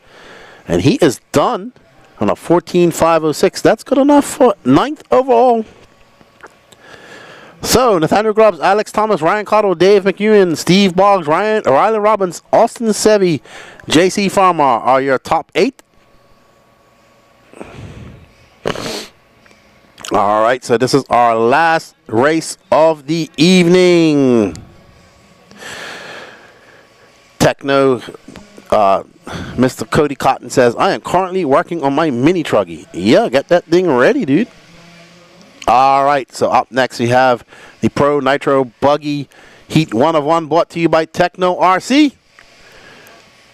[SPEAKER 1] and he is done on a 14.506. That's good enough for 9th overall. So, Nathaniel Grubbs, Alex Thomas, Ryan Cottle, Dave McEwen, Steve Boggs, Rylan Robbins, Austin Sevi, JC Farmer are your top 8. All right, so this is our last race of the evening. Techno, Mr. Cody Cotton says, I am currently working on my mini truggy. Yeah, get that thing ready, dude. All right, so up next we have the Pro Nitro Buggy Heat 1 of 1 brought to you by Techno RC.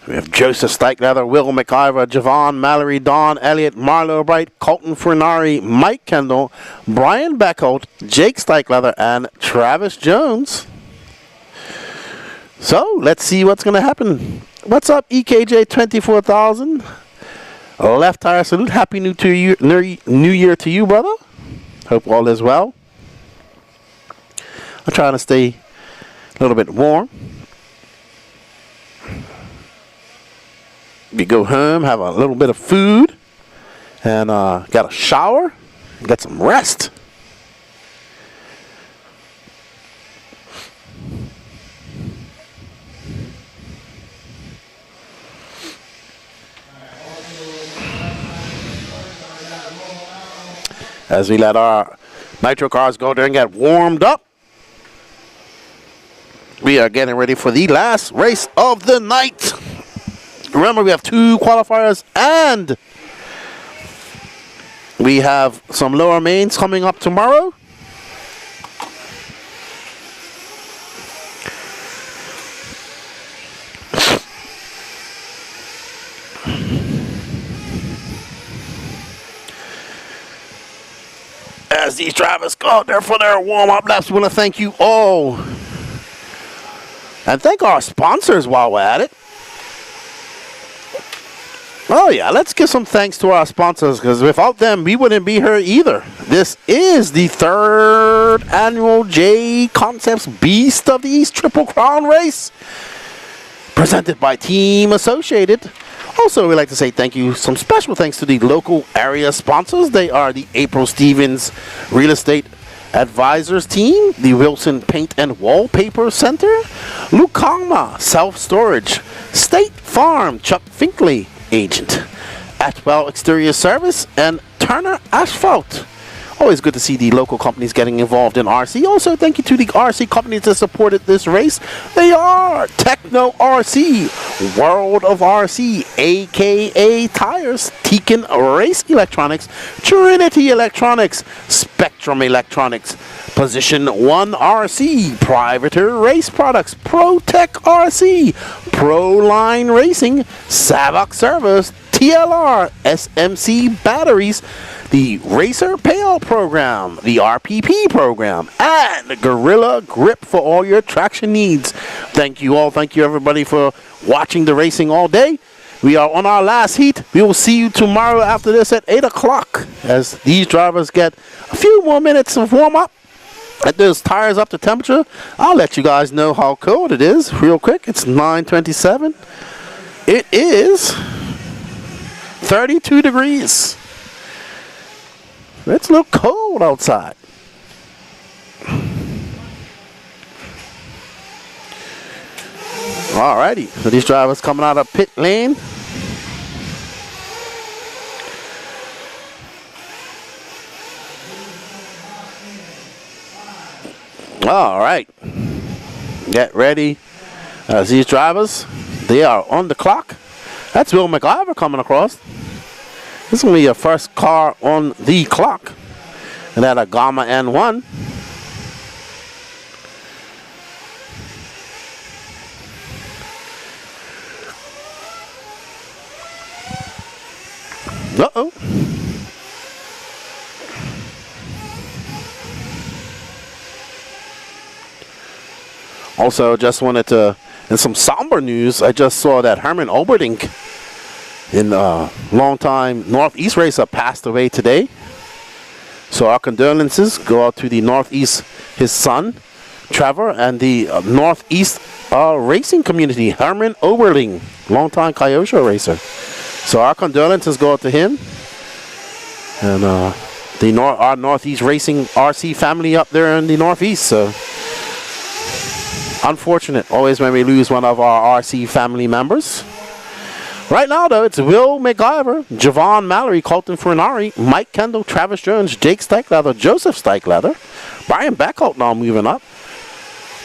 [SPEAKER 1] We have Joseph Steichleather, Will McIver, Javon, Mallory, Don, Elliott, Marlo Bright, Colton Furnari, Mike Kendall, Brian Beckholt, Jake Steichleather, and Travis Jones. So, let's see what's going to happen. What's up, EKJ 24,000? Left tire salute. Happy New Year to you, brother. Hope all is well. I'm trying to stay a little bit warm. We go home, have a little bit of food, and got a shower, get some rest. As we let our nitro cars go there and get warmed up, we are getting ready for the last race of the night. Remember, we have 2 qualifiers and we have some lower mains coming up tomorrow. As these drivers go out there for their warm-up laps, we want to thank you all. And thank our sponsors while we're at it. Oh yeah, let's give some thanks to our sponsors, because without them, we wouldn't be here either. This is the 3rd annual J Concepts Beast of the East Triple Crown Race, presented by Team Associated. Also, we'd like to say thank you, some special thanks to the local area sponsors. They are the April Stevens Real Estate Advisors Team, the Wilson Paint and Wallpaper Center, Lucama Self Storage, State Farm, Chuck Finkley Agent, Atwell Exterior Service, and Turner Asphalt. Always good to see the local companies getting involved in RC. Also, thank you to the RC companies that supported this race. They are Techno RC, World of RC, AKA Tires, Tekin Race Electronics, Trinity Electronics, Spectrum Electronics, Position 1 RC, Privateer Race Products, ProTech RC, ProLine Racing, Savoc Servers, TLR, SMC Batteries, the Racer Payout Program, the RPP Program, and Gorilla Grip for all your traction needs. Thank you all. Thank you everybody for watching the racing all day. We are on our last heat. We will see you tomorrow after this at 8 o'clock as these drivers get a few more minutes of warm-up. Get those tires up to temperature. I'll let you guys know how cold it is real quick. It's 9:27. It is 32 degrees. It's a little cold outside. Alrighty, so these drivers coming out of pit lane. All right. Get ready. As these drivers, they are on the clock. That's Will McIver coming across. This is going to be your first car on the clock. And that a Gamma N1. Uh-oh. Also, just wanted to, in some somber news, I just saw that Herman Oberdink, in long-time Northeast racer, passed away today. So our condolences go out to the Northeast, his son, Trevor, and the Northeast racing community. Herman Oberling, long-time Kyosho racer. So our condolences go out to him and our Northeast racing RC family up there in the Northeast. So unfortunate, always when we lose one of our RC family members. Right now, though, it's Will McIver, Javon Mallory, Colton Furnari, Mike Kendall, Travis Jones, Jake Steichleather, Joseph Steichleather, Brian Beckholt now moving up,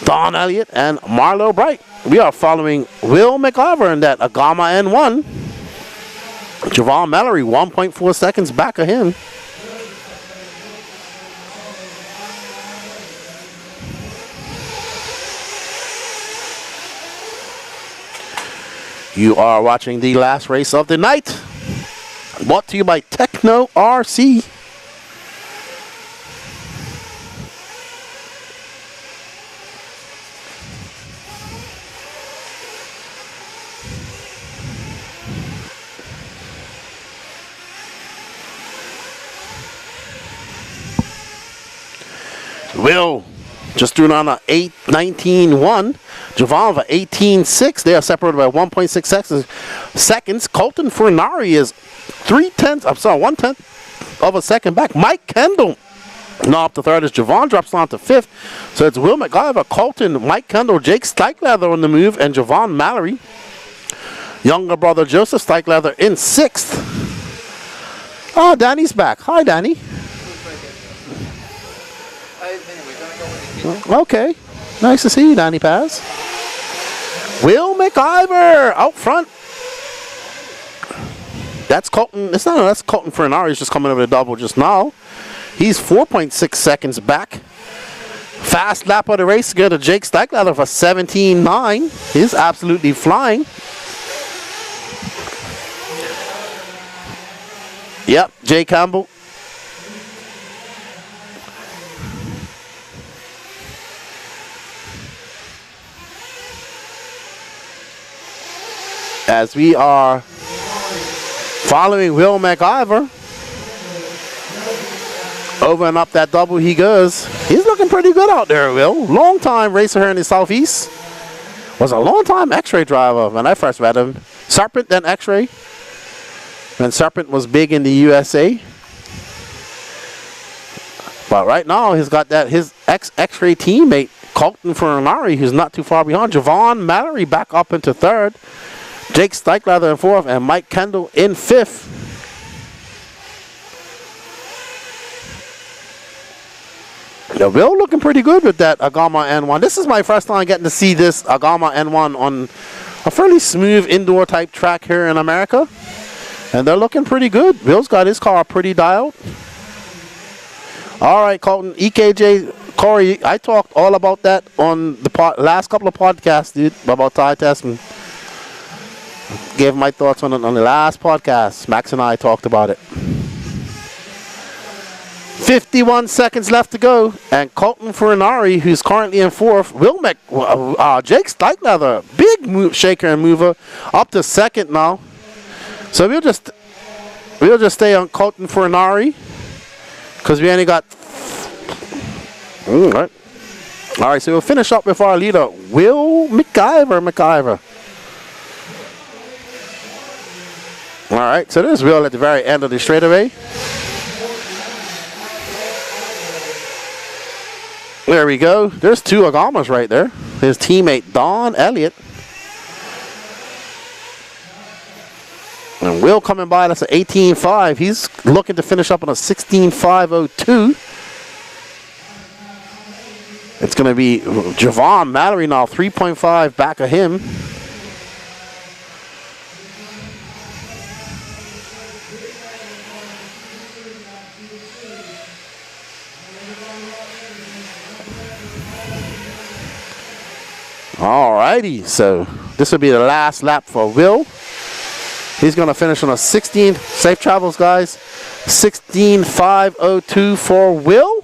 [SPEAKER 1] Don Elliott, and Marlo Bright. We are following Will McIver in that Agama N1. Javon Mallory, 1.4 seconds back of him. You are watching the last race of the night. Brought to you by Techno RC. Will just doing on a 8:19.1. Javon for 18.6. They are separated by 1.6 seconds. Colton Furnari is 1/10 of a second back. Mike Kendall now up to third as Javon drops down to fifth. So it's Will McIver, Colton, Mike Kendall, Jake Steichleather on the move, and Javon Mallory. Younger brother Joseph Steichleather in sixth. Oh, Danny's back. Hi, Danny. Okay. Nice to see you, Danny Paz. Will McIver out front. That's Colton. That's Colton Furnari. He's just coming over the double just now. He's 4.6 seconds back. Fast lap of the race to go to Jake Steichleather for 17.9. He's absolutely flying. Yep, Jay Campbell. As we are following Will McIver. Over and up that double he goes. He's looking pretty good out there, Will. Long time racer here in the Southeast. Was a long time X-Ray driver when I first met him. Serpent, then X-Ray. When Serpent was big in the USA. But right now he's got that his X-Ray teammate, Colton Furnari, who's not too far behind. Javon Mallory back up into third. Jake Steichleather in fourth, and Mike Kendall in fifth. Now, Will looking pretty good with that Agama N1. This is my first time getting to see this Agama N1 on a fairly smooth indoor type track here in America. And they're looking pretty good. Will's got his car pretty dialed. All right, Colton, EKJ, Corey, I talked all about that on the last couple of podcasts, dude, about tie testing. Gave my thoughts on the last podcast. Max and I talked about it. 51 seconds left to go, and Colton Furnari, who's currently in fourth, Jake Steichleather, big shaker and mover, up to second now. So we'll just stay on Colton Furnari because we only got. All right, so we'll finish up with our leader, Will McIver. All right, so there's Will at the very end of the straightaway. There we go. There's two Agamas right there. His teammate, Don Elliott. And Will coming by, that's an 18.5. He's looking to finish up on a 16.502. It's going to be Javon Mallory now, 3.5 back of him. Alrighty, so this will be the last lap for Will. He's going to finish on a 16. Safe travels, guys. 16.502 for Will.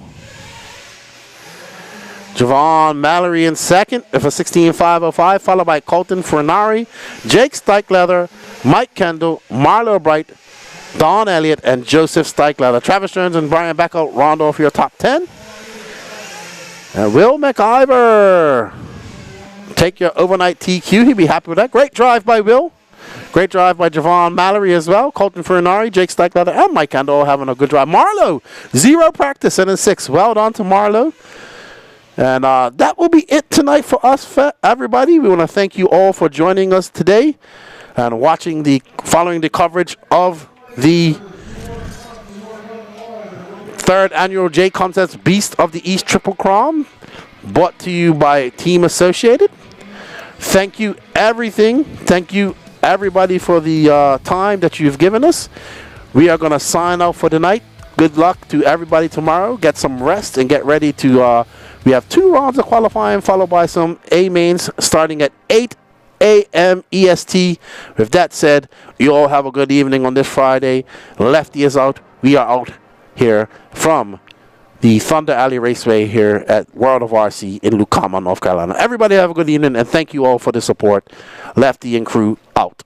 [SPEAKER 1] Javon Mallory in second with a 16.505, followed by Colton Fernari, Jake Steichleather, Mike Kendall, Marlo Bright, Don Elliott, and Joseph Steichleather. Travis Jones and Brian Beckel round off your top 10. And Will McIver, take your overnight TQ. He'd be happy with that. Great drive by Will. Great drive by Javon Mallory as well. Colton Fernari, Jake Steichleather, and Mike Kendall all having a good drive. Marlo, 0 practice and a 6. Well done to Marlo. And that will be it tonight for us, everybody. We want to thank you all for joining us today and following the coverage of the 3rd annual J Concepts Beast of the East Triple Crown, brought to you by Team Associated. Thank you, everything. Thank you, everybody, for the time that you've given us. We are going to sign out for tonight. Good luck to everybody tomorrow. Get some rest and get ready to... we have 2 rounds of qualifying, followed by some A-mains starting at 8 a.m. EST. With that said, you all have a good evening on this Friday. Lefty is out. We are out here from the Thunder Alley Raceway here at World of RC in Lucama, North Carolina. Everybody have a good evening, and thank you all for the support. Lefty and crew out.